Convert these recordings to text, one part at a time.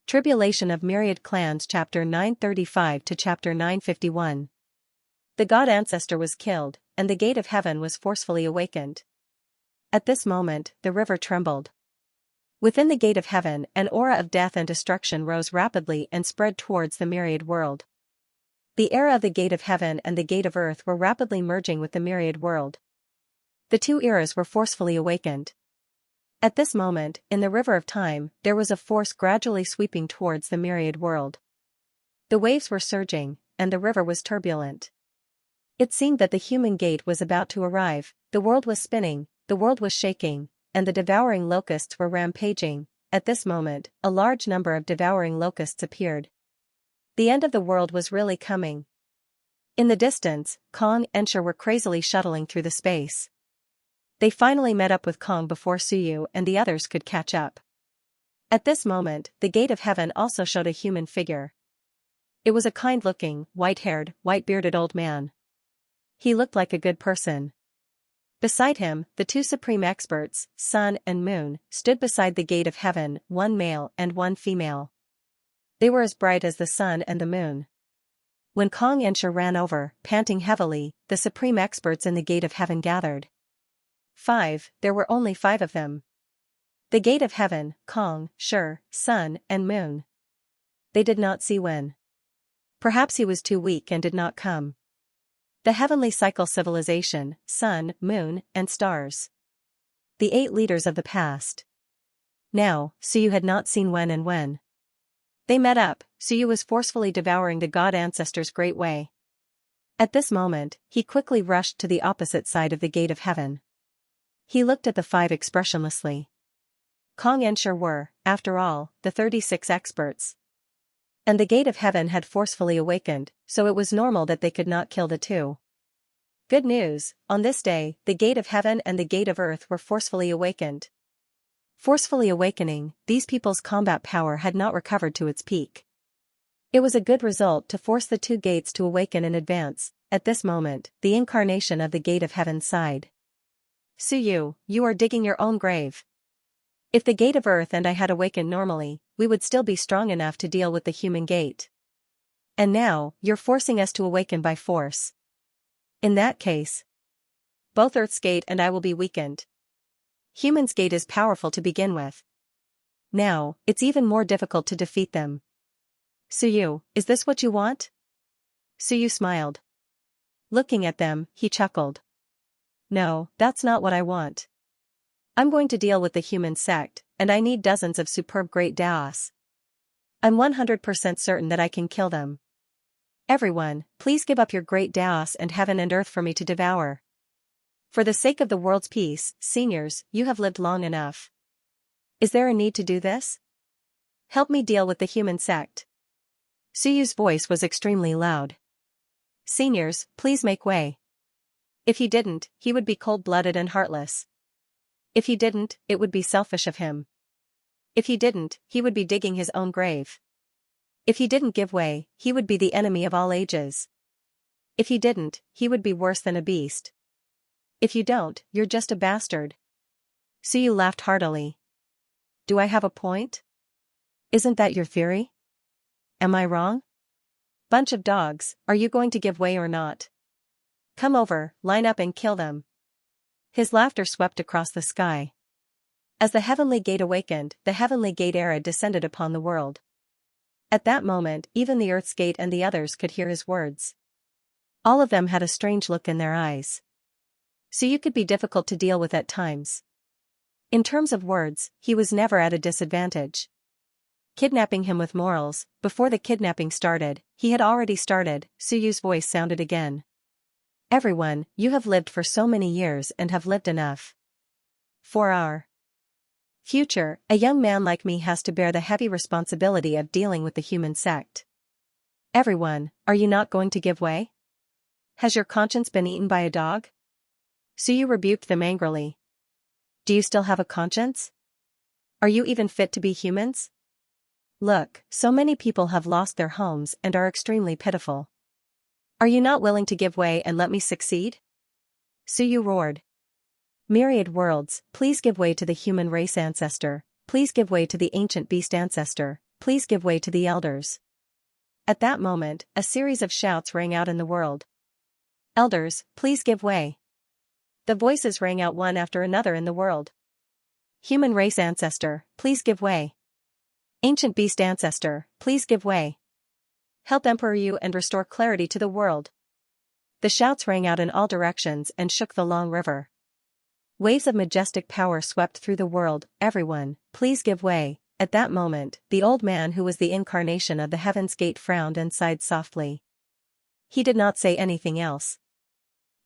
Tribulation of Myriad Clans Chapter 935 to Chapter 951. The god ancestor was killed, and the gate of heaven was forcefully awakened. At this moment, the river trembled. Within the gate of heaven, an aura of death and destruction rose rapidly and spread towards the Myriad world. The era of the gate of heaven and the gate of earth were rapidly merging with the Myriad world. The two eras were forcefully awakened. At this moment, in the river of time, there was a force gradually sweeping towards the Myriad world. The waves were surging, and the river was turbulent. It seemed that the human gate was about to arrive, the world was spinning, the world was shaking, and the devouring locusts were rampaging. At this moment, a large number of devouring locusts appeared. The end of the world was really coming. In the distance, Kong and Xianxia were crazily shuttling through the space. They finally met up with Kong before Suyu and the others could catch up. At this moment, the gate of heaven also showed a human figure. It was a kind-looking, white-haired, white-bearded old man. He looked like a good person. Beside him, the two supreme experts, Sun and Moon, stood beside the gate of heaven, one male and one female. They were as bright as the sun and the moon. When Kong and Xianxia ran over, panting heavily, the supreme experts in the gate of heaven gathered. There were only 5 of them. The gate of heaven, Kong, Xianxia, Sun, and Moon. They did not see Wen. Perhaps he was too weak and did not come. The heavenly cycle civilization, Sun, Moon, and Stars. The 8 leaders of the past. Now, Suyu had not seen Wen and Wen. They met up. Suyu was forcefully devouring the god ancestor's great way. At this moment, he quickly rushed to the opposite side of the gate of heaven. He looked at the 5 expressionlessly. Kong and Xianxia were, after all, the 36 experts. And the gate of heaven had forcefully awakened, so it was normal that they could not kill the 2. Good news, on this day, the gate of heaven and the gate of earth were forcefully awakened. Forcefully awakening, these people's combat power had not recovered to its peak. It was a good result to force the 2 gates to awaken in advance. At this moment, the incarnation of the gate of heaven sighed. Suyu, you are digging your own grave. If the gate of earth and I had awakened normally, we would still be strong enough to deal with the human gate. And now, you're forcing us to awaken by force. In that case, both Earth's gate and I will be weakened. Human's gate is powerful to begin with. Now, it's even more difficult to defeat them. Suyu, is this what you want? Suyu smiled. Looking at them, he chuckled. No, that's not what I want. I'm going to deal with the human sect, and I need dozens of superb great Daos. I'm 100% certain that I can kill them. Everyone, please give up your great Daos and heaven and earth for me to devour. For the sake of the world's peace, seniors, you have lived long enough. Is there a need to do this? Help me deal with the human sect. Suyu's voice was extremely loud. Seniors, please make way. If he didn't, he would be cold-blooded and heartless. If he didn't, it would be selfish of him. If he didn't, he would be digging his own grave. If he didn't give way, he would be the enemy of all ages. If he didn't, he would be worse than a beast. If you don't, you're just a bastard. Suyu laughed heartily. Do I have a point? Isn't that your theory? Am I wrong? Bunch of dogs, are you going to give way or not? Come over, line up and kill them. His laughter swept across the sky. As the heavenly gate awakened, the heavenly gate era descended upon the world. At that moment, even the earth's gate and the others could hear his words. All of them had a strange look in their eyes. Suyu could be difficult to deal with at times. In terms of words, he was never at a disadvantage. Kidnapping him with morals, before the kidnapping started, he had already started. Suyu's voice sounded again. Everyone, you have lived for so many years and have lived enough. For our future, a young man like me has to bear the heavy responsibility of dealing with the human sect. Everyone, are you not going to give way? Has your conscience been eaten by a dog? Suyu rebuked them angrily. Do you still have a conscience? Are you even fit to be humans? Look, so many people have lost their homes and are extremely pitiful. Are you not willing to give way and let me succeed? Suyu roared. Myriad worlds, please give way to the human race ancestor, please give way to the ancient beast ancestor, please give way to the elders. At that moment, a series of shouts rang out in the world. Elders, please give way. The voices rang out one after another in the world. Human race ancestor, please give way. Ancient beast ancestor, please give way. Help Emperor you and restore clarity to the world. The shouts rang out in all directions and shook the long river. Waves of majestic power swept through the world. Everyone, please give way. At that moment, the old man who was the incarnation of the Heaven's Gate frowned and sighed softly. He did not say anything else.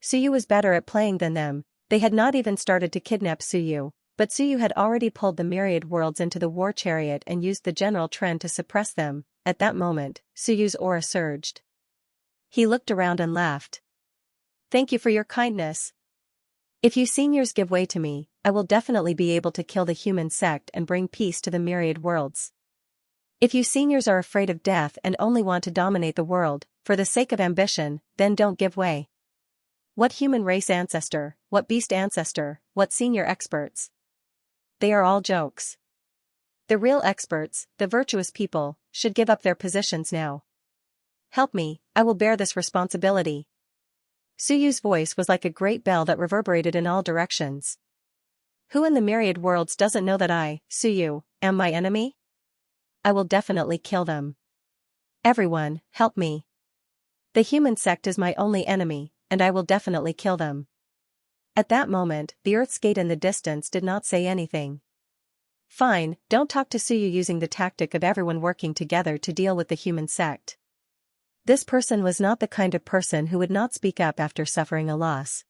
Suyu was better at playing than them. They had not even started to kidnap Suyu, but Suyu had already pulled the myriad worlds into the war chariot and used the general trend to suppress them. At that moment, Suyu's aura surged. He looked around and laughed. Thank you for your kindness. If you seniors give way to me, I will definitely be able to kill the human sect and bring peace to the myriad worlds. If you seniors are afraid of death and only want to dominate the world, for the sake of ambition, then don't give way. What human race ancestor, what beast ancestor, what senior experts? They are all jokes. The real experts, the virtuous people, should give up their positions now. Help me, I will bear this responsibility. Suyu's voice was like a great bell that reverberated in all directions. Who in the myriad worlds doesn't know that I, Suyu, am my enemy? I will definitely kill them. Everyone, help me. The human sect is my only enemy, and I will definitely kill them. At that moment, the Earth's gate in the distance did not say anything. Fine, don't talk to Suyu using the tactic of everyone working together to deal with the human sect. This person was not the kind of person who would not speak up after suffering a loss.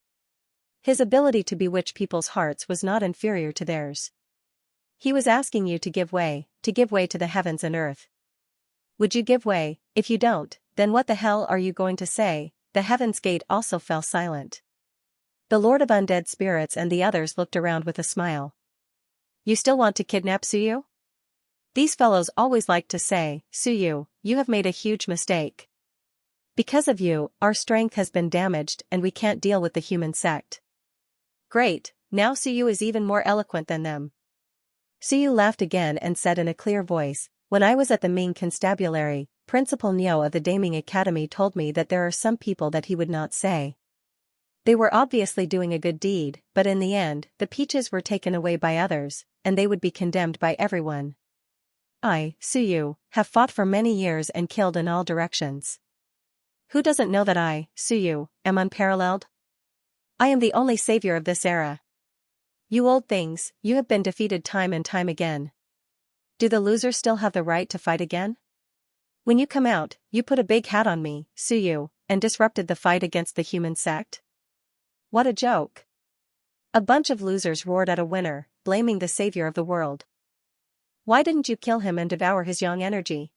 His ability to bewitch people's hearts was not inferior to theirs. He was asking you to give way to the heavens and earth. Would you give way? If you don't, then what the hell are you going to say? The Heaven's Gate also fell silent. The Lord of Undead Spirits and the others looked around with a smile. You still want to kidnap Suyu? These fellows always like to say, Suyu, you have made a huge mistake. Because of you, our strength has been damaged and we can't deal with the human sect. Great, now Suyu is even more eloquent than them. Suyu laughed again and said in a clear voice, when I was at the Ming Constabulary, Principal Neo of the Daming Academy told me that there are some people that he would not say. They were obviously doing a good deed, but in the end, the peaches were taken away by others, and they would be condemned by everyone. I, Suyu, have fought for many years and killed in all directions. Who doesn't know that I, Suyu, am unparalleled? I am the only savior of this era. You old things, you have been defeated time and time again. Do the losers still have the right to fight again? When you come out, you put a big hat on me, Suyu, and disrupted the fight against the human sect? What a joke. A bunch of losers roared at a winner, blaming the savior of the world. Why didn't you kill him and devour his young energy?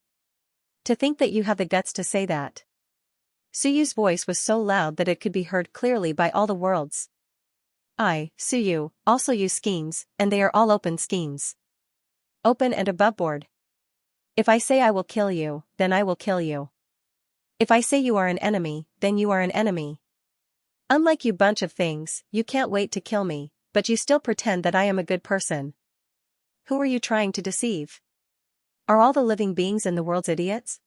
To think that you have the guts to say that. Suyu's voice was so loud that it could be heard clearly by all the worlds. I, Suyu, also use schemes, and they are all open schemes. Open and aboveboard. If I say I will kill you, then I will kill you. If I say you are an enemy, then you are an enemy. Unlike you bunch of things, you can't wait to kill me, but you still pretend that I am a good person. Who are you trying to deceive? Are all the living beings in the world idiots?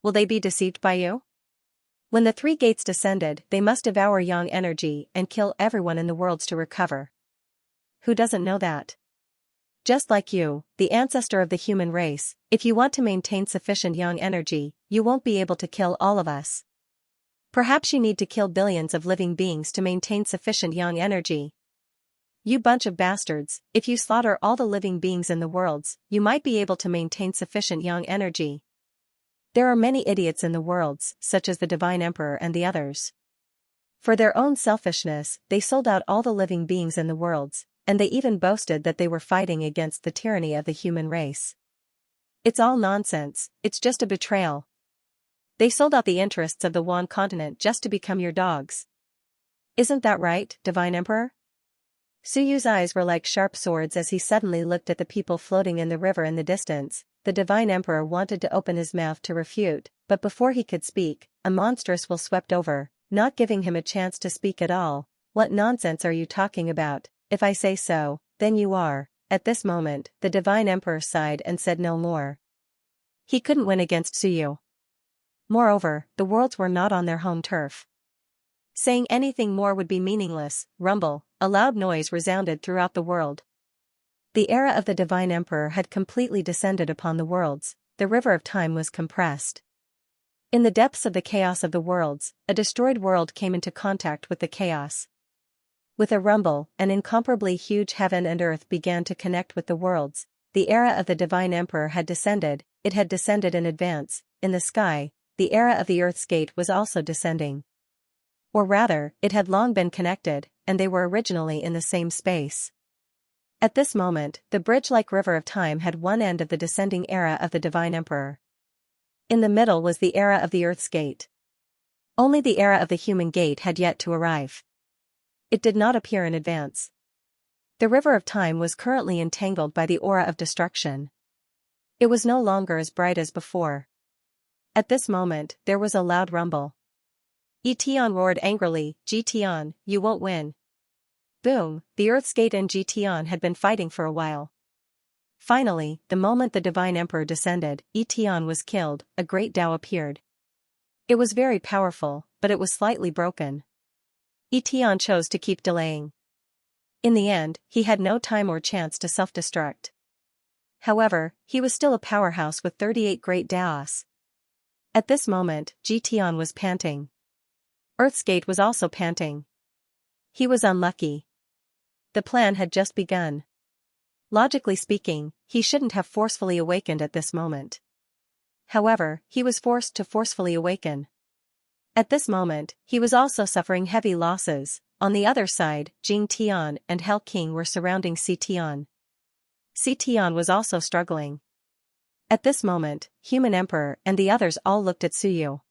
Will they be deceived by you? When the three gates descended, they must devour yang energy and kill everyone in the worlds to recover. Who doesn't know that? Just like you, the ancestor of the human race, if you want to maintain sufficient yang energy, you won't be able to kill all of us. Perhaps you need to kill billions of living beings to maintain sufficient yang energy. You bunch of bastards, if you slaughter all the living beings in the worlds, you might be able to maintain sufficient yang energy. There are many idiots in the worlds, such as the Divine Emperor and the others. For their own selfishness, they sold out all the living beings in the worlds, and they even boasted that they were fighting against the tyranny of the human race. It's all nonsense, it's just a betrayal. They sold out the interests of the Wan continent just to become your dogs. Isn't that right, Divine Emperor? Suyu's eyes were like sharp swords as he suddenly looked at the people floating in the river in the distance. The Divine Emperor wanted to open his mouth to refute, but before he could speak, a monstrous will swept over, not giving him a chance to speak at all. What nonsense are you talking about? If I say so, then you are. At this moment, the Divine Emperor sighed and said no more. He couldn't win against Suyu. Moreover, the worlds were not on their home turf. Saying anything more would be meaningless. Rumble, a loud noise resounded throughout the world. The era of the Divine Emperor had completely descended upon the worlds, the river of time was compressed. In the depths of the chaos of the worlds, a destroyed world came into contact with the chaos. With a rumble, an incomparably huge heaven and earth began to connect with the worlds. The era of the Divine Emperor had descended, it had descended in advance. In the sky, the era of the Earth's gate was also descending. Or rather, it had long been connected, and they were originally in the same space. At this moment, the bridge-like river of time had one end of the descending era of the Divine Emperor. In the middle was the era of the Earth's gate. Only the era of the human gate had yet to arrive. It did not appear in advance. The river of time was currently entangled by the aura of destruction. It was no longer as bright as before. At this moment, there was a loud rumble. Etion roared angrily, Jition, you won't win. Boom, the Earth's gate and Jition had been fighting for a while. Finally, the moment the Divine Emperor descended, Etion was killed, a great Tao appeared. It was very powerful, but it was slightly broken. Etion chose to keep delaying. In the end, he had no time or chance to self-destruct. However, he was still a powerhouse with 38 great Daos. At this moment, Jition was panting. Earth's gate was also panting. He was unlucky. The plan had just begun. Logically speaking, he shouldn't have forcefully awakened at this moment. However, he was forced to forcefully awaken. At this moment, he was also suffering heavy losses. On the other side, Jing Tian and Hell King were surrounding Si Tian. Si Tian was also struggling. At this moment, Human Emperor and the others all looked at Suyu.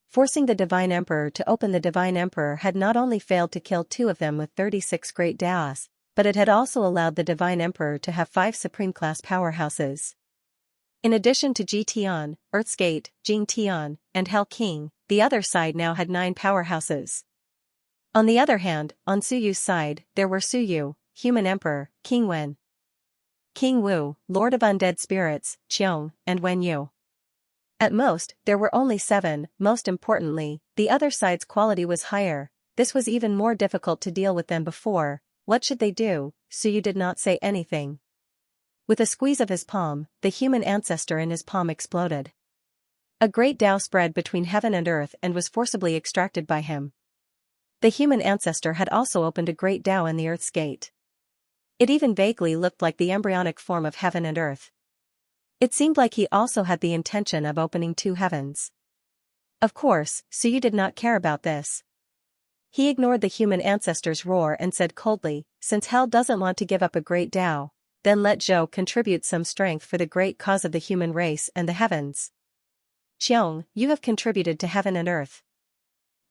Forcing the Divine Emperor to open, the Divine Emperor had not only failed to kill 2 of them with 36 great Daos, but it had also allowed the Divine Emperor to have 5 supreme-class powerhouses. In addition to Ji Tian, Earth's Gate, Jing Tian, and Hell King, the other side now had 9 powerhouses. On the other hand, on Suyu's side, there were Suyu, Human Emperor, King Wen, King Wu, Lord of Undead Spirits, Qiong, and Wen Yu. At most, there were only 7, most importantly, the other side's quality was higher. This was even more difficult to deal with than before. What should they do? Suyu did not say anything. With a squeeze of his palm, the human ancestor in his palm exploded. A great Tao spread between heaven and earth and was forcibly extracted by him. The human ancestor had also opened a great Tao in the Earth's gate. It even vaguely looked like the embryonic form of heaven and earth. It seemed like he also had the intention of opening 2 heavens. Of course, Suyu did not care about this. He ignored the human ancestor's roar and said coldly, since hell doesn't want to give up a great Tao, then let Zhou contribute some strength for the great cause of the human race and the heavens. Qiong, you have contributed to heaven and earth.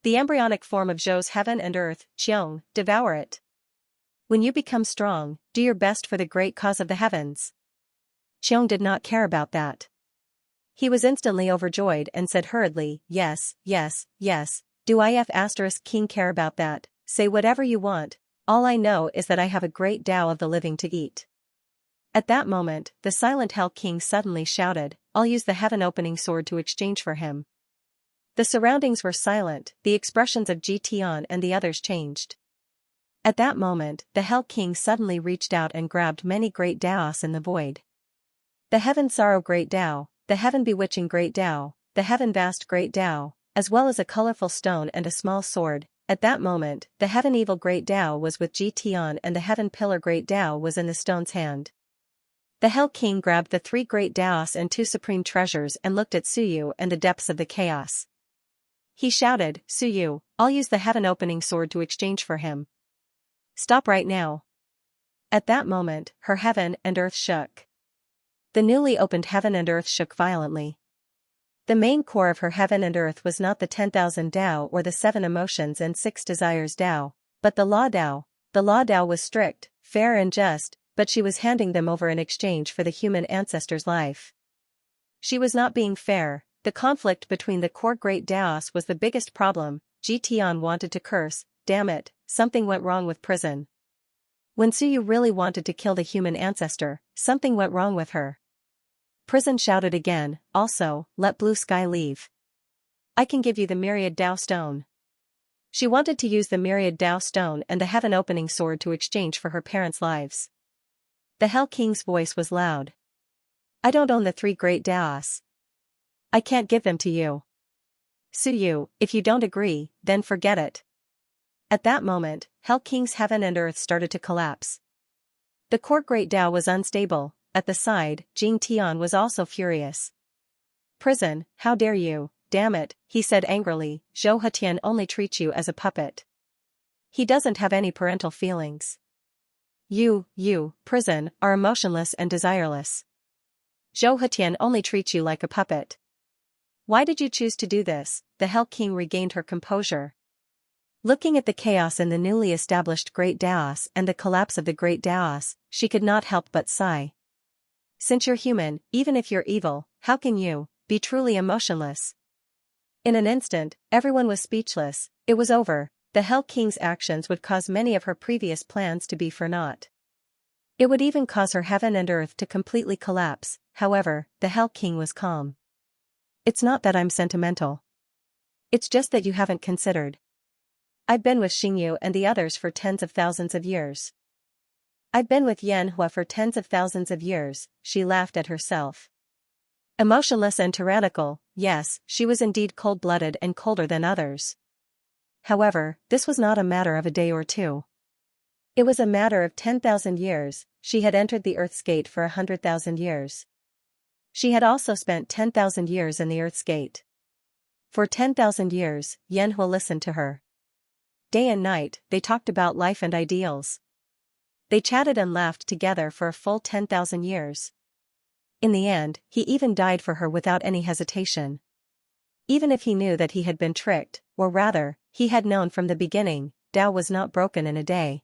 The embryonic form of Zhou's heaven and earth, Qiong, devour it. When you become strong, do your best for the great cause of the heavens. Qiong did not care about that. He was instantly overjoyed and said hurriedly, yes, yes, yes, do IF ** King care about that, say whatever you want, all I know is that I have a great Tao of the living to eat. At that moment, the silent Hell King suddenly shouted, I'll use the heaven-opening sword to exchange for him. The surroundings were silent, the expressions of Ji Tian and the others changed. At that moment, the Hell King suddenly reached out and grabbed many great Daos in the void. The heaven sorrow great Tao, the heaven bewitching great Tao, the heaven vast great Tao, as well as a colorful stone and a small sword. At that moment, the heaven evil great Tao was with Ji Tian and the heaven pillar great Tao was in the stone's hand. The Hell King grabbed the 3 great Daos and 2 supreme treasures and looked at Suyu and the depths of the chaos. He shouted, Suyu, I'll use the heaven-opening sword to exchange for him. Stop right now. At that moment, her heaven and earth shook. The newly opened heaven and earth shook violently. The main core of her heaven and earth was not the 10,000 Tao or the 7 emotions and 6 desires Tao, but the law Tao. The law Tao was strict, fair and just, but she was handing them over in exchange for the human ancestor's life. She was not being fair. The conflict between the core great Daos was the biggest problem. Ji Tian wanted to curse, damn it, something went wrong with prison. When Suyu really wanted to kill the human ancestor, something went wrong with her. Prison shouted again, also, let Blue Sky leave. I can give you the Myriad Dao Stone. She wanted to use the Myriad Dao Stone and the heaven-opening sword to exchange for her parents' lives. The Hell King's voice was loud. I don't own the 3 great Daos. I can't give them to you. Sue you, if you don't agree, then forget it. At that moment, Hell King's heaven and earth started to collapse. The core great Dao was unstable. At the side, Jing Tian was also furious. Prison, how dare you, damn it, he said angrily, Zhou Hetian only treats you as a puppet. He doesn't have any parental feelings. You, prison, are emotionless and desireless. Zhou Hetian only treats you like a puppet. Why did you choose to do this? The Hell King regained her composure. Looking at the chaos in the newly established Great Daos and the collapse of the Great Daos, she could not help but sigh. Since you're human, even if you're evil, how can you be truly emotionless? In an instant, everyone was speechless. It was over. The Hell King's actions would cause many of her previous plans to be for naught. It would even cause her heaven and earth to completely collapse. However, the Hell King was calm. It's not that I'm sentimental. It's just that you haven't considered. I've been with Xingyu and the others for tens of thousands of years. I've been with Yanhua for tens of thousands of years, she laughed at herself. Emotionless and tyrannical, yes, she was indeed cold-blooded and colder than others. However, this was not a matter of a day or two. It was a matter of 10,000 years. She had entered the Earth's gate for 100,000 years. She had also spent 10,000 years in the Earth's gate. For 10,000 years, Yanhua listened to her. Day and night, they talked about life and ideals. They chatted and laughed together for a full 10,000 years. In the end, he even died for her without any hesitation. Even if he knew that he had been tricked, or rather, he had known from the beginning, Dao was not broken in a day.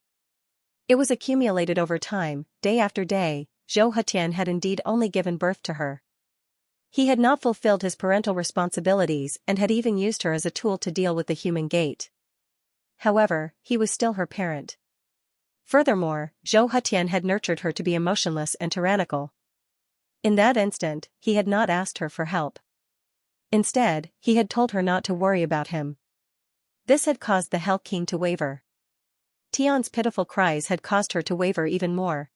It was accumulated over time, day after day. Zhou Hetian had indeed only given birth to her. He had not fulfilled his parental responsibilities and had even used her as a tool to deal with the human gate. However, he was still her parent. Furthermore, Zhou Hetian had nurtured her to be emotionless and tyrannical. In that instant, he had not asked her for help. Instead, he had told her not to worry about him. This had caused the Hell King to waver. Tian's pitiful cries had caused her to waver even more.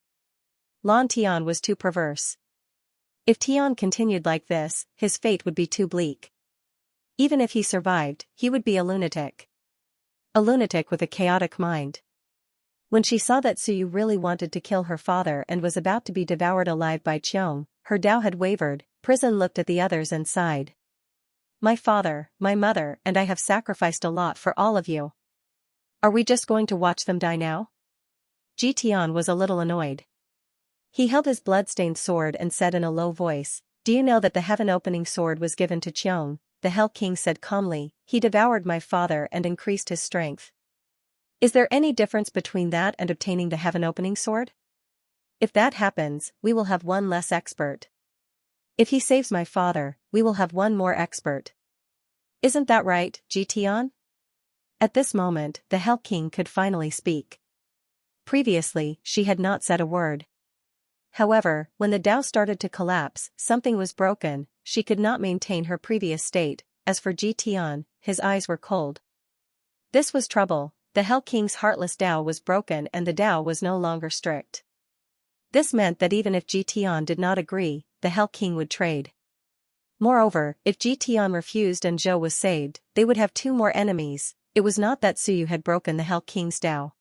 Lan Tian was too perverse. If Tian continued like this, his fate would be too bleak. Even if he survived, he would be a lunatic. A lunatic with a chaotic mind. When she saw that Suyu really wanted to kill her father and was about to be devoured alive by Qiong, her Dao had wavered. Prison looked at the others and sighed. My father, my mother, and I have sacrificed a lot for all of you. Are we just going to watch them die now? Ji Tian was a little annoyed. He held his blood-stained sword and said in a low voice, Do you know that the heaven-opening sword was given to Qiong? The Hell King said calmly, He devoured my father and increased his strength. Is there any difference between that and obtaining the heaven-opening sword? If that happens, we will have one less expert. If he saves my father, we will have one more expert. Isn't that right, Ji Tian? At this moment, the Hell King could finally speak. Previously, she had not said a word. However, when the Dao started to collapse, something was broken. She could not maintain her previous state. As for Ji Tian, his eyes were cold. This was trouble. The Hell King's heartless Dao was broken and the Dao was no longer strict. This meant that even if Ji Tian did not agree, the Hell King would trade. Moreover, if Ji Tian refused and Zhou was saved, they would have 2 more enemies. It was not that Suyu had broken the Hell King's Dao.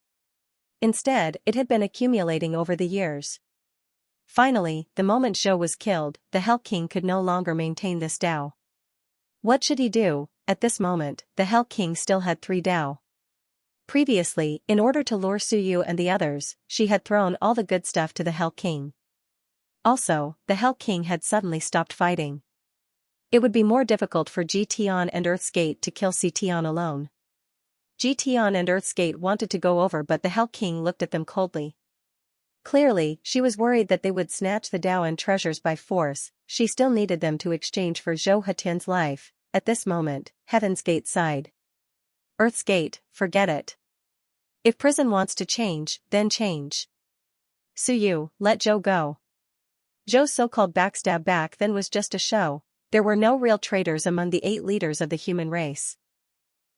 Instead, it had been accumulating over the years. Finally, the moment Zhou was killed, the Hell King could no longer maintain this Dao. What should he do? At this moment, the Hell King still had 3 Dao. Previously, in order to lure Suyu and the others, she had thrown all the good stuff to the Hell King. Also, the Hell King had suddenly stopped fighting. It would be more difficult for Ji Tian and Earth's Gate to kill Si Tian alone. Ji Tian and Earth's Gate wanted to go over but the Hell King looked at them coldly. Clearly, she was worried that they would snatch the Dao and treasures by force. She still needed them to exchange for Zhou Hetian's life. At this moment, Heaven's Gate sighed. Earth's Gate, forget it. If prison wants to change, then change. Suyu, let Zhou go. Zhou's so-called backstab back then was just a show. There were no real traitors among the 8 leaders of the human race.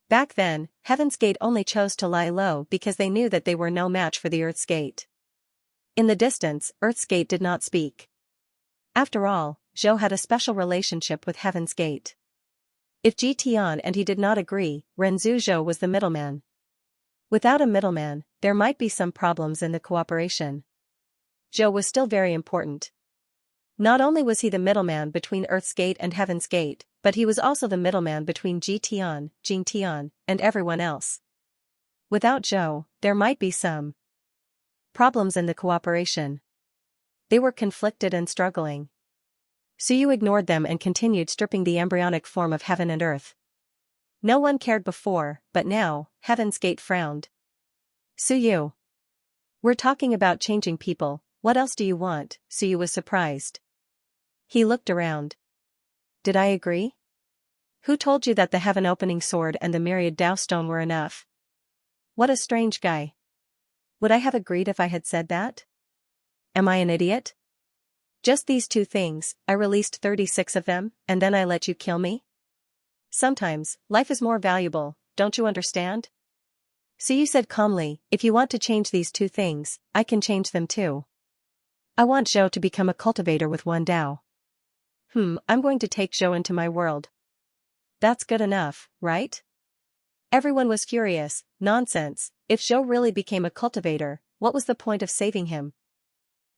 Back then, Heaven's Gate only chose to lie low because they knew that they were no match for the Earth's Gate. In the distance, Earth's Gate did not speak. After all, Zhou had a special relationship with Heaven's Gate. If Ji Tian and he did not agree, Renzu Zhou was the middleman. Without a middleman, there might be some problems in the cooperation. Zhou was still very important. Not only was he the middleman between Earth's Gate and Heaven's Gate, but he was also the middleman between Ji Tian, Jing Tian, and everyone else. Without Zhou, there might be some problems in the cooperation. They were conflicted and struggling. Suyu ignored them and continued stripping the embryonic form of heaven and earth. No one cared before, but now, Heaven's Gate frowned. Suyu. We're talking about changing people, what else do you want? Suyu was surprised. He looked around. Did I agree? Who told you that the heaven-opening sword and the Myriad Dao stone were enough? What a strange guy. Would I have agreed if I had said that? Am I an idiot? Just these 2 things, I released 36 of them, and then I let you kill me? Sometimes, life is more valuable, don't you understand? Suyu said calmly, if you want to change these 2 things, I can change them too. I want Zhou to become a cultivator with 1 Dao. I'm going to take Zhou into my world. That's good enough, right? Everyone was furious. Nonsense. If Zhou really became a cultivator, what was the point of saving him?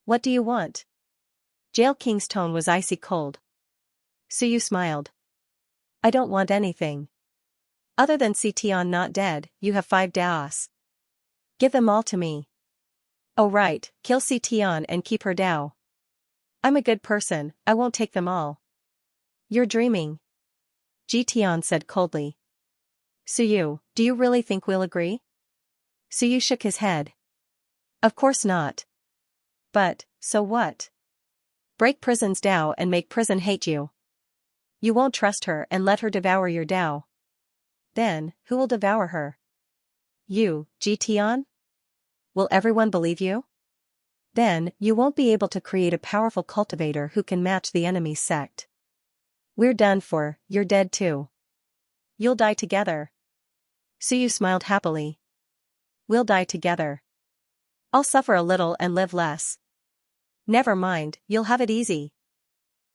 What do you want? Jail King's tone was icy cold. Suyu smiled. I don't want anything. Other than Tian not dead, you have 5 Daos. Give them all to me. Oh right, kill Tian and keep her Dao. I'm a good person, I won't take them all. You're dreaming. Ji Tian said coldly. Suyu, do you really think we'll agree? Suyu shook his head. Of course not. But, so what? Break prison's Dao and make prison hate you. You won't trust her and let her devour your Dao. Then, who will devour her? You, Ji Tian? Will everyone believe you? Then, you won't be able to create a powerful cultivator who can match the enemy's sect. We're done for, you're dead too. You'll die together. Suyu smiled happily. We'll die together. I'll suffer a little and live less. Never mind, you'll have it easy.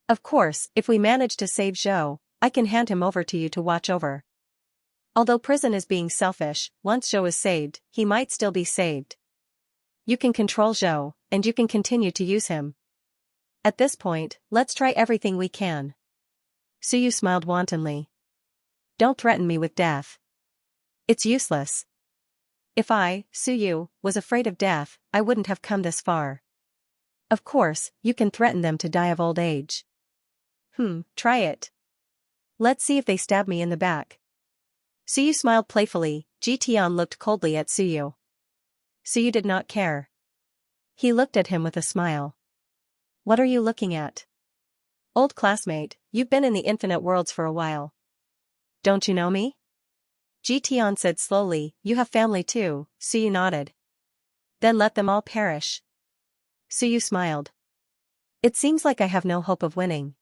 Of course, if we manage to save Zhou, I can hand him over to you to watch over. Although prison is being selfish, once Zhou is saved, he might still be saved. You can control Zhou, and you can continue to use him. At this point, let's try everything we can. Suyu smiled wantonly. Don't threaten me with death. It's useless. If I, Suyu, was afraid of death, I wouldn't have come this far. Of course, you can threaten them to die of old age. Try it. Let's see if they stab me in the back. Suyu smiled playfully. Ji Tian looked coldly at Suyu. Suyu did not care. He looked at him with a smile. What are you looking at? Old classmate, you've been in the infinite worlds for a while. Don't you know me? Ji Tian said slowly, you have family too. Suyu nodded. Then let them all perish. Suyu smiled. It seems like I have no hope of winning.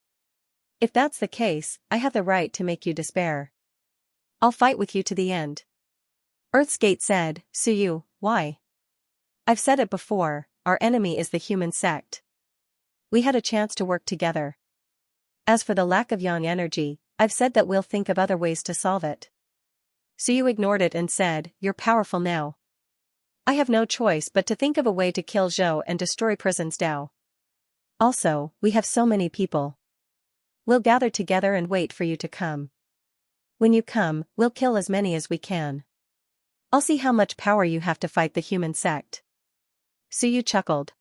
If that's the case, I have the right to make you despair. I'll fight with you to the end. Earth's Gate said, Suyu, why? I've said it before, our enemy is the human sect. We had a chance to work together. As for the lack of yang energy, I've said that we'll think of other ways to solve it. Suyu ignored it and said, you're powerful now. I have no choice but to think of a way to kill Zhou and destroy prison's Dao. Also, we have so many people. We'll gather together and wait for you to come. When you come, we'll kill as many as we can. I'll see how much power you have to fight the human sect. Suyu chuckled.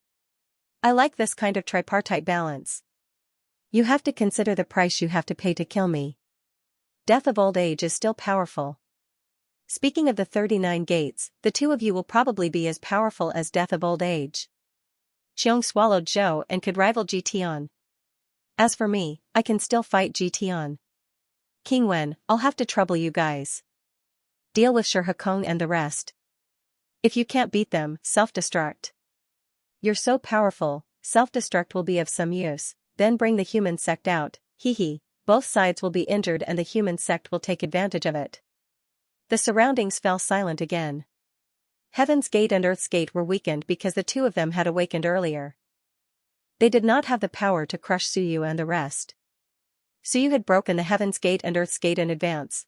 I like this kind of tripartite balance. You have to consider the price you have to pay to kill me. Death of old age is still powerful. Speaking of the 39 gates, the 2 of you will probably be as powerful as death of old age. Xiong swallowed Zhou and could rival Ji Tian. As for me, I can still fight Ji Tian. King Wen, I'll have to trouble you guys. Deal with Shi Hekong and the rest. If you can't beat them, self-destruct. You're so powerful, self-destruct will be of some use, then bring the human sect out, hee. Both sides will be injured and the human sect will take advantage of it. The surroundings fell silent again. Heaven's Gate and Earth's Gate were weakened because the two of them had awakened earlier. They did not have the power to crush Suyu and the rest. Suyu had broken the Heaven's Gate and Earth's Gate in advance.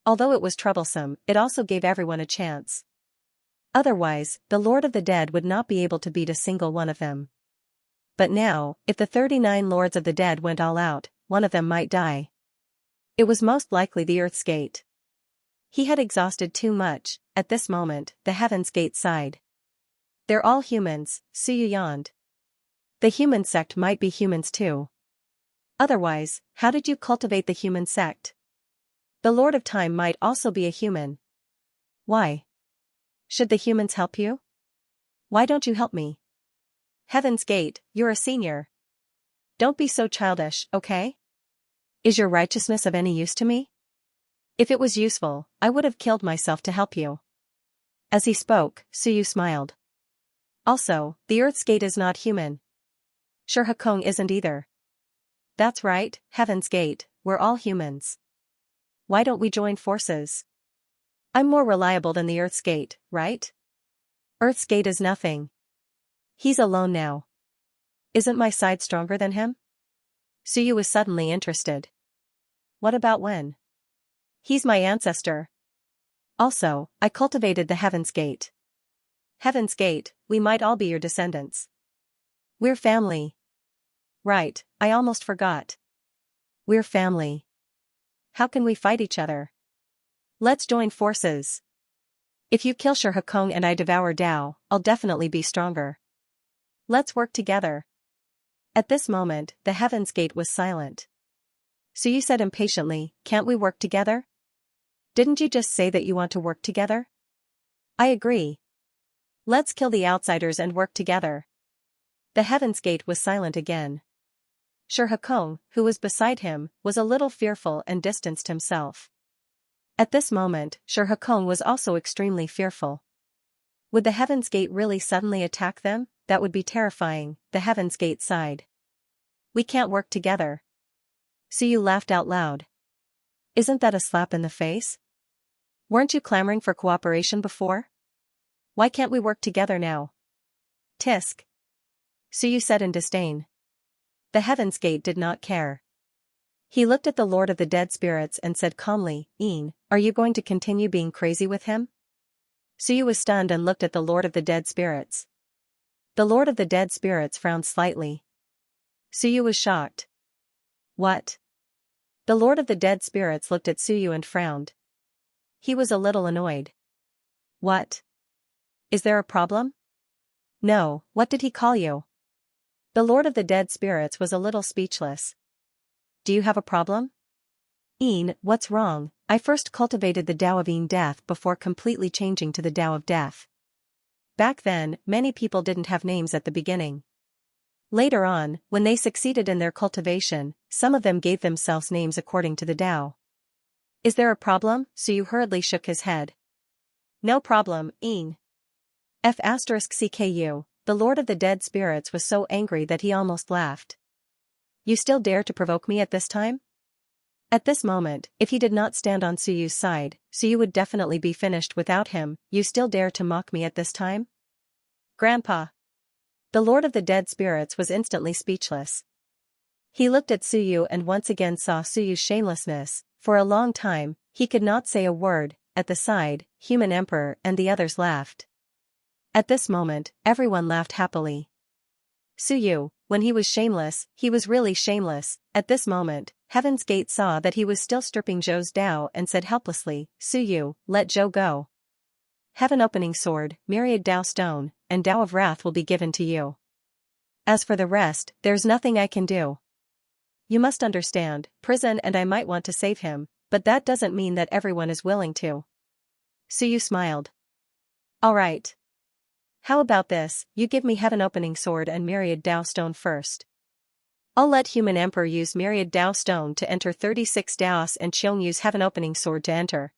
Although it was troublesome, it also gave everyone a chance. Otherwise, the Lord of the Dead would not be able to beat a single one of them. But now, if the 39 Lords of the Dead went all out, one of them might die. It was most likely the Earth's Gate. He had exhausted too much. At this moment, the Heaven's Gate sighed. They're all humans, Suyu yawned. The human sect might be humans too. Otherwise, how did you cultivate the human sect? The Lord of Time might also be a human. Why? Should the humans help you? Why don't you help me? Heaven's Gate, you're a senior. Don't be so childish, okay? Is your righteousness of any use to me? If it was useful, I would have killed myself to help you. As he spoke, Suyu smiled. Also, the Earth's Gate is not human. Sure, Hakong isn't either. That's right, Heaven's Gate, we're all humans. Why don't we join forces? I'm more reliable than the Earth's Gate, right? Earth's Gate is nothing. He's alone now. Isn't my side stronger than him? Suyu was suddenly interested. What about Wen? He's my ancestor. Also, I cultivated the Heaven's Gate. Heaven's Gate, we might all be your descendants. We're family. Right, I almost forgot. We're family. How can we fight each other? Let's join forces. If you kill Sher Hakong and I devour Dao, I'll definitely be stronger. Let's work together. At this moment, the Heaven's Gate was silent. Suyu said impatiently, can't we work together? Didn't you just say that you want to work together? I agree. Let's kill the outsiders and work together. The Heaven's Gate was silent again. Sher Hakong, who was beside him, was a little fearful and distanced himself. At this moment, Sher Hakong was also extremely fearful. Would the Heaven's Gate really suddenly attack them? That would be terrifying, the Heaven's Gate sighed. We can't work together. Suyu laughed out loud. Isn't that a slap in the face? Weren't you clamoring for cooperation before? Why can't we work together now? Tisk. Suyu said in disdain. The Heaven's Gate did not care. He looked at the Lord of the Dead Spirits and said calmly, are you going to continue being crazy with him? Suyu was stunned and looked at the Lord of the Dead Spirits. The Lord of the Dead Spirits frowned slightly. Suyu was shocked. What? The Lord of the Dead Spirits looked at Suyu and frowned. He was a little annoyed. What? Is there a problem? No, what did he call you? The Lord of the Dead Spirits was a little speechless. Do you have a problem? What's wrong? I first cultivated the Tao of Death before completely changing to the Tao of Death. Back then, many people didn't have names at the beginning. Later on, when they succeeded in their cultivation, some of them gave themselves names according to the Tao. Is there a problem? Suyu hurriedly shook his head. No problem, F*CKU, the Lord of the Dead Spirits was so angry that he almost laughed. You still dare to provoke me at this time? At this moment, if he did not stand on Suyu's side, Suyu would definitely be finished without him. You still dare to mock me at this time? Grandpa. The Lord of the Dead Spirits was instantly speechless. He looked at Suyu and once again saw Suyu's shamelessness. For a long time, he could not say a word. At the side, Human Emperor and the others laughed. At this moment, everyone laughed happily. Suyu, when he was shameless, he was really shameless. At this moment, Heaven's Gate saw that he was still stripping Zhou's Dao and said helplessly, Suyu, let Zhou go. Heaven Opening Sword, Myriad Dao Stone, and Dao of Wrath will be given to you. As for the rest, there's nothing I can do. You must understand, prison and I might want to save him, but that doesn't mean that everyone is willing to. Suyu smiled. All right. How about this, you give me Heaven Opening Sword and Myriad Dao Stone first. I'll let Human Emperor use Myriad Dao Stone to enter 36 Daos and Qiong use Heaven Opening Sword to enter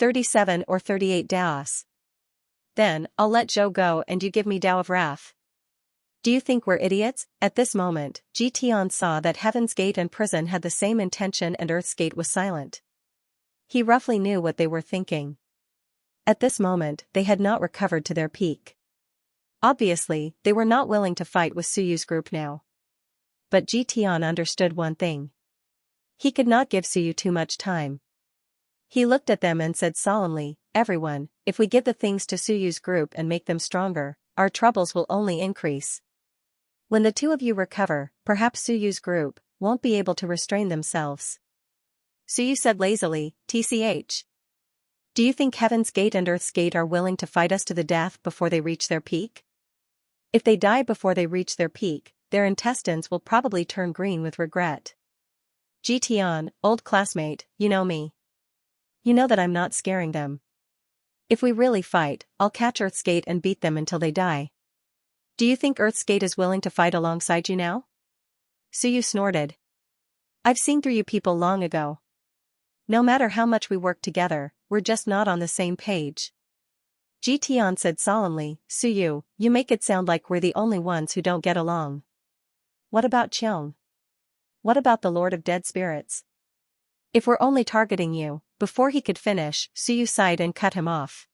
37 or 38 Daos. Then, I'll let Zhou go and you give me Dao of Wrath. Do you think we're idiots? At this moment, Jian saw that Heaven's Gate and prison had the same intention and Earth's Gate was silent. He roughly knew what they were thinking. At this moment, they had not recovered to their peak. Obviously, they were not willing to fight with Suyu's group now. But Jian understood one thing. He could not give Suyu too much time. He looked at them and said solemnly, "Everyone, if we give the things to Suyu's group and make them stronger, our troubles will only increase. When the two of you recover, perhaps Suyu's group won't be able to restrain themselves." Suyu said lazily, "TCH. Do you think Heaven's Gate and Earth's Gate are willing to fight us to the death before they reach their peak? If they die before they reach their peak, their intestines will probably turn green with regret." Jian, old classmate, you know me. You know that I'm not scaring them. If we really fight, I'll catch Earth's Gate and beat them until they die. Do you think Earth's Gate is willing to fight alongside you now? Suyu snorted. "I've seen through you people long ago. No matter how much we work together, we're just not on the same page." Jian said solemnly, "Suyu, you make it sound like we're the only ones who don't get along. What about Qiang? What about the Lord of Dead Spirits? If we're only targeting you..." Before he could finish, Suyu sighed and cut him off.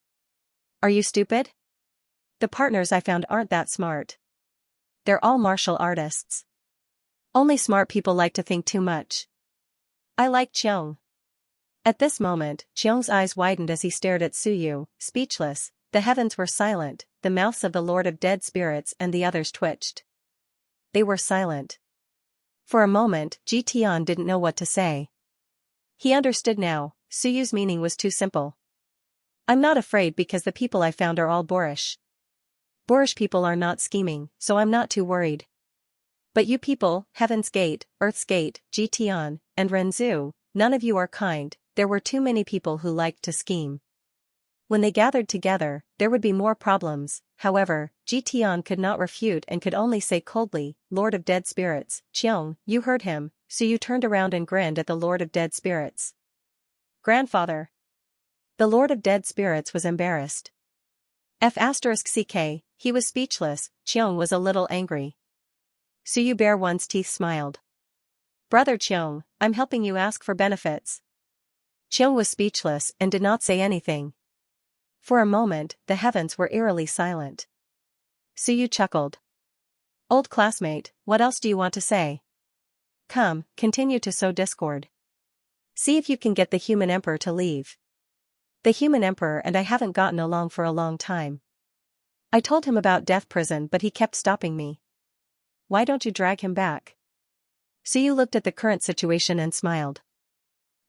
"Are you stupid? The partners I found aren't that smart. They're all martial artists. Only smart people like to think too much. I like Qiang." At this moment, Qiang's eyes widened as he stared at Suyu, speechless. The heavens were silent, the mouths of the Lord of Dead Spirits and the others twitched. They were silent. For a moment, Jian didn't know what to say. He understood now. Suyu's meaning was too simple. "I'm not afraid because the people I found are all boorish. Boorish people are not scheming, so I'm not too worried. But you people, Heaven's Gate, Earth's Gate, Jian, and Renzu, none of you are kind. There were too many people who liked to scheme. When they gathered together, there would be more problems." However, Jian could not refute and could only say coldly, "Lord of Dead Spirits, Qiang, you heard him." Suyu turned around and grinned at the Lord of Dead Spirits. "Grandfather." The Lord of Dead Spirits was embarrassed. F*ck, he was speechless. Qiang was a little angry. Suyu bare one's teeth smiled. "Brother Qiang, I'm helping you ask for benefits." Qiang was speechless and did not say anything. For a moment, the heavens were eerily silent. Suyu chuckled. "Old classmate, what else do you want to say? Come, continue to sow discord. See if you can get the human emperor to leave. The human emperor and I haven't gotten along for a long time. I told him about death prison but he kept stopping me. Why don't you drag him back?" Suyu looked at the current situation and smiled.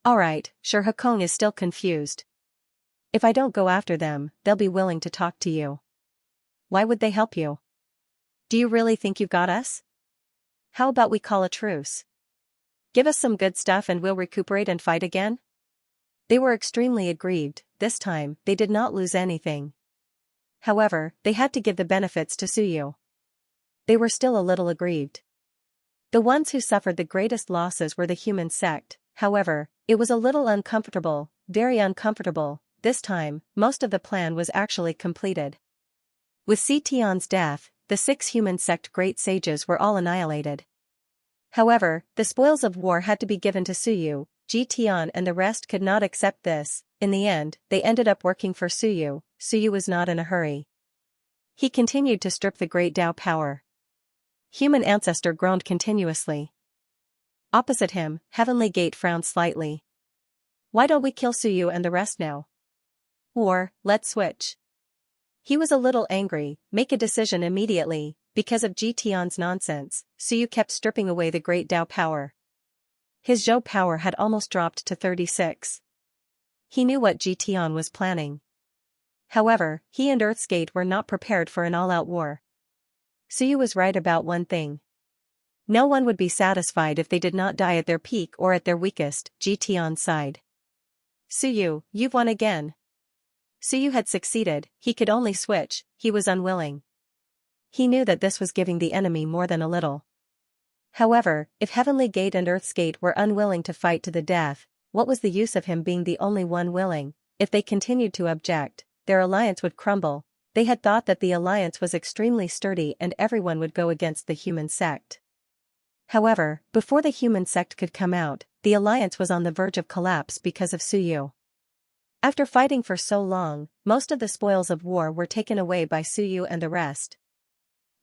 "Alright, sure." Hakong is still confused. "If I don't go after them, they'll be willing to talk to you. Why would they help you? Do you really think you've got us? How about we call a truce? Give us some good stuff and we'll recuperate and fight again?" They were extremely aggrieved. This time, they did not lose anything. However, they had to give the benefits to Suyu. They were still a little aggrieved. The ones who suffered the greatest losses were the human sect. However, it was a little uncomfortable, very uncomfortable. This time, most of the plan was actually completed. With Tian's death, the 6 human sect great sages were all annihilated. However, the spoils of war had to be given to Suyu. Tian and the rest could not accept this. In the end, they ended up working for Suyu. Suyu was not in a hurry. He continued to strip the great Tao power. Human ancestor groaned continuously. Opposite him, Heavenly Gate frowned slightly. "Why don't we kill Suyu and the rest now? Or, let's switch." He was a little angry. "Make a decision immediately." Because of Tian's nonsense, Suyu kept stripping away the great Tao power. His Zhou power had almost dropped to 36. He knew what Tian was planning. However, he and Earth's Gate were not prepared for an all-out war. Suyu was right about one thing. No one would be satisfied if they did not die at their peak or at their weakest. Tian sighed. "Suyu, you've won again." Suyu had succeeded. He could only switch. He was unwilling. He knew that this was giving the enemy more than a little. However, if Heavenly Gate and Earth's Gate were unwilling to fight to the death, what was the use of him being the only one willing? If they continued to object, their alliance would crumble. They had thought that the alliance was extremely sturdy and everyone would go against the human sect. However, before the human sect could come out, the alliance was on the verge of collapse because of Suyu. After fighting for so long, most of the spoils of war were taken away by Suyu and the rest.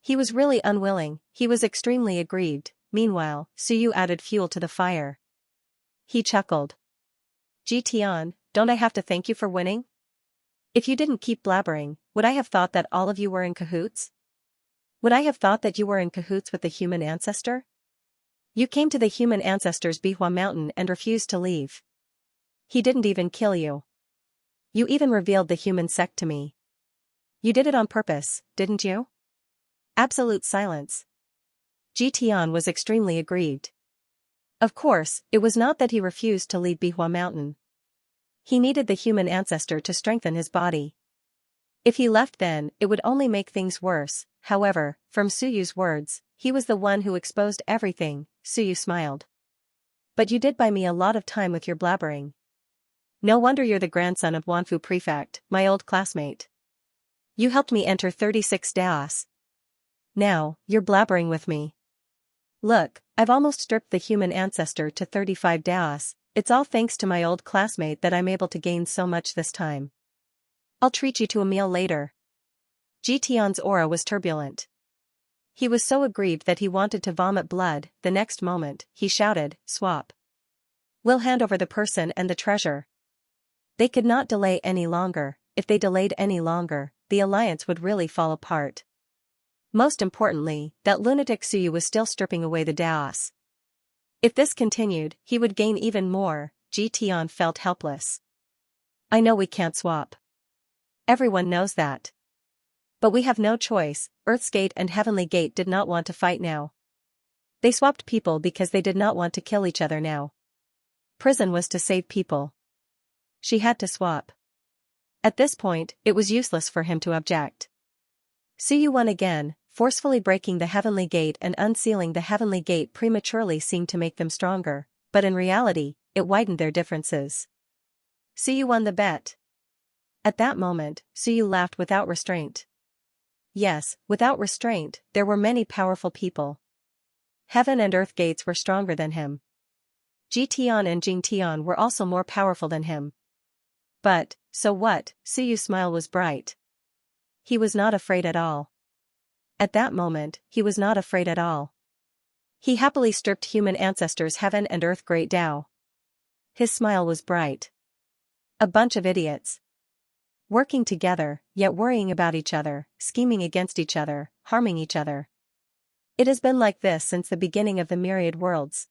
He was really unwilling, he was extremely aggrieved. Meanwhile, Suyu added fuel to the fire. He chuckled. Tian, don't I have to thank you for winning? If you didn't keep blabbering, would I have thought that all of you were in cahoots? Would I have thought that you were in cahoots with the human ancestor? You came to the human ancestor's Bihua mountain and refused to leave. He didn't even kill you. You even revealed the human sect to me. You did it on purpose, didn't you? Absolute silence. Tian was extremely aggrieved. Of course, it was not that he refused to leave Bihua mountain. He needed the human ancestor to strengthen his body. If he left then, it would only make things worse. However, from Suyu's words, he was the one who exposed everything. Suyu smiled. But you did buy me a lot of time with your blabbering. No wonder you're the grandson of Wanfu Prefect, my old classmate. You helped me enter 36 Daos. Now, you're blabbering with me. Look, I've almost stripped the human ancestor to 35 Daos. It's all thanks to my old classmate that I'm able to gain so much this time. I'll treat you to a meal later. Tian's aura was turbulent. He was so aggrieved that he wanted to vomit blood. The next moment, he shouted, "Swap. We'll hand over the person and the treasure." They could not delay any longer. If they delayed any longer, the alliance would really fall apart. Most importantly, that lunatic Suyu was still stripping away the Daos. If this continued, he would gain even more. Tian felt helpless. I know we can't swap. Everyone knows that. But we have no choice. Earth's Gate and Heavenly Gate did not want to fight now. They swapped people because they did not want to kill each other now. Prison was to save people. She had to swap. At this point, it was useless for him to object. Suyu won again, forcefully breaking the Heavenly Gate and unsealing the Heavenly Gate prematurely seemed to make them stronger, but in reality, it widened their differences. Suyu won the bet. At that moment, Suyu laughed without restraint. Yes, without restraint, there were many powerful people. Heaven and Earth Gates were stronger than him. Tian and Tian were also more powerful than him. But, so what? Suyu's smile was bright. He was not afraid at all. At that moment, he was not afraid at all. He happily stripped human ancestors' Heaven and Earth Great Tao. His smile was bright. A bunch of idiots. Working together, yet worrying about each other, scheming against each other, harming each other. It has been like this since the beginning of the Myriad worlds.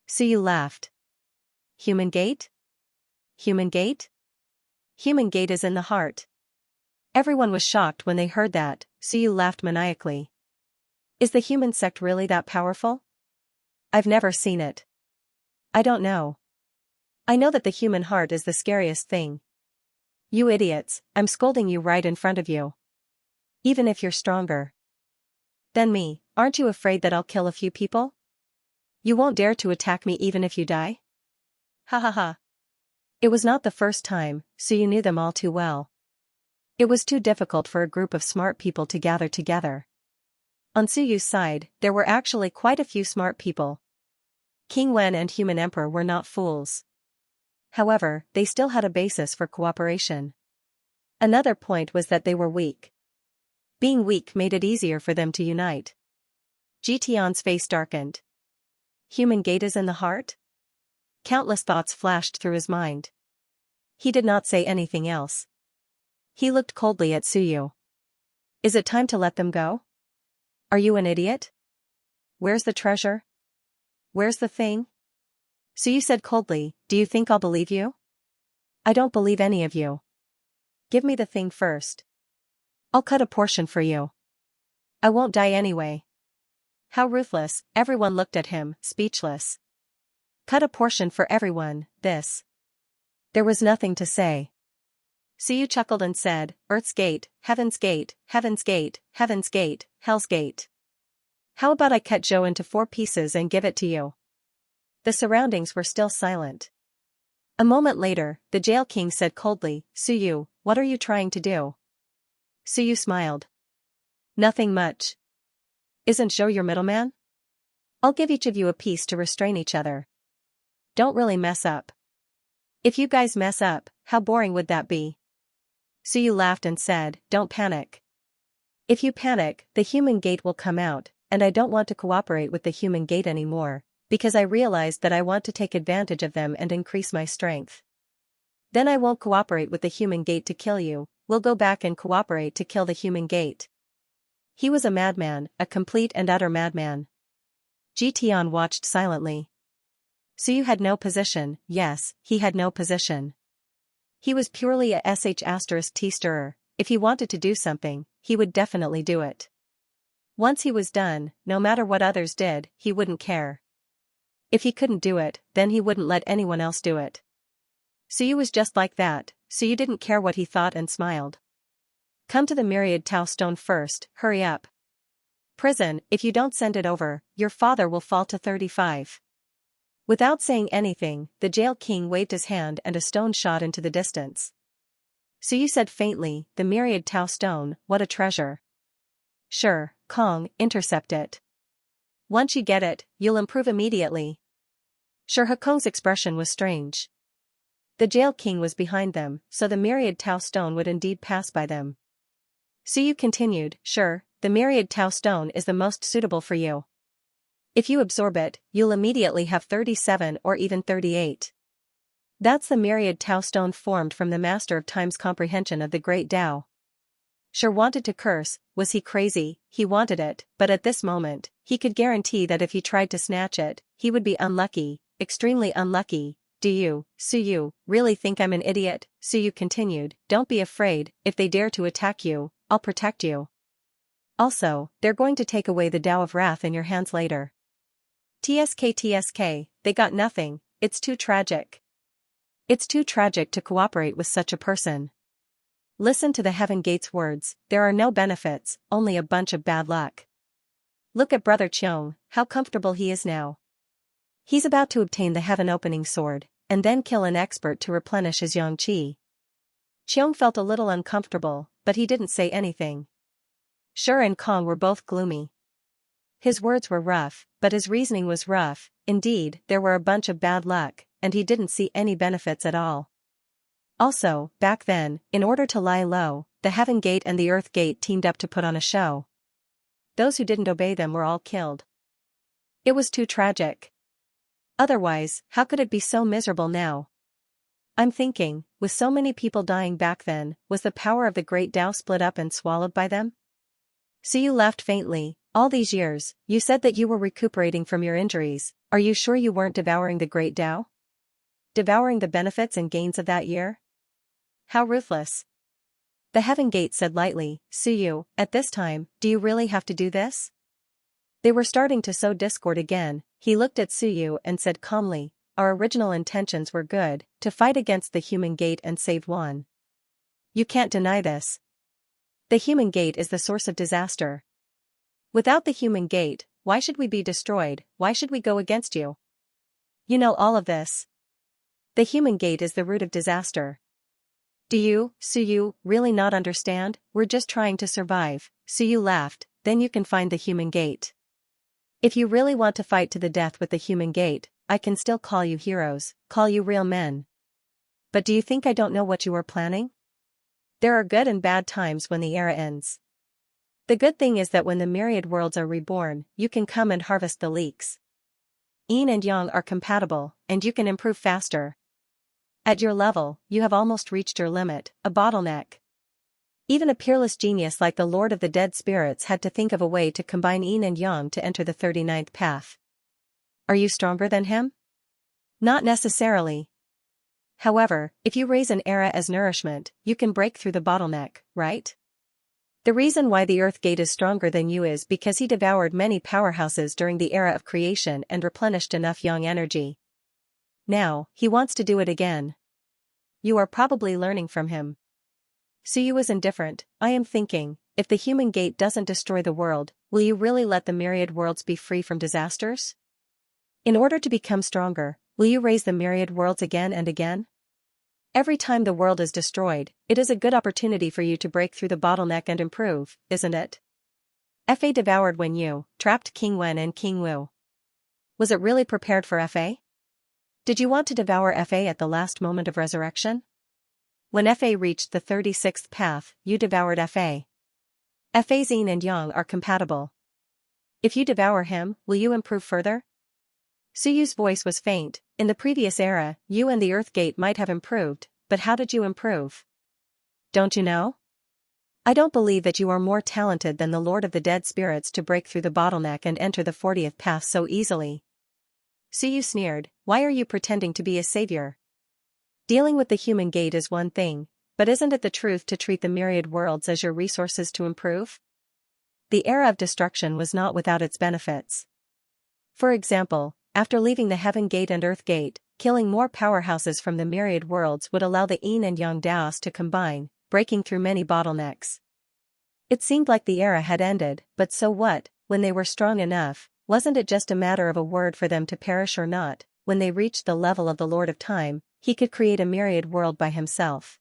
Suyu laughed. Human Gate? Human Gate? Human Gate is in the heart. Everyone was shocked when they heard that. Suyu laughed maniacally. Is the human sect really that powerful? I've never seen it. I don't know. I know that the human heart is the scariest thing. You idiots, I'm scolding you right in front of you. Even if you're stronger than me, aren't you afraid that I'll kill a few people? You won't dare to attack me even if you die? Ha ha ha. It was not the first time, so you knew them all too well. It was too difficult for a group of smart people to gather together. On Suyu's side, there were actually quite a few smart people. King Wen and Human Emperor were not fools. However, they still had a basis for cooperation. Another point was that they were weak. Being weak made it easier for them to unite. Tian's face darkened. Human Gate is in the heart? Countless thoughts flashed through his mind. He did not say anything else. He looked coldly at Suyu. Is it time to let them go? Are you an idiot? Where's the treasure? Where's the thing? Suyu said coldly, do you think I'll believe you? I don't believe any of you. Give me the thing first. I'll cut a portion for you. I won't die anyway. How ruthless, everyone looked at him, speechless. Cut a portion for everyone, this. There was nothing to say. Suyu chuckled and said, Earth's Gate, Heaven's Gate, Heaven's Gate, Heaven's Gate, Hell's Gate. How about I cut Zhou into 4 pieces and give it to you? The surroundings were still silent. A moment later, the jail king said coldly, Suyu, what are you trying to do? Suyu smiled. Nothing much. Isn't Zhou your middleman? I'll give each of you a piece to restrain each other. Don't really mess up. If you guys mess up, how boring would that be? Suyu laughed and said, don't panic. If you panic, the human gate will come out, and I don't want to cooperate with the human gate anymore, because I realized that I want to take advantage of them and increase my strength. Then I won't cooperate with the human gate to kill you, we'll go back and cooperate to kill the human gate. He was a madman, a complete and utter madman. Ji Tian watched silently. Suyu had no position, yes, he had no position. He was purely a sh*t stirrer. If he wanted to do something, he would definitely do it. Once he was done, no matter what others did, he wouldn't care. If he couldn't do it, then he wouldn't let anyone else do it. Suyu was just like that, Suyu didn't care what he thought and smiled. Come to the Myriad Tau stone first, hurry up. Prison, if you don't send it over, your father will fall to 35. Without saying anything, the jail king waved his hand and a stone shot into the distance. Suyu said faintly, the Myriad Tau stone, what a treasure. Sure, Kong, intercept it. Once you get it, you'll improve immediately. Sure, Hakong's expression was strange. The jail king was behind them, so the Myriad Tau stone would indeed pass by them. Suyu continued, sure, the Myriad Tau stone is the most suitable for you. If you absorb it, you'll immediately have 37 or even 38. That's the Myriad Tau stone formed from the Master of Time's comprehension of the Great Tao. Sure wanted to curse, was he crazy? He wanted it, but at this moment, he could guarantee that if he tried to snatch it, he would be unlucky, extremely unlucky. Do you, Suyu, really think I'm an idiot? Suyu continued, don't be afraid, if they dare to attack you, I'll protect you. Also, they're going to take away the Tao of Wrath in your hands later. TSK, they got nothing, it's too tragic. It's too tragic to cooperate with such a person. Listen to the Heaven Gate's words, there are no benefits, only a bunch of bad luck. Look at Brother Qiong, how comfortable he is now. He's about to obtain the Heaven Opening Sword, and then kill an expert to replenish his yang qi. Qiong felt a little uncomfortable, but he didn't say anything. Sure and Kong were both gloomy. His words were rough, but his reasoning was rough, indeed, there were a bunch of bad luck, and he didn't see any benefits at all. Also, back then, in order to lie low, the Heaven Gate and the Earth Gate teamed up to put on a show. Those who didn't obey them were all killed. It was too tragic. Otherwise, how could it be so miserable now? I'm thinking, with so many people dying back then, was the power of the Great Tao split up and swallowed by them? Suyu laughed faintly, all these years, you said that you were recuperating from your injuries, are you sure you weren't devouring the Great Tao? Devouring the benefits and gains of that year? How ruthless. The Heaven Gate said lightly, Suyu, at this time, do you really have to do this? They were starting to sow discord again. He looked at Suyu and said calmly, our original intentions were good, to fight against the Human Gate and save one. You can't deny this. The Human Gate is the source of disaster. Without the Human Gate, why should we be destroyed, why should we go against you? You know all of this. The Human Gate is the root of disaster. Do you, Suyu, really not understand? We're just trying to survive. Suyu laughed, then you can find the Human Gate. If you really want to fight to the death with the Human Gate, I can still call you heroes, call you real men. But do you think I don't know what you are planning? There are good and bad times when the era ends. The good thing is that when the myriad worlds are reborn, you can come and harvest the leeks. Yin and Yang are compatible, and you can improve faster. At your level, you have almost reached your limit, a bottleneck. Even a peerless genius like the Lord of the Dead Spirits had to think of a way to combine Yin and Yang to enter the 39th path. Are you stronger than him? Not necessarily. However, if you raise an era as nourishment, you can break through the bottleneck, right? The reason why the Earth Gate is stronger than you is because he devoured many powerhouses during the era of creation and replenished enough Yang energy. Now, he wants to do it again. You are probably learning from him. Suyu was indifferent. I am thinking, if the Human Gate doesn't destroy the world, will you really let the myriad worlds be free from disasters? In order to become stronger, will you raise the myriad worlds again and again? Every time the world is destroyed, it is a good opportunity for you to break through the bottleneck and improve, isn't it? Fa devoured Wen Yu, trapped King Wen and King Wu. Was it really prepared for Fa? Did you want to devour Fa at the last moment of resurrection? When Fa reached the 36th path, you devoured Fa. Fa's yin and yang are compatible. If you devour him, will you improve further? Suyu's voice was faint. In the previous era, you and the Earth Gate might have improved, but how did you improve? Don't you know? I don't believe that you are more talented than the Lord of the Dead Spirits to break through the bottleneck and enter the 40th path so easily. Suyu sneered, why are you pretending to be a savior? Dealing with the human gate is one thing, but isn't it the truth to treat the myriad worlds as your resources to improve? The era of destruction was not without its benefits. For example, after leaving the Heaven Gate and Earth Gate, killing more powerhouses from the myriad worlds would allow the yin and yang Daos to combine, breaking through many bottlenecks. It seemed like the era had ended, but so what, when they were strong enough, wasn't it just a matter of a word for them to perish or not? When they reached the level of the Lord of Time, he could create a myriad world by himself.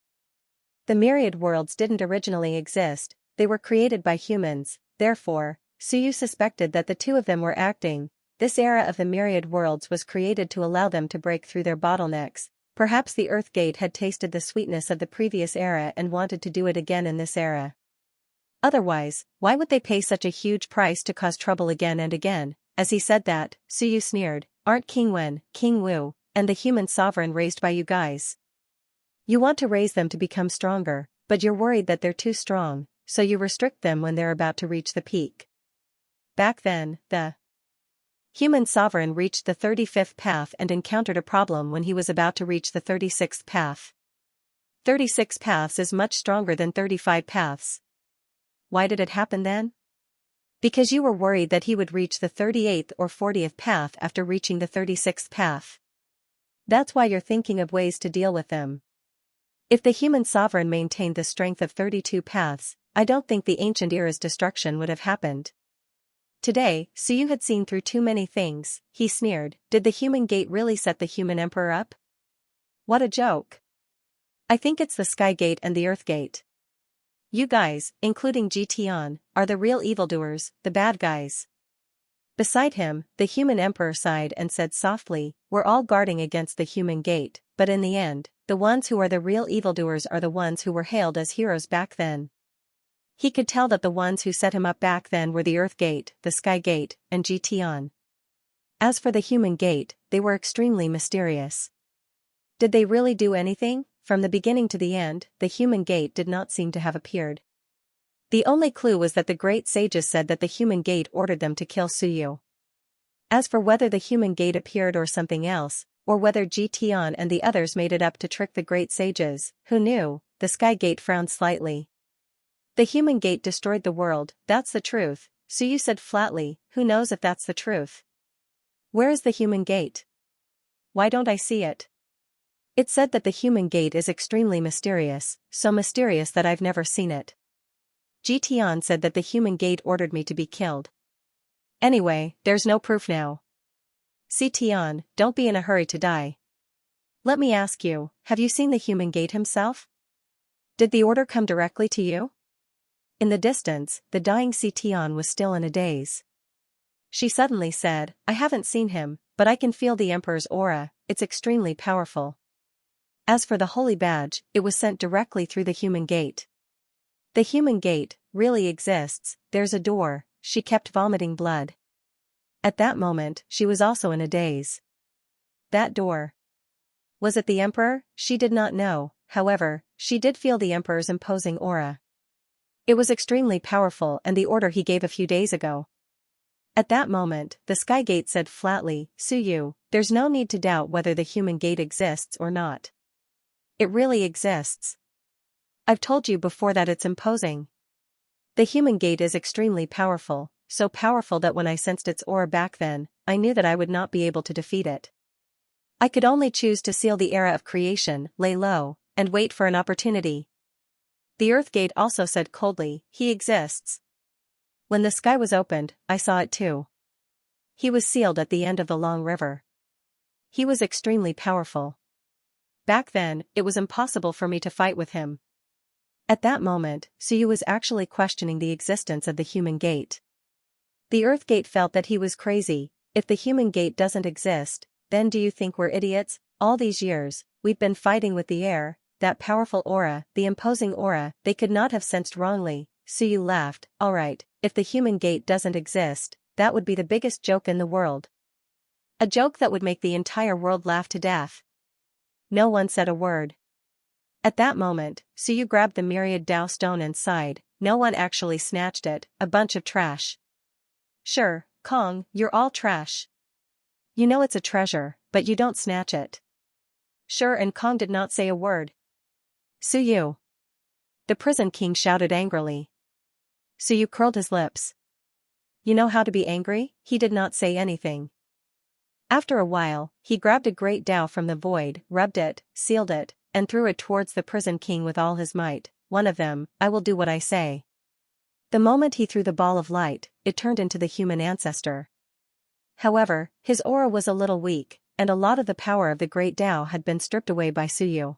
The myriad worlds didn't originally exist, they were created by humans, therefore, Suyu suspected that the two of them were acting. This era of the myriad worlds was created to allow them to break through their bottlenecks. Perhaps the Earth Gate had tasted the sweetness of the previous era and wanted to do it again in this era. Otherwise, why would they pay such a huge price to cause trouble again and again? As he said that, Suyu sneered, aren't King Wen, King Wu, and the human sovereign raised by you guys? You want to raise them to become stronger, but you're worried that they're too strong, so you restrict them when they're about to reach the peak. Back then, the human sovereign reached the 35th path and encountered a problem when he was about to reach the 36th path. 36 paths is much stronger than 35 paths. Why did it happen then? Because you were worried that he would reach the 38th or 40th path after reaching the 36th path. That's why you're thinking of ways to deal with them. If the human sovereign maintained the strength of 32 paths, I don't think the ancient era's destruction would have happened. Today, Suyu had seen through too many things. He sneered, did the human gate really set the human emperor up? What a joke. I think it's the Sky Gate and the Earth Gate. You guys, including Tian, are the real evildoers, the bad guys. Beside him, the human emperor sighed and said softly, we're all guarding against the human gate, but in the end, the ones who are the real evildoers are the ones who were hailed as heroes back then. He could tell that the ones who set him up back then were the Earth Gate, the Sky Gate, and Tian. As for the human gate, they were extremely mysterious. Did they really do anything? From the beginning to the end, the human gate did not seem to have appeared. The only clue was that the great sages said that the human gate ordered them to kill Suyu. As for whether the human gate appeared or something else, or whether Tian and the others made it up to trick the great sages, who knew? The Sky Gate frowned slightly. The human gate destroyed the world, that's the truth, Suyu said flatly, who knows if that's the truth? Where is the human gate? Why don't I see it? It said that the human gate is extremely mysterious, so mysterious that I've never seen it. Tian said that the human gate ordered me to be killed. Anyway, there's no proof now. Tian, don't be in a hurry to die. Let me ask you, have you seen the human gate himself? Did the order come directly to you? In the distance, the dying Tian was still in a daze. She suddenly said, I haven't seen him, but I can feel the Emperor's aura, it's extremely powerful. As for the holy badge, it was sent directly through the human gate. The human gate really exists, there's a door, she kept vomiting blood. At that moment, she was also in a daze. That door. Was it the Emperor? She did not know, however, she did feel the Emperor's imposing aura. It was extremely powerful and the order he gave a few days ago. At that moment, the Sky Gate said flatly, Suyu, there's no need to doubt whether the human gate exists or not. It really exists. I've told you before that it's imposing. The human gate is extremely powerful, so powerful that when I sensed its aura back then, I knew that I would not be able to defeat it. I could only choose to seal the era of creation, lay low, and wait for an opportunity. The Earth Gate also said coldly, he exists. When the sky was opened, I saw it too. He was sealed at the end of the long river. He was extremely powerful. Back then, it was impossible for me to fight with him. At that moment, Suyu was actually questioning the existence of the human gate. The Earth Gate felt that he was crazy. If the human gate doesn't exist, then do you think we're idiots? All these years, we've been fighting with the air, that powerful aura, the imposing aura, they could not have sensed wrongly. Suyu laughed. Alright, if the human gate doesn't exist, that would be the biggest joke in the world. A joke that would make the entire world laugh to death. No one said a word. At that moment, Suyu grabbed the Myriad Dao stone and sighed. No one actually snatched it, a bunch of trash. Sure, Kong, you're all trash. You know it's a treasure, but you don't snatch it. Sure, and Kong did not say a word. Suyu. The prison king shouted angrily. Suyu curled his lips. You know how to be angry? He did not say anything. After a while, he grabbed a great Dao from the void, rubbed it, sealed it, and threw it towards the prison king with all his might. One of them, I will do what I say. The moment he threw the ball of light, it turned into the human ancestor. However, his aura was a little weak, and a lot of the power of the great Dao had been stripped away by Suyu.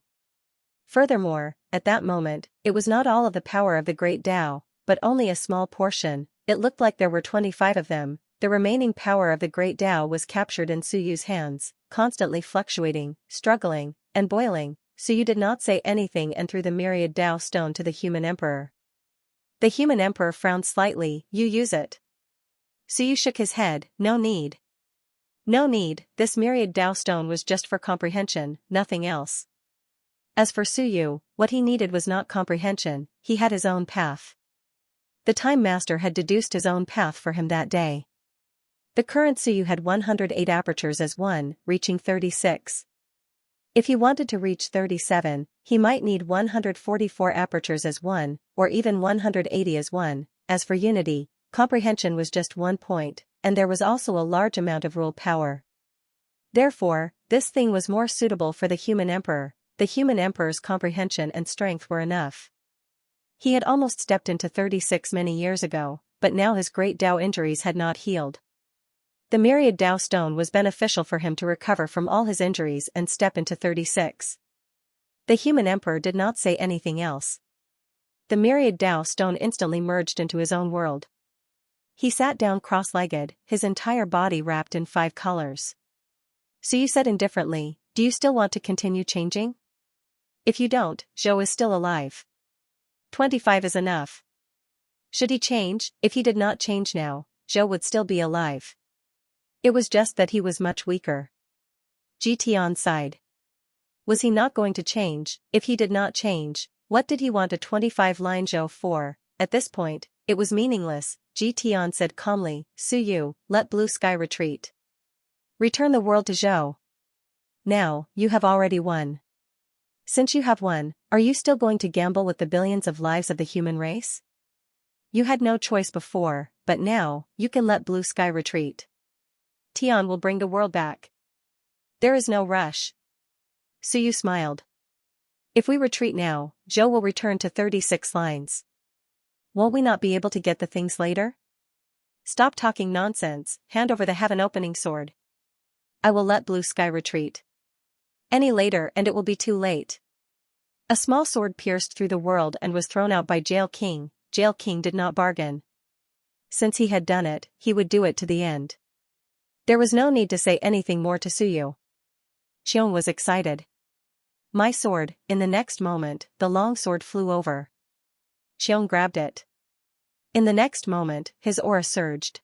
Furthermore, at that moment, it was not all of the power of the great Dao, but only a small portion. It looked like there were 25 of them. The remaining power of the great Dao was captured in Suyu's hands, constantly fluctuating, struggling, and boiling. Suyu did not say anything and threw the Myriad Dao stone to the human emperor. The human emperor frowned slightly. You use it. Suyu shook his head. No need. No need, this Myriad Dao stone was just for comprehension, nothing else. As for Suyu, what he needed was not comprehension, he had his own path. The Time Master had deduced his own path for him that day. The current Suyu had 108 apertures as one, reaching 36. If he wanted to reach 37, he might need 144 apertures as one, or even 180 as one. As for unity, comprehension was just 1 point, and there was also a large amount of rule power. Therefore, this thing was more suitable for the human emperor. The human emperor's comprehension and strength were enough. He had almost stepped into 36 many years ago, but now his great Dao injuries had not healed. The Myriad Dao stone was beneficial for him to recover from all his injuries and step into 36. The human emperor did not say anything else. The Myriad Dao stone instantly merged into his own world. He sat down cross-legged, his entire body wrapped in 5 colors. Suyu said indifferently, do you still want to continue changing? If you don't, Zhou is still alive. 25 is enough. Should he change? If he did not change now, Zhou would still be alive. It was just that he was much weaker. Ji Tian sighed. Was he not going to change? If he did not change, what did he want a 25-line Zhou for? At this point, it was meaningless. Ji Tian said calmly, Suyu, let Blue Sky retreat. Return the world to Zhou. Now, you have already won. Since you have won, are you still going to gamble with the billions of lives of the human race? You had no choice before, but now, you can let Blue Sky retreat. Tian will bring the world back. There is no rush. Suyu smiled. If we retreat now, Zhou will return to 36 lines. Won't we not be able to get the things later? Stop talking nonsense, hand over the heaven-opening sword. I will let Blue Sky retreat. Any later and it will be too late. A small sword pierced through the world and was thrown out by Jail King. Jail King did not bargain. Since he had done it, he would do it to the end. There was no need to say anything more to Suyu. Xiong was excited. My sword. In the next moment, the long sword flew over. Xiong grabbed it. In the next moment, his aura surged.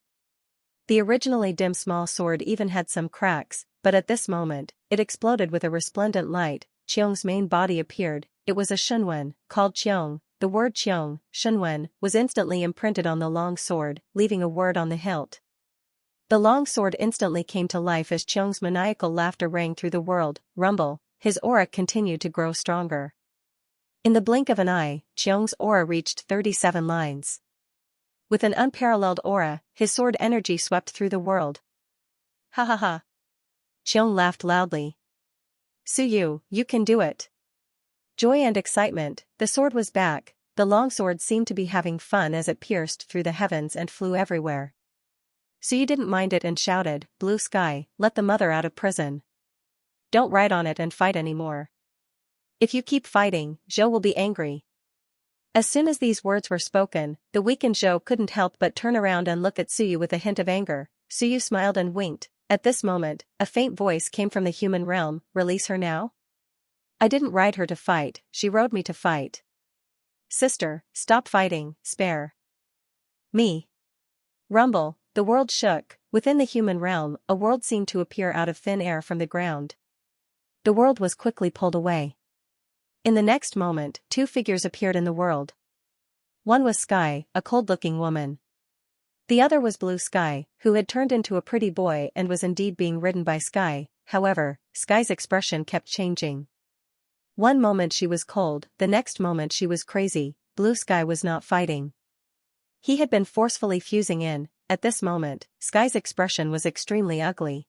The originally dim small sword even had some cracks, but at this moment, it exploded with a resplendent light. Xiong's main body appeared. It was a Shunwen, called Xiong. The word Xiong, Shunwen, was instantly imprinted on the long sword, leaving a word on the hilt. The long sword instantly came to life as Xiong's maniacal laughter rang through the world. Rumble, his aura continued to grow stronger. In the blink of an eye, Xiong's aura reached 37 lines. With an unparalleled aura, his sword energy swept through the world. Ha ha ha. Xiong laughed loudly. Suyu, you can do it. Joy and excitement, the sword was back. The long sword seemed to be having fun as it pierced through the heavens and flew everywhere. Suyu didn't mind it and shouted, Blue Sky, let the mother out of prison. Don't ride on it and fight anymore. If you keep fighting, Zhou will be angry. As soon as these words were spoken, the weakened Zhou couldn't help but turn around and look at Suyu with a hint of anger. Suyu smiled and winked. At this moment, a faint voice came from the human realm, "Release her now?" "I didn't ride her to fight, she rode me to fight." "Sister, stop fighting, spare me." Rumble, the world shook. Within the human realm, a world seemed to appear out of thin air from the ground. The world was quickly pulled away. In the next moment, two figures appeared in the world. One was Sky, a cold-looking woman. The other was Blue Sky, who had turned into a pretty boy and was indeed being ridden by Sky. However, Sky's expression kept changing. One moment she was cold, the next moment she was crazy. Blue Sky was not fighting. He had been forcefully fusing in. At this moment, Sky's expression was extremely ugly.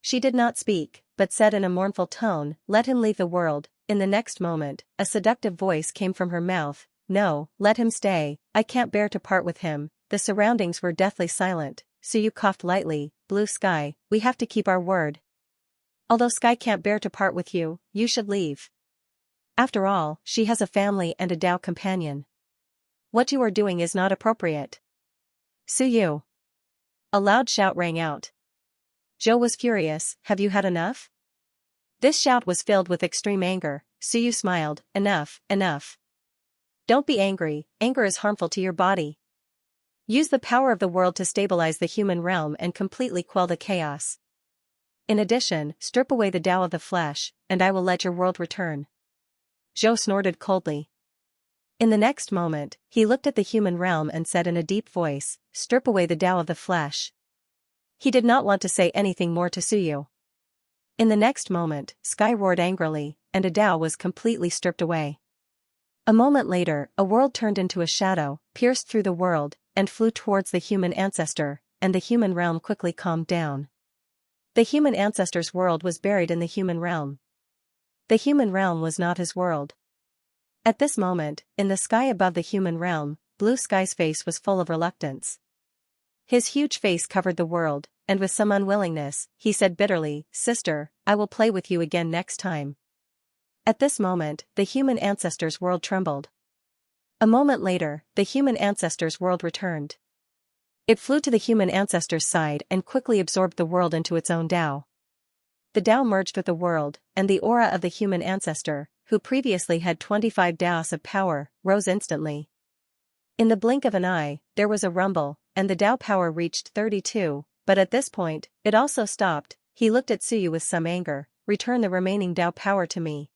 She did not speak, but said in a mournful tone, "Let him leave the world." In the next moment, a seductive voice came from her mouth, "No, let him stay, I can't bear to part with him." The surroundings were deathly silent. Suyu coughed lightly. "Blue Sky, we have to keep our word. Although Sky can't bear to part with you, you should leave. After all, she has a family and a Dao companion. What you are doing is not appropriate." "Suyu!" A loud shout rang out. Zhou was furious. "Have you had enough?" This shout was filled with extreme anger. Suyu smiled. "Enough, enough. Don't be angry, anger is harmful to your body. Use the power of the world to stabilize the human realm and completely quell the chaos. In addition, strip away the Tao of the flesh, and I will let your world return." Zhou snorted coldly. In the next moment, he looked at the human realm and said in a deep voice, "Strip away the Tao of the flesh." He did not want to say anything more to Suyu. In the next moment, Sky roared angrily, and a Tao was completely stripped away. A moment later, a world turned into a shadow, pierced through the world, and flew towards the human ancestor, and the human realm quickly calmed down. The human ancestor's world was buried in the human realm. The human realm was not his world. At this moment, in the sky above the human realm, Blue Sky's face was full of reluctance. His huge face covered the world, and with some unwillingness, he said bitterly, "Sister, I will play with you again next time." At this moment, the human ancestor's world trembled. A moment later, the human ancestor's world returned. It flew to the human ancestor's side and quickly absorbed the world into its own Tao. The Tao merged with the world, and the aura of the human ancestor, who previously had 25 Taos of power, rose instantly. In the blink of an eye, there was a rumble, and the Tao power reached 32, but at this point, it also stopped. He looked at Suyu with some anger. "Return the remaining Tao power to me."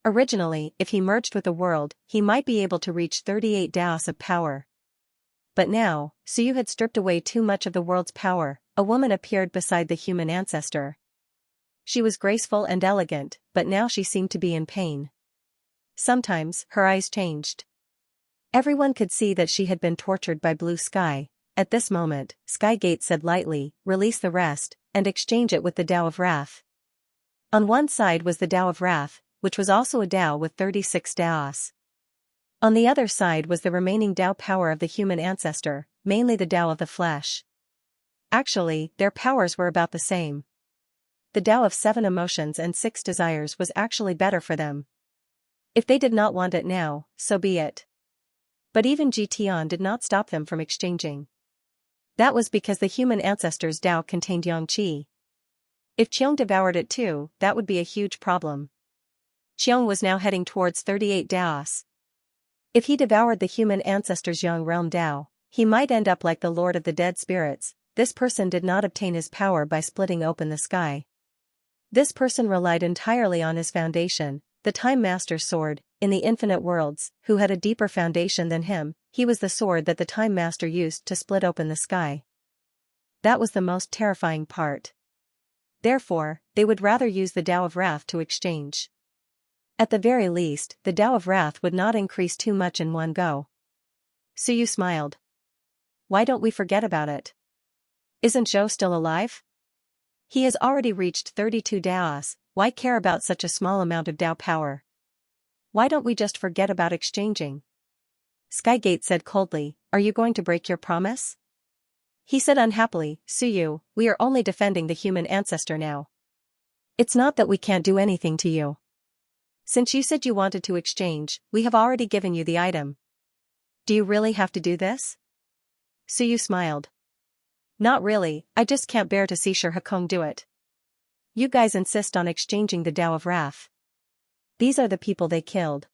Originally, if he merged with the world, he might be able to reach 38 Taos of power. But now, Suyu had stripped away too much of the world's power. A woman appeared beside the human ancestor. She was graceful and elegant, but now she seemed to be in pain. Sometimes, her eyes changed. Everyone could see that she had been tortured by Blue Sky. At this moment, Skygate said lightly, "Release the rest, and exchange it with the Tao of Wrath." On one side was the Tao of Wrath, which was also a Tao with 36 Taos. On the other side was the remaining Tao power of the human ancestor, mainly the Tao of the flesh. Actually, their powers were about the same. The Tao of 7 emotions and 6 desires was actually better for them. If they did not want it now, so be it. But even Jitian did not stop them from exchanging. That was because the human ancestor's Tao contained Yang Qi. If Qiong devoured it too, that would be a huge problem. Qiong was now heading towards 38 Taos. If he devoured the human ancestor's Yang realm Tao, he might end up like the Lord of the Dead Spirits. This person did not obtain his power by splitting open the sky. This person relied entirely on his foundation, the Time Master's sword, in the infinite worlds, who had a deeper foundation than him. He was the sword that the Time Master used to split open the sky. That was the most terrifying part. Therefore, they would rather use the Tao of Wrath to exchange. At the very least, the Tao of Wrath would not increase too much in one go. Suyu smiled. "Why don't we forget about it? Isn't Zhou still alive? He has already reached 32 Taos, why care about such a small amount of Tao power? Why don't we just forget about exchanging?" Skygate said coldly, "Are you going to break your promise?" He said unhappily, "Suyu, we are only defending the human ancestor now. It's not that we can't do anything to you. Since you said you wanted to exchange, we have already given you the item. Do you really have to do this? Suyu smiled. Not really, I just can't bear to see Shihakong do it. You guys insist on exchanging the Tao of Wrath. These are the people they killed.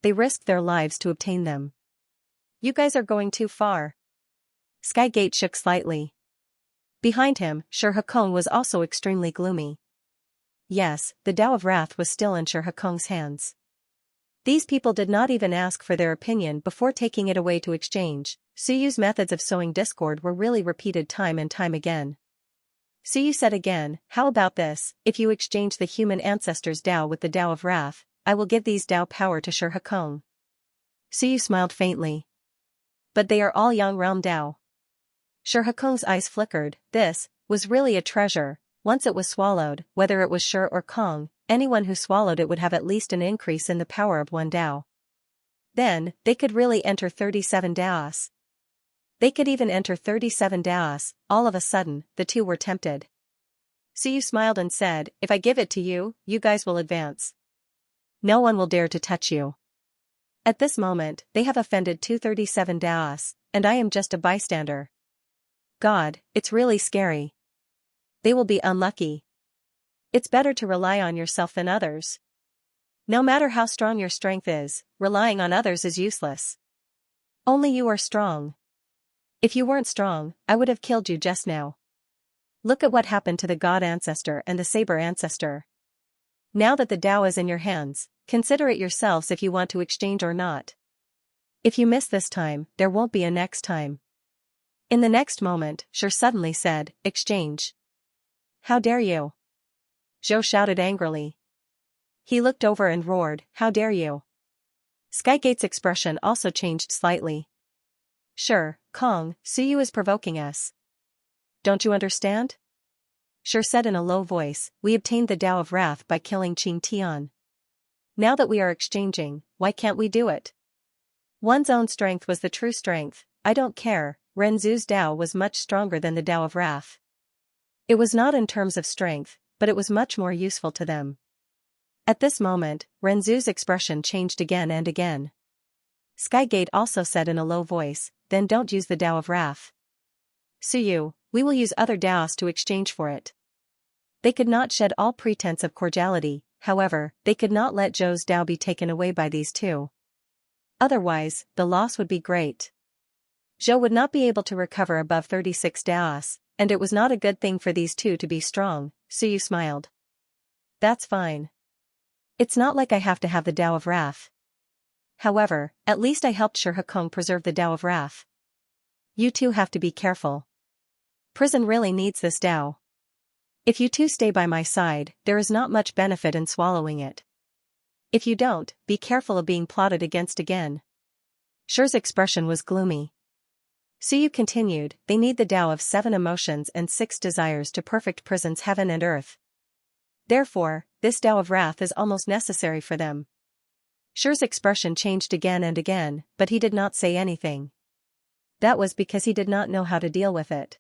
They risked their lives to obtain them. You guys are going too far. Skygate shook slightly. Behind him, Shihakong was also extremely gloomy. Yes, the Tao of Wrath was still in Shihakong's hands. These people did not even ask for their opinion before taking it away to exchange. Suyu's methods of sowing discord were really repeated time and time again. Suyu said again, how about this, if you exchange the human ancestors' Tao with the Tao of Wrath, I will give these Tao power to Shihakong. Suyu smiled faintly. But they are all Yang Realm Tao. Shihakong's eyes flickered. This was really a treasure. Once it was swallowed, whether it was Shir or Kong, anyone who swallowed it would have at least an increase in the power of one Tao. Then, they could really enter 37 Taos. They could even enter 37 Taos. All of a sudden, the two were tempted. Suyu smiled and said, if I give it to you, you guys will advance. No one will dare to touch you. At this moment, they have offended 237 Taos, and I am just a bystander. God, it's really scary. They will be unlucky. It's better to rely on yourself than others. No matter how strong your strength is, relying on others is useless. Only you are strong. If you weren't strong, I would have killed you just now. Look at what happened to the God Ancestor and the Saber Ancestor. Now that the Tao is in your hands, consider it yourselves if you want to exchange or not. If you miss this time, there won't be a next time. In the next moment, Shir suddenly said, exchange. How dare you? Zhou shouted angrily. He looked over and roared, how dare you? Skygate's expression also changed slightly. Sure, Kong, Suyu is provoking us. Don't you understand? Shir said in a low voice, we obtained the Tao of Wrath by killing Qing Tian. Now that we are exchanging, why can't we do it? One's own strength was the true strength, I don't care, Renzu's Tao was much stronger than the Tao of Wrath. It was not in terms of strength, but it was much more useful to them. At this moment, Renzu's expression changed again and again. Skygate also said in a low voice, then don't use the Tao of Wrath. Suyu, we will use other Taos to exchange for it. They could not shed all pretense of cordiality, however, they could not let Zhou's Tao be taken away by these two. Otherwise, the loss would be great. Zhou would not be able to recover above 36 Taos, and it was not a good thing for these two to be strong, Suyu smiled. That's fine. It's not like I have to have the Tao of Wrath. However, at least I helped Shihakong preserve the Tao of Wrath. You two have to be careful. Prison really needs this Tao. If you two stay by my side, there is not much benefit in swallowing it. If you don't, be careful of being plotted against again. Shir's expression was gloomy. Suyu continued, they need the Tao of 7 emotions and 6 desires to perfect prison's heaven and earth. Therefore, this Tao of Wrath is almost necessary for them. Shir's expression changed again and again, but he did not say anything. That was because he did not know how to deal with it.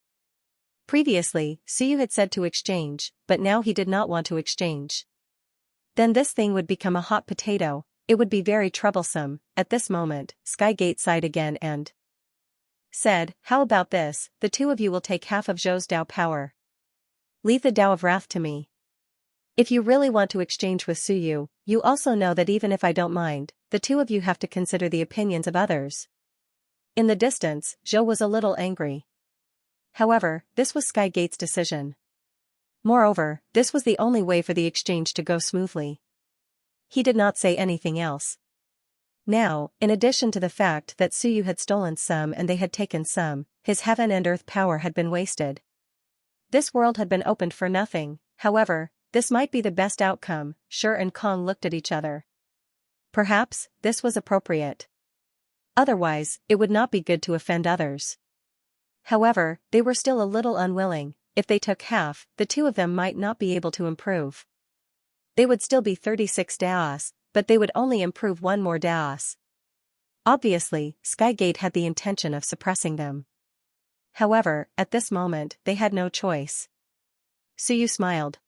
Previously, Suyu had said to exchange, but now he did not want to exchange. Then this thing would become a hot potato, it would be very troublesome. At this moment, Skygate sighed again and said, how about this, the two of you will take half of Zhou's Tao power. Leave the Tao of Wrath to me. If you really want to exchange with Suyu, you also know that even if I don't mind, the two of you have to consider the opinions of others. In the distance, Zhou was a little angry. However, this was Skygate's decision. Moreover, this was the only way for the exchange to go smoothly. He did not say anything else. Now, in addition to the fact that Suyu had stolen some and they had taken some, his heaven and earth power had been wasted. This world had been opened for nothing, however, this might be the best outcome. Shir and Kong looked at each other. Perhaps, this was appropriate. Otherwise, it would not be good to offend others. However, they were still a little unwilling. If they took half, the two of them might not be able to improve. They would still be 36 Taos, but they would only improve 1 more Taos. Obviously, Skygate had the intention of suppressing them. However, at this moment, they had no choice. Suyu smiled.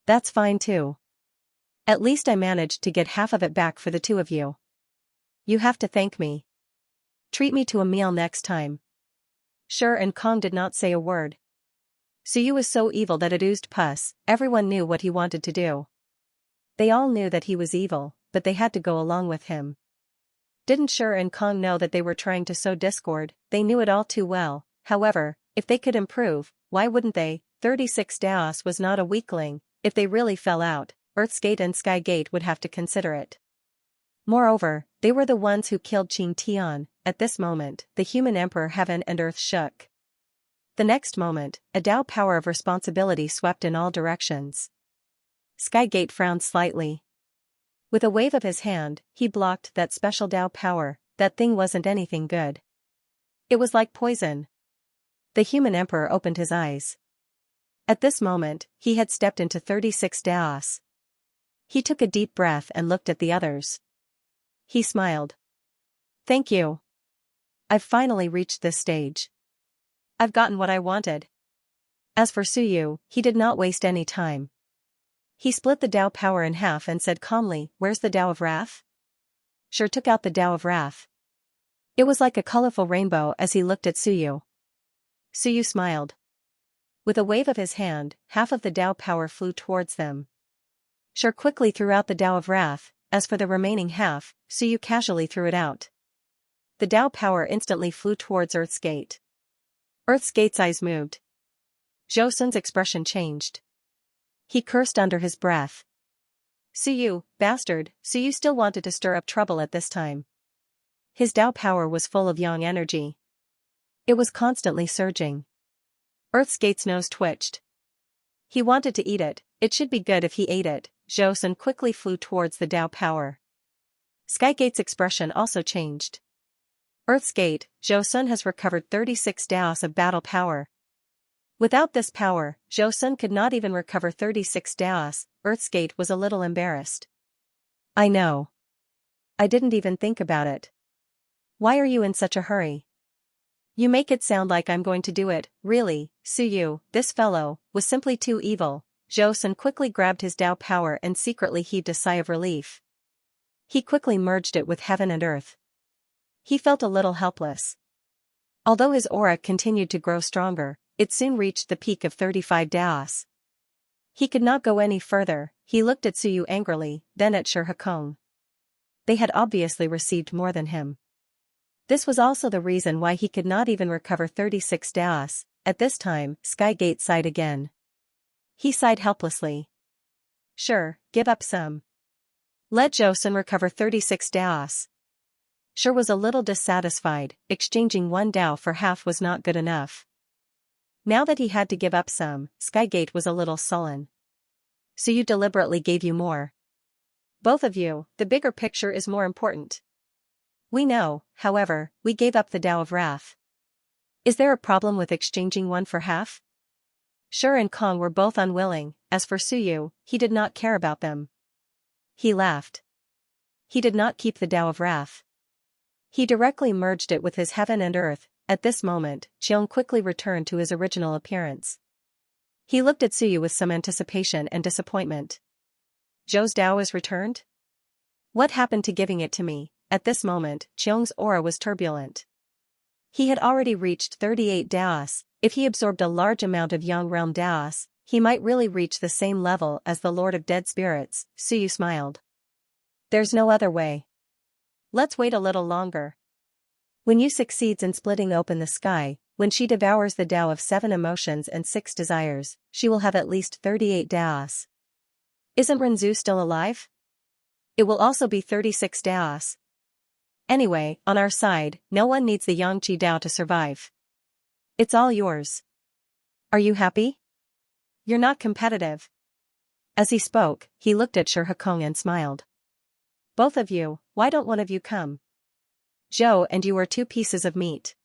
That's fine too. At least I managed to get half of it back for the two of you. You have to thank me. Treat me to a meal next time. Shi and Kong did not say a word. Suyu was so evil that it oozed pus, everyone knew what he wanted to do. They all knew that he was evil, but they had to go along with him. Didn't Shi and Kong know that they were trying to sow discord? They knew it all too well. However, if they could improve, why wouldn't they? 36 Daos was not a weakling. If they really fell out, Earth's Gate and Sky Gate would have to consider it. Moreover, they were the ones who killed Qing Tian. At this moment, the human emperor heaven and earth shook. The next moment, a Tao power of responsibility swept in all directions. Sky Gate frowned slightly. With a wave of his hand, he blocked that special Tao power. That thing wasn't anything good. It was like poison. The human emperor opened his eyes. At this moment, he had stepped into 36 Daos. He took a deep breath and looked at the others. He smiled. Thank you. I've finally reached this stage. I've gotten what I wanted. As for Suyu, he did not waste any time. He split the Tao power in half and said calmly, "Where's the Tao of Wrath?" Shi took out the Tao of Wrath. It was like a colorful rainbow as he looked at Suyu. Suyu smiled. With a wave of his hand, half of the Tao power flew towards them. Shi quickly threw out the Tao of Wrath. As for the remaining half, Suyu casually threw it out. The Tao power instantly flew towards Earth's Gate. Earth's Gate's eyes moved. Zhou Sun's expression changed. He cursed under his breath. Suyu, bastard, Suyu still wanted to stir up trouble at this time. His Tao power was full of yang energy. It was constantly surging. Earth's Gate's nose twitched. He wanted to eat it. It should be good if he ate it. Zhou Sun quickly flew towards the Tao power. Sky Gate's expression also changed. Earth's Gate, Zhou Sun has recovered 36 Daos of battle power. Without this power, Zhou Sun could not even recover 36 Daos. Earth's Gate was a little embarrassed. I know. I didn't even think about it. Why are you in such a hurry? You make it sound like I'm going to do it. Really, Suyu, this fellow was simply too evil. Zhou Sun quickly grabbed his Tao power and secretly heaved a sigh of relief. He quickly merged it with heaven and earth. He felt a little helpless. Although his aura continued to grow stronger, it soon reached the peak of 35 Daos. He could not go any further. He looked at Suyu angrily, then at Shi Hekong. They had obviously received more than him. This was also the reason why he could not even recover 36 Daos. At this time, Sky Gate sighed again. He sighed helplessly. Sure, give up some. Let Zhou Sun recover 36 Daos. Shi was a little dissatisfied. Exchanging one Dao for half was not good enough. Now that he had to give up some, Sky Gate was a little sullen. So you deliberately gave you more. Both of you, the bigger picture is more important. We know, however, we gave up the Tao of Wrath. Is there a problem with exchanging one for half? Shi and Kong were both unwilling. As for Suyu, he did not care about them. He laughed. He did not keep the Tao of Wrath. He directly merged it with his heaven and earth. At this moment, Qiong quickly returned to his original appearance. He looked at Suyu with some anticipation and disappointment. Zhou's Tao is returned? What happened to giving it to me? At this moment, Qiong's aura was turbulent. He had already reached 38 Daos. If he absorbed a large amount of Yang Realm Daos, he might really reach the same level as the Lord of Dead Spirits. Suyu smiled. There's no other way. Let's wait a little longer. When Yu succeeds in splitting open the sky, when she devours the Tao of 7 emotions and 6 desires, she will have at least 38 Daos. Isn't Renzu still alive? It will also be 36 Daos. Anyway, on our side, no one needs the Yangqi Dao to survive. It's all yours. Are you happy? You're not competitive. As he spoke, he looked at Shi Hekong and smiled. Both of you, why don't one of you come? Zhou and you are 2 pieces of meat.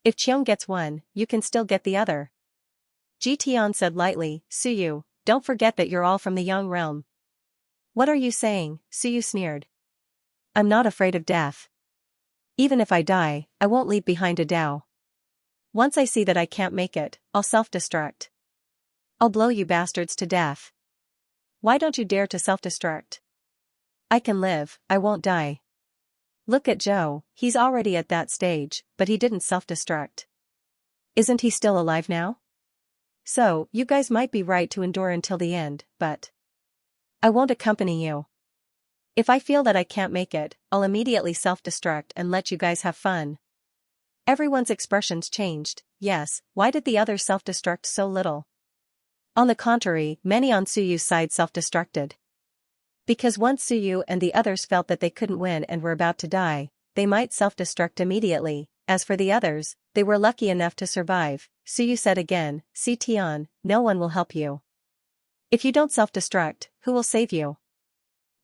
If Qiong gets one, you can still get the other. Ji Tian said lightly, Suyu, don't forget that you're all from the Yang realm. What are you saying? Suyu sneered. I'm not afraid of death. Even if I die, I won't leave behind a Dao. Once I see that I can't make it, I'll self-destruct. I'll blow you bastards to death. Why don't you dare to self-destruct? I can live, I won't die. Look at Joe, he's already at that stage, but he didn't self-destruct. Isn't he still alive now? So, you guys might be right to endure until the end, but I won't accompany you. If I feel that I can't make it, I'll immediately self-destruct and let you guys have fun. Everyone's expressions changed. Yes, why did the others self-destruct so little? On the contrary, many on Suyu's side self-destructed. Because once Suyu and the others felt that they couldn't win and were about to die, they might self-destruct immediately. As for the others, they were lucky enough to survive. Suyu said again, "See Tian, no one will help you. If you don't self-destruct, who will save you?"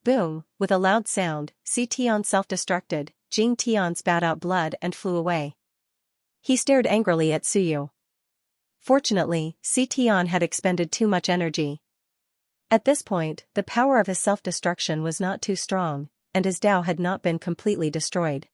Boom, with a loud sound, Si Tian self-destructed. Jing Tian spat out blood and flew away. He stared angrily at Suyu. Fortunately, Si Tian had expended too much energy. At this point, the power of his self-destruction was not too strong, and his Tao had not been completely destroyed.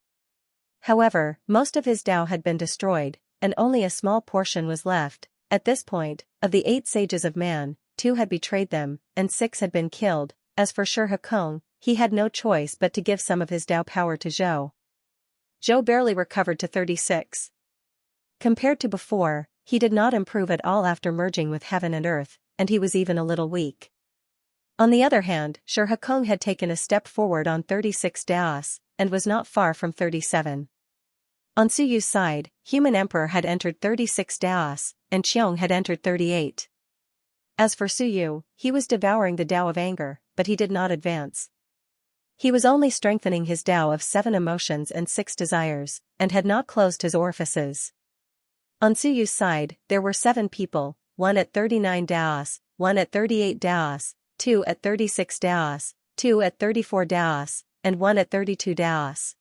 However, most of his Tao had been destroyed, and only a small portion was left. At this point, of the 8 sages of man, 2 had betrayed them, and 6 had been killed. As for Shi Hekong, he had no choice but to give some of his Tao power to Zhou. Zhou barely recovered to 36. Compared to before, he did not improve at all after merging with heaven and earth, and he was even a little weak. On the other hand, Shi Hekong had taken a step forward on 36 Daos, and was not far from 37. On Suyu's side, Human Emperor had entered 36 Daos, and Qiong had entered 38. As for Suyu, he was devouring the Tao of anger, but he did not advance. He was only strengthening his Tao of 7 emotions and 6 desires, and had not closed his orifices. On Suyu's side, there were 7 people, 1 at 39 Daos, 1 at 38 Daos, 2 at 36 Daos, 2 at 34 Daos, and 1 at 32 Daos.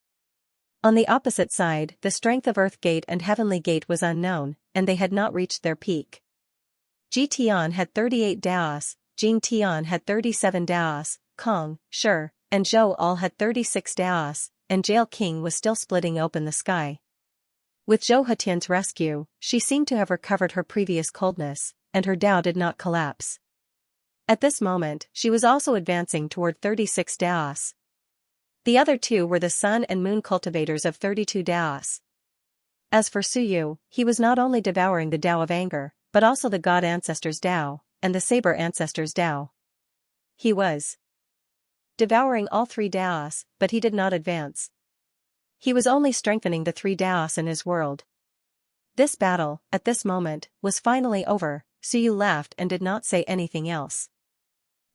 On the opposite side, the strength of Earth Gate and Heavenly Gate was unknown, and they had not reached their peak. Ji Tian had 38 Daos, Jing Tian had 37 Daos, Kong, Shi, and Zhou all had 36 Daos, and Jail King was still splitting open the sky. With Zhou Hetian's rescue, she seemed to have recovered her previous coldness, and her Tao did not collapse. At this moment, she was also advancing toward 36 Daos. The other 2 were the Sun and Moon cultivators of 32 Daos. As for Suyu, he was not only devouring the Tao of anger, but also the God Ancestor's Tao, and the Saber Ancestor's Tao. He was devouring all 3 Daos, but he did not advance. He was only strengthening the 3 Daos in his world. This battle, at this moment, was finally over. Suyu laughed and did not say anything else.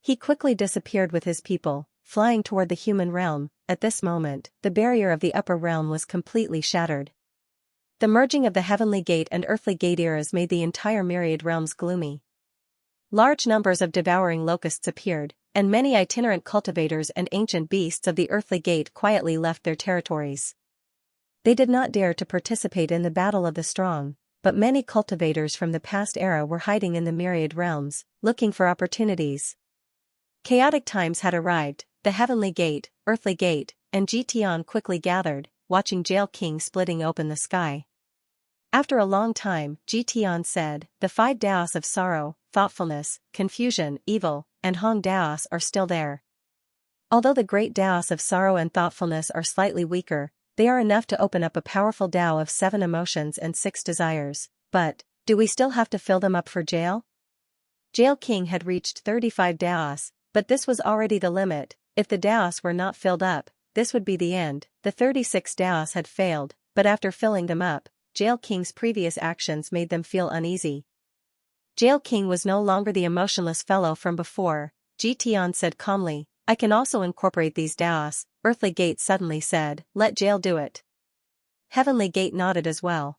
He quickly disappeared with his people, flying toward the human realm. At this moment, the barrier of the upper realm was completely shattered. The merging of the Heavenly Gate and Earthly Gate eras made the entire Myriad realms gloomy. Large numbers of devouring locusts appeared, and many itinerant cultivators and ancient beasts of the Earthly Gate quietly left their territories. They did not dare to participate in the Battle of the Strong, but many cultivators from the past era were hiding in the Myriad realms, looking for opportunities. Chaotic times had arrived. The Heavenly Gate, Earthly Gate, and Jitian quickly gathered, watching Jail King splitting open the sky. After a long time, Jitian said, "The 5 Daos of sorrow, thoughtfulness, confusion, evil, and Hong Daos are still there. Although the great Daos of sorrow and thoughtfulness are slightly weaker, they are enough to open up a powerful Tao of 7 emotions and 6 desires. But, do we still have to fill them up for Jail?" Jail King had reached 35 Daos, but this was already the limit. If the Daos were not filled up, this would be the end. The 36 Daos had failed, but after filling them up, Jail King's previous actions made them feel uneasy. Jail King was no longer the emotionless fellow from before. Jitian said calmly, "I can also incorporate these Daos." Earthly Gate suddenly said, "Let Jail do it." Heavenly Gate nodded as well.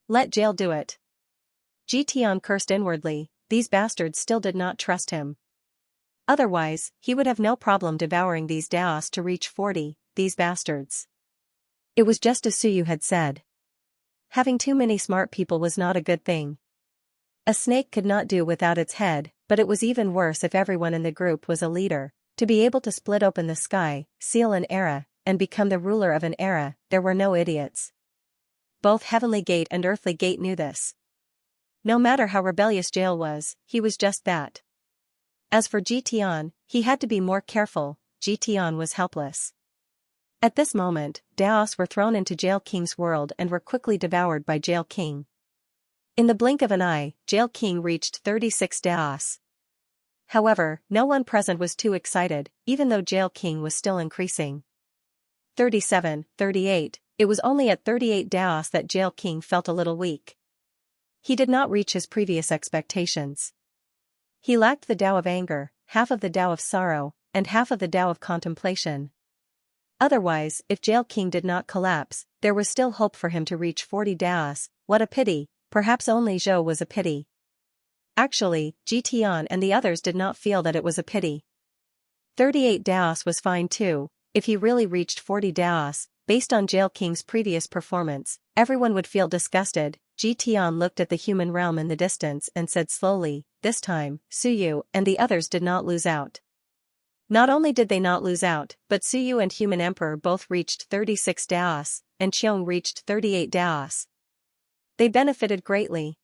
"Let Jail do it." Jitian cursed inwardly. These bastards still did not trust him. Otherwise, he would have no problem devouring these Daos to reach 40, these bastards. It was just as Suyu had said. Having too many smart people was not a good thing. A snake could not do without its head, but it was even worse if everyone in the group was a leader. To be able to split open the sky, seal an era, and become the ruler of an era, there were no idiots. Both Heavenly Gate and Earthly Gate knew this. No matter how rebellious Jail was, he was just that. As for Jitian, he had to be more careful. Jitian was helpless. At this moment, Daos were thrown into Jail King's world and were quickly devoured by Jail King. In the blink of an eye, Jail King reached 36 Daos. However, no one present was too excited, even though Jail King was still increasing. 37, 38, it was only at 38 Daos that Jail King felt a little weak. He did not reach his previous expectations. He lacked the Tao of anger, half of the Tao of sorrow, and half of the Tao of contemplation. Otherwise, if Jail King did not collapse, there was still hope for him to reach 40 Daos. What a pity, perhaps only Zhou was a pity. Actually, Jitian and the others did not feel that it was a pity. 38 Daos was fine too. If he really reached 40 Daos, based on Jail King's previous performance, everyone would feel disgusted. Jitian looked at the human realm in the distance and said slowly, this time, Suyu and the others did not lose out. Not only did they not lose out, but Suyu and Human Emperor both reached 36 Daos, and Qiong reached 38 Daos. They benefited greatly.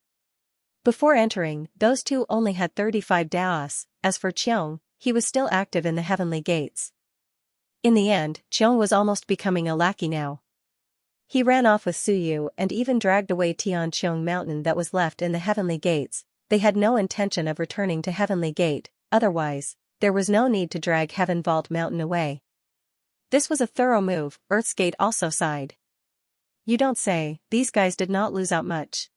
Before entering, those two only had 35 Daos. As for Qiong, he was still active in the heavenly gates. In the end, Qiong was almost becoming a lackey now. He ran off with Suyu and even dragged away Tianqiong Mountain that was left in the heavenly gates. They had no intention of returning to Heavenly Gate, otherwise, there was no need to drag Heaven Vault Mountain away. This was a thorough move, Earth's Gate also sighed. You don't say, these guys did not lose out much.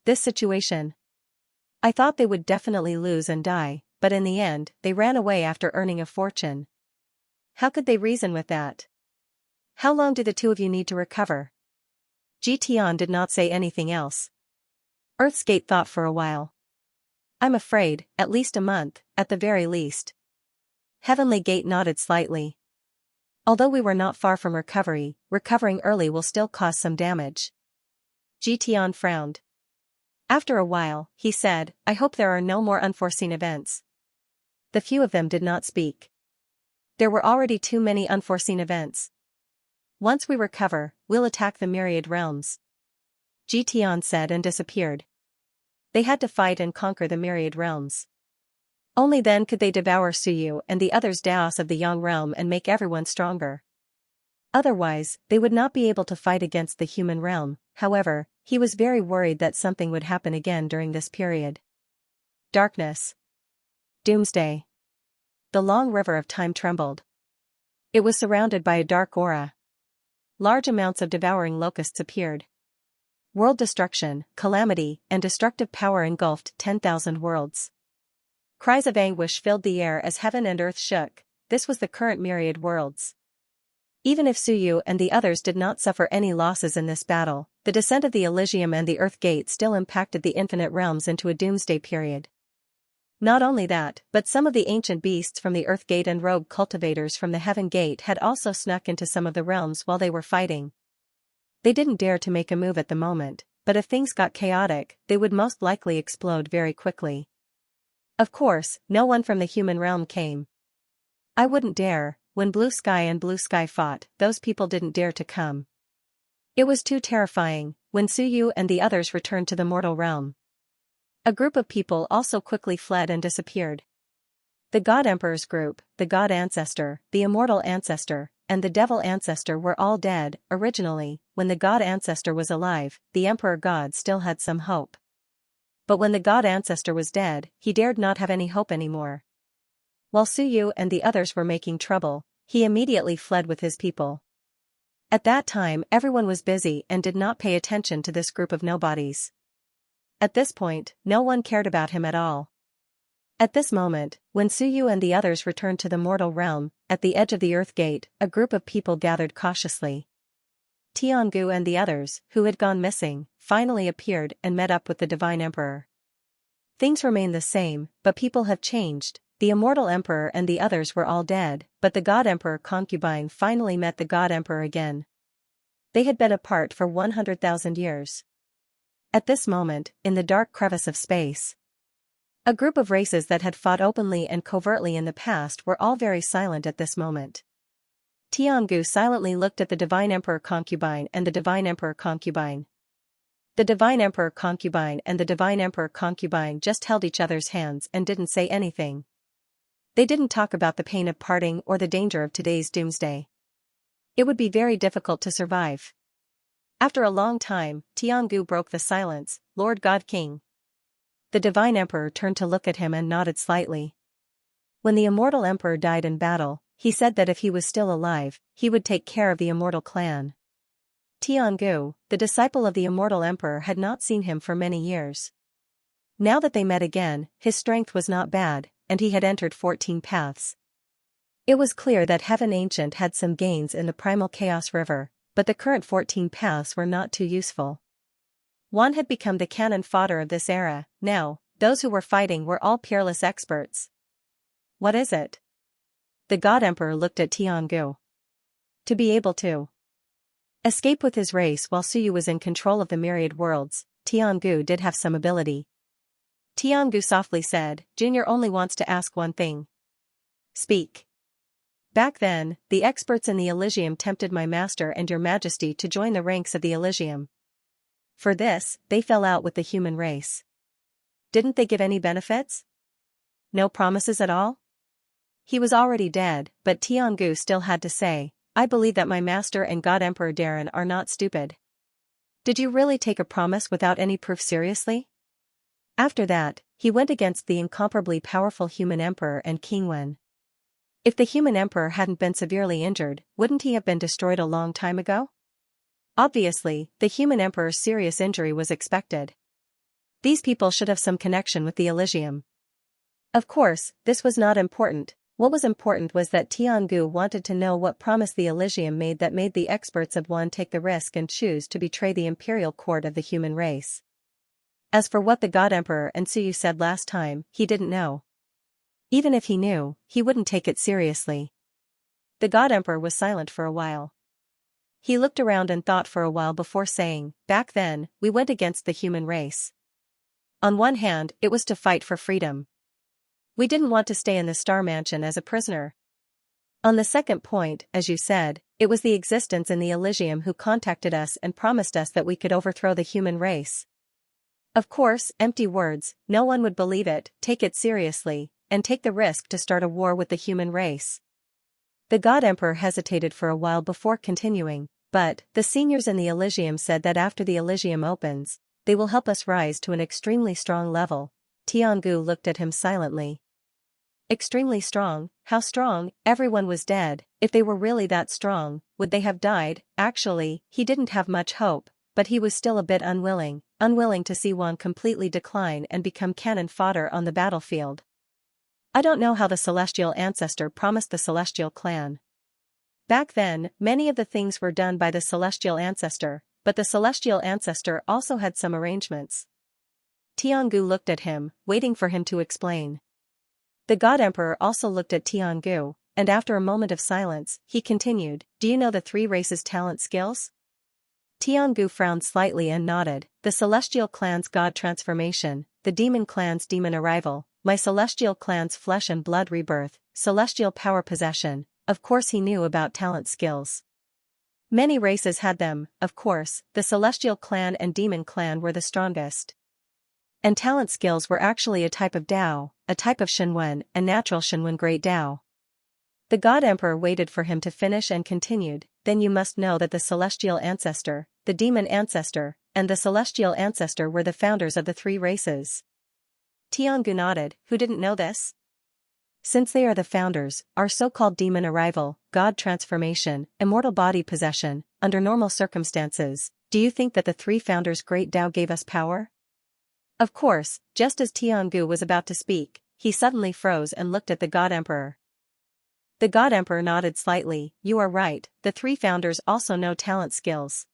This situation. I thought they would definitely lose and die, but in the end, they ran away after earning a fortune. How could they reason with that? How long do the two of you need to recover? Jitian did not say anything else. Earth's Gate thought for a while. I'm afraid, at least a month, at the very least. Heavenly Gate nodded slightly. Although we were not far from recovery, recovering early will still cause some damage. Jitian frowned. After a while, he said, I hope there are no more unforeseen events. The few of them did not speak. There were already too many unforeseen events. Once we recover, we'll attack the Myriad realms. Jitian said and disappeared. They had to fight and conquer the Myriad realms. Only then could they devour Suyu and the others Daos of the Yang realm and make everyone stronger. Otherwise, they would not be able to fight against the human realm. However, he was very worried that something would happen again during this period. Darkness. Doomsday. The long river of time trembled. It was surrounded by a dark aura. Large amounts of devouring locusts appeared. World destruction, calamity, and destructive power engulfed 10,000 worlds. Cries of anguish filled the air as heaven and earth shook. This was the current Myriad worlds. Even if Suyu and the others did not suffer any losses in this battle, the descent of the Elysium and the Earth Gate still impacted the infinite realms into a doomsday period. Not only that, but some of the ancient beasts from the Earth Gate and rogue cultivators from the Heaven Gate had also snuck into some of the realms while they were fighting. They didn't dare to make a move at the moment, but if things got chaotic, they would most likely explode very quickly. Of course, no one from the human realm came. I wouldn't dare. When Blue Sky and Blue Sky fought, those people didn't dare to come. It was too terrifying. When Suyu and the others returned to the mortal realm, a group of people also quickly fled and disappeared. The God Emperor's group, the God Ancestor, the Immortal Ancestor, and the Devil Ancestor were all dead. Originally, when the God Ancestor was alive, the Emperor God still had some hope. But when the God Ancestor was dead, he dared not have any hope anymore. While Suyu and the others were making trouble, he immediately fled with his people. At that time everyone was busy and did not pay attention to this group of nobodies. At this point, no one cared about him at all. At this moment, when Suyu and the others returned to the mortal realm, at the edge of the Earth Gate, a group of people gathered cautiously. Tiangu and the others, who had gone missing, finally appeared and met up with the Divine Emperor. Things remain the same, but people have changed. The Immortal Emperor and the others were all dead, but the God Emperor concubine finally met the God Emperor again. They had been apart for 100,000 years. At this moment, in the dark crevice of space, a group of races that had fought openly and covertly in the past were all very silent at this moment. Tiangu silently looked at the Divine Emperor concubine and the Divine Emperor concubine. The Divine Emperor concubine and the Divine Emperor concubine just held each other's hands and didn't say anything. They didn't talk about the pain of parting or the danger of today's doomsday. It would be very difficult to survive. After a long time, Tiangu broke the silence. Lord God King. The divine emperor turned to look at him and nodded slightly. When the immortal emperor died in battle, he said that if he was still alive, he would take care of the immortal clan. Tiangu, the disciple of the immortal emperor, had not seen him for many years. Now that they met again, his strength was not bad, and he had entered 14 paths. It was clear that Heaven Ancient had some gains in the primal chaos river, but the current 14 paths were not too useful. One had become the cannon fodder of this era. Now, those who were fighting were all peerless experts. What is it? The God Emperor looked at Tiangu. To be able to escape with his race while Suyu was in control of the myriad worlds, Tiangu did have some ability. Tiangu softly said, Junior only wants to ask one thing. Speak. Back then, the experts in the Elysium tempted my master and your majesty to join the ranks of the Elysium. For this, they fell out with the human race. Didn't they give any benefits? No promises at all? He was already dead, but Tiangu still had to say, I believe that my master and God Emperor Darren are not stupid. Did you really take a promise without any proof seriously? After that, he went against the incomparably powerful human emperor and King Wen. If the human emperor hadn't been severely injured, wouldn't he have been destroyed a long time ago? Obviously, the human emperor's serious injury was expected. These people should have some connection with the Elysium. Of course, this was not important. What was important was that Tiangu wanted to know what promise the Elysium made that made the experts of one take the risk and choose to betray the imperial court of the human race. As for what the God Emperor and Suyu said last time, he didn't know. Even if he knew, he wouldn't take it seriously. The God Emperor was silent for a while. He looked around and thought for a while before saying, back then, we went against the human race. On one hand, it was to fight for freedom. We didn't want to stay in the Star Mansion as a prisoner. On the second point, as you said, it was the existence in the Elysium who contacted us and promised us that we could overthrow the human race. Of course, empty words, no one would believe it, take it seriously, and take the risk to start a war with the human race. The God Emperor hesitated for a while before continuing, but, the seniors in the Elysium said that after the Elysium opens, they will help us rise to an extremely strong level. Tiangu looked at him silently. Extremely strong, how strong? Everyone was dead. If they were really that strong, would they have died? Actually, he didn't have much hope, but he was still a bit unwilling to see one completely decline and become cannon fodder on the battlefield. I don't know how the celestial ancestor promised the celestial clan. Back then, many of the things were done by the celestial ancestor, but the celestial ancestor also had some arrangements. Tiangu looked at him, waiting for him to explain. The God Emperor also looked at Tiangu, and after a moment of silence, he continued, do you know the three races' talent skills? Tiangu frowned slightly and nodded, the celestial clan's God transformation, the demon clan's demon arrival, my celestial clan's flesh and blood rebirth, celestial power possession. Of course he knew about talent skills. Many races had them, of course, the celestial clan and demon clan were the strongest. And talent skills were actually a type of Tao, a type of Shenwen, a natural Shenwen great Tao. The God Emperor waited for him to finish and continued, then you must know that the celestial ancestor, the demon ancestor, and the celestial ancestor were the founders of the three races. Tiangu nodded, who didn't know this? Since they are the founders, our so-called demon arrival, God transformation, immortal body possession, under normal circumstances, do you think that the three founders' great Tao gave us power? Of course, just as Tiangu was about to speak, he suddenly froze and looked at the God Emperor. The God Emperor nodded slightly, you are right, the three founders also know talent skills.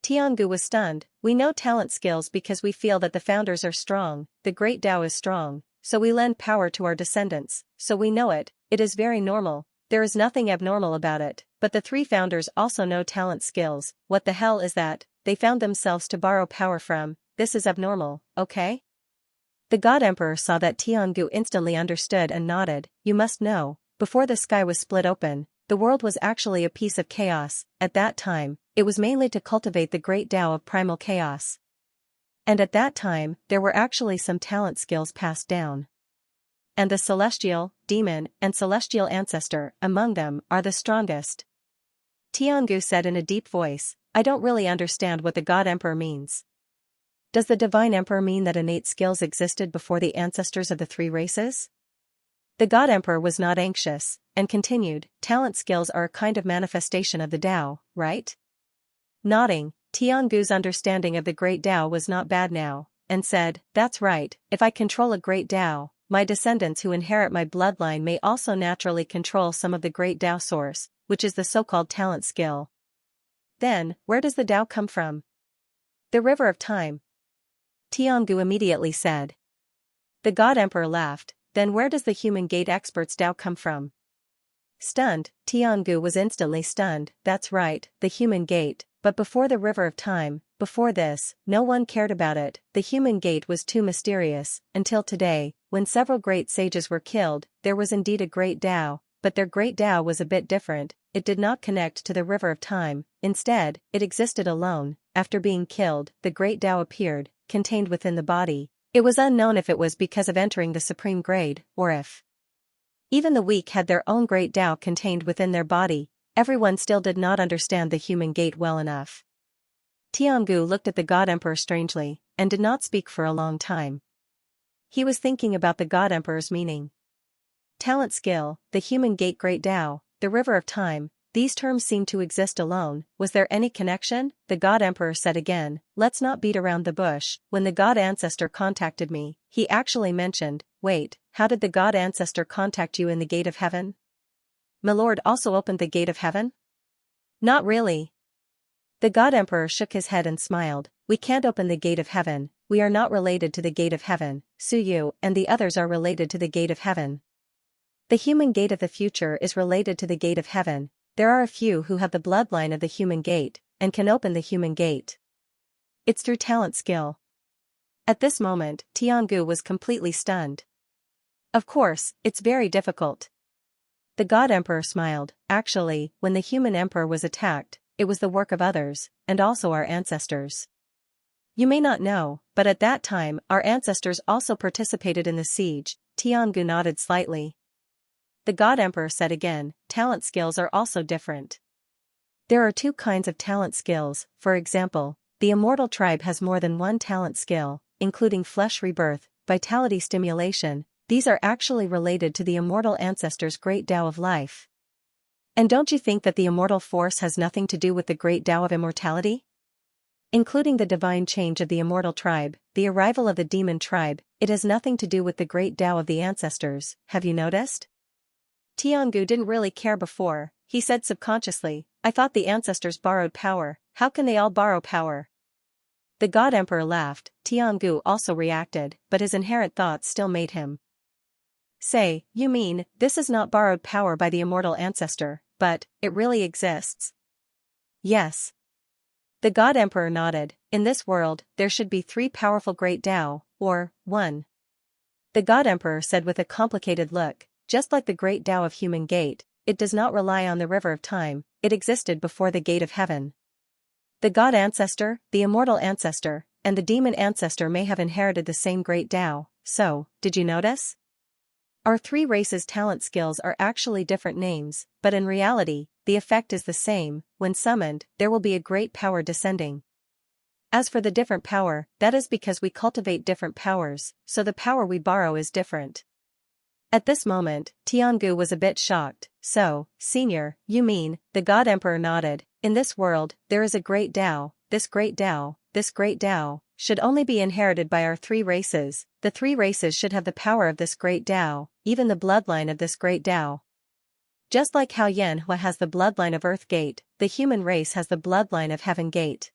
Tiangu was stunned, we know talent skills because we feel that the founders are strong, the great Tao is strong, so we lend power to our descendants, so we know it, it is very normal, there is nothing abnormal about it, but the three founders also know talent skills, what the hell is that, they found themselves to borrow power from, this is abnormal, okay? The God Emperor saw that Tiangu instantly understood and nodded, you must know, before the sky was split open, the world was actually a piece of chaos, at that time, it was mainly to cultivate the great Tao of primal chaos. And at that time, there were actually some talent skills passed down. and the celestial, demon, and celestial ancestor among them are the strongest. Tiangu said in a deep voice, I don't really understand what the God Emperor means. Does the Divine Emperor mean that innate skills existed before the ancestors of the three races? The God Emperor was not anxious, and continued, talent skills are a kind of manifestation of the Tao, right? Nodding, Tiangu's understanding of the great Tao was not bad now, and said, that's right, if I control a great Tao, my descendants who inherit my bloodline may also naturally control some of the great Tao source, which is the so-called talent skill. Then, where does the Tao come from? The river of time. Tiangu immediately said. The God Emperor laughed, then where does the human gate expert's Tao come from? Stunned, Tiangu was instantly stunned, that's right, the human gate, but before the river of time, before this, no one cared about it, the human gate was too mysterious, until today, when several great sages were killed, there was indeed a great Tao, but their great Tao was a bit different, it did not connect to the river of time, instead, it existed alone, after being killed, the great Tao appeared, contained within the body. It was unknown if it was because of entering the supreme grade, or if even the weak had their own great Tao contained within their body. Everyone still did not understand the human gate well enough. Tiangu looked at the God Emperor strangely, and did not speak for a long time. He was thinking about the God Emperor's meaning. Talent skill, the human gate great Tao, the river of time, these terms seem to exist alone. Was there any connection? The God Emperor said again, let's not beat around the bush. When the God Ancestor contacted me, he actually mentioned, wait, how did the God Ancestor contact you in the gate of heaven? Milord also opened the gate of heaven? Not really. The God Emperor shook his head and smiled, we can't open the gate of heaven, we are not related to the gate of heaven, Su Yu and the others are related to the gate of heaven. The human gate of the future is related to the gate of heaven, there are a few who have the bloodline of the human gate, and can open the human gate. It's through talent skill. At this moment, Tiangu was completely stunned. Of course, it's very difficult. The God Emperor smiled, actually, when the human emperor was attacked, it was the work of others, and also our ancestors. You may not know, but at that time, our ancestors also participated in the siege. Tiangu nodded slightly. The God Emperor said again, talent skills are also different. There are two kinds of talent skills, for example, the immortal tribe has more than one talent skill, including flesh rebirth, vitality stimulation. These are actually related to the immortal ancestor's great Tao of life. And don't you think that the immortal force has nothing to do with the great Tao of immortality? Including the divine change of the immortal tribe, the arrival of the demon tribe, it has nothing to do with the great Tao of the ancestors, have you noticed? Tiangu didn't really care before, he said subconsciously, I thought the ancestors borrowed power, how can they all borrow power? The God Emperor laughed, Tiangu also reacted, but his inherent thoughts still made him say, you mean, this is not borrowed power by the immortal ancestor, but, it really exists? Yes. The God Emperor nodded, in this world, there should be three powerful great Tao, or, one. The God Emperor said with a complicated look, just like the great Tao of human gate, it does not rely on the river of time, it existed before the gate of heaven. The God Ancestor, the immortal ancestor, and the demon ancestor may have inherited the same great Tao, so, did you notice? Our three races' talent skills are actually different names, but in reality, the effect is the same. When summoned, there will be a great power descending. As for the different power, that is because we cultivate different powers, so the power we borrow is different. At this moment, Tiangu was a bit shocked. So, Senior, you mean, the God Emperor nodded, in this world, there is a great Tao, this great Tao, this great Tao, should only be inherited by our three races, the three races should have the power of this great Tao, even the bloodline of this great Tao. Just like how Yanhua has the bloodline of Earth Gate, the human race has the bloodline of Heaven Gate.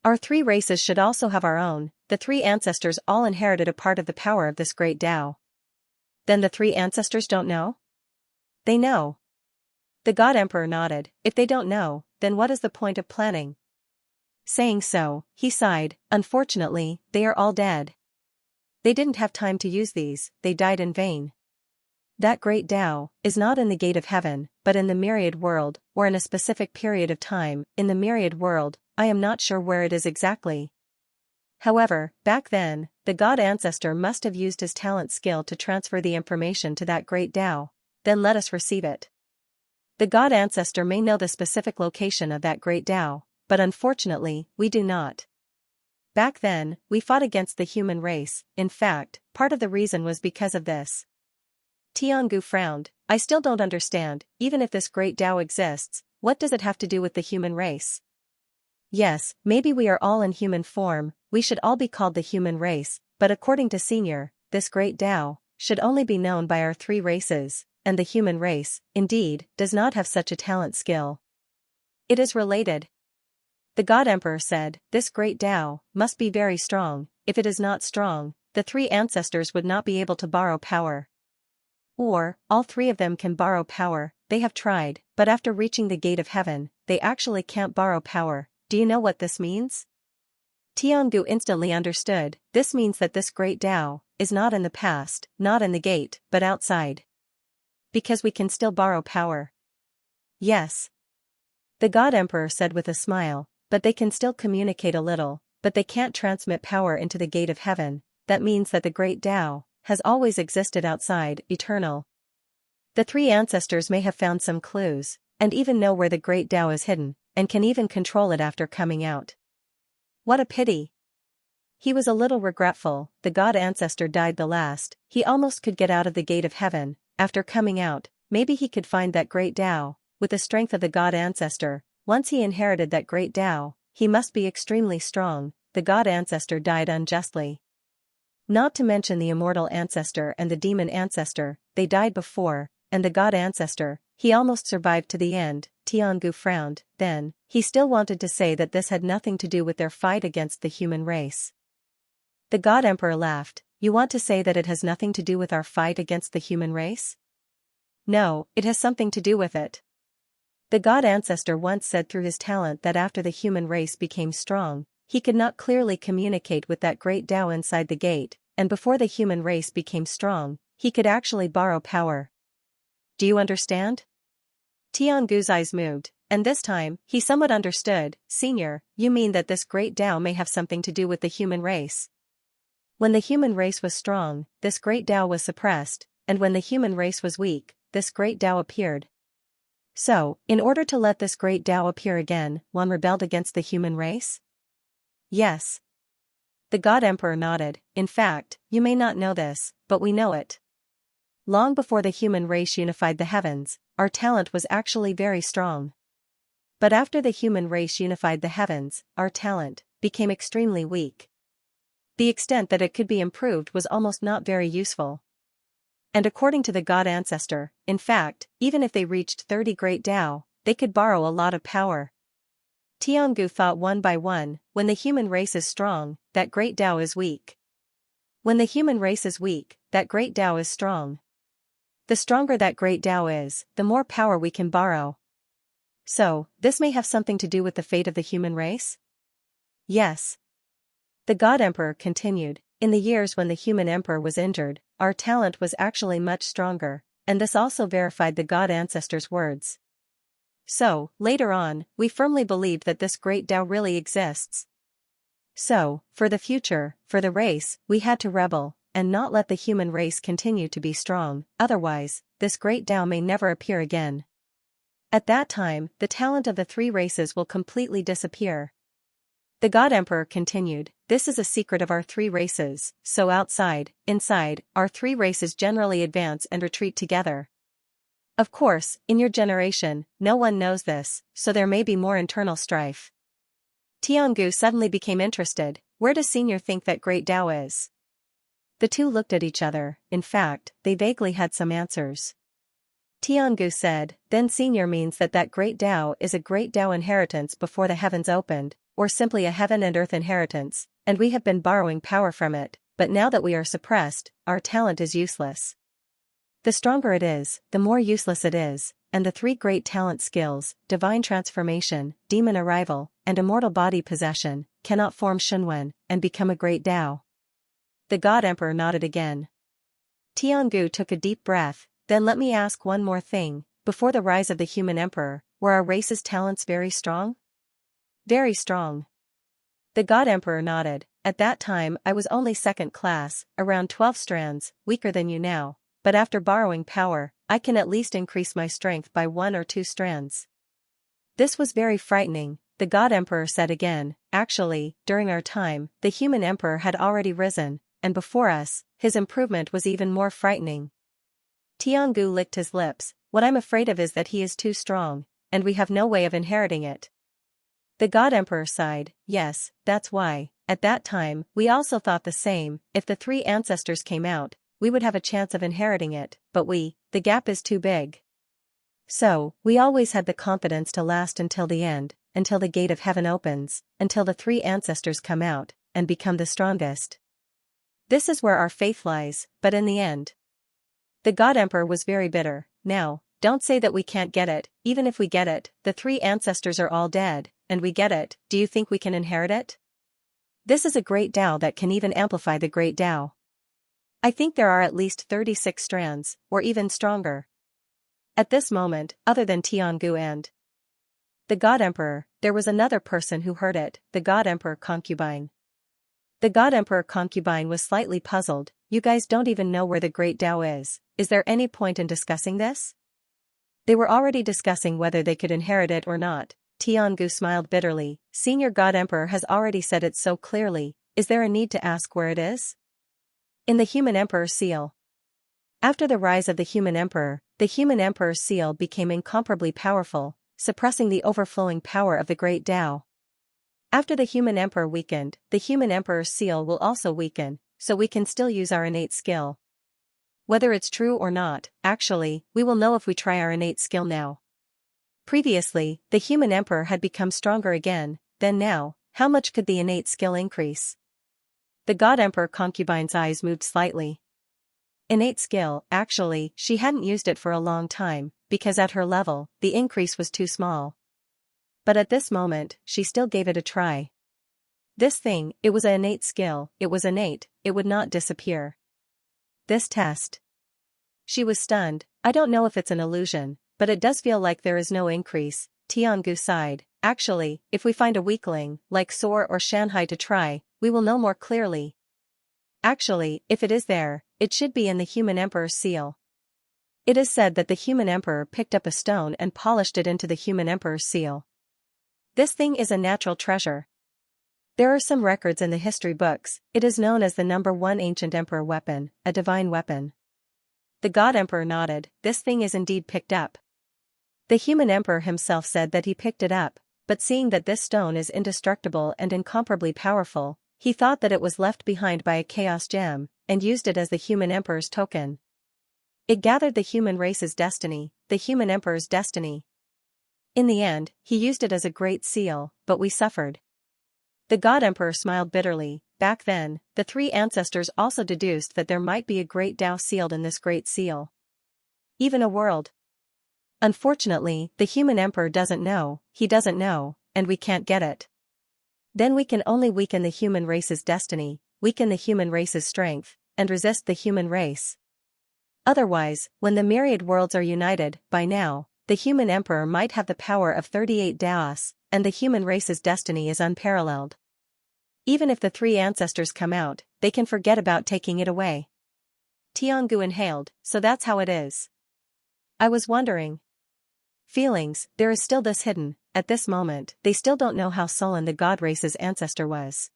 Our three races should also have our own, the three ancestors all inherited a part of the power of this great Tao. Then the three ancestors don't know? They know. The God Emperor nodded, if they don't know, then what is the point of planning? Saying so, he sighed, unfortunately, they are all dead. They didn't have time to use these, they died in vain. That great Tao is not in the gate of heaven, but in the Myriad world, or in a specific period of time, in the Myriad world, I am not sure where it is exactly. However, back then, the god ancestor must have used his talent skill to transfer the information to that great Tao. Then let us receive it. The god ancestor may know the specific location of that great Tao, but unfortunately, we do not. Back then, we fought against the human race. In fact, part of the reason was because of this. Tiangu frowned. I still don't understand, even if this great Tao exists, what does it have to do with the human race? Yes, maybe we are all in human form, we should all be called the human race, but according to Senior, this great Tao should only be known by our three races, and the human race, indeed, does not have such a talent skill. It is related. The God Emperor said, this great Tao must be very strong. If it is not strong, the three ancestors would not be able to borrow power. Or, all three of them can borrow power, they have tried, but after reaching the gate of heaven, they actually can't borrow power. Do you know what this means? Tiangu instantly understood. This means that this great Tao is not in the past, not in the gate, but outside. Because we can still borrow power. Yes. The God Emperor said with a smile, but they can still communicate a little, but they can't transmit power into the gate of heaven. That means that the great Tao has always existed outside, eternal. The three ancestors may have found some clues, and even know where the great Tao is hidden, and can even control it after coming out. What a pity. He was a little regretful. The god ancestor died the last. He almost could get out of the gate of heaven. After coming out, maybe he could find that great Tao. With the strength of the god ancestor, once he inherited that great Tao, he must be extremely strong. The god ancestor died unjustly. Not to mention the immortal ancestor and the demon ancestor, they died before, and the god ancestor, he almost survived to the end. Tiangu frowned. Then, he still wanted to say that this had nothing to do with their fight against the human race. The God Emperor laughed. You want to say that it has nothing to do with our fight against the human race? No, it has something to do with it. The God Ancestor once said through his talent that after the human race became strong, he could not clearly communicate with that great Tao inside the gate, and before the human race became strong, he could actually borrow power. Do you understand? Tiangu's eyes moved, and this time, he somewhat understood. Senior, you mean that this great Tao may have something to do with the human race? When the human race was strong, this great Tao was suppressed, and when the human race was weak, this great Tao appeared. So, in order to let this great Tao appear again, one rebelled against the human race? Yes. The God Emperor nodded. In fact, you may not know this, but we know it. Long before the human race unified the heavens, our talent was actually very strong. But after the human race unified the heavens, our talent became extremely weak. The extent that it could be improved was almost not very useful. And according to the God Ancestor, in fact, even if they reached 30 great Tao, they could borrow a lot of power. Tiangu thought one by one, when the human race is strong, that great Tao is weak. When the human race is weak, that great Tao is strong. The stronger that great Tao is, the more power we can borrow. So, this may have something to do with the fate of the human race? Yes. The God Emperor continued, in the years when the human emperor was injured, our talent was actually much stronger, and this also verified the God Ancestor's words. So, later on, we firmly believed that this great Tao really exists. So, for the future, for the race, we had to rebel, and not let the human race continue to be strong, otherwise, this great Tao may never appear again. At that time, the talent of the three races will completely disappear. The God Emperor continued, this is a secret of our three races, so outside, inside, our three races generally advance and retreat together. Of course, in your generation, no one knows this, so there may be more internal strife. Tiangu suddenly became interested. Where does Senior think that great Tao is? The two looked at each other. In fact, they vaguely had some answers. Tiangu said, then Senior means that great Tao is a great Tao inheritance before the heavens opened, or simply a heaven and earth inheritance, and we have been borrowing power from it, but now that we are suppressed, our talent is useless. The stronger it is, the more useless it is, and the three great talent skills, divine transformation, demon arrival, and immortal body possession, cannot form Shunwen and become a great Tao. The God Emperor nodded again. Tiangu took a deep breath. Then let me ask one more thing, before the rise of the human emperor, were our race's talents very strong? Very strong. The God Emperor nodded, at that time I was only second class, around 12 strands, weaker than you now, but after borrowing power, I can at least increase my strength by 1 or 2 strands. This was very frightening, the God Emperor said again. Actually, during our time, the human emperor had already risen, and before us, his improvement was even more frightening. Tiangu licked his lips. What I'm afraid of is that he is too strong, and we have no way of inheriting it. The God Emperor sighed. Yes, that's why, at that time, we also thought the same. If the 3 ancestors came out, we would have a chance of inheriting it, but the gap is too big. So, we always had the confidence to last until the end, until the gate of heaven opens, until the 3 ancestors come out, and become the strongest. This is where our faith lies, but in the end. The God Emperor was very bitter. Now, don't say that we can't get it. Even if we get it, the 3 ancestors are all dead, and we get it. Do you think we can inherit it? This is a great Tao that can even amplify the great Tao. I think there are at least 36 strands, or even stronger. At this moment, other than Tiangu and the God Emperor, there was another person who heard it, the God Emperor concubine. The God Emperor concubine was slightly puzzled. You guys don't even know where the great Tao is. Is there any point in discussing this? They were already discussing whether they could inherit it or not. Tiangu smiled bitterly. Senior God Emperor has already said it so clearly. Is there a need to ask where it is? In the Human Emperor seal. After the rise of the Human Emperor's seal became incomparably powerful, suppressing the overflowing power of the great Tao. After the Human Emperor weakened, the Human Emperor's seal will also weaken, so we can still use our innate skill. Whether it's true or not, actually, we will know if we try our innate skill now. Previously, the Human Emperor had become stronger again, then now, how much could the innate skill increase? The God Emperor concubine's eyes moved slightly. Innate skill, actually, she hadn't used it for a long time, because at her level, the increase was too small. But at this moment, she still gave it a try. This thing, it was an innate skill, it was innate, it would not disappear. This test. She was stunned. I don't know if it's an illusion, but it does feel like there is no increase. Tiangu sighed. Actually, if we find a weakling, like Soar or Shanghai to try, we will know more clearly. Actually, if it is there, it should be in the Human Emperor's seal. It is said that the Human Emperor picked up a stone and polished it into the Human Emperor's seal. This thing is a natural treasure. There are some records in the history books. It is known as the #1 ancient emperor weapon, a divine weapon. The God Emperor nodded. This thing is indeed picked up. The Human Emperor himself said that he picked it up, but seeing that this stone is indestructible and incomparably powerful, he thought that it was left behind by a chaos gem, and used it as the Human Emperor's token. It gathered the human race's destiny, the Human Emperor's destiny. In the end, he used it as a great seal, but we suffered. The God Emperor smiled bitterly. Back then, the 3 ancestors also deduced that there might be a great Tao sealed in this great seal. Even a world. Unfortunately, the Human Emperor doesn't know, he doesn't know, and we can't get it. Then we can only weaken the human race's destiny, weaken the human race's strength, and resist the human race. Otherwise, when the myriad worlds are united, by now, the Human Emperor might have the power of 38 Taos, and the human race's destiny is unparalleled. Even if the 3 ancestors come out, they can forget about taking it away. Tiangu inhaled. So that's how it is. I was wondering. Feelings, there is still this hidden. At this moment, they still don't know how sullen the God race's ancestor was.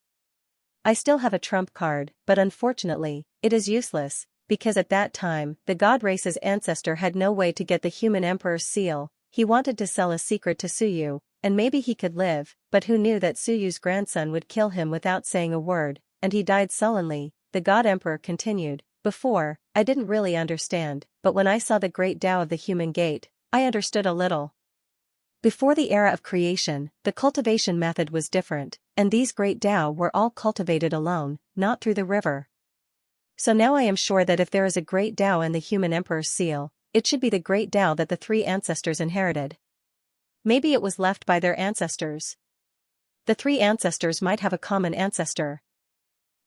I still have a trump card, but unfortunately, it is useless, because at that time, the God race's ancestor had no way to get the Human Emperor's seal. He wanted to sell a secret to Suyu, and maybe he could live, but who knew that Suyu's grandson would kill him without saying a word, and he died sullenly. The God Emperor continued. Before, I didn't really understand, but when I saw the great Tao of the human gate, I understood a little. Before the era of creation, the cultivation method was different, and these great Tao were all cultivated alone, not through the river. So now I am sure that if there is a great Tao in the Human Emperor's seal, it should be the great Tao that the 3 ancestors inherited. Maybe it was left by their ancestors. The 3 ancestors might have a common ancestor.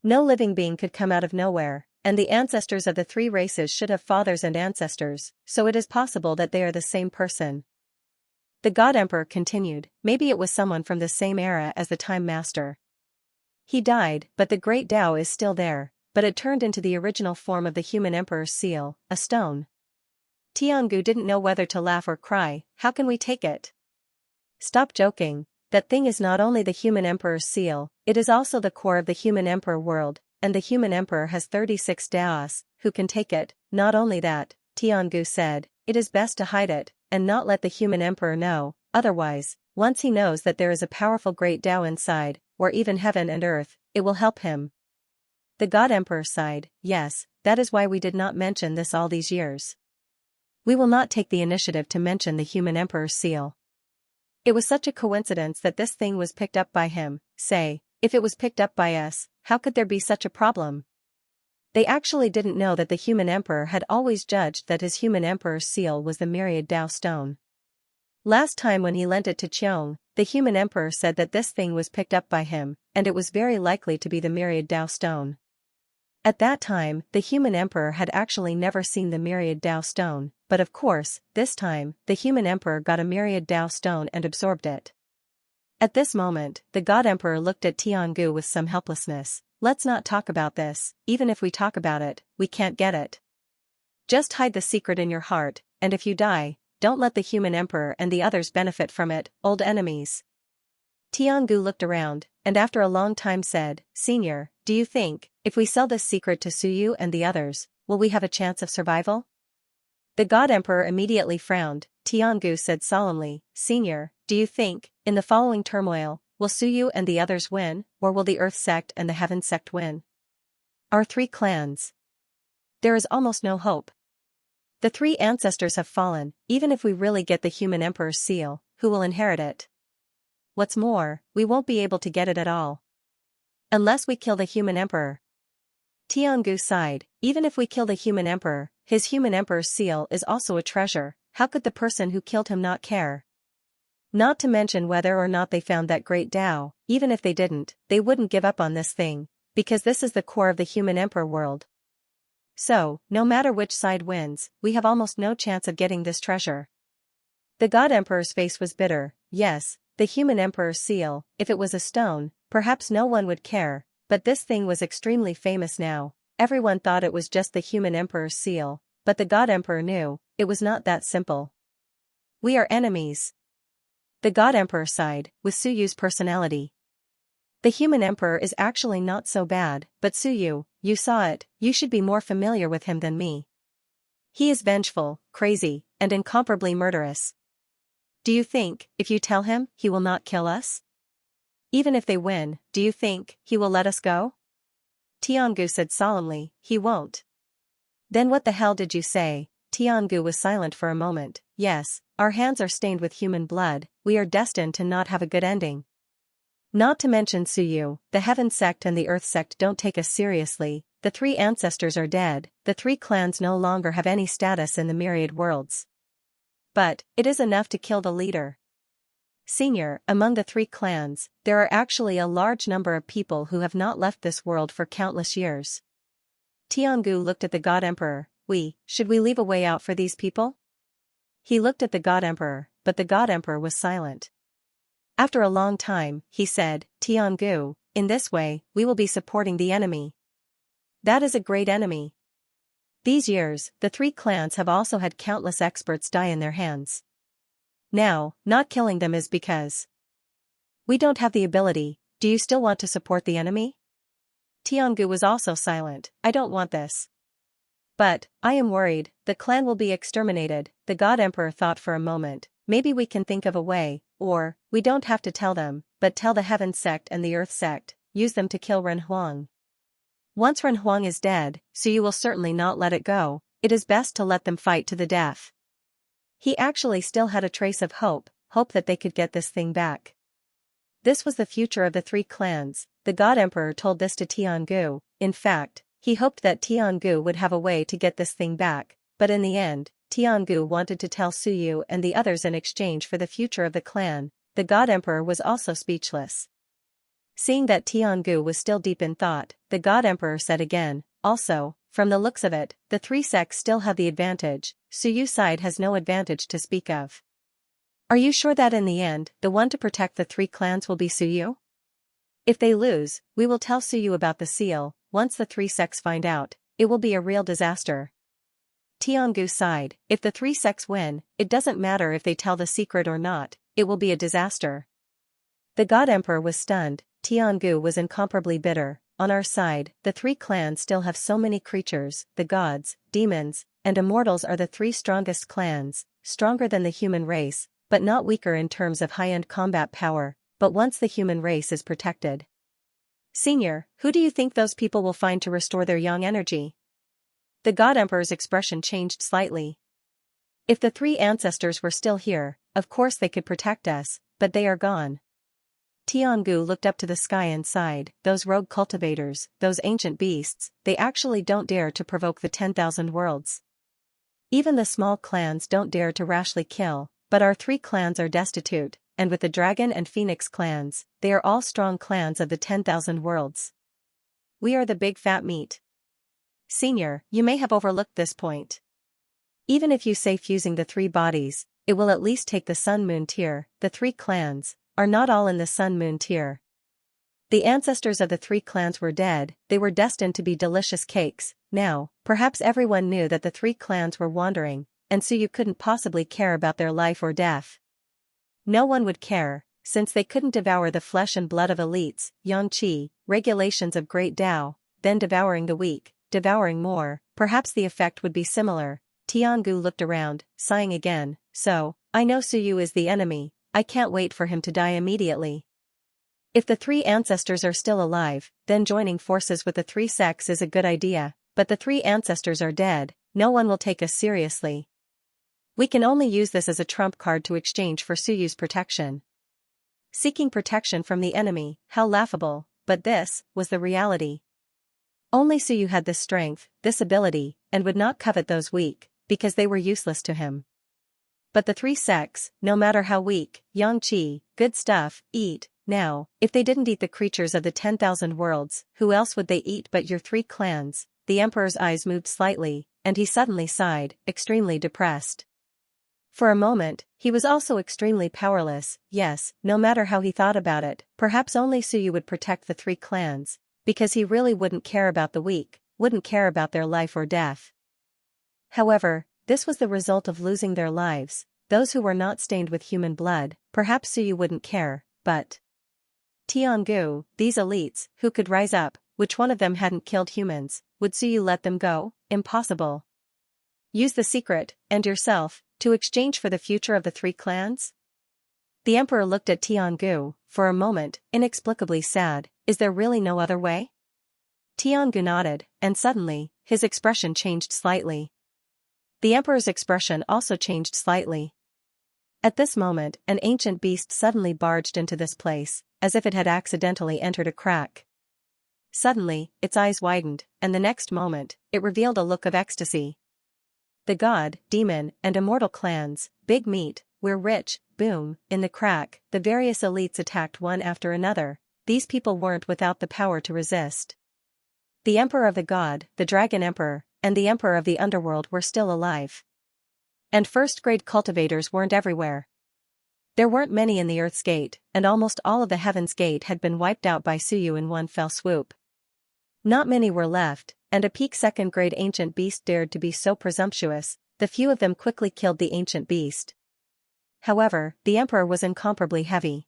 No living being could come out of nowhere, and the ancestors of the 3 races should have fathers and ancestors, so it is possible that they are the same person. The God Emperor continued. Maybe it was someone from the same era as the Time Master. He died, but the great Tao is still there, but it turned into the original form of the human emperor's seal, a stone. Tiangu didn't know whether to laugh or cry. How can we take it? Stop joking. That thing is not only the human emperor's seal, it is also the core of the human emperor world, and the human emperor has 36 Daos, who can take it. Not only that, Tiangu said, it is best to hide it, and not let the human emperor know, otherwise, once he knows that there is a powerful great Tao inside, or even heaven and earth, it will help him. The God Emperor sighed, yes, that is why we did not mention this all these years. We will not take the initiative to mention the human emperor's seal. It was such a coincidence that this thing was picked up by him. Say, if it was picked up by us, how could there be such a problem? They actually didn't know that the human emperor had always judged that his human emperor's seal was the Myriad Tao stone. Last time when he lent it to Qiong, the human emperor said that this thing was picked up by him, and it was very likely to be the Myriad Tao stone. At that time, the human emperor had actually never seen the Myriad Tao stone, but of course, this time, the human emperor got a Myriad Tao stone and absorbed it. At this moment, the God Emperor looked at Tiangu with some helplessness. Let's not talk about this, even if we talk about it, we can't get it. Just hide the secret in your heart, and if you die, don't let the human emperor and the others benefit from it, old enemies. Tiangu looked around, and after a long time said, Senior, do you think, if we sell this secret to Suyu and the others, will we have a chance of survival? The God Emperor immediately frowned. Tiangu said solemnly, Senior, do you think, in the following turmoil, will Suyu and the others win, or will the Earth sect and the Heaven sect win? Our 3 clans. There is almost no hope. The 3 ancestors have fallen. Even if we really get the human emperor's seal, who will inherit it? What's more, we won't be able to get it at all. Unless we kill the human emperor. Tiangu sighed, even if we kill the human emperor, his human emperor's seal is also a treasure. How could the person who killed him not care? Not to mention whether or not they found that great Tao, even if they didn't, they wouldn't give up on this thing, because this is the core of the human emperor world. So, no matter which side wins, we have almost no chance of getting this treasure. The God Emperor's face was bitter. Yes, the human emperor's seal, if it was a stone, perhaps no one would care, but this thing was extremely famous now. Everyone thought it was just the human emperor's seal, but the God Emperor knew, it was not that simple. We are enemies. The God Emperor sighed, with Suyu's personality. The human emperor is actually not so bad, but Suyu, you saw it, you should be more familiar with him than me. He is vengeful, crazy, and incomparably murderous. Do you think, if you tell him, he will not kill us? Even if they win, do you think, he will let us go? Tiangu said solemnly, he won't. Then what the hell did you say? Tiangu was silent for a moment. Yes, our hands are stained with human blood, we are destined to not have a good ending. Not to mention Suyu, the Heaven sect and the Earth sect don't take us seriously, the 3 ancestors are dead, the 3 clans no longer have any status in the myriad worlds. But, it is enough to kill the leader. Senior, among the 3 clans, there are actually a large number of people who have not left this world for countless years. Tiangu looked at the God Emperor. Should we leave a way out for these people? He looked at the God Emperor, but the God Emperor was silent. After a long time, he said, Tiangu, in this way, we will be supporting the enemy. That is a great enemy. These years, the 3 clans have also had countless experts die in their hands. Now, not killing them is because we don't have the ability. Do you still want to support the enemy? Tiangu was also silent. I don't want this. But, I am worried, the clan will be exterminated. The God Emperor thought for a moment. Maybe we can think of a way, or, we don't have to tell them, but tell the Heaven sect and the Earth sect, use them to kill Ren Huang. Once Ren Huang is dead, so you will certainly not let it go, it is best to let them fight to the death. He actually still had a trace of hope that they could get this thing back. This was the future of the 3 clans. The God Emperor told this to Tiangu. In fact, he hoped that Tiangu would have a way to get this thing back, but in the end, Tiangu wanted to tell Suyu and the others in exchange for the future of the clan. The God Emperor was also speechless. Seeing that Tiangu was still deep in thought, the God Emperor said again, also, from the looks of it, the 3 sects still have the advantage, Suyu's side has no advantage to speak of. Are you sure that in the end, the one to protect the 3 clans will be Suyu? If they lose, we will tell Suyu about the seal. Once the three sects find out, it will be a real disaster. Tiangu sighed. If the three sects win, it doesn't matter if they tell the secret or not, it will be a disaster. The God Emperor was stunned. Tiangu was incomparably bitter. On our side, the three clans still have so many creatures. The gods, demons, and immortals are the three strongest clans, stronger than the human race, but not weaker in terms of high-end combat power, but once the human race is protected. Senior, who do you think those people will find to restore their young energy? The God Emperor's expression changed slightly. If the three ancestors were still here, of course they could protect us, but they are gone. Tiangu looked up to the sky and sighed. Those rogue cultivators, those ancient beasts, they actually don't dare to provoke the 10,000 worlds. Even the small clans don't dare to rashly kill, but our three clans are destitute, and with the Dragon and Phoenix clans, they are all strong clans of the 10,000 worlds. We are the big fat meat. Senior, you may have overlooked this point. Even if you say fusing the three bodies, it will at least take the Sun-Moon tier. The three clans are not all in the Sun-Moon tier. The ancestors of the three clans were dead, they were destined to be delicious cakes. Now, perhaps everyone knew that the three clans were wandering, and so you couldn't possibly care about their life or death. No one would care, since they couldn't devour the flesh and blood of elites. Xianxia, regulations of Great Tao, then devouring the weak, devouring more, perhaps the effect would be similar. Tiangu looked around, sighing again. So, I know Suyu is the enemy, I can't wait for him to die immediately. If the three ancestors are still alive, then joining forces with the three sects is a good idea, but the three ancestors are dead, no one will take us seriously. We can only use this as a trump card to exchange for Suyu's protection. Seeking protection from the enemy, how laughable, but this was the reality. Only Suyu had this strength, this ability, and would not covet those weak, because they were useless to him. But the three sects, no matter how weak, Xianxia, good stuff, eat. Now, if they didn't eat the creatures of the 10,000 worlds, who else would they eat but your three clans? The Emperor's eyes moved slightly, and he suddenly sighed, extremely depressed. For a moment, he was also extremely powerless. Yes, no matter how he thought about it, perhaps only Suyu would protect the three clans, because he really wouldn't care about the weak, wouldn't care about their life or death. However, this was the result of losing their lives. Those who were not stained with human blood, perhaps Suyu wouldn't care, but Tiangu, these elites, who could rise up, which one of them hadn't killed humans, would Suyu let them go? Impossible. Use the secret, and yourself, to exchange for the future of the three clans? The Emperor looked at Tiangu, for a moment, inexplicably sad. Is there really no other way? Tiangu nodded, and suddenly, his expression changed slightly. The Emperor's expression also changed slightly. At this moment, an ancient beast suddenly barged into this place, as if it had accidentally entered a crack. Suddenly, its eyes widened, and the next moment, it revealed a look of ecstasy. The god, demon, and immortal clans, big meat, we're rich, boom, in the crack, the various elites attacked one after another. These people weren't without the power to resist. The Emperor of the God, the Dragon Emperor, and the Emperor of the Underworld were still alive. And first-grade cultivators weren't everywhere. There weren't many in the Earth's Gate, and almost all of the Heaven's Gate had been wiped out by Suyu in one fell swoop. Not many were left, and a peak second-grade ancient beast dared to be so presumptuous. The few of them quickly killed the ancient beast. However, the Emperor was incomparably heavy.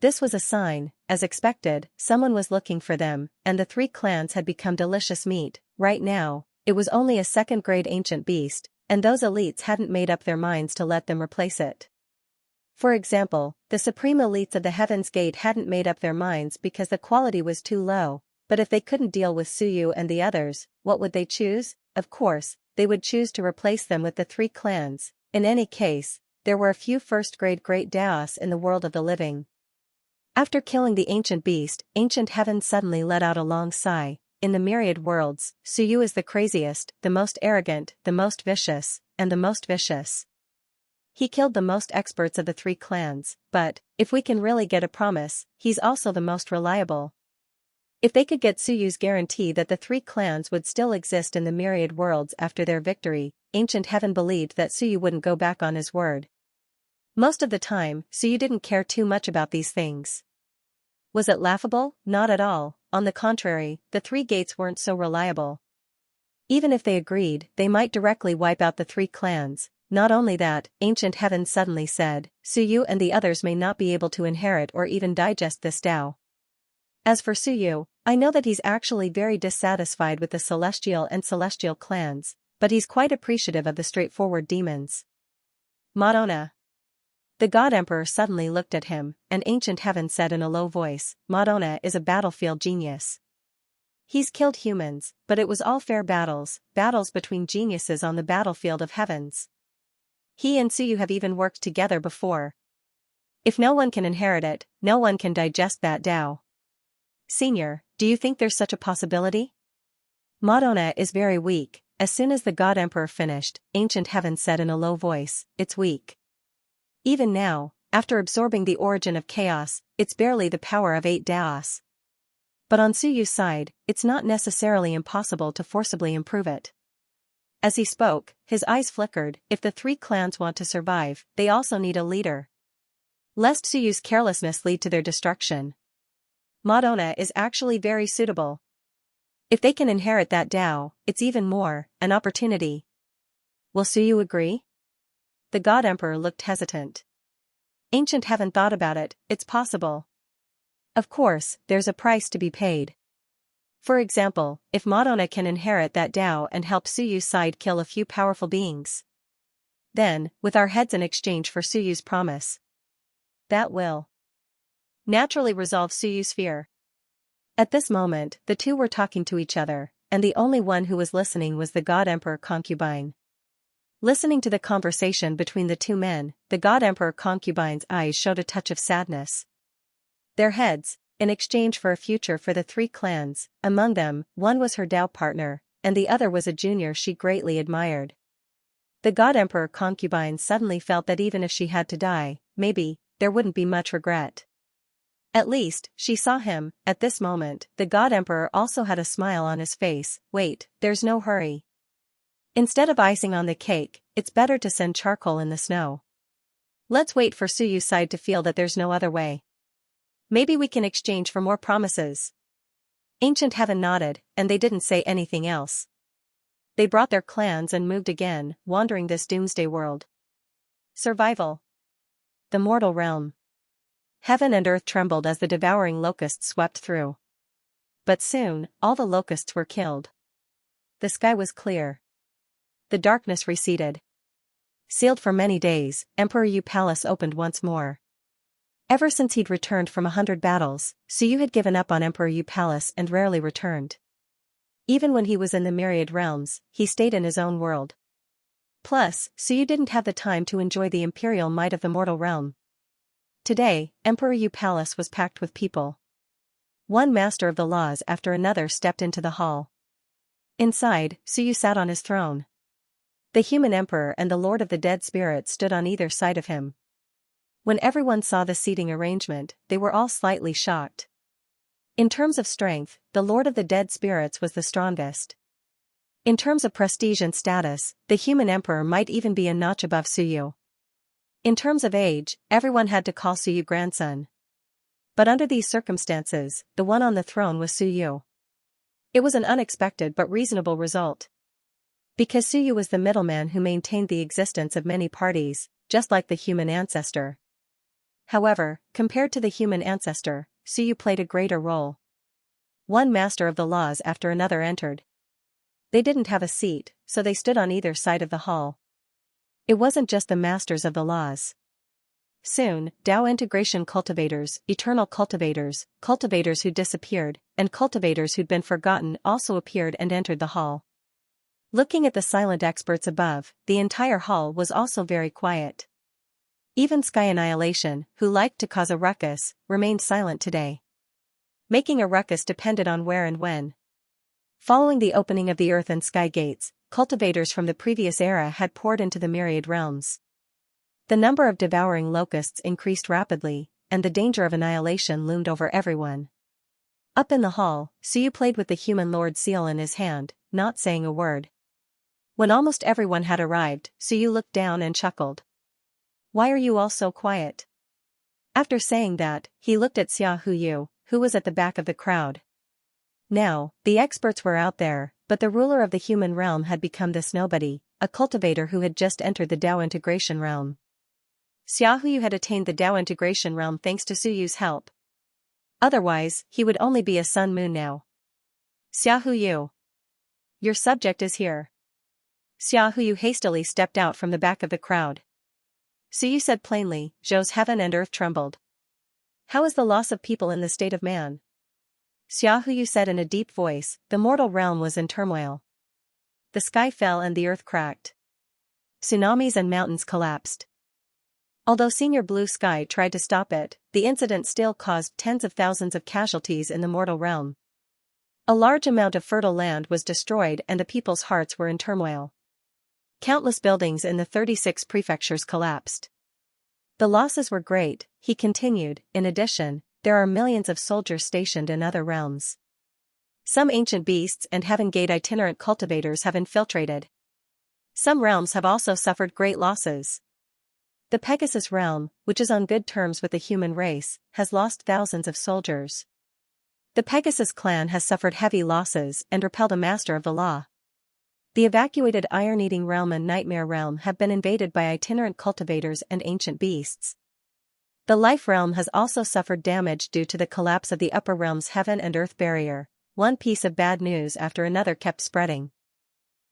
This was a sign, as expected, someone was looking for them, and the three clans had become delicious meat. Right now, it was only a second-grade ancient beast, and those elites hadn't made up their minds to let them replace it. For example, the supreme elites of the Heaven's Gate hadn't made up their minds because the quality was too low, but if they couldn't deal with Suyu and the others, what would they choose? Of course, they would choose to replace them with the three clans. In any case, there were a few first-grade great Daos in the world of the living. After killing the ancient beast, ancient heaven suddenly let out a long sigh. In the myriad worlds, Suyu is the craziest, the most arrogant, the most vicious, and the most vicious. He killed the most experts of the three clans, but, if we can really get a promise, he's also the most reliable. If they could get Suyu's guarantee that the three clans would still exist in the myriad worlds after their victory, ancient heaven believed that Suyu wouldn't go back on his word. Most of the time, Suyu didn't care too much about these things. Was it laughable? Not at all. On the contrary, the three gates weren't so reliable. Even if they agreed, they might directly wipe out the three clans. Not only that, ancient heaven suddenly said, Suyu and the others may not be able to inherit or even digest this Tao. As for Suyu, I know that he's actually very dissatisfied with the celestial and celestial clans, but he's quite appreciative of the straightforward demons. Madonna. The God Emperor suddenly looked at him, and ancient heaven said in a low voice, Madonna is a battlefield genius. He's killed humans, but it was all fair battles between geniuses on the battlefield of heavens. He and Suyu have even worked together before. If no one can inherit it, no one can digest that Tao. Senior, do you think there's such a possibility? Madonna is very weak. As soon as the God Emperor finished, ancient heaven said in a low voice, it's weak. Even now, after absorbing the origin of chaos, it's barely the power of 8 Daos. But on Suyu's side, it's not necessarily impossible to forcibly improve it. As he spoke, his eyes flickered. If the three clans want to survive, they also need a leader. Lest Suyu's carelessness lead to their destruction. Madonna is actually very suitable. If they can inherit that Tao, it's even more, an opportunity. Will Suyu agree? The God Emperor looked hesitant. Ancient heaven thought about it, it's possible. Of course, there's a price to be paid. For example, if Madonna can inherit that Tao and help Suyu's side kill a few powerful beings. Then, with our heads in exchange for Suyu's promise. That will naturally resolve Suyu's fear. At this moment, the two were talking to each other, and the only one who was listening was the God Emperor concubine. Listening to the conversation between the two men, the God Emperor concubine's eyes showed a touch of sadness. Their heads, in exchange for a future for the three clans, among them, one was her Tao partner, and the other was a junior she greatly admired. The God Emperor concubine suddenly felt that even if she had to die, maybe, there wouldn't be much regret. At least, she saw him. At this moment, the God Emperor also had a smile on his face. Wait, there's no hurry. Instead of icing on the cake, it's better to send charcoal in the snow. Let's wait for Suyu's side to feel that there's no other way. Maybe we can exchange for more promises. Ancient heaven nodded, and they didn't say anything else. They brought their clans and moved again, wandering this doomsday world. Survival. The mortal realm. Heaven and earth trembled as the devouring locusts swept through. But soon, all the locusts were killed. The sky was clear. The darkness receded. Sealed for many days, Emperor Yu Palace opened once more. Ever since he'd returned from 100 battles, Suyu had given up on Emperor Yu Palace and rarely returned. Even when he was in the Myriad realms, he stayed in his own world. Plus, Suyu didn't have the time to enjoy the imperial might of the mortal realm. Today, Emperor Yu Palace was packed with people. One master of the laws after another stepped into the hall. Inside, Suyu sat on his throne. The human emperor and the lord of the dead spirits stood on either side of him. When everyone saw the seating arrangement, they were all slightly shocked. In terms of strength, the lord of the dead spirits was the strongest. In terms of prestige and status, the human emperor might even be a notch above Suyu. In terms of age, everyone had to call Suyu grandson. But under these circumstances, the one on the throne was Suyu. It was an unexpected but reasonable result. Because Suyu was the middleman who maintained the existence of many parties, just like the human ancestor. However, compared to the human ancestor, Suyu played a greater role. One master of the laws after another entered. They didn't have a seat, so they stood on either side of the hall. It wasn't just the masters of the laws. Soon, Tao integration cultivators, eternal cultivators, cultivators who disappeared, and cultivators who'd been forgotten also appeared and entered the hall. Looking at the silent experts above, the entire hall was also very quiet. Even Sky Annihilation, who liked to cause a ruckus, remained silent today. Making a ruckus depended on where and when. Following the opening of the earth and sky gates, cultivators from the previous era had poured into the Myriad realms. The number of devouring locusts increased rapidly, and the danger of annihilation loomed over everyone. Up in the hall, Suyu played with the human lord's seal in his hand, not saying a word. When almost everyone had arrived, Suyu looked down and chuckled. Why are you all so quiet? After saying that, he looked at Xia Huyu, who was at the back of the crowd. Now, the experts were out there, but the ruler of the human realm had become this nobody, a cultivator who had just entered the Tao integration realm. Xiaohu had attained the Tao integration realm thanks to Suyu's help. Otherwise, he would only be a sun moon now. Xiaohu, your subject is here. Xiaohu hastily stepped out from the back of the crowd. Suyu said plainly, Zhou's heaven and earth trembled. How is the loss of people in the state of man? Xiaohu said in a deep voice, the mortal realm was in turmoil. The sky fell and the earth cracked. Tsunamis and mountains collapsed. Although Senior Blue Sky tried to stop it, the incident still caused tens of thousands of casualties in the mortal realm. A large amount of fertile land was destroyed and the people's hearts were in turmoil. Countless buildings in the 36 prefectures collapsed. The losses were great, he continued. In addition, there are millions of soldiers stationed in other realms. Some ancient beasts and Heaven Gate itinerant cultivators have infiltrated. Some realms have also suffered great losses. The Pegasus realm, which is on good terms with the human race, has lost thousands of soldiers. The Pegasus clan has suffered heavy losses and repelled a master of the law. The evacuated Iron-Eating realm and Nightmare realm have been invaded by itinerant cultivators and ancient beasts. The Life realm has also suffered damage due to the collapse of the upper realm's heaven and earth barrier. One piece of bad news after another kept spreading.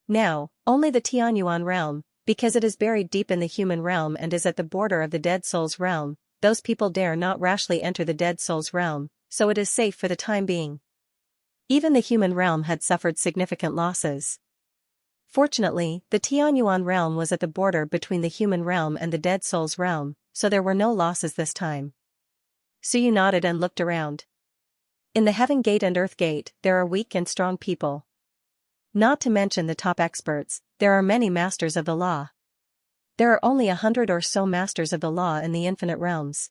Now, only the Tianyuan realm, because it is buried deep in the human realm and is at the border of the Dead Souls realm, those people dare not rashly enter the Dead Souls realm, so it is safe for the time being. Even the human realm had suffered significant losses. Fortunately, the Tianyuan realm was at the border between the human realm and the Dead Souls realm, so there were no losses this time. Suyu nodded and looked around. In the Heaven Gate and Earth Gate, there are weak and strong people. Not to mention the top experts, there are many masters of the law. There are only 100 or so masters of the law in the infinite realms.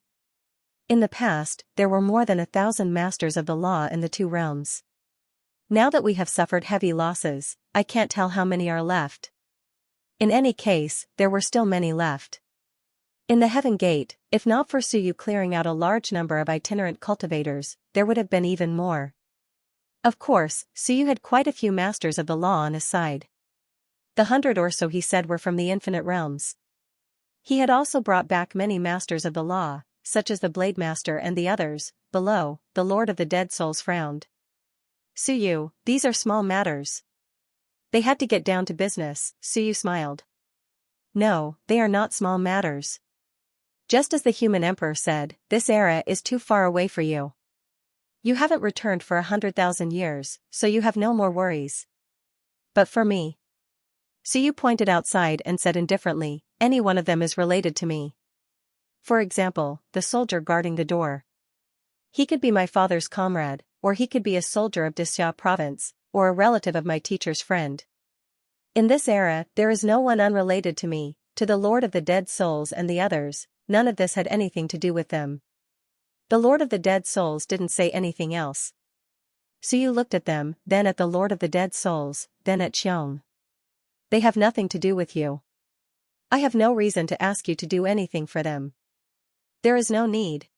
In the past, there were more than 1,000 masters of the law in the two realms. Now that we have suffered heavy losses, I can't tell how many are left. In any case, there were still many left. In the Heaven Gate, if not for Suyu clearing out a large number of itinerant cultivators, there would have been even more. Of course, Suyu had quite a few masters of the law on his side. The 100 or so he said were from the infinite realms. He had also brought back many masters of the law, such as the Blade Master and the others. Below, the Lord of the Dead Souls frowned. Suyu, these are small matters. They had to get down to business, Suyu smiled. No, they are not small matters. Just as the human emperor said, this era is too far away for you. You haven't returned for 100,000 years, so you have no more worries. But for me. Suyu pointed outside and said indifferently, any one of them is related to me. For example, the soldier guarding the door. He could be my father's comrade, or he could be a soldier of Dixia province, or a relative of my teacher's friend. In this era, there is no one unrelated to me, to the Lord of the Dead Souls and the others, none of this had anything to do with them. The Lord of the Dead Souls didn't say anything else. Suyu looked at them, then at the Lord of the Dead Souls, then at Xiong. They have nothing to do with you. I have no reason to ask you to do anything for them. There is no need.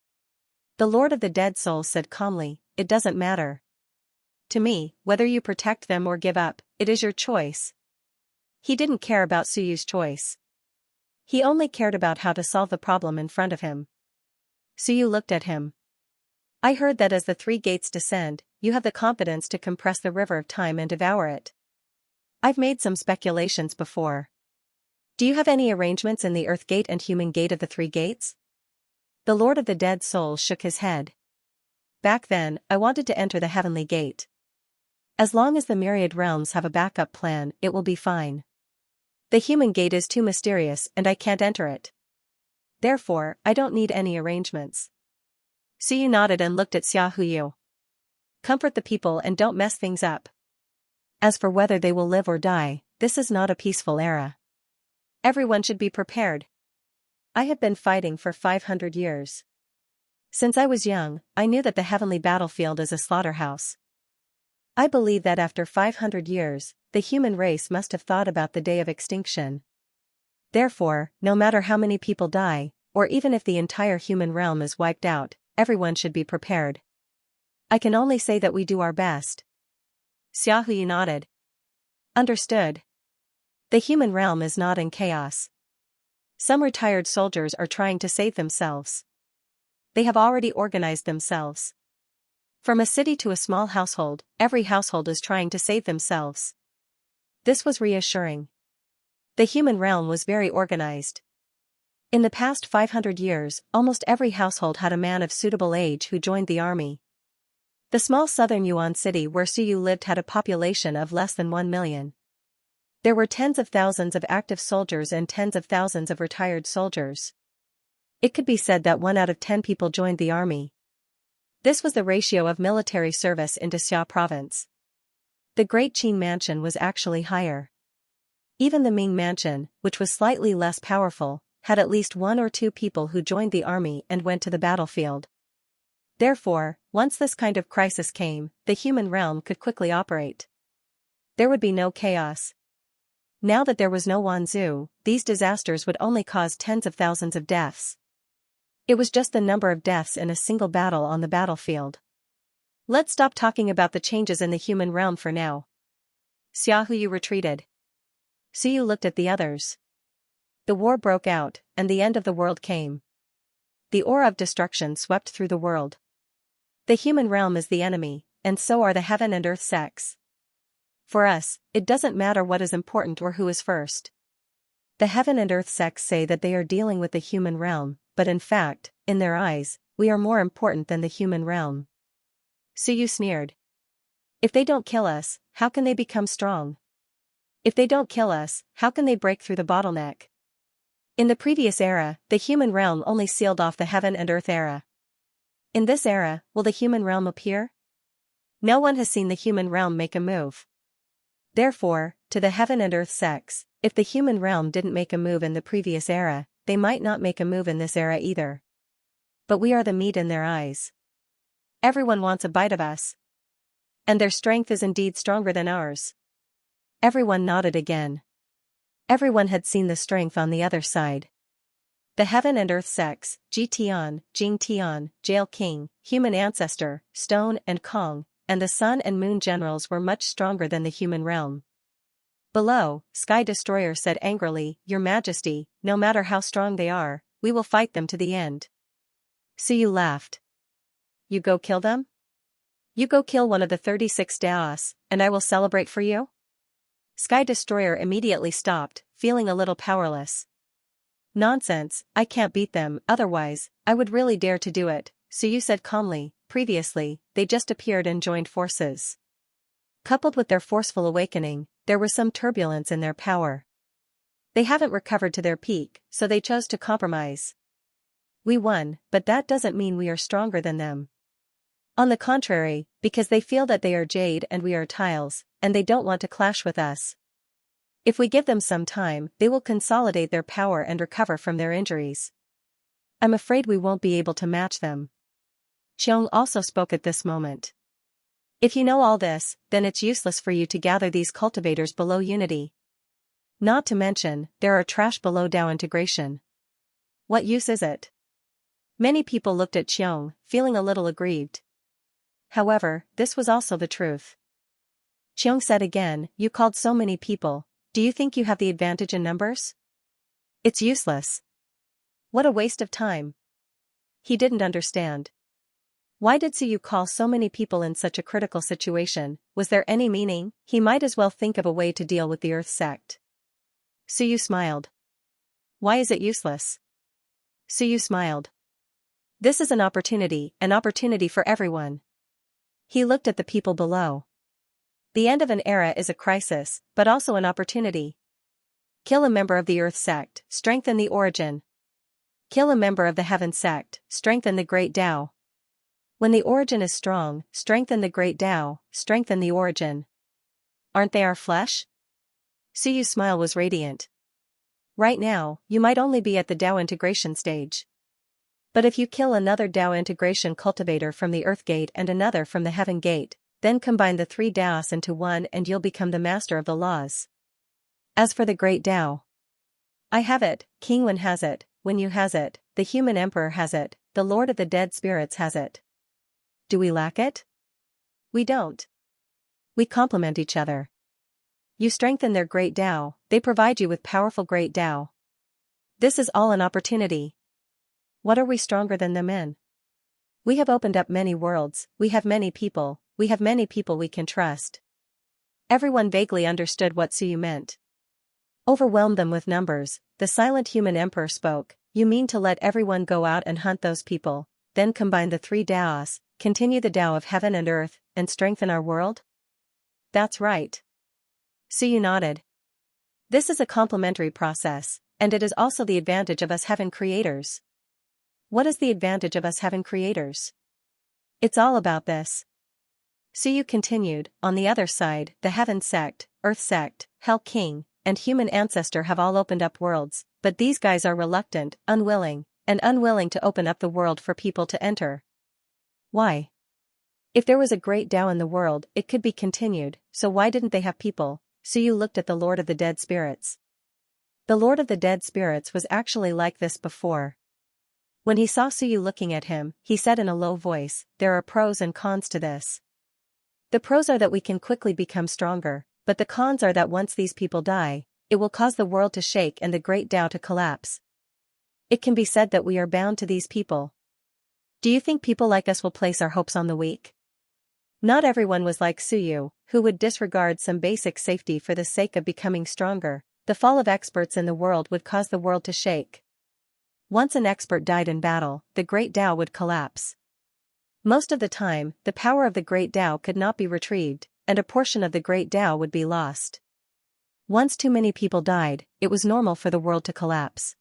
The Lord of the Dead Souls said calmly, it doesn't matter. To me, whether you protect them or give up, it is your choice. He didn't care about Suyu's choice. He only cared about how to solve the problem in front of him. Suyu looked at him. I heard that as the 3 gates descend, you have the confidence to compress the river of time and devour it. I've made some speculations before. Do you have any arrangements in the Earth Gate and Human Gate of the 3 gates? The Lord of the Dead Souls shook his head. Back then, I wanted to enter the Heavenly Gate. As long as the Myriad realms have a backup plan, it will be fine. The Human Gate is too mysterious and I can't enter it. Therefore, I don't need any arrangements. Suyu nodded and looked at Xiaohu. Comfort the people and don't mess things up. As for whether they will live or die, this is not a peaceful era. Everyone should be prepared. I have been fighting for 500 years. Since I was young, I knew that the heavenly battlefield is a slaughterhouse. I believe that after 500 years, the human race must have thought about the day of extinction. Therefore, no matter how many people die, or even if the entire human realm is wiped out, everyone should be prepared. I can only say that we do our best. Xianxia nodded. Understood. The human realm is not in chaos. Some retired soldiers are trying to save themselves. They have already organized themselves. From a city to a small household, every household is trying to save themselves. This was reassuring. The human realm was very organized. In the past 500 years, almost every household had a man of suitable age who joined the army. The small southern Yuan city where Suyu lived had a population of less than 1 million. There were tens of thousands of active soldiers and tens of thousands of retired soldiers. It could be said that 1 out of 10 people joined the army. This was the ratio of military service into Xia province. The Great Qin mansion was actually higher. Even the Ming mansion, which was slightly less powerful, had at least 1 or 2 people who joined the army and went to the battlefield. Therefore, once this kind of crisis came, the human realm could quickly operate. There would be no chaos. Now that there was no Wanzhou, these disasters would only cause tens of thousands of deaths. It was just the number of deaths in a single battle on the battlefield. Let's stop talking about the changes in the human realm for now. Xianxia retreated. Suyu looked at the others. The war broke out, and the end of the world came. The aura of destruction swept through the world. The human realm is the enemy, and so are the heaven and earth sects. For us, it doesn't matter what is important or who is first. The heaven and earth sects say that they are dealing with the human realm, but in fact, in their eyes, we are more important than the human realm. Suyu sneered. If they don't kill us, how can they become strong? If they don't kill us, how can they break through the bottleneck? In the previous era, the human realm only sealed off the heaven and earth era. In this era, will the human realm appear? No one has seen the human realm make a move. Therefore, to the heaven and earth sects, if the human realm didn't make a move in the previous era, they might not make a move in this era either. But we are the meat in their eyes. Everyone wants a bite of us. And their strength is indeed stronger than ours. Everyone nodded again. Everyone had seen the strength on the other side. The heaven and earth sects, Ji Tian, Jing Tian, Jail King, Human Ancestor, Stone and Kong, and the Sun and Moon generals were much stronger than the human realm. Below, Sky Destroyer said angrily, Your Majesty, no matter how strong they are, we will fight them to the end. Suyu laughed. You go kill them? You go kill one of the 36 Daos, and I will celebrate for you? Sky Destroyer immediately stopped, feeling a little powerless. Nonsense, I can't beat them, otherwise, I would really dare to do it, Suyu said calmly. Previously, they just appeared and joined forces. Coupled with their forceful awakening, there was some turbulence in their power. They haven't recovered to their peak, so they chose to compromise. We won, but that doesn't mean we are stronger than them. On the contrary, because they feel that they are jade and we are tiles, and they don't want to clash with us. If we give them some time, they will consolidate their power and recover from their injuries. I'm afraid we won't be able to match them. Xiong also spoke at this moment. If you know all this, then it's useless for you to gather these cultivators below unity. Not to mention, there are trash below Dao integration. What use is it? Many people looked at Xiong, feeling a little aggrieved. However, this was also the truth. Xiong said again, You called so many people, do you think you have the advantage in numbers? It's useless. What a waste of time. He didn't understand. Why did Suyu call so many people in such a critical situation? Was there any meaning? He might as well think of a way to deal with the Earth sect. Suyu smiled. Why is it useless? Suyu smiled. This is an opportunity for everyone. He looked at the people below. The end of an era is a crisis, but also an opportunity. Kill a member of the Earth sect, strengthen the origin. Kill a member of the Heaven sect, strengthen the Great Tao. When the origin is strong, strengthen the Great Tao, strengthen the origin. Aren't they our flesh? Suyu's smile was radiant. Right now, you might only be at the Tao integration stage. But if you kill another Tao integration cultivator from the Earth Gate and another from the Heaven Gate, then combine the 3 Taos into one and you'll become the master of the laws. As for the Great Tao, I have it, King Wen has it, Wen Yu has it, the Human Emperor has it, the Lord of the Dead Spirits has it. Do we lack it? We don't. We complement each other. You strengthen their great Tao, they provide you with powerful great Tao. This is all an opportunity. What are we stronger than them in? We have opened up many worlds, we have many people we can trust. Everyone vaguely understood what Suyu meant. Overwhelmed them with numbers, the silent human emperor spoke. You mean to let everyone go out and hunt those people, then combine the three Taos, continue the Tao of heaven and earth, and strengthen our world? That's right. Suyu nodded. This is a complementary process, and it is also the advantage of us heaven creators. What is the advantage of us heaven creators? It's all about this. Suyu continued, on the other side, the heaven sect, earth sect, hell king, and human ancestor have all opened up worlds, but these guys are reluctant, unwilling to open up the world for people to enter. Why? If there was a great Tao in the world, it could be continued, so why didn't they have people? Suyu looked at the Lord of the Dead Spirits. The Lord of the Dead Spirits was actually like this before. When he saw Suyu looking at him, he said in a low voice, there are pros and cons to this. The pros are that we can quickly become stronger, but the cons are that once these people die, it will cause the world to shake and the great Tao to collapse. It can be said that we are bound to these people. Do you think people like us will place our hopes on the weak? Not everyone was like Suyu, who would disregard some basic safety for the sake of becoming stronger. The fall of experts in the world would cause the world to shake. Once an expert died in battle, the great Tao would collapse. Most of the time, the power of the great Tao could not be retrieved, and a portion of the great Tao would be lost. Once too many people died, it was normal for the world to collapse.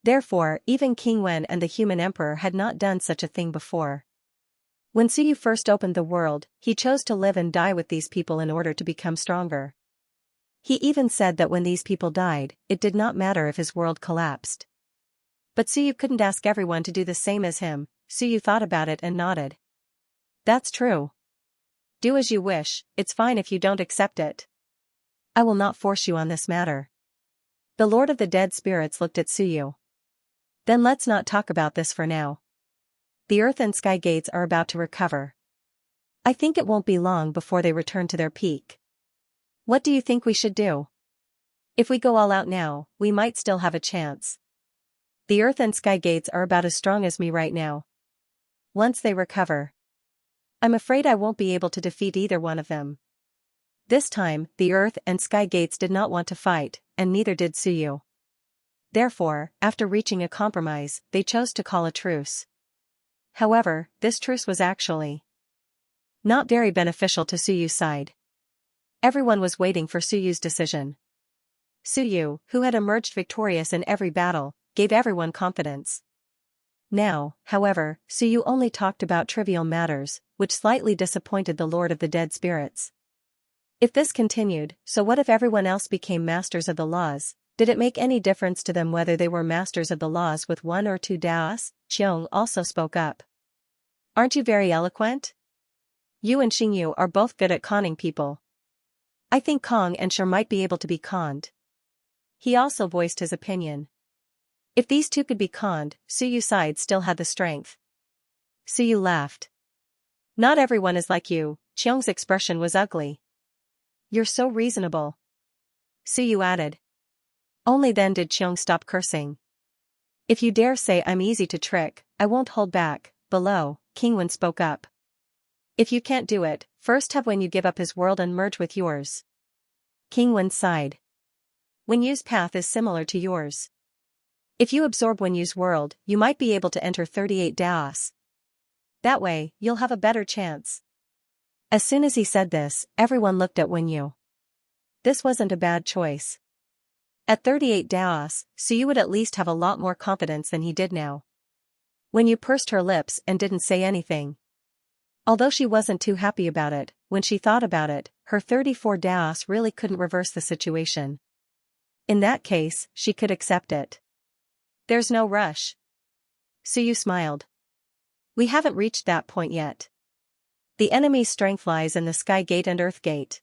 Therefore, even King Wen and the human emperor had not done such a thing before. When Suyu first opened the world, he chose to live and die with these people in order to become stronger. He even said that when these people died, it did not matter if his world collapsed. But Suyu couldn't ask everyone to do the same as him. Suyu thought about it and nodded. That's true. Do as you wish, it's fine if you don't accept it. I will not force you on this matter. The Lord of the Dead Spirits looked at Suyu. Then let's not talk about this for now. The earth and sky gates are about to recover. I think it won't be long before they return to their peak. What do you think we should do? If we go all out now, we might still have a chance. The earth and sky gates are about as strong as me right now. Once they recover, I'm afraid I won't be able to defeat either one of them. This time, the earth and sky gates did not want to fight, and neither did Suyu. Therefore, after reaching a compromise, they chose to call a truce. However, this truce was actually not very beneficial to Suyu's side. Everyone was waiting for Suyu's decision. Suyu, who had emerged victorious in every battle, gave everyone confidence. Now, however, Suyu only talked about trivial matters, which slightly disappointed the Lord of the Dead Spirits. If this continued, so what if everyone else became masters of the laws? Did it make any difference to them whether they were masters of the laws with 1 or 2 Daos? Qiong also spoke up. Aren't you very eloquent? You and Xingyu are both good at conning people. I think Kong and Shi might be able to be conned. He also voiced his opinion. If these two could be conned, Suyu's side still had the strength. Suyu laughed. Not everyone is like you. Qiong's expression was ugly. You're so reasonable. Suyu added. Only then did Qiong stop cursing. If you dare say I'm easy to trick, I won't hold back. Below, King Wen spoke up. If you can't do it, first have Wen Yu give up his world and merge with yours. King Wen sighed. Wen Yu's path is similar to yours. If you absorb Wen Yu's world, you might be able to enter 38 Daos. That way, you'll have a better chance. As soon as he said this, everyone looked at Wen Yu. This wasn't a bad choice. At 38 Daos, Suyu would at least have a lot more confidence than he did now. Wen Yu pursed her lips and didn't say anything. Although she wasn't too happy about it, when she thought about it, her 34 Daos really couldn't reverse the situation. In that case, she could accept it. There's no rush. Suyu smiled. We haven't reached that point yet. The enemy's strength lies in the Sky Gate and Earth Gate.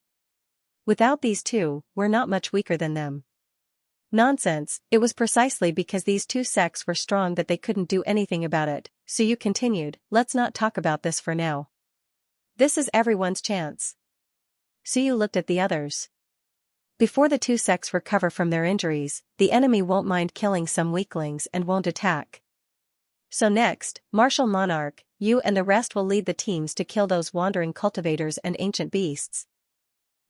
Without these two, we're not much weaker than them. Nonsense, it was precisely because these two sects were strong that they couldn't do anything about it. Suyu continued, let's not talk about this for now. This is everyone's chance. Suyu looked at the others. Before the two sects recover from their injuries, the enemy won't mind killing some weaklings and won't attack. So next, Martial Monarch, you and the rest will lead the teams to kill those wandering cultivators and ancient beasts.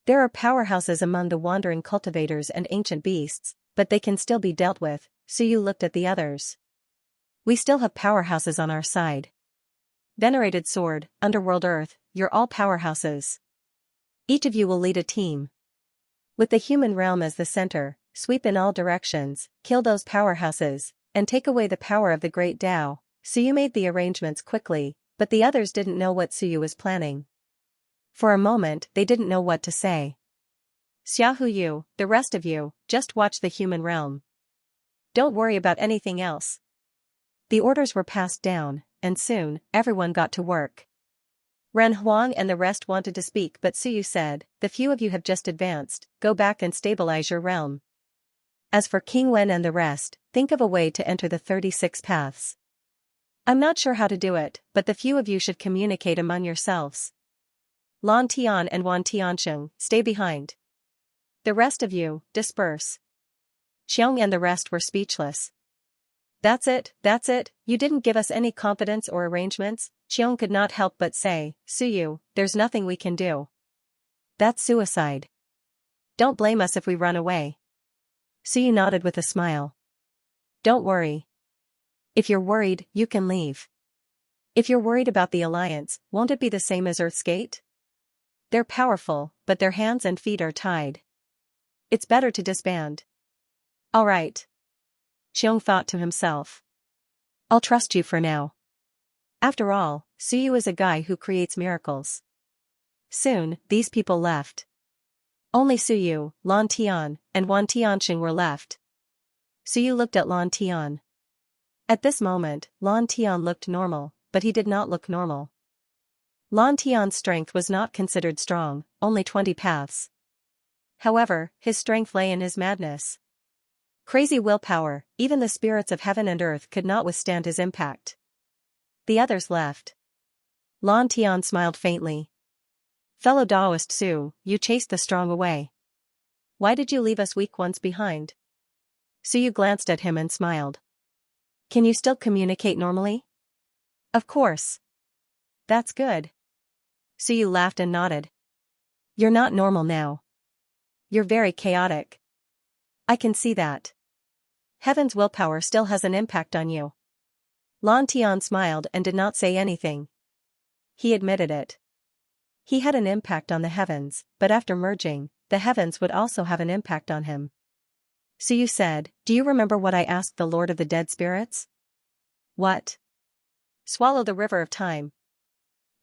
There are powerhouses among the wandering cultivators and ancient beasts, but they can still be dealt with. Suyu looked at the others. We still have powerhouses on our side. Venerated Sword, Underworld Earth, you're all powerhouses. Each of you will lead a team. With the human realm as the center, sweep in all directions, kill those powerhouses, and take away the power of the great Tao. Suyu made the arrangements quickly, but the others didn't know what Suyu was planning. For a moment they didn't know what to say. Xiaohu, the rest of you, just watch the human realm. Don't worry about anything else. The orders were passed down, and soon, everyone got to work. Ren Huang and the rest wanted to speak, but Suyu said, the few of you have just advanced, go back and stabilize your realm. As for King Wen and the rest, think of a way to enter the 36 paths. I'm not sure how to do it, but the few of you should communicate among yourselves. Lan Tian and Wan Tiansheng, stay behind. The rest of you, disperse. Xiang and the rest were speechless. That's it, you didn't give us any confidence or arrangements. Xiang could not help but say, Suyu, there's nothing we can do. That's suicide. Don't blame us if we run away. Suyu nodded with a smile. Don't worry. If you're worried, you can leave. If you're worried about the alliance, won't it be the same as Earth's Gate? They're powerful, but their hands and feet are tied. It's better to disband. All right. Xiong thought to himself. I'll trust you for now. After all, Suyu is a guy who creates miracles. Soon, these people left. Only Suyu, Lan Tian, and Wan Tianxing were left. Suyu looked at Lan Tian. At this moment, Lan Tian looked normal, but he did not look normal. Lan Tian's strength was not considered strong, only 20 paths. However, his strength lay in his madness. Crazy willpower, even the spirits of heaven and earth could not withstand his impact. The others left. Lan Tian smiled faintly. Fellow Taoist Su, you chased the strong away. Why did you leave us weak ones behind? Suyu glanced at him and smiled. Can you still communicate normally? Of course. That's good. Suyu laughed and nodded. You're not normal now. You're very chaotic. I can see that. Heaven's willpower still has an impact on you. Lan Tian smiled and did not say anything. He admitted it. He had an impact on the heavens, but after merging, the heavens would also have an impact on him. Suyu said, do you remember what I asked the Lord of the Dead Spirits? What? Swallow the river of time.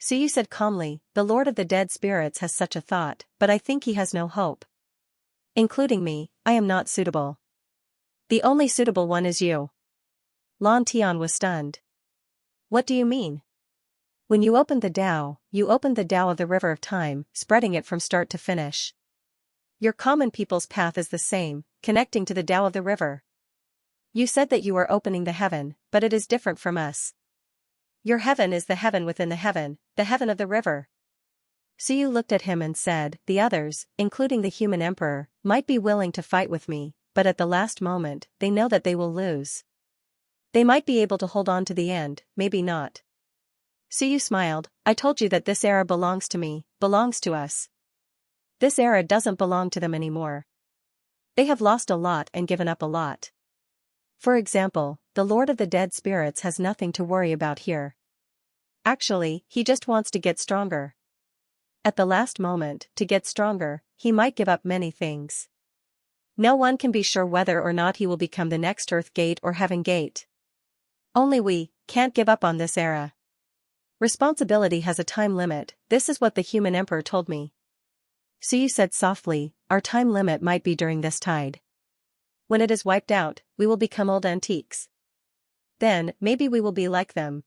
Suyu said calmly, the Lord of the Dead Spirits has such a thought, but I think he has no hope. Including me, I am not suitable. The only suitable one is you. Lan Tian was stunned. What do you mean? When you opened the Tao, you opened the Tao of the river of time, spreading it from start to finish. Your common people's path is the same, connecting to the Tao of the river. You said that you are opening the heaven, but it is different from us. Your heaven is the heaven within the heaven of the river. Suyu looked at him and said, the others, including the human emperor, might be willing to fight with me, but at the last moment, they know that they will lose. They might be able to hold on to the end, maybe not. Suyu smiled, I told you that this era belongs to me, belongs to us. This era doesn't belong to them anymore. They have lost a lot and given up a lot. For example, the Lord of the Dead Spirits has nothing to worry about here. Actually, he just wants to get stronger. At the last moment, to get stronger, he might give up many things. No one can be sure whether or not he will become the next Earth Gate or Heaven Gate. Only we can't give up on this era. Responsibility has a time limit, this is what the human emperor told me. Suyu said softly, our time limit might be during this tide. When it is wiped out, we will become old antiques. Then, maybe we will be like them.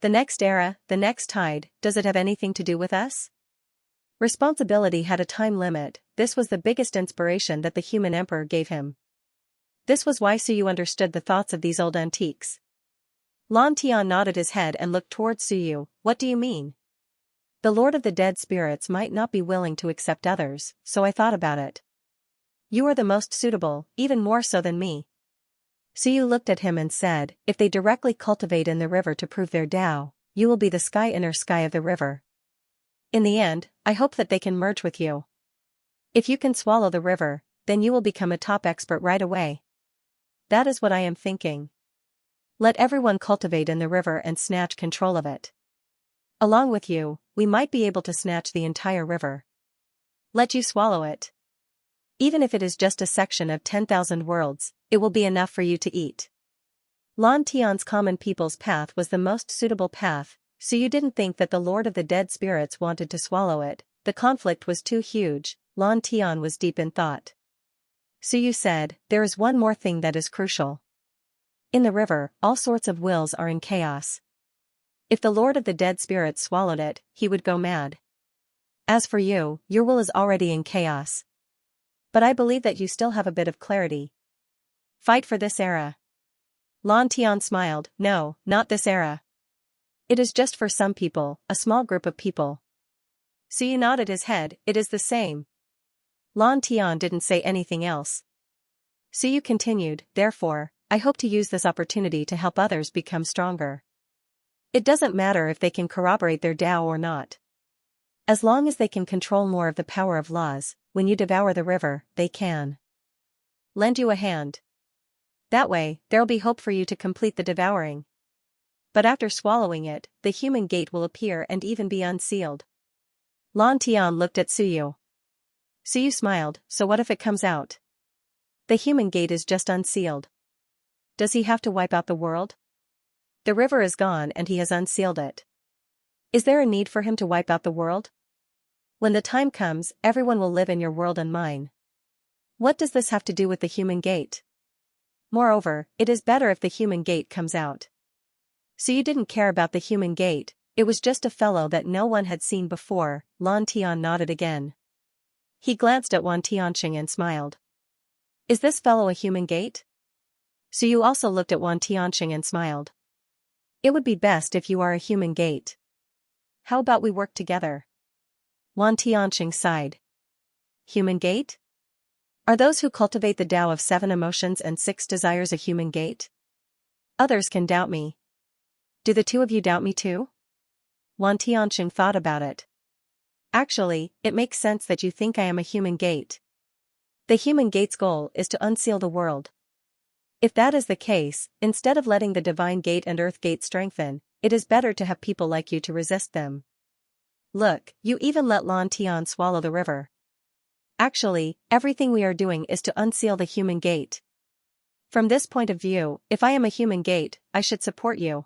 The next era, the next tide, does it have anything to do with us? Responsibility had a time limit, this was the biggest inspiration that the human emperor gave him. This was why Suyu understood the thoughts of these old antiques. Lan Tian nodded his head and looked towards Suyu, what do you mean? The Lord of the Dead Spirits might not be willing to accept others, so I thought about it. You are the most suitable, even more so than me. Suyu looked at him and said, if they directly cultivate in the river to prove their Tao, you will be the inner sky of the river. In the end, I hope that they can merge with you. If you can swallow the river, then you will become a top expert right away. That is what I am thinking. Let everyone cultivate in the river and snatch control of it. Along with you, we might be able to snatch the entire river. Let you swallow it. Even if it is just a section of 10,000 worlds, it will be enough for you to eat. Lan Tian's common people's path was the most suitable path, so you didn't think that the Lord of the Dead Spirits wanted to swallow it. The conflict was too huge. Lan Tian was deep in thought. Suyu said, there is one more thing that is crucial. In the river, all sorts of wills are in chaos. If the Lord of the Dead Spirits swallowed it, he would go mad. As for you, your will is already in chaos. But I believe that you still have a bit of clarity. Fight for this era. Lan Tian smiled, no, not this era. It is just for some people, a small group of people. Suyu nodded his head, it is the same. Lan Tian didn't say anything else. Suyu continued, therefore, I hope to use this opportunity to help others become stronger. It doesn't matter if they can corroborate their Tao or not. As long as they can control more of the power of laws, when you devour the river, they can lend you a hand. That way, there'll be hope for you to complete the devouring. But after swallowing it, the human gate will appear and even be unsealed. Lan Tian looked at Suyu. Suyu smiled, so what if it comes out? The human gate is just unsealed. Does he have to wipe out the world? The river is gone and he has unsealed it. Is there a need for him to wipe out the world? When the time comes, everyone will live in your world and mine. What does this have to do with the human gate? Moreover, it is better if the human gate comes out. So you didn't care about the human gate, it was just a fellow that no one had seen before. Lan Tian nodded again. He glanced at Wan Tianqing and smiled. Is this fellow a human gate? So you also looked at Wan Tianqing and smiled. It would be best if you are a human gate. How about we work together? Wan Tianqing sighed. Human gate? Are those who cultivate the Tao of 7 emotions and 6 desires a human gate? Others can doubt me. Do the two of you doubt me too? Wan Tianqing thought about it. Actually, it makes sense that you think I am a human gate. The human gate's goal is to unseal the world. If that is the case, instead of letting the divine gate and earth gate strengthen, it is better to have people like you to resist them. Look, you even let Lan Tian swallow the river. Actually, everything we are doing is to unseal the human gate. From this point of view, if I am a human gate, I should support you.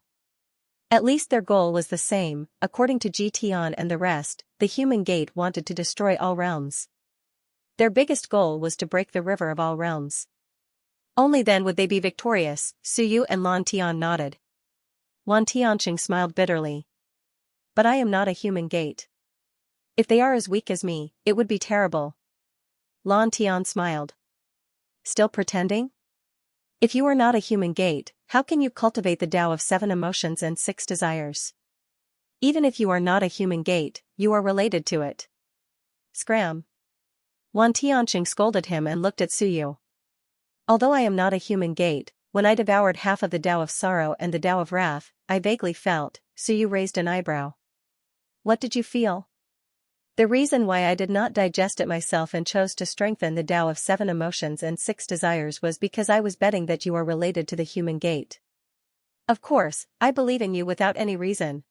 At least their goal was the same. According to Ji Tian and the rest, the human gate wanted to destroy all realms. Their biggest goal was to break the river of all realms. Only then would they be victorious. Suyu and Lan Tian nodded. Wan Tianqing smiled bitterly. But I am not a human gate. If they are as weak as me, it would be terrible. Lan Tian smiled. Still pretending? If you are not a human gate, how can you cultivate the Tao of 7 emotions and 6 desires? Even if you are not a human gate, you are related to it. Scram. Wan Tianqing scolded him and looked at Suyu. Although I am not a human gate, when I devoured half of the Tao of sorrow and the Tao of wrath, I vaguely felt. Suyu raised an eyebrow. What did you feel? The reason why I did not digest it myself and chose to strengthen the Tao of 7 emotions and 6 desires was because I was betting that you are related to the human gate. Of course, I believe in you without any reason.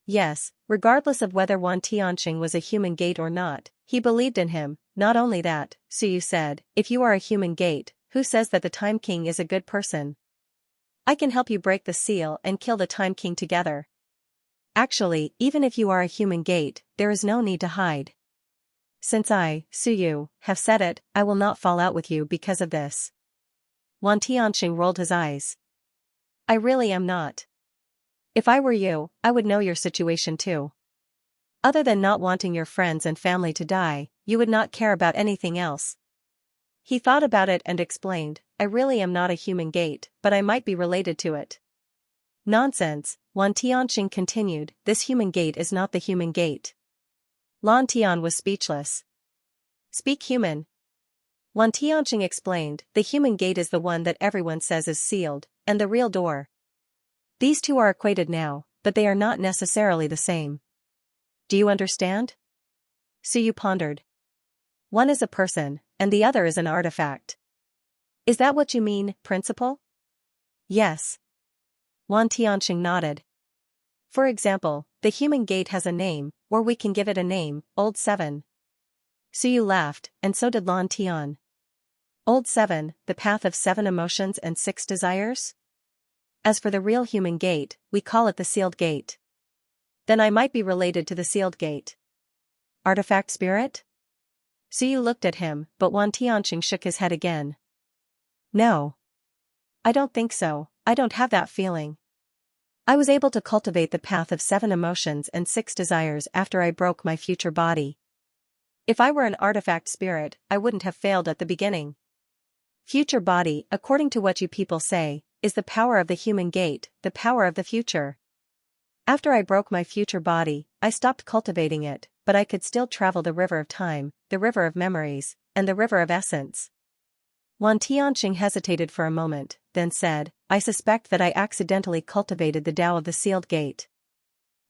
Yes, regardless of whether Wan Tianqing was a human gate or not, he believed in him. Not only that, Suyu said, if you are a human gate, who says that the Time King is a good person? I can help you break the seal and kill the Time King together. Actually, even if you are a human gate, there is no need to hide. Since I, Suyu, have said it, I will not fall out with you because of this. Wan Tianqing rolled his eyes. I really am not. If I were you, I would know your situation too. Other than not wanting your friends and family to die, you would not care about anything else. He thought about it and explained, I really am not a human gate, but I might be related to it. Nonsense, Wan Tianxing continued, this human gate is not the human gate. Lan Tian was speechless. Speak human. Wan Tianxing explained, the human gate is the one that everyone says is sealed, and the real door. These two are equated now, but they are not necessarily the same. Do you understand? Suyu pondered. One is a person, and the other is an artifact. Is that what you mean, principal? Yes. Wan Tianxing nodded. For example, the human gate has a name, or we can give it a name, Old 7. Suyu laughed, and so did Lan Tian. Old 7, the path of 7 emotions and 6 desires? As for the real human gate, we call it the sealed gate. Then I might be related to the sealed gate. Artifact spirit? Suyu looked at him, but Wan Tianxing shook his head again. No. I don't think so, I don't have that feeling. I was able to cultivate the path of 7 emotions and 6 desires after I broke my future body. If I were an artifact spirit, I wouldn't have failed at the beginning. Future body, according to what you people say, is the power of the human gate, the power of the future. After I broke my future body, I stopped cultivating it, but I could still travel the river of time, the river of memories, and the river of essence. Wan Tianxing hesitated for a moment, then said, I suspect that I accidentally cultivated the Tao of the sealed gate.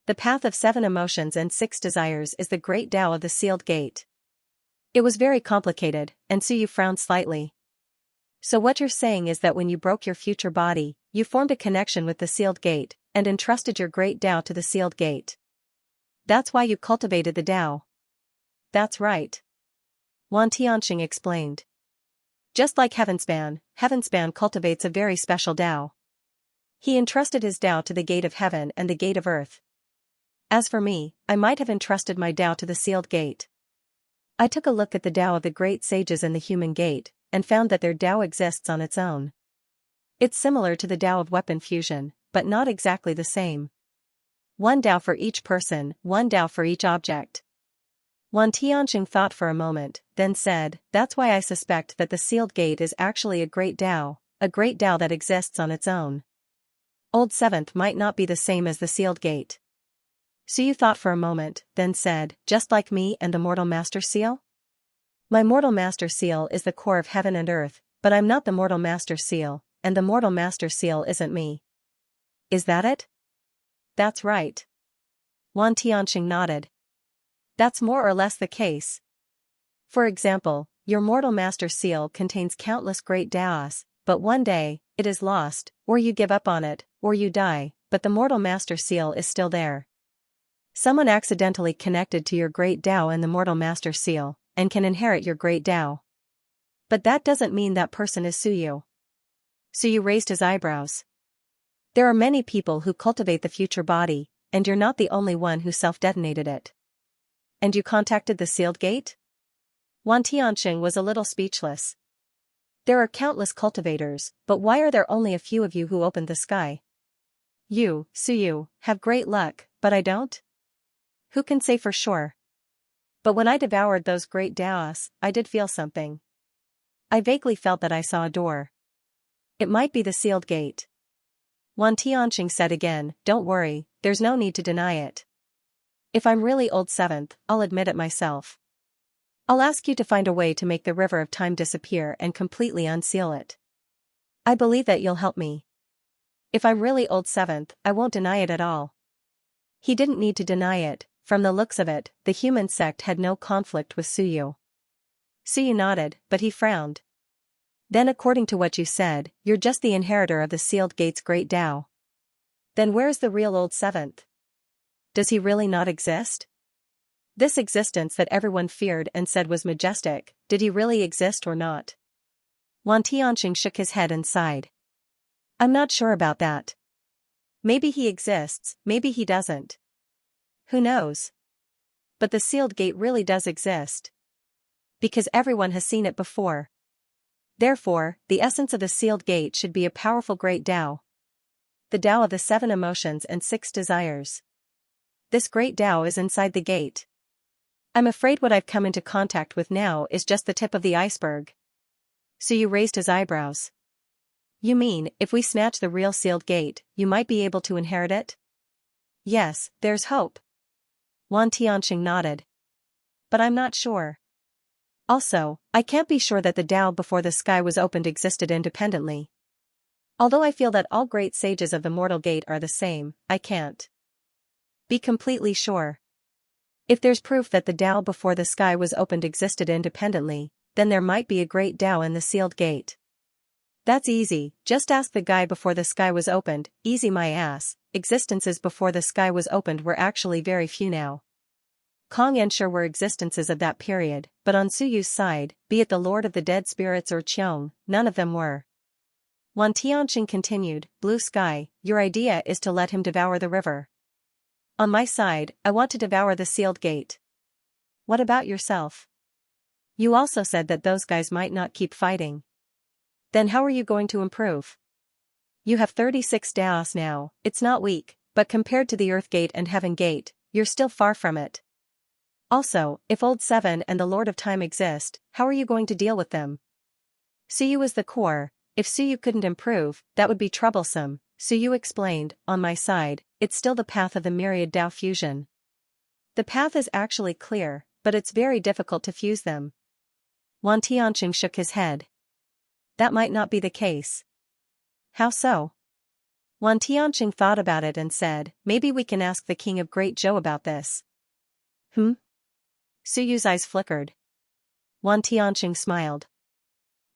The path of 7 emotions and 6 desires is the great Tao of the sealed gate. It was very complicated, and Suyu frowned slightly. So what you're saying is that when you broke your future body, you formed a connection with the sealed gate, and entrusted your great Tao to the sealed gate. That's why you cultivated the Tao. That's right. Wan Tianxing explained. Just like Heavenspan cultivates a very special Tao. He entrusted his Tao to the gate of heaven and the gate of earth. As for me, I might have entrusted my Tao to the sealed gate. I took a look at the Tao of the great sages in the human gate, and found that their Tao exists on its own. It's similar to the Tao of weapon fusion, but not exactly the same. One Tao for each person, one Tao for each object. Wan Tianxing thought for a moment, then said, that's why I suspect that the sealed gate is actually a great Tao that exists on its own. Old 7th might not be the same as the sealed gate. Suyu thought for a moment, then said, just like me and the mortal master seal? My mortal master seal is the core of heaven and earth, but I'm not the mortal master seal, and the mortal master seal isn't me. Is that it? That's right. Wan Tianxing nodded. That's more or less the case. For example, your mortal master seal contains countless great Taos, but one day, it is lost, or you give up on it, or you die, but the mortal master seal is still there. Someone accidentally connected to your great Tao and the mortal master seal, and can inherit your great Tao. But that doesn't mean that person is Suyu. Suyu raised his eyebrows. There are many people who cultivate the future body, and you're not the only one who self-detonated it. And you contacted the sealed gate? Wan Tianxing was a little speechless. There are countless cultivators, but why are there only a few of you who opened the sky? You, Suyu, have great luck, but I don't? Who can say for sure? But when I devoured those great Taos, I did feel something. I vaguely felt that I saw a door. It might be the sealed gate. Wan Tianxing said again, don't worry, there's no need to deny it. If I'm really Old 7th, I'll admit it myself. I'll ask you to find a way to make the river of time disappear and completely unseal it. I believe that you'll help me. If I'm really Old 7th, I won't deny it at all. He didn't need to deny it, from the looks of it, the human sect had no conflict with Suyu. Suyu nodded, but he frowned. Then according to what you said, you're just the inheritor of the sealed gate's great Tao. Then where's the real Old 7th? Does he really not exist? This existence that everyone feared and said was majestic, did he really exist or not? Wan Tianxing shook his head and sighed. I'm not sure about that. Maybe he exists, maybe he doesn't. Who knows? But the sealed gate really does exist. Because everyone has seen it before. Therefore, the essence of the sealed gate should be a powerful great Tao. The Tao of the 7 emotions and 6 desires. This great Tao is inside the gate. I'm afraid what I've come into contact with now is just the tip of the iceberg. Suyu raised his eyebrows. You mean, if we snatch the real sealed gate, you might be able to inherit it? Yes, there's hope. Wan Tianxing nodded. But I'm not sure. Also, I can't be sure that the Tao before the sky was opened existed independently. Although I feel that all great sages of the mortal gate are the same, I can't be completely sure. If there's proof that the Tao before the sky was opened existed independently, then there might be a great Tao in the sealed gate. That's easy, just ask the guy before the sky was opened. Easy my ass, existences before the sky was opened were actually very few now. Kong and Shi were existences of that period, but on Suyu's side, be it the Lord of the Dead Spirits or Qiong, none of them were. Wan Tianxing continued, Blue Sky, your idea is to let him devour the river. On my side, I want to devour the sealed gate. What about yourself? You also said that those guys might not keep fighting. Then how are you going to improve? You have 36 Daos now, it's not weak, but compared to the Earth Gate and Heaven Gate, you're still far from it. Also, if Old Seven and the Lord of Time exist, how are you going to deal with them? Suyu is the core. If Suyu couldn't improve, that would be troublesome. Suyu explained, on my side, it's still the path of the Myriad Tao fusion. The path is actually clear, but it's very difficult to fuse them. Wan Tianxing shook his head. That might not be the case. How so? Wan Tianxing thought about it and said, maybe we can ask the King of Great Zhou about this. Suyu's eyes flickered. Wan Tianxing smiled.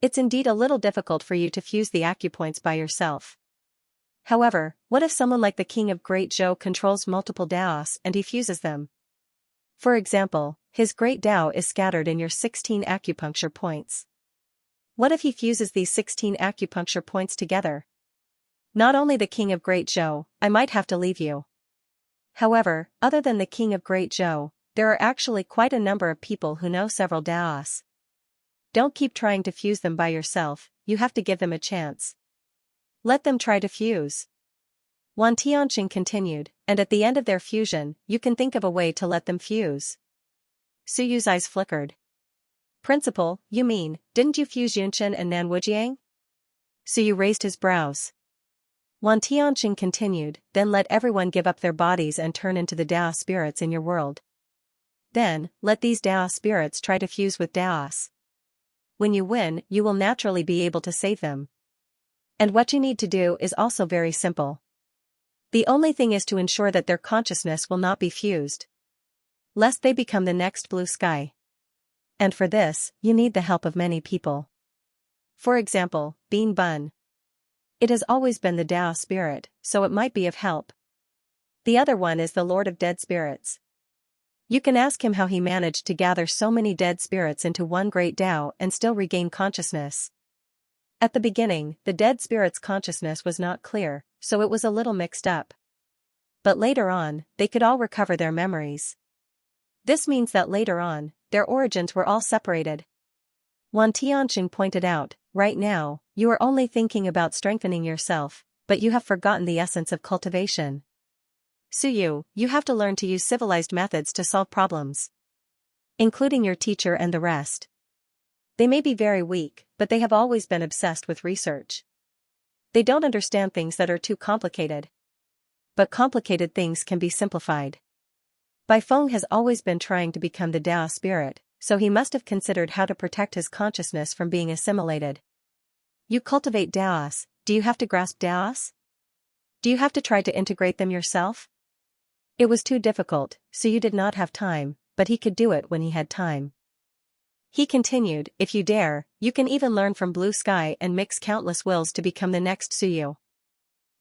It's indeed a little difficult for you to fuse the acupoints by yourself. However, what if someone like the King of Great Zhou controls multiple Daos and he fuses them? For example, his Great Tao is scattered in your 16 acupuncture points. What if he fuses these 16 acupuncture points together? Not only the King of Great Zhou, I might have to leave you. However, other than the King of Great Zhou, there are actually quite a number of people who know several Daos. Don't keep trying to fuse them by yourself, you have to give them a chance. Let them try to fuse. Wan Tianxing continued, and at the end of their fusion, you can think of a way to let them fuse. Suyu's eyes flickered. Principal, you mean, didn't you fuse Yunchen and Nan Wujiang? Suyu raised his brows. Wan Tianxing continued, then let everyone give up their bodies and turn into the Dao spirits in your world. Then, let these Dao spirits try to fuse with Daos. When you win, you will naturally be able to save them. And what you need to do is also very simple. The only thing is to ensure that their consciousness will not be fused, lest they become the next Blue Sky. And for this, you need the help of many people. For example, Bean Bun. It has always been the Dao spirit, so it might be of help. The other one is the Lord of Dead Spirits. You can ask him how he managed to gather so many dead spirits into one great Dao and still regain consciousness. At the beginning, the dead spirit's consciousness was not clear, so it was a little mixed up. But later on, they could all recover their memories. This means that later on, their origins were all separated. Wan Tianxing pointed out, right now, you are only thinking about strengthening yourself, but you have forgotten the essence of cultivation. Suyu, you have to learn to use civilized methods to solve problems. Including your teacher and the rest. They may be very weak, but they have always been obsessed with research. They don't understand things that are too complicated. But complicated things can be simplified. Bai Feng has always been trying to become the Dao spirit, so he must have considered how to protect his consciousness from being assimilated. You cultivate Daos, do you have to grasp Daos? Do you have to try to integrate them yourself? It was too difficult, so you did not have time, but he could do it when he had time. He continued, if you dare, you can even learn from Blue Sky and mix countless wills to become the next Suyu.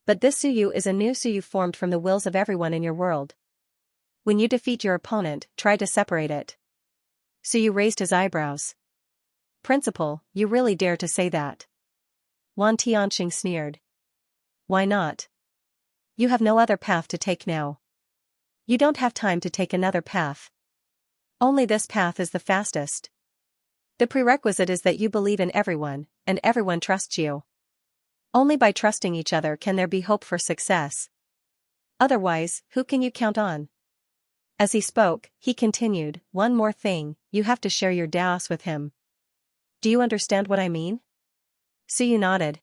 But this Suyu is a new Suyu formed from the wills of everyone in your world. When you defeat your opponent, try to separate it. Suyu raised his eyebrows. Principal, you really dare to say that? Wan Tianxing sneered. Why not? You have no other path to take now. You don't have time to take another path. Only this path is the fastest. The prerequisite is that you believe in everyone, and everyone trusts you. Only by trusting each other can there be hope for success. Otherwise, who can you count on? As he spoke, he continued, one more thing, you have to share your Daos with him. Do you understand what I mean? Suyu nodded.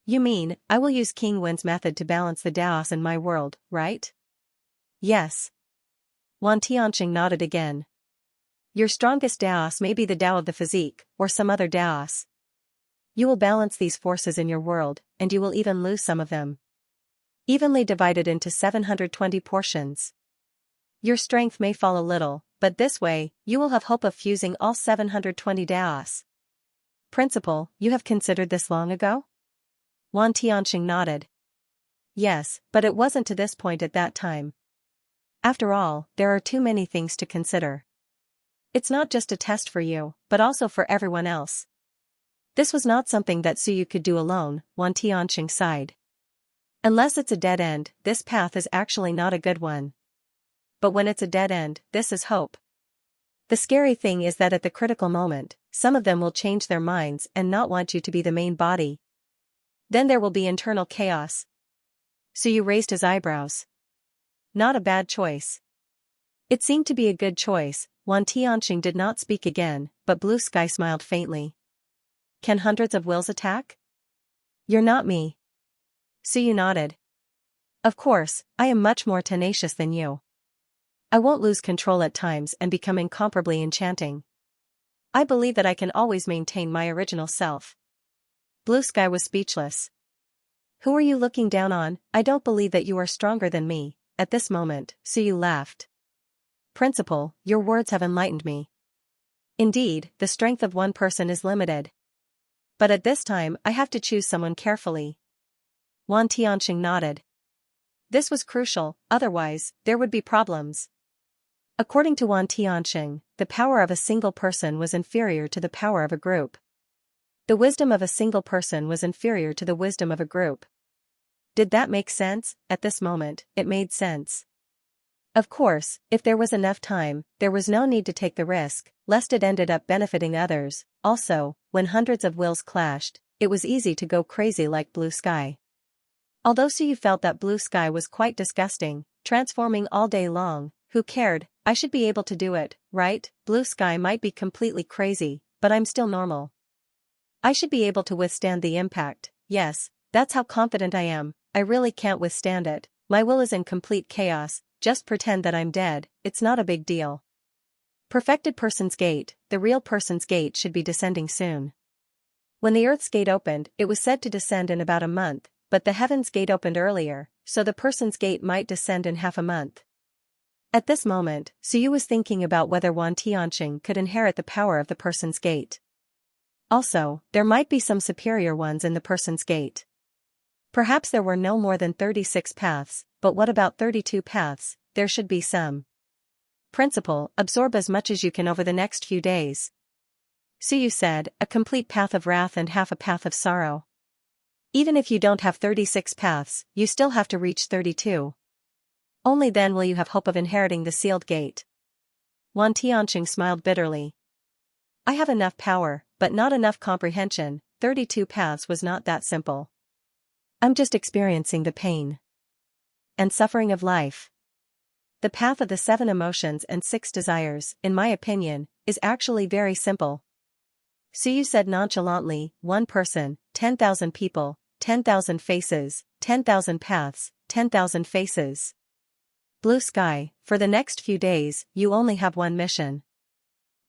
You mean, I will use King Wen's method to balance the Daos in my world, right? Yes. Wan Tianqing nodded again. Your strongest Daos may be the Dao of the physique, or some other Daos. You will balance these forces in your world, and you will even lose some of them. Evenly divided into 720 portions. Your strength may fall a little, but this way, you will have hope of fusing all 720 Daos. Principal, you have considered this long ago? Wan Tianqing nodded. Yes, but it wasn't to this point at that time. After all, there are too many things to consider. It's not just a test for you, but also for everyone else. This was not something that Suyu could do alone, Wan Tianqing sighed. Unless it's a dead end, this path is actually not a good one. But when it's a dead end, this is hope. The scary thing is that at the critical moment, some of them will change their minds and not want you to be the main body. Then there will be internal chaos. Suyu raised his eyebrows. Not a bad choice. It seemed to be a good choice. Wan Tianqing did not speak again, but Blue Sky smiled faintly. Can hundreds of wills attack? You're not me. Suyu nodded. Of course, I am much more tenacious than you. I won't lose control at times and become incomparably enchanting. I believe that I can always maintain my original self. Blue Sky was speechless. Who are you looking down on? I don't believe that you are stronger than me. At this moment, Suyu laughed. Principal, your words have enlightened me. Indeed, the strength of one person is limited. But at this time I have to choose someone carefully. Wan Tianqing nodded. This was crucial, otherwise, there would be problems. According to Wan Tianqing, the power of a single person was inferior to the power of a group. The wisdom of a single person was inferior to the wisdom of a group. Did that make sense? At this moment, it made sense. Of course, if there was enough time, there was no need to take the risk, lest it ended up benefiting others. Also, when hundreds of wills clashed, it was easy to go crazy like Blue Sky. Although Suyu felt that Blue Sky was quite disgusting, transforming all day long, who cared? I should be able to do it, right? Blue Sky might be completely crazy, but I'm still normal. I should be able to withstand the impact. Yes, that's how confident I am. I really can't withstand it. My will is in complete chaos. Just pretend that I'm dead, it's not a big deal. Perfected Person's Gate, the real Person's Gate should be descending soon. When the Earth's Gate opened, it was said to descend in about a month, but the Heaven's Gate opened earlier, so the Person's Gate might descend in half a month. At this moment, Suyu was thinking about whether Wan Tianqing could inherit the power of the Person's Gate. Also, there might be some superior ones in the Person's Gate. Perhaps there were no more than 36 paths, but what about 32 paths? There should be some. Principal, absorb as much as you can over the next few days. Suyu said, a complete path of wrath and half a path of sorrow. Even if you don't have 36 paths, you still have to reach 32. Only then will you have hope of inheriting the sealed gate. Wan Tianqing smiled bitterly. I have enough power, but not enough comprehension. 32 paths was not that simple. I'm just experiencing the pain and suffering of life. The path of the 7 emotions and 6 desires, in my opinion, is actually very simple. Suyu said nonchalantly, 1 person, 10,000 people, 10,000 faces, 10,000 paths, 10,000 faces. Blue Sky, for the next few days, you only have one mission.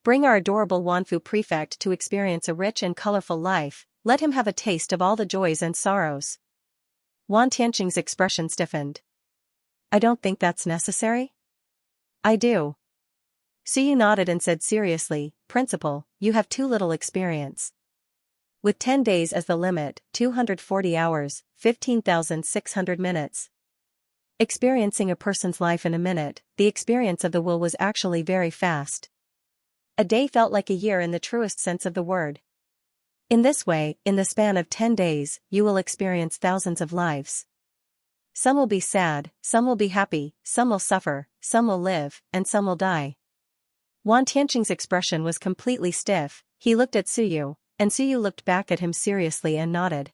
Bring our adorable Wanfu prefect to experience a rich and colorful life. Let him have a taste of all the joys and sorrows. Wan Tianqing's expression stiffened. I don't think that's necessary. I do. Suyu nodded and said seriously, Principal, you have too little experience. With 10 days as the limit, 240 hours, 15,600 minutes. Experiencing a person's life in a minute, the experience of the will was actually very fast. A day felt like a year in the truest sense of the word. In this way, in the span of 10 days, you will experience thousands of lives. Some will be sad, some will be happy, some will suffer, some will live, and some will die. Wan Tianqing's expression was completely stiff. He looked at Suyu, and Suyu looked back at him seriously and nodded.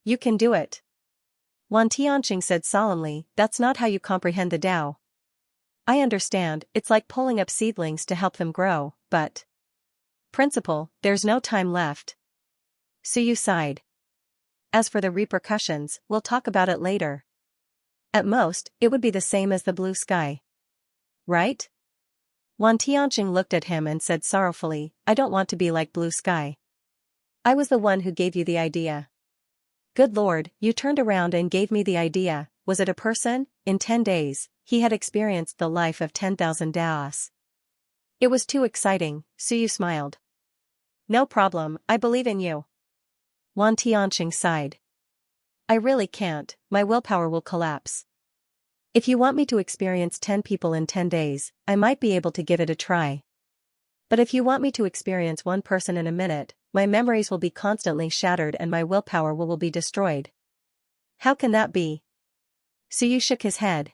You can do it. Wan Tianqing said solemnly, that's not how you comprehend the Tao. I understand, it's like pulling up seedlings to help them grow, but... Principal, there's no time left. Suyu sighed. As for the repercussions, we'll talk about it later. At most, it would be the same as the blue sky. Right? Wan Tianqing looked at him and said sorrowfully, I don't want to be like blue sky. I was the one who gave you the idea. Good Lord, you turned around and gave me the idea. Was it a person? In 10 days, he had experienced the life of 10,000 Daos. It was too exciting, Suyu smiled. No problem, I believe in you. Wan Tianqing sighed. I really can't, my willpower will collapse. If you want me to experience 10 people in 10 days, I might be able to give it a try. But if you want me to experience one person in a minute, my memories will be constantly shattered and my willpower will be destroyed. How can that be? Suyu shook his head.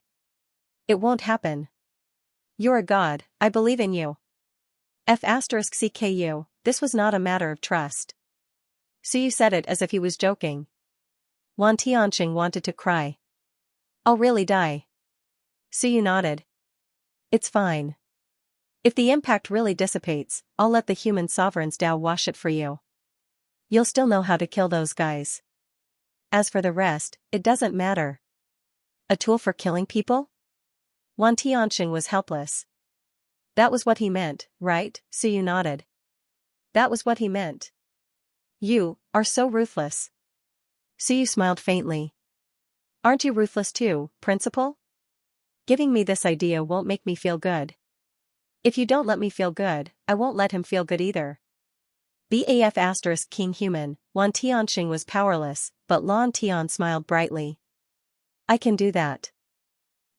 It won't happen. You're a god, I believe in you. F*CKU, this was not a matter of trust. Suyu said it as if he was joking. Wan Tianqing wanted to cry. I'll really die. Suyu nodded. It's fine. If the impact really dissipates, I'll let the human sovereign's Tao wash it for you. You'll still know how to kill those guys. As for the rest, it doesn't matter. A tool for killing people? Wan Tianqing was helpless. That was what he meant, right? Suyu nodded. That was what he meant. You are so ruthless. Suyu smiled faintly. Aren't you ruthless too, Principal? Giving me this idea won't make me feel good. If you don't let me feel good, I won't let him feel good either. BAF** King Human, Wan Tianqing was powerless, but Lan Tian smiled brightly. I can do that.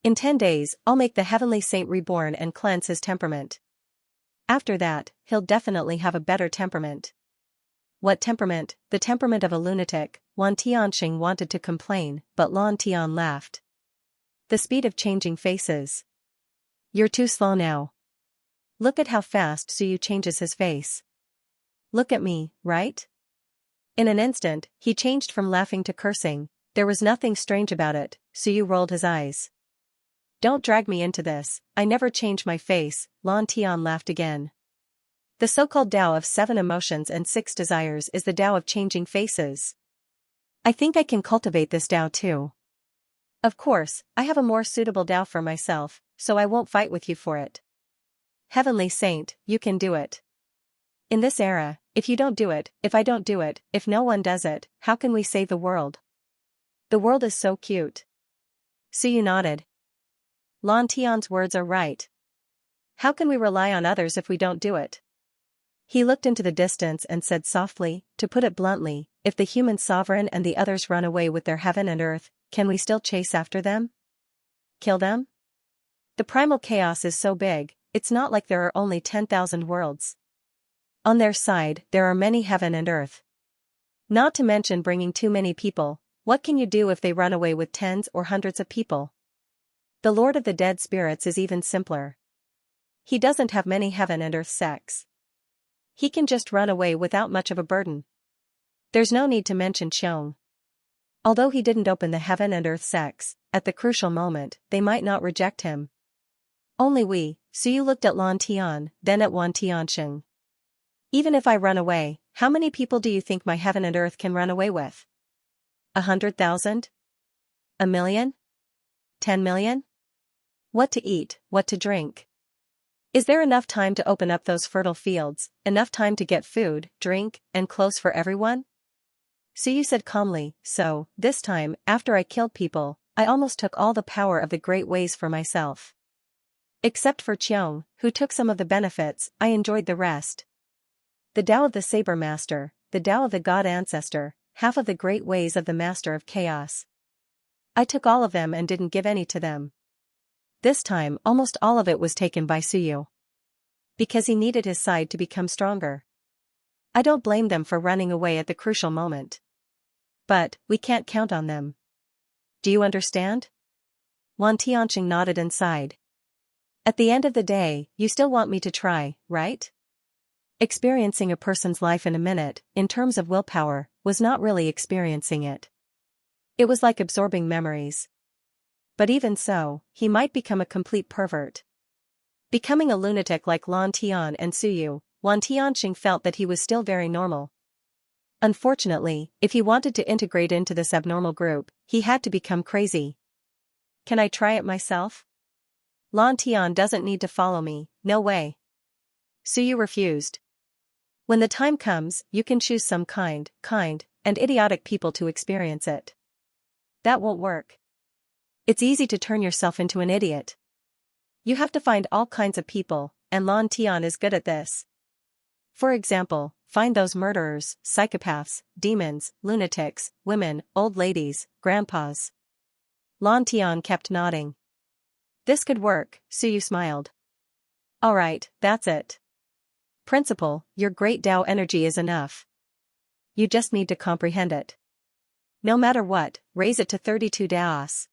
In 10 days, I'll make the heavenly saint reborn and cleanse his temperament. After that, he'll definitely have a better temperament. What temperament? The temperament of a lunatic, Wan Tianqing wanted to complain, but Lan Tian laughed. The speed of changing faces. You're too slow now. Look at how fast Suyu changes his face. Look at me, right? In an instant, he changed from laughing to cursing. There was nothing strange about it. Suyu rolled his eyes. Don't drag me into this, I never change my face, Lan Tian laughed again. The so-called Tao of 7 emotions and 6 desires is the Tao of changing faces. I think I can cultivate this Tao too. Of course, I have a more suitable Tao for myself, so I won't fight with you for it. Heavenly Saint, you can do it. In this era, if you don't do it, if I don't do it, if no one does it, how can we save the world? The world is so cute. Suyu nodded. Lan Tian's words are right. How can we rely on others if we don't do it? He looked into the distance and said softly, to put it bluntly, if the human sovereign and the others run away with their heaven and earth, can we still chase after them? Kill them? The primal chaos is so big, it's not like there are only 10,000 worlds. On their side, there are many heaven and earth. Not to mention bringing too many people. What can you do if they run away with tens or hundreds of people? The Lord of the Dead Spirits is even simpler. He doesn't have many heaven and earth sects. He can just run away without much of a burden. There's no need to mention Xiong. Although he didn't open the heaven and earth sects, at the crucial moment, they might not reject him. Only we. Suyu looked at Lan Tian, then at Wan Tianqing. Even if I run away, how many people do you think my heaven and earth can run away with? 100,000? 1,000,000? 10 million? What to eat, what to drink? Is there enough time to open up those fertile fields, enough time to get food, drink, and clothes for everyone? Suyu said calmly, so, this time, after I killed people, I almost took all the power of the great ways for myself. Except for Qiong, who took some of the benefits, I enjoyed the rest. The Tao of the Saber Master, the Tao of the God Ancestor, half of the great ways of the Master of Chaos. I took all of them and didn't give any to them. This time, almost all of it was taken by Suyu. Because he needed his side to become stronger. I don't blame them for running away at the crucial moment. But, we can't count on them. Do you understand? Wan Tianqing nodded and sighed. At the end of the day, you still want me to try, right? Experiencing a person's life in a minute, in terms of willpower, was not really experiencing it. It was like absorbing memories. But even so, he might become a complete pervert. Becoming a lunatic like Lan Tian and Suyu, Wan Tianqing felt that he was still very normal. Unfortunately, if he wanted to integrate into this abnormal group, he had to become crazy. Can I try it myself? Lan Tian doesn't need to follow me, no way. Suyu refused. When the time comes, you can choose some kind, and idiotic people to experience it. That won't work. It's easy to turn yourself into an idiot. You have to find all kinds of people, and Lan Tian is good at this. For example, find those murderers, psychopaths, demons, lunatics, women, old ladies, grandpas. Lan Tian kept nodding. This could work, Suyu smiled. Alright, that's it. Principle, your great Tao energy is enough. You just need to comprehend it. No matter what, raise it to 32 Daos.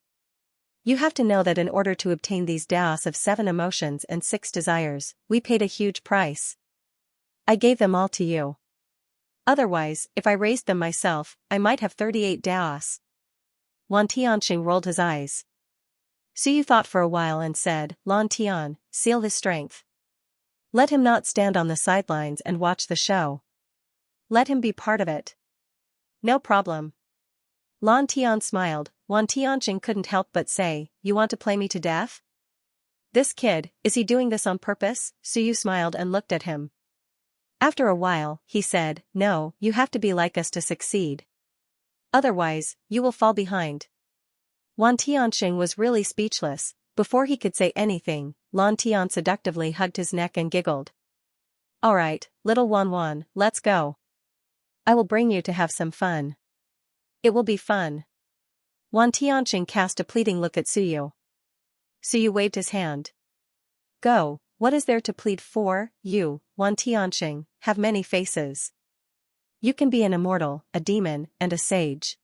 You have to know that in order to obtain these Daos of 7 emotions and 6 desires, we paid a huge price. I gave them all to you. Otherwise, if I raised them myself, I might have 38 Daos. Wan Tianxing rolled his eyes. Suyu thought for a while and said, Lan Tian, seal his strength. Let him not stand on the sidelines and watch the show. Let him be part of it. No problem. Lan Tian smiled. Wan Tianxing couldn't help but say, you want to play me to death? This kid, is he doing this on purpose? Suyu smiled and looked at him. After a while, he said, no, you have to be like us to succeed. Otherwise, you will fall behind. Wan Tianxing was really speechless. Before he could say anything, Lan Tian seductively hugged his neck and giggled. Alright, little Wan, let's go. I will bring you to have some fun. It will be fun. Wan Tianxing cast a pleading look at Suyu. Suyu waved his hand. Go, what is there to plead for? You, Wan Tianxing, have many faces. You can be an immortal, a demon, and a sage.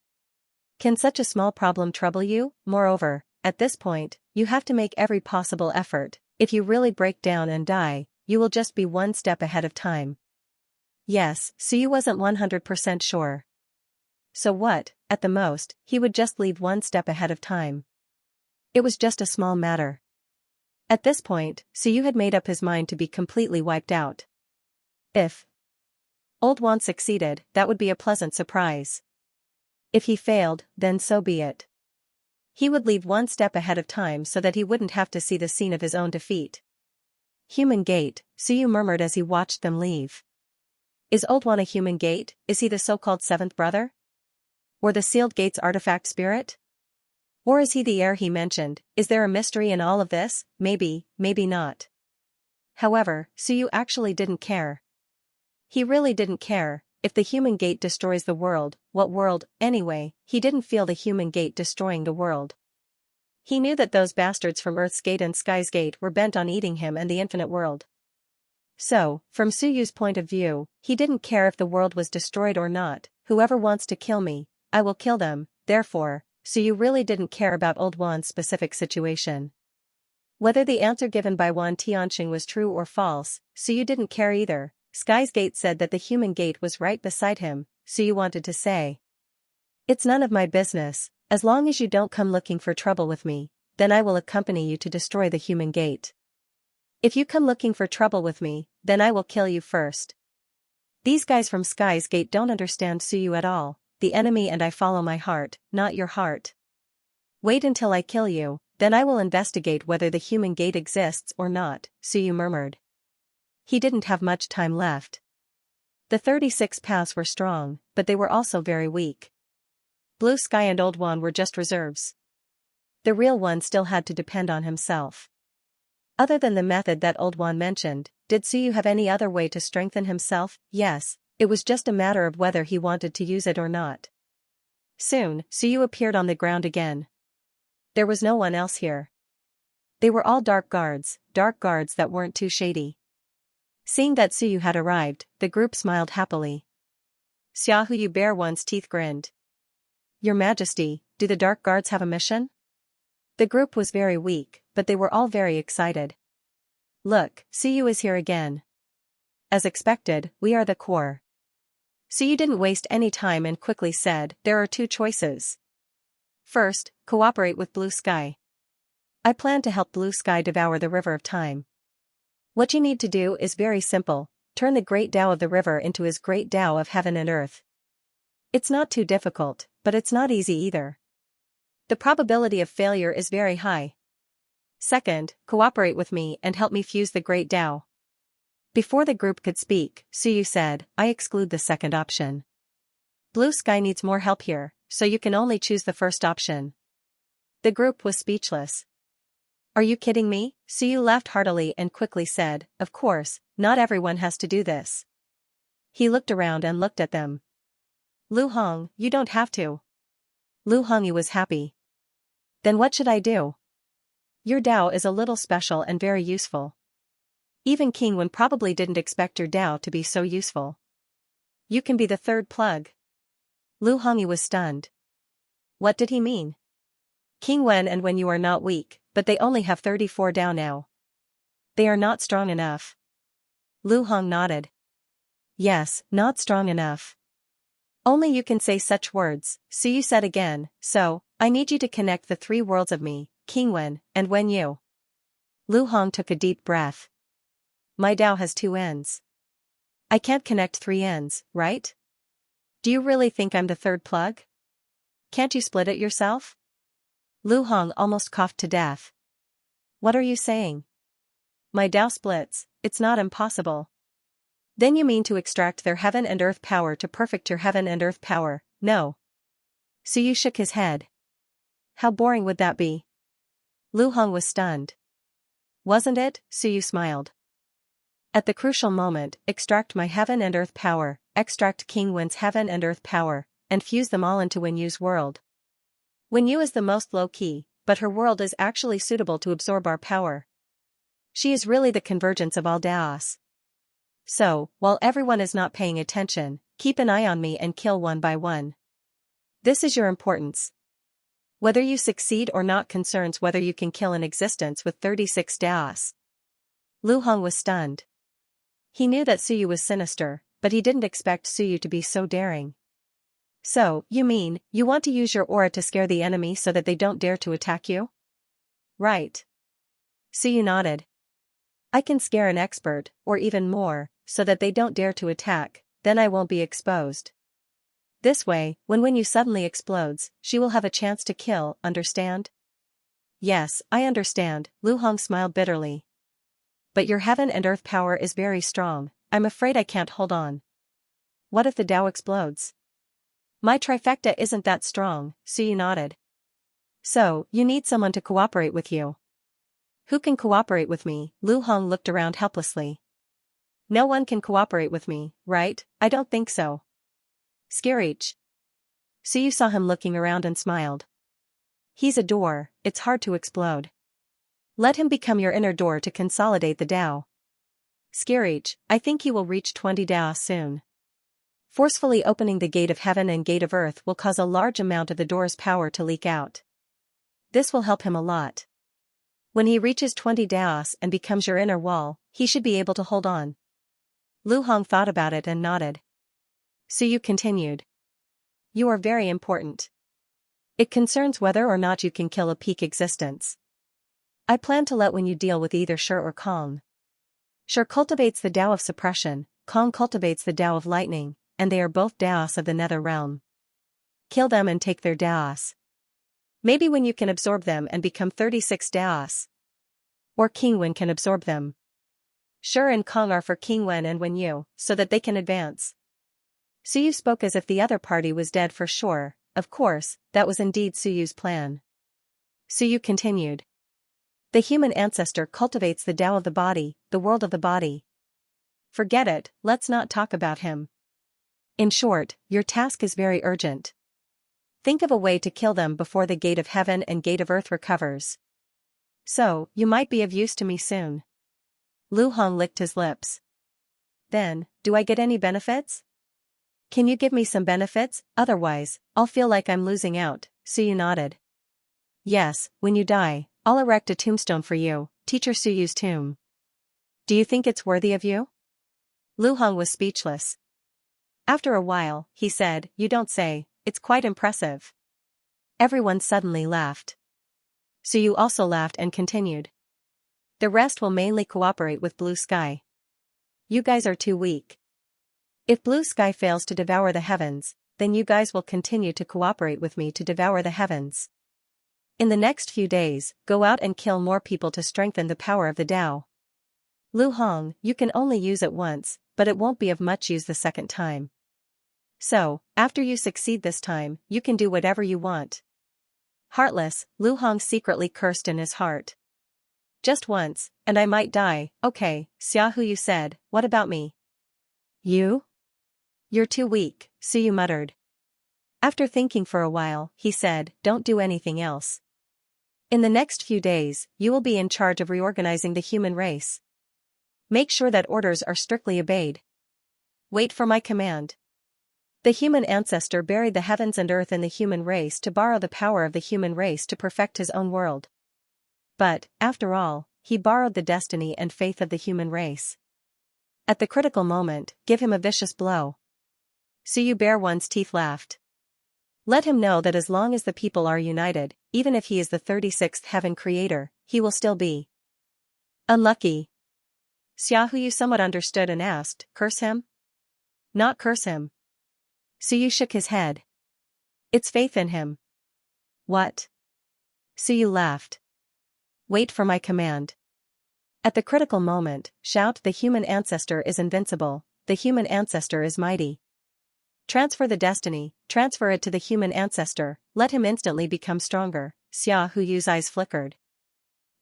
Can such a small problem trouble you? Moreover, at this point, you have to make every possible effort. If you really break down and die, you will just be one step ahead of time. Yes, Suyu wasn't 100% sure. So what, at the most, he would just leave one step ahead of time. It was just a small matter. At this point, Suyu had made up his mind to be completely wiped out. If Old Wan succeeded, that would be a pleasant surprise. If he failed, then so be it. He would leave one step ahead of time so that he wouldn't have to see the scene of his own defeat. Human gate, Suyu murmured as he watched them leave. Is Old Wan a human gate? Is he the so-called seventh brother? Or the sealed gate's artifact spirit? Or is he the heir he mentioned? Is there a mystery in all of this? Maybe, maybe not. However, Suyu actually didn't care. He really didn't care. If the human gate destroys the world, what world, anyway? He didn't feel the human gate destroying the world. He knew that those bastards from Earth's gate and Sky's gate were bent on eating him and the infinite world. So, from Suyu's point of view, he didn't care if the world was destroyed or not. Whoever wants to kill me, I will kill them. Therefore, Suyu really didn't care about Old Wan's specific situation. Whether the answer given by Wan Tianxing was true or false, Suyu didn't care either. Sky's gate said that the human gate was right beside him. Suyu wanted to say, it's none of my business. As long as you don't come looking for trouble with me, then I will accompany you to destroy the human gate. If you come looking for trouble with me, then I will kill you first. These guys from Sky's gate don't understand Suyu at all. The enemy and I follow my heart, not your heart. Wait until I kill you, then I will investigate whether the human gate exists or not, Suyu murmured. He didn't have much time left. The 36 paths were strong, but they were also very weak. Blue Sky and Old Wan were just reserves. The real one still had to depend on himself. Other than the method that Old Wan mentioned, did Suyu have any other way to strengthen himself? Yes, it was just a matter of whether he wanted to use it or not. Soon, Suyu appeared on the ground again. There was no one else here. They were all dark guards that weren't too shady. Seeing that Suyu had arrived, the group smiled happily. Xiahu Bear One's teeth grinned. Your Majesty, do the dark guards have a mission? The group was very weak, but they were all very excited. Look, Suyu is here again. As expected, we are the core. Suyu didn't waste any time and quickly said, there are 2 choices. First, cooperate with Blue Sky. I plan to help Blue Sky devour the River of Time. What you need to do is very simple, turn the great Tao of the river into his great Tao of heaven and earth. It's not too difficult, but it's not easy either. The probability of failure is very high. Second, cooperate with me and help me fuse the great Tao. Before the group could speak, Suyu said, I exclude the second option. Blue Sky needs more help here, so you can only choose the first option. The group was speechless. Are you kidding me? Suyu laughed heartily and quickly said, of course, not everyone has to do this. He looked around and looked at them. Lu Hong, you don't have to. Lu Hongyu was happy. Then what should I do? Your Dao is a little special and very useful. Even King Wen probably didn't expect your Dao to be so useful. You can be the third plug. Lu Hongyu was stunned. What did he mean? King Wen and Wen you are not weak, but they only have 34 Dao now. They are not strong enough. Lu Hong nodded. Yes, not strong enough. Only you can say such words, Suyu said again, so, I need you to connect the three worlds of me, King Wen, and Wen Yu. Lu Hong took a deep breath. My Dao has two ends. I can't connect three ends, right? Do you really think I'm the third plug? Can't you split it yourself? Lu Hong almost coughed to death. What are you saying? My Dao splits, it's not impossible. Then you mean to extract their heaven and earth power to perfect your heaven and earth power, no. Suyu shook his head. How boring would that be? Lu Hong was stunned. Wasn't it? Suyu smiled. At the crucial moment, extract my heaven and earth power, extract King Wen's heaven and earth power, and fuse them all into Wen Yu's world. Wen Yu is the most low-key, but her world is actually suitable to absorb our power. She is really the convergence of all Daos. So, while everyone is not paying attention, keep an eye on me and kill one by one. This is your importance. Whether you succeed or not concerns whether you can kill an existence with 36 Daos. Lu Hong was stunned. He knew that Suyu was sinister, but he didn't expect Suyu to be so daring. So, you mean, you want to use your aura to scare the enemy so that they don't dare to attack you? Right. Suyu nodded. I can scare an expert, or even more, so that they don't dare to attack, then I won't be exposed. This way, when Wen Yu suddenly explodes, she will have a chance to kill, understand? Yes, I understand, Lu Hong smiled bitterly. But your heaven and earth power is very strong, I'm afraid I can't hold on. What if the Dao explodes? My trifecta isn't that strong, Suyu nodded. So, you need someone to cooperate with you. Who can cooperate with me? Lu Hong looked around helplessly. No one can cooperate with me, right? I don't think so. Scareech. Suyu saw him looking around and smiled. He's a door, it's hard to explode. Let him become your inner door to consolidate the Dao. Scareech, I think he will reach 20 Dao soon. Forcefully opening the gate of heaven and gate of earth will cause a large amount of the door's power to leak out. This will help him a lot. When he reaches 20 Daos and becomes your inner wall, he should be able to hold on. Lu Hong thought about it and nodded. Suyu continued. You are very important. It concerns whether or not you can kill a peak existence. I plan to let Wen Yu deal with either Shi or Kong. Shi cultivates the Dao of suppression, Kong cultivates the Dao of lightning, and they are both Daos of the nether realm. Kill them and take their Daos. Maybe Wen Yu can absorb them and become 36 Daos. Or King Wen can absorb them. Shi and Kong are for King Wen and Wen Yu, so that they can advance. Suyu spoke as if the other party was dead for sure. Of course, that was indeed Suyu's plan. Suyu continued. The human ancestor cultivates the Dao of the body, the world of the body. Forget it, let's not talk about him. In short, your task is very urgent. Think of a way to kill them before the gate of heaven and gate of earth recovers. So, you might be of use to me soon. Lu Hong licked his lips. Then, do I get any benefits? Can you give me some benefits, otherwise, I'll feel like I'm losing out, Suyu nodded. Yes, when you die, I'll erect a tombstone for you, Teacher Suyu's tomb. Do you think it's worthy of you? Lu Hong was speechless. After a while, he said, you don't say, it's quite impressive. Everyone suddenly laughed. Suyu also laughed and continued. The rest will mainly cooperate with Blue Sky. You guys are too weak. If Blue Sky fails to devour the heavens, then you guys will continue to cooperate with me to devour the heavens. In the next few days, go out and kill more people to strengthen the power of the Tao. Lu Hong, you can only use it once, but it won't be of much use the second time. So, after you succeed this time, you can do whatever you want. Heartless, Lu Hong secretly cursed in his heart. Just once, and I might die. Okay, Xiahu, you said, what about me? You? You're too weak, Suyu muttered. After thinking for a while, he said, don't do anything else. In the next few days, you will be in charge of reorganizing the human race. Make sure that orders are strictly obeyed. Wait for my command. The human ancestor buried the heavens and earth in the human race to borrow the power of the human race to perfect his own world. But, after all, he borrowed the destiny and faith of the human race. At the critical moment, give him a vicious blow. Suyu Bear One's teeth laughed. Let him know that as long as the people are united, even if he is the 36th heaven creator, he will still be unlucky. Xiaohu somewhat understood and asked, curse him? Not curse him. Suyu shook his head. It's faith in him. What? Suyu laughed. Wait for my command. At the critical moment, shout, the human ancestor is invincible, the human ancestor is mighty. Transfer the destiny, transfer it to the human ancestor, let him instantly become stronger. Xia Huyu's eyes flickered.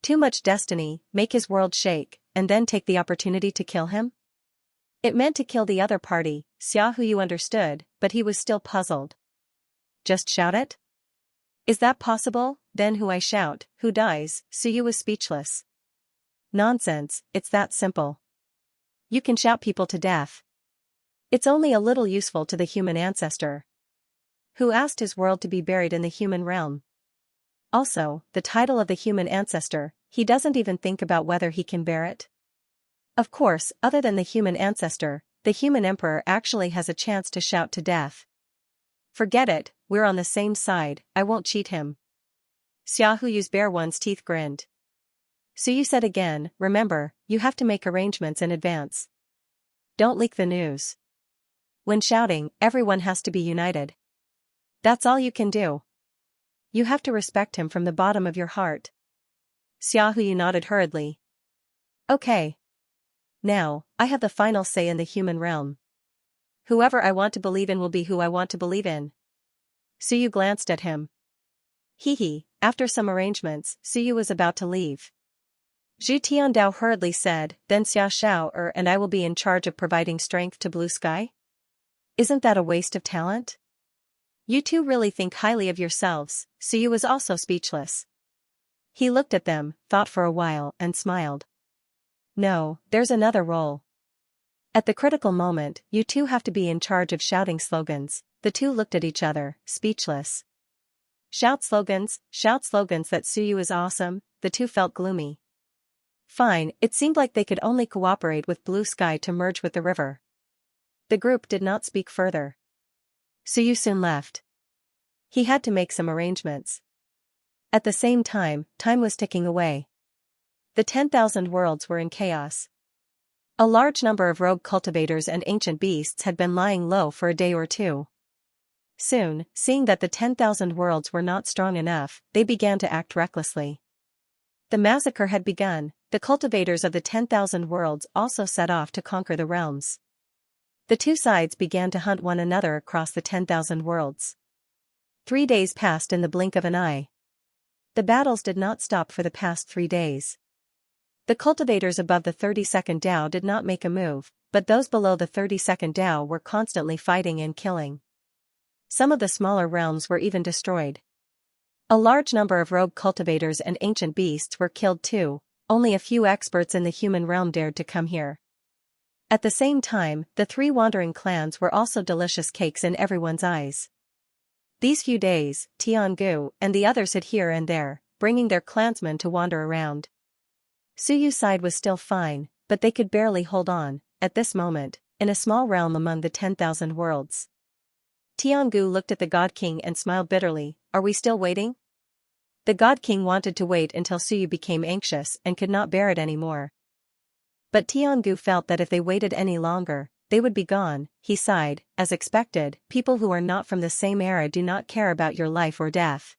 Too much destiny, make his world shake, and then take the opportunity to kill him? It meant to kill the other party. Xia Huyu understood, but he was still puzzled. Just shout it? Is that possible? Then who I shout, who dies? Suyu was speechless. Nonsense, it's that simple. You can shout people to death. It's only a little useful to the human ancestor, who asked his world to be buried in the human realm. Also, the title of the human ancestor, he doesn't even think about whether he can bear it. Of course, other than the human ancestor, the human emperor actually has a chance to shout to death. Forget it, we're on the same side, I won't cheat him. Xia Huyu's Bear One's teeth grinned. Suyu said again, remember, you have to make arrangements in advance. Don't leak the news. When shouting, everyone has to be united. That's all you can do. You have to respect him from the bottom of your heart. Xia Huyu nodded hurriedly. Okay. Now, I have the final say in the human realm. Whoever I want to believe in will be who I want to believe in. Suyu glanced at him. Hee. After some arrangements, Suyu was about to leave. Zhu Tiandao hurriedly said, then Xia Shao and I will be in charge of providing strength to Blue Sky? Isn't that a waste of talent? You two really think highly of yourselves. Suyu was also speechless. He looked at them, thought for a while, and smiled. No, there's another role. At the critical moment, you two have to be in charge of shouting slogans. The two looked at each other, speechless. Shout slogans that Suyu is awesome. The two felt gloomy. Fine, it seemed like they could only cooperate with Blue Sky to merge with the river. The group did not speak further. Suyu soon left. He had to make some arrangements. At the same time, time was ticking away. The 10,000 worlds were in chaos. A large number of rogue cultivators and ancient beasts had been lying low for a day or two. Soon, seeing that the 10,000 worlds were not strong enough, they began to act recklessly. The massacre had begun. The cultivators of the 10,000 worlds also set off to conquer the realms. The two sides began to hunt one another across the 10,000 worlds. 3 days passed in the blink of an eye. The battles did not stop for the past 3 days. The cultivators above the 32nd Dao did not make a move, but those below the 32nd Dao were constantly fighting and killing. Some of the smaller realms were even destroyed. A large number of rogue cultivators and ancient beasts were killed too. Only a few experts in the human realm dared to come here. At the same time, the 3 wandering clans were also delicious cakes in everyone's eyes. These few days, Tiangu and the others hid here and there, bringing their clansmen to wander around. Suyu's side was still fine, but they could barely hold on, at this moment, in a small realm among the 10,000 worlds. Tiangu looked at the God King and smiled bitterly, are we still waiting? The God King wanted to wait until Suyu became anxious and could not bear it anymore. But Tiangu felt that if they waited any longer, they would be gone, he sighed, as expected. People who are not from the same era do not care about your life or death.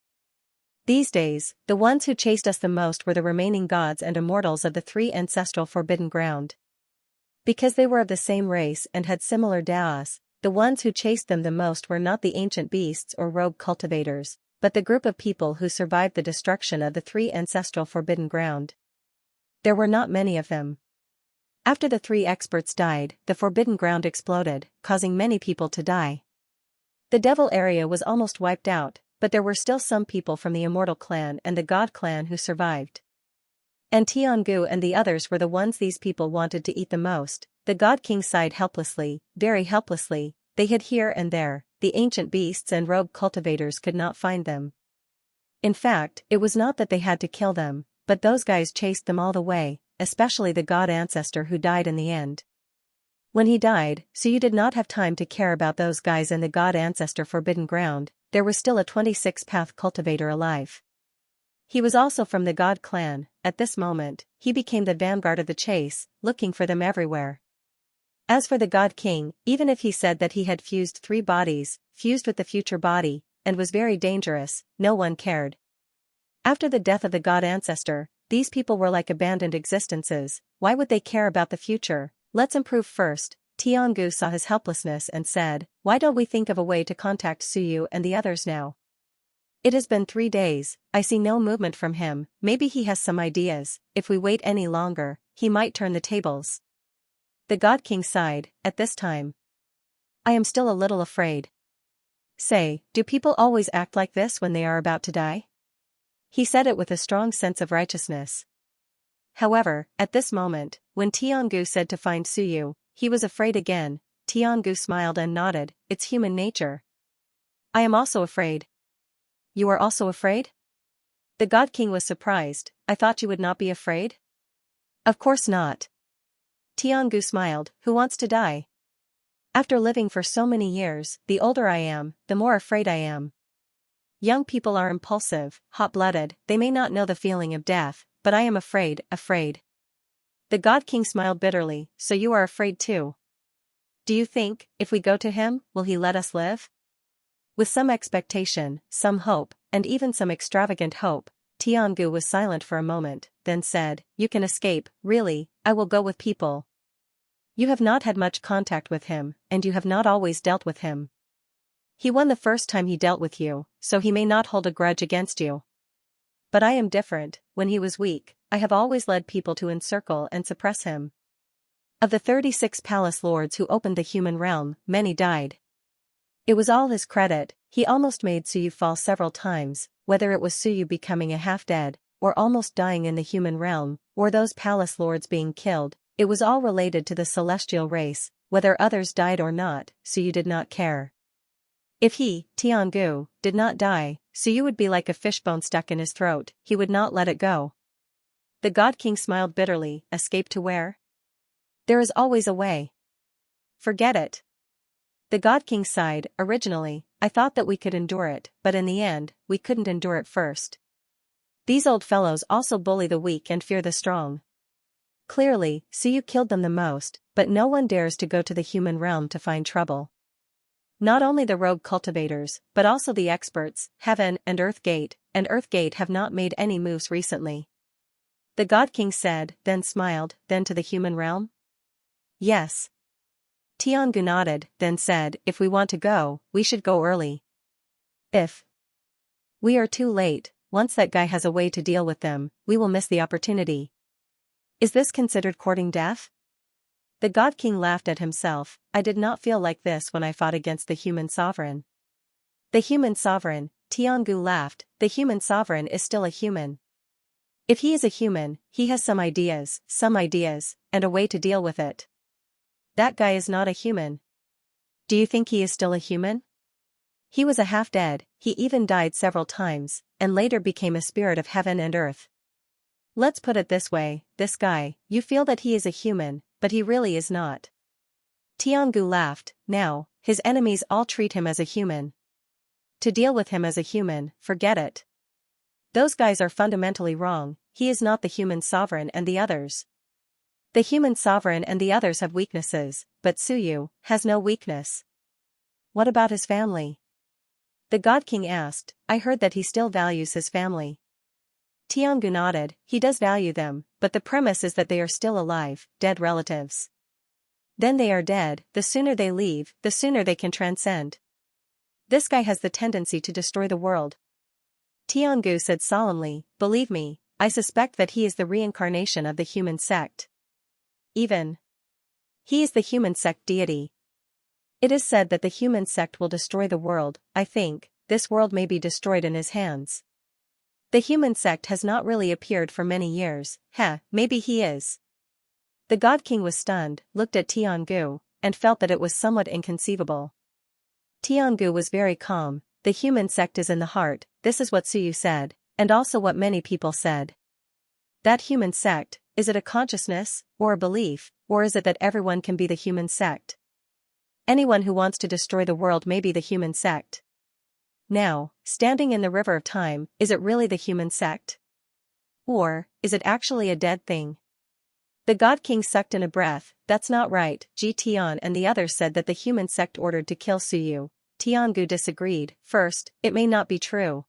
These days, the ones who chased us the most were the remaining gods and immortals of the three ancestral forbidden ground. Because they were of the same race and had similar daos, the ones who chased them the most were not the ancient beasts or rogue cultivators, but the group of people who survived the destruction of the three ancestral forbidden ground. There were not many of them. After the three experts died, the forbidden ground exploded, causing many people to die. The devil area was almost wiped out, but there were still some people from the immortal clan and the god clan who survived. And Tiangu and the others were the ones these people wanted to eat the most. The god king sighed helplessly, very helplessly. They hid here and there, the ancient beasts and rogue cultivators could not find them. In fact, it was not that they had to kill them, but those guys chased them all the way, especially the god ancestor who died in the end. When he died, so you did not have time to care about those guys in the god ancestor forbidden ground. There was still a 26-path cultivator alive. He was also from the god clan. At this moment, he became the vanguard of the chase, looking for them everywhere. As for the god king, even if he said that he had fused 3 bodies, fused with the future body, and was very dangerous, no one cared. After the death of the god ancestor, these people were like abandoned existences. Why would they care about the future? Let's improve first. Tiangu saw his helplessness and said, why don't we think of a way to contact Suyu and the others now? It has been 3 days, I see no movement from him. Maybe he has some ideas. If we wait any longer, he might turn the tables. The god king sighed. At this time, I am still a little afraid. Say, do people always act like this when they are about to die? He said it with a strong sense of righteousness. However, at this moment, when Tiangu said to find Suyu, he was afraid again. Tiangu smiled and nodded. It's human nature. I am also afraid. You are also afraid? The god king was surprised. I thought you would not be afraid? Of course not. Tiangu smiled. Who wants to die? After living for so many years, the older I am, the more afraid I am. Young people are impulsive, hot-blooded, they may not know the feeling of death, but I am afraid. The god king smiled bitterly. So you are afraid too? Do you think, if we go to him, will he let us live? With some expectation, some hope, and even some extravagant hope, Tiangu was silent for a moment, then said, you can escape. Really, I will go with people. You have not had much contact with him, and you have not always dealt with him. He won the first time he dealt with you, so he may not hold a grudge against you. But I am different. When he was weak, I have always led people to encircle and suppress him. Of the 36 palace lords who opened the human realm, many died. It was all his credit. He almost made Suyu fall several times, whether it was Suyu becoming a half-dead, or almost dying in the human realm, or those palace lords being killed. It was all related to the celestial race. Whether others died or not, Suyu did not care. If he, Tiangu, did not die, Suyu would be like a fishbone stuck in his throat. He would not let it go. The god king smiled bitterly. Escape to where? There is always a way. Forget it. The god king sighed. Originally, I thought that we could endure it, but in the end, we couldn't endure it first. These old fellows also bully the weak and fear the strong. Clearly, Suyu killed them the most, but no one dares to go to the human realm to find trouble. Not only the rogue cultivators, but also the experts, Heaven and Earth Gate have not made any moves recently. The god king said, then smiled, then to the human realm? Yes. Tiangu nodded, then said, if we want to go, we should go early. If we are too late, once that guy has a way to deal with them, we will miss the opportunity. Is this considered courting death? The god king laughed at himself. I did not feel like this when I fought against the human sovereign. The human sovereign, Tiangu laughed. The human sovereign is still a human. If he is a human, he has some ideas, and a way to deal with it. That guy is not a human. Do you think he is still a human? He was a half-dead, he even died several times, and later became a spirit of heaven and earth. Let's put it this way, this guy, you feel that he is a human, but he really is not. Tiangu laughed. Now, his enemies all treat him as a human. To deal with him as a human, forget it. Those guys are fundamentally wrong. He is not the human sovereign and the others. The human sovereign and the others have weaknesses, but Suyu has no weakness. What about his family? The God King asked. I heard that he still values his family. Tiangu nodded. He does value them, but the premise is that they are still alive, dead relatives. Then they are dead, the sooner they leave, the sooner they can transcend. This guy has the tendency to destroy the world. Tiangu said solemnly, believe me, I suspect that he is the reincarnation of the human sect. He is the human sect deity. It is said that the human sect will destroy the world. I think this world may be destroyed in his hands. The human sect has not really appeared for many years. Maybe he is. The God King was stunned, looked at Tiangu, and felt that it was somewhat inconceivable. Tiangu was very calm. The human sect is in the heart, this is what Suyu said, and also what many people said. That human sect, is it a consciousness, or a belief, or is it that everyone can be the human sect? Anyone who wants to destroy the world may be the human sect. Now, standing in the river of time, is it really the human sect? Or, is it actually a dead thing? The God King sucked in a breath. That's not right. Ji Tian and the others said that the human sect ordered to kill Suyu. Tiangu disagreed. First, it may not be true.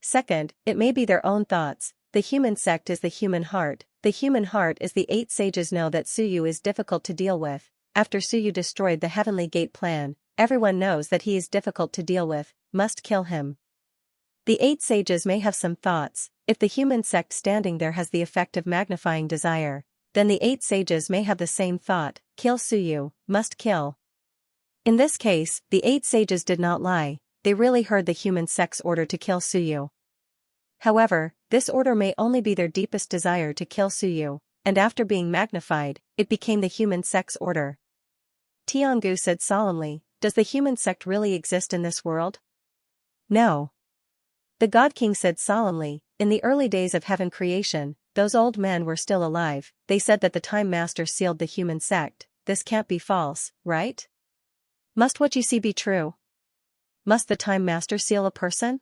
Second, it may be their own thoughts. The human sect is the human heart. The human heart is the 8 sages know that Suyu is difficult to deal with. After Suyu destroyed the Heavenly Gate plan, everyone knows that he is difficult to deal with, must kill him. The 8 sages may have some thoughts. If the human sect standing there has the effect of magnifying desire, then the 8 sages may have the same thought, kill Suyu, must kill. In this case, the 8 sages did not lie, they really heard the human sect's order to kill Suyu. However, this order may only be their deepest desire to kill Suyu, and after being magnified, it became the human sect's order. Tiangu said solemnly, does the human sect really exist in this world? No. The God King said solemnly, in the early days of heaven creation, those old men were still alive. They said that the Time Master sealed the human sect. This can't be false, right? Must what you see be true? Must the Time Master seal a person?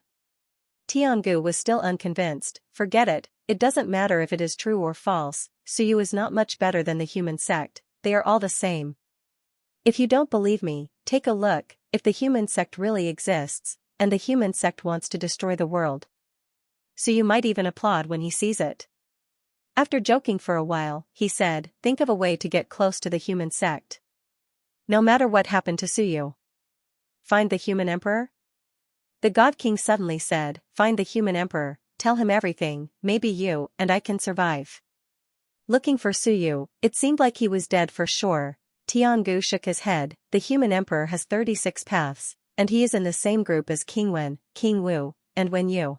Tiangu was still unconvinced. Forget it, it doesn't matter if it is true or false. Suyu is not much better than the human sect, they are all the same. If you don't believe me, take a look. If the human sect really exists, and the human sect wants to destroy the world, Suyu might even applaud when he sees it. After joking for a while, he said, think of a way to get close to the human sect. No matter what happened to Suyu. Find the human emperor? The God King suddenly said, find the human emperor, tell him everything, maybe you and I can survive. Looking for Suyu, it seemed like he was dead for sure. Tiangu shook his head. The human emperor has 36 paths, and he is in the same group as King Wen, King Wu, and Wen Yu.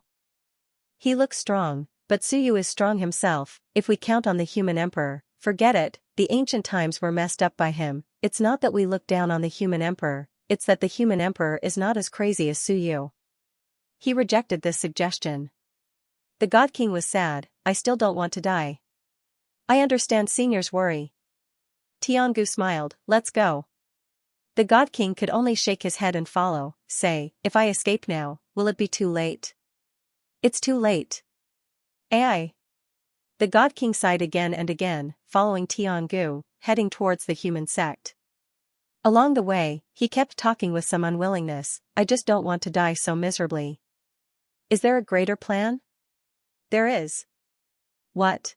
He looks strong, but Suyu is strong himself. If we count on the human emperor, forget it, the ancient times were messed up by him. It's not that we look down on the human emperor, it's that the human emperor is not as crazy as Suyu. He rejected this suggestion. The God King was sad. I still don't want to die. I understand senior's worry. Tiangu smiled, let's go. The God King could only shake his head and follow, say, if I escape now, will it be too late? It's too late. Ai. The God King sighed again and again, following Tiangu, heading towards the human sect. Along the way, he kept talking with some unwillingness, I just don't want to die so miserably. Is there a greater plan? There is. What?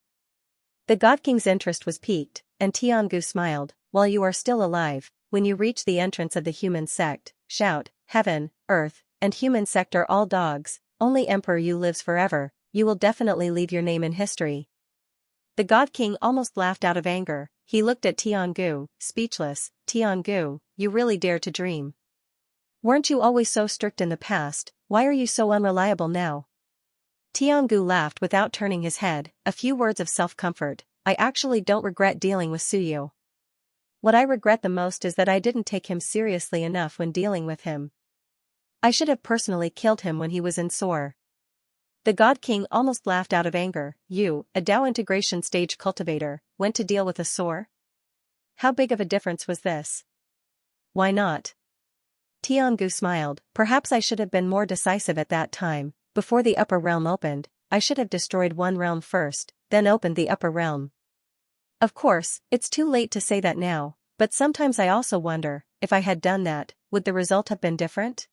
The God King's interest was piqued, and Tiangu smiled, while you are still alive, when you reach the entrance of the human sect, shout, heaven, earth, and human sect are all dogs, only Emperor Yu lives forever, you will definitely leave your name in history. The God King almost laughed out of anger, he looked at Tiangu, speechless. Tiangu, you really dare to dream. Weren't you always so strict in the past, why are you so unreliable now? Tiangu laughed without turning his head, a few words of self-comfort, I actually don't regret dealing with Suyu. What I regret the most is that I didn't take him seriously enough when dealing with him. I should have personally killed him when he was in Soar. The God King almost laughed out of anger, you, a Dao integration stage cultivator, went to deal with a Soar? How big of a difference was this? Why not? Tiangu smiled, perhaps I should have been more decisive at that time, before the upper realm opened, I should have destroyed one realm first, then opened the upper realm. Of course, it's too late to say that now, but sometimes I also wonder, if I had done that, would the result have been different?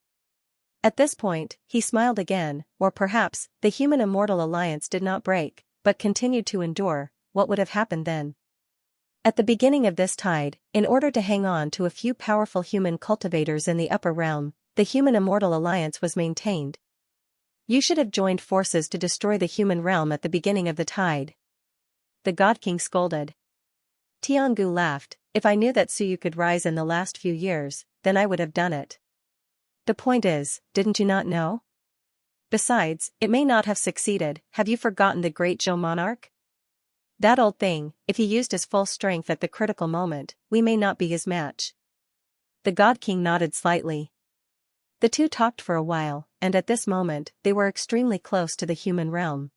At this point, he smiled again, or perhaps, the human immortal alliance did not break, but continued to endure. What would have happened then? At the beginning of this tide, in order to hang on to a few powerful human cultivators in the upper realm, the human immortal alliance was maintained. You should have joined forces to destroy the human realm at the beginning of the tide. The God King scolded. Tiangu laughed. If I knew that Suyu could rise in the last few years, then I would have done it. The point is, didn't you not know? Besides, it may not have succeeded. Have you forgotten the great Zhou monarch? That old thing, if he used his full strength at the critical moment, we may not be his match. The God King nodded slightly. The two talked for a while, and at this moment, they were extremely close to the human realm.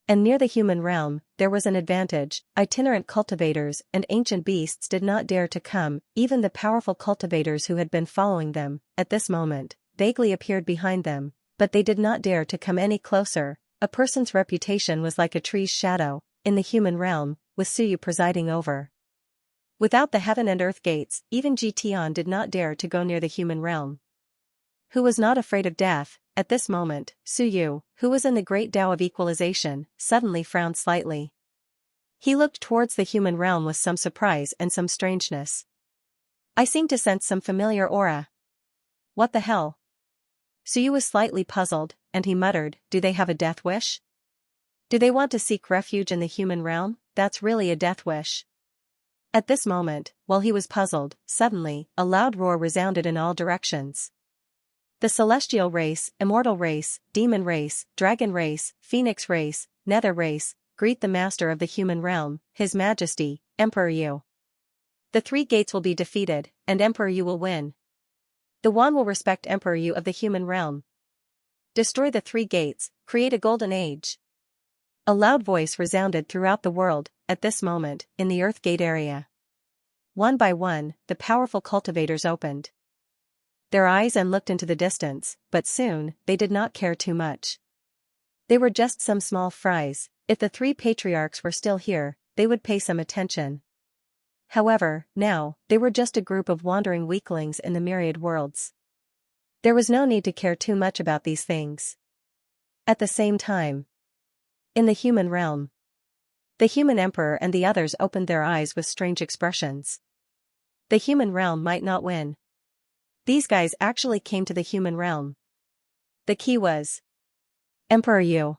And near the human realm, there was an advantage. Itinerant cultivators and ancient beasts did not dare to come. Even the powerful cultivators who had been following them, at this moment, vaguely appeared behind them, but they did not dare to come any closer. A person's reputation was like a tree's shadow, in the human realm, with Suyu presiding over. Without the heaven and earth gates, even Ji Tian did not dare to go near the human realm. Who was not afraid of death? At this moment, Suyu, who was in the great Tao of equalization, suddenly frowned slightly. He looked towards the human realm with some surprise and some strangeness. I seem to sense some familiar aura. What the hell? Suyu was slightly puzzled, and he muttered, do they have a death wish? Do they want to seek refuge in the human realm? That's really a death wish. At this moment, while he was puzzled, suddenly, a loud roar resounded in all directions. The celestial race, immortal race, demon race, dragon race, phoenix race, nether race, greet the master of the human realm, His Majesty, Emperor Yu. The three gates will be defeated, and Emperor Yu will win. The one will respect Emperor Yu of the human realm. Destroy the three gates, create a golden age. A loud voice resounded throughout the world, at this moment, in the Earth Gate area. One by one, the powerful cultivators opened their eyes and looked into the distance, but soon, they did not care too much. They were just some small fries. If the three patriarchs were still here, they would pay some attention. However, now, they were just a group of wandering weaklings in the myriad worlds. There was no need to care too much about these things. At the same time, in the human realm, the human emperor and the others opened their eyes with strange expressions. The human realm might not win. These guys actually came to the human realm. The key was Emperor Yu.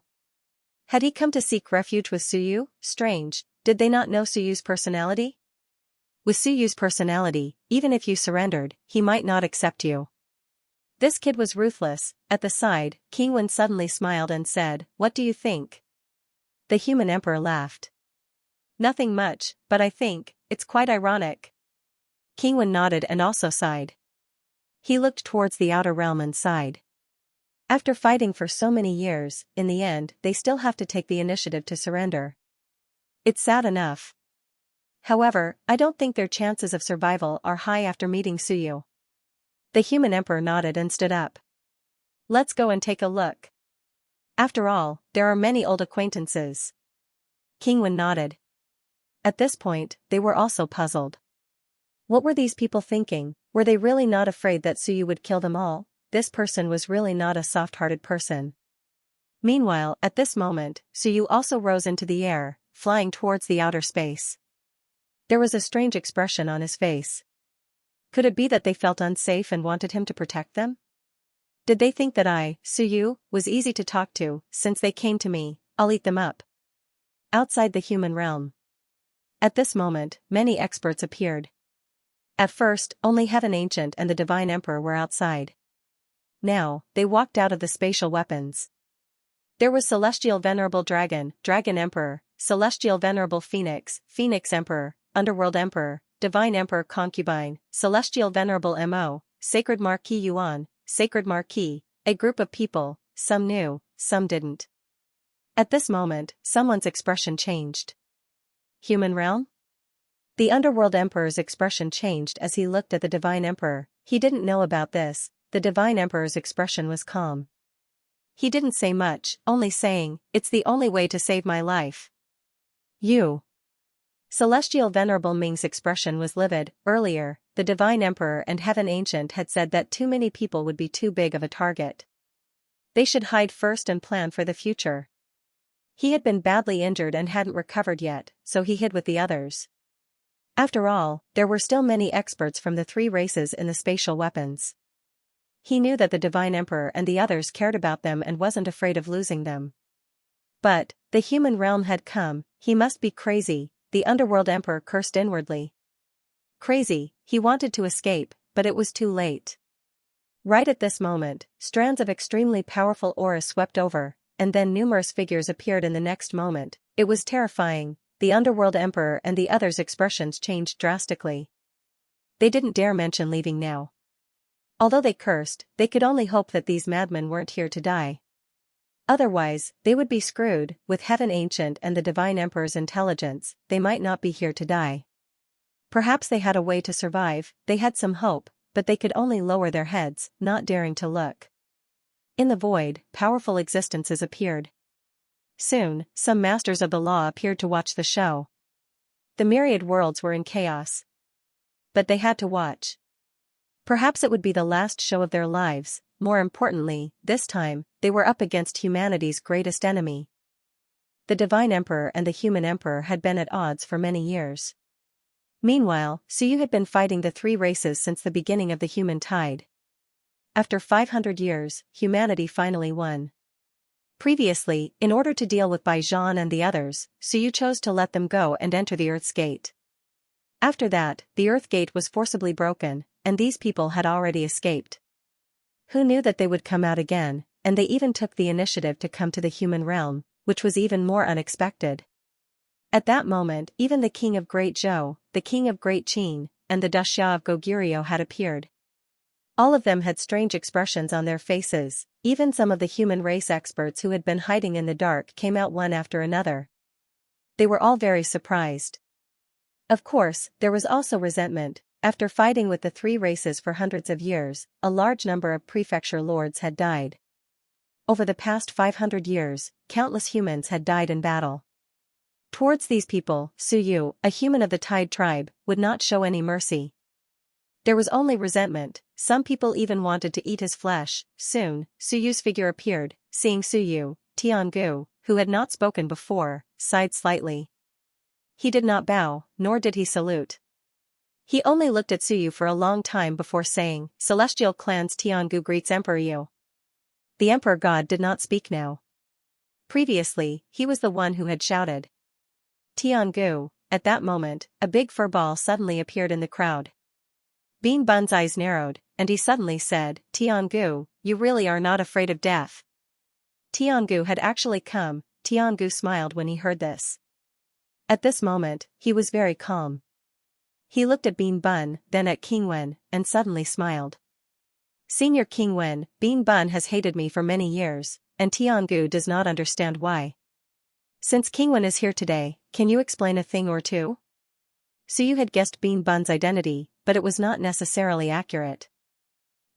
Had he come to seek refuge with Suyu? Strange, did they not know Suyu's personality? With Suyu's personality, even if you surrendered, he might not accept you. This kid was ruthless. At the side, King Wen suddenly smiled and said, what do you think? The human emperor laughed. Nothing much, but I think, it's quite ironic. King Wen nodded and also sighed. He looked towards the outer realm and sighed. After fighting for so many years, in the end, they still have to take the initiative to surrender. It's sad enough. However, I don't think their chances of survival are high after meeting Suyu. The human emperor nodded and stood up. Let's go and take a look. After all, there are many old acquaintances. King Wen nodded. At this point, they were also puzzled. What were these people thinking? Were they really not afraid that Suyu would kill them all? This person was really not a soft-hearted person. Meanwhile, at this moment, Suyu also rose into the air, flying towards the outer space. There was a strange expression on his face. Could it be that they felt unsafe and wanted him to protect them? Did they think that I, Suyu, was easy to talk to? Since they came to me, I'll eat them up. Outside the human realm. At this moment, many experts appeared. At first, only Heaven Ancient and the Divine Emperor were outside. Now, they walked out of the spatial weapons. There was Celestial Venerable Dragon, Dragon Emperor, Celestial Venerable Phoenix, Phoenix Emperor, Underworld Emperor, Divine Emperor Concubine, Celestial Venerable Mo, Sacred Marquis Yuan, Sacred Marquis, a group of people, some knew, some didn't. At this moment, someone's expression changed. Human realm? The Underworld Emperor's expression changed as he looked at the Divine Emperor. He didn't know about this. The Divine Emperor's expression was calm. He didn't say much, only saying, it's the only way to save my life. You. Celestial Venerable Ming's expression was livid. Earlier, the Divine Emperor and Heaven Ancient had said that too many people would be too big of a target. They should hide first and plan for the future. He had been badly injured and hadn't recovered yet, so he hid with the others. After all, there were still many experts from the three races in the spatial weapons. He knew that the Divine Emperor and the others cared about them and wasn't afraid of losing them. But, the human realm had come, he must be crazy, the Underworld Emperor cursed inwardly. Crazy, he wanted to escape, but it was too late. Right at this moment, strands of extremely powerful aura swept over, and then numerous figures appeared in the next moment. It was terrifying. The Underworld Emperor and the others' expressions changed drastically. They didn't dare mention leaving now. Although they cursed, they could only hope that these madmen weren't here to die. Otherwise, they would be screwed. With Heaven Ancient and the Divine Emperor's intelligence, they might not be here to die. Perhaps they had a way to survive, they had some hope, but they could only lower their heads, not daring to look. In the void, powerful existences appeared. Soon, some masters of the law appeared to watch the show. The myriad worlds were in chaos. But they had to watch. Perhaps it would be the last show of their lives. More importantly, this time, they were up against humanity's greatest enemy. The Divine Emperor and the Human Emperor had been at odds for many years. Meanwhile, Suyu had been fighting the three races since the beginning of the human tide. After 500 years, humanity finally won. Previously, in order to deal with Bai Zhan and the others, Suyu chose to let them go and enter the Earth's gate. After that, the Earth gate was forcibly broken, and these people had already escaped. Who knew that they would come out again, and they even took the initiative to come to the human realm, which was even more unexpected. At that moment, even the King of Great Zhou, the King of Great Qin, and the Daxia of Goguryeo had appeared. All of them had strange expressions on their faces. Even some of the human race experts who had been hiding in the dark came out one after another. They were all very surprised. Of course, there was also resentment. After fighting with the three races for hundreds of years, a large number of prefecture lords had died. Over the past 500 years, countless humans had died in battle. Towards these people, Suyu, a human of the Tide tribe, would not show any mercy. There was only resentment. Some people even wanted to eat his flesh. Soon, Suyu's figure appeared. Seeing Suyu, Tiangu, who had not spoken before, sighed slightly. He did not bow, nor did he salute. He only looked at Suyu for a long time before saying, "Celestial Clan's Tiangu greets Emperor Yu." The Emperor God did not speak now. Previously, he was the one who had shouted. Tiangu. At that moment, a big fur ball suddenly appeared in the crowd. Bean Bun's eyes narrowed, and he suddenly said, "Tiangu, you really are not afraid of death." Tiangu had actually come. Tiangu smiled when he heard this. At this moment, he was very calm. He looked at Bean Bun, then at King Wen, and suddenly smiled. "Senior King Wen, Bean Bun has hated me for many years, and Tiangu does not understand why. Since King Wen is here today, can you explain a thing or two?" Suyu had guessed Bean Bun's identity, but it was not necessarily accurate.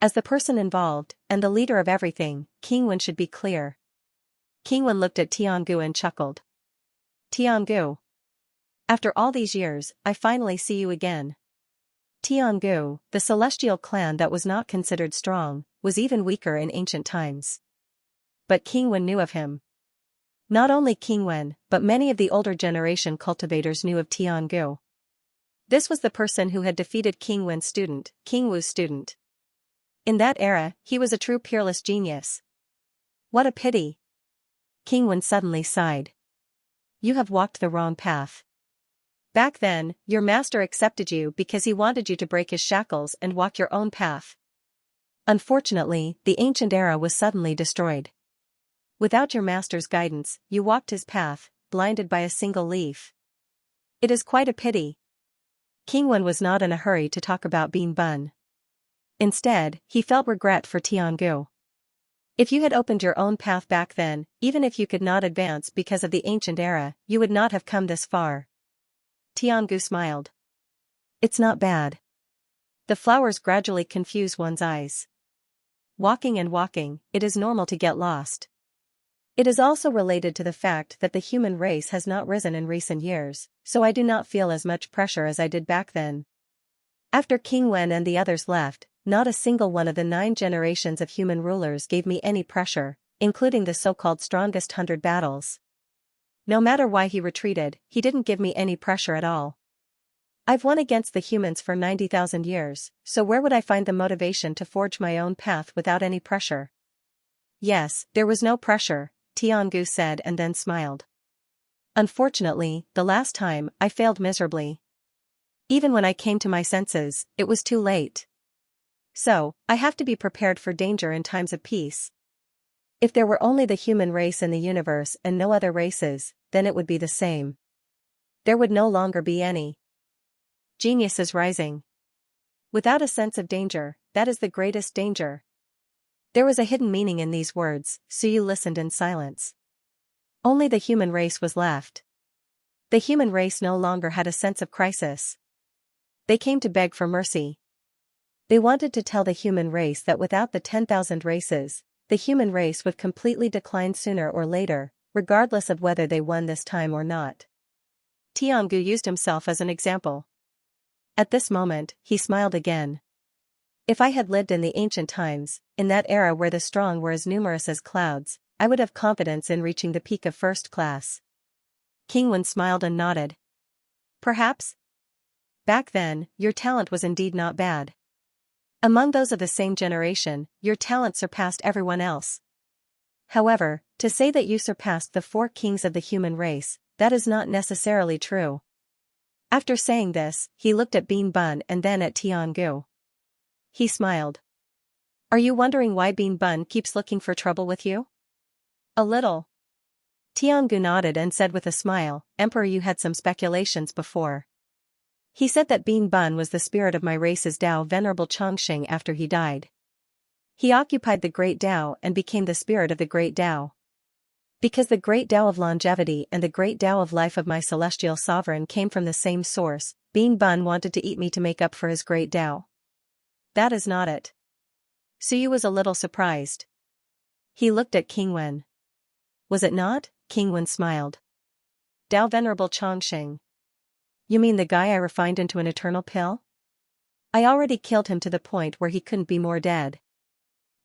As the person involved, and the leader of everything, King Wen should be clear. King Wen looked at Tiangu and chuckled. "Tiangu. After all these years, I finally see you again." Tiangu, the celestial clan that was not considered strong, was even weaker in ancient times. But King Wen knew of him. Not only King Wen, but many of the older generation cultivators knew of Tiangu. This was the person who had defeated King Wen's student, King Wu's student. In that era, he was a true peerless genius. What a pity. King Wen suddenly sighed. "You have walked the wrong path. Back then, your master accepted you because he wanted you to break his shackles and walk your own path. Unfortunately, the ancient era was suddenly destroyed. Without your master's guidance, you walked his path, blinded by a single leaf. It is quite a pity." King Wen was not in a hurry to talk about Bean Bun. Instead, he felt regret for Tiangu. If you had opened your own path back then, even if you could not advance because of the ancient era, you would not have come this far. Tiangu smiled. "It's not bad. The flowers gradually confuse one's eyes. Walking and walking, it is normal to get lost. It is also related to the fact that the human race has not risen in recent years, so I do not feel as much pressure as I did back then. After King Wen and the others left, not a single one of the 9 generations of human rulers gave me any pressure, including the so-called strongest 100 battles. No matter why he retreated, he didn't give me any pressure at all. I've won against the humans for 90,000 years, so where would I find the motivation to forge my own path without any pressure? Yes, there was no pressure, Tiangu said and then smiled. Unfortunately, the last time, I failed miserably. Even when I came to my senses, it was too late. So, I have to be prepared for danger in times of peace. If there were only the human race in the universe and no other races, then it would be the same. There would no longer be any. Genius is rising. Without a sense of danger, that is the greatest danger. There was a hidden meaning in these words, so you listened in silence. Only the human race was left. The human race no longer had a sense of crisis. They came to beg for mercy. They wanted to tell the human race that without the 10,000 races, the human race would completely decline sooner or later, regardless of whether they won this time or not. Tiangu used himself as an example. At this moment, he smiled again. If I had lived in the ancient times, in that era where the strong were as numerous as clouds, I would have confidence in reaching the peak of first class. King Wen smiled and nodded. Perhaps? Back then, your talent was indeed not bad. Among those of the same generation, your talent surpassed everyone else. However, to say that you surpassed the 4 kings of the human race, that is not necessarily true. After saying this, he looked at Bean Bun and then at Tiangu. He smiled. Are you wondering why Bean Bun keeps looking for trouble with you? A little. Tiangu nodded and said with a smile, Emperor, you had some speculations before. He said that Bean Bun was the spirit of my race's Tao, Venerable Xianxia, after he died. He occupied the Great Tao and became the spirit of the Great Tao. Because the Great Tao of longevity and the Great Tao of life of my celestial sovereign came from the same source, Bean Bun wanted to eat me to make up for his Great Tao. That is not it. Suyu was a little surprised. He looked at King Wen. Was it not? King Wen smiled. Tao, Venerable Xianxia. You mean the guy I refined into an eternal pill? I already killed him to the point where he couldn't be more dead.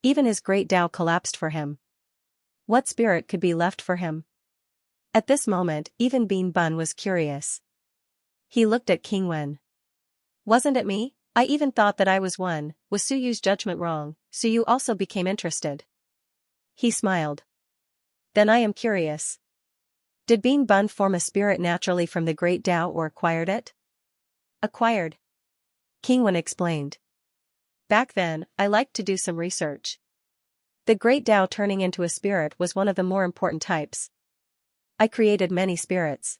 Even his Great Tao collapsed for him. What spirit could be left for him? At this moment, even Bean Bun was curious. He looked at King Wen. Wasn't it me? I even thought that I was one. Was Suyu's judgment wrong? Suyu also became interested. He smiled. Then I am curious. Did Bean Bun form a spirit naturally from the Great Tao or acquired it? Acquired. King Wen explained. Back then, I liked to do some research. The Great Tao turning into a spirit was one of the more important types. I created many spirits.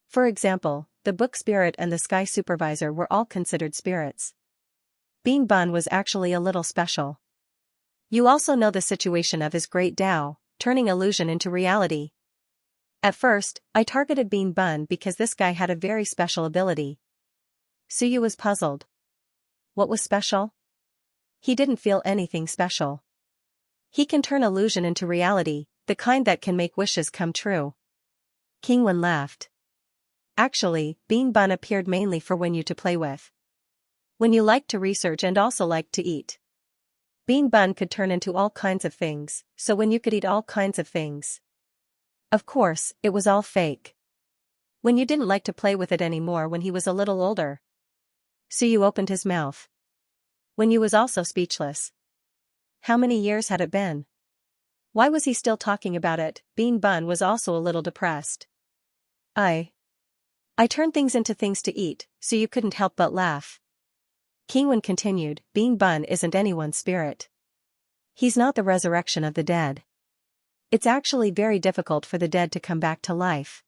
For example, the book spirit and the sky supervisor were all considered spirits. Bean Bun was actually a little special. You also know the situation of his Great Tao, turning illusion into reality. At first, I targeted Bean Bun because this guy had a very special ability. Suyu was puzzled. What was special? He didn't feel anything special. He can turn illusion into reality, the kind that can make wishes come true. King Wen laughed. Actually, Bean Bun appeared mainly for when you to play with. When you liked to research and also liked to eat. Bean Bun could turn into all kinds of things, so when you could eat all kinds of things. Of course, it was all fake. When you didn't like to play with it anymore when he was a little older. Suyu opened his mouth. When you was also speechless. How many years had it been? Why was he still talking about it? Bean Bun was also a little depressed. I turned things into things to eat, so you couldn't help but laugh. King Wen continued, Bean Bun isn't anyone's spirit. He's not the resurrection of the dead. It's actually very difficult for the dead to come back to life.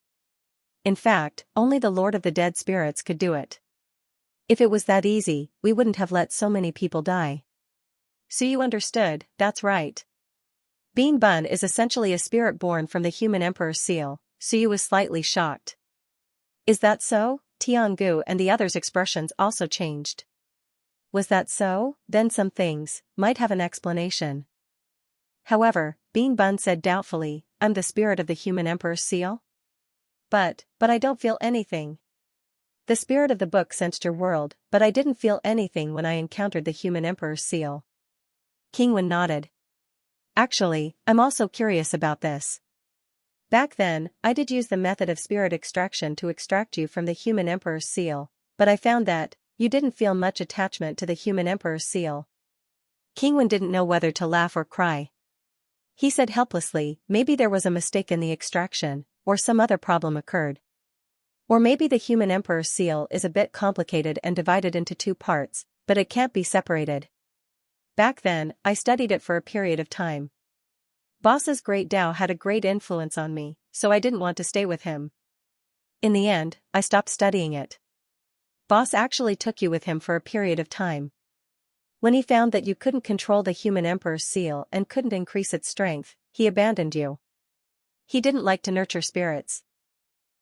In fact, only the Lord of the Dead spirits could do it. If it was that easy, we wouldn't have let so many people die. So you understood, that's right. Bean Bun is essentially a spirit born from the human emperor's seal, Suyu was slightly shocked. Is that so? Tiangu and the others' expressions also changed. Was that so? Then some things might have an explanation. However, Bean Bun said doubtfully, I'm the spirit of the human emperor's seal? But I don't feel anything. The spirit of the book sensed your world, but I didn't feel anything when I encountered the human emperor's seal. Kingwen nodded. Actually, I'm also curious about this. Back then, I did use the method of spirit extraction to extract you from the human emperor's seal, but I found that you didn't feel much attachment to the human emperor's seal. Kingwen didn't know whether to laugh or cry. He said helplessly, maybe there was a mistake in the extraction, or some other problem occurred. Or maybe the human emperor's seal is a bit complicated and divided into two parts, but it can't be separated. Back then, I studied it for a period of time. Boss's great Tao had a great influence on me, so I didn't want to stay with him. In the end, I stopped studying it. Boss actually took you with him for a period of time. When he found that you couldn't control the human emperor's seal and couldn't increase its strength, he abandoned you. He didn't like to nurture spirits.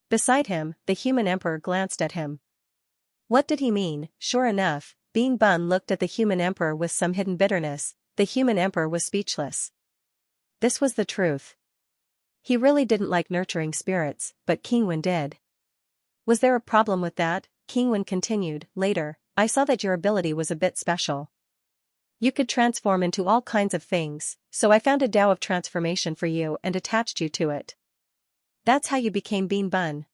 Beside him, the human emperor glanced at him. What did he mean? Sure enough, Bean Bun looked at the human emperor with some hidden bitterness. The human emperor was speechless. This was the truth. He really didn't like nurturing spirits, but Kingwen did. Was there a problem with that? Kingwen continued. Later, I saw that your ability was a bit special. You could transform into all kinds of things, so I found a Tao of transformation for you and attached you to it. That's how you became Bean Bun.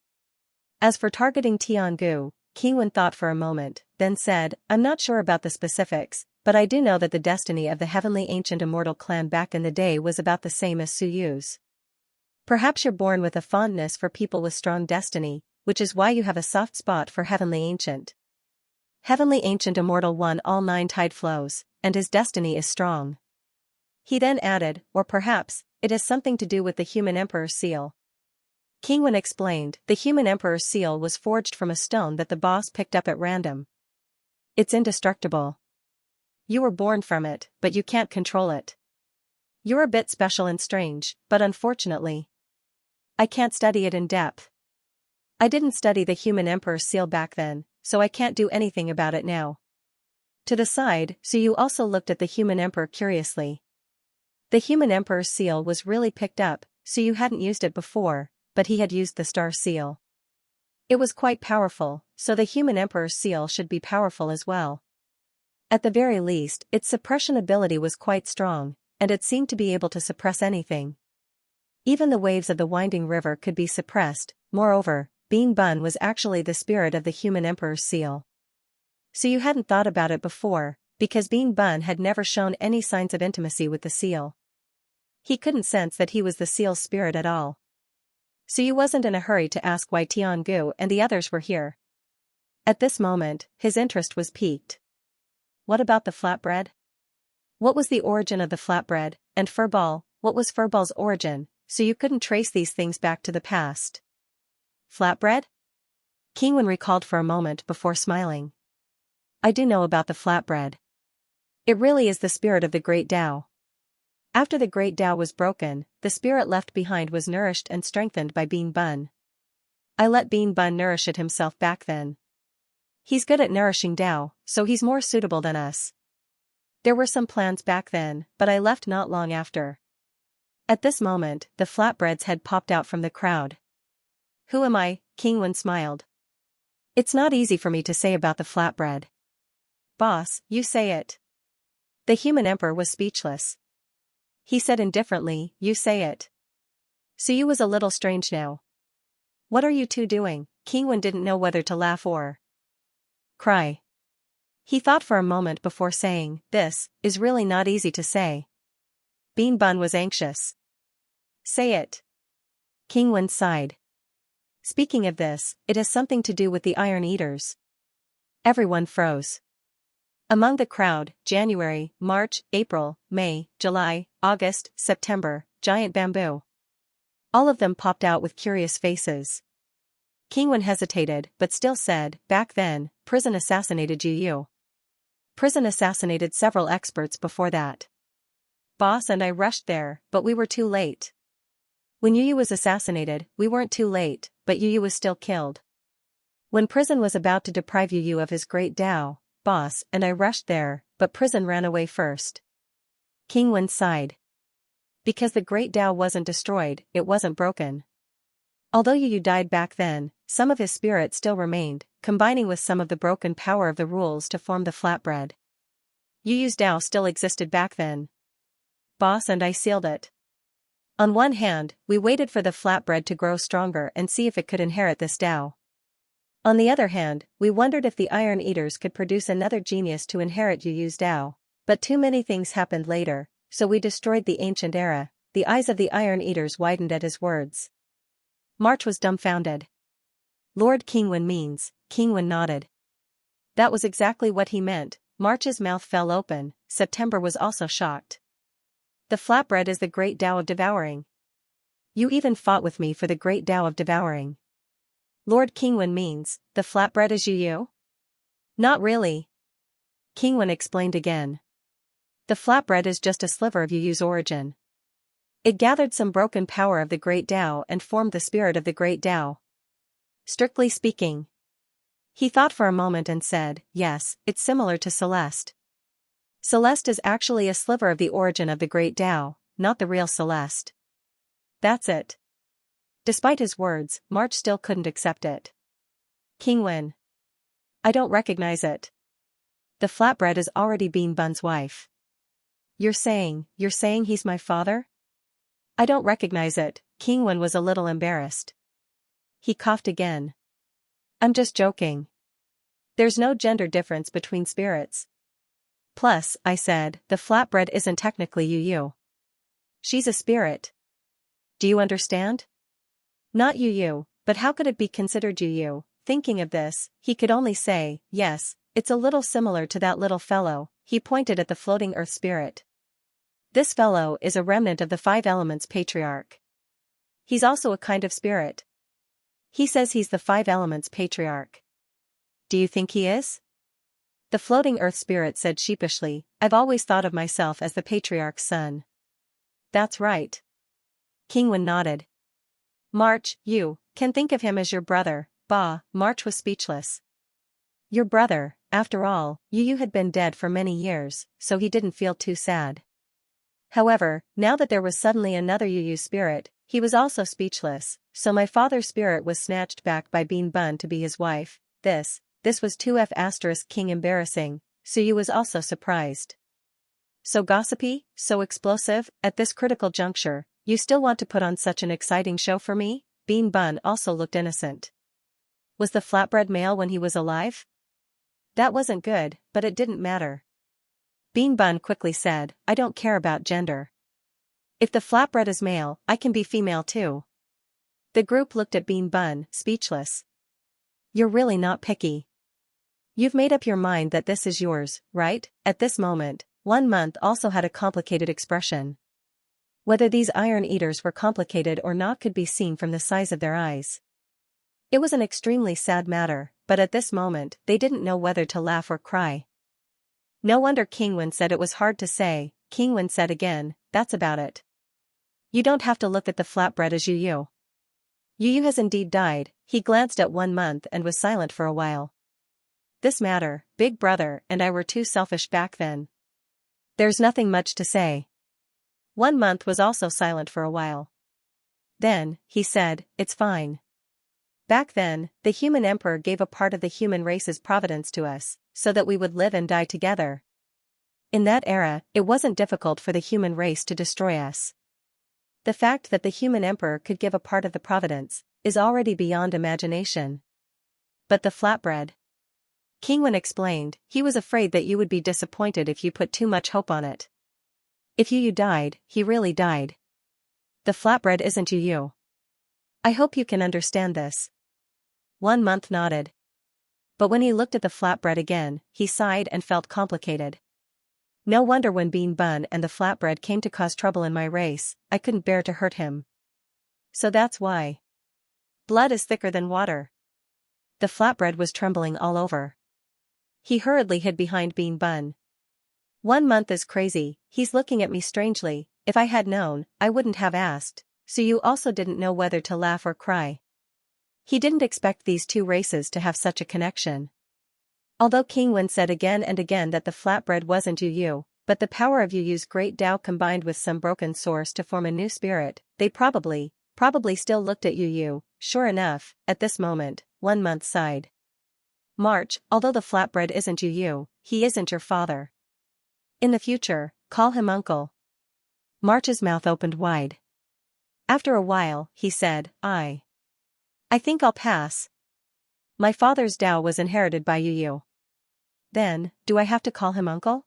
As for targeting Tiangu, Kingwen thought for a moment, then said, I'm not sure about the specifics, but I do know that the destiny of the heavenly ancient immortal clan back in the day was about the same as Su Yu's. Perhaps you're born with a fondness for people with strong destiny, which is why you have a soft spot for heavenly ancient. Heavenly ancient immortal won all 9 tide flows, and his destiny is strong. He then added, or perhaps, it has something to do with the human emperor's seal. Kingwen explained, the human emperor's seal was forged from a stone that the boss picked up at random. It's indestructible. You were born from it, but you can't control it. You're a bit special and strange, but unfortunately, I can't study it in depth. I didn't study the human emperor's seal back then, so I can't do anything about it now. To the side, Su Yu also looked at the human emperor curiously. The human emperor's seal was really picked up. Su Yu hadn't used it before, but he had used the star seal. It was quite powerful, so the human emperor's seal should be powerful as well. At the very least, its suppression ability was quite strong, and it seemed to be able to suppress anything. Even the waves of the winding river could be suppressed. Moreover, Bean Bun was actually the spirit of the human emperor's seal. So you hadn't thought about it before, because Bean Bun had never shown any signs of intimacy with the seal. He couldn't sense that he was the seal's spirit at all. So you wasn't in a hurry to ask why Tiangu and the others were here. At this moment, his interest was piqued. What about the flatbread? What was the origin of the flatbread, and furball, what was furball's origin, so you couldn't trace these things back to the past? Flatbread? Kingwen recalled for a moment before smiling. I do know about the flatbread. It really is the spirit of the Great Tao. After the Great Tao was broken, the spirit left behind was nourished and strengthened by Bean Bun. I let Bean Bun nourish it himself back then. He's good at nourishing Tao, so he's more suitable than us. There were some plans back then, but I left not long after. At this moment, the flatbreads had popped out from the crowd. Who am I? Kingwen smiled. It's not easy for me to say about the flatbread. Boss, you say it. The human emperor was speechless. He said indifferently, you say it. Su Yu was a little strange now. What are you two doing? Kingwen didn't know whether to laugh or cry. He thought for a moment before saying, this is really not easy to say. Bean Bun was anxious. Say it. Kingwen sighed. Speaking of this, it has something to do with the Iron Eaters. Everyone froze. Among the crowd, January, March, April, May, July, August, September, giant bamboo. All of them popped out with curious faces. Kingwen hesitated, but still said, back then, prison assassinated Yu. Prison assassinated several experts before that. Boss and I rushed there, but we were too late. When Yu was assassinated, we weren't too late, but Yu was still killed. When prison was about to deprive Yu of his great Tao, Boss and I rushed there, but prison ran away first. Kingwen sighed. Because the great Tao wasn't destroyed, it wasn't broken. Although Yu died back then, some of his spirit still remained, combining with some of the broken power of the rules to form the flatbread. Yu's Tao still existed back then. Boss and I sealed it. On one hand, we waited for the flatbread to grow stronger and see if it could inherit this Tao. On the other hand, we wondered if the Iron Eaters could produce another genius to inherit Yu's Tao. But too many things happened later, so we destroyed the ancient era. The eyes of the Iron Eaters widened at his words. March was dumbfounded. Lord Qingwen means, Qingwen nodded. That was exactly what he meant. March's mouth fell open. September was also shocked. The flatbread is the great Tao of devouring. You even fought with me for the great Tao of devouring. Lord Qingwen means, the flatbread is Yu? Not really. Qingwen explained again. The flatbread is just a sliver of Yu's origin. It gathered some broken power of the great Tao and formed the spirit of the great Tao. Strictly speaking. He thought for a moment and said, yes, it's similar to Celeste. Celeste is actually a sliver of the origin of the great Tao, not the real Celeste. That's it. Despite his words, March still couldn't accept it. Qingwen. I don't recognize it. The flatbread is already Bean Bun's wife. You're saying he's my father? I don't recognize it. Qingwen was a little embarrassed. He coughed again. I'm just joking. There's no gender difference between spirits. Plus, I said, the flatbread isn't technically Yu. She's a spirit. Do you understand? Not Yu, but how could it be considered Yu? Thinking of this, he could only say, yes, it's a little similar to that little fellow. He pointed at the floating earth spirit. This fellow is a remnant of the 5 elements patriarch. He's also a kind of spirit. He says he's the 5 elements patriarch. Do you think he is? The floating earth spirit said sheepishly, I've always thought of myself as the patriarch's son. That's right. Qingwen nodded. March, you can think of him as your brother. Bah, March was speechless. Your brother, after all, Yu had been dead for many years, so he didn't feel too sad. However, now that there was suddenly another Yu spirit, he was also speechless, so my father's spirit was snatched back by Bean Bun to be his wife. This was 2F** King embarrassing, so Yu was also surprised. So gossipy, so explosive, at this critical juncture, you still want to put on such an exciting show for me? Bean Bun also looked innocent. Was the flatbread male when he was alive? That wasn't good, but it didn't matter. Bean Bun quickly said, I don't care about gender. If the flatbread is male, I can be female too. The group looked at Bean Bun, speechless. You're really not picky. You've made up your mind that this is yours, right? At this moment, 1 month also had a complicated expression. Whether these Iron Eaters were complicated or not could be seen from the size of their eyes. It was an extremely sad matter, but at this moment, they didn't know whether to laugh or cry. No wonder Qingwen said it was hard to say. Qingwen said again, that's about it. You don't have to look at the flatbread as Yu. Yu has indeed died. He glanced at 1 month and was silent for a while. This matter, Big Brother and I were too selfish back then. There's nothing much to say. 1 month was also silent for a while. Then, he said, it's fine. Back then, the human emperor gave a part of the human race's providence to us, so that we would live and die together. In that era, it wasn't difficult for the human race to destroy us. The fact that the human emperor could give a part of the providence is already beyond imagination. But the flatbread? Qingwen explained, he was afraid that you would be disappointed if you put too much hope on it. If Yu died, he really died. The flatbread isn't Yu. I hope you can understand this. 1 month nodded. But when he looked at the flatbread again, he sighed and felt complicated. No wonder when Bean Bun and the flatbread came to cause trouble in my race, I couldn't bear to hurt him. So that's why. Blood is thicker than water. The flatbread was trembling all over. He hurriedly hid behind Bean Bun. 1 month is crazy, he's looking at me strangely. If I had known, I wouldn't have asked, so you also didn't know whether to laugh or cry. He didn't expect these 2 races to have such a connection. Although Qingwen said again and again that the flatbread wasn't Yu, but the power of Yu's great Tao combined with some broken source to form a new spirit, they probably still looked at Yu. Sure enough, at this moment, 1 month sighed. March, although the flatbread isn't Yu, he isn't your father. In the future, call him uncle. March's mouth opened wide. After a while, he said, I think I'll pass. My father's Tao was inherited by Yu. Then, do I have to call him uncle?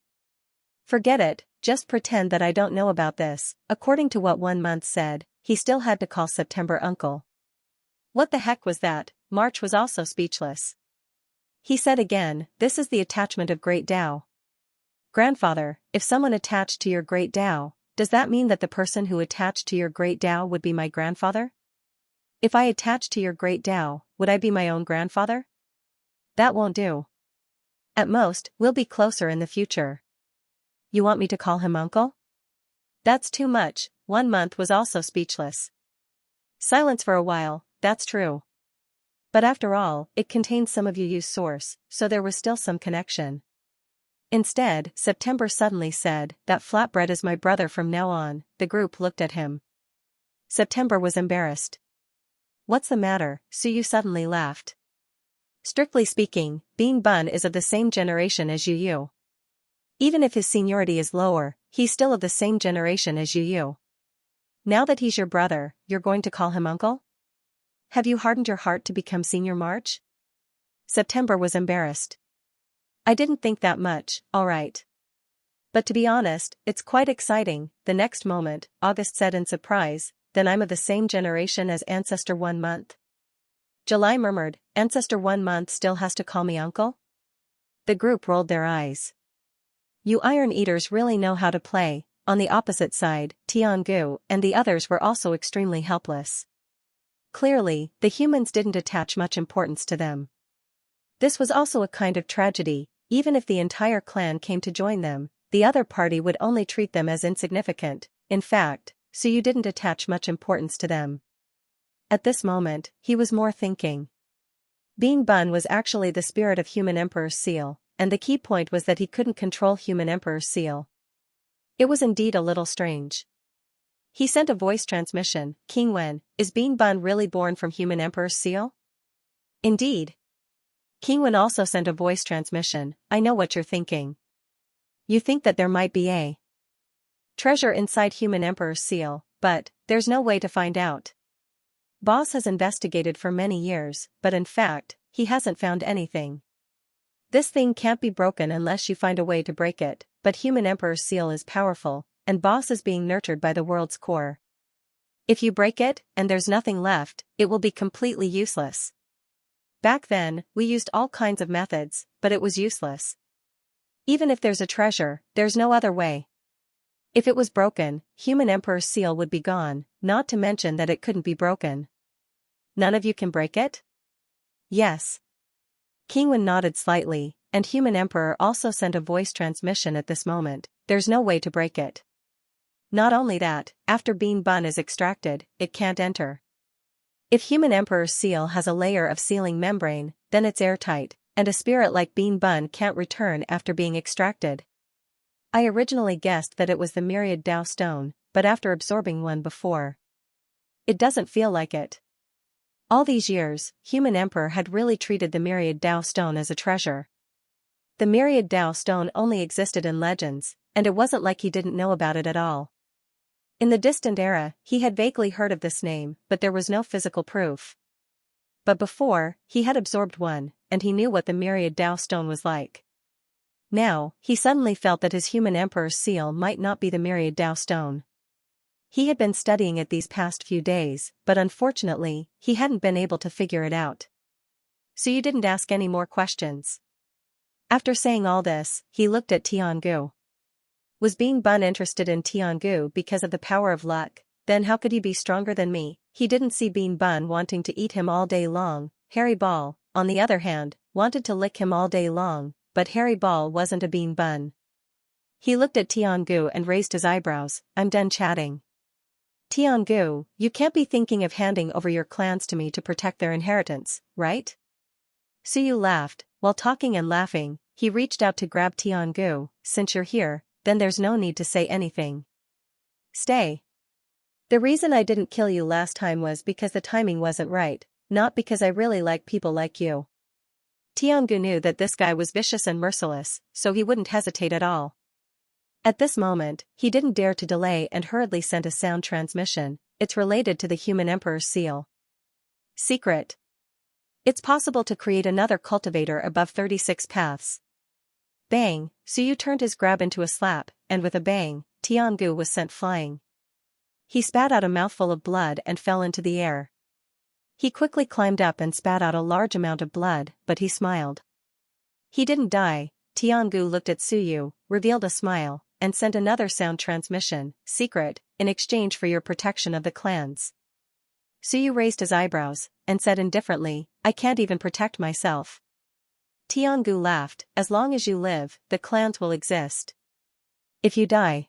Forget it, just pretend that I don't know about this. According to what 1 month said, he still had to call September uncle. What the heck was that? March was also speechless. He said again, this is the attachment of great Tao. Grandfather, if someone attached to your great Tao, does that mean that the person who attached to your great Tao would be my grandfather? If I attach to your great Tao, would I be my own grandfather? That won't do. At most, we'll be closer in the future. You want me to call him uncle? That's too much. 1 month was also speechless. Silence for a while, that's true. But after all, it contained some of Yu's source, so there was still some connection. Instead, September suddenly said, that flatbread is my brother from now on. The group looked at him. September was embarrassed. What's the matter? Yu suddenly laughed. Strictly speaking, Bean Bun is of the same generation as Yu. Even if his seniority is lower, he's still of the same generation as Yu. Now that he's your brother, you're going to call him uncle? Have you hardened your heart to become senior March? September was embarrassed. I didn't think that much, alright. But to be honest, it's quite exciting. The next moment, August said in surprise, then I'm of the same generation as Ancestor 1 month. July murmured, Ancestor 1 month still has to call me uncle? The group rolled their eyes. You Iron Eaters really know how to play. On the opposite side, Tiangu and the others were also extremely helpless. Clearly, the humans didn't attach much importance to them. This was also a kind of tragedy. Even if the entire clan came to join them, the other party would only treat them as insignificant. In fact, Yu didn't attach much importance to them. At this moment, he was more thinking. Bean Bun was actually the spirit of Human Emperor's seal, and the key point was that he couldn't control Human Emperor's seal. It was indeed a little strange. He sent a voice transmission, King Wen, is Bean Bun really born from Human Emperor's seal? Indeed. King Wen also sent a voice transmission, I know what you're thinking. You think that there might be a treasure inside Human Emperor's seal, but there's no way to find out. Boss has investigated for many years, but in fact, he hasn't found anything. This thing can't be broken unless you find a way to break it, but Human Emperor's seal is powerful, and Boss is being nurtured by the world's core. If you break it, and there's nothing left, it will be completely useless. Back then, we used all kinds of methods, but it was useless. Even if there's a treasure, there's no other way. If it was broken, Human Emperor's seal would be gone, not to mention that it couldn't be broken. None of you can break it? Yes. King Wen nodded slightly, and Human Emperor also sent a voice transmission at this moment, there's no way to break it. Not only that, after Bean Bun is extracted, it can't enter. If Human Emperor's seal has a layer of sealing membrane, then it's airtight, and a spirit like Bean Bun can't return after being extracted. I originally guessed that it was the Myriad Tao stone, but after absorbing one before, it doesn't feel like it. All these years, Human Emperor had really treated the Myriad Tao stone as a treasure. The Myriad Tao stone only existed in legends, and it wasn't like he didn't know about it at all. In the distant era, he had vaguely heard of this name, but there was no physical proof. But before, he had absorbed one, and he knew what the Myriad Tao stone was like. Now, he suddenly felt that his Human Emperor's seal might not be the Myriad Tao stone. He had been studying it these past few days, but unfortunately, he hadn't been able to figure it out. So you didn't ask any more questions. After saying all this, he looked at Tiangu. Was Bean Bun interested in Tiangu because of the power of luck? Then how could he be stronger than me? He didn't see Bean Bun wanting to eat him all day long. Harry Ball, on the other hand, wanted to lick him all day long, but Harry Ball wasn't a Bean Bun. He looked at Tiangu and raised his eyebrows, I'm done chatting. Tiangu, you can't be thinking of handing over your clans to me to protect their inheritance, right? Yu laughed. While talking and laughing, he reached out to grab Tiangu, since you're here, then there's no need to say anything. Stay. The reason I didn't kill you last time was because the timing wasn't right, not because I really like people like you. Tiangu knew that this guy was vicious and merciless, so he wouldn't hesitate at all. At this moment, he didn't dare to delay and hurriedly sent a sound transmission. It's related to the human emperor's seal. Secret. It's possible to create another cultivator above 36 paths. Bang, Suyu turned his grab into a slap, and with a bang, Tiangu was sent flying. He spat out a mouthful of blood and fell into the air. He quickly climbed up and spat out a large amount of blood, but he smiled. He didn't die. Tiangu looked at Suyu, revealed a smile, and sent another sound transmission, secret, in exchange for your protection of the clans. Suyu raised his eyebrows, and said indifferently, I can't even protect myself. Tiangu laughed, as long as you live, the clans will exist. If you die,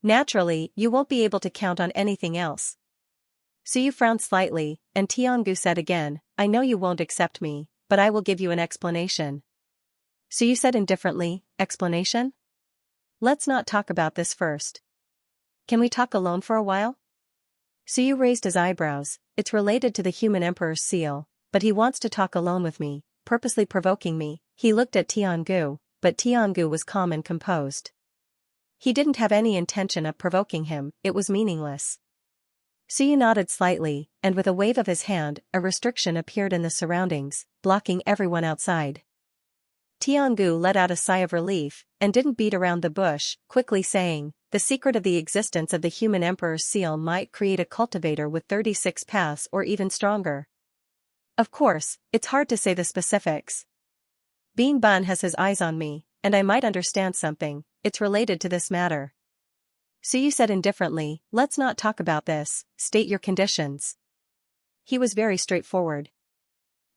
naturally, you won't be able to count on anything else. Suyu frowned slightly, and Tiangu said again, I know you won't accept me, but I will give you an explanation. Suyu said indifferently, explanation? Let's not talk about this first. Can we talk alone for a while? Suyu raised his eyebrows. It's related to the human emperor's seal, but he wants to talk alone with me, purposely provoking me. He looked at Tiangu, but Tiangu was calm and composed. He didn't have any intention of provoking him, it was meaningless. Suyu nodded slightly, and with a wave of his hand, a restriction appeared in the surroundings, blocking everyone outside. Tiangu let out a sigh of relief, and didn't beat around the bush, quickly saying, the secret of the existence of the human emperor's seal might create a cultivator with 36 paths or even stronger. Of course, it's hard to say the specifics. Bean Bun has his eyes on me, and I might understand something. It's related to this matter. Suyu said indifferently, let's not talk about this, state your conditions. He was very straightforward.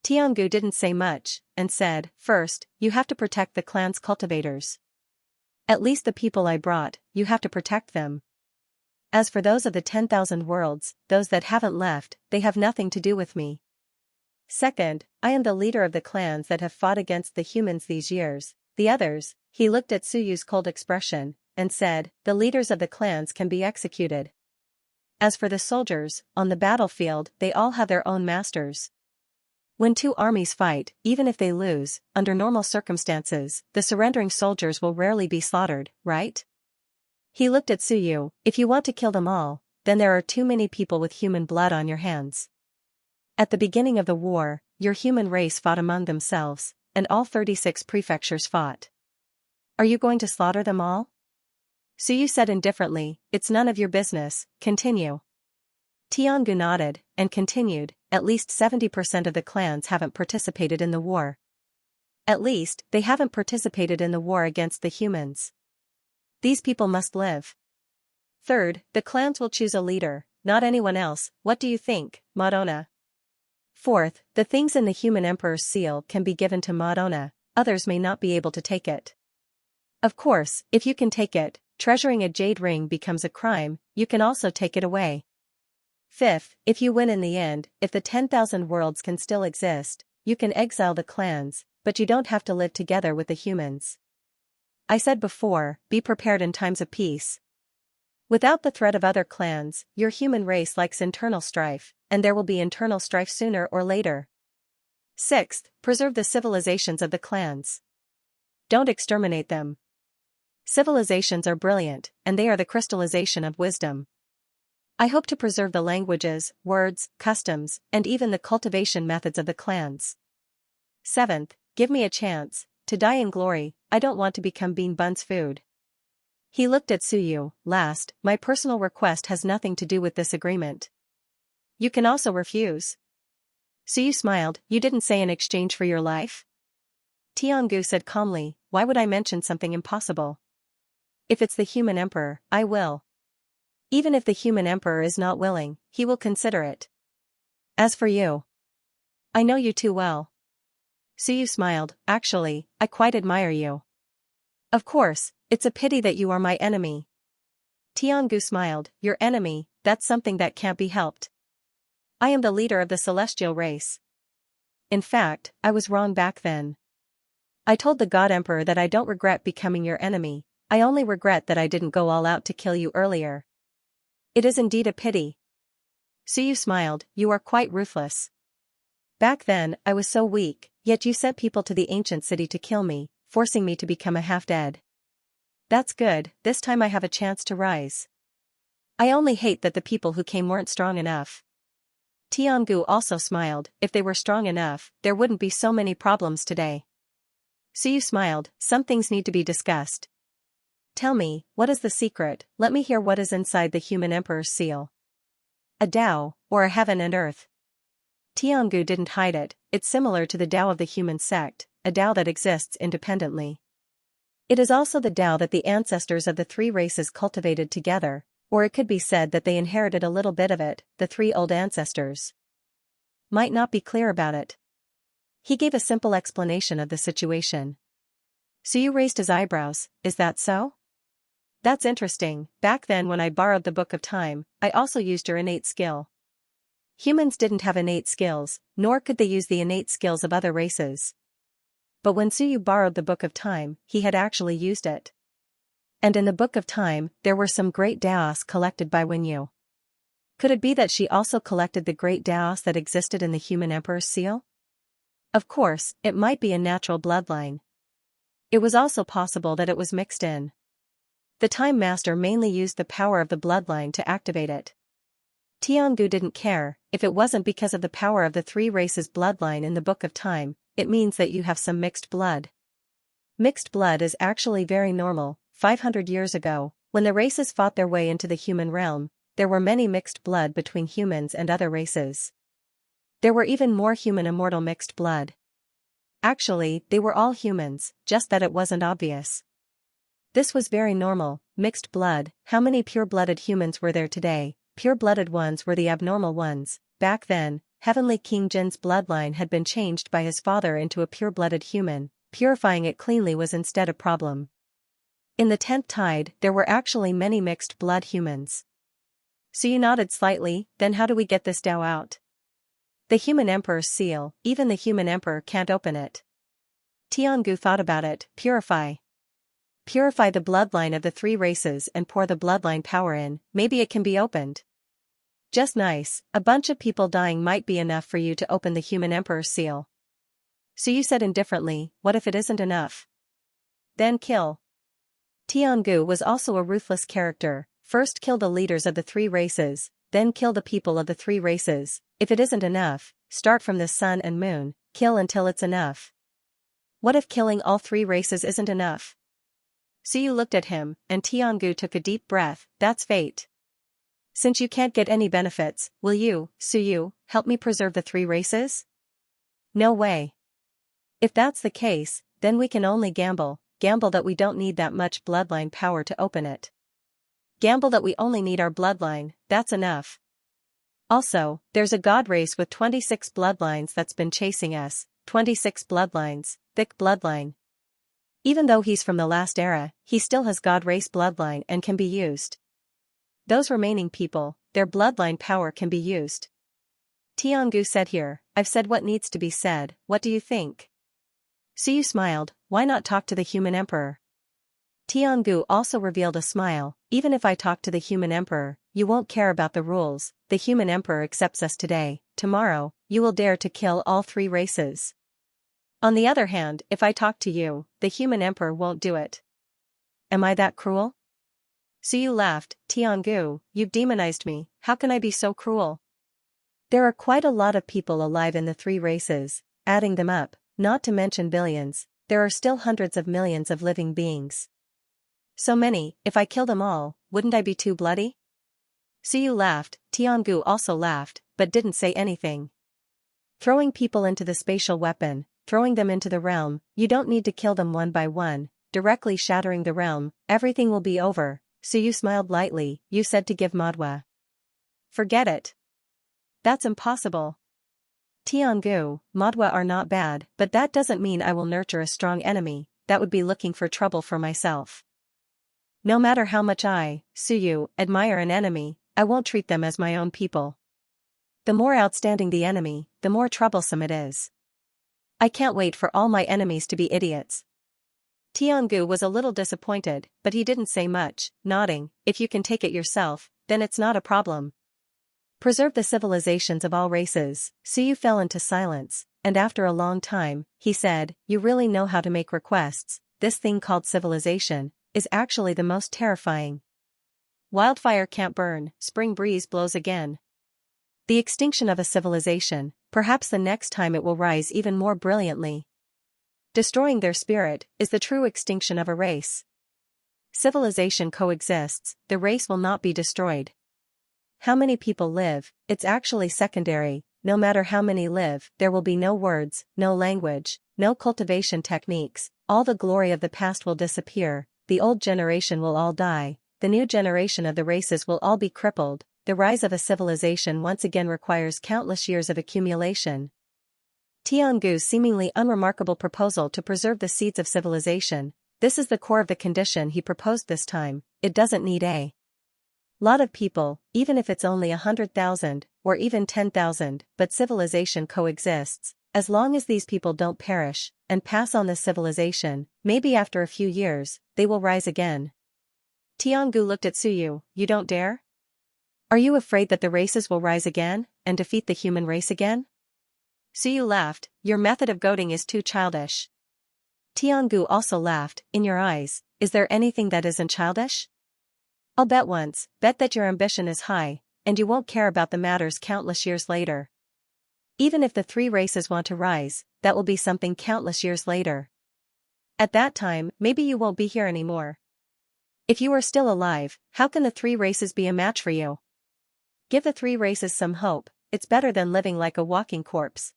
Tiangu didn't say much, and said, first, you have to protect the clan's cultivators. At least the people I brought, you have to protect them. As for those of the 10,000 worlds, those that haven't left, they have nothing to do with me. Second, I am the leader of the clans that have fought against the humans these years. The others, he looked at Suyu's cold expression, and said, the leaders of the clans can be executed. As for the soldiers, on the battlefield, they all have their own masters. When two armies fight, even if they lose, under normal circumstances, the surrendering soldiers will rarely be slaughtered, right? He looked at Suyu, if you want to kill them all, then there are too many people with human blood on your hands. At the beginning of the war, your human race fought among themselves, and all 36 prefectures fought. Are you going to slaughter them all? Suyu said indifferently, it's none of your business, continue. Tiangu nodded, and continued, at least 70% of the clans haven't participated in the war. At least, they haven't participated in the war against the humans. These people must live. Third, the clans will choose a leader, not anyone else. What do you think, Madonna? Fourth, the things in the human emperor's seal can be given to Madonna, others may not be able to take it. Of course, if you can take it, treasuring a jade ring becomes a crime, you can also take it away. Fifth, if you win in the end, if the 10,000 worlds can still exist, you can exile the clans, but you don't have to live together with the humans. I said before, be prepared in times of peace. Without the threat of other clans, your human race likes internal strife, and there will be internal strife sooner or later. Sixth, preserve the civilizations of the clans. Don't exterminate them. Civilizations are brilliant, and they are the crystallization of wisdom. I hope to preserve the languages, words, customs, and even the cultivation methods of the clans. Seventh, give me a chance to die in glory. I don't want to become Bean Bun's food. He looked at Suyu. Last, my personal request has nothing to do with this agreement. You can also refuse. Suyu smiled. You didn't say in exchange for your life? Tiangu said calmly, why would I mention something impossible? If it's the human emperor, I will. Even if the human emperor is not willing, he will consider it. As for you, I know you too well. Suyu smiled, actually, I quite admire you. Of course, it's a pity that you are my enemy. Tiangu smiled, your enemy, that's something that can't be helped. I am the leader of the celestial race. In fact, I was wrong back then. I told the God Emperor that I don't regret becoming your enemy, I only regret that I didn't go all out to kill you earlier. It is indeed a pity. Suyu smiled, you are quite ruthless. Back then, I was so weak, yet you sent people to the ancient city to kill me, forcing me to become a half-dead. That's good, this time I have a chance to rise. I only hate that the people who came weren't strong enough. Tiangu also smiled, if they were strong enough, there wouldn't be so many problems today. Suyu smiled, some things need to be discussed. Tell me, what is the secret? Let me hear what is inside the human emperor's seal. A Tao, or a heaven and earth. Tiangu didn't hide it, it's similar to the Tao of the human sect, a Tao that exists independently. It is also the Tao that the ancestors of the three races cultivated together, or it could be said that they inherited a little bit of it, the three old ancestors. Might not be clear about it. He gave a simple explanation of the situation. Suyu raised his eyebrows, is that so? That's interesting, back then when I borrowed the Book of Time, I also used your innate skill. Humans didn't have innate skills, nor could they use the innate skills of other races. But when Suyu borrowed the Book of Time, he had actually used it. And in the Book of Time, there were some great Daos collected by Wenyu. Could it be that she also collected the great Daos that existed in the human emperor's seal? Of course, it might be a natural bloodline. It was also possible that it was mixed in. The Time Master mainly used the power of the bloodline to activate it. Tiangu didn't care, if it wasn't because of the power of the three races' bloodline in the Book of Time, it means that you have some mixed blood. Mixed blood is actually very normal. 500 years ago, when the races fought their way into the human realm, there were many mixed blood between humans and other races. There were even more human immortal mixed blood. Actually, they were all humans, just that it wasn't obvious. This was very normal, mixed blood. How many pure-blooded humans were there today? Pure-blooded ones were the abnormal ones. Back then, Heavenly King Jin's bloodline had been changed by his father into a pure-blooded human. Purifying it cleanly was instead a problem. In the 10th tide, there were actually many mixed blood humans. Suyu nodded slightly, then how do we get this Tao out? The human emperor's seal, even the human emperor can't open it. Tiangu thought about it, purify. Purify the bloodline of the three races and pour the bloodline power in, maybe it can be opened. Just nice, a bunch of people dying might be enough for you to open the human emperor's seal. Suyu said indifferently, what if it isn't enough? Then kill. Tiangu was also a ruthless character, first kill the leaders of the three races, then kill the people of the three races. If it isn't enough, start from the sun and moon, kill until it's enough. What if killing all three races isn't enough? Suyu looked at him, and Tiangu took a deep breath, that's fate. Since you can't get any benefits, will you, Suyu, help me preserve the three races? No way. If that's the case, then we can only gamble that we don't need that much bloodline power to open it. Gamble that we only need our bloodline, that's enough. Also, there's a god race with 26 bloodlines that's been chasing us, 26 bloodlines, thick bloodline. Even though he's from the last era, he still has god race bloodline and can be used. Those remaining people, their bloodline power can be used. Tiangu said here, I've said what needs to be said, what do you think? Suyu smiled, why not talk to the human emperor? Tiangu also revealed a smile, even if I talk to the human emperor, you won't care about the rules, the human emperor accepts us today, tomorrow, you will dare to kill all three races. On the other hand, if I talk to you, the human emperor won't do it. Am I that cruel? Suyu laughed, Tiangu, you've demonized me, how can I be so cruel? There are quite a lot of people alive in the three races, adding them up, not to mention billions, there are still hundreds of millions of living beings. So many, if I kill them all, wouldn't I be too bloody? Suyu laughed, Tiangu also laughed, but didn't say anything. Throwing people into the spatial weapon, throwing them into the realm, you don't need to kill them one by one, directly shattering the realm, everything will be over. Suyu smiled lightly, you said to give Madwa. Forget it. That's impossible. Tiangu, Madwa are not bad, but that doesn't mean I will nurture a strong enemy, that would be looking for trouble for myself. No matter how much I, Suyu, admire an enemy, I won't treat them as my own people. The more outstanding the enemy, the more troublesome it is. I can't wait for all my enemies to be idiots. Tiangu was a little disappointed, but he didn't say much, nodding, if you can take it yourself, then it's not a problem. Preserve the civilizations of all races. Suyu fell into silence, and after a long time, he said, you really know how to make requests. This thing called civilization is actually the most terrifying. Wildfire can't burn, spring breeze blows again. The extinction of a civilization, perhaps the next time it will rise even more brilliantly. Destroying their spirit is the true extinction of a race. Civilization coexists, the race will not be destroyed. How many people live, it's actually secondary. No matter how many live, there will be no words, no language, no cultivation techniques, all the glory of the past will disappear, the old generation will all die, the new generation of the races will all be crippled. The rise of a civilization once again requires countless years of accumulation. Tiangu's seemingly unremarkable proposal to preserve the seeds of civilization, this is the core of the condition he proposed this time. It doesn't need a lot of people, even if it's only 100,000, or even 10,000, but civilization coexists. As long as these people don't perish, and pass on this civilization, maybe after a few years, they will rise again. Tiangu looked at Suyu, you don't dare? Are you afraid that the races will rise again, and defeat the human race again? Suyu laughed, your method of goading is too childish. Tiangu also laughed, in your eyes, is there anything that isn't childish? I'll bet once, bet that your ambition is high, and you won't care about the matters countless years later. Even if the three races want to rise, that will be something countless years later. At that time, maybe you won't be here anymore. If you are still alive, how can the three races be a match for you? Give the three races some hope, it's better than living like a walking corpse.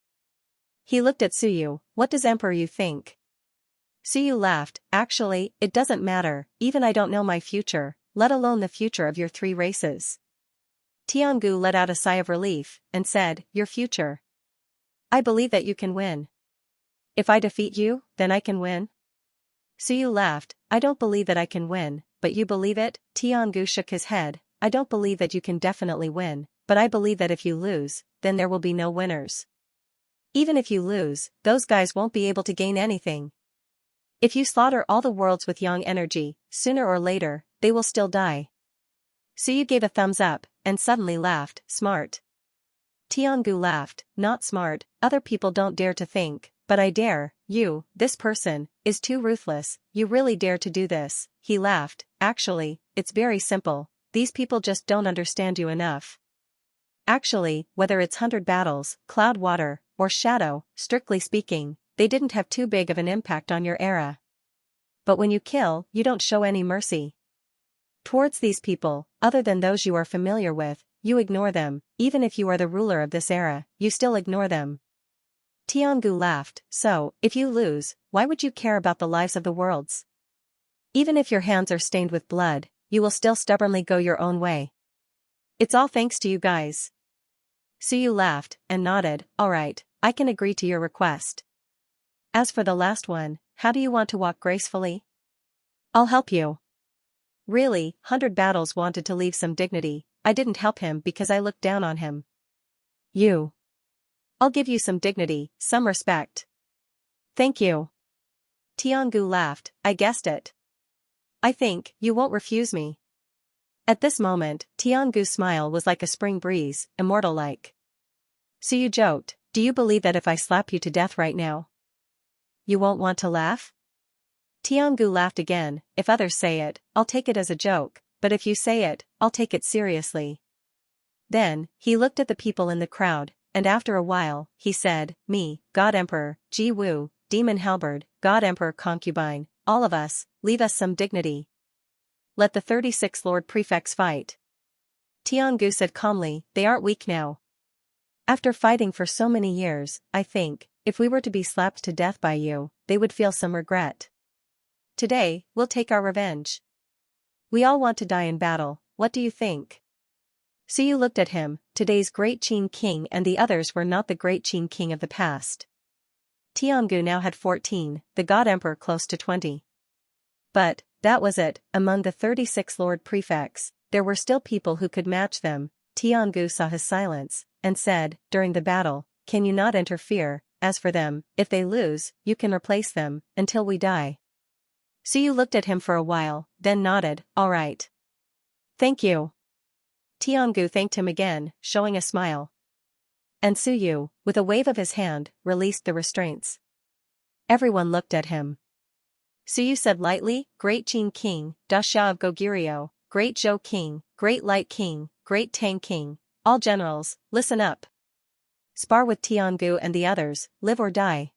He looked at Suyu, what does Emperor Yu think? Suyu laughed, actually, it doesn't matter, even I don't know my future, let alone the future of your three races. Tiangu let out a sigh of relief, and said, your future. I believe that you can win. If I defeat you, then I can win? Suyu laughed, I don't believe that I can win, but you believe it? Tiangu shook his head, I don't believe that you can definitely win, but I believe that if you lose, then there will be no winners. Even if you lose, those guys won't be able to gain anything. If you slaughter all the worlds with yang energy, sooner or later, they will still die. Suyu gave a thumbs up, and suddenly laughed, smart. Tiangu laughed, not smart, other people don't dare to think, but I dare, you, this person, is too ruthless, you really dare to do this. He laughed, actually, it's very simple, these people just don't understand you enough. Actually, whether it's 100 battles, cloud water, or shadow, strictly speaking, they didn't have too big of an impact on your era. But when you kill, you don't show any mercy. Towards these people, other than those you are familiar with, you ignore them, even if you are the ruler of this era, you still ignore them. Tiangu laughed, so, if you lose, why would you care about the lives of the worlds? Even if your hands are stained with blood, you will still stubbornly go your own way. It's all thanks to you guys. Suyu laughed, and nodded, alright, I can agree to your request. As for the last one, how do you want to walk gracefully? I'll help you. Really, 100 Battles wanted to leave some dignity, I didn't help him because I looked down on him. You. I'll give you some dignity, some respect. Thank you. Tiangu laughed, I guessed it. I think, you won't refuse me. At this moment, Tiangu's smile was like a spring breeze, immortal-like. Suyu joked, do you believe that if I slap you to death right now, you won't want to laugh? Tiangu laughed again, if others say it, I'll take it as a joke, but if you say it, I'll take it seriously. Then, he looked at the people in the crowd, and after a while, he said, me, God Emperor, Ji Wu, Demon Halberd, God Emperor Concubine, all of us, leave us some dignity. Let the 36 Lord Prefects fight. Tiangu said calmly, they aren't weak now. After fighting for so many years, I think, if we were to be slapped to death by you, they would feel some regret. Today, we'll take our revenge. We all want to die in battle, what do you think? Suyu looked at him, today's great Qin king and the others were not the great Qin king of the past. Tiangu now had 14, the God Emperor close to 20. But, that was it, among the 36 Lord Prefects, there were still people who could match them. Tiangu saw his silence, and said, during the battle, can you not interfere? As for them, if they lose, you can replace them, until we die. Suyu looked at him for a while, then nodded, all right. Thank you. Tiangu thanked him again, showing a smile. And Suyu, with a wave of his hand, released the restraints. Everyone looked at him. Suyu said lightly, Great Qin King, Dasha of Goguryeo, Great Zhou King, Great Light King, Great Tang King, all generals, listen up. Spar with Tiangu and the others, live or die.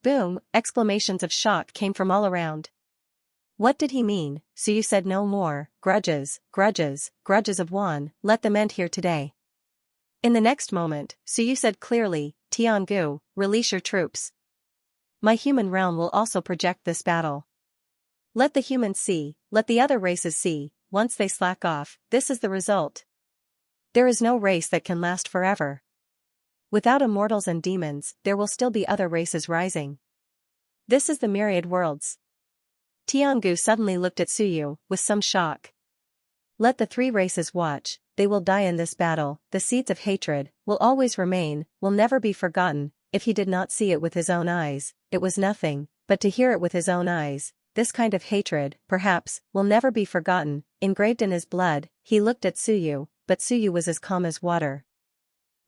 Boom, exclamations of shock came from all around. What did he mean? Suyu said no more, grudges of Wan, let them end here today. In the next moment, Suyu said clearly, Tiangu, release your troops. My human realm will also project this battle. Let the humans see, let the other races see, once they slack off, this is the result. There is no race that can last forever. Without immortals and demons, there will still be other races rising. This is the Myriad worlds. Tiangu suddenly looked at Suyu, with some shock. Let the three races watch, they will die in this battle, the seeds of hatred, will always remain, will never be forgotten. If he did not see it with his own eyes, it was nothing, but to hear it with his own eyes, this kind of hatred, perhaps, will never be forgotten, engraved in his blood. He looked at Suyu, but Suyu was as calm as water.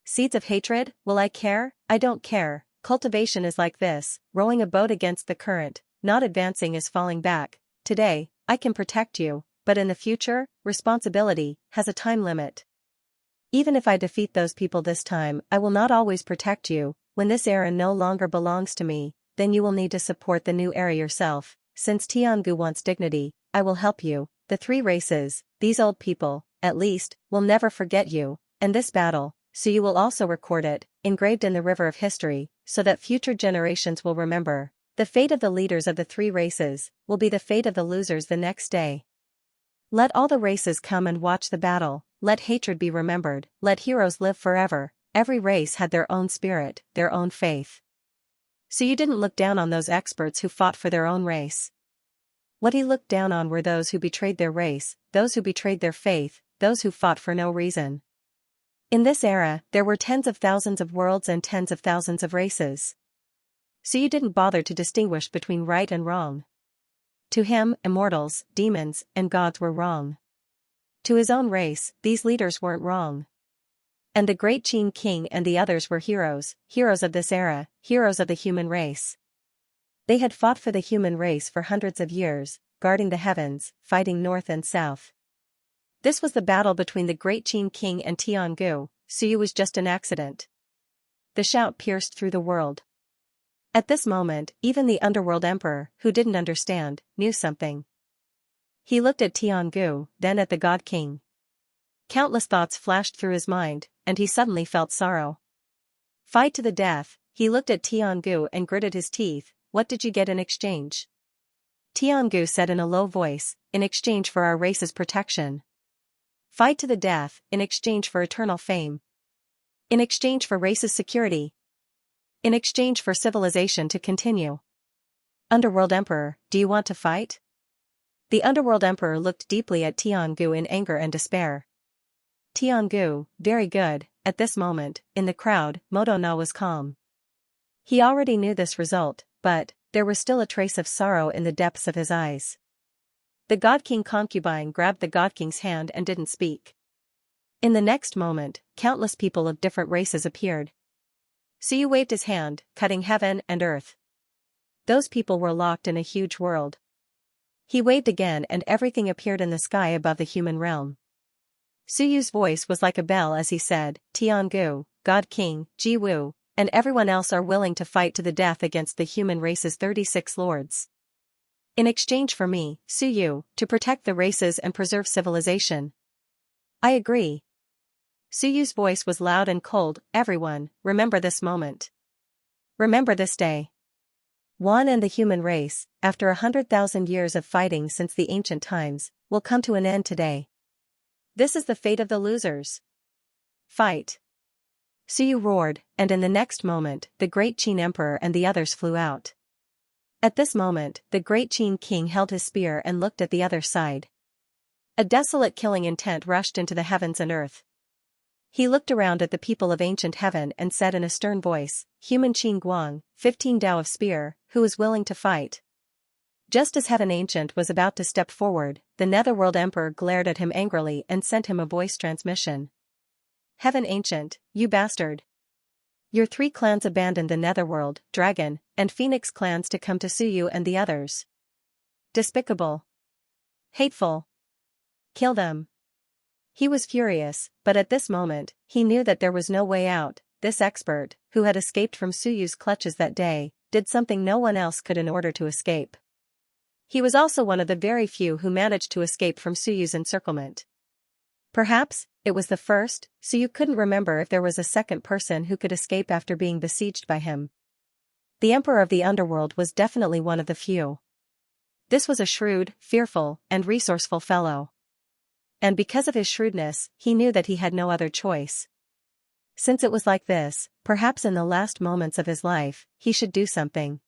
Seeds of hatred, will I care? I don't care. Cultivation is like this, rowing a boat against the current, not advancing is falling back. Today, I can protect you, but in the future, responsibility has a time limit. Even if I defeat those people this time, I will not always protect you. When this era no longer belongs to me, then you will need to support the new era yourself. Since Tiangu wants dignity, I will help you. The three races, these old people, at least, will never forget you, and this battle, so you will also record it, engraved in the river of history, so that future generations will remember. The fate of the leaders of the three races will be the fate of the losers the next day. Let all the races come and watch the battle, let hatred be remembered, let heroes live forever. Every race had their own spirit, their own faith. So you didn't look down on those experts who fought for their own race. What he looked down on were those who betrayed their race, those who betrayed their faith, those who fought for no reason. In this era, there were tens of thousands of worlds and tens of thousands of races. So you didn't bother to distinguish between right and wrong. To him, immortals, demons, and gods were wrong. To his own race, these leaders weren't wrong. And the great Qin King and the others were heroes, heroes of this era, heroes of the human race. They had fought for the human race for hundreds of years, guarding the heavens, fighting north and south. This was the battle between the great Qin King and Tiangu. Suyu was just an accident. The shout pierced through the world. At this moment, even the underworld emperor, who didn't understand, knew something. He looked at Tiangu, then at the God King. Countless thoughts flashed through his mind, and he suddenly felt sorrow. Fight to the death, he looked at Tiangu and gritted his teeth. What did you get in exchange? Tiangu said in a low voice, in exchange for our race's protection. Fight to the death, in exchange for eternal fame. In exchange for race's security. In exchange for civilization to continue. Underworld Emperor, do you want to fight? The Underworld Emperor looked deeply at Tiangu in anger and despair. Tiangu, very good. At this moment, in the crowd, Modona was calm. He already knew this result, but there was still a trace of sorrow in the depths of his eyes. The God King concubine grabbed the God King's hand and didn't speak. In the next moment, countless people of different races appeared. Suyu waved his hand, cutting heaven and earth. Those people were locked in a huge world. He waved again and everything appeared in the sky above the human realm. Suyu's voice was like a bell as he said, Tiangu, God King, Ji Wu, and everyone else are willing to fight to the death against the human race's 36 lords. In exchange for me, Suyu, to protect the races and preserve civilization. I agree. Suyu's voice was loud and cold. Everyone, remember this moment. Remember this day. Wan and the human race, after 100,000 years of fighting since the ancient times, will come to an end today. This is the fate of the losers. Fight. Suyu roared, and in the next moment, the great Qin Emperor and the others flew out. At this moment, the great Qin King held his spear and looked at the other side. A desolate killing intent rushed into the heavens and earth. He looked around at the people of ancient heaven and said in a stern voice, Human Qin Guang, 15 Dao of spear, who is willing to fight? Just as Heaven Ancient was about to step forward, the Netherworld Emperor glared at him angrily and sent him a voice transmission. Heaven Ancient, you bastard! Your 3 clans abandoned the Netherworld, Dragon, and Phoenix clans to come to sue you and the others. Despicable. Hateful. Kill them. He was furious, but at this moment, he knew that there was no way out. This expert, who had escaped from Suyu's clutches that day, did something no one else could in order to escape. He was also one of the very few who managed to escape from Suyu's encirclement. Perhaps, it was the first, Suyu couldn't remember if there was a second person who could escape after being besieged by him. The Emperor of the Underworld was definitely one of the few. This was a shrewd, fearful, and resourceful fellow. And because of his shrewdness, he knew that he had no other choice. Since it was like this, perhaps in the last moments of his life, he should do something.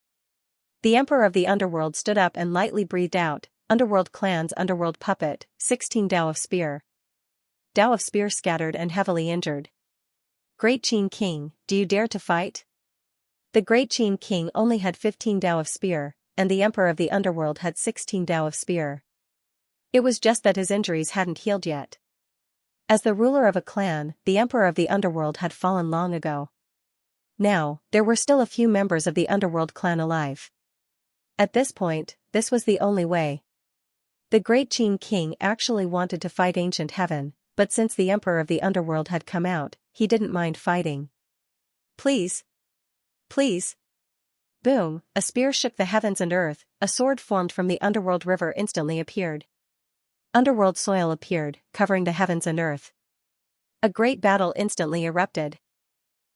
The Emperor of the Underworld stood up and lightly breathed out, Underworld clans Underworld puppet, 16 Dao of Spear. Dao of Spear scattered and heavily injured. Great Qin King, do you dare to fight? The Great Qin King only had 15 Dao of Spear, and the Emperor of the Underworld had 16 Dao of Spear. It was just that his injuries hadn't healed yet. As the ruler of a clan, the Emperor of the Underworld had fallen long ago. Now, there were still a few members of the Underworld clan alive. At this point, this was the only way. The Great Qin King actually wanted to fight Ancient Heaven, but since the Emperor of the Underworld had come out, he didn't mind fighting. Please. Please. Boom, a spear shook the heavens and earth, a sword formed from the Underworld River instantly appeared. Underworld soil appeared, covering the heavens and earth. A great battle instantly erupted.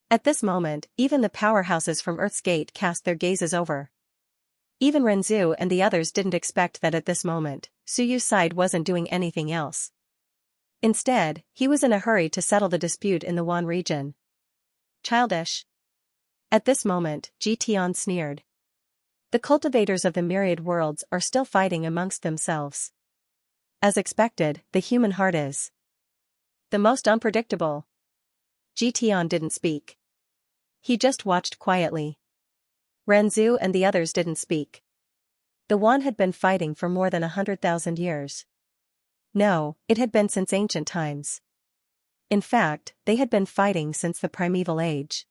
At this moment, even the powerhouses from Earth's Gate cast their gazes over. Even Renzu and the others didn't expect that at this moment, Suyu's side wasn't doing anything else. Instead, he was in a hurry to settle the dispute in the Wan region. Childish. At this moment, Jian sneered. The cultivators of the myriad worlds are still fighting amongst themselves. As expected, the human heart is the most unpredictable. Jian didn't speak. He just watched quietly. Renzu and the others didn't speak. The Wan had been fighting for more than 100,000 years. No, it had been since ancient times. In fact, they had been fighting since the primeval age.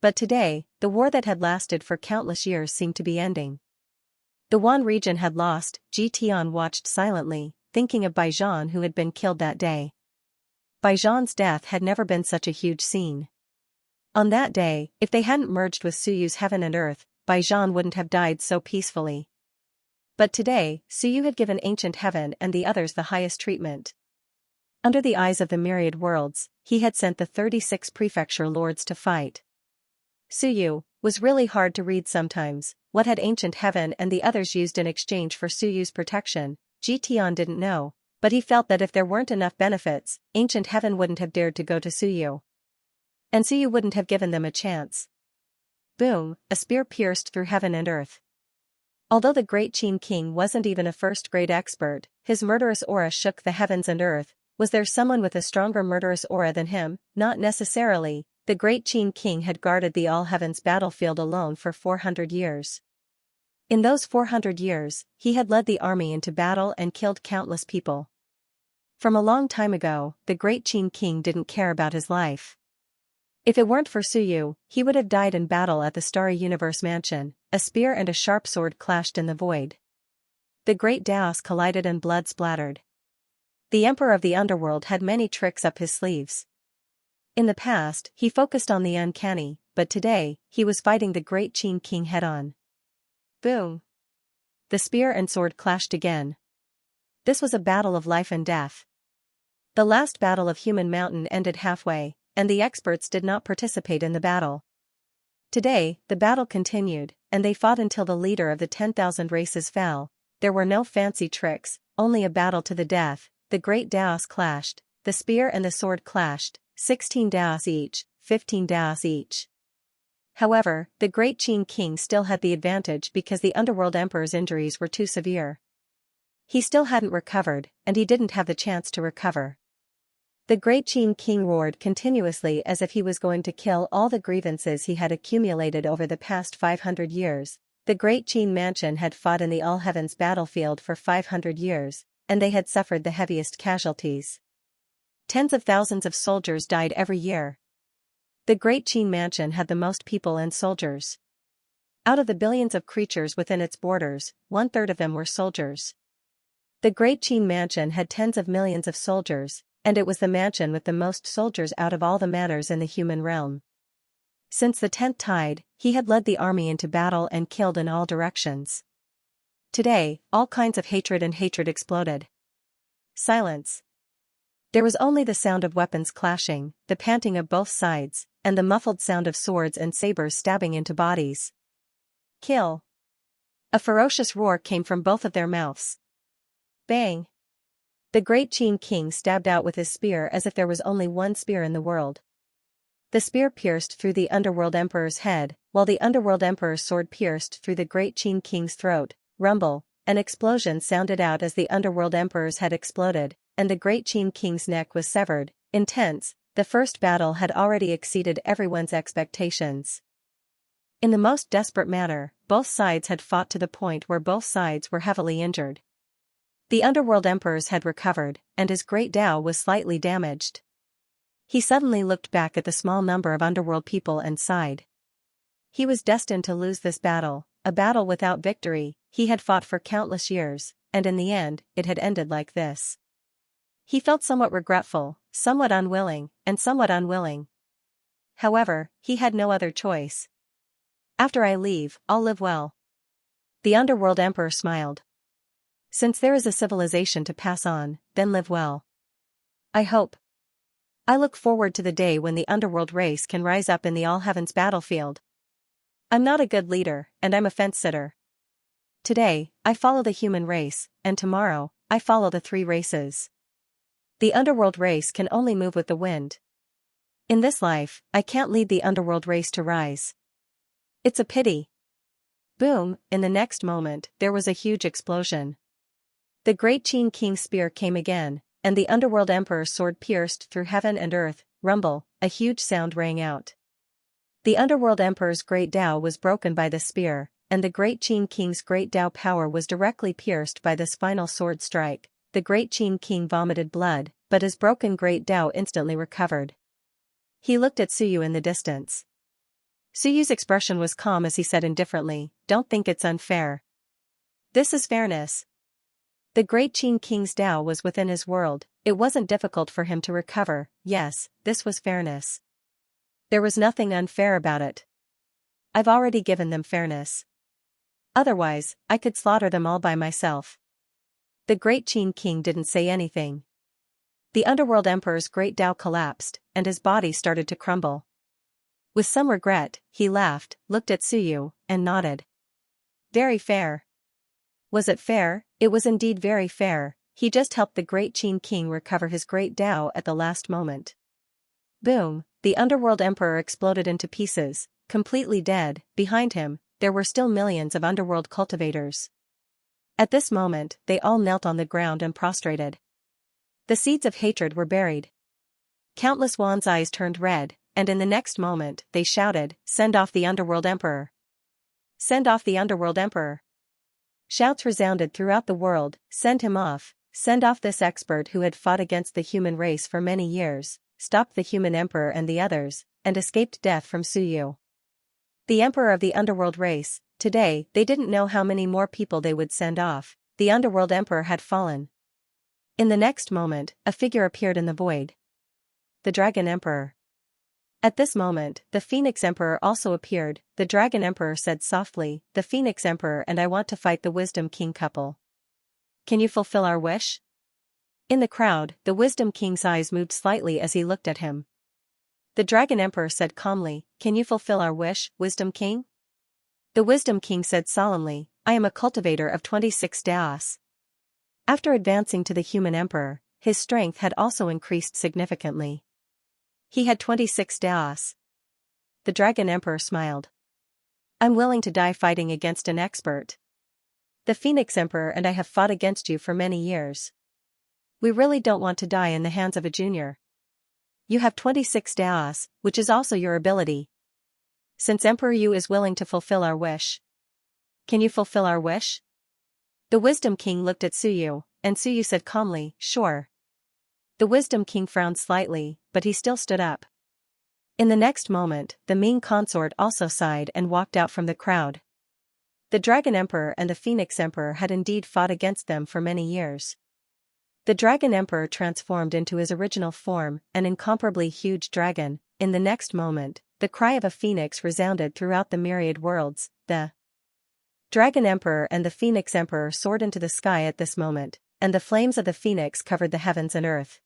But today, the war that had lasted for countless years seemed to be ending. The Wan region had lost. Jian watched silently, thinking of Baijian who had been killed that day. Baijian's death had never been such a huge scene. On that day, if they hadn't merged with Suyu's heaven and earth, Baijian wouldn't have died so peacefully. But today, Suyu had given Ancient Heaven and the others the highest treatment. Under the eyes of the myriad worlds, he had sent the 36 prefecture lords to fight. Suyu was really hard to read sometimes. What had Ancient Heaven and the others used in exchange for Suyu's protection? Jian didn't know, but he felt that if there weren't enough benefits, Ancient Heaven wouldn't have dared to go to Suyu. And Suyu wouldn't have given them a chance. Boom, a spear pierced through heaven and earth. Although the Great Qin King wasn't even a first-grade expert, his murderous aura shook the heavens and earth. Was there someone with a stronger murderous aura than him? Not necessarily. The Great Qin King had guarded the All-Heavens battlefield alone for 400 years. In those 400 years, he had led the army into battle and killed countless people. From a long time ago, the Great Qin King didn't care about his life. If it weren't for Suyu, he would have died in battle at the Starry Universe Mansion. A spear and a sharp sword clashed in the void. The great Daos collided and blood splattered. The Emperor of the Underworld had many tricks up his sleeves. In the past, he focused on the uncanny, but today, he was fighting the Great Qin King head-on. Boom! The spear and sword clashed again. This was a battle of life and death. The last battle of Human Mountain ended halfway, and the experts did not participate in the battle. Today, the battle continued, and they fought until the leader of the 10,000 races fell. There were no fancy tricks, only a battle to the death. The great Daos clashed, the spear and the sword clashed, 16 Daos each, 15 Daos each. However, the Great Qin King still had the advantage because the Underworld Emperor's injuries were too severe. He still hadn't recovered, and he didn't have the chance to recover. The Great Qin King roared continuously as if he was going to kill all the grievances he had accumulated over the past 500 years. The great Qin mansion had fought in the All-Heavens battlefield for 500 years, and they had suffered the heaviest casualties. Tens of thousands of soldiers died every year. The great Qin mansion had the most people and soldiers. Out of the billions of creatures within its borders, 1/3 of them were soldiers. The great Qin mansion had tens of millions of soldiers, and it was the mansion with the most soldiers out of all the manors in the human realm. Since the 10th tide, he had led the army into battle and killed in all directions. Today, all kinds of hatred exploded. Silence. There was only the sound of weapons clashing, the panting of both sides, and the muffled sound of swords and sabers stabbing into bodies. Kill. A ferocious roar came from both of their mouths. Bang. The great Qin king stabbed out with his spear as if there was only one spear in the world. The spear pierced through the Underworld Emperor's head, while the Underworld Emperor's sword pierced through the great Qin king's throat. Rumble. An explosion sounded out as the Underworld Emperor's head exploded, and the great Qin king's neck was severed. Intense, the first battle had already exceeded everyone's expectations. In the most desperate manner, both sides had fought to the point where both sides were heavily injured. The Underworld Emperor's head recovered, and his great Dao was slightly damaged. He suddenly looked back at the small number of Underworld people and sighed. He was destined to lose this battle, a battle without victory. He had fought for countless years, and in the end, it had ended like this. He felt somewhat regretful, somewhat unwilling, and somewhat unwilling. However, he had no other choice. After I leave, I'll live well. The Underworld Emperor smiled. Since there is a civilization to pass on, then live well. I hope. I look forward to the day when the Underworld race can rise up in the All-Heavens battlefield. I'm not a good leader, and I'm a fence-sitter. Today, I follow the human race, and tomorrow, I follow the 3 races. The Underworld race can only move with the wind. In this life, I can't lead the Underworld race to rise. It's a pity. Boom, in the next moment, there was a huge explosion. The great Qin king's spear came again, and the Underworld Emperor's sword pierced through heaven and earth. Rumble, a huge sound rang out. The Underworld Emperor's great Dao was broken by the spear, and the great Qin king's great Dao power was directly pierced by this final sword strike. The great Qin king vomited blood, but his broken great Dao instantly recovered. He looked at Suyu in the distance. Suyu's expression was calm as he said indifferently, "Don't think it's unfair. This is fairness." The great Qin king's Dao was within his world. It wasn't difficult for him to recover. Yes, this was fairness. There was nothing unfair about it. I've already given them fairness. Otherwise, I could slaughter them all by myself. The great Qin king didn't say anything. The Underworld Emperor's great Dao collapsed, and his body started to crumble. With some regret, he laughed, looked at Suyu, and nodded. Very fair. Was it fair? It was indeed very fair. He just helped the great Qin king recover his great Dao at the last moment. Boom, the Underworld Emperor exploded into pieces, completely dead. Behind him, there were still millions of Underworld cultivators. At this moment, they all knelt on the ground and prostrated. The seeds of hatred were buried. Countless Wan's eyes turned red, and in the next moment, they shouted, "Send off the Underworld Emperor! Send off the Underworld Emperor!" Shouts resounded throughout the world, "Send him off! Send off this expert who had fought against the human race for many years, stopped the human emperor and the others, and escaped death from Suyu. The emperor of the Underworld race." Today, they didn't know how many more people they would send off. The Underworld Emperor had fallen. In the next moment, a figure appeared in the void. The Dragon Emperor. At this moment, the Phoenix Emperor also appeared. The Dragon Emperor said softly, "The Phoenix Emperor and I want to fight the Wisdom King couple. Can you fulfill our wish?" In the crowd, the Wisdom King's eyes moved slightly as he looked at him. The Dragon Emperor said calmly, "Can you fulfill our wish, Wisdom King?" The Wisdom King said solemnly, "I am a cultivator of 26 Daos." After advancing to the human emperor, his strength had also increased significantly. He had 26 Daos. The Dragon Emperor smiled. "I'm willing to die fighting against an expert. The Phoenix Emperor and I have fought against you for many years. We really don't want to die in the hands of a junior. You have 26 Daos, which is also your ability. Since Emperor Yu is willing to fulfill our wish, Can you fulfill our wish? The Wisdom King looked at Suyu, and Suyu said calmly, sure. The Wisdom King frowned slightly, but he still stood up. In the next moment, the Ming consort also sighed and walked out from the crowd. The Dragon Emperor and the Phoenix Emperor had indeed fought against them for many years. The Dragon Emperor transformed into his original form, an incomparably huge dragon. In the next moment, the cry of a phoenix resounded throughout the myriad worlds. The Dragon Emperor and the Phoenix Emperor soared into the sky at this moment, and the flames of the phoenix covered the heavens and earth.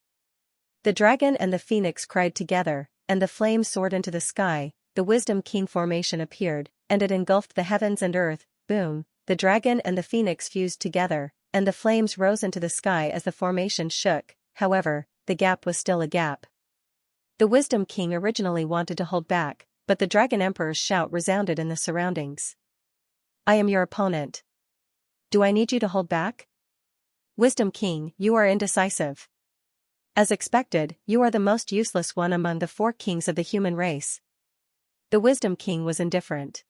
The dragon and the phoenix cried together, and the flames soared into the sky. The Wisdom King formation appeared, and it engulfed the heavens and earth. Boom, the dragon and the phoenix fused together, and the flames rose into the sky as the formation shook. However, the gap was still a gap. The Wisdom King originally wanted to hold back, but the Dragon Emperor's shout resounded in the surroundings. I am your opponent. Do I need you to hold back? Wisdom King, you are indecisive. As expected, you are the most useless one among the 4 kings of the human race. The Wisdom King was indifferent.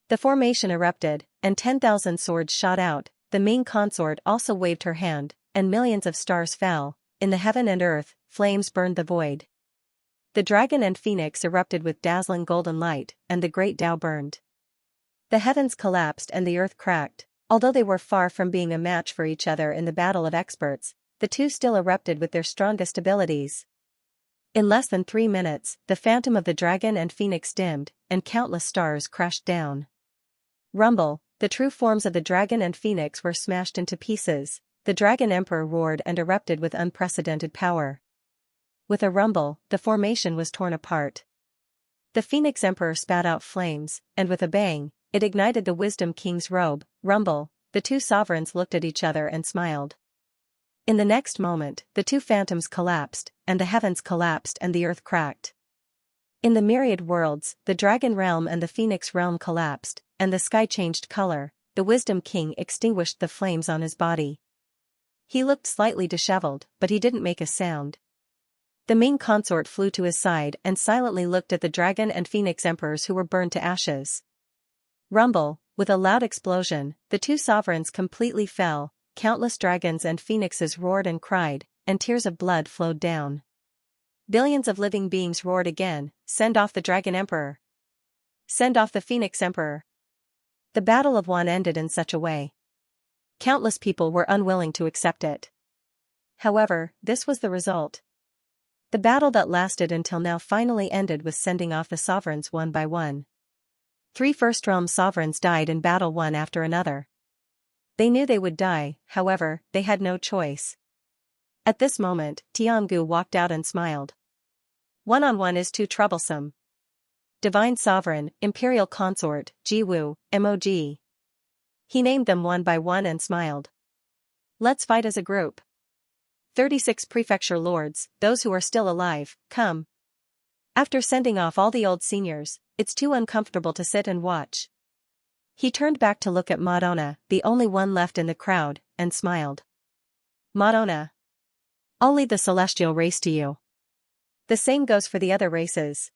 The formation erupted, and 10,000 swords shot out. The Ming consort also waved her hand, and millions of stars fell. In the heaven and earth, flames burned the void. The dragon and phoenix erupted with dazzling golden light, and the great Tao burned. The heavens collapsed and the earth cracked. Although they were far from being a match for each other in the battle of experts, the two still erupted with their strongest abilities. In less than 3 minutes, the phantom of the dragon and phoenix dimmed, and countless stars crashed down. Rumble, the true forms of the dragon and phoenix were smashed into pieces. The Dragon Emperor roared and erupted with unprecedented power. With a rumble, the formation was torn apart. The Phoenix Emperor spat out flames, and with a bang, it ignited the Wisdom King's robe. Rumble, the 2 sovereigns looked at each other and smiled. In the next moment, the 2 phantoms collapsed, and the heavens collapsed and the earth cracked. In the myriad worlds, the Dragon Realm and the Phoenix Realm collapsed, and the sky changed color. The Wisdom King extinguished the flames on his body. He looked slightly disheveled, but he didn't make a sound. The Ming consort flew to his side and silently looked at the Dragon and Phoenix Emperors who were burned to ashes. Rumble, with a loud explosion, the 2 sovereigns completely fell. Countless dragons and phoenixes roared and cried, and tears of blood flowed down. Billions of living beings roared again, send off the Dragon Emperor. Send off the Phoenix Emperor. The Battle of One ended in such a way. Countless people were unwilling to accept it. However, this was the result. The battle that lasted until now finally ended with sending off the sovereigns one by one. 3 First Realm sovereigns died in battle one after another. They knew they would die, however, they had no choice. At this moment, Tiangu walked out and smiled. One-on-one is too troublesome. Divine Sovereign, Imperial Consort, Jiwu, MOG. He named them one by one and smiled. Let's fight as a group. 36 Prefecture Lords, those who are still alive, come. After sending off all the old seniors, it's too uncomfortable to sit and watch. He turned back to look at Madonna, the only one left in the crowd, and smiled. Madonna. I'll leave the celestial race to you. The same goes for the other races.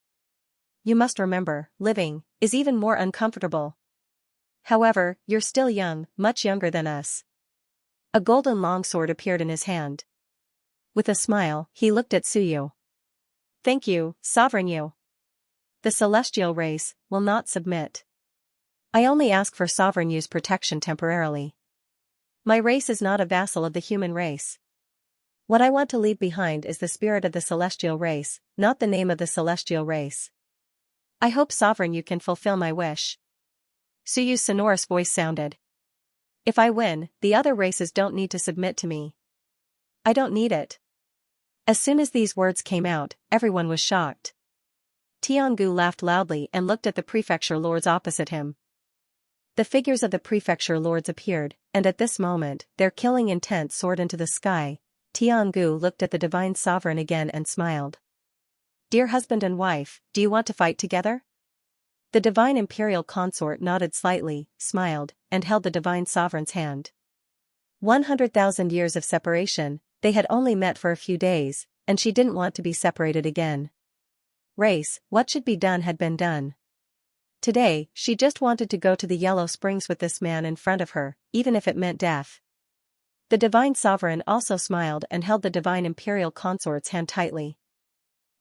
You must remember, living is even more uncomfortable. However, you're still young, much younger than us. A golden longsword appeared in his hand. With a smile, he looked at Suyu. Thank you, Sovereign Yu. The celestial race will not submit. I only ask for Sovereign Yu's protection temporarily. My race is not a vassal of the human race. What I want to leave behind is the spirit of the celestial race, not the name of the celestial race. I hope Sovereign Yu can fulfill my wish. Suyu's sonorous voice sounded. If I win, the other races don't need to submit to me. I don't need it. As soon as these words came out, everyone was shocked. Tiangu laughed loudly and looked at the prefecture lords opposite him. The figures of the prefecture lords appeared, and at this moment, their killing intent soared into the sky. Tiangu looked at the divine sovereign again and smiled. Dear husband and wife, do you want to fight together? The divine imperial consort nodded slightly, smiled, and held the divine sovereign's hand. 100,000 years of separation, they had only met for a few days, and she didn't want to be separated again. Race, what should be done had been done. Today, she just wanted to go to the Yellow Springs with this man in front of her, even if it meant death. The divine sovereign also smiled and held the divine imperial consort's hand tightly.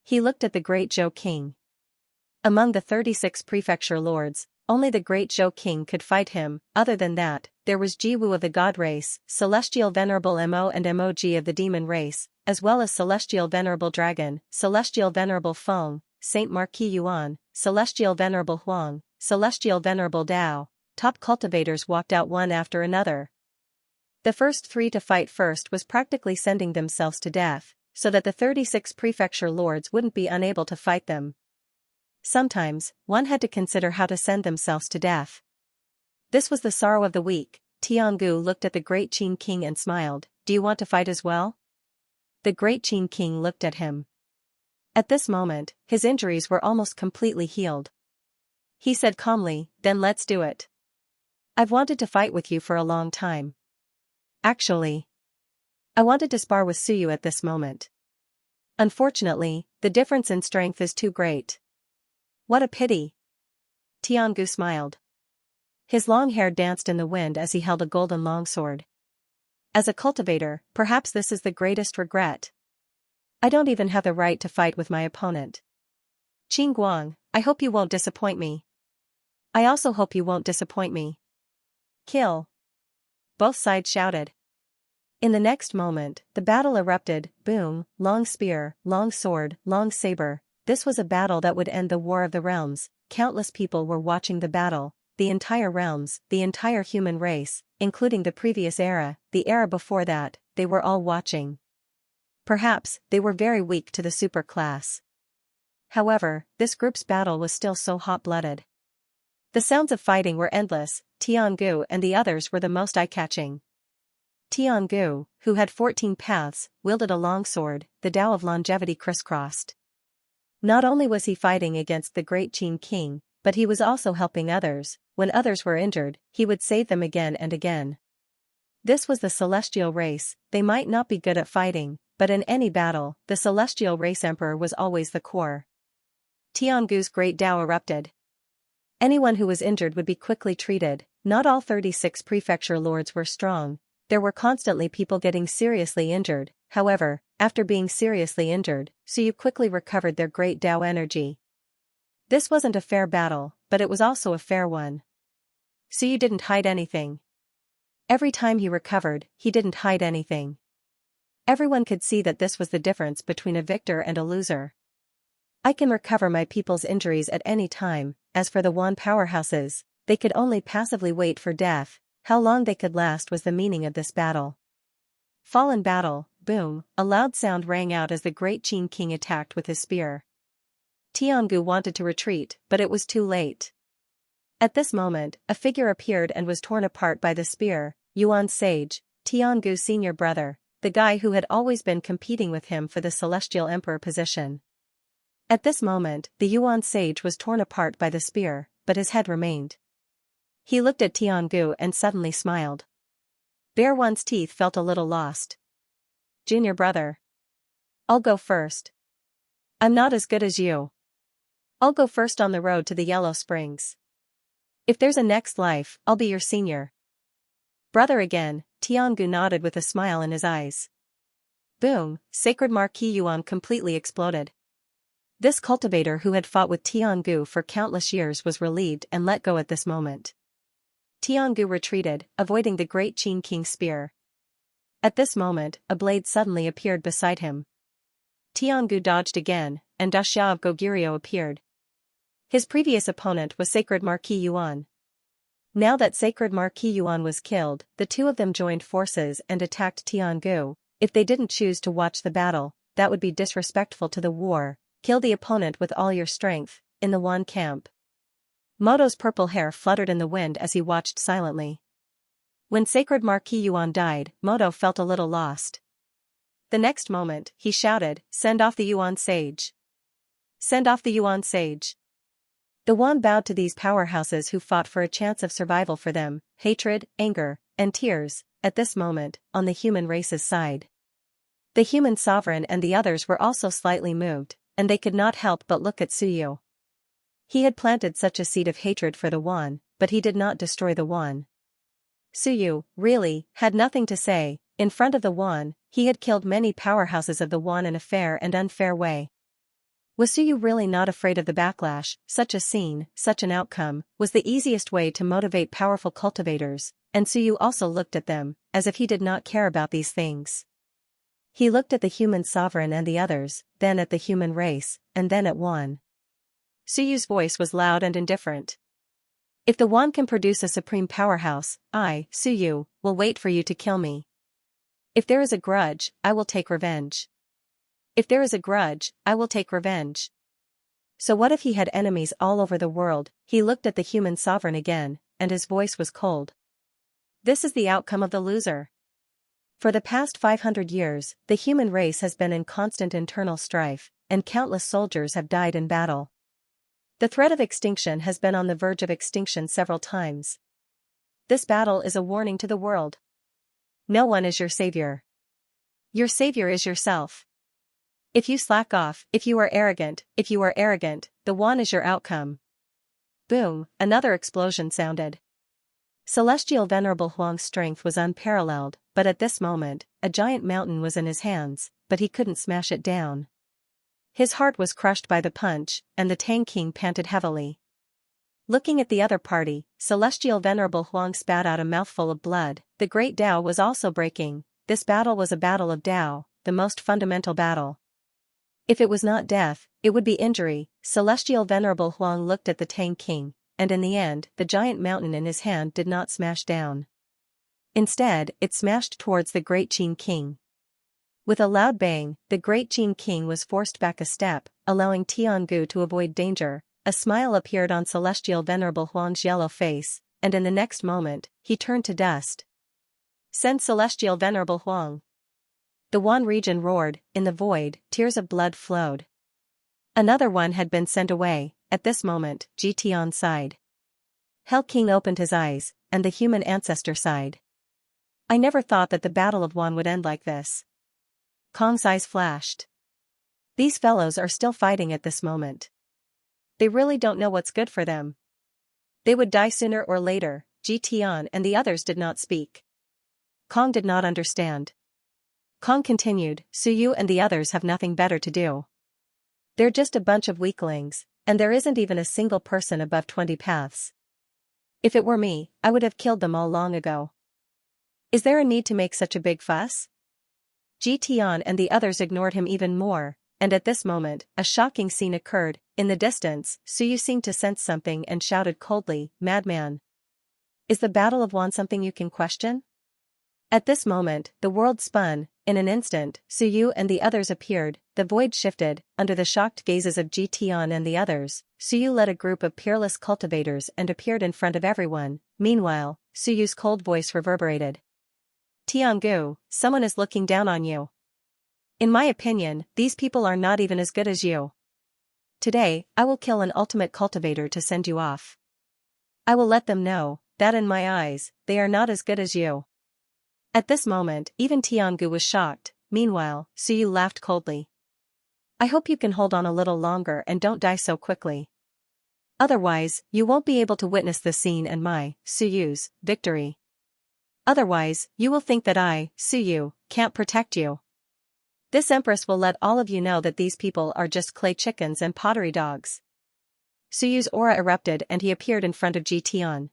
He looked at the great Zhou King. Among the 36 prefecture lords, only the great Zhou King could fight him. Other than that, there was Jiwu of the god race, Celestial Venerable Mo and Mog of the demon race, as well as Celestial Venerable Dragon, Celestial Venerable Feng, Saint Marquis Yuan, Celestial Venerable Huang, Celestial Venerable Dao. Top cultivators walked out one after another. The first 3 to fight first was practically sending themselves to death, so that the 36 prefecture lords wouldn't be unable to fight them. Sometimes, one had to consider how to send themselves to death. This was the sorrow of the week. Tiangu looked at the great Qin King and smiled. Do you want to fight as well? The great Qin King looked at him. At this moment, his injuries were almost completely healed. He said calmly, then let's do it. I've wanted to fight with you for a long time. Actually, I wanted to spar with Suyu at this moment. Unfortunately, the difference in strength is too great. What a pity. Tiangu smiled. His long hair danced in the wind as he held a golden longsword. As a cultivator, perhaps this is the greatest regret. I don't even have the right to fight with my opponent. Qin Guang, I hope you won't disappoint me. I also hope you won't disappoint me. Kill. Both sides shouted. In the next moment, the battle erupted. Boom, long spear, long sword, long saber. This was a battle that would end the War of the Realms. Countless people were watching the battle, the entire realms, the entire human race, including the previous era, the era before that, they were all watching. Perhaps, they were very weak to the super class. However, this group's battle was still so hot-blooded. The sounds of fighting were endless. Tiangu and the others were the most eye-catching. Tiangu, who had 14 paths, wielded a longsword, the Tao of longevity crisscrossed. Not only was he fighting against the great Qin King, but he was also helping others. When others were injured, he would save them again and again. This was the celestial race. They might not be good at fighting, but in any battle, the celestial race emperor was always the core. Tiangu's great Tao erupted. Anyone who was injured would be quickly treated. Not all 36 prefecture lords were strong. There were constantly people getting seriously injured. However, after being seriously injured, Suyu quickly recovered their great Tao energy. This wasn't a fair battle, but it was also a fair one. Suyu didn't hide anything. Every time he recovered, he didn't hide anything. Everyone could see that this was the difference between a victor and a loser. I can recover my people's injuries at any time. As for the Wan powerhouses, they could only passively wait for death. How long they could last was the meaning of this battle. Fall in battle. Boom, a loud sound rang out as the great Qin King attacked with his spear. Tiangu wanted to retreat, but it was too late. At this moment, a figure appeared and was torn apart by the spear. Yuan Sage, Tiangu's senior brother, the guy who had always been competing with him for the Celestial Emperor position. At this moment, the Yuan Sage was torn apart by the spear, but his head remained. He looked at Tiangu and suddenly smiled. Bear One's teeth felt a little lost. Junior brother. I'll go first. I'm not as good as you. I'll go first on the road to the Yellow Springs. If there's a next life, I'll be your senior brother again. Tiangu nodded with a smile in his eyes. Boom, Sacred Marquis Yuan completely exploded. This cultivator who had fought with Tiangu for countless years was relieved and let go at this moment. Tiangu retreated, avoiding the great Qin King's spear. At this moment, a blade suddenly appeared beside him. Tiangu dodged again, and Daxia of Goguryeo appeared. His previous opponent was Sacred Marquis Yuan. Now that Sacred Marquis Yuan was killed, the two of them joined forces and attacked Tiangu. If they didn't choose to watch the battle, that would be disrespectful to the war. Kill the opponent with all your strength. In the Wan camp, Moto's purple hair fluttered in the wind as he watched silently. When Sacred Marquis Yuan died, Moto felt a little lost. The next moment, he shouted, "Send off the Yuan Sage! Send off the Yuan Sage!" The Wan bowed to these powerhouses who fought for a chance of survival for them, hatred, anger, and tears, at this moment, on the human race's side. The human sovereign and the others were also slightly moved, and they could not help but look at Suyu. He had planted such a seed of hatred for the Wan, but he did not destroy the Wan. Suyu, really, had nothing to say. In front of the Wan, he had killed many powerhouses of the Wan in a fair and unfair way. Was Suyu really not afraid of the backlash? Such a scene, such an outcome, was the easiest way to motivate powerful cultivators, and Suyu also looked at them, as if he did not care about these things. He looked at the human sovereign and the others, then at the human race, and then at Wan. Suyu's voice was loud and indifferent. If the Wan can produce a supreme powerhouse, I, Suyu, will wait for you to kill me. If there is a grudge, I will take revenge. If there is a grudge, I will take revenge. So what if he had enemies all over the world? He looked at the human sovereign again, and his voice was cold. This is the outcome of the loser. For the past 500 years, the human race has been in constant internal strife, and countless soldiers have died in battle. The threat of extinction has been on the verge of extinction several times. This battle is a warning to the world. No one is your savior. Your savior is yourself. If you slack off, if you are arrogant, the Wan is your outcome. Boom, another explosion sounded. Celestial Venerable Huang's strength was unparalleled, but at this moment, a giant mountain was in his hands, but he couldn't smash it down. His heart was crushed by the punch, and the Tang King panted heavily. Looking at the other party, Celestial Venerable Huang spat out a mouthful of blood. The great Tao was also breaking. This battle was a battle of Tao, the most fundamental battle. If it was not death, it would be injury. Celestial Venerable Huang looked at the Tang King, and in the end, the giant mountain in his hand did not smash down. Instead, it smashed towards the great Qin King. With a loud bang, the great Qin King was forced back a step, allowing Tiangu to avoid danger. A smile appeared on Celestial Venerable Huang's yellow face, and in the next moment, he turned to dust. Send Celestial Venerable Huang. The Wan region roared. In the void, tears of blood flowed. Another one had been sent away. At this moment, Jitian sighed. Hell King opened his eyes, and the human ancestor sighed. I never thought that the Battle of Wan would end like this. Kong's eyes flashed. These fellows are still fighting at this moment. They really don't know what's good for them. They would die sooner or later. Jitian and the others did not speak. Kong did not understand. Kong continued, Suyu and the others have nothing better to do. They're just a bunch of weaklings, and there isn't even a single person above 20 paths. If it were me, I would have killed them all long ago. Is there a need to make such a big fuss? Jitian and the others ignored him even more, and at this moment, a shocking scene occurred. In the distance, Suyu seemed to sense something and shouted coldly, Madman! Is the Battle of Wan something you can question? At this moment, the world spun. In an instant, Suyu and the others appeared. The void shifted. Under the shocked gazes of Jitian and the others, Suyu led a group of peerless cultivators and appeared in front of everyone. Meanwhile, Suyu's cold voice reverberated. Tiangu, someone is looking down on you. In my opinion, these people are not even as good as you. Today, I will kill an ultimate cultivator to send you off. I will let them know that in my eyes, they are not as good as you. At this moment, even Tiangu was shocked. Meanwhile, Suyu laughed coldly. I hope you can hold on a little longer and don't die so quickly. Otherwise, you won't be able to witness the scene and my, Suyu's, victory. Otherwise, you will think that I, Suyu, can't protect you. This Empress will let all of you know that these people are just clay chickens and pottery dogs. Suyu's aura erupted and he appeared in front of Jitian.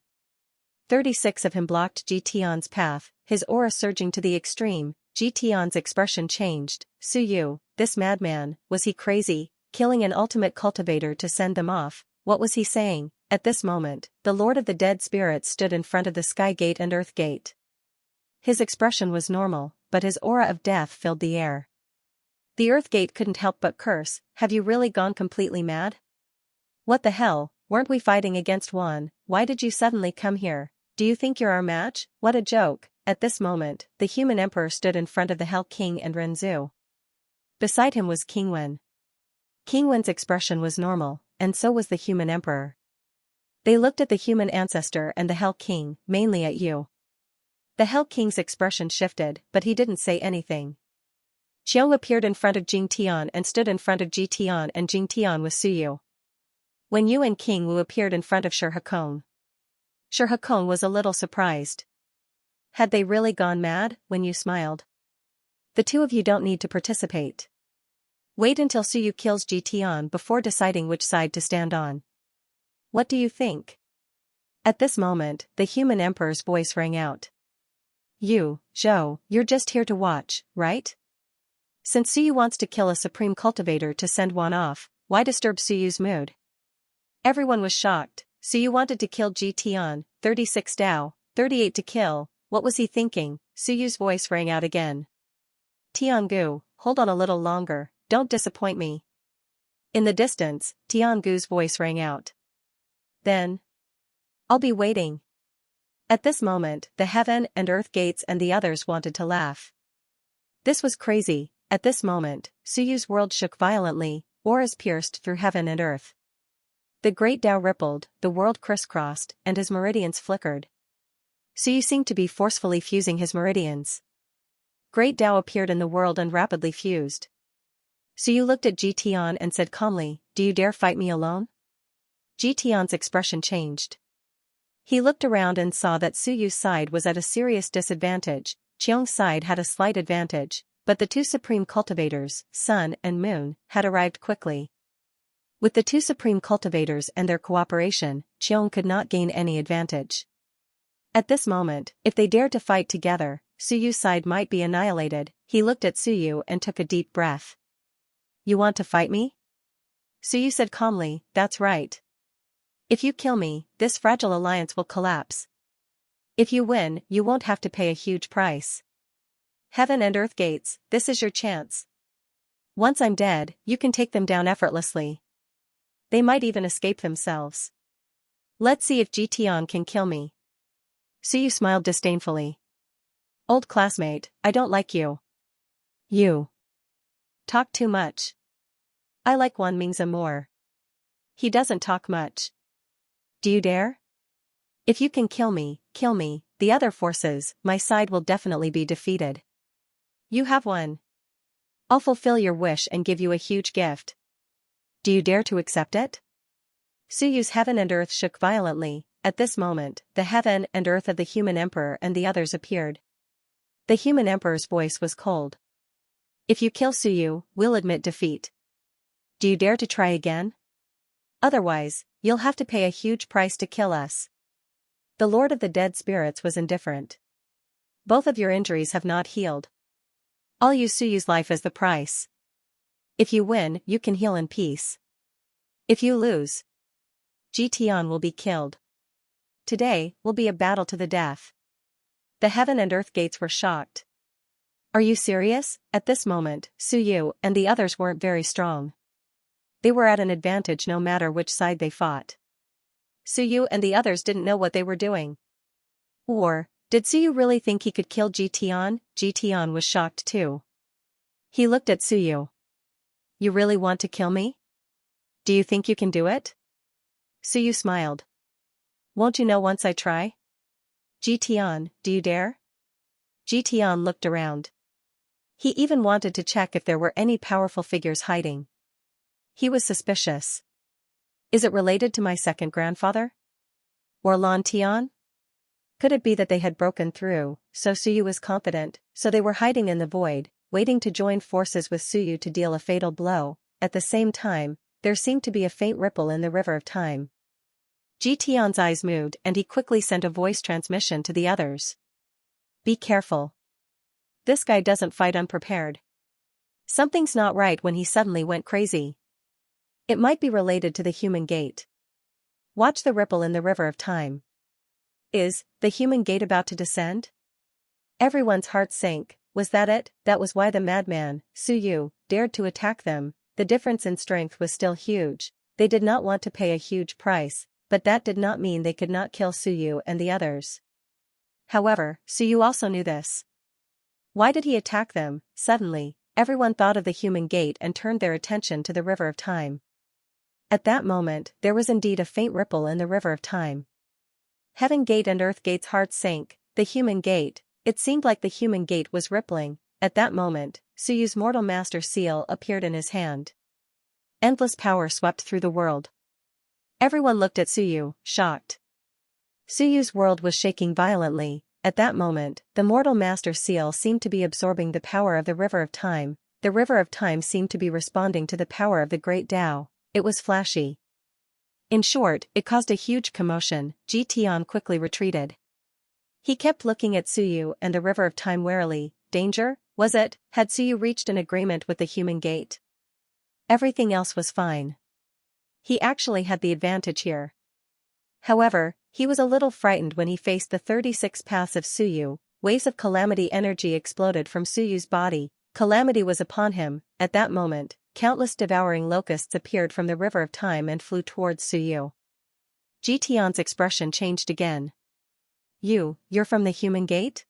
36 of him blocked Jitian's path, his aura surging to the extreme. Jitian's expression changed. Suyu, this madman, was he crazy, killing an ultimate cultivator to send them off? What was he saying? At this moment, the Lord of the Dead Spirits stood in front of the Sky Gate and Earth Gate. His expression was normal, but his aura of death filled the air. The Earth Gate couldn't help but curse. Have you really gone completely mad? What the hell, weren't we fighting against Wan? Why did you suddenly come here? Do you think you're our match? What a joke. At this moment, the human emperor stood in front of the Hell King and Renzu. Beside him was King Wen. King Wen's expression was normal, and so was the human emperor. They looked at the human ancestor and the Hell King, mainly at you. The Hell King's expression shifted, but he didn't say anything. Qiu appeared in front of Jing Tian and stood in front of Ji Tian, and Jing Tian was Suyu. When Yu and King Wu appeared in front of Shi Hakone. Shi Hakone was a little surprised. Had they really gone mad? When Yu smiled. The two of you don't need to participate. Wait until Suyu kills Ji Tian before deciding which side to stand on. What do you think? At this moment, the human emperor's voice rang out. You, Zhou, you're just here to watch, right? Since Suyu wants to kill a supreme cultivator to send one off, why disturb Suyu's mood? Everyone was shocked. Suyu wanted to kill Ji Tian, 36 Dao, 38 to kill. What was he thinking? Suyu's voice rang out again. Tiangu, hold on a little longer, don't disappoint me. In the distance, Tiangu's voice rang out. Then. I'll be waiting. At this moment, the heaven and earth gates and the others wanted to laugh. This was crazy. At this moment, Suyu's world shook violently, auras pierced through heaven and earth. The great Tao rippled, the world crisscrossed, and his meridians flickered. Suyu seemed to be forcefully fusing his meridians. Great Tao appeared in the world and rapidly fused. Suyu looked at Ji Tian and said calmly, "Do you dare fight me alone?" Ji Tian's expression changed. He looked around and saw that Suyu's side was at a serious disadvantage. Qiong's side had a slight advantage, but the two supreme cultivators, Sun and Moon, had arrived quickly. With the two supreme cultivators and their cooperation, Qiong could not gain any advantage. At this moment, if they dared to fight together, Suyu's side might be annihilated. He looked at Suyu and took a deep breath. You want to fight me? Suyu said calmly, that's right. If you kill me, this fragile alliance will collapse. If you win, you won't have to pay a huge price. Heaven and earth gates, this is your chance. Once I'm dead, you can take them down effortlessly. They might even escape themselves. Let's see if Ji Tian can kill me. Suyu smiled disdainfully. Old classmate, I don't like you. You talk too much. I like Wan Mingzi more. He doesn't talk much. Do you dare? If you can kill me, the other forces, my side will definitely be defeated. You have won. I'll fulfill your wish and give you a huge gift. Do you dare to accept it? Suyu's heaven and earth shook violently. At this moment, the heaven and earth of the human emperor and the others appeared. The human emperor's voice was cold. If you kill Suyu, we'll admit defeat. Do you dare to try again? Otherwise, you'll have to pay a huge price to kill us. The Lord of the Dead Spirits was indifferent. Both of your injuries have not healed. I'll use Suyu's life as the price. If you win, you can heal in peace. If you lose, Ji Tian will be killed. Today will be a battle to the death. The heaven and earth gates were shocked. Are you serious? At this moment, Suyu and the others weren't very strong. They were at an advantage no matter which side they fought. Suyu and the others didn't know what they were doing. Or, did Suyu really think he could kill Ji Tian? Ji Tian was shocked too. He looked at Suyu. You really want to kill me? Do you think you can do it? Suyu smiled. Won't you know once I try? Ji Tian, do you dare? Ji Tian looked around. He even wanted to check if there were any powerful figures hiding. He was suspicious. Is it related to my second grandfather? Or Lan Tian? Could it be that they had broken through, so Suyu was confident, so they were hiding in the void, waiting to join forces with Suyu to deal a fatal blow? At the same time, there seemed to be a faint ripple in the river of time. Ji Tian's eyes moved and he quickly sent a voice transmission to the others. Be careful. This guy doesn't fight unprepared. Something's not right when he suddenly went crazy. It might be related to the human gate. Watch the ripple in the river of time. Is the human gate about to descend? Everyone's heart sank. Was that it? That was why the madman, Suyu, dared to attack them. The difference in strength was still huge. They did not want to pay a huge price, but that did not mean they could not kill Suyu and the others. However, Suyu also knew this. Why did he attack them? Suddenly, everyone thought of the human gate and turned their attention to the river of time. At that moment, there was indeed a faint ripple in the river of time. Heaven gate and earth gate's hearts sank. The human gate, it seemed like the human gate was rippling. At that moment, Suyu's mortal master seal appeared in his hand. Endless power swept through the world. Everyone looked at Suyu, shocked. Suyu's world was shaking violently. At that moment, the mortal master seal seemed to be absorbing the power of the river of time. The river of time seemed to be responding to the power of the great Tao. It was flashy. In short, it caused a huge commotion. Ji Tian quickly retreated. He kept looking at Suyu and the river of time warily. Danger? Was it? Had Suyu reached an agreement with the human gate? Everything else was fine. He actually had the advantage here. However, he was a little frightened when he faced the 36 paths of Suyu. Waves of calamity energy exploded from Suyu's body. Calamity was upon him. At that moment, countless devouring locusts appeared from the river of time and flew towards Suyu. Ji Tian's expression changed again. You're from the human gate?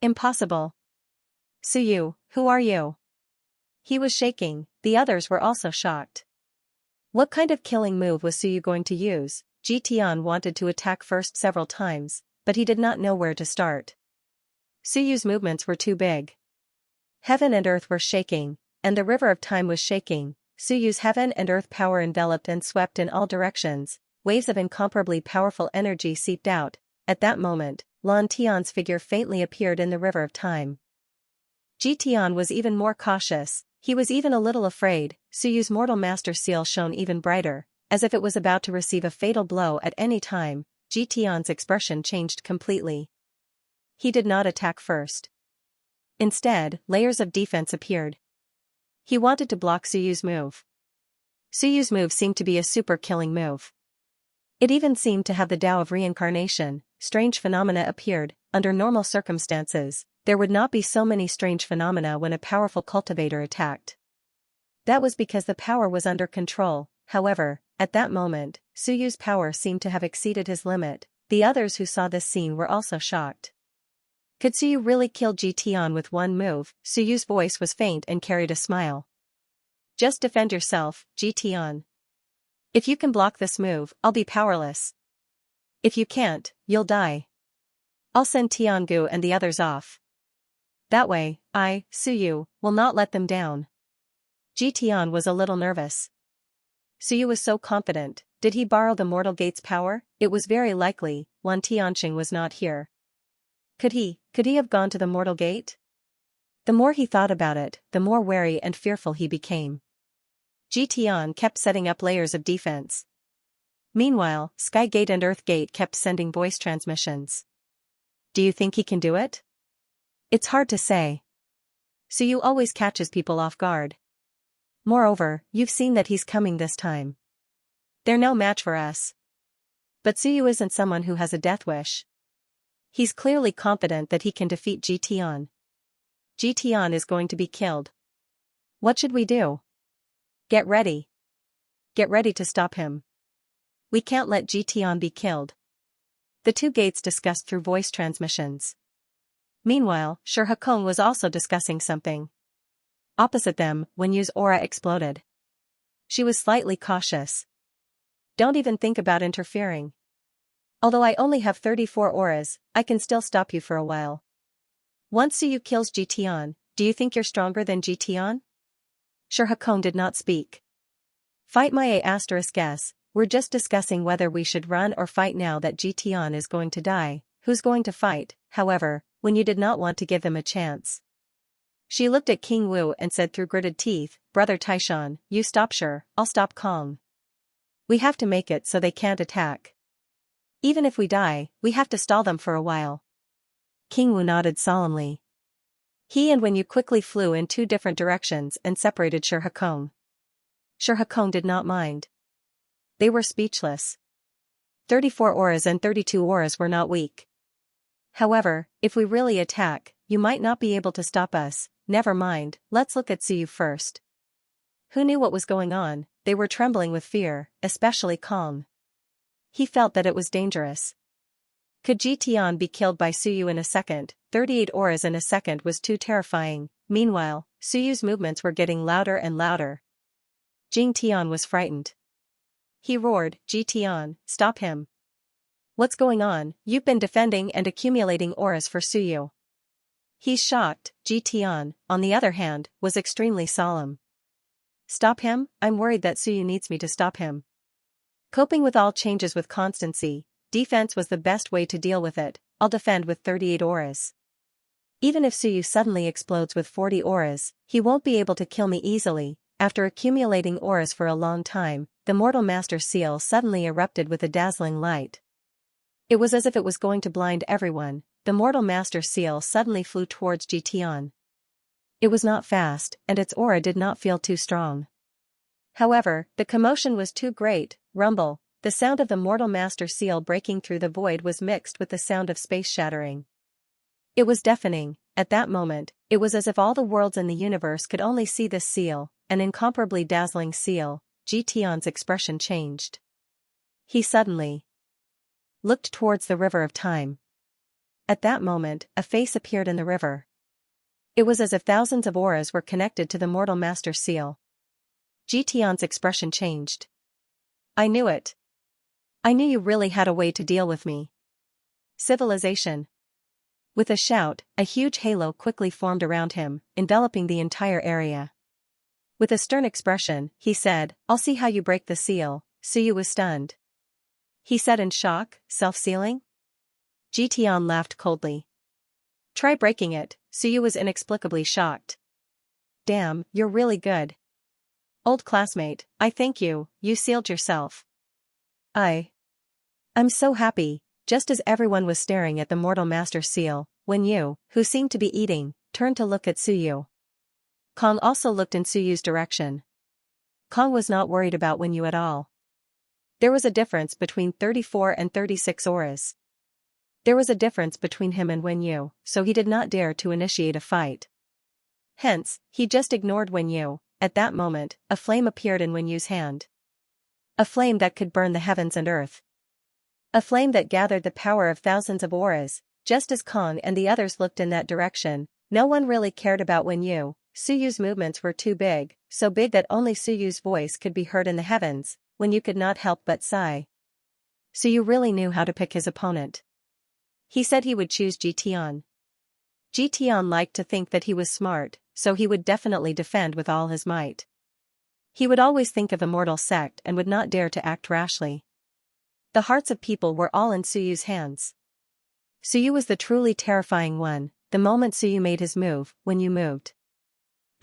Impossible. Suyu, who are you? He was shaking. The others were also shocked. What kind of killing move was Suyu going to use? Ji Tian wanted to attack first several times, but he did not know where to start. Suyu's movements were too big. Heaven and earth were shaking, and the river of time was shaking. Suyu's heaven and earth power enveloped and swept in all directions. Waves of incomparably powerful energy seeped out. At that moment, Lan Tian's figure faintly appeared in the river of time. Ji Tian was even more cautious. He was even a little afraid. Suyu's mortal master seal shone even brighter, as if it was about to receive a fatal blow at any time. Ji Tian's expression changed completely. He did not attack first. Instead, layers of defense appeared. He wanted to block Suyu's move. Suyu's move seemed to be a super killing move. It even seemed to have the Tao of reincarnation. Strange phenomena appeared. Under normal circumstances, there would not be so many strange phenomena when a powerful cultivator attacked. That was because the power was under control. However, at that moment, Suyu's power seemed to have exceeded his limit. The others who saw this scene were also shocked. Could Suyu really kill Ji Tian with one move? Suyu's voice was faint and carried a smile. Just defend yourself, Ji Tian. If you can block this move, I'll be powerless. If you can't, you'll die. I'll send Tiangu and the others off. That way, Suyu, will not let them down. Ji Tian was a little nervous. Suyu was so confident. Did he borrow the Mortal Gate's power? It was very likely. Wan Tianxing was not here. Could he have gone to the Mortal Gate? The more he thought about it, the more wary and fearful he became. Ji Tian kept setting up layers of defense. Meanwhile, Sky Gate and Earth Gate kept sending voice transmissions. Do you think he can do it? It's hard to say. Suyu always catches people off guard. Moreover, you've seen that he's coming this time. They're no match for us. But Suyu isn't someone who has a death wish. He's clearly confident that he can defeat Ji Tian. Ji Tian is going to be killed. What should we do? Get ready. Get ready to stop him. We can't let Ji Tian be killed. The two gates discussed through voice transmissions. Meanwhile, Shi Hekong was also discussing something. Opposite them, Wenyu's aura exploded. She was slightly cautious. Don't even think about interfering. Although I only have 34 auras, I can still stop you for a while. Once Suyu kills Ji Tian, do you think you're stronger than Ji Tian? Shi Hekong did not speak. Fight my *s. We're just discussing whether we should run or fight now that Ji Tian is going to die. Who's going to fight? However, Wenyu did not want to give them a chance. She looked at King Wu and said through gritted teeth, Brother Taishan, you stop Shi, I'll stop Kong. We have to make it so they can't attack. Even if we die, we have to stall them for a while. King Wu nodded solemnly. He and Wenyu quickly flew in two different directions and separated Shi Hekong. Shi Hekong did not mind. They were speechless. 34 auras and 32 auras were not weak. However, if we really attack, you might not be able to stop us. Never mind, let's look at Suyu first. Who knew what was going on? They were trembling with fear, especially Kong. He felt that it was dangerous. Could Ji Tian be killed by Suyu in a second? 38 auras in a second was too terrifying. Meanwhile, Suyu's movements were getting louder and louder. Jing Tian was frightened. He roared, Ji Tian, stop him. What's going on? You've been defending and accumulating auras for Suyu. He's shocked. Ji Tian, on the other hand, was extremely solemn. Stop him? I'm worried that Suyu needs me to stop him. Coping with all changes with constancy, defense was the best way to deal with it. I'll defend with 38 auras. Even if Suyu suddenly explodes with 40 auras, he won't be able to kill me easily. After accumulating auras for a long time, the Mortal Master Seal suddenly erupted with a dazzling light. It was as if it was going to blind everyone. The Mortal Master Seal suddenly flew towards Jitian. It was not fast, and its aura did not feel too strong. However, the commotion was too great. Rumble, the sound of the Mortal Master Seal breaking through the void was mixed with the sound of space shattering. It was deafening. At that moment, it was as if all the worlds in the universe could only see this seal, an incomparably dazzling seal. Jitian's expression changed. He suddenly looked towards the river of time. At that moment, a face appeared in the river. It was as if thousands of auras were connected to the Mortal Master Seal. Jitian's expression changed. I knew it. I knew you really had a way to deal with me. Civilization. With a shout, a huge halo quickly formed around him, enveloping the entire area. With a stern expression, he said, I'll see how you break the seal. Suyu was stunned. He said in shock, self-sealing? Jitian laughed coldly. Try breaking it. Suyu was inexplicably shocked. Damn, you're really good. Old classmate, I thank you, you sealed yourself. I'm so happy. Just as everyone was staring at the Mortal Master Seal, Wen Yu, who seemed to be eating, turned to look at Suyu. Kong also looked in Suyu's direction. Kong was not worried about Wen Yu at all. There was a difference between 34 and 36 auras. There was a difference between him and Wen Yu, so he did not dare to initiate a fight. Hence, he just ignored Wen Yu. At that moment, a flame appeared in Wen Yu's hand. A flame that could burn the heavens and earth. A flame that gathered the power of thousands of auras. Just as Kong and the others looked in that direction, no one really cared about Wen Yu. Suyu's movements were too big, so big that only Suyu's voice could be heard in the heavens. Wen Yu could not help but sigh. Suyu really knew how to pick his opponent. He said he would choose Jitian. Jitian liked to think that he was smart, so he would definitely defend with all his might. He would always think of a mortal sect and would not dare to act rashly. The hearts of people were all in Suyu's hands. Suyu was the truly terrifying one. The moment Suyu made his move, Wen Yu moved.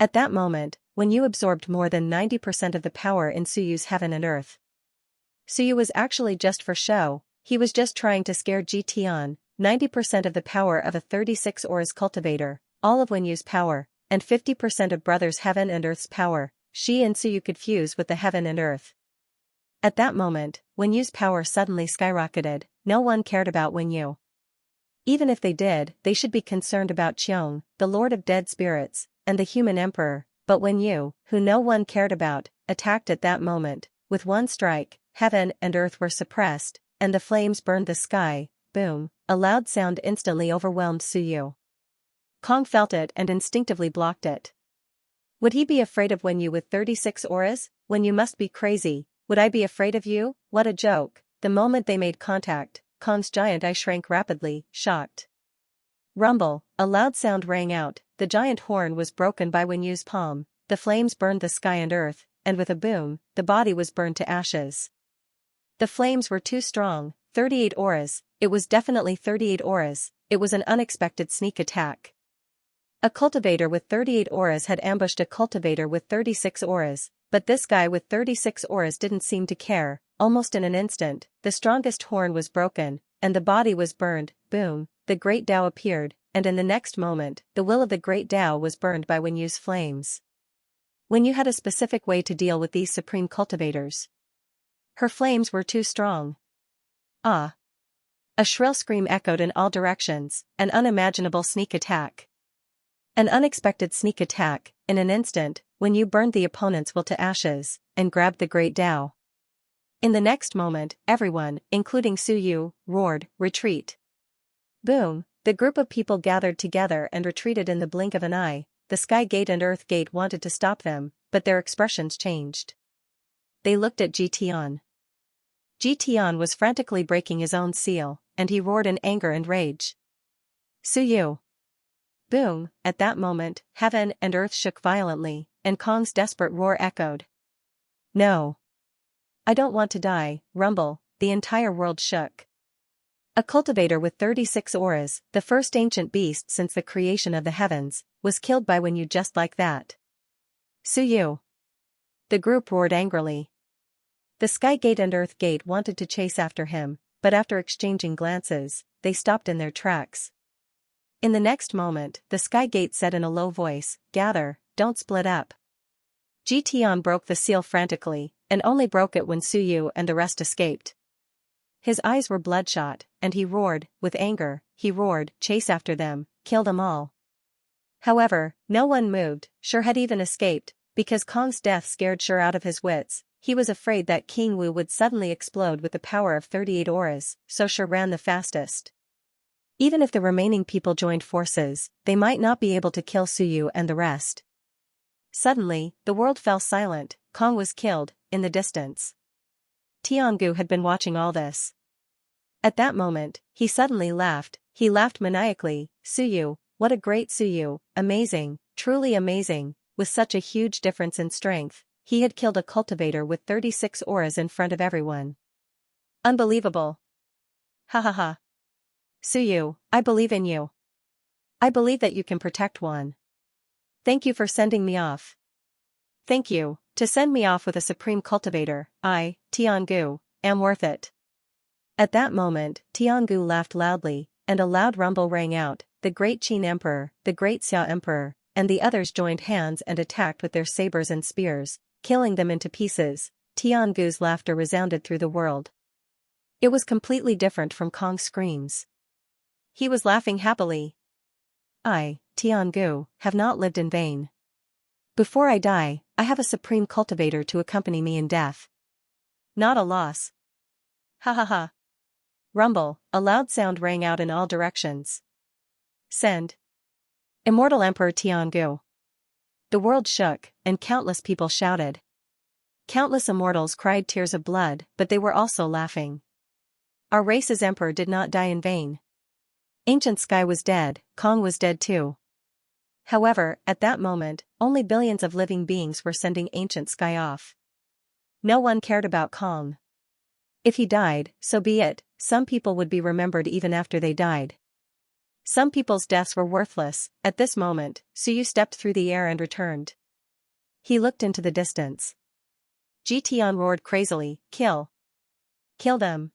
At that moment, Wen Yu absorbed more than 90% of the power in Suyu's heaven and earth. Suyu was actually just for show. He was just trying to scare Jitian. 90% of the power of a 36 auras cultivator, all of Wen Yu's power, and 50% of Brothers Heaven and Earth's power. She and Suyu could fuse with the heaven and earth. At that moment, Wen Yu's power suddenly skyrocketed. No one cared about Wen Yu. Even if they did, they should be concerned about Qiong, the Lord of Dead Spirits, and the Human Emperor. But Wen Yu, who no one cared about, attacked at that moment. With one strike, heaven and earth were suppressed, and the flames burned the sky. Boom, a loud sound instantly overwhelmed Suyu. Kong felt it and instinctively blocked it. Would he be afraid of Wen Yu with 36 auras? Wen Yu must be crazy. Would I be afraid of you? What a joke. The moment they made contact, Kong's giant eye shrank rapidly, shocked. Rumble, a loud sound rang out. The giant horn was broken by Wen Yu's palm. The flames burned the sky and earth, and with a boom, the body was burned to ashes. The flames were too strong. 38 auras. It was definitely 38 auras. It was an unexpected sneak attack. A cultivator with 38 auras had ambushed a cultivator with 36 auras, but this guy with 36 auras didn't seem to care. Almost in an instant, the strongest horn was broken, and the body was burned. Boom, the Great Tao appeared, and in the next moment, the will of the Great Tao was burned by Wen Yu's flames. Wen Yu had a specific way to deal with these supreme cultivators. Her flames were too strong. Ah! A shrill scream echoed in all directions. An unimaginable sneak attack. An unexpected sneak attack. In an instant, Wen Yu burned the opponent's will to ashes, and grabbed the Great Tao. In the next moment, everyone, including Suyu, roared, "Retreat!" Boom! The group of people gathered together and retreated in the blink of an eye. The Sky Gate and Earth Gate wanted to stop them, but their expressions changed. They looked at Jitian. Jitian was frantically breaking his own seal, and he roared in anger and rage. Suyu! Boom! At that moment, heaven and earth shook violently, and Kong's desperate roar echoed. No! I don't want to die, rumble, the entire world shook. A cultivator with 36 auras, the first ancient beast since the creation of the heavens, was killed by Wenyu just like that. Suyu. The group roared angrily. The Sky Gate and Earth Gate wanted to chase after him, but after exchanging glances, they stopped in their tracks. In the next moment, the Sky Gate said in a low voice, "Gather, don't split up." Tian broke the seal frantically, and only broke it when Suyu and the rest escaped. His eyes were bloodshot, and he roared, with anger, he roared, "Chase after them, kill them all." However, no one moved, Sure had even escaped, because Kong's death scared Sure out of his wits. He was afraid that King Wu would suddenly explode with the power of 38 auras, so Sure ran the fastest. Even if the remaining people joined forces, they might not be able to kill Suyu and the rest. Suddenly, the world fell silent. Kong was killed, in the distance. Tiangu had been watching all this. At that moment, he suddenly laughed. He laughed maniacally. Suyu, what a great Suyu, amazing, truly amazing, with such a huge difference in strength. He had killed a cultivator with 36 auras in front of everyone. Unbelievable. Ha ha ha. Suyu, I believe in you. I believe that you can protect one. Thank you for sending me off. Thank you, to send me off with a supreme cultivator. I, Tiangu, am worth it. At that moment, Tiangu laughed loudly, and a loud rumble rang out. The great Qin Emperor, the great Xia Emperor, and the others joined hands and attacked with their sabers and spears, killing them into pieces. Tiangu's laughter resounded through the world. It was completely different from Kong's screams. He was laughing happily. I, Tiangu, have not lived in vain. Before I die, I have a supreme cultivator to accompany me in death. Not a loss. Ha ha ha. Rumble, a loud sound rang out in all directions. Send. Immortal Emperor Tiangu. The world shook, and countless people shouted. Countless immortals cried tears of blood, but they were also laughing. Our race's emperor did not die in vain. Ancient Sky was dead, Kong was dead too. However, at that moment, only billions of living beings were sending Ancient Sky off. No one cared about Kong. If he died, so be it. Some people would be remembered even after they died. Some people's deaths were worthless. At this moment, Suyu stepped through the air and returned. He looked into the distance. Tian roared crazily, "Kill! Kill them!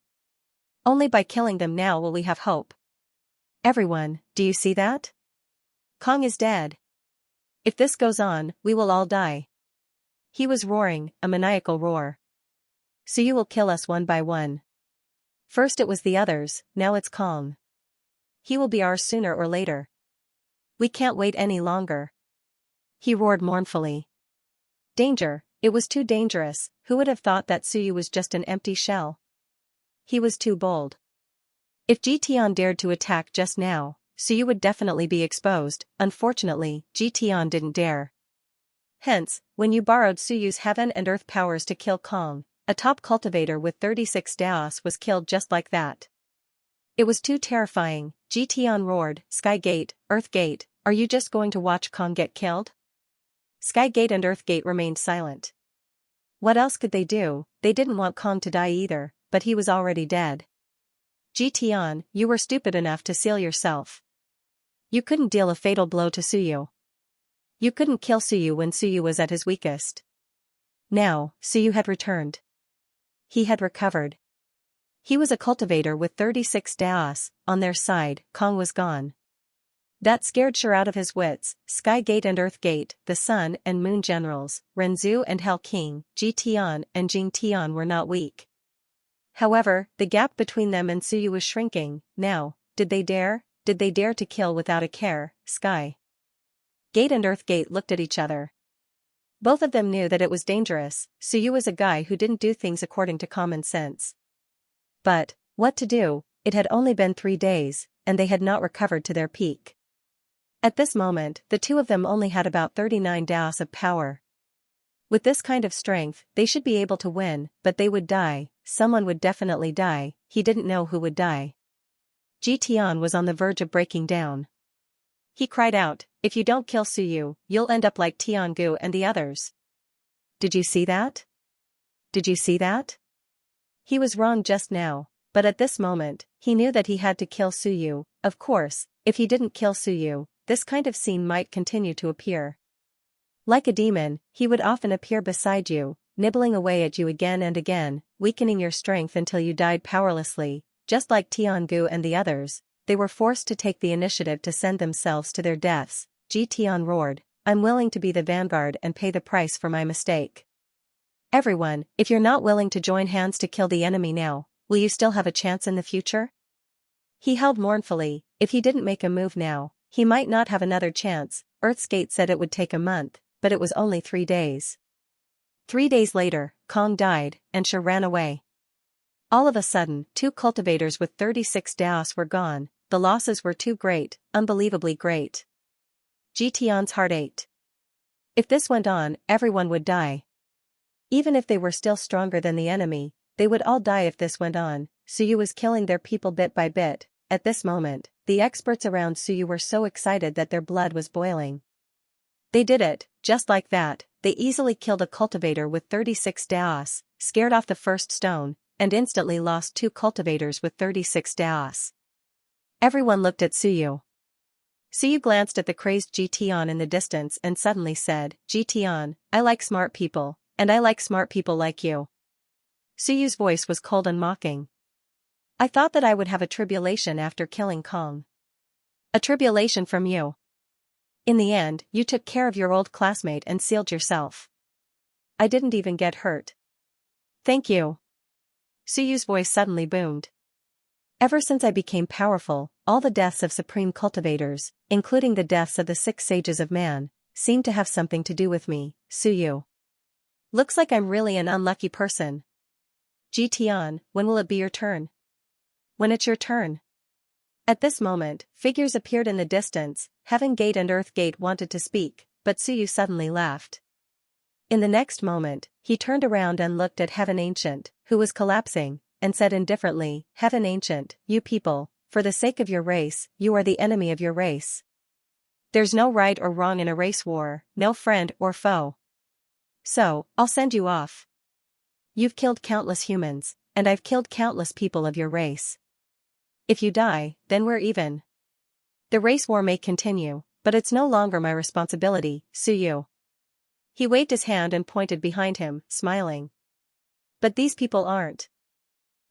Only by killing them now will we have hope. Everyone, do you see that? Kong is dead. If this goes on, we will all die." He was roaring, a maniacal roar. Suyu will kill us one by one. First it was the others, now it's Kong. He will be ours sooner or later. We can't wait any longer. He roared mournfully. Danger, it was too dangerous. Who would have thought that Suyu was just an empty shell? He was too bold. If Tian dared to attack just now, Suyu would definitely be exposed. Unfortunately, Tian didn't dare. Hence, when you borrowed Suyu's heaven and earth powers to kill Kong, a top cultivator with 36 Daos was killed just like that. It was too terrifying. Tian roared, "Sky Gate, Earth Gate, are you just going to watch Kong get killed?" Sky Gate and Earth Gate remained silent. What else could they do? They didn't want Kong to die either, but he was already dead. Tian, you were stupid enough to seal yourself. You couldn't deal a fatal blow to Suyu. You couldn't kill Suyu when Suyu was at his weakest. Now, Suyu had returned. He had recovered. He was a cultivator with 36 Daos. On their side, Kong was gone. That scared Sure out of his wits. Sky Gate and Earth Gate, the Sun and Moon Generals, Renzu and Hell King, Tian and Jing Tian were not weak. However, the gap between them and Suyu was shrinking. Now, did they dare? Did they dare to kill without a care? Sky Gate and Earth Gate looked at each other. Both of them knew that it was dangerous. Suyu was a guy who didn't do things according to common sense. But, what to do? It had only been 3 days, and they had not recovered to their peak. At this moment, the two of them only had about 39 Daos of power. With this kind of strength, they should be able to win, but they would die. Someone would definitely die. He didn't know who would die. Tian was on the verge of breaking down. He cried out, "If you don't kill Suyu, you'll end up like Tiangu and the others." Did you see that? Did you see that? He was wrong just now, but at this moment, he knew that he had to kill Suyu. Of course, if he didn't kill Suyu, this kind of scene might continue to appear. Like a demon, he would often appear beside you, nibbling away at you again and again, weakening your strength until you died powerlessly. Just like Tiangu and the others, they were forced to take the initiative to send themselves to their deaths. Ji Tian roared, "I'm willing to be the vanguard and pay the price for my mistake. Everyone, if you're not willing to join hands to kill the enemy now, will you still have a chance in the future?" He held mournfully. If he didn't make a move now, he might not have another chance. Earth's Gate said it would take a month, but it was only 3 days. 3 days later, Kong died, and Shi ran away. All of a sudden, 2 cultivators with 36 Daos were gone. The losses were too great, unbelievably great. Ji Tian's heart ached. If this went on, everyone would die. Even if they were still stronger than the enemy, they would all die if this went on. Suyu was killing their people bit by bit. At this moment, the experts around Suyu were so excited that their blood was boiling. They did it, just like that. They easily killed a cultivator with 36 Daos, scared off the first stone, and instantly lost 2 cultivators with 36 Daos. Everyone looked at Suyu. Suyu glanced at the crazed Ji Tian in the distance and suddenly said, "Ji Tian, I like smart people, and I like smart people like you." Suyu's voice was cold and mocking. "I thought that I would have a tribulation after killing Kong." "A tribulation from you? In the end, you took care of your old classmate and sealed yourself. I didn't even get hurt." "Thank you." Suyu's voice suddenly boomed. "Ever since I became powerful, all the deaths of supreme cultivators, including the deaths of the 6 sages of man, seem to have something to do with me, Suyu. Looks like I'm really an unlucky person." "Ji Tian, when will it be your turn?" "When it's your turn." At this moment, figures appeared in the distance. Heaven Gate and Earth Gate wanted to speak, but Suyu suddenly laughed. In the next moment, he turned around and looked at Heaven Ancient, who was collapsing, and said indifferently, "Heaven Ancient, you people, for the sake of your race, you are the enemy of your race. There's no right or wrong in a race war, no friend or foe. So, I'll send you off. You've killed countless humans, and I've killed countless people of your race. If you die, then we're even. The race war may continue, but it's no longer my responsibility, Suyu." He waved his hand and pointed behind him, smiling. "But these people aren't.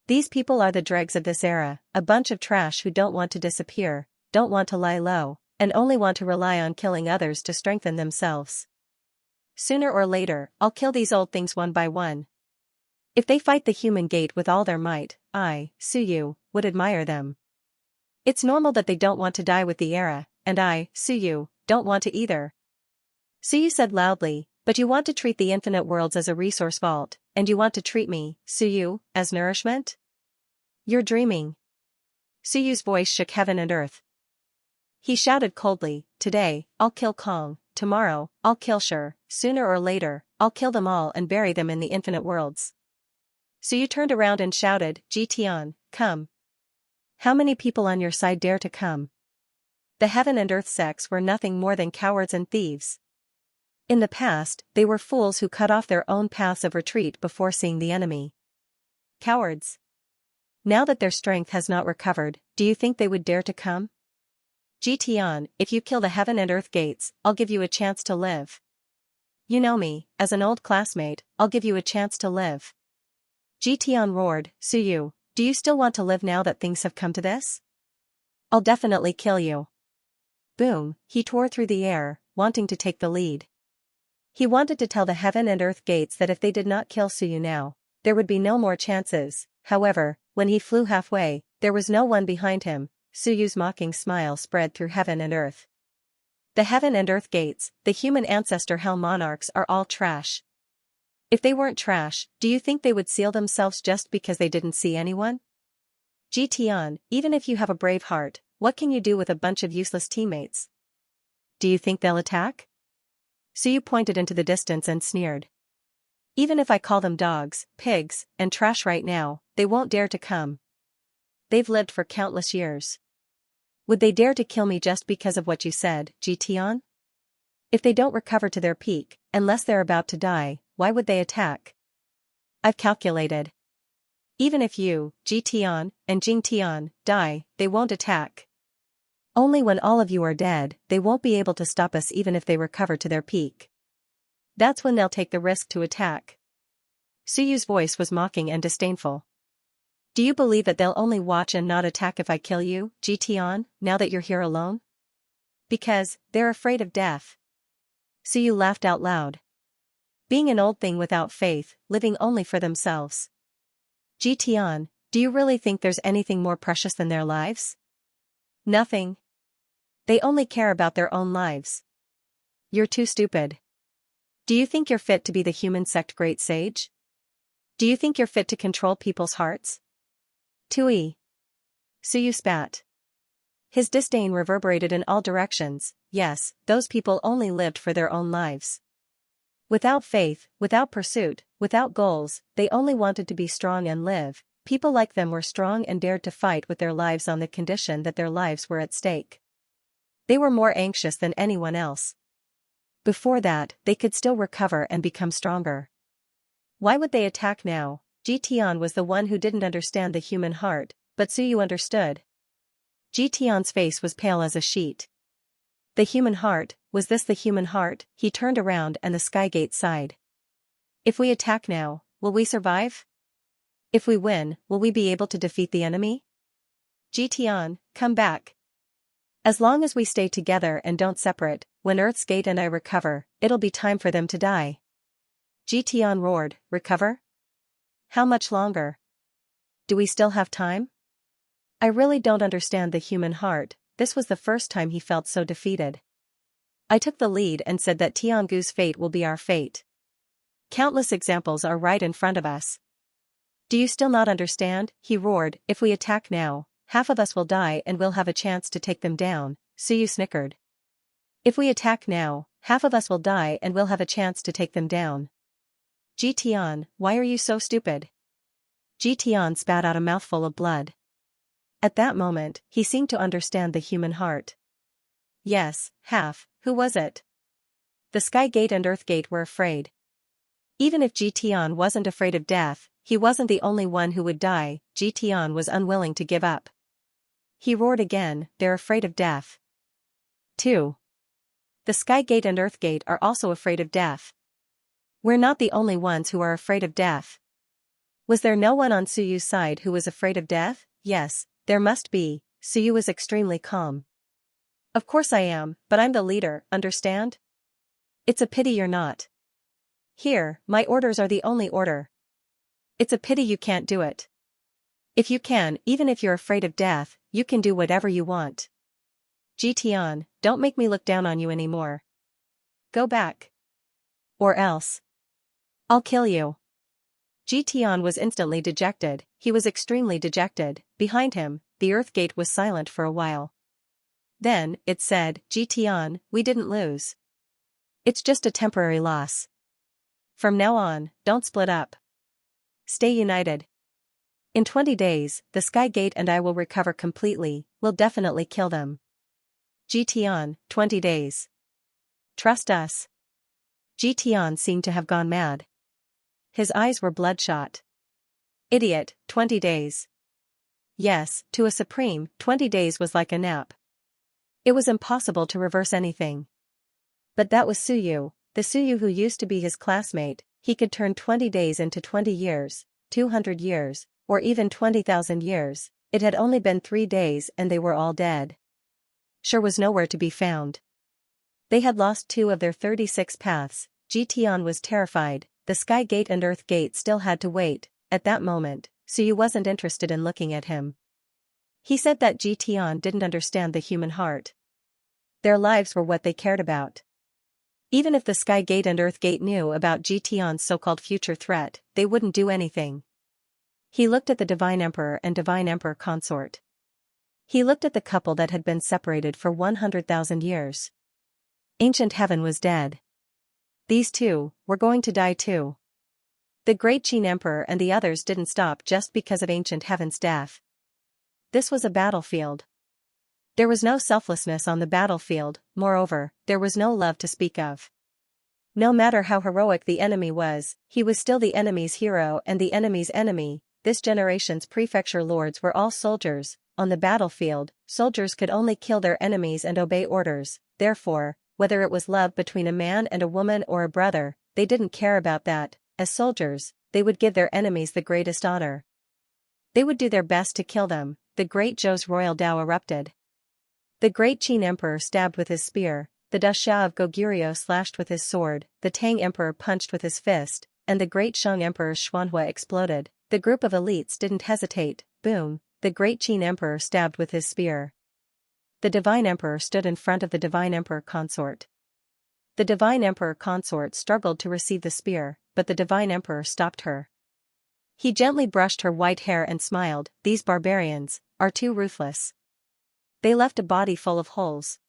These people are the dregs of this era, a bunch of trash who don't want to disappear, don't want to lie low, and only want to rely on killing others to strengthen themselves. Sooner or later, I'll kill these old things one by one. If they fight the human gate with all their might, I, Suyu, would admire them. It's normal that they don't want to die with the era, and I, Suyu, don't want to either." Suyu said loudly, "But you want to treat the infinite worlds as a resource vault, and you want to treat me, Suyu, as nourishment? You're dreaming." Suyu's voice shook heaven and earth. He shouted coldly, "Today, I'll kill Kong, tomorrow, I'll kill Shi, sooner or later, I'll kill them all and bury them in the infinite worlds." Suyu turned around and shouted, "Ji Tian, come. How many people on your side dare to come?" The heaven and earth sects were nothing more than cowards and thieves. In the past, they were fools who cut off their own paths of retreat before seeing the enemy. Cowards. Now that their strength has not recovered, do you think they would dare to come? Ji Tian, if you kill the heaven and earth gates, I'll give you a chance to live. You know me, as an old classmate, I'll give you a chance to live. Ji Tian roared, "Suyu, do you still want to live now that things have come to this? I'll definitely kill you." Boom, he tore through the air, wanting to take the lead. He wanted to tell the heaven and earth gates that if they did not kill Suyu now, there would be no more chances. However, when he flew halfway, there was no one behind him. Suyu's mocking smile spread through heaven and earth. The heaven and earth gates, the human ancestor hell monarchs are all trash. If they weren't trash, do you think they would seal themselves just because they didn't see anyone? Ji Tian, even if you have a brave heart, what can you do with a bunch of useless teammates? Do you think they'll attack? Suyu pointed into the distance and sneered. Even if I call them dogs, pigs, and trash right now, they won't dare to come. They've lived for countless years. Would they dare to kill me just because of what you said, Ji Tian? If they don't recover to their peak, unless they're about to die, why would they attack? I've calculated. Even if you, Jitian, and Jingtian, die, they won't attack. Only when all of you are dead, they won't be able to stop us even if they recover to their peak. That's when they'll take the risk to attack. Suyu's voice was mocking and disdainful. Do you believe that they'll only watch and not attack if I kill you, Jitian, now that you're here alone? Because, they're afraid of death. Suyu laughed out loud. Being an old thing without faith, living only for themselves. Jitian, do you really think there's anything more precious than their lives? Nothing. They only care about their own lives. You're too stupid. Do you think you're fit to be the human sect great sage? Do you think you're fit to control people's hearts? Tui. Suyu spat. His disdain reverberated in all directions. Yes, those people only lived for their own lives. Without faith, without pursuit, without goals, they only wanted to be strong and live. People like them were strong and dared to fight with their lives on the condition that their lives were at stake. They were more anxious than anyone else. Before that, they could still recover and become stronger. Why would they attack now? Jitian was the one who didn't understand the human heart, but Suyu understood. Jitian's face was pale as a sheet. The human heart, was this the human heart? He turned around and the Skygate sighed. If we attack now, will we survive? If we win, will we be able to defeat the enemy? Jitian, come back. As long as we stay together and don't separate, when Earth's Gate and I recover, it'll be time for them to die. Jitian roared, recover? How much longer? Do we still have time? I really don't understand the human heart. This was the first time he felt so defeated. I took the lead and said that Tiangu's fate will be our fate. Countless examples are right in front of us. Do you still not understand? He roared, if we attack now, half of us will die and we'll have a chance to take them down. Suyu snickered. If we attack now, half of us will die and we'll have a chance to take them down. Jitian, why are you so stupid? Jitian spat out a mouthful of blood. At that moment, he seemed to understand the human heart. Yes, half. Who was it? The Skygate and Earthgate were afraid. Even if Jitian wasn't afraid of death, he wasn't the only one who would die. Jitian was unwilling to give up. He roared again, they're afraid of death. 2. The Skygate and Earthgate are also afraid of death. We're not the only ones who are afraid of death. Was there no one on Suyu's side who was afraid of death? Yes, there must be. Suyu was extremely calm. Of course I am, but I'm the leader, understand? It's a pity you're not. Here, my orders are the only order. It's a pity you can't do it. If you can, even if you're afraid of death, you can do whatever you want. Jitian, don't make me look down on you anymore. Go back. Or else. I'll kill you. Jitian was instantly dejected. He was extremely dejected. Behind him, the Earthgate was silent for a while. Then, it said, Jitian, we didn't lose. It's just a temporary loss. From now on, don't split up. Stay united. In 20 days, the Skygate and I will recover completely. We'll definitely kill them. Jitian, 20 days. Trust us. Jitian seemed to have gone mad. His eyes were bloodshot. Idiot, 20 days. Yes, to a supreme, 20 days was like a nap. It was impossible to reverse anything. But that was Suyu, the Suyu who used to be his classmate. He could turn 20 days into 20 years, 200 years, or even 20,000 years. It had only been 3 days and they were all dead. Sure was nowhere to be found. They had lost 2 of their 36 paths. Jitian was terrified. The Skygate and Earthgate still had to wait. At that moment, Suyu wasn't interested in looking at him. He said that Jitian didn't understand the human heart. Their lives were what they cared about. Even if the Skygate and Earthgate knew about Jitian's so-called future threat, they wouldn't do anything. He looked at the Divine Emperor and Divine Emperor Consort. He looked at the couple that had been separated for 100,000 years. Ancient Heaven was dead. These two were going to die too. The Great Qin Emperor and the others didn't stop just because of Ancient Heaven's death. This was a battlefield. There was no selflessness on the battlefield, moreover, there was no love to speak of. No matter how heroic the enemy was, he was still the enemy's hero and the enemy's enemy. this generation's prefecture lords were all soldiers. On the battlefield, soldiers could only kill their enemies and obey orders, therefore, whether it was love between a man and a woman or a brother, they didn't care about that. As soldiers, they would give their enemies the greatest honor. They would do their best to kill them. The great Zhou's royal Tao erupted. The great Qin emperor stabbed with his spear, the Dashia of Goguryeo slashed with his sword, the Tang emperor punched with his fist, and the great Shang emperor's Xuanhua exploded. The group of elites didn't hesitate. Boom, the great Qin emperor stabbed with his spear. The divine emperor stood in front of the divine emperor consort. The divine emperor consort struggled to receive the spear, but the divine emperor stopped her. He gently brushed her white hair and smiled. These barbarians are too ruthless. They left a body full of holes.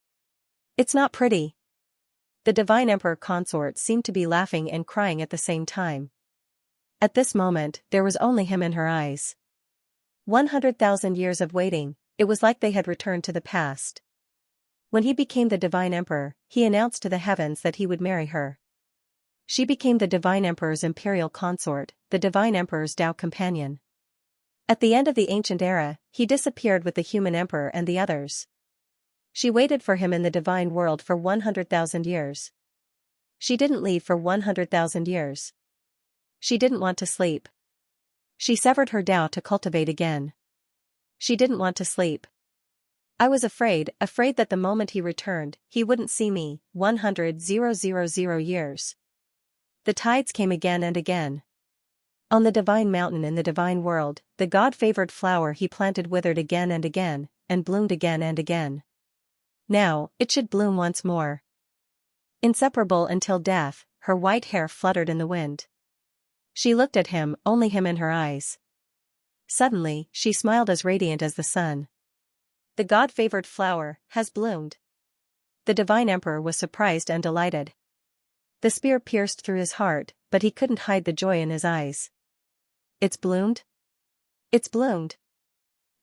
It's not pretty. The divine emperor consort seemed to be laughing and crying at the same time. At this moment, there was only him in her eyes. 100,000 years of waiting, it was like they had returned to the past. When he became the divine emperor, he announced to the heavens that he would marry her. She became the divine emperor's imperial consort, the divine emperor's Tao companion. At the end of the ancient era, he disappeared with the human emperor and the others. She waited for him in the divine world for 100,000 years. She didn't leave for 100,000 years. She didn't want to sleep. She severed her Tao to cultivate again. She didn't want to sleep. I was afraid that the moment he returned, he wouldn't see me. 100,000 years. The tides came again and again. On the divine mountain in the divine world, the God-favored flower he planted withered again and bloomed again and again. Now, it should bloom once more. Inseparable until death, her white hair fluttered in the wind. She looked at him, only him in her eyes. Suddenly, she smiled as radiant as the sun. The God-favored flower has bloomed. The divine emperor was surprised and delighted. The spear pierced through his heart, but he couldn't hide the joy in his eyes. It's bloomed? It's bloomed.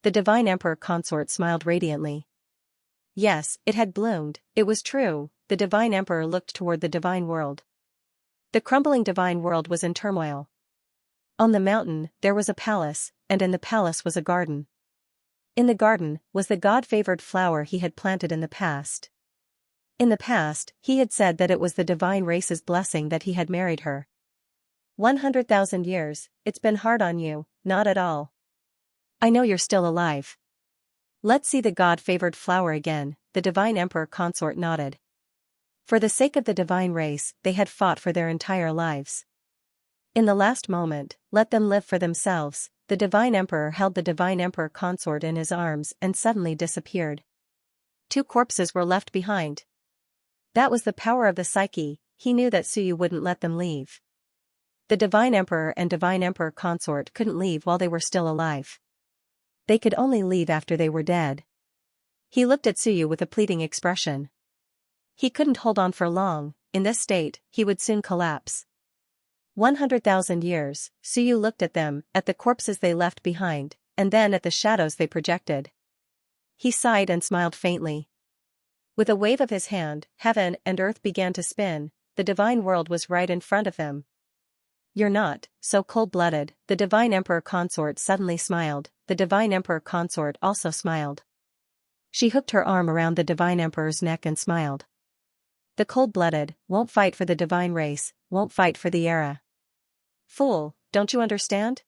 The divine emperor consort smiled radiantly. Yes, it had bloomed, it was true. The divine emperor looked toward the divine world. The crumbling divine world was in turmoil. On the mountain, there was a palace, and in the palace was a garden. In the garden, was the God-favored flower he had planted in the past. In the past, he had said that it was the divine race's blessing that he had married her. 100,000 years, it's been hard on you, not at all. I know you're still alive. Let's see the God-favored flower again, the divine emperor consort nodded. For the sake of the divine race, they had fought for their entire lives. In the last moment, let them live for themselves. The divine emperor held the divine emperor consort in his arms and suddenly disappeared. 2 corpses were left behind. That was the power of the psyche. He knew that Suyu wouldn't let them leave. The divine emperor and divine emperor consort couldn't leave while they were still alive. They could only leave after they were dead. He looked at Suyu with a pleading expression. He couldn't hold on for long. In this state, he would soon collapse. 100,000 years, Suyu looked at them, at the corpses they left behind, and then at the shadows they projected. He sighed and smiled faintly. With a wave of his hand, heaven and earth began to spin. The divine world was right in front of them. You're not so cold-blooded. The divine emperor consort suddenly smiled. The divine emperor consort also smiled. She hooked her arm around the divine emperor's neck and smiled. The cold-blooded won't fight for the divine race, won't fight for the era. Fool, don't you understand?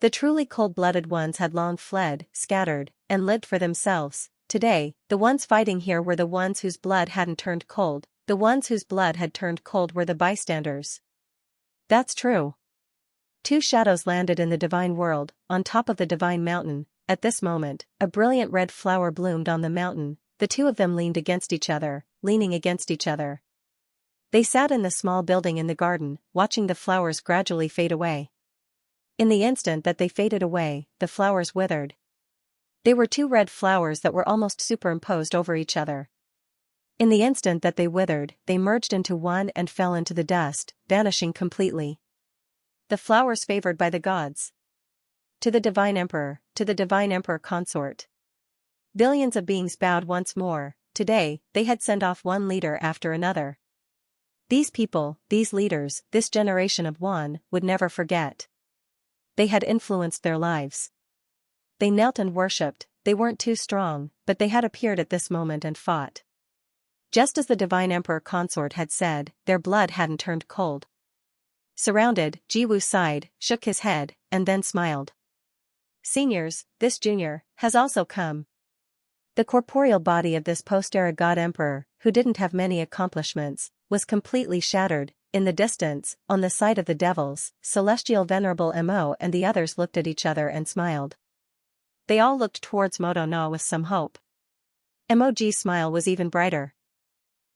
The truly cold-blooded ones had long fled, scattered, and lived for themselves. Today, the ones fighting here were the ones whose blood hadn't turned cold. The ones whose blood had turned cold were the bystanders. That's true. 2 shadows landed in the divine world, on top of the divine mountain. At this moment, a brilliant red flower bloomed on the mountain. The 2 of them leaned against each other, leaning against each other. They sat in the small building in the garden, watching the flowers gradually fade away. In the instant that they faded away, the flowers withered. They were 2 red flowers that were almost superimposed over each other. In the instant that they withered, they merged into one and fell into the dust, vanishing completely. The flowers favored by the gods. To the divine emperor consort. Billions of beings bowed once more. Today, they had sent off one leader after another. These people, these leaders, this generation of one, would never forget. they had influenced their lives. They knelt and worshipped, they weren't too strong, but they had appeared at this moment and fought. Just as the divine emperor consort had said, their blood hadn't turned cold. Surrounded, Jiwu sighed, shook his head, and then smiled. Seniors, this junior, has also come. The corporeal body of this post-era god emperor, who didn't have many accomplishments, was completely shattered. In the distance, on the side of the devils, Celestial Venerable Mo and the others looked at each other and smiled. They all looked towards Modo with some hope. Mog's smile was even brighter.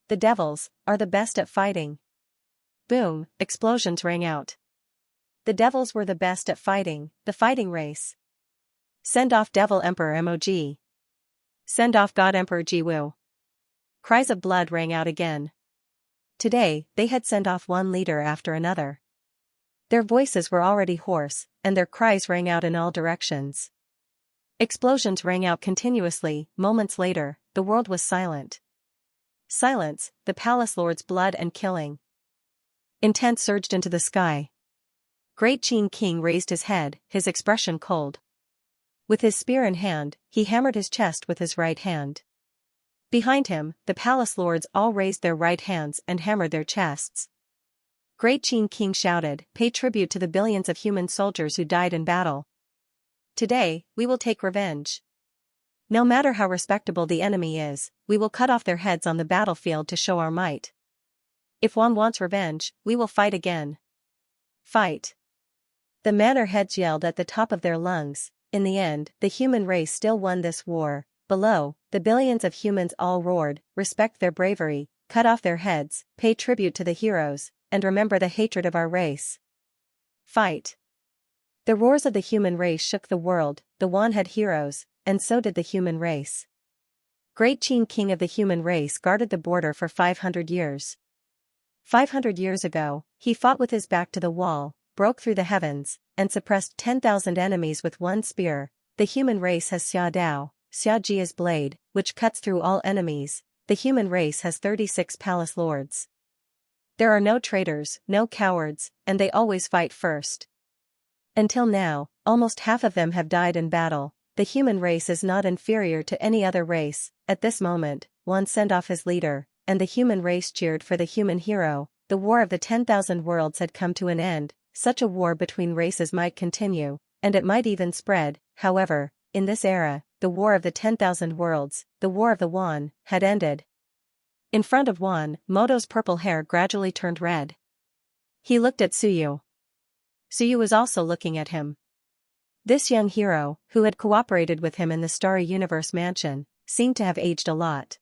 The devils are the best at fighting. Boom, explosions rang out. The devils were the best at fighting, the fighting race. Send off Devil Emperor Mog. Send off God Emperor Jiwu. Cries of blood rang out again. Today, they had sent off one leader after another. Their voices were already hoarse, and their cries rang out in all directions. Explosions rang out continuously. Moments later, the world was silent. Silence, the palace lord's blood and killing. Intent surged into the sky. Great Qin King raised his head, his expression cold. With his spear in hand, he hammered his chest with his right hand. Behind him, the palace lords all raised their right hands and hammered their chests. Great Qin King shouted, "Pay tribute to the billions of human soldiers who died in battle. Today, we will take revenge. No matter how respectable the enemy is, we will cut off their heads on the battlefield to show our might. If one wants revenge, we will fight again. Fight." The manor heads yelled at the top of their lungs. In the end, the human race still won this war. Below, the billions of humans all roared, "Respect their bravery, cut off their heads, pay tribute to the heroes, and remember the hatred of our race. Fight." The roars of the human race shook the world. The Wan had heroes, and so did the human race. Great Qin King of the human race guarded the border for 500 years. 500 years ago, he fought with his back to the wall, broke through the heavens, and suppressed 10,000 enemies with one spear. The human race has Xia Dao, Xia Jia's blade, which cuts through all enemies. The human race has 36 palace lords. There are no traitors, no cowards, and they always fight first. Until now, almost half of them have died in battle. The human race is not inferior to any other race. At this moment, one sent off his leader, and the human race cheered for the human hero. The war of the 10,000 worlds had come to an end. Such a war between races might continue, and it might even spread. However, in this era, the war of the 10,000 worlds, the war of the Wan, had ended. In front of Wan, Modo's purple hair gradually turned red. He looked at Suyu. Suyu was also looking at him. This young hero, who had cooperated with him in the Starry Universe mansion, seemed to have aged a lot.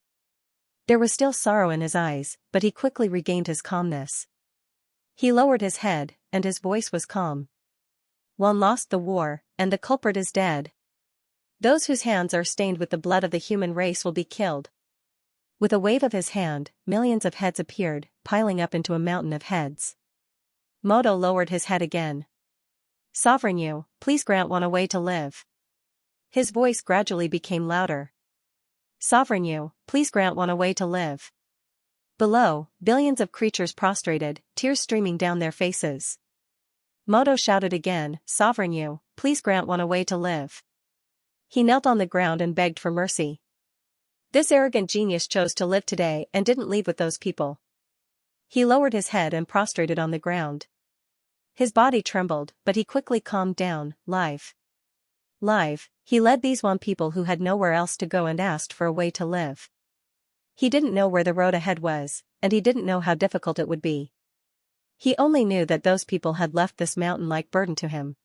There was still sorrow in his eyes, but he quickly regained his calmness. He lowered his head, and his voice was calm. One lost the war, and the culprit is dead. Those whose hands are stained with the blood of the human race will be killed. With a wave of his hand, millions of heads appeared, piling up into a mountain of heads. Modo lowered his head again. "Sovereign Yu, please grant one a way to live." His voice gradually became louder. "Sovereign Yu, please grant one a way to live." Below, billions of creatures prostrated, tears streaming down their faces. Modo shouted again, "Sovereign Yu, please grant one a way to live." He knelt on the ground and begged for mercy. This arrogant genius chose to live today and didn't leave with those people. He lowered his head and prostrated on the ground. His body trembled, but he quickly calmed down. Live. He led these one people who had nowhere else to go and asked for a way to live. He didn't know where the road ahead was, and he didn't know how difficult it would be. He only knew that those people had left this mountain-like burden to him.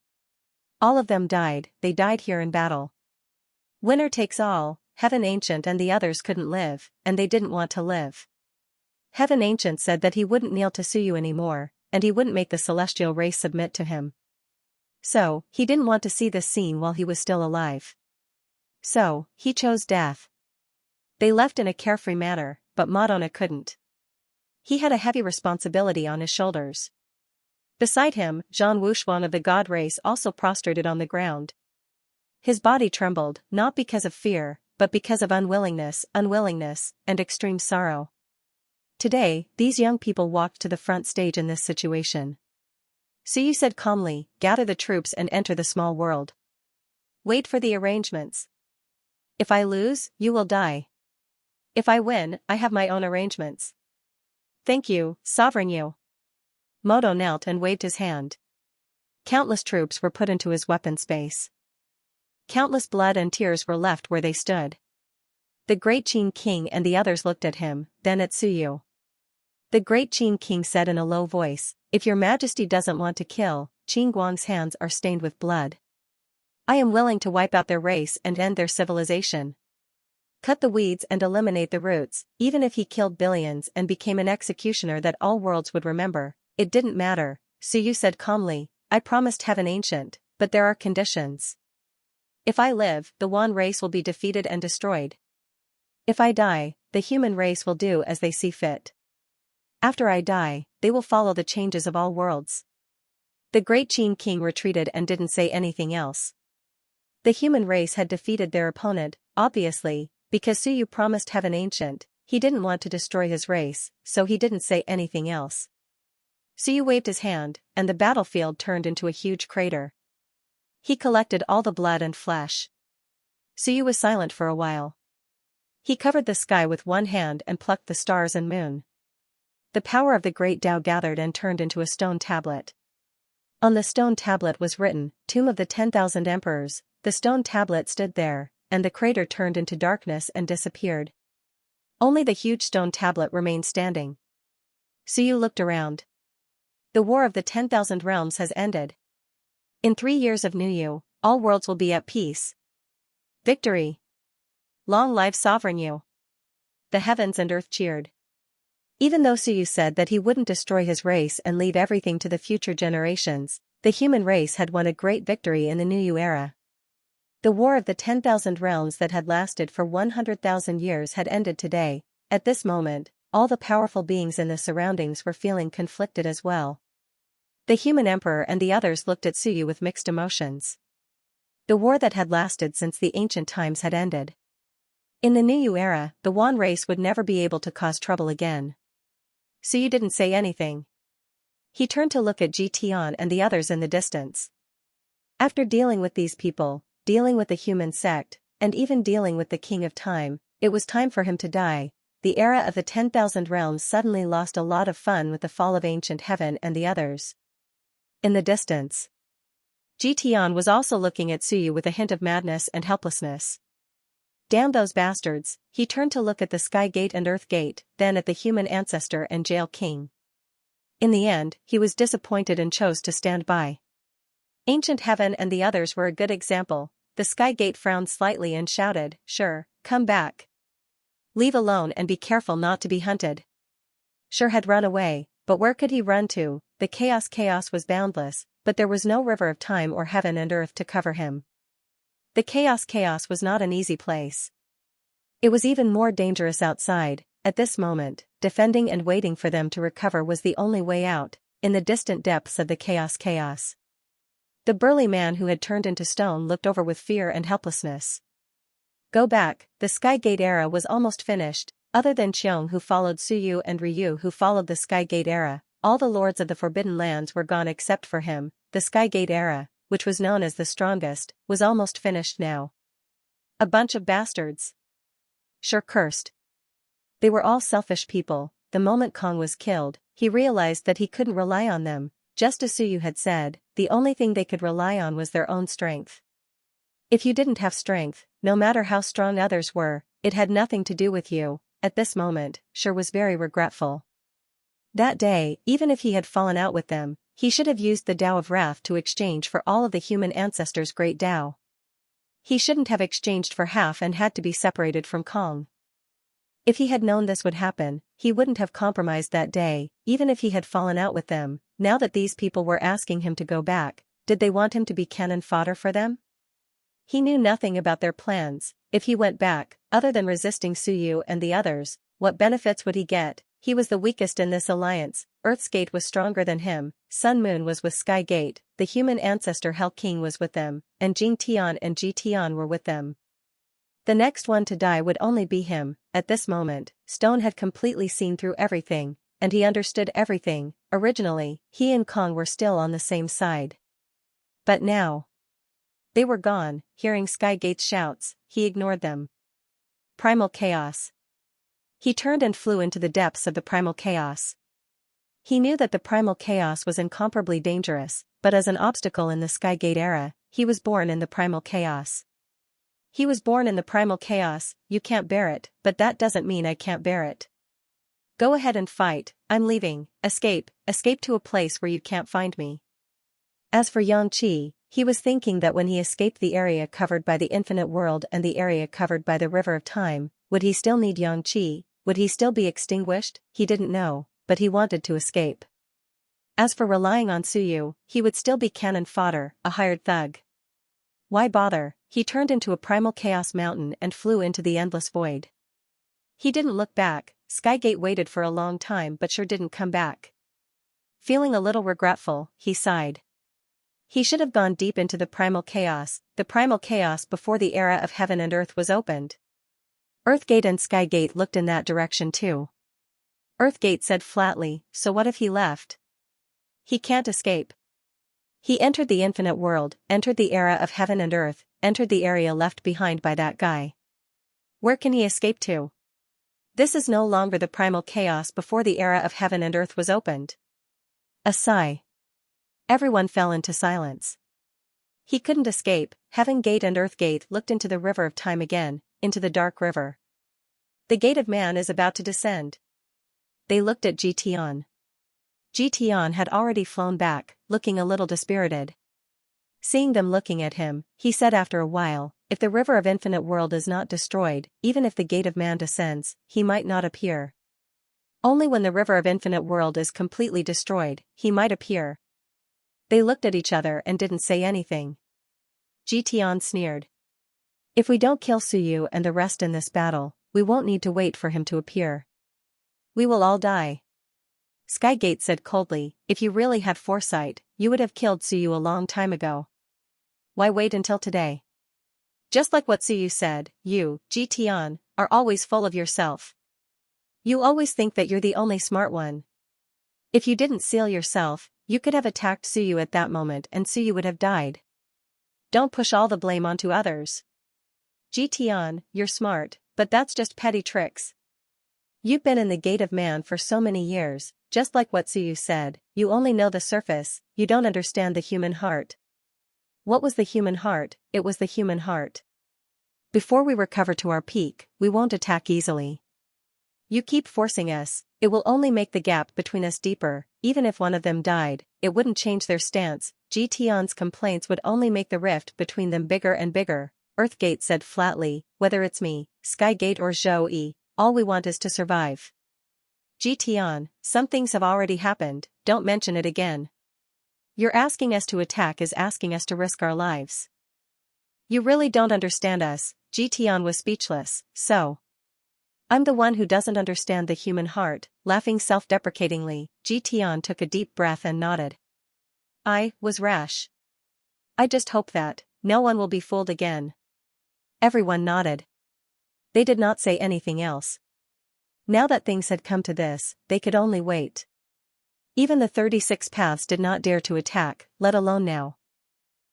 All of them died, they died here in battle. Winner takes all. Heaven Ancient and the others couldn't live, and they didn't want to live. Heaven Ancient said that he wouldn't kneel to Suyu anymore, and he wouldn't make the celestial race submit to him. So, he didn't want to see this scene while he was still alive. So, he chose death. They left in a carefree manner, but Madonna couldn't. He had a heavy responsibility on his shoulders. Beside him, Zhang Wuxuan of the god race also prostrated on the ground. His body trembled, not because of fear, but because of unwillingness, and extreme sorrow. Today, these young people walked to the front stage in this situation. Suyu said calmly, gather the troops and enter the small world. Wait for the arrangements. If I lose, you will die. If I win, I have my own arrangements. Thank you, Sovereign Yu. Moto knelt and waved his hand. Countless troops were put into his weapon space. Countless blood and tears were left where they stood. The great Qin King and the others looked at him, then at Suyu. The great Qin King said in a low voice, if your majesty doesn't want to kill, Qin Guang's hands are stained with blood. I am willing to wipe out their race and end their civilization. Cut the weeds and eliminate the roots, even if he killed billions and became an executioner that all worlds would remember, it didn't matter, Suyu said calmly, I promised Heaven Ancient, but there are conditions. If I live, the Wan race will be defeated and destroyed. If I die, the human race will do as they see fit. After I die, they will follow the changes of all worlds. The great Qin King retreated and didn't say anything else. The human race had defeated their opponent, obviously, because Suyu promised Heaven Ancient, he didn't want to destroy his race, so he didn't say anything else. Suyu waved his hand, and the battlefield turned into a huge crater. He collected all the blood and flesh. Suyu was silent for a while. He covered the sky with one hand and plucked the stars and moon. The power of the great Tao gathered and turned into a stone tablet. On the stone tablet was written, Tomb of the 10,000 Emperors. The stone tablet stood there, and the crater turned into darkness and disappeared. Only the huge stone tablet remained standing. Suyu looked around. The War of the 10,000 Realms has ended. In 3 years of New Yu, all worlds will be at peace. Victory! Long live Sovereign Yu! The heavens and earth cheered. Even though Suyu said that he wouldn't destroy his race and leave everything to the future generations, the human race had won a great victory in the New Yu era. The War of the 10,000 Realms that had lasted for 100,000 years had ended today. At this moment, all the powerful beings in the surroundings were feeling conflicted as well. The human emperor and the others looked at Suyu with mixed emotions. The war that had lasted since the ancient times had ended. In the New Yu era, the Wan race would never be able to cause trouble again. Suyu didn't say anything. He turned to look at Ji Tian and the others in the distance. After dealing with these people, dealing with the human sect, and even dealing with the King of Time, it was time for him to die. The era of the 10,000 Realms suddenly lost a lot of fun with the fall of ancient heaven and the others. In the distance, Ji Tian was also looking at Suyu with a hint of madness and helplessness. Damn those bastards, he turned to look at the Sky Gate and Earth Gate, then at the human ancestor and jail king. In the end, he was disappointed and chose to stand by. Ancient Heaven and the others were a good example. The Sky Gate frowned slightly and shouted, Sure, come back. Leave alone and be careful not to be hunted. Sure had run away, but where could he run to? The chaos was boundless, but there was no river of time or heaven and earth to cover him. The chaos was not an easy place. It was even more dangerous outside. At this moment, defending and waiting for them to recover was the only way out, in the distant depths of the chaos. The burly man who had turned into stone looked over with fear and helplessness. Go back, the Sky Gate era was almost finished. Other than Qiong who followed Suyu and Ryu who followed the Sky Gate era, all the lords of the Forbidden Lands were gone except for him. The Sky Gate era, which was known as the strongest, was almost finished now. A bunch of bastards. Sure cursed. They were all selfish people. The moment Kong was killed, he realized that he couldn't rely on them. Just as Suyu had said, the only thing they could rely on was their own strength. If you didn't have strength, no matter how strong others were, it had nothing to do with you. At this moment, Sure was very regretful. That day, even if he had fallen out with them, he should have used the Tao of Wrath to exchange for all of the human ancestors' great Tao. He shouldn't have exchanged for half and had to be separated from Kong. If he had known this would happen, he wouldn't have compromised that day, even if he had fallen out with them. Now that these people were asking him to go back, did they want him to be cannon fodder for them? He knew nothing about their plans. If he went back, other than resisting Suyu and the others, what benefits would he get? He was the weakest in this alliance. Earth's Gate was stronger than him, Sun Moon was with Sky Gate, the human ancestor Hell King was with them, and Jing Tian and Ji Tian were with them. The next one to die would only be him. At this moment, Stone had completely seen through everything, and he understood everything. Originally, he and Kong were still on the same side. But now, they were gone. Hearing Skygate's shouts, he ignored them. Primal chaos. He turned and flew into the depths of the primal chaos. He knew that the primal chaos was incomparably dangerous, but as an obstacle in the Skygate era, he was born in the primal chaos. He was born in the primal chaos. You can't bear it, but that doesn't mean I can't bear it. Go ahead and fight. I'm leaving. Escape to a place where you can't find me. As for Xianxia, he was thinking that when he escaped the area covered by the infinite world and the area covered by the river of time, would he still need Xianxia? Would he still be extinguished? He didn't know, but he wanted to escape. As for relying on Suyu, he would still be cannon fodder, a hired thug. Why bother? He turned into a primal chaos mountain and flew into the endless void. He didn't look back. Skygate waited for a long time but sure didn't come back. Feeling a little regretful, he sighed. He should have gone deep into the primal chaos before the era of heaven and earth was opened. Earthgate and Skygate looked in that direction too. Earthgate said flatly, so what if he left? He can't escape. He entered the infinite world, entered the era of heaven and earth, entered the area left behind by that guy. Where can he escape to? This is no longer the primal chaos before the era of heaven and earth was opened. A sigh. Everyone fell into silence. He couldn't escape. Heaven Gate and Earth Gate looked into the river of time again, into the dark river. The gate of man is about to descend. They looked at Jition. Jition had already flown back, looking a little dispirited. Seeing them looking at him, he said after a while, if the river of infinite world is not destroyed, even if the gate of man descends, he might not appear. Only when the river of infinite world is completely destroyed, he might appear. They looked at each other and didn't say anything. Jition sneered. If we don't kill Suyu and the rest in this battle, we won't need to wait for him to appear. We will all die. Skygate said coldly, if you really had foresight, you would have killed Suyu a long time ago. Why wait until today? Just like what Suyu said, you, Jition, are always full of yourself. You always think that you're the only smart one. If you didn't seal yourself, you could have attacked Suyu at that moment and Suyu would have died. Don't push all the blame onto others. Jition, you're smart, but that's just petty tricks. You've been in the gate of man for so many years, just like what Suyu said, you only know the surface, you don't understand the human heart. What was the human heart? It was the human heart. Before we recover to our peak, we won't attack easily. You keep forcing us, it will only make the gap between us deeper. Even if one of them died, it wouldn't change their stance. Jition's complaints would only make the rift between them bigger and bigger. Earthgate said flatly, whether it's me, Skygate or Zhou, all we want is to survive. Jition, some things have already happened, don't mention it again. You're asking us to attack is asking us to risk our lives. You really don't understand us. Jition was speechless, so. I'm the one who doesn't understand the human heart. Laughing self-deprecatingly, Jition took a deep breath and nodded. I was rash. I just hope that no one will be fooled again. Everyone nodded. They did not say anything else. Now that things had come to this, they could only wait. Even the 36 paths did not dare to attack, let alone now.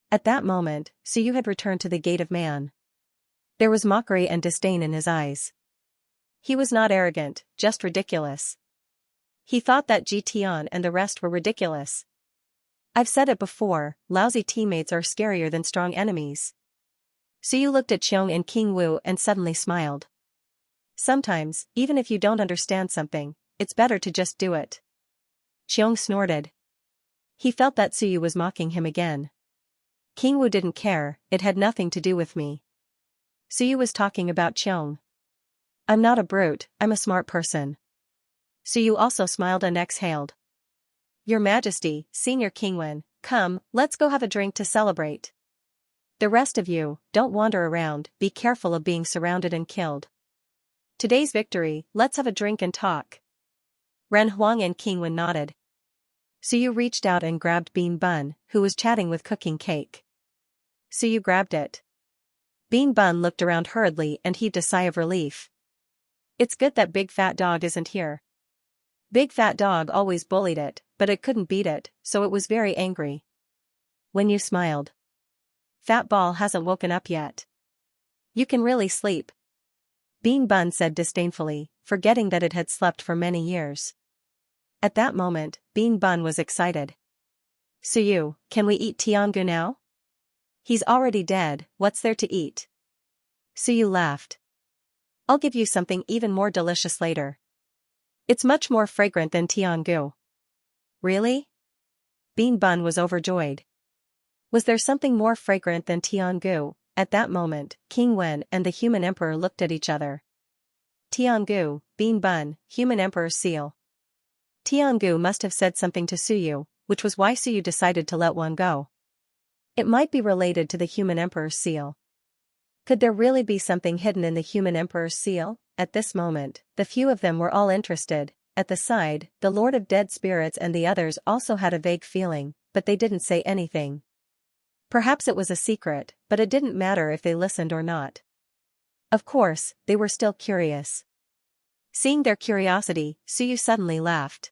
At that moment, Suyu had returned to the gate of man. There was mockery and disdain in his eyes. He was not arrogant, just ridiculous. He thought that Jition and the rest were ridiculous. I've said it before, lousy teammates are scarier than strong enemies. Suyu looked at Xiong and King Wu and suddenly smiled. Sometimes, even if you don't understand something, it's better to just do it. Xiong snorted. He felt that Suyu was mocking him again. King Wu didn't care, it had nothing to do with me. Suyu was talking about Xiong. I'm not a brute, I'm a smart person. Suyu also smiled and exhaled. Your Majesty, Senior Kingwen, come, let's go have a drink to celebrate. The rest of you, don't wander around, be careful of being surrounded and killed. Today's victory, let's have a drink and talk. Ren Huang and Kingwen nodded. Suyu reached out and grabbed Bean Bun, who was chatting with cooking cake. Suyu grabbed it. Bean Bun looked around hurriedly and heaved a sigh of relief. It's good that Big Fat Dog isn't here. Big Fat Dog always bullied it, but but it couldn't beat it, so it was very angry. When you smiled. Fat ball hasn't woken up yet. You can really sleep. Bean Bun said disdainfully, forgetting that it had slept for many years. At that moment, Bean Bun was excited. Suyu, can we eat Tiangu now? He's already dead, what's there to eat? Suyu laughed. I'll give you something even more delicious later. It's much more fragrant than Tiangu. Really? Bean Bun was overjoyed. Was there something more fragrant than Tiangu? At that moment, King Wen and the human emperor looked at each other. Tiangu, Bean Bun, human emperor's seal. Tiangu must have said something to Suyu, which was why Suyu decided to let one go. It might be related to the human emperor's seal. Could there really be something hidden in the human emperor's seal? At this moment, the few of them were all interested. At the side, the Lord of Dead Spirits and the others also had a vague feeling, but they didn't say anything. Perhaps it was a secret, but it didn't matter if they listened or not. Of course, they were still curious. Seeing their curiosity, Suyu suddenly laughed.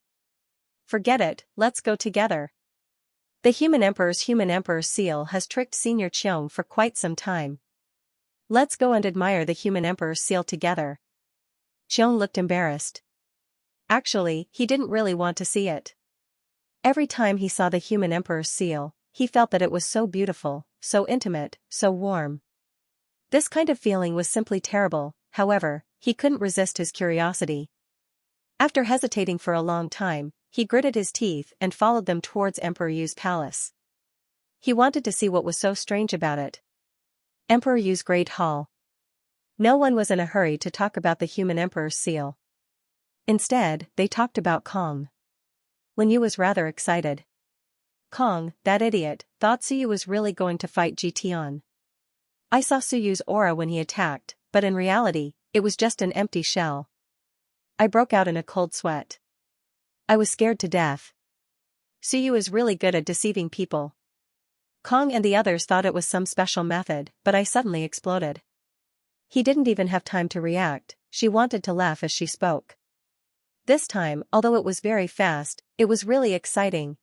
Forget it, let's go together. The human emperor's seal has tricked Senior Cheong for quite some time. Let's go and admire the human emperor's seal together. Cheong looked embarrassed. Actually, he didn't really want to see it. Every time he saw the human emperor's seal, he felt that it was so beautiful, so intimate, so warm. This kind of feeling was simply terrible, however, he couldn't resist his curiosity. After hesitating for a long time, he gritted his teeth and followed them towards Emperor Yu's palace. He wanted to see what was so strange about it. Emperor Yu's Great Hall. No one was in a hurry to talk about the human emperor's seal. Instead, they talked about Kong. Wen Yu was rather excited. Kong, that idiot, thought Suyu was really going to fight Jitian. I saw Suyu's aura when he attacked, but in reality, it was just an empty shell. I broke out in a cold sweat. I was scared to death. Suyu is really good at deceiving people. Kong and the others thought it was some special method, but I suddenly exploded. He didn't even have time to react, she wanted to laugh as she spoke. This time, although it was very fast, it was really exciting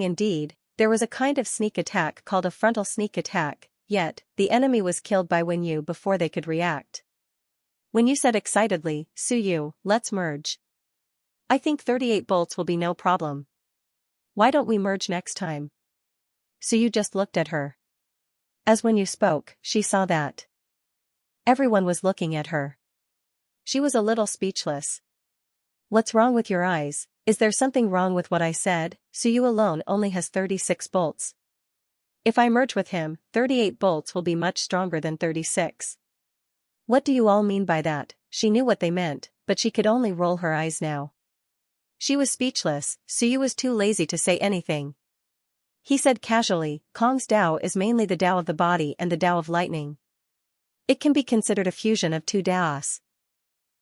indeed. There was a kind of sneak attack called a frontal sneak attack, yet, the enemy was killed by Wen Yu before they could react. Wen Yu said excitedly, Suyu, let's merge. I think 38 bolts will be no problem. Why don't we merge next time? Suyu just looked at her. As Wen Yu spoke, she saw that everyone was looking at her. She was a little speechless. What's wrong with your eyes? Is there something wrong with what I said? Suyu alone only has 36 bolts. If I merge with him, 38 bolts will be much stronger than 36. What do you all mean by that? She knew what they meant, but she could only roll her eyes now. She was speechless, Suyu was too lazy to say anything. He said casually, Kong's Dao is mainly the Dao of the body and the Dao of lightning. It can be considered a fusion of two Daos.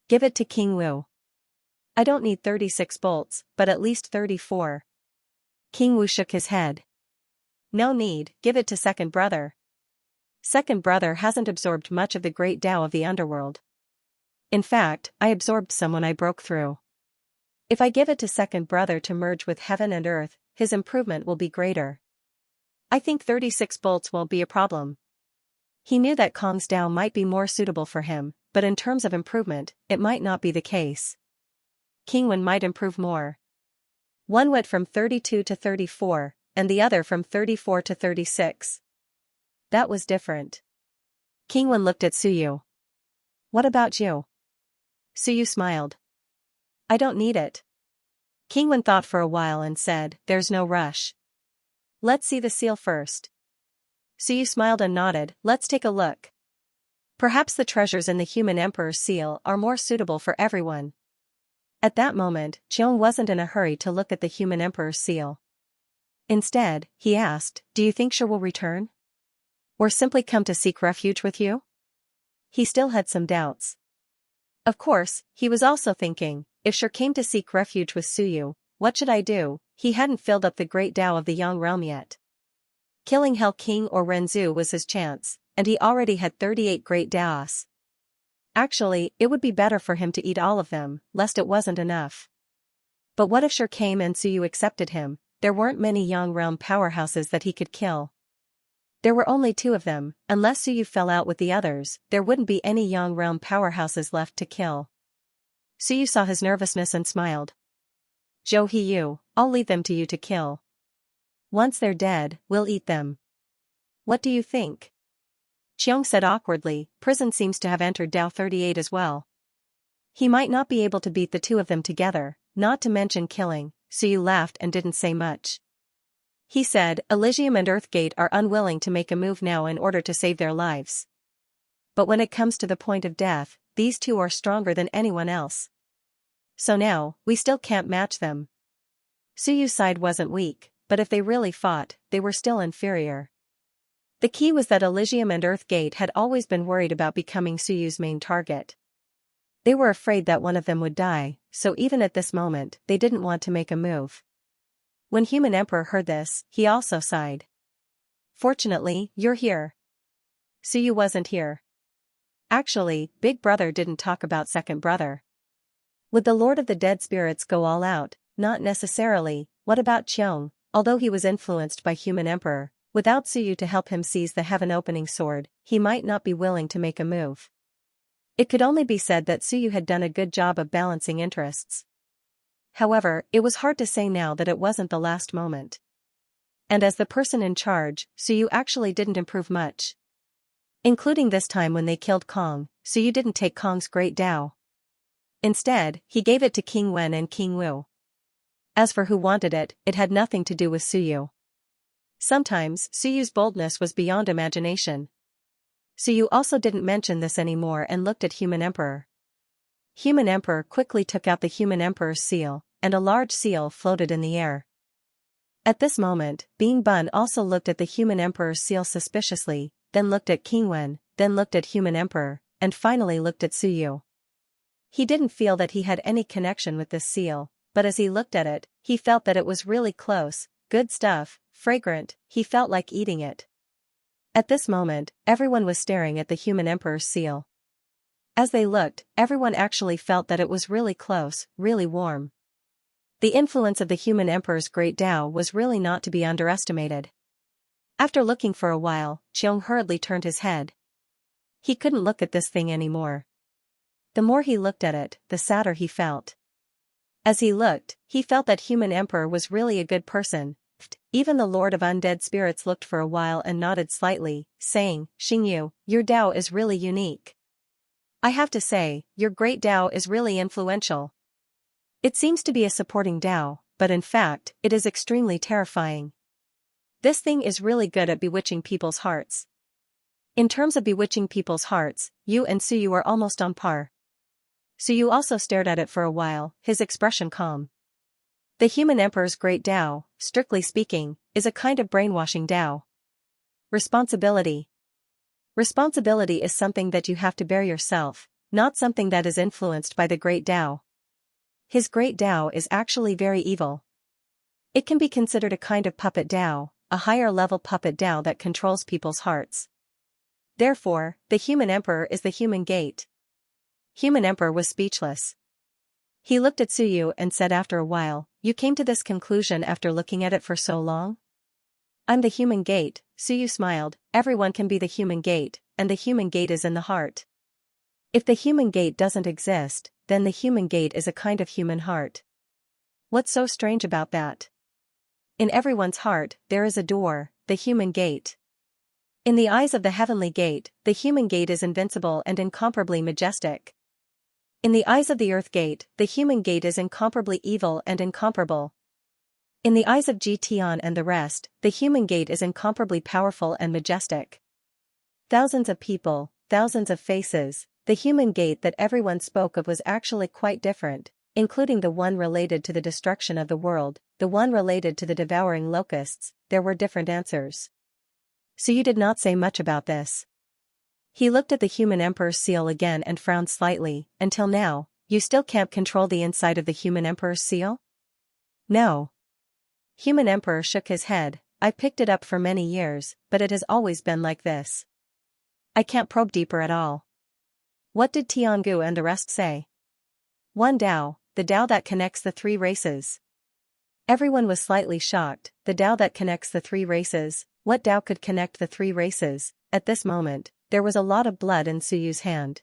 Give it to King Wu. I don't need 36 bolts, but at least 34. King Wu shook his head. No need, give it to second brother. Second brother hasn't absorbed much of the great Dao of the underworld. In fact, I absorbed some when I broke through. If I give it to second brother to merge with heaven and earth, his improvement will be greater. I think 36 bolts won't be a problem. He knew that Kong's Dao might be more suitable for him, but in terms of improvement, it might not be the case. King Wen might improve more. One went from 32 to 34, and the other from 34 to 36. That was different. King Wen looked at Suyu. What about you? Suyu smiled. I don't need it. King Wen thought for a while and said, there's no rush. Let's see the seal first. Suyu smiled and nodded, let's take a look. Perhaps the treasures in the human emperor's seal are more suitable for everyone. At that moment, Cheong wasn't in a hurry to look at the human emperor's seal. Instead, he asked, do you think Shi will return? Or simply come to seek refuge with you? He still had some doubts. Of course, he was also thinking, if Shi came to seek refuge with Suyu, what should I do? He hadn't filled up the great Dao of the Yang realm yet. Killing Hell King or Renzu was his chance, and he already had 38 great Daos. Actually, it would be better for him to eat all of them, lest it wasn't enough. But what if Shi came and Suyu accepted him? There weren't many Yang realm powerhouses that he could kill. There were only 2 of them. Unless Suyu fell out with the others, there wouldn't be any Yang realm powerhouses left to kill. Suyu saw his nervousness and smiled. Zhou Hiyu, I'll leave them to you to kill. Once they're dead, we'll eat them. What do you think? Qiong said awkwardly. Prison seems to have entered Dao 38 as well. He might not be able to beat the 2 of them together, not to mention killing. Suyu laughed and didn't say much. He said, Elysium and Earthgate are unwilling to make a move now in order to save their lives. But when it comes to the point of death, these 2 are stronger than anyone else. So now, we still can't match them. Suyu's side wasn't weak, but if they really fought, they were still inferior. The key was that Elysium and Earthgate had always been worried about becoming Suyu's main target. They were afraid that one of them would die, so even at this moment, they didn't want to make a move. When Human Emperor heard this, he also sighed. Fortunately, you're here. Suyu wasn't here. Actually, Big Brother didn't talk about Second Brother. Would the Lord of the Dead Spirits go all out? Not necessarily. What about Qiong? Although he was influenced by Human Emperor, without Suyu to help him seize the heaven-opening sword, he might not be willing to make a move. It could only be said that Suyu had done a good job of balancing interests. However, it was hard to say now that it wasn't the last moment. And as the person in charge, Suyu actually didn't improve much. Including this time when they killed Kong, Suyu didn't take Kong's great Dao. Instead, he gave it to King Wen and King Wu. As for who wanted it, it had nothing to do with Suyu. Sometimes, Suyu's boldness was beyond imagination. Suyu also didn't mention this anymore and looked at Human Emperor. Human Emperor quickly took out the Human Emperor's seal, and a large seal floated in the air. At this moment, Being Bun also looked at the Human Emperor's seal suspiciously, then looked at King Wen, then looked at Human Emperor, and finally looked at Suyu. He didn't feel that he had any connection with this seal, but as he looked at it, he felt that it was really close, good stuff, fragrant, he felt like eating it. At this moment, everyone was staring at the Human Emperor's seal. As they looked, everyone actually felt that it was really close, really warm. The influence of the Human Emperor's great Dao was really not to be underestimated. After looking for a while, Qiong hurriedly turned his head. He couldn't look at this thing anymore. The more he looked at it, the sadder he felt. As he looked, he felt that Human Emperor was really a good person. Even the Lord of Undead Spirits looked for a while and nodded slightly, saying, Xingyu, your Dao is really unique. I have to say, your great Dao is really influential. It seems to be a supporting Dao, but in fact, it is extremely terrifying. This thing is really good at bewitching people's hearts. In terms of bewitching people's hearts, you and Suyu are almost on par. Suyu also stared at it for a while, his expression calm. The Human Emperor's great Dao, strictly speaking, is a kind of brainwashing Dao. Responsibility. Responsibility is something that you have to bear yourself, not something that is influenced by the great Dao. His great Dao is actually very evil. It can be considered a kind of puppet Dao, a higher-level puppet Dao that controls people's hearts. Therefore, the Human Emperor is the human gate. Human Emperor was speechless. He looked at Suyu and said after a while, you came to this conclusion after looking at it for so long? I'm the human gate, Suyu smiled, everyone can be the human gate, and the human gate is in the heart. If the human gate doesn't exist, then the human gate is a kind of human heart. What's so strange about that? In everyone's heart, there is a door, the human gate. In the eyes of the heavenly gate, the human gate is invincible and incomparably majestic. In the eyes of the earth gate, the human gate is incomparably evil and incomparable. In the eyes of Tian and the rest, the human gate is incomparably powerful and majestic. Thousands of people, thousands of faces, the human gate that everyone spoke of was actually quite different, including the one related to the destruction of the world, the one related to the devouring locusts. There were different answers. Suyu did not say much about this. He looked at the Human Emperor's seal again and frowned slightly. Until now, you still can't control the inside of the Human Emperor's seal? No. Human Emperor shook his head. I've picked it up for many years, but it has always been like this. I can't probe deeper at all. What did Tiangu and the rest say? One Dao, the Tao that connects the three races. Everyone was slightly shocked. The Tao that connects the three races. What Tao could connect the three races? At this moment, there was a lot of blood in Suyu's hand.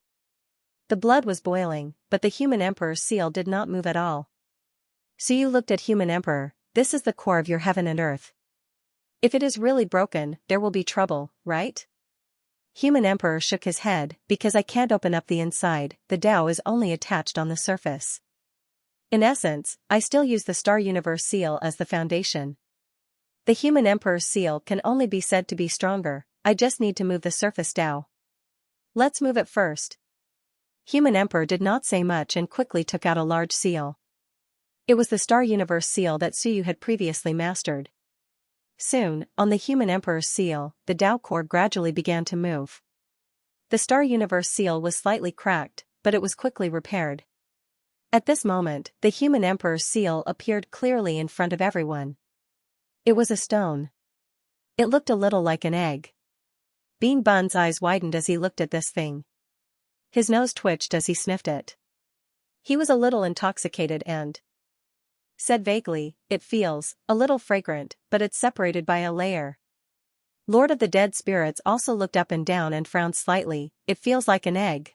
The blood was boiling, but the human emperor's seal did not move at all. Suyu looked at human emperor. This is the core of your heaven and earth. If it is really broken, there will be trouble, right? Human emperor shook his head. Because I can't open up the inside, the Tao is only attached on the surface. In essence, I still use the Star Universe seal as the foundation. The human emperor's seal can only be said to be stronger. I just need to move the surface Tao. Let's move it first. Human emperor did not say much and quickly took out a large seal. It was the Star Universe seal that Suyu had previously mastered. Soon, on the human emperor's seal, the Tao core gradually began to move. The Star Universe seal was slightly cracked, but it was quickly repaired. At this moment, the human emperor's seal appeared clearly in front of everyone. It was a stone. It looked a little like an egg. Bean Bun's eyes widened as he looked at this thing. His nose twitched as he sniffed it. He was a little intoxicated and said vaguely, "It feels a little fragrant, but it's separated by a layer." Lord of the Dead Spirits also looked up and down and frowned slightly. "It feels like an egg.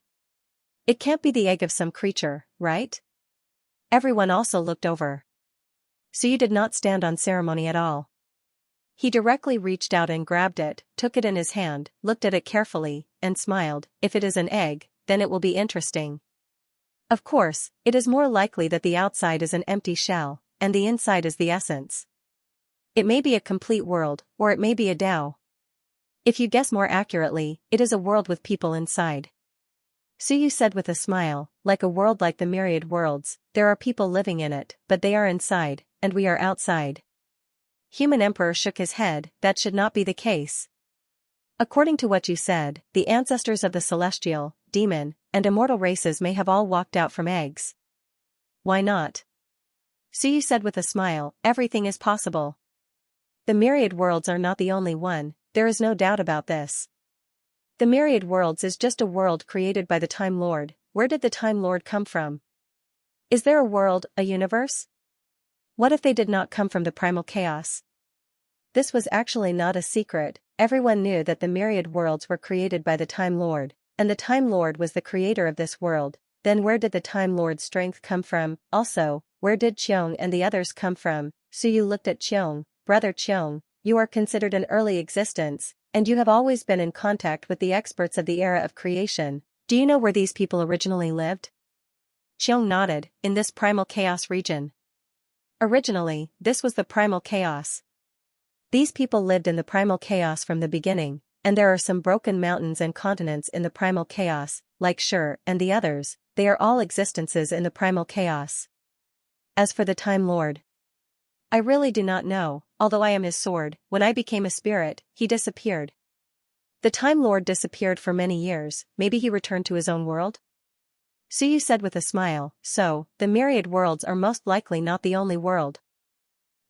It can't be the egg of some creature, right?" Everyone also looked over. Suyu did not stand on ceremony at all. He directly reached out and grabbed it, took it in his hand, looked at it carefully, and smiled. "If it is an egg, then it will be interesting. Of course, it is more likely that the outside is an empty shell, and the inside is the essence. It may be a complete world, or it may be a Tao. If you guess more accurately, it is a world with people inside." Suyu said with a smile, "Like a world like the myriad worlds, there are people living in it, but they are inside, and we are outside." Human emperor shook his head. "That should not be the case. According to what you said, the ancestors of the celestial, demon, and immortal races may have all walked out from eggs." "Why not?" Suyu said with a smile, "Everything is possible. The myriad worlds are not the only one, there is no doubt about this. The myriad worlds is just a world created by the Time Lord. Where did the Time Lord come from? Is there a world, a universe? What if they did not come from the primal chaos?" This was actually not a secret. Everyone knew that the myriad worlds were created by the Time Lord, and the Time Lord was the creator of this world. Then where did the Time Lord's strength come from? Also, where did Qiong and the others come from? Suyu looked at Qiong. "Brother Qiong, you are considered an early existence, and you have always been in contact with the experts of the era of creation. Do you know where these people originally lived?" Qiong nodded. "In this primal chaos region. Originally, this was the primal chaos. These people lived in the primal chaos from the beginning, and there are some broken mountains and continents in the primal chaos, like Shur and the others, they are all existences in the primal chaos. As for the Time Lord, I really do not know, although I am his sword. When I became a spirit, he disappeared. The Time Lord disappeared for many years, maybe he returned to his own world?" Suyu said with a smile, "So, the myriad worlds are most likely not the only world.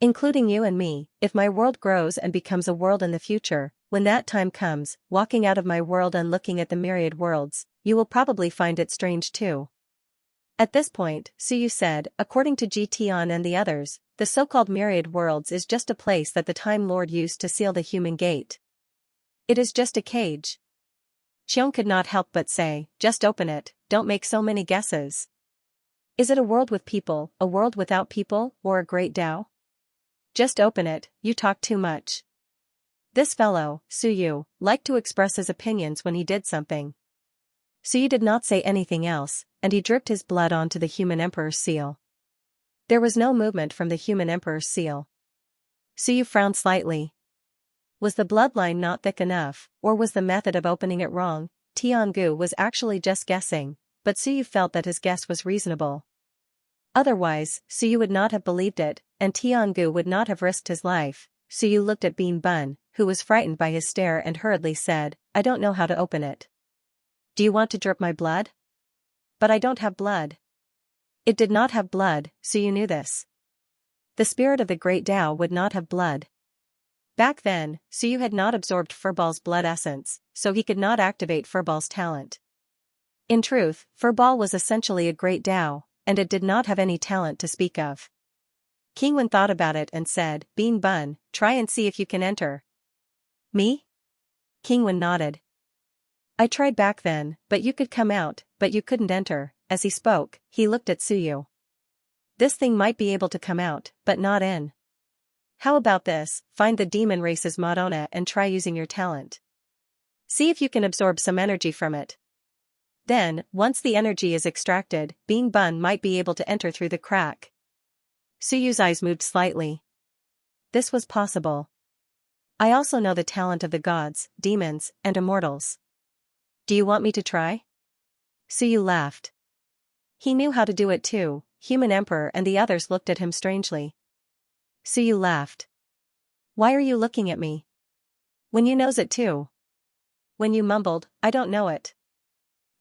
Including you and me, if my world grows and becomes a world in the future, when that time comes, walking out of my world and looking at the myriad worlds, you will probably find it strange too." At this point, Suyu said, "According to Tian and the others, the so-called myriad worlds is just a place that the Time Lord used to seal the human gate. It is just a cage." Qiong could not help but say, "Just open it, don't make so many guesses. Is it a world with people, a world without people, or a great Tao? Just open it, you talk too much." This fellow, Suyu, liked to express his opinions when he did something. Suyu did not say anything else, and he dripped his blood onto the human emperor's seal. There was no movement from the human emperor's seal. Suyu frowned slightly. Was the bloodline not thick enough, or was the method of opening it wrong? Tiangu was actually just guessing, but Suyu felt that his guess was reasonable. Otherwise, Suyu would not have believed it, and Tiangu would not have risked his life. Suyu looked at Bean Bun, who was frightened by his stare and hurriedly said, "I don't know how to open it." "Do you want to drip my blood?" "But I don't have blood." It did not have blood, Suyu knew this. The spirit of the great Tao would not have blood. Back then, Suyu had not absorbed Furball's blood essence, so he could not activate Furball's talent. In truth, Furball was essentially a great Tao, and it did not have any talent to speak of. King Wen thought about it and said, Bean Bun, try and see if you can enter. Me? King Wen nodded. I tried back then, but you could come out, but you couldn't enter. As he spoke, he looked at Suyu. This thing might be able to come out, but not in. How about this, find the demon race's Madonna and try using your talent. See if you can absorb some energy from it. Then, once the energy is extracted, Bean Bun might be able to enter through the crack. Suyu's eyes moved slightly. This was possible. I also know the talent of the gods, demons, and immortals. Do you want me to try? Suyu laughed. He knew how to do it too. Human Emperor and the others looked at him strangely. Suyu laughed. Why are you looking at me? When you knows it too. When you mumbled, I don't know it.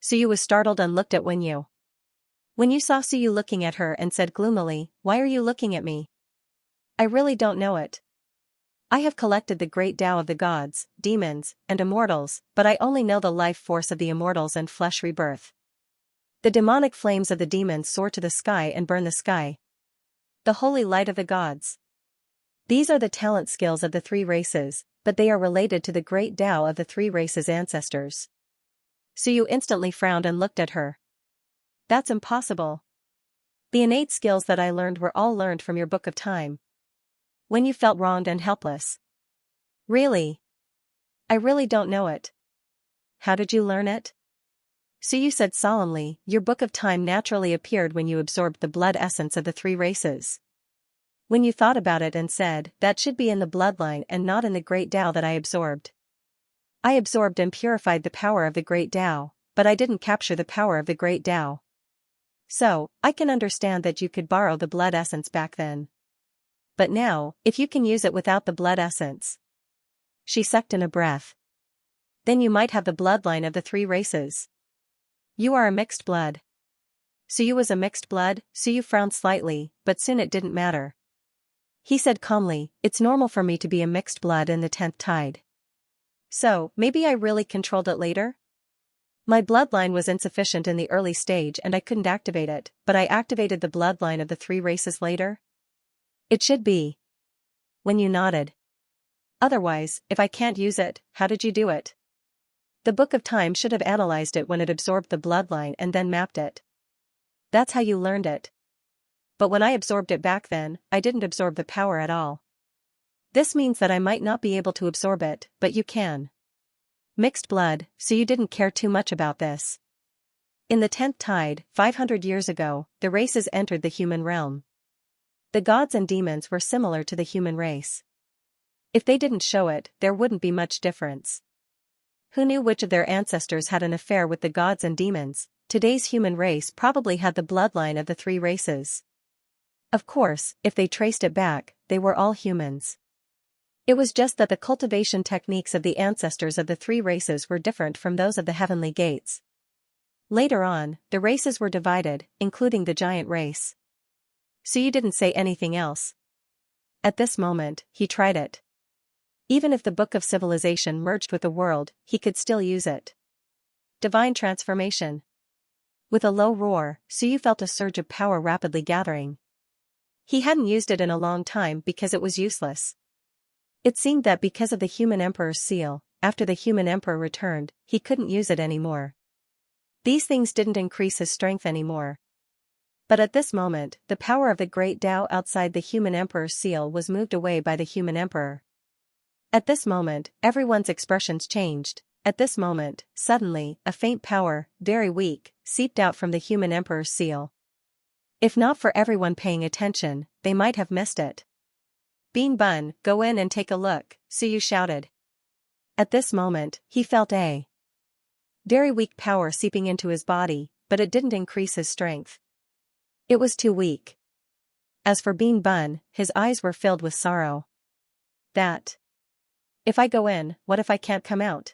Suyu was startled and looked at Wenyu. Wenyu saw Suyu looking at her and said gloomily, Why are you looking at me? I really don't know it. I have collected the great Tao of the gods, demons, and immortals, but I only know the life force of the immortals and flesh rebirth. The demonic flames of the demons soar to the sky and burn the sky. The holy light of the gods. These are the talent skills of the three races, but they are related to the great Tao of the three races' ancestors. Suyu instantly frowned and looked at her. That's impossible. The innate skills that I learned were all learned from your book of time. When you felt wronged and helpless. Really? I really don't know it. How did you learn it? Suyu said solemnly, Your book of time naturally appeared when you absorbed the blood essence of the three races. When you thought about it and said, that should be in the bloodline and not in the great Tao that I absorbed. I absorbed and purified the power of the great Tao, but I didn't capture the power of the great Tao. So, I can understand that you could borrow the blood essence back then. But now, if you can use it without the blood essence. She sucked in a breath. Then you might have the bloodline of the three races. You are a mixed blood. Suyu was a mixed blood. Suyu frowned slightly, but soon it didn't matter. He said calmly, It's normal for me to be a mixed blood in the 10th tide. So, maybe I really controlled it later? My bloodline was insufficient in the early stage and I couldn't activate it, but I activated the bloodline of the three races later? It should be. When you nodded. Otherwise, if I can't use it, how did you do it? The Book of Time should have analyzed it when it absorbed the bloodline and then mapped it. That's how you learned it. But when I absorbed it back then, I didn't absorb the power at all. This means that I might not be able to absorb it, but you can. Mixed blood, so you didn't care too much about this. In the 10th tide, 500 years ago, the races entered the human realm. The gods and demons were similar to the human race. If they didn't show it, there wouldn't be much difference. Who knew which of their ancestors had an affair with the gods and demons? Today's human race probably had the bloodline of the three races. Of course, if they traced it back, they were all humans. It was just that the cultivation techniques of the ancestors of the three races were different from those of the heavenly gates. Later on, the races were divided, including the giant race. Suyu didn't say anything else. At this moment, he tried it. Even if the Book of Civilization merged with the world, he could still use it. Divine transformation. With a low roar, Suyu felt a surge of power rapidly gathering. He hadn't used it in a long time because it was useless. It seemed that because of the human emperor's seal, after the human emperor returned, he couldn't use it anymore. These things didn't increase his strength anymore. But at this moment, the power of the great Tao outside the human emperor's seal was moved away by the human emperor. At this moment, everyone's expressions changed. At this moment, suddenly, a faint power, very weak, seeped out from the human emperor's seal. If not for everyone paying attention, they might have missed it. Bean Bun, go in and take a look, Suyu shouted. At this moment, he felt a very weak power seeping into his body, but it didn't increase his strength. It was too weak. As for Bean Bun, his eyes were filled with sorrow. That. If I go in, what if I can't come out?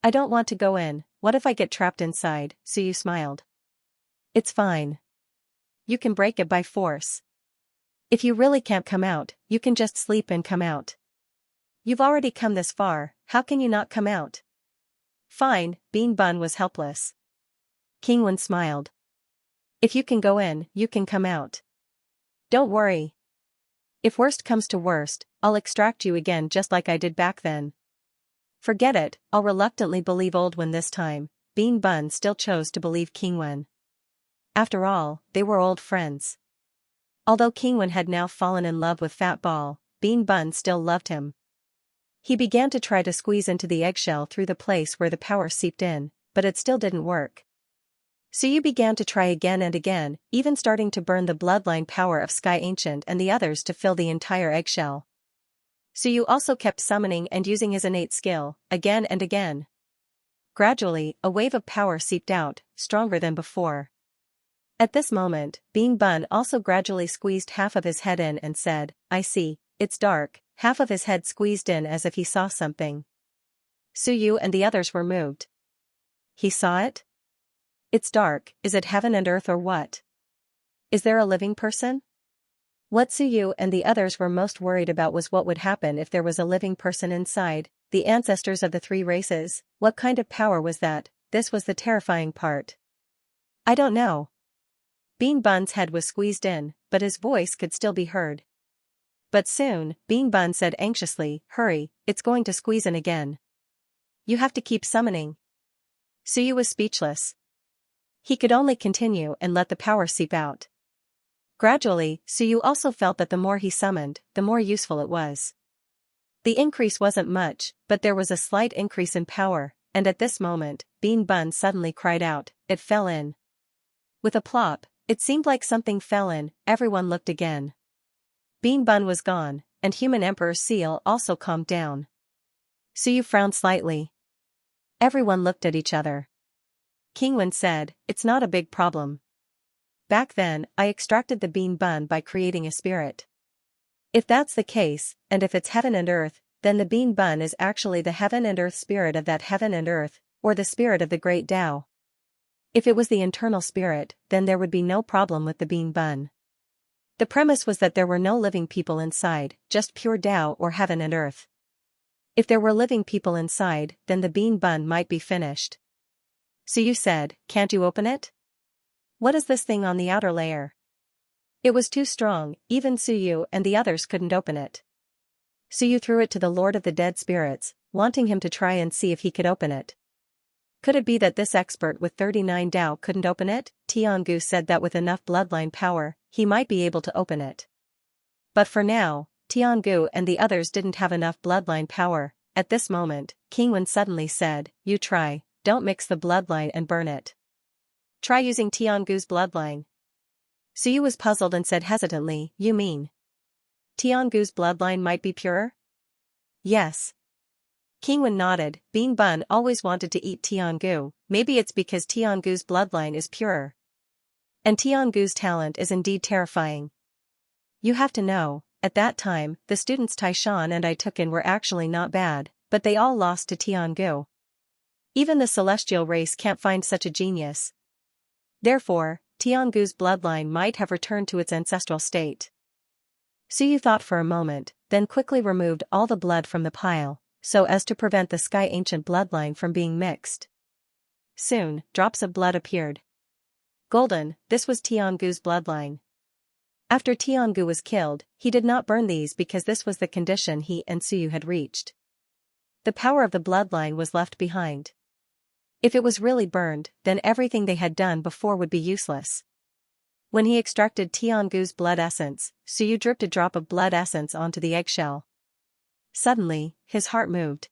I don't want to go in, what if I get trapped inside? Suyu smiled. It's fine. You can break it by force. If you really can't come out, you can just sleep and come out. You've already come this far, how can you not come out? Fine, Bean Bun was helpless. King Wen smiled. If you can go in, you can come out. Don't worry. If worst comes to worst, I'll extract you again just like I did back then. Forget it, I'll reluctantly believe Old One this time. Bean Bun still chose to believe King Wen. After all, they were old friends. Although King Wen had now fallen in love with Fat Ball, Bean Bun still loved him. He began to try to squeeze into the eggshell through the place where the power seeped in, but it still didn't work. So you began to try again and again, even starting to burn the bloodline power of Sky Ancient and the others to fill the entire eggshell. So you also kept summoning and using his innate skill, again and again. Gradually, a wave of power seeped out, stronger than before. At this moment, Bean Bun also gradually squeezed half of his head in and said, I see, it's dark. Half of his head squeezed in as if he saw something. Suyu and the others were moved. He saw it? It's dark, is it heaven and earth or what? Is there a living person? What Suyu and the others were most worried about was what would happen if there was a living person inside, the ancestors of the three races. What kind of power was that? This was the terrifying part. I don't know. Bean Bun's head was squeezed in, but his voice could still be heard. But soon, Bean Bun said anxiously, hurry, it's going to squeeze in again. You have to keep summoning. Suyu was speechless. He could only continue and let the power seep out. Gradually, Suyu also felt that the more he summoned, the more useful it was. The increase wasn't much, but there was a slight increase in power, and at this moment, Bean Bun suddenly cried out, it fell in. With a plop, it seemed like something fell in, everyone looked again. Bean Bun was gone, and Human Emperor's seal also calmed down. Suyu frowned slightly. Everyone looked at each other. King Wen said, it's not a big problem. Back then, I extracted the Bean Bun by creating a spirit. If that's the case, and if it's heaven and earth, then the Bean Bun is actually the heaven and earth spirit of that heaven and earth, or the spirit of the great Tao. If it was the internal spirit, then there would be no problem with the Bean Bun. The premise was that there were no living people inside, just pure Tao or heaven and earth. If there were living people inside, then the Bean Bun might be finished. Suyu said, can't you open it? What is this thing on the outer layer? It was too strong, even Suyu and the others couldn't open it. Suyu threw it to the Lord of the Dead Spirits, wanting him to try and see if he could open it. Could it be that this expert with 39 Tao couldn't open it? Tiangu said that with enough bloodline power, he might be able to open it. But for now, Tiangu and the others didn't have enough bloodline power. At this moment, King Wen suddenly said, you try, don't mix the bloodline and burn it. Try using Tiangu's bloodline. Suyu was puzzled and said hesitantly, you mean Tiangu's bloodline might be pure? Yes. King Wen nodded. Bean Bun always wanted to eat Tiangu, maybe it's because Tiangu's bloodline is purer. And Tiangu's talent is indeed terrifying. You have to know, at that time, the students Taishan and I took in were actually not bad, but they all lost to Tiangu. Even the celestial race can't find such a genius. Therefore, Tiangu's bloodline might have returned to its ancestral state. Suyu thought for a moment, then quickly removed all the blood from the pile, so as to prevent the Sky Ancient bloodline from being mixed. Soon, drops of blood appeared. Golden, this was Tiangu's bloodline. After Tiangu was killed, he did not burn these because this was the condition he and Suyu had reached. The power of the bloodline was left behind. If it was really burned, then everything they had done before would be useless. When he extracted Tiangu's blood essence, Suyu dripped a drop of blood essence onto the eggshell. Suddenly, his heart moved.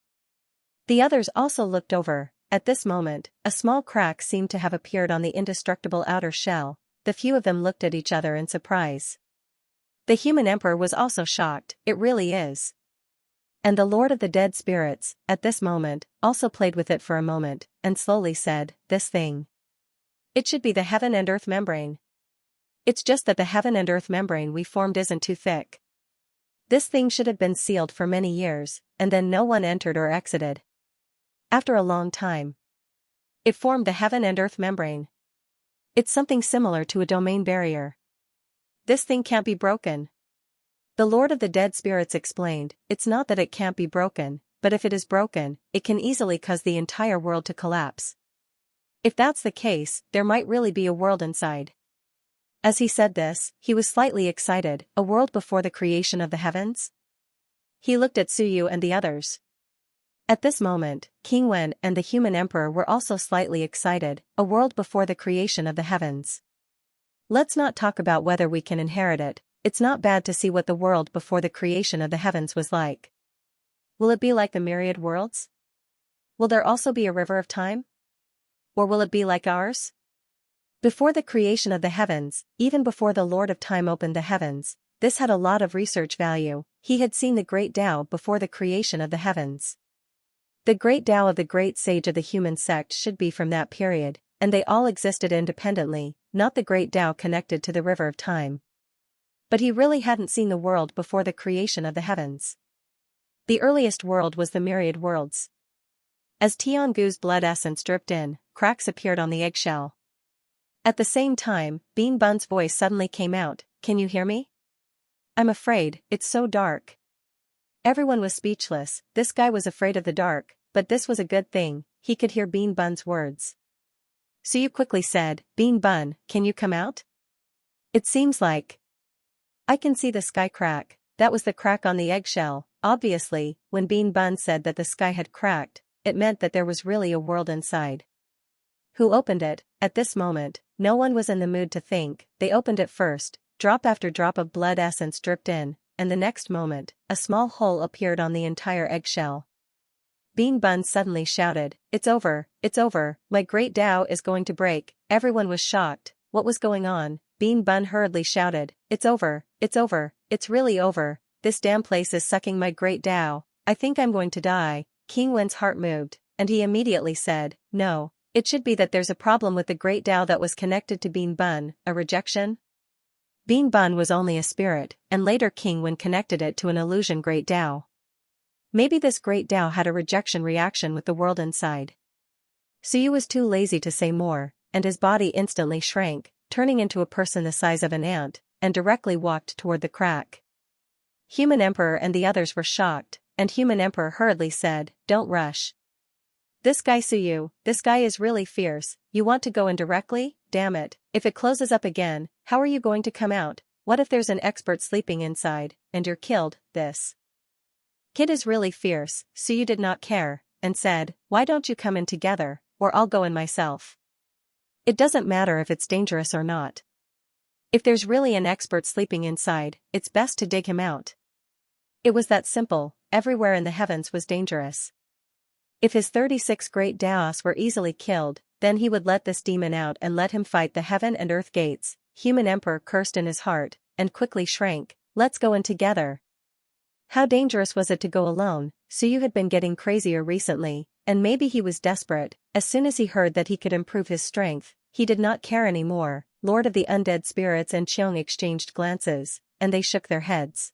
The others also looked over. At this moment, a small crack seemed to have appeared on the indestructible outer shell. The few of them looked at each other in surprise. The Human Emperor was also shocked, it really is. And the Lord of the Dead Spirits, at this moment, also played with it for a moment, and slowly said, this thing. It should be the heaven and earth membrane. It's just that the heaven and earth membrane we formed isn't too thick. This thing should have been sealed for many years, and then no one entered or exited. After a long time, it formed the heaven and earth membrane. It's something similar to a domain barrier. This thing can't be broken. The Lord of the Dead Spirits explained, it's not that it can't be broken, but if it is broken, it can easily cause the entire world to collapse. If that's the case, there might really be a world inside. As he said this, he was slightly excited. A world before the creation of the heavens? He looked at Suyu and the others. At this moment, King Wen and the human emperor were also slightly excited. A world before the creation of the heavens. Let's not talk about whether we can inherit it. It's not bad to see what the world before the creation of the heavens was like. Will it be like the myriad worlds? Will there also be a river of time? Or will it be like ours? Before the creation of the heavens, even before the Lord of Time opened the heavens, this had a lot of research value. He had seen the great Tao before the creation of the heavens. The great Tao of the great sage of the human sect should be from that period, and they all existed independently, not the great Tao connected to the river of time. But he really hadn't seen the world before the creation of the heavens. The earliest world was the myriad worlds. As Tiangu's blood essence dripped in, cracks appeared on the eggshell. At the same time, Bean Bun's voice suddenly came out, "Can you hear me? I'm afraid, it's so dark." Everyone was speechless. This guy was afraid of the dark, but this was a good thing. He could hear Bean Bun's words. Suyu quickly said, "Bean Bun, can you come out? It seems like I can see the sky crack." That was the crack on the eggshell. Obviously, when Bean Bun said that the sky had cracked, it meant that there was really a world inside. Who opened it? At this moment, no one was in the mood to think. They opened it first. Drop after drop of blood essence dripped in, and the next moment, a small hole appeared on the entire eggshell. Bean Bun suddenly shouted, it's over, my great Tao is going to break." Everyone was shocked. What was going on? Bean Bun hurriedly shouted, it's over, it's really over, this damn place is sucking my great Tao, I think I'm going to die." King Wen's heart moved, and he immediately said, "No, it should be that there's a problem with the great Tao that was connected to Bean Bun, a rejection?" Bean Bun was only a spirit, and later King Wen connected it to an illusion great Tao. Maybe this great Tao had a rejection reaction with the world inside. Suyu was too lazy to say more, and his body instantly shrank, turning into a person the size of an ant, and directly walked toward the crack. Human Emperor and the others were shocked, and Human Emperor hurriedly said, "Don't rush. This guy Suyu, this guy is really fierce. You want to go in directly? Damn it, if it closes up again, how are you going to come out? What if there's an expert sleeping inside, and you're killed?" This kid is really fierce. Suyu did not care, and said, "Why don't you come in together, or I'll go in myself. It doesn't matter if it's dangerous or not. If there's really an expert sleeping inside, it's best to dig him out." It was that simple. Everywhere in the heavens was dangerous. If his 36 great Taos were easily killed, then he would let this demon out and let him fight the heaven and earth gates. Human Emperor cursed in his heart, and quickly shrank. "Let's go in together." How dangerous was it to go alone? Suyu had been getting crazier recently, and maybe he was desperate. As soon as he heard that he could improve his strength, he did not care anymore. Lord of the Undead Spirits and Xiong exchanged glances, and they shook their heads.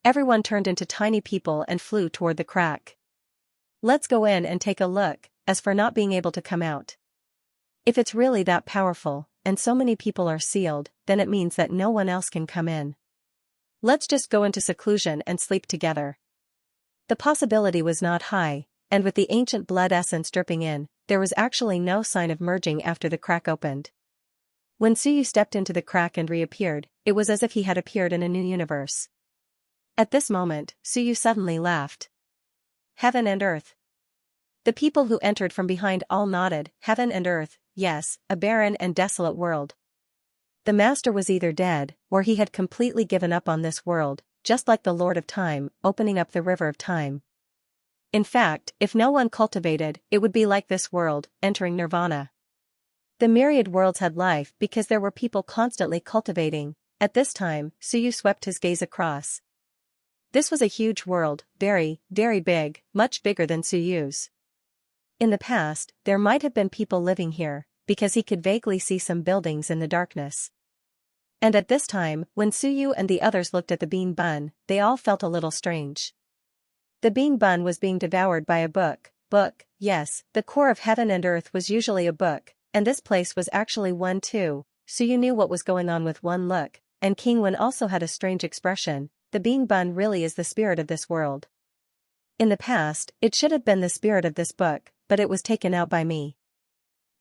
Everyone turned into tiny people and flew toward the crack. "Let's go in and take a look." As for not being able to come out, if it's really that powerful, and so many people are sealed, then it means that no one else can come in. Let's just go into seclusion and sleep together. The possibility was not high, and with the ancient blood essence dripping in, there was actually no sign of merging after the crack opened. When Suyu stepped into the crack and reappeared, it was as if he had appeared in a new universe. At this moment, Suyu suddenly laughed. Heaven and earth. The people who entered from behind all nodded. Heaven and earth, yes, a barren and desolate world. The master was either dead, or he had completely given up on this world, just like the Lord of Time, opening up the river of time. In fact, if no one cultivated, it would be like this world, entering nirvana. The myriad worlds had life because there were people constantly cultivating. At this time, Suyu swept his gaze across. This was a huge world, very, very big, much bigger than Suyu's. In the past, there might have been people living here, because he could vaguely see some buildings in the darkness. And at this time, when Suyu and the others looked at the Bean Bun, they all felt a little strange. The Bean Bun was being devoured by a book. Yes, the core of heaven and earth was usually a book, and this place was actually one too. Suyu knew what was going on with one look, and King Wen also had a strange expression. The Bean Bun really is the spirit of this world. In the past, it should have been the spirit of this book, but it was taken out by me.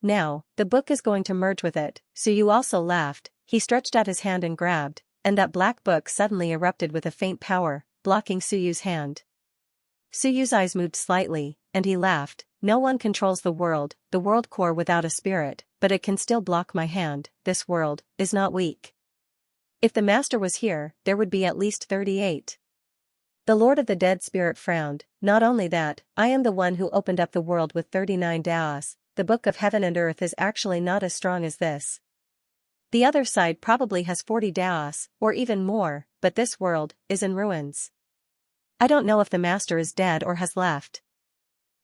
Now, the book is going to merge with it. Suyu also laughed. he stretched out his hand and grabbed, and that black book suddenly erupted with a faint power, blocking Suyu's hand. Suyu's eyes moved slightly, and he laughed. No one controls the world core without a spirit, but it can still block my hand. This world is not weak. If the master was here, there would be at least 38. The Lord of the Dead Spirit frowned. Not only that, I am the one who opened up the world with 39 Daos. The book of heaven and earth is actually not as strong as this. The other side probably has 40 Daos, or even more, but this world is in ruins. I don't know if the master is dead or has left.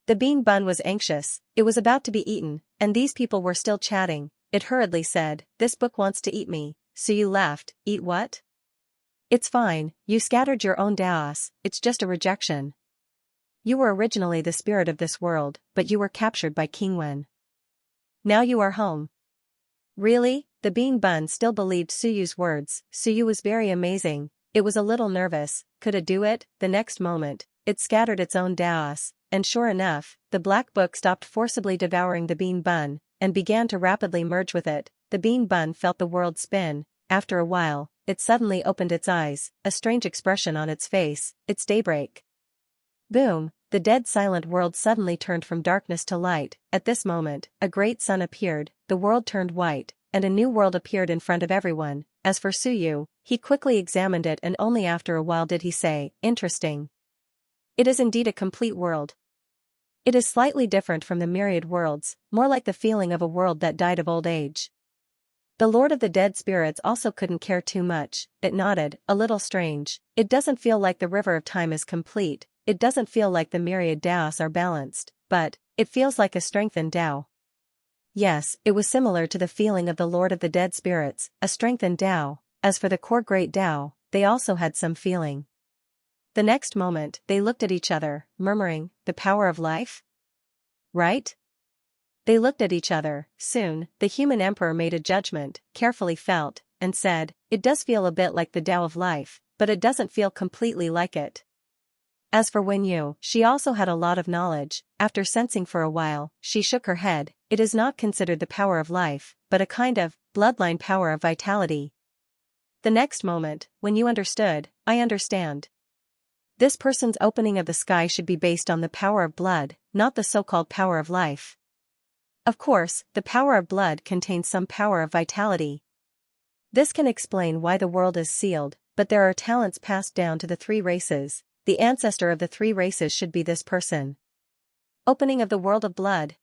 The bean bun was anxious. It was about to be eaten, and these people were still chatting. It hurriedly said, "This book wants to eat me." Suyu laughed. "Eat what?" "It's fine, you scattered your own Daos, it's just a rejection. You were originally the spirit of this world, but you were captured by King Wen. Now you are home." "Really?" The bean bun still believed Suyu's words. Suyu was very amazing. It was a little nervous. Could it do it? The next moment, it scattered its own Daos, and sure enough, the black book stopped forcibly devouring the bean bun, and began to rapidly merge with it. The bean bun felt the world spin. After a while, it suddenly opened its eyes, a strange expression on its face. It's daybreak. Boom! The dead silent world suddenly turned from darkness to light. At this moment, a great sun appeared, the world turned white, and a new world appeared in front of everyone. As for Suyu, he quickly examined it and only after a while did he say, "Interesting. It is indeed a complete world. It is slightly different from the myriad worlds, more like the feeling of a world that died of old age." The Lord of the Dead Spirits also couldn't care too much. It nodded, "A little strange. It doesn't feel like the river of time is complete, it doesn't feel like the myriad Daos are balanced, but it feels like a strengthened Tao." Yes, it was similar to the feeling of the Lord of the Dead Spirits, a strengthened Tao. As for the core great Tao, they also had some feeling. The next moment, they looked at each other, murmuring, "The power of life? Right?" They looked at each other. Soon, the human emperor made a judgment, carefully felt, and said, "It does feel a bit like the Tao of life, but it doesn't feel completely like it." As for Wen Yu, she also had a lot of knowledge. After sensing for a while, she shook her head. "It is not considered the power of life, but a kind of bloodline power of vitality." The next moment, Wen Yu understood, "I understand. This person's opening of the sky should be based on the power of blood, not the so-called power of life. Of course, the power of blood contains some power of vitality. This can explain why the world is sealed, but there are talents passed down to the 3 races. The ancestor of the 3 races should be this person. Opening of the world of blood."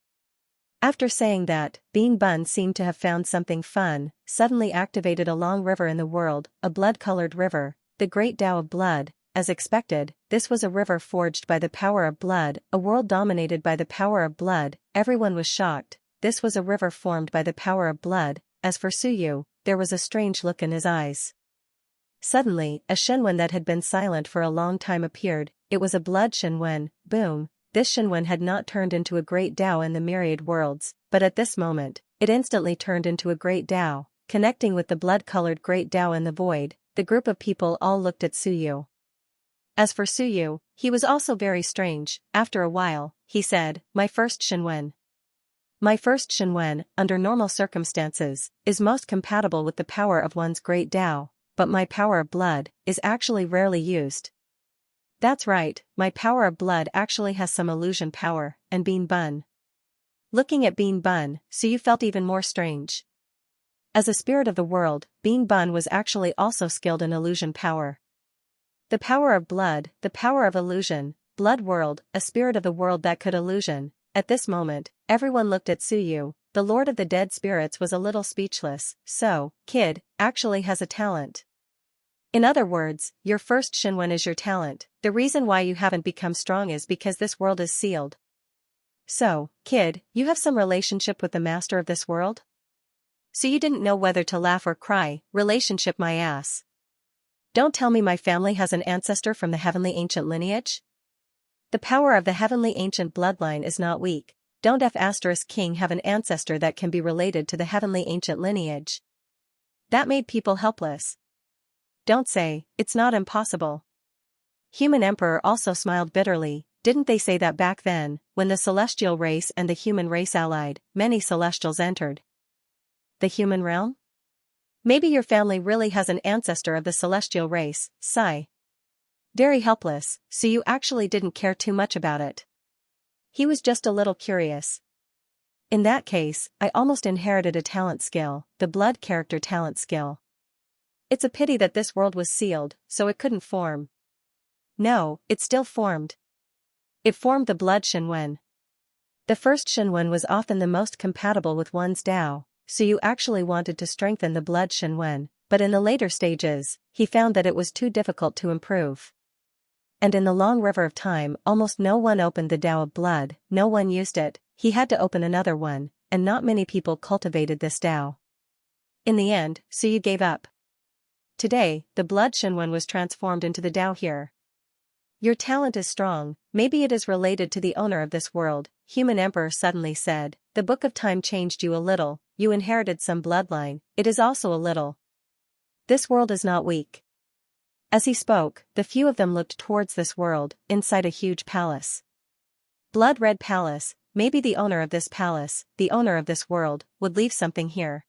After saying that, Bean Bun seemed to have found something fun, suddenly activated a long river in the world, a blood-colored river, the great Tao of blood. As expected, this was a river forged by the power of blood, a world dominated by the power of blood. Everyone was shocked. This was a river formed by the power of blood. As for Suyu, there was a strange look in his eyes. Suddenly, a Shenwen that had been silent for a long time appeared. It was a blood Shenwen. Boom! This Shenwen had not turned into a great Tao in the myriad worlds, but at this moment, it instantly turned into a great Tao, connecting with the blood-colored great Tao in the void. The group of people all looked at Suyu. As for Suyu, he was also very strange. After a while, he said, "My first Shenwen. My first Shenwen, under normal circumstances, is most compatible with the power of one's great Tao, but my power of blood is actually rarely used." "That's right, my power of blood actually has some illusion power." And Bean Bun. Looking at Bean Bun, Suyu felt even more strange. As a spirit of the world, Bean Bun was actually also skilled in illusion power. The power of blood, the power of illusion, blood world, a spirit of the world that could illusion. At this moment, everyone looked at Suyu. The Lord of the Dead Spirits was a little speechless. "So, kid, actually has a talent. In other words, your first Shenwen is your talent. The reason why you haven't become strong is because this world is sealed. So, kid, you have some relationship with the master of this world?" So you didn't know whether to laugh or cry. "Relationship my ass. Don't tell me my family has an ancestor from the heavenly ancient lineage? The power of the heavenly ancient bloodline is not weak. Don't King have an ancestor that can be related to the heavenly ancient lineage?" That made people helpless. "Don't say, it's not impossible." Human Emperor also smiled bitterly. "Didn't they say that back then, when the celestial race and the human race allied, many celestials entered the human realm? Maybe your family really has an ancestor of the celestial race, Sai. Very helpless, so you actually didn't care too much about it. He was just a little curious. In that case, I almost inherited a talent skill, the blood character talent skill. It's a pity that this world was sealed, so it couldn't form. No, it still formed. It formed the blood Shenwen. The first Shenwen was often the most compatible with one's Tao, so you actually wanted to strengthen the blood Shenwen, but in the later stages, he found that it was too difficult to improve. And in the long river of time almost no one opened the Tao of blood, no one used it, he had to open another one, and not many people cultivated this Tao. In the end, so you gave up. Today, the blood Shenwen was transformed into the Tao here. Your talent is strong, maybe it is related to the owner of this world, Human Emperor suddenly said. The Book of Time changed you a little, you inherited some bloodline, it is also a little. This world is not weak. As he spoke, the few of them looked towards this world, inside a huge palace. Blood-red palace, maybe the owner of this palace, the owner of this world, would leave something here.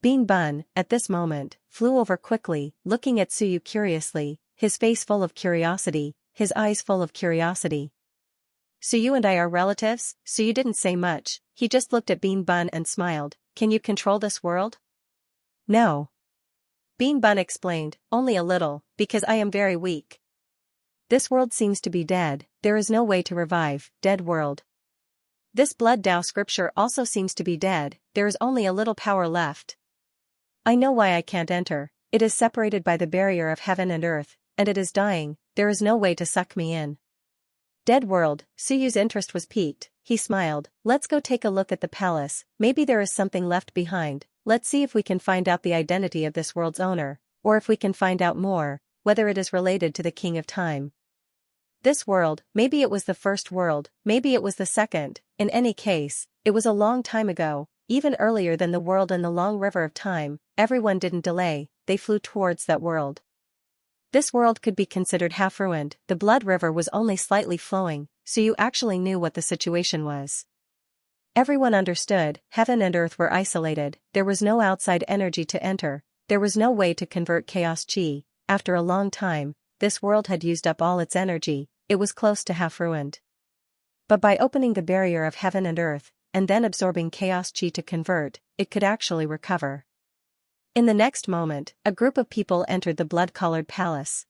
Bean Bun, at this moment, flew over quickly, looking at Suyu curiously, his face full of curiosity, his eyes full of curiosity. So you and I are relatives? So you didn't say much, he just looked at Bean Bun and smiled. Can you control this world? No. Bean Bun explained, only a little, because I am very weak. This world seems to be dead, there is no way to revive, dead world. This blood Tao scripture also seems to be dead, there is only a little power left. I know why I can't enter, it is separated by the barrier of heaven and earth, and it is dying, there is no way to suck me in. Dead world, Suyu's interest was piqued, he smiled, let's go take a look at the palace, maybe there is something left behind, let's see if we can find out the identity of this world's owner, or if we can find out more, whether it is related to the King of Time. This world, maybe it was the first world, maybe it was the second, in any case, it was a long time ago, even earlier than the world in the long river of time, everyone didn't delay, they flew towards that world. This world could be considered half ruined, the blood river was only slightly flowing, so you actually knew what the situation was. Everyone understood, heaven and earth were isolated, there was no outside energy to enter, there was no way to convert chaos chi, after a long time, this world had used up all its energy, it was close to half ruined. But by opening the barrier of heaven and earth, and then absorbing chaos chi to convert, it could actually recover. In the next moment, a group of people entered the blood-colored palace.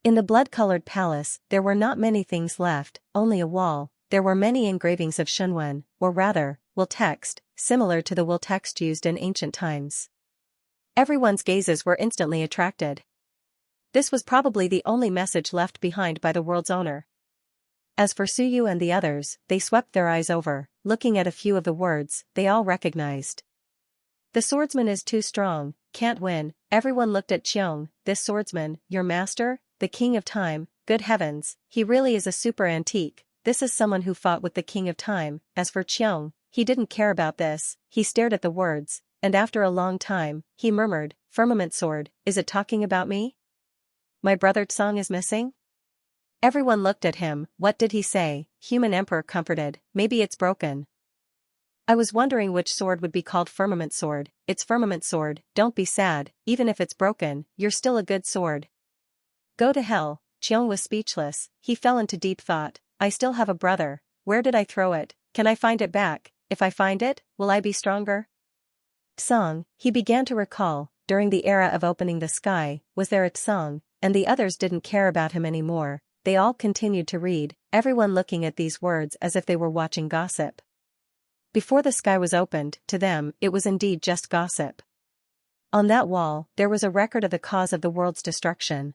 In the blood-colored palace, there were not many things left, only a wall. There were many engravings of Shenwen, or rather, will text, similar to the will text used in ancient times. Everyone's gazes were instantly attracted. This was probably the only message left behind by the world's owner. As for Suyu and the others, they swept their eyes over, looking at a few of the words, they all recognized. The swordsman is too strong, can't win. Everyone looked at Qiong, this swordsman, your master, the king of time, good heavens, he really is a super antique. This is someone who fought with the king of time. As for Qiong, he didn't care about this, he stared at the words, and after a long time, he murmured, firmament sword, is it talking about me? My brother Tsong is missing? Everyone looked at him, what did he say? Human Emperor comforted, maybe it's broken. I was wondering which sword would be called firmament sword, it's firmament sword, don't be sad, even if it's broken, you're still a good sword. Go to hell, Qiong was speechless, he fell into deep thought. I still have a brother, where did I throw it, can I find it back, if I find it, will I be stronger? Tsong, he began to recall, during the era of opening the sky, was there a Tsong, and the others didn't care about him anymore, they all continued to read, everyone looking at these words as if they were watching gossip. Before the sky was opened, to them, it was indeed just gossip. On that wall, there was a record of the cause of the world's destruction.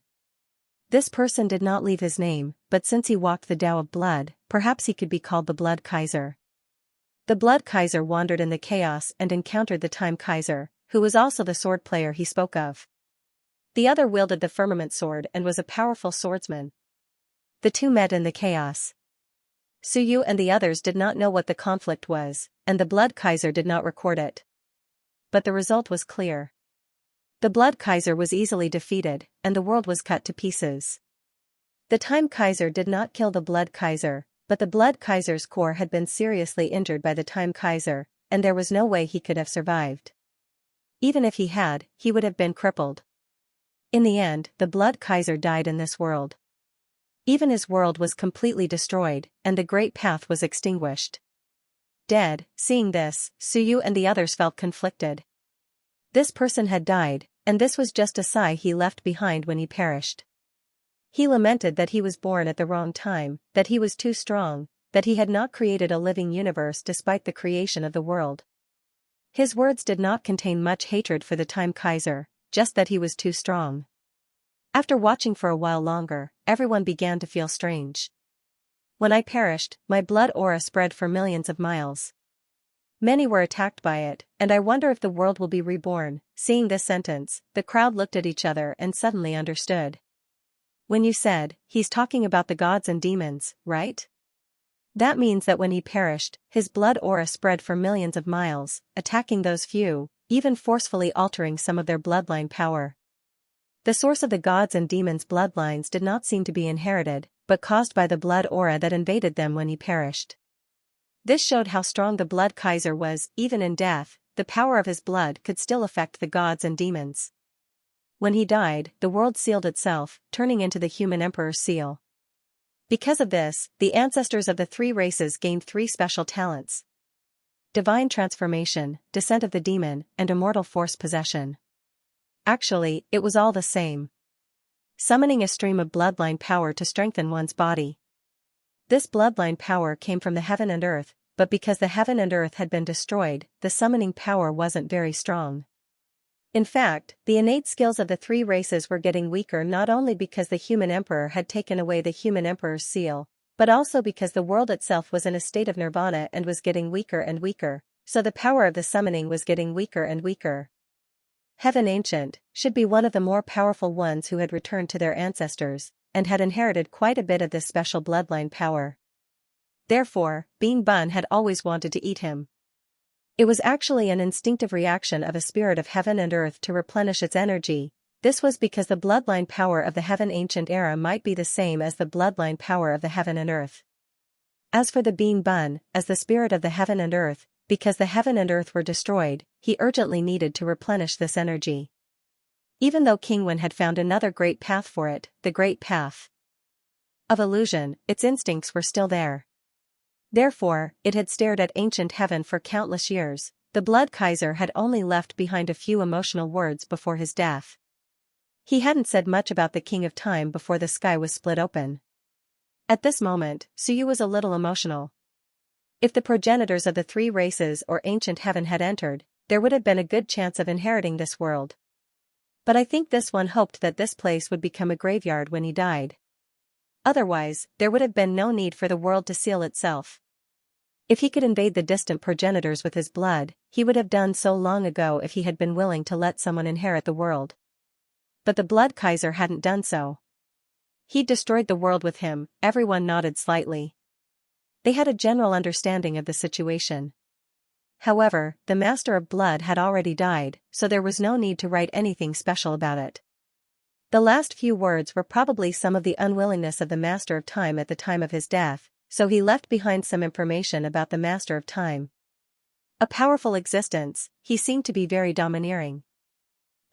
This person did not leave his name, but since he walked the Tao of blood, perhaps he could be called the Blood Kaiser. The Blood Kaiser wandered in the chaos and encountered the Time Kaiser, who was also the sword player he spoke of. The other wielded the firmament sword and was a powerful swordsman. The two met in the chaos. Suyu and the others did not know what the conflict was, and the Blood Kaiser did not record it. But the result was clear. The Blood Kaiser was easily defeated, and the world was cut to pieces. The Time Kaiser did not kill the Blood Kaiser, but the Blood Kaiser's core had been seriously injured by the Time Kaiser, and there was no way he could have survived. Even if he had, he would have been crippled. In the end, the Blood Kaiser died in this world. Even his world was completely destroyed, and the great path was extinguished. Dead, seeing this, Suyu and the others felt conflicted. This person had died, and this was just a sigh he left behind when he perished. He lamented that he was born at the wrong time, that he was too strong, that he had not created a living universe despite the creation of the world. His words did not contain much hatred for the Time Kaiser, just that he was too strong. After watching for a while longer, everyone began to feel strange. When I perished, my blood aura spread for millions of miles. Many were attacked by it, and I wonder if the world will be reborn. Seeing this sentence, the crowd looked at each other and suddenly understood. When you said, he's talking about the gods and demons, right? That means that when he perished, his blood aura spread for millions of miles, attacking those few, even forcefully altering some of their bloodline power. The source of the gods and demons' bloodlines did not seem to be inherited, but caused by the blood aura that invaded them when he perished. This showed how strong the Blood Kaiser was. Even in death, the power of his blood could still affect the gods and demons. When he died, the world sealed itself, turning into the human emperor's seal. Because of this, the ancestors of the three races gained three special talents: divine transformation, descent of the demon, and immortal force possession. Actually, it was all the same. Summoning a stream of bloodline power to strengthen one's body. This bloodline power came from the heaven and earth, but because the heaven and earth had been destroyed, the summoning power wasn't very strong. In fact, the innate skills of the three races were getting weaker, not only because the human emperor had taken away the human emperor's seal, but also because the world itself was in a state of nirvana and was getting weaker and weaker, so the power of the summoning was getting weaker and weaker. Heaven Ancient should be one of the more powerful ones who had returned to their ancestors, and had inherited quite a bit of this special bloodline power. Therefore, Being Bun had always wanted to eat him. It was actually an instinctive reaction of a spirit of heaven and earth to replenish its energy. This was because the bloodline power of the Heaven Ancient era might be the same as the bloodline power of the heaven and earth. As for the Being Bun, as the spirit of the heaven and earth, because the heaven and earth were destroyed, he urgently needed to replenish this energy. Even though King Wen had found another great path for it, the great path of illusion, its instincts were still there. Therefore, it had stared at ancient heaven for countless years. The Blood Kaiser had only left behind a few emotional words before his death. He hadn't said much about the King of Time before the sky was split open. At this moment, Suyu was a little emotional. If the progenitors of the three races or ancient heaven had entered, there would have been a good chance of inheriting this world. But I think this one hoped that this place would become a graveyard when he died. Otherwise, there would have been no need for the world to seal itself. If he could invade the distant progenitors with his blood, he would have done so long ago if he had been willing to let someone inherit the world. But the Blood Kaiser hadn't done so. He'd destroyed the world with him. Everyone nodded slightly. They had a general understanding of the situation. However, the Master of Blood had already died, so there was no need to write anything special about it. The last few words were probably some of the unwillingness of the Master of Time at the time of his death, so he left behind some information about the Master of Time. A powerful existence, he seemed to be very domineering.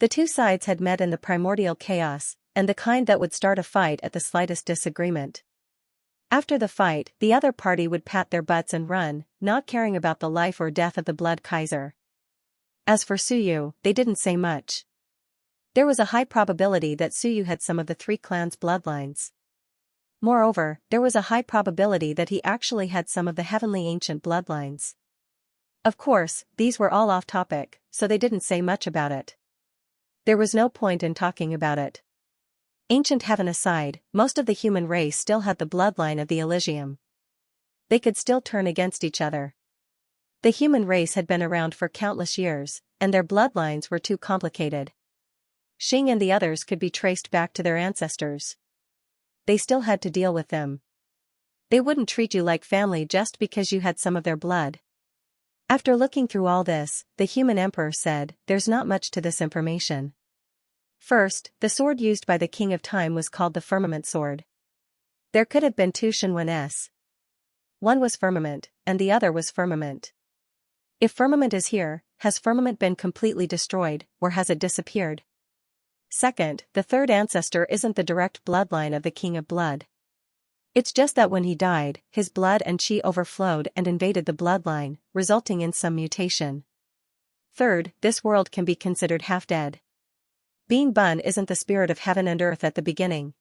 The two sides had met in the primordial chaos, and the kind that would start a fight at the slightest disagreement. After the fight, the other party would pat their butts and run, not caring about the life or death of the Blood Kaiser. As for Suyu, they didn't say much. There was a high probability that Suyu had some of the three clans' bloodlines. Moreover, there was a high probability that he actually had some of the heavenly ancient bloodlines. Of course, these were all off-topic, so they didn't say much about it. There was no point in talking about it. Ancient heaven aside, most of the human race still had the bloodline of the Elysium. They could still turn against each other. The human race had been around for countless years, and their bloodlines were too complicated. Xing and the others could be traced back to their ancestors. They still had to deal with them. They wouldn't treat you like family just because you had some of their blood. After looking through all this, the human emperor said, "There's not much to this information." First, the sword used by the King of Time was called the Firmament Sword. There could have been two Shenwen's. One was Firmament, and the other was Firmament. If Firmament is here, has firmament been completely destroyed, or has it disappeared? Second, the third ancestor isn't the direct bloodline of the King of Blood. It's just that when he died, his blood and chi overflowed and invaded the bloodline, resulting in some mutation. Third, this world can be considered half-dead. Being Bun isn't the spirit of heaven and earth at the beginning.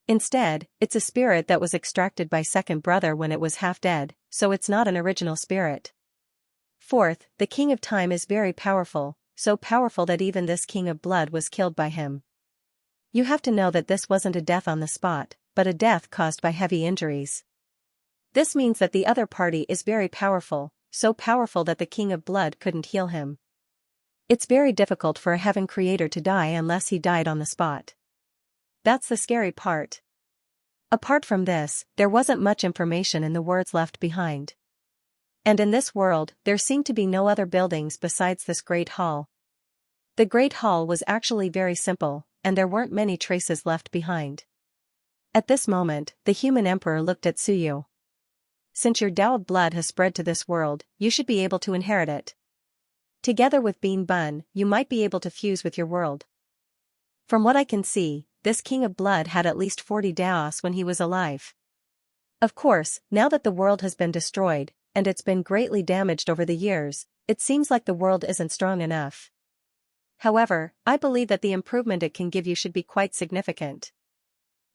Instead, it's a spirit that was extracted by second brother when it was half-dead, so it's not an original spirit. Fourth, the King of Time is very powerful, so powerful that even this King of Blood was killed by him. You have to know that this wasn't a death on the spot, but a death caused by heavy injuries. This means that the other party is very powerful, so powerful that the King of Blood couldn't heal him. It's very difficult for a heaven creator to die unless he died on the spot. That's the scary part. Apart from this, there wasn't much information in the words left behind. And in this world, there seemed to be no other buildings besides this great hall. The great hall was actually very simple, and there weren't many traces left behind. At this moment, the human emperor looked at Suyu. Since your Tao of blood has spread to this world, you should be able to inherit it. Together with Bean Bun, you might be able to fuse with your world. From what I can see, this King of Blood had at least 40 Daos when he was alive. Of course, now that the world has been destroyed, and it's been greatly damaged over the years, it seems like the world isn't strong enough. However, I believe that the improvement it can give you should be quite significant.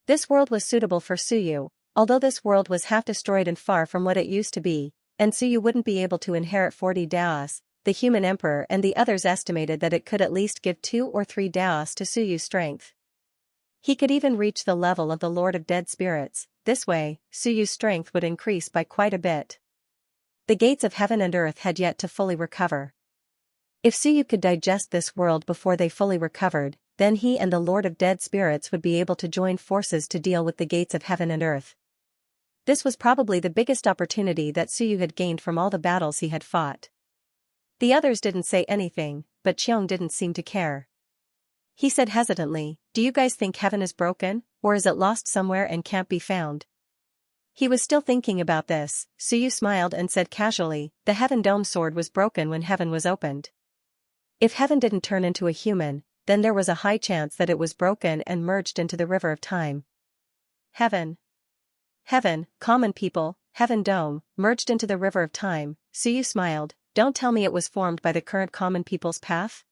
This world was suitable for Suyu, although this world was half destroyed and far from what it used to be, and Suyu wouldn't be able to inherit 40 Daos. The human emperor and the others estimated that it could at least give 2 or 3 Daos to Suyu's strength. He could even reach the level of the Lord of Dead Spirits. This way, Suyu's strength would increase by quite a bit. The gates of heaven and earth had yet to fully recover. If Suyu could digest this world before they fully recovered, then he and the Lord of Dead Spirits would be able to join forces to deal with the gates of heaven and earth. This was probably the biggest opportunity that Suyu had gained from all the battles he had fought. The others didn't say anything, but Qiong didn't seem to care. He said hesitantly, "Do you guys think heaven is broken, or is it lost somewhere and can't be found?" He was still thinking about this. Suyu smiled and said casually, "The heaven dome sword was broken when heaven was opened. If heaven didn't turn into a human, then there was a high chance that it was broken and merged into the river of time." Heaven, common people, heaven dome, merged into the river of time. Suyu smiled. "Don't tell me it was formed by the current common people's path?"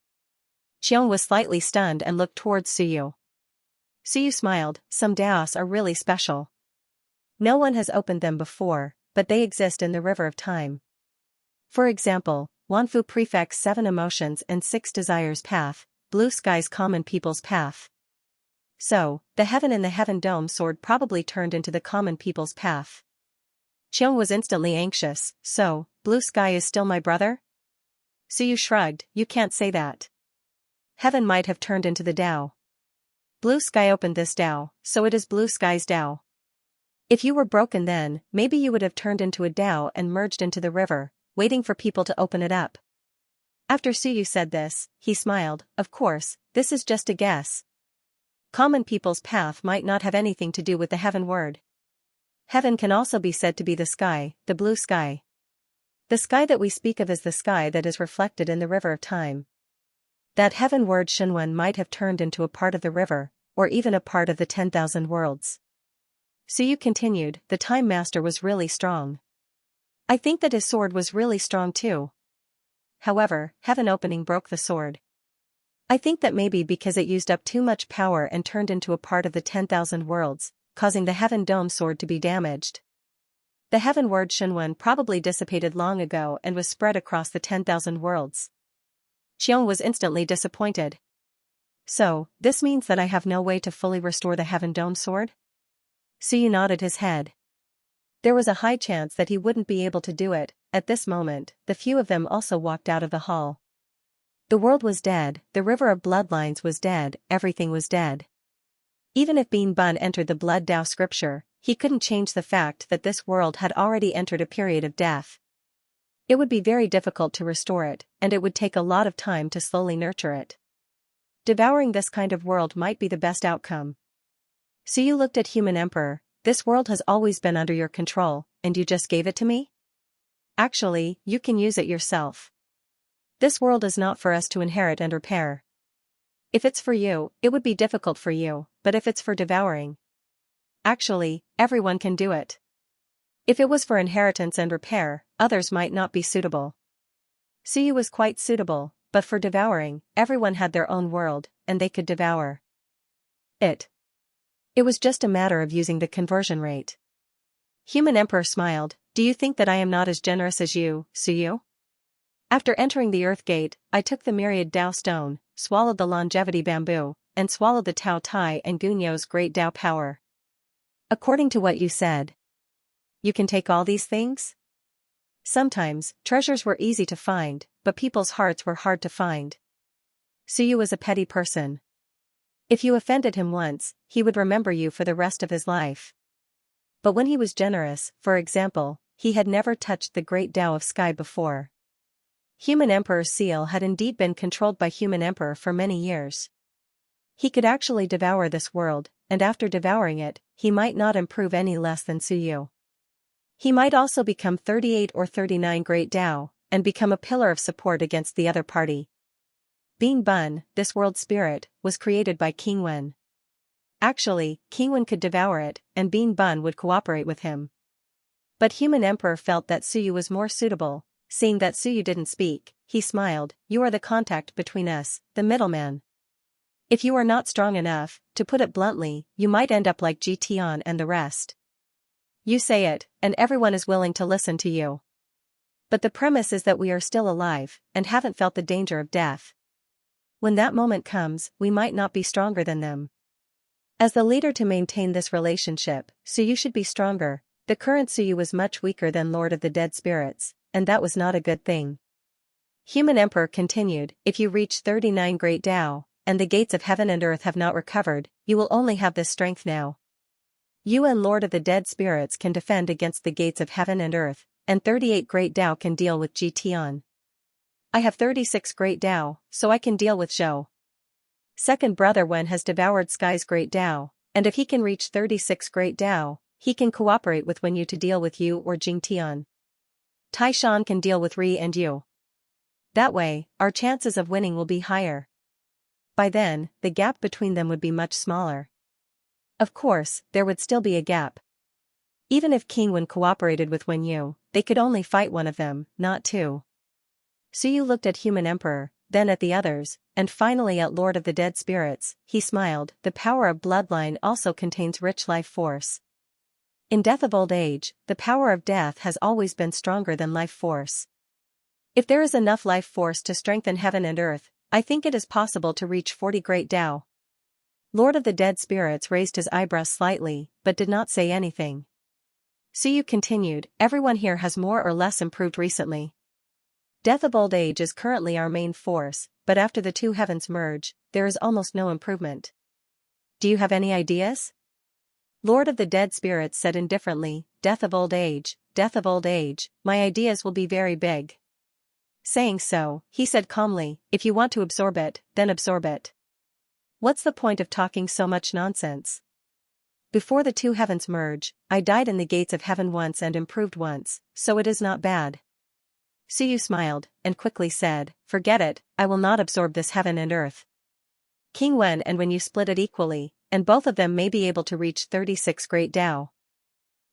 Qiong was slightly stunned and looked towards Suyu. Suyu smiled. "Some Daos are really special. No one has opened them before, but they exist in the river of time. For example, Wanfu Prefect's 7 emotions and 6 desires path, Blue Sky's common people's path. So, the heaven in the heaven dome sword probably turned into the common people's path." Qiong was instantly anxious. "So, Blue Sky is still my brother?" Suyu shrugged. "You can't say that. Heaven might have turned into the Tao. Blue Sky opened this Tao, so it is Blue Sky's Tao. If you were broken then, maybe you would have turned into a Tao and merged into the river, waiting for people to open it up." After Suyu said this, he smiled. "Of course, this is just a guess. Common people's path might not have anything to do with the heaven word. Heaven can also be said to be the sky, the blue sky. The sky that we speak of is the sky that is reflected in the river of time. That heaven word Shenwen might have turned into a part of the river, or even a part of the 10,000 worlds." Suyu continued, "The Time Master was really strong. I think that his sword was really strong too. However, heaven opening broke the sword. I think that maybe because it used up too much power and turned into a part of the 10,000 worlds, causing the heaven dome sword to be damaged. The heaven word Shenwen probably dissipated long ago and was spread across the 10,000 worlds." Qiong was instantly disappointed. "So, this means that I have no way to fully restore the heaven dome sword?" Suyu nodded his head. There was a high chance that he wouldn't be able to do it. At this moment, the few of them also walked out of the hall. The world was dead, the river of bloodlines was dead, everything was dead. Even if Bean Bun entered the Blood Tao scripture, he couldn't change the fact that this world had already entered a period of death. It would be very difficult to restore it, and it would take a lot of time to slowly nurture it. Devouring this kind of world might be the best outcome. Suyu looked at Human Emperor. "This world has always been under your control, and you just gave it to me? Actually, you can use it yourself." This world is not for us to inherit and repair. If it's for you, it would be difficult for you, but if it's for devouring, actually, everyone can do it. If it was for inheritance and repair, others might not be suitable. Suyu was quite suitable, but for devouring, everyone had their own world, and they could devour it. It was just a matter of using the conversion rate. Human Emperor smiled. Do you think that I am not as generous as you, Suyu? After entering the Earth Gate, I took the Myriad Dao Stone, swallowed the Longevity Bamboo, and swallowed the Tao Tai and Gunyo's Great Dao Power. According to what you said, you can take all these things? Sometimes, treasures were easy to find, but people's hearts were hard to find. Suyu was a petty person. If you offended him once, he would remember you for the rest of his life. But when he was generous, for example, he had never touched the great Tao of sky before. Human Emperor's seal had indeed been controlled by Human Emperor for many years. He could actually devour this world, and after devouring it, he might not improve any less than Suyu. He might also become 38 or 39 great Tao, and become a pillar of support against the other party. Being Bun, this world spirit, was created by King Wen. Actually, King Wen could devour it, and Being Bun would cooperate with him. But Human Emperor felt that Suyu was more suitable. Seeing that Suyu didn't speak, he smiled. You are the contact between us, the middleman. If you are not strong enough, to put it bluntly, you might end up like Tian and the rest. You say it, and everyone is willing to listen to you. But the premise is that we are still alive, and haven't felt the danger of death. When that moment comes, we might not be stronger than them. As the leader to maintain this relationship, Suyu should be stronger. The current Suyu was much weaker than Lord of the Dead Spirits, and that was not a good thing. Human Emperor continued, if you reach 39 great Tao, and the gates of heaven and earth have not recovered, you will only have this strength now. You and Lord of the Dead Spirits can defend against the gates of heaven and earth, and 38 great Tao can deal with Tian. I have 36 great Tao, so I can deal with Zhou. Second brother Wen has devoured Sky's great Tao, and if he can reach 36 great Tao, he can cooperate with Wen Yu to deal with you or Tian. Tai Shan can deal with Ri and Yu. That way, our chances of winning will be higher. By then, the gap between them would be much smaller. Of course, there would still be a gap. Even if King Wen cooperated with Wen Yu, they could only fight one of them, not two. Suyu looked at Human Emperor, then at the others, and finally at Lord of the Dead Spirits. He smiled. The power of bloodline also contains rich life force. In death of old age, the power of death has always been stronger than life force. If there is enough life force to strengthen heaven and earth, I think it is possible to reach 40 great Tao. Lord of the Dead Spirits raised his eyebrows slightly, but did not say anything. Suyu continued, everyone here has more or less improved recently. Death of old age is currently our main force, but after the two heavens merge, there is almost no improvement. Do you have any ideas? Lord of the Dead Spirits said indifferently, death of old age, my ideas will be very big. Saying so, he said calmly, if you want to absorb it, then absorb it. What's the point of talking so much nonsense? Before the two heavens merge, I died in the gates of heaven once and improved once, so it is not bad. Suyu smiled, and quickly said, forget it, I will not absorb this heaven and earth. King Wen and Wen Yu split it equally, and both of them may be able to reach 36 great Tao.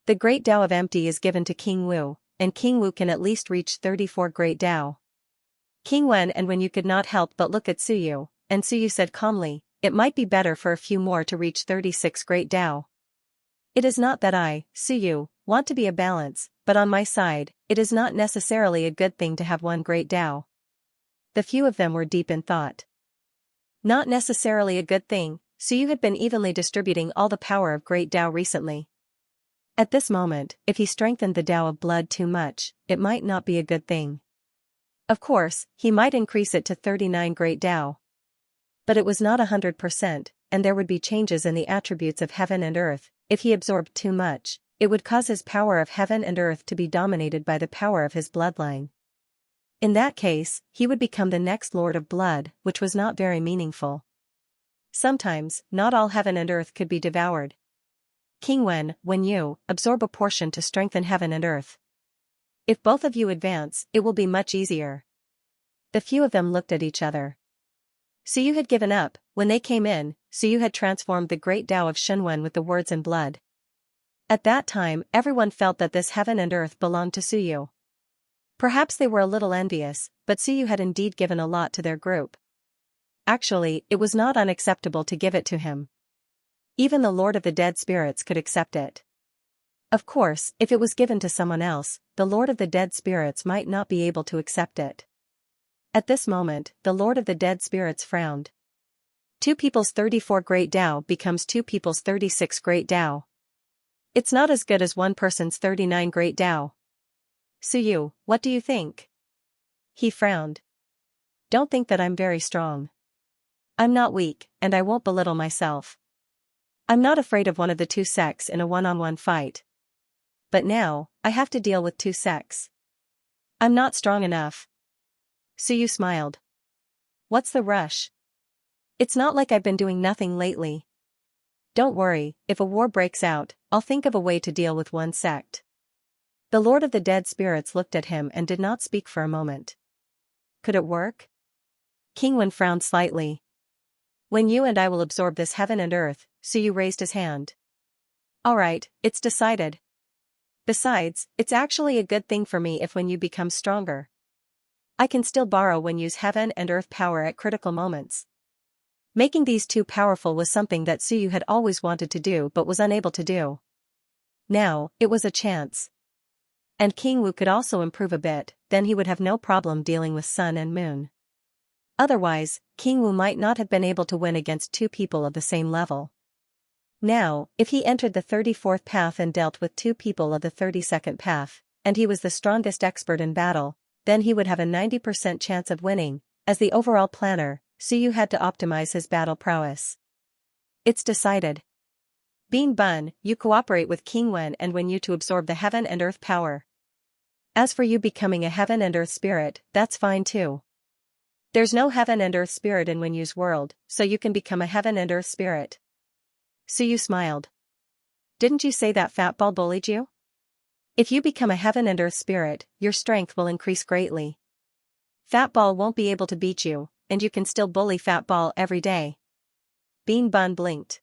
The great Tao of empty is given to King Wu, and King Wu can at least reach 34 great Tao. King Wen and Wen Yu could not help but look at Suyu, and Suyu said calmly, it might be better for a few more to reach 36 great Tao. It is not that I, Suyu, want to be a balance, but on my side, it is not necessarily a good thing to have one great Tao. The few of them were deep in thought. Not necessarily a good thing, Suyu had been evenly distributing all the power of great Tao recently. At this moment, if he strengthened the Tao of blood too much, it might not be a good thing. Of course, he might increase it to 39 great Tao. But it was not 100%, and there would be changes in the attributes of heaven and earth. If he absorbed too much, it would cause his power of heaven and earth to be dominated by the power of his bloodline. In that case, he would become the next Lord of Blood, which was not very meaningful. Sometimes, not all heaven and earth could be devoured. King Wen Yu, absorb a portion to strengthen heaven and earth. If both of you advance, it will be much easier. The few of them looked at each other. Suyu had given up. When they came in, Suyu had transformed the great Tao of Shenwen with the words in blood. At that time, everyone felt that this heaven and earth belonged to Suyu. Perhaps they were a little envious, but Suyu had indeed given a lot to their group. Actually, it was not unacceptable to give it to him. Even the Lord of the Dead Spirits could accept it. Of course, if it was given to someone else, the Lord of the Dead Spirits might not be able to accept it. At this moment, the Lord of the Dead Spirits frowned. Two people's 34 Great Tao becomes two people's 36 Great Tao. It's not as good as one person's 39 Great Tao. Suyu, what do you think? He frowned. Don't think that I'm very strong. I'm not weak, and I won't belittle myself. I'm not afraid of one of the two sects in a one-on-one fight. But now, I have to deal with two sects. I'm not strong enough. Suyu smiled. What's the rush? It's not like I've been doing nothing lately. Don't worry, if a war breaks out, I'll think of a way to deal with one sect. The Lord of the Dead Spirits looked at him and did not speak for a moment. Could it work? King Wen frowned slightly. When you and I will absorb this heaven and earth, Suyu raised his hand. All right, it's decided. Besides, it's actually a good thing for me if when you become stronger. I can still borrow when use heaven and earth power at critical moments. Making these two powerful was something that Suyu had always wanted to do but was unable to do. Now, it was a chance. And King Wu could also improve a bit, then he would have no problem dealing with sun and moon. Otherwise, King Wu might not have been able to win against two people of the same level. Now, if he entered the 34th path and dealt with two people of the 32nd path, and he was the strongest expert in battle, then he would have a 90% chance of winning. As the overall planner, Suyu had to optimize his battle prowess. It's decided. Bean Bun, you cooperate with King Wen and Wen Yu to absorb the heaven and earth power. As for you becoming a heaven and earth spirit, that's fine too. There's no heaven and earth spirit in Wen Yu's world, so you can become a heaven and earth spirit. Suyu smiled. Didn't you say that Fat Ball bullied you? If you become a heaven and earth spirit, your strength will increase greatly. Fat Ball won't be able to beat you, and you can still bully Fat Ball every day. Bean Bun blinked.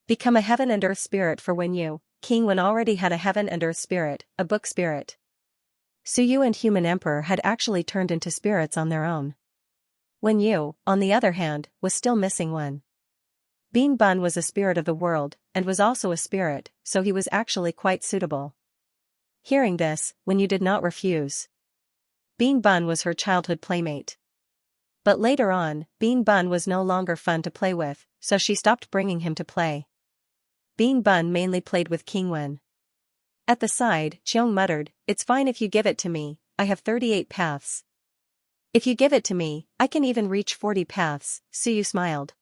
Become a heaven and earth spirit for Wen Yu. King Wen already had a heaven and earth spirit, a book spirit. Suyu and Human Emperor had actually turned into spirits on their own. Wen Yu, on the other hand, was still missing one. Bean Bun was a spirit of the world, and was also a spirit, so he was actually quite suitable. Hearing this, Wen Yu did not refuse. Bean Bun was her childhood playmate. But later on, Bean Bun was no longer fun to play with, so she stopped bringing him to play. Bean Bun mainly played with King Wen. At the side, Xiong muttered, "It's fine if you give it to me, I have 38 paths. If you give it to me, I can even reach 40 paths," Suyu smiled.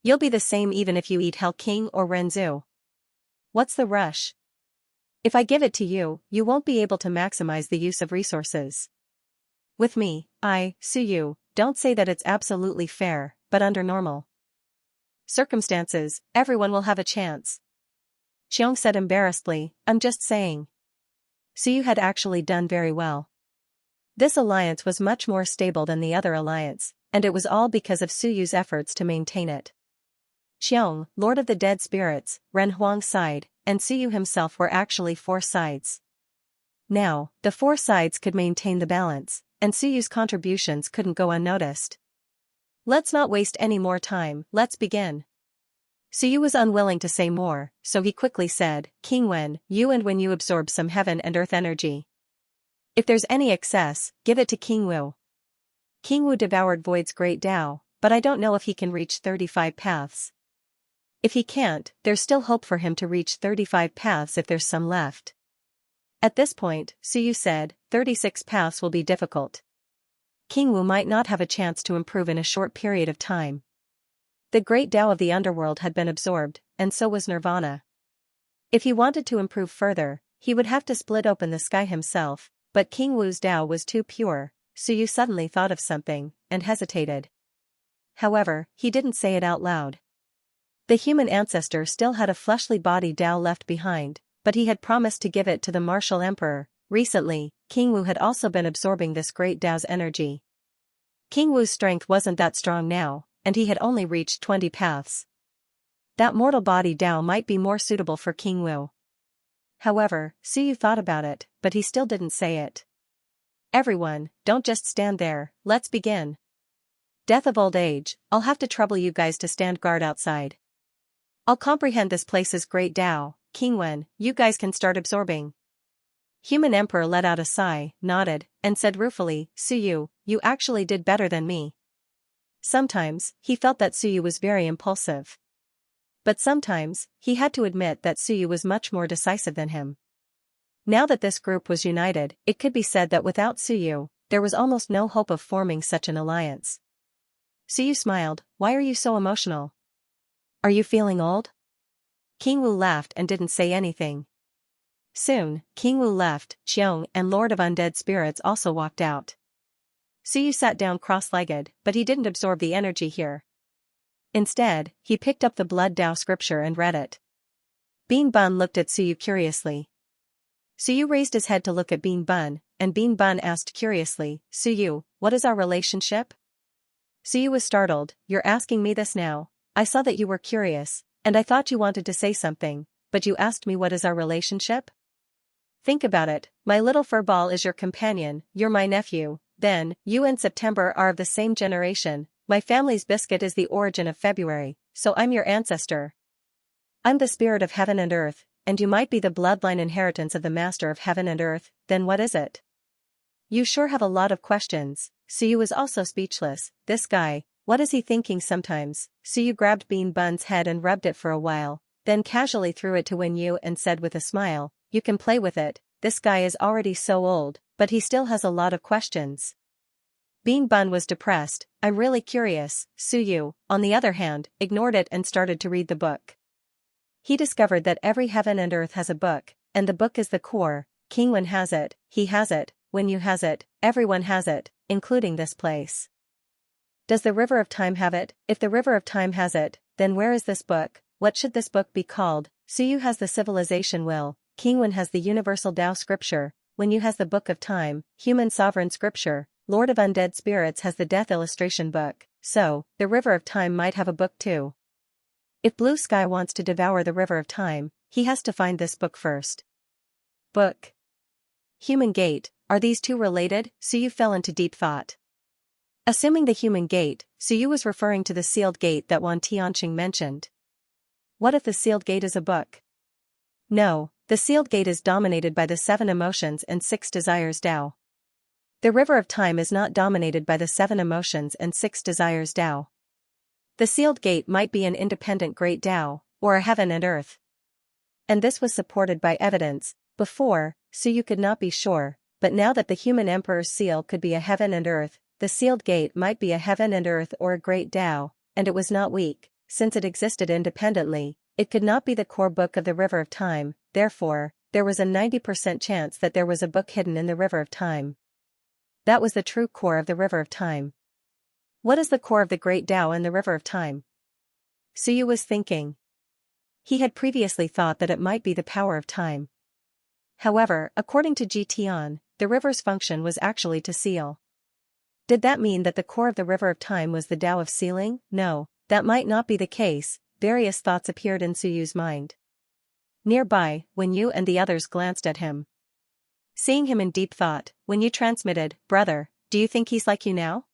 You'll be the same even if you eat Hell King or Renzu. What's the rush? If I give it to you, you won't be able to maximize the use of resources. With me, Suyu, don't say that it's absolutely fair, but under normal circumstances, everyone will have a chance. Xiong said embarrassedly, I'm just saying. Suyu had actually done very well. This alliance was much more stable than the other alliance, and it was all because of Suyu's efforts to maintain it. Xiong, Lord of the Dead Spirits, Ren Huang's side, and Suyu himself were actually four sides. Now, the four sides could maintain the balance, and Suyu's contributions couldn't go unnoticed. Let's not waste any more time, let's begin. Suyu was unwilling to say more, so he quickly said, King Wen, you and Wen Yu absorb some heaven and earth energy. If there's any excess, give it to King Wu. King Wu devoured Void's great Tao, but I don't know if he can reach 35 paths. If he can't, there's still hope for him to reach 35 paths if there's some left. At this point, Suyu said, 36 paths will be difficult. King Wu might not have a chance to improve in a short period of time. The great Tao of the underworld had been absorbed, and so was Nirvana. If he wanted to improve further, he would have to split open the sky himself, but King Wu's Tao was too pure. Suyu suddenly thought of something, and hesitated. However, he didn't say it out loud. The human ancestor still had a fleshly body Tao left behind, but he had promised to give it to the martial emperor. Recently, King Wu had also been absorbing this great Tao's energy. King Wu's strength wasn't that strong now, and he had only reached 20 paths. That mortal body Dao might be more suitable for King Wu. However, Suyu thought about it, but he still didn't say it. Everyone, don't just stand there, let's begin. Death of old age, I'll have to trouble you guys to stand guard outside. I'll comprehend this place's great Dao, King Wen, you guys can start absorbing. Human Emperor let out a sigh, nodded, and said ruefully, Suyu, you actually did better than me. Sometimes, he felt that Suyu was very impulsive. But sometimes, he had to admit that Suyu was much more decisive than him. Now that this group was united, it could be said that without Suyu, there was almost no hope of forming such an alliance. Suyu smiled, why are you so emotional? Are you feeling old? King Wu laughed and didn't say anything. Soon, King Wu left, Xiong and Lord of Undead Spirits also walked out. Suyu sat down cross-legged, but he didn't absorb the energy here. Instead, he picked up the Blood Dao scripture and read it. Bean Bun looked at Suyu curiously. Suyu raised his head to look at Bean Bun, and Bean Bun asked curiously, Suyu, what is our relationship? Suyu was startled, you're asking me this now? I saw that you were curious, and I thought you wanted to say something, but you asked me what is our relationship? Think about it, my little furball is your companion, you're my nephew, then, you and September are of the same generation, my family's biscuit is the origin of February, so I'm your ancestor. I'm the spirit of heaven and earth, and you might be the bloodline inheritance of the master of heaven and earth, then what is it? You sure have a lot of questions. Suyu was also speechless, this guy, what is he thinking sometimes? Suyu grabbed Bean Bun's head and rubbed it for a while, then casually threw it to Wen Yu and said with a smile, you can play with it, this guy is already so old, but he still has a lot of questions. Bean Bun was depressed, I'm really curious. Suyu, on the other hand, ignored it and started to read the book. He discovered that every heaven and earth has a book, and the book is the core. King Wen has it, he has it, Wen Yu has it, everyone has it, including this place. Does the River of Time have it? If the River of Time has it, then where is this book? What should this book be called? Suyu has the civilization will, King Wen has the universal Tao scripture, Wen Yu has the Book of Time, human sovereign scripture, Lord of Undead Spirits has the Death illustration book, so, the River of Time might have a book too. If Blue Sky wants to devour the River of Time, he has to find this book first. Book. Human Gate, are these two related? Suyu fell into deep thought. Assuming the Human Gate, Suyu was referring to the sealed gate that Wan Tianqing mentioned. What if the sealed gate is a book? No, the sealed gate is dominated by the 7 emotions and 6 desires Tao. The River of Time is not dominated by the 7 emotions and 6 desires Tao. The sealed gate might be an independent great Tao, or a heaven and earth. And this was supported by evidence. Before, Suyu could not be sure, but now that the human emperor's seal could be a heaven and earth, the sealed gate might be a heaven and earth or a great Tao, and it was not weak, since it existed independently, it could not be the core book of the River of Time, therefore, there was a 90% chance that there was a book hidden in the River of Time. That was the true core of the River of Time. What is the core of the great Tao and the River of Time? Suyu was thinking. He had previously thought that it might be the power of time. However, according to Ji Tian, the river's function was actually to seal. Did that mean that the core of the River of Time was the Tao of sealing? No, that might not be the case. Various thoughts appeared in Suyu's mind. Nearby, Wen Yu and the others glanced at him. Seeing him in deep thought, Wen Yu transmitted, brother, do you think he's like you now?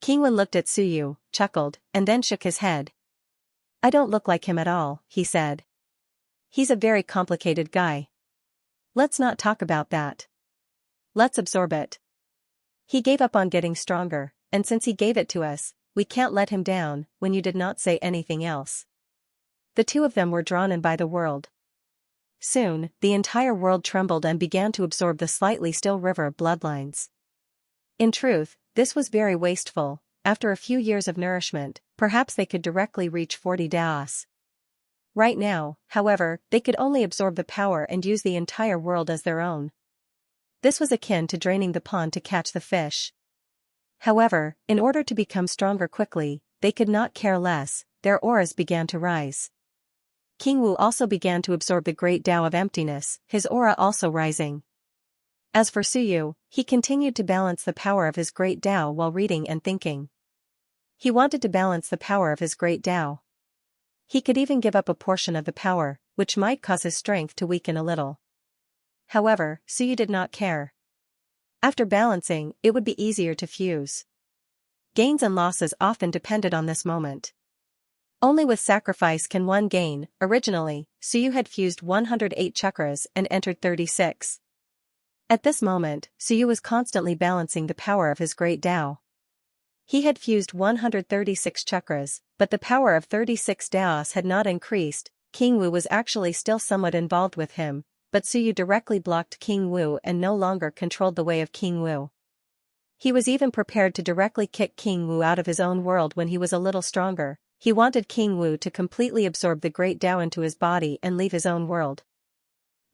King Wen looked at Suyu, chuckled, and then shook his head. I don't look like him at all, he said. He's a very complicated guy. Let's not talk about that. Let's absorb it. He gave up on getting stronger, and since he gave it to us, we can't let him down. When you did not say anything else. The two of them were drawn in by the world. Soon, the entire world trembled and began to absorb the slightly still river of bloodlines. In truth, this was very wasteful. After a few years of nourishment, perhaps they could directly reach 40 Daos. Right now, however, they could only absorb the power and use the entire world as their own. This was akin to draining the pond to catch the fish. However, in order to become stronger quickly, they could not care less, their auras began to rise. King Wu also began to absorb the great Tao of emptiness, his aura also rising. As for Suyu, he continued to balance the power of his great Tao while reading and thinking. He wanted to balance the power of his great Tao. He could even give up a portion of the power, which might cause his strength to weaken a little. However, Suyu did not care. After balancing, it would be easier to fuse. Gains and losses often depended on this moment. Only with sacrifice can one gain. Originally, Suyu had fused 108 chakras and entered 36. At this moment, Suyu was constantly balancing the power of his great Tao. He had fused 136 chakras, but the power of 36 Taos had not increased. King Wu was actually still somewhat involved with him, but Suyu directly blocked King Wu and no longer controlled the way of King Wu. He was even prepared to directly kick King Wu out of his own world when he was a little stronger. He wanted King Wu to completely absorb the great Tao into his body and leave his own world.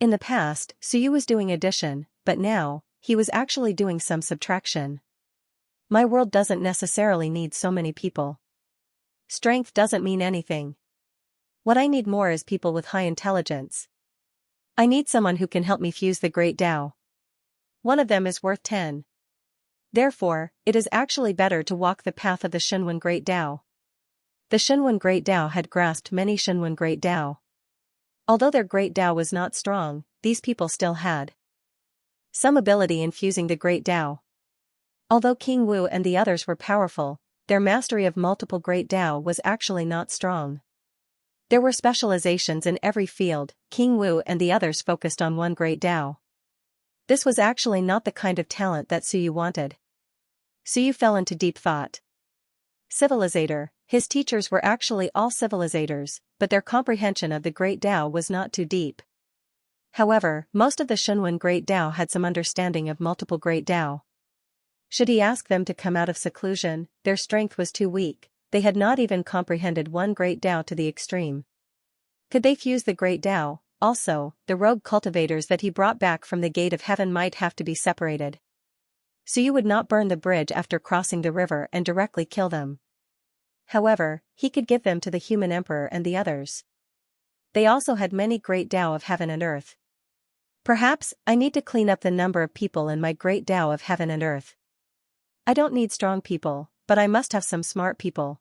In the past, Suyu was doing addition, but now, he was actually doing some subtraction. My world doesn't necessarily need so many people. Strength doesn't mean anything. What I need more is people with high intelligence. I need someone who can help me fuse the great Tao. One of them is worth 10. Therefore, it is actually better to walk the path of the Shenwen Great Tao. The Shenwen Great Tao had grasped many Shenwen Great Tao. Although their great Tao was not strong, these people still had some ability in fusing the great Tao. Although King Wu and the others were powerful, their mastery of multiple great Tao was actually not strong. There were specializations in every field. King Wu and the others focused on one great Tao. This was actually not the kind of talent that Suyu wanted. Suyu fell into deep thought. Civilizator, his teachers were actually all civilizators, but their comprehension of the great Tao was not too deep. However, most of the Shenwen great Tao had some understanding of multiple great Tao. Should he ask them to come out of seclusion? Their strength was too weak. They had not even comprehended one great Tao to the extreme. Could they fuse the great Tao? Also, the rogue cultivators that he brought back from the gate of heaven might have to be separated. Suyu would not burn the bridge after crossing the river and directly kill them. However, he could give them to the human emperor and the others. They also had many great Tao of heaven and earth. Perhaps, I need to clean up the number of people in my great Tao of heaven and earth. I don't need strong people, but I must have some smart people.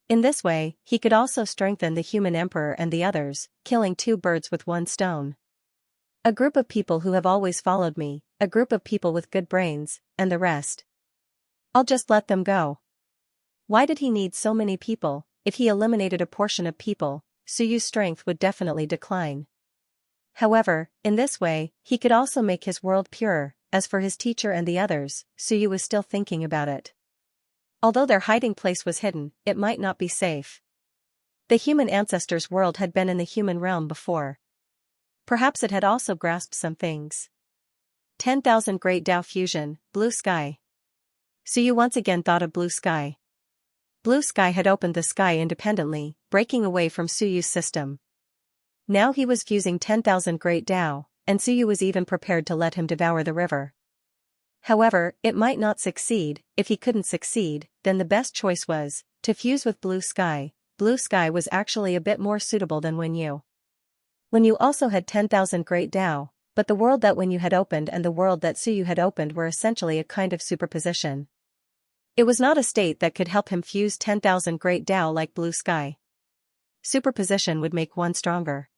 In this way, he could also strengthen the human emperor and the others, killing two birds with one stone. A group of people who have always followed me, a group of people with good brains, and the rest. I'll just let them go. Why did he need so many people? If he eliminated a portion of people, Suyu's strength would definitely decline. However, in this way, he could also make his world purer. As for his teacher and the others, Suyu was still thinking about it. Although their hiding place was hidden, it might not be safe. The human ancestors' world had been in the human realm before. Perhaps it had also grasped some things. 10,000 Great Tao Fusion, Blue Sky. Suyu once again thought of Blue Sky. Blue Sky had opened the sky independently, breaking away from Suyu's system. Now he was fusing 10,000 Great Tao, and Suyu was even prepared to let him devour the river. However, it might not succeed. If he couldn't succeed, then the best choice was to fuse with Blue Sky. Blue Sky was actually a bit more suitable than When you also had 10,000 Great Tao, but the world that When you had opened and the world that Suyu had opened were essentially a kind of superposition. It was not a state that could help him fuse 10,000 Great Tao like Blue Sky. Superposition would make one stronger.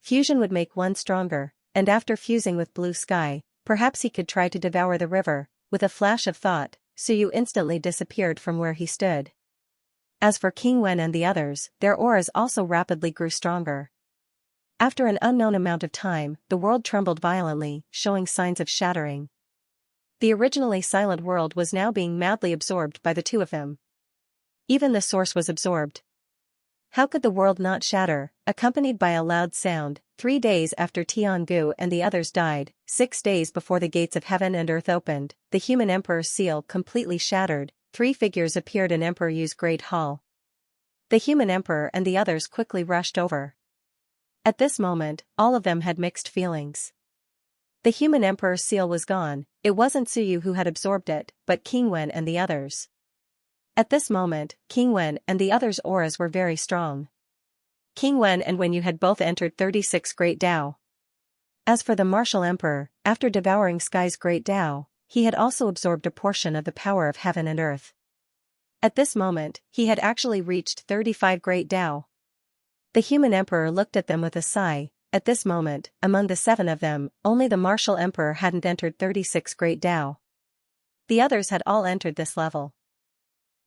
Fusion would make one stronger, and after fusing with Blue Sky, perhaps he could try to devour the river. With a flash of thought, Suyu instantly disappeared from where he stood. As for King Wen and the others, their auras also rapidly grew stronger. After an unknown amount of time, the world trembled violently, showing signs of shattering. The originally silent world was now being madly absorbed by the two of them. Even the source was absorbed. How could the world not shatter? Accompanied by a loud sound, 3 days after Tiangu and the others died, 6 days before the gates of heaven and earth opened, the human emperor's seal completely shattered. 3 figures appeared in Emperor Yu's great hall. The human emperor and the others quickly rushed over. At this moment, all of them had mixed feelings. The human emperor's seal was gone. It wasn't Suyu who had absorbed it, but King Wen and the others. At this moment, King Wen and the others' auras were very strong. King Wen and Wen Yu had both entered 36 Great Tao. As for the martial emperor, after devouring Sky's great Tao, he had also absorbed a portion of the power of heaven and earth. At this moment, he had actually reached 35 great Tao. The human emperor looked at them with a sigh. At this moment, among the 7 of them, only the martial emperor hadn't entered 36 great Tao. The others had all entered this level.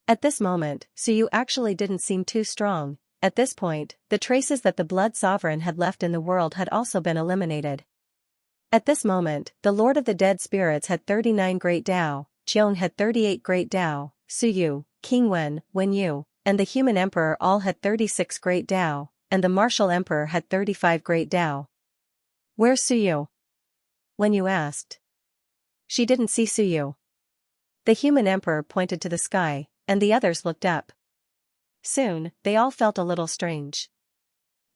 At this moment, Suyu actually didn't seem too strong. At this point, the traces that the blood sovereign had left in the world had also been eliminated. At this moment, the Lord of the Dead Spirits had 39 great Tao, Jiang had 38 great Tao, Suyu, King Wen Yu, and the human emperor all had 36 great Tao, and the martial emperor had 35 great Tao. Where's Suyu? Wen Yu asked. She didn't see Suyu. The human emperor pointed to the sky, and the others looked up. Soon, they all felt a little strange.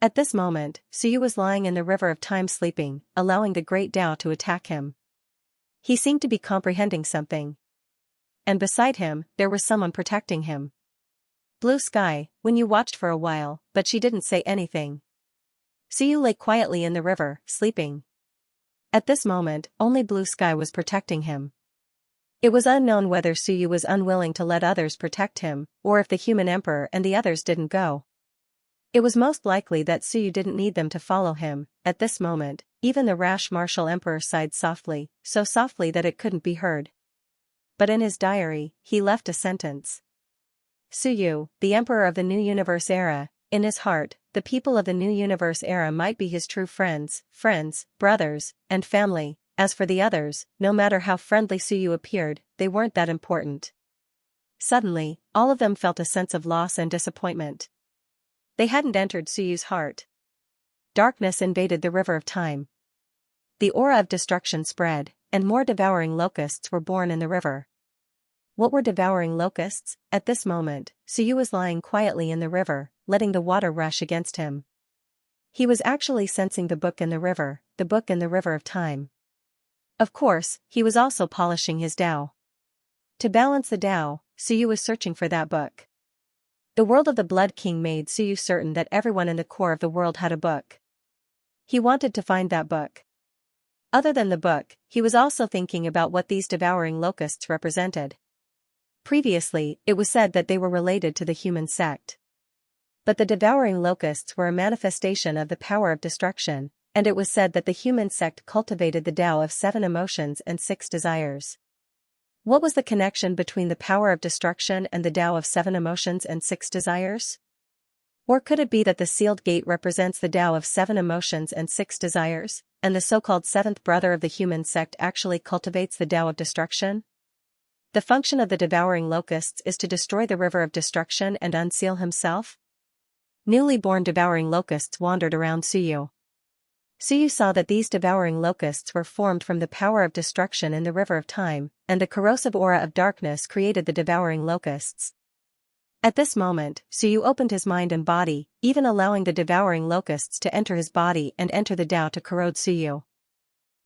At this moment, Suyu was lying in the river of time sleeping, allowing the great Tao to attack him. He seemed to be comprehending something. And beside him, there was someone protecting him. Blue Sky, when you watched for a while, but she didn't say anything. Suyu lay quietly in the river, sleeping. At this moment, only Blue Sky was protecting him. It was unknown whether Suyu was unwilling to let others protect him, or if the human emperor and the others didn't go. It was most likely that Suyu didn't need them to follow him. At this moment, even the rash martial emperor sighed softly, so softly that it couldn't be heard. But in his diary, he left a sentence. Suyu, the emperor of the New Universe era, in his heart, the people of the New Universe era might be his true friends, brothers, and family. As for the others, no matter how friendly Suyu appeared, they weren't that important. Suddenly, all of them felt a sense of loss and disappointment. They hadn't entered Suyu's heart. Darkness invaded the river of time. The aura of destruction spread, and more devouring locusts were born in the river. What were devouring locusts? At this moment, Suyu was lying quietly in the river, letting the water rush against him. He was actually sensing the book in the river of time. Of course, he was also polishing his Tao. To balance the Tao, Suyu was searching for that book. The world of the Blood King made Suyu certain that everyone in the core of the world had a book. He wanted to find that book. Other than the book, he was also thinking about what these devouring locusts represented. Previously, it was said that they were related to the human sect. But the devouring locusts were a manifestation of the power of destruction, and it was said that the human sect cultivated the Tao of 7 emotions and 6 desires. What was the connection between the power of destruction and the Tao of 7 emotions and 6 desires? Or could it be that the sealed gate represents the Tao of 7 emotions and 6 desires, and the so-called 7th brother of the human sect actually cultivates the Tao of destruction? The function of the devouring locusts is to destroy the river of destruction and unseal himself? Newly born devouring locusts wandered around Suyu. Suyu saw that these devouring locusts were formed from the power of destruction in the river of time, and the corrosive aura of darkness created the devouring locusts. At this moment, Suyu opened his mind and body, even allowing the devouring locusts to enter his body and enter the Tao to corrode Suyu.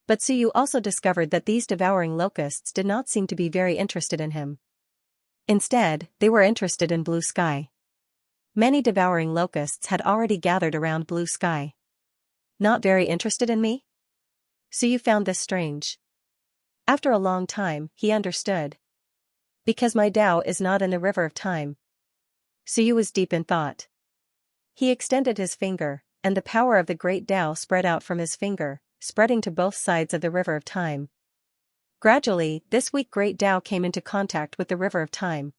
But Suyu also discovered that these devouring locusts did not seem to be very interested in him. Instead, they were interested in Blue Sky. Many devouring locusts had already gathered around Blue Sky. Not very interested in me? Suyu found this strange. After a long time, he understood. Because my Tao is not in the river of time. Suyu was deep in thought. He extended his finger, and the power of the great Tao spread out from his finger, spreading to both sides of the river of time. Gradually, this weak great Tao came into contact with the river of time.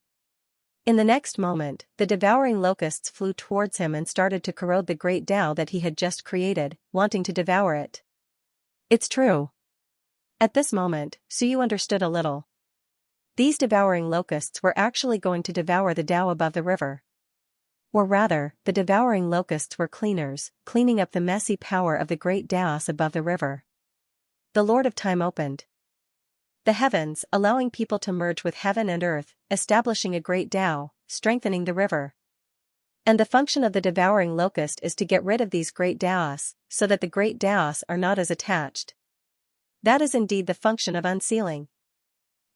In the next moment, the devouring locusts flew towards him and started to corrode the great Tao that he had just created, wanting to devour it. It's true. At this moment, Suyu understood a little. These devouring locusts were actually going to devour the Tao above the river. Or rather, the devouring locusts were cleaners, cleaning up the messy power of the great Taos above the river. The Lord of Time opened the heavens, allowing people to merge with heaven and earth, establishing a great Tao, strengthening the river. And the function of the devouring locust is to get rid of these great Taos, so that the great Taos are not as attached. That is indeed the function of unsealing.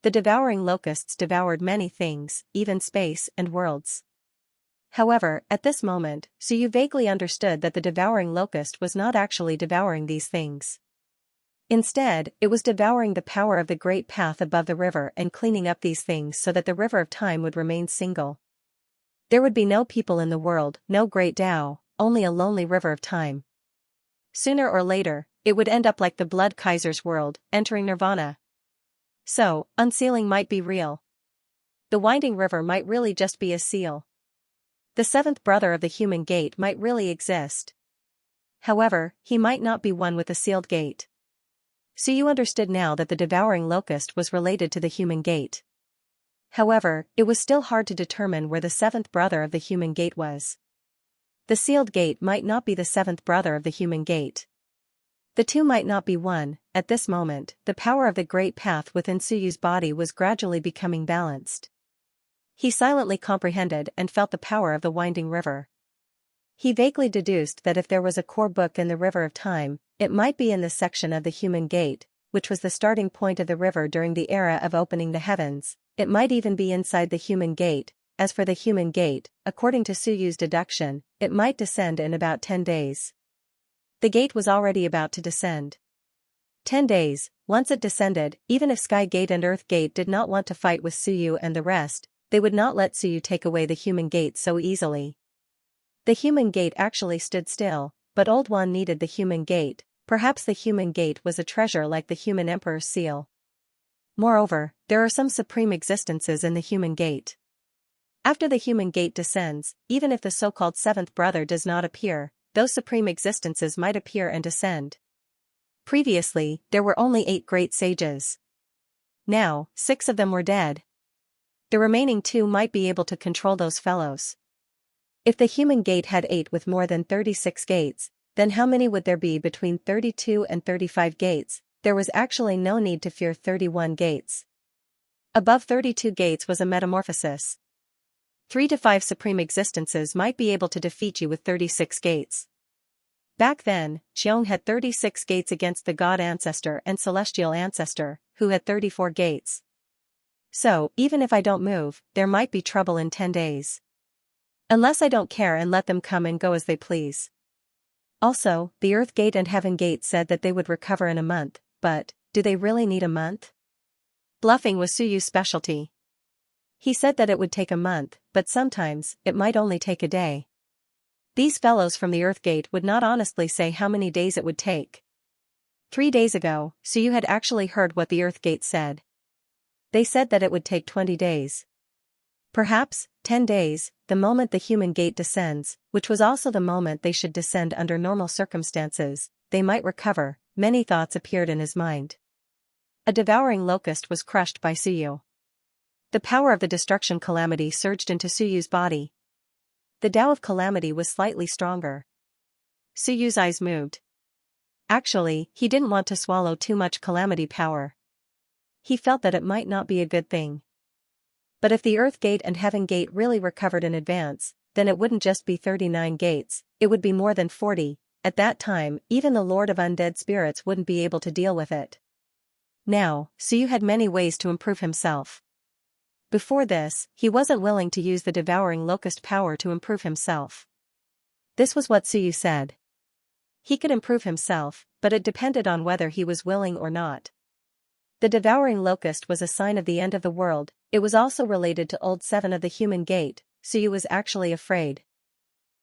The devouring locusts devoured many things, even space and worlds. However, at this moment, Suyu vaguely understood that the devouring locust was not actually devouring these things. Instead, it was devouring the power of the great path above the river and cleaning up these things so that the river of time would remain single. There would be no people in the world, no great Tao, only a lonely river of time. Sooner or later, it would end up like the Blood Kaiser's world, entering nirvana. So, unsealing might be real. The winding river might really just be a seal. The seventh brother of the human gate might really exist. However, he might not be one with a sealed gate. So you understood now that the devouring locust was related to the human gate. However, it was still hard to determine where the seventh brother of the human gate was. The sealed gate might not be the seventh brother of the human gate. The two might not be one. At this moment, the power of the great path within Suyu's body was gradually becoming balanced. He silently comprehended and felt the power of the winding river. He vaguely deduced that if there was a core book in the river of time, it might be in this section of the human gate, which was the starting point of the river during the era of opening the heavens. It might even be inside the human gate. As for the human gate, according to Suyu's deduction, it might descend in about 10 days. The gate was already about to descend. 10 days, once it descended, even if Sky Gate and Earth Gate did not want to fight with Suyu and the rest, they would not let Suyu take away the human gate so easily. The human gate actually stood still, but Old One needed the human gate. Perhaps the human gate was a treasure like the human emperor's seal. Moreover, there are some supreme existences in the human gate. After the human gate descends, even if the so-called seventh brother does not appear, those supreme existences might appear and descend. Previously, there were only 8 great sages. Now, 6 of them were dead. The remaining 2 might be able to control those fellows. If the human gate had 8 with more than 36 gates, then how many would there be between 32 and 35 gates? There was actually no need to fear 31 gates. Above 32 gates was a metamorphosis. 3 to 5 supreme existences might be able to defeat you with 36 gates. Back then, Xiong had 36 gates against the God Ancestor and Celestial Ancestor, who had 34 gates. So, even if I don't move, there might be trouble in 10 days. Unless I don't care and let them come and go as they please. Also, the Earth Gate and Heaven Gate said that they would recover in a month, but, do they really need a month? Bluffing was Suyu's specialty. He said that it would take a month, but sometimes, it might only take a day. These fellows from the Earth Gate would not honestly say how many days it would take. 3 days ago, Suyu had actually heard what the Earth Gate said. They said that it would take 20 days. Perhaps, 10 days, the moment the human gate descends, which was also the moment they should descend under normal circumstances, they might recover. Many thoughts appeared in his mind. A devouring locust was crushed by Suyu. The power of the destruction calamity surged into Suyu's body. The Tao of calamity was slightly stronger. Suyu's eyes moved. Actually, he didn't want to swallow too much calamity power. He felt that it might not be a good thing. But if the Earth Gate and Heaven Gate really recovered in advance, then it wouldn't just be 39 gates, it would be more than 40. At that time, even the Lord of Undead Spirits wouldn't be able to deal with it. Now, Suyu had many ways to improve himself. Before this, he wasn't willing to use the devouring locust power to improve himself. This was what Suyu said. He could improve himself, but it depended on whether he was willing or not. The devouring locust was a sign of the end of the world. It was also related to Old 7 of the human gate. Suyu was actually afraid.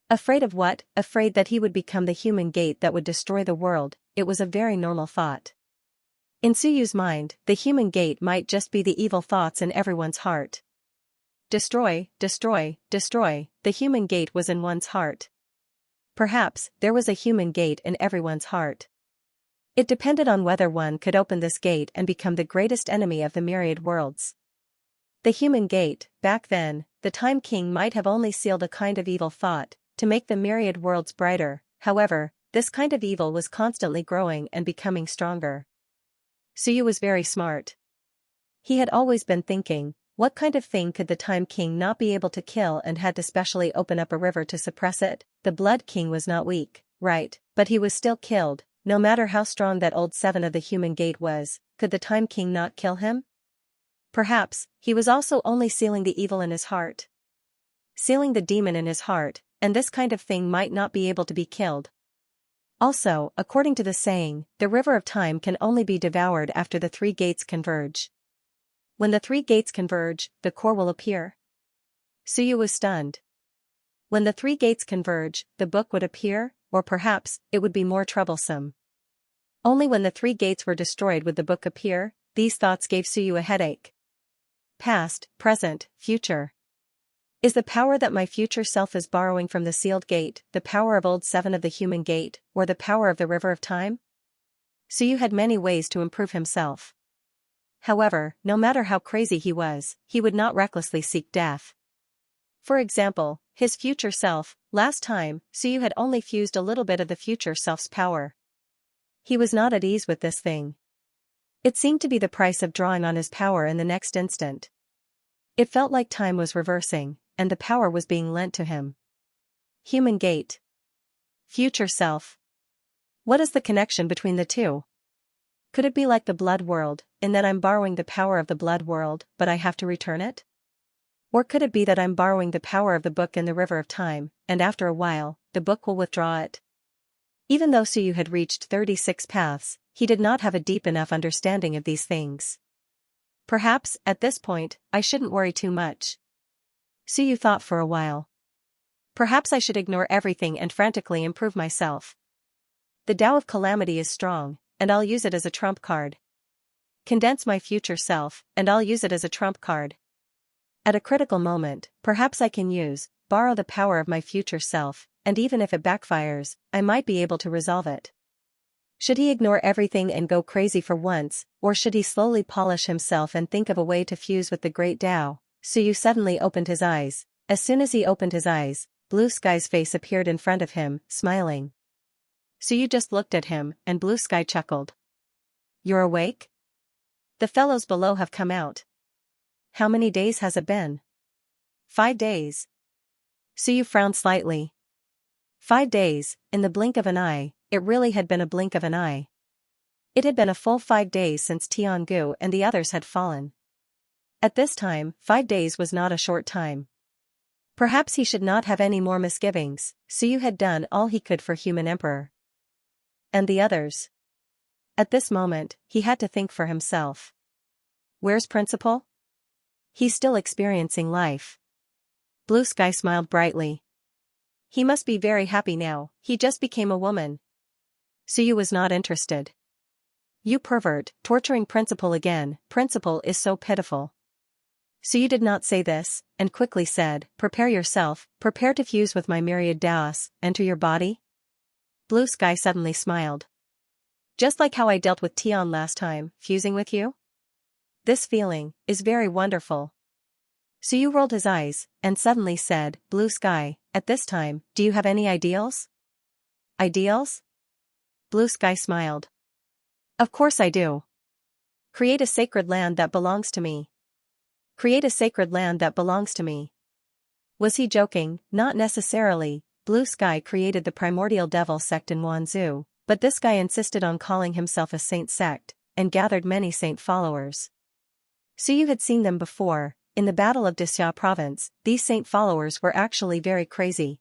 Afraid of what? Afraid that he would become the human gate that would destroy the world. It was a very normal thought. In Suyu's mind, the human gate might just be the evil thoughts in everyone's heart. Destroy, destroy, destroy, the human gate was in one's heart. Perhaps, there was a human gate in everyone's heart. It depended on whether one could open this gate and become the greatest enemy of the myriad worlds. The human gate, back then, the Time King might have only sealed a kind of evil thought, to make the myriad worlds brighter. However, this kind of evil was constantly growing and becoming stronger. Suyu was very smart. He had always been thinking, what kind of thing could the Time King not be able to kill and had to specially open up a river to suppress it? The Blood King was not weak, right, but he was still killed. No matter how strong that Old 7 of the human gate was, could the Time King not kill him? Perhaps, he was also only sealing the evil in his heart. Sealing the demon in his heart, and this kind of thing might not be able to be killed. Also, according to the saying, the river of time can only be devoured after the three gates converge. When the three gates converge, the core will appear. Suyu was stunned. When the three gates converge, the book would appear, or perhaps, it would be more troublesome. Only when the three gates were destroyed would the book appear. These thoughts gave Suyu a headache. Past, present, future. Is the power that my future self is borrowing from the sealed gate, the power of old 7 of the human gate, or the power of the river of time? Suyu had many ways to improve himself. However, no matter how crazy he was, he would not recklessly seek death. For example, his future self, last time, Suyu had only fused a little bit of the future self's power. He was not at ease with this thing. It seemed to be the price of drawing on his power in the next instant. It felt like time was reversing, and the power was being lent to him. Human gate. Future self. What is the connection between the two? Could it be like the blood world, in that I'm borrowing the power of the blood world, but I have to return it? Or could it be that I'm borrowing the power of the book in the river of time, and after a while, the book will withdraw it? Even though Suyu had reached 36 paths, he did not have a deep enough understanding of these things. Perhaps, at this point, I shouldn't worry too much. Suyu thought for a while. Perhaps I should ignore everything and frantically improve myself. The Tao of Calamity is strong, and I'll use it as a trump card. Condense my future self, and I'll use it as a trump card. At a critical moment, perhaps I can borrow the power of my future self, and even if it backfires, I might be able to resolve it. Should he ignore everything and go crazy for once, or should he slowly polish himself and think of a way to fuse with the great Tao? Suyu suddenly opened his eyes. As soon as he opened his eyes, Blue Sky's face appeared in front of him, smiling. Suyu just looked at him, and Blue Sky chuckled. You're awake? The fellows below have come out. How many days has it been? 5 days. Suyu frowned slightly. 5 days, in the blink of an eye, it really had been a blink of an eye. It had been a full 5 days since Tiangu and the others had fallen. At this time, 5 days was not a short time. Perhaps he should not have any more misgivings. Suyu had done all he could for Human Emperor. And the others? At this moment, he had to think for himself. Where's Principal? He's still experiencing life. Blue Sky smiled brightly. He must be very happy now, he just became a woman. Suyu was not interested. You pervert, torturing Principal again, Principal is so pitiful. Suyu did not say this, and quickly said, prepare yourself, prepare to fuse with my Myriad Daos, enter your body? Blue Sky suddenly smiled. Just like how I dealt with Tian last time, fusing with you? This feeling is very wonderful. Suyu rolled his eyes, and suddenly said, Blue Sky, at this time, do you have any ideals? Ideals? Blue Sky smiled. Of course I do. Create a sacred land that belongs to me. Create a sacred land that belongs to me. Was he joking? Not necessarily. Blue Sky created the primordial devil sect in Wanzhou, but this guy insisted on calling himself a saint sect, and gathered many saint followers. Suyu had seen them before. In the Battle of Xianxia province, these saint followers were actually very crazy.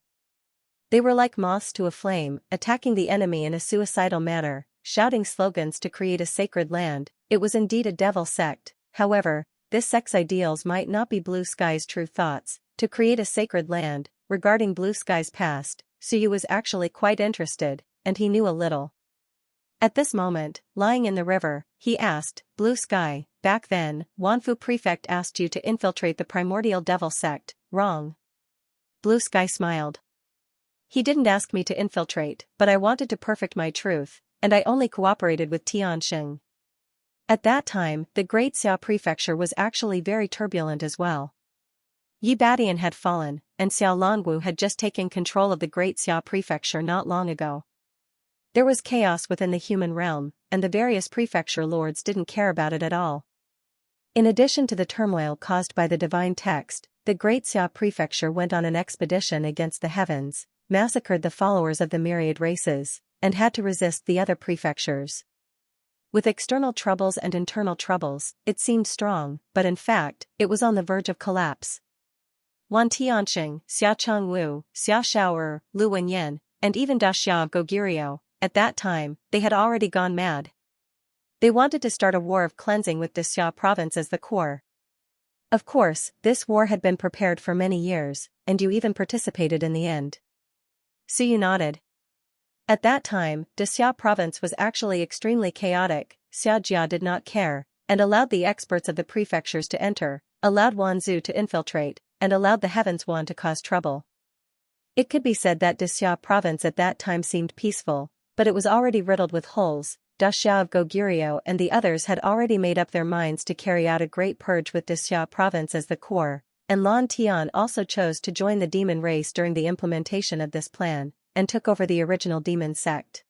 They were like moths to a flame, attacking the enemy in a suicidal manner, shouting slogans to create a sacred land. It was indeed a devil sect. However, this sect's ideals might not be Blue Sky's true thoughts. To create a sacred land, regarding Blue Sky's past, Suyu was actually quite interested, and he knew a little. At this moment, lying in the river, he asked, Blue Sky, back then, Wanfu Prefect asked you to infiltrate the primordial devil sect, wrong? Blue Sky smiled. He didn't ask me to infiltrate, but I wanted to perfect my truth, and I only cooperated with Tianxing. At that time, the Great Xia Prefecture was actually very turbulent as well. Yi Badian had fallen, and Xiao Longwu had just taken control of the Great Xia Prefecture not long ago. There was chaos within the human realm, and the various prefecture lords didn't care about it at all. In addition to the turmoil caused by the divine text, the Great Xia Prefecture went on an expedition against the heavens, massacred the followers of the myriad races, and had to resist the other prefectures. With external troubles and internal troubles, it seemed strong, but in fact, it was on the verge of collapse. Wan Tianxing, Xia Changwu, Xia Shaoer, Lu Wenyan, and even Da Xia of Goguryeo, at that time, they had already gone mad. They wanted to start a war of cleansing with Xianxia province as the core. Of course, this war had been prepared for many years, and you even participated in the end. Xiyu nodded. At that time, Xianxia province was actually extremely chaotic. Xianxia did not care, and allowed the experts of the prefectures to enter, allowed Wanzhou to infiltrate, and allowed the Heavens One to cause trouble. It could be said that Xianxia province at that time seemed peaceful, but it was already riddled with holes. Xiao of Goguryeo and the others had already made up their minds to carry out a great purge with Xianxia province as the core, and Lan Tian also chose to join the demon race during the implementation of this plan, and took over the original demon sect.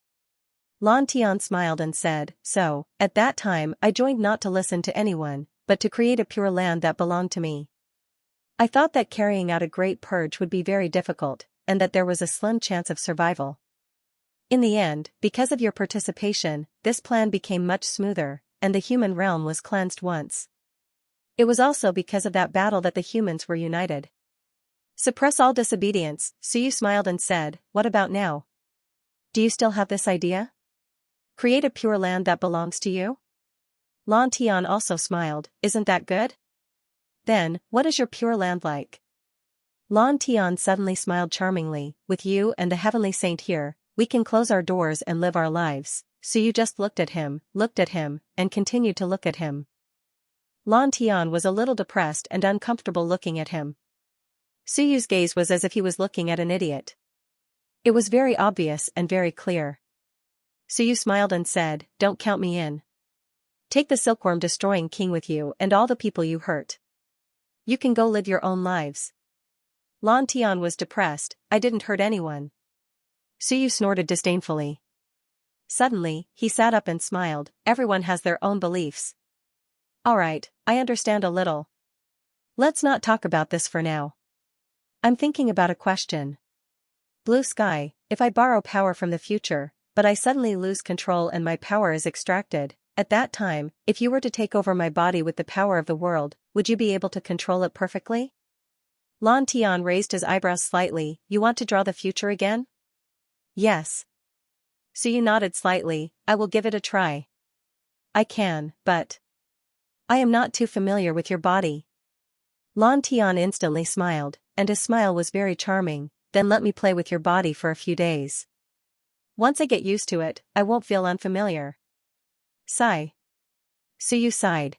Lan Tian smiled and said, "So, at that time I joined not to listen to anyone, but to create a pure land that belonged to me. I thought that carrying out a great purge would be very difficult, and that there was a slim chance of survival. In the end, because of your participation, this plan became much smoother, and the human realm was cleansed once. It was also because of that battle that the humans were united. Suppress all disobedience." Xiyu smiled and said, "What about now? Do you still have this idea? Create a pure land that belongs to you?" Lan Tian also smiled, "Isn't that good? Then, what is your pure land like?" Lan Tian suddenly smiled charmingly, "With you and the heavenly saint here, we can close our doors and live our lives." Xiyu just looked at him, and continued to look at him. Lan Tian was a little depressed and uncomfortable looking at him. Xiyu's gaze was as if he was looking at an idiot. It was very obvious and very clear. Xiyu smiled and said, "Don't count me in. Take the silkworm-destroying king with you and all the people you hurt. You can go live your own lives." Lan Tian was depressed. "I didn't hurt anyone." Xiyu snorted disdainfully. Suddenly, he sat up and smiled, "Everyone has their own beliefs. Alright, I understand a little. Let's not talk about this for now. I'm thinking about a question. Blue sky, if I borrow power from the future, but I suddenly lose control and my power is extracted, at that time, if you were to take over my body with the power of the world, would you be able to control it perfectly?" Lan Tian raised his eyebrows slightly. "You want to draw the future again?" "Yes." Xiyu nodded slightly. "I will give it a try. I can, but I am not too familiar with your body." Lan Tian instantly smiled, and his smile was very charming. "Then let me play with your body for a few days. Once I get used to it, I won't feel unfamiliar." Sigh. Xiyu sighed.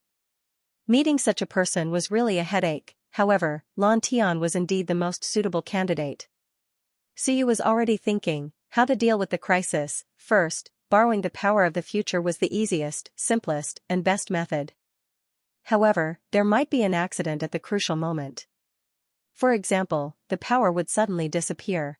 Meeting such a person was really a headache. However, Lan Tian was indeed the most suitable candidate. Xiyu was already thinking how to deal with the crisis. First, borrowing the power of the future was the easiest, simplest, and best method. However, there might be an accident at the crucial moment. For example, the power would suddenly disappear.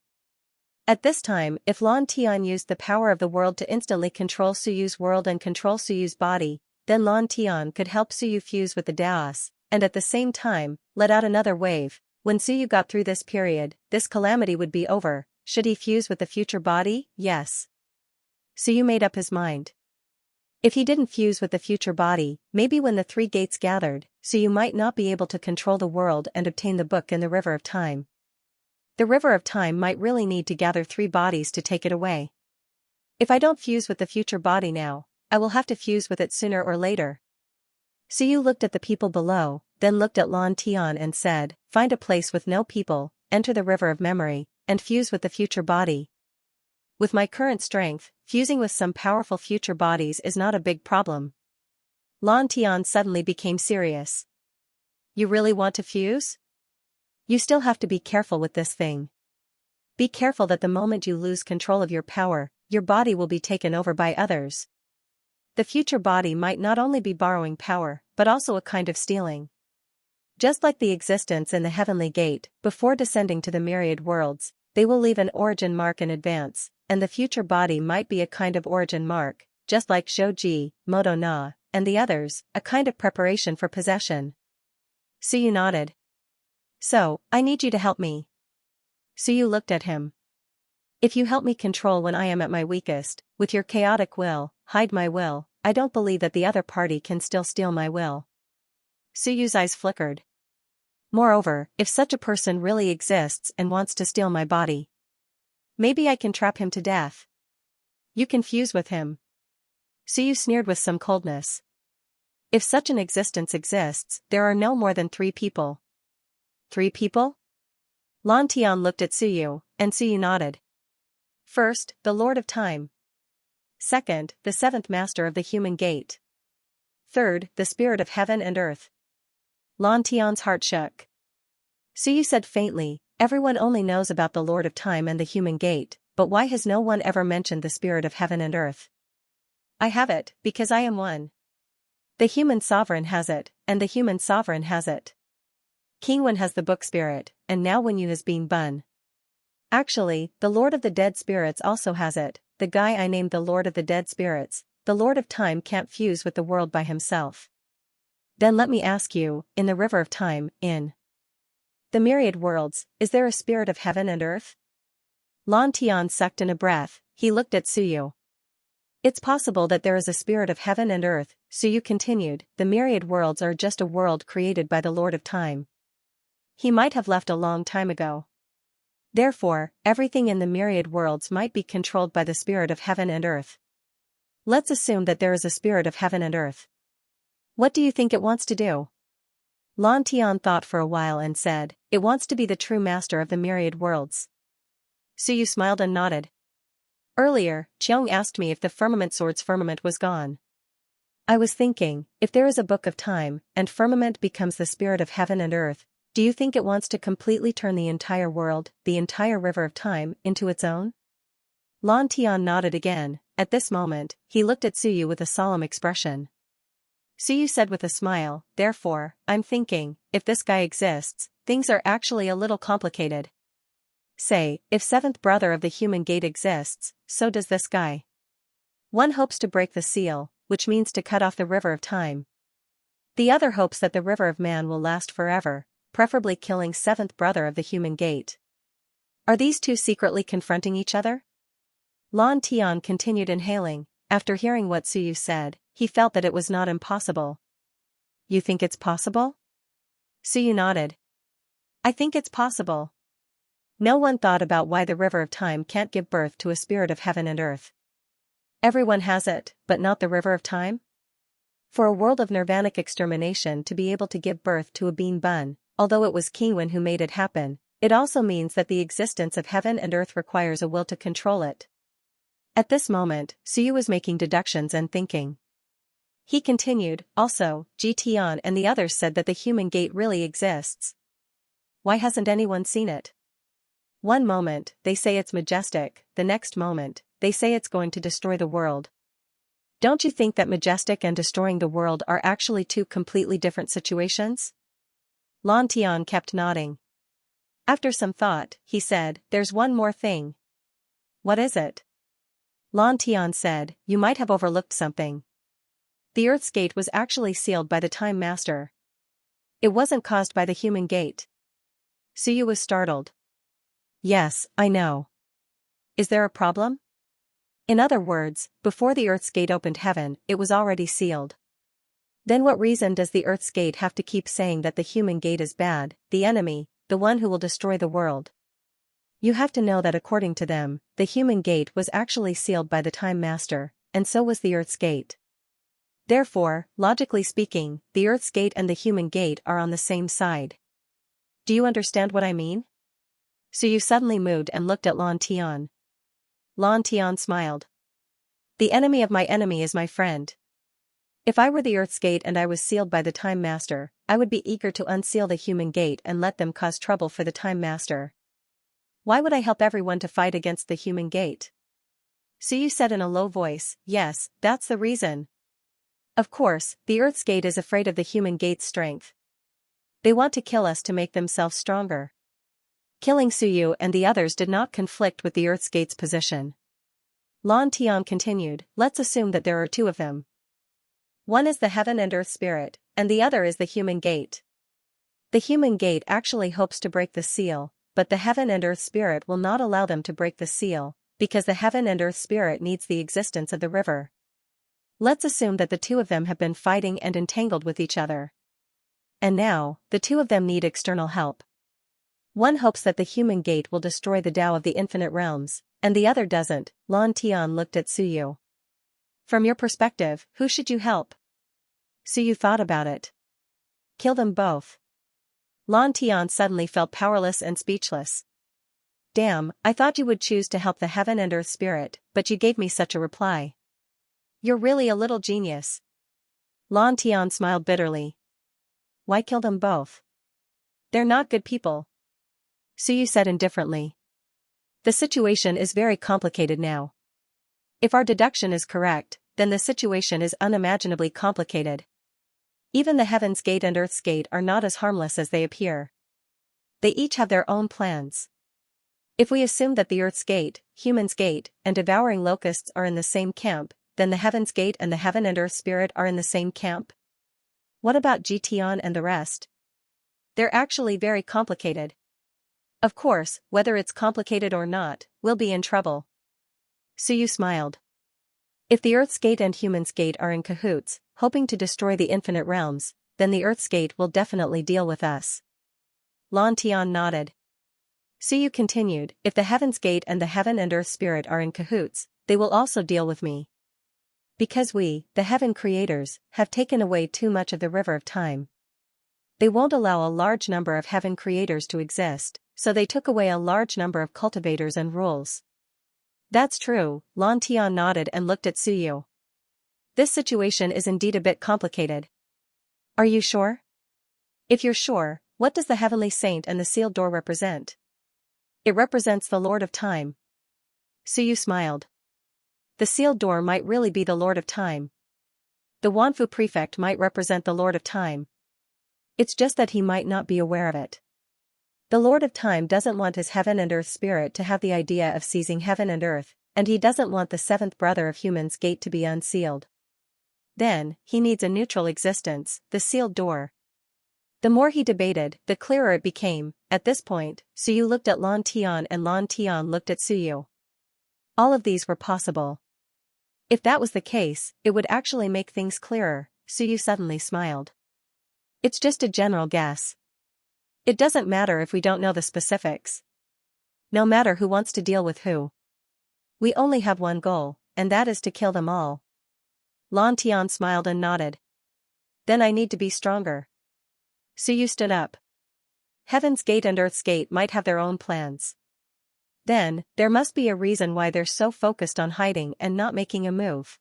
At this time, if Lan Tian used the power of the world to instantly control Xiyu's world and control Xiyu's body, then Lan Tian could help Xiyu fuse with the Daos, and at the same time, let out another wave. When Xiyu got through this period, this calamity would be over. Should he fuse with the future body? Yes. Xiyu made up his mind. If he didn't fuse with the future body, maybe when the three gates gathered, Xiyu might not be able to control the world and obtain the book in the River of Time. The River of Time might really need to gather three bodies to take it away. If I don't fuse with the future body now, I will have to fuse with it sooner or later. Xiyu looked at the people below, then looked at Lan Tian and said, "Find a place with no people, enter the River of Memory, and fuse with the future body. With my current strength, fusing with some powerful future bodies is not a big problem." Lan Tian suddenly became serious. "You really want to fuse? You still have to be careful with this thing. Be careful that the moment you lose control of your power, your body will be taken over by others. The future body might not only be borrowing power, but also a kind of stealing. Just like the existence in the heavenly gate, before descending to the myriad worlds, they will leave an origin mark in advance, and the future body might be a kind of origin mark, just like Zhouji, Modo Na, and the others, a kind of preparation for possession." Xiyu nodded. "So, I need you to help me." Xiyu looked at him. "If you help me control when I am at my weakest, with your chaotic will, hide my will, I don't believe that the other party can still steal my will." Xiyu's eyes flickered. "Moreover, if such a person really exists and wants to steal my body, maybe I can trap him to death." You confuse with him. Suyu sneered with some coldness. If such an existence exists, there are no more than 3 people. 3 people? Lan Tian looked at Suyu, and Suyu nodded. First, the Lord of Time. Second, the 7th Master of the Human Gate. Third, the Spirit of Heaven and Earth. Lan Tian's heart shook. Suyu said faintly, everyone only knows about the Lord of Time and the Human Gate, but why has no one ever mentioned the Spirit of Heaven and Earth? I have it, because I am one. The human sovereign has it, and the human sovereign has it. King Wen has the book spirit, and now Wen Yu has been Bun. Actually, the Lord of the Dead Spirits also has it, the guy I named the Lord of the Dead Spirits. The Lord of Time can't fuse with the world by himself. Then let me ask you, in the river of time, in the myriad worlds, is there a spirit of heaven and earth? Lan Tian sucked in a breath, he looked at Suyu. It's possible that there is a spirit of heaven and earth, Suyu continued, the myriad worlds are just a world created by the Lord of Time. He might have left a long time ago. Therefore, everything in the myriad worlds might be controlled by the spirit of heaven and earth. Let's assume that there is a spirit of heaven and earth. What do you think it wants to do? Lan Tian thought for a while and said, it wants to be the true master of the myriad worlds. Suyu smiled and nodded. Earlier, Qiong asked me if the firmament sword's firmament was gone. I was thinking, if there is a book of time, and firmament becomes the spirit of heaven and earth, do you think it wants to completely turn the entire world, the entire river of time, into its own? Lan Tian nodded again. At this moment, he looked at Suyu with a solemn expression. Suyu said with a smile, therefore, I'm thinking, if this guy exists, things are actually a little complicated. Say, if 7th brother of the human gate exists, so does this guy. One hopes to break the seal, which means to cut off the river of time. The other hopes that the river of man will last forever, preferably killing 7th brother of the human gate. Are these two secretly confronting each other? Lan Tian continued inhaling. After hearing what Suyu said, he felt that it was not impossible. You think it's possible? Suyu nodded. I think it's possible. No one thought about why the river of time can't give birth to a spirit of heaven and earth. Everyone has it, but not the river of time? For a world of nirvanic extermination to be able to give birth to a being Bun, although it was King Wen who made it happen, it also means that the existence of heaven and earth requires a will to control it. At this moment, Suyu was making deductions and thinking. He continued, also, Ji Tian and the others said that the human gate really exists. Why hasn't anyone seen it? One moment, they say it's majestic, the next moment, they say it's going to destroy the world. Don't you think that majestic and destroying the world are actually two completely different situations? Lan Tian kept nodding. After some thought, he said, there's one more thing. What is it? Lan Tian said, you might have overlooked something. The Earth's gate was actually sealed by the Time Master. It wasn't caused by the human gate. Suyu was startled. Yes, I know. Is there a problem? In other words, before the Earth's gate opened heaven, it was already sealed. Then what reason does the Earth's gate have to keep saying that the human gate is bad, the enemy, the one who will destroy the world? You have to know that according to them, the human gate was actually sealed by the Time Master, and so was the Earth's gate. Therefore, logically speaking, the Earth's gate and the human gate are on the same side. Do you understand what I mean? Suyu suddenly moved and looked at Lan Tian. Lan Tian smiled. The enemy of my enemy is my friend. If I were the Earth's gate and I was sealed by the Time Master, I would be eager to unseal the human gate and let them cause trouble for the Time Master. Why would I help everyone to fight against the human gate? Suyu said in a low voice, yes, that's the reason. Of course, the Earth's gate is afraid of the human gate's strength. They want to kill us to make themselves stronger. Killing Suyu and the others did not conflict with the Earth's gate's position. Lan Tian continued, let's assume that there are 2 of them. One is the heaven and earth spirit, and the other is the human gate. The human gate actually hopes to break the seal, but the heaven and earth spirit will not allow them to break the seal, because the heaven and earth spirit needs the existence of the river. Let's assume that the 2 of them have been fighting and entangled with each other. And now, the 2 of them need external help. One hopes that the human gate will destroy the Tao of the infinite realms, and the other doesn't, Lan Tian looked at Suyu. From your perspective, who should you help? Suyu thought about it. Kill them both. Lan Tian suddenly felt powerless and speechless. Damn, I thought you would choose to help the heaven and earth spirit, but you gave me such a reply. You're really a little genius. Lan Tian smiled bitterly. Why kill them both? They're not good people. Suyu said indifferently. The situation is very complicated now. If our deduction is correct, then the situation is unimaginably complicated. Even the Heaven's Gate and Earth's Gate are not as harmless as they appear. They each have their own plans. If we assume that the Earth's Gate, Human's Gate, and Devouring Locusts are in the same camp, then the Heaven's Gate and the Heaven and Earth Spirit are in the same camp? What about Jitian and the rest? They're actually very complicated. Of course, whether it's complicated or not, we'll be in trouble. Suyu smiled. If the Earth's Gate and Human's Gate are in cahoots, hoping to destroy the infinite realms, then the Earth's Gate will definitely deal with us. Lan Tian nodded. Suyu continued, if the Heaven's Gate and the Heaven and Earth Spirit are in cahoots, they will also deal with me. Because we, the Heaven Creators, have taken away too much of the river of time. They won't allow a large number of Heaven Creators to exist, so they took away a large number of cultivators and rules. That's true, Lan Tian nodded and looked at Suyu. This situation is indeed a bit complicated. Are you sure? If you're sure, what does the Heavenly Saint and the sealed door represent? It represents the Lord of Time. Suyu smiled. The sealed door might really be the Lord of Time. The Wanfu prefect might represent the Lord of Time. It's just that he might not be aware of it. The Lord of Time doesn't want his Heaven and Earth Spirit to have the idea of seizing Heaven and Earth, and he doesn't want the seventh brother of Human's Gate to be unsealed. Then, he needs a neutral existence, the sealed door. The more he debated, the clearer it became. At this point, Suyu looked at Lan Tian and Lan Tian looked at Suyu. All of these were possible. If that was the case, it would actually make things clearer. Suyu suddenly smiled. It's just a general guess. It doesn't matter if we don't know the specifics. No matter who wants to deal with who. We only have one goal, and that is to kill them all. Lan Tian smiled and nodded. Then I need to be stronger. Suyu stood up. Heaven's Gate and Earth's Gate might have their own plans. Then, there must be a reason why they're so focused on hiding and not making a move.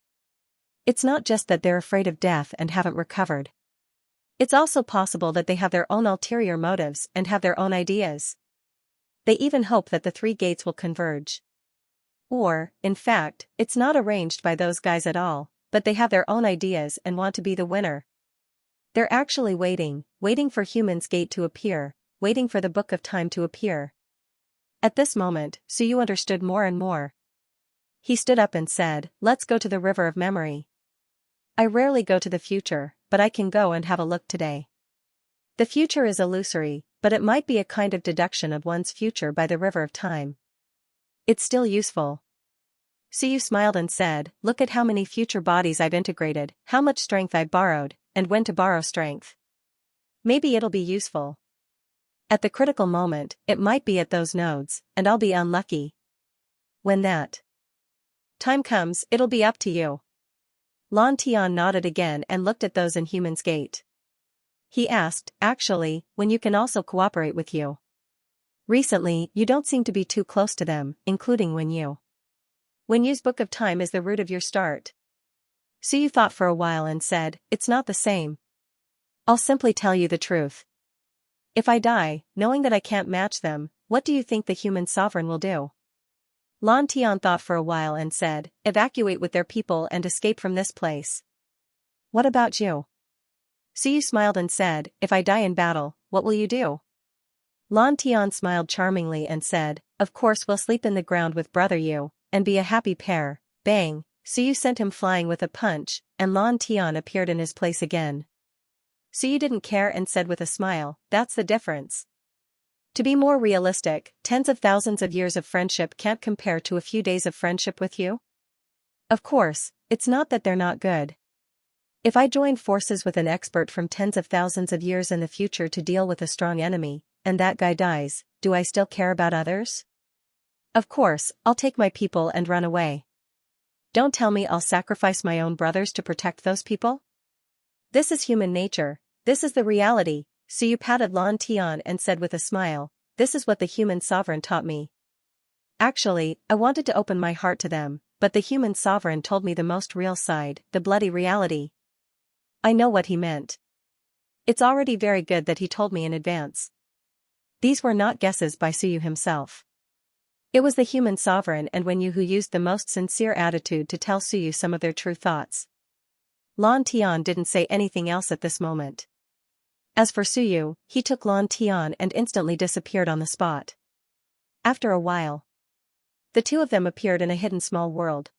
It's not just that they're afraid of death and haven't recovered. It's also possible that they have their own ulterior motives and have their own ideas. They even hope that the three gates will converge. Or, in fact, it's not arranged by those guys at all, but they have their own ideas and want to be the winner. They're actually waiting for Human's Gate to appear, waiting for the Book of Time to appear. At this moment, Suyu understood more and more. He stood up and said, let's go to the River of Memory. I rarely go to the future, but I can go and have a look today. The future is illusory, but it might be a kind of deduction of one's future by the River of Time. It's still useful. Suyu smiled and said, look at how many future bodies I've integrated, how much strength I've borrowed, and when to borrow strength. Maybe it'll be useful. At the critical moment, it might be at those nodes, and I'll be unlucky. When that time comes, it'll be up to you. Lan Tian nodded again and looked at those in Human's Gate. He asked, actually, when you can also cooperate with you. Recently, you don't seem to be too close to them, including When Yu's Book of Time is the root of your start. Suyu thought for a while and said, it's not the same. I'll simply tell you the truth. If I die, knowing that I can't match them, what do you think the human sovereign will do? Lan Tian thought for a while and said, evacuate with their people and escape from this place. What about you? Suyu smiled and said, if I die in battle, what will you do? Lan Tian smiled charmingly and said, of course we'll sleep in the ground with brother Yu, and be a happy pair. Bang, Suyu sent him flying with a punch, and Lan Tian appeared in his place again. Suyu didn't care and said with a smile, that's the difference. To be more realistic, tens of thousands of years of friendship can't compare to a few days of friendship with you. Of course, it's not that they're not good. If I join forces with an expert from tens of thousands of years in the future to deal with a strong enemy, and that guy dies, do I still care about others? Of course, I'll take my people and run away. Don't tell me I'll sacrifice my own brothers to protect those people? This is human nature, this is the reality, Suyu patted Lan Tian and said with a smile, this is what the human sovereign taught me. Actually, I wanted to open my heart to them, but the human sovereign told me the most real side, the bloody reality. I know what he meant. It's already very good that he told me in advance. These were not guesses by Suyu himself. It was the human sovereign and Wenyu who used the most sincere attitude to tell Suyu some of their true thoughts. Lan Tian didn't say anything else at this moment. As for Suyu, he took Lan Tian and instantly disappeared on the spot. After a while, the two of them appeared in a hidden small world.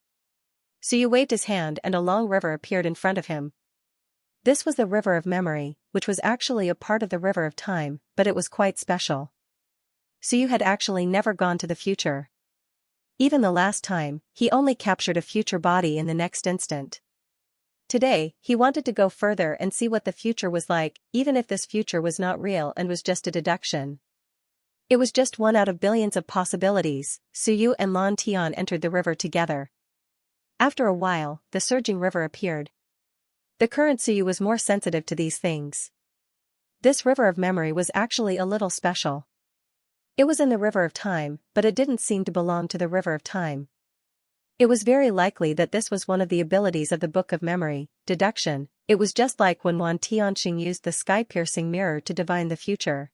Suyu waved his hand and a long river appeared in front of him. This was the river of memory, which was actually a part of the river of time, but it was quite special. Suyu had actually never gone to the future. Even the last time, he only captured a future body in the next instant. Today, he wanted to go further and see what the future was like, even if this future was not real and was just a deduction. It was just one out of billions of possibilities. Suyu and Lan Tian entered the river together. After a while, the surging river appeared. The current Suyu was more sensitive to these things. This river of memory was actually a little special. It was in the river of time, but it didn't seem to belong to the river of time. It was very likely that this was one of the abilities of the Book of Memory, deduction. It was just like when Wan Tianxing used the sky-piercing mirror to divine the future.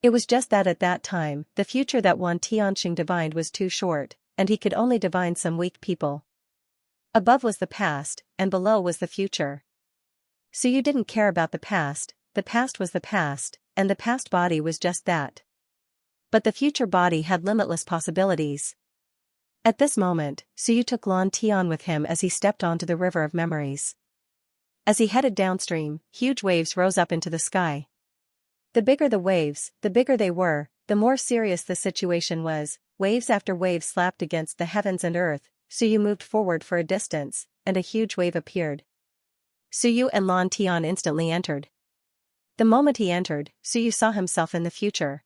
It was just that at that time, the future that Wan Tianxing divined was too short, and he could only divine some weak people. Above was the past, and below was the future. Suyu didn't care about the past was the past, and the past body was just that. But the future body had limitless possibilities. At this moment, Suyu took Lan Tian with him as he stepped onto the river of memories. As he headed downstream, huge waves rose up into the sky. The bigger the waves, the bigger they were, the more serious the situation was. Waves after waves slapped against the heavens and earth. Suyu moved forward for a distance, and a huge wave appeared. Suyu and Lan Tian instantly entered. The moment he entered, Suyu saw himself in the future.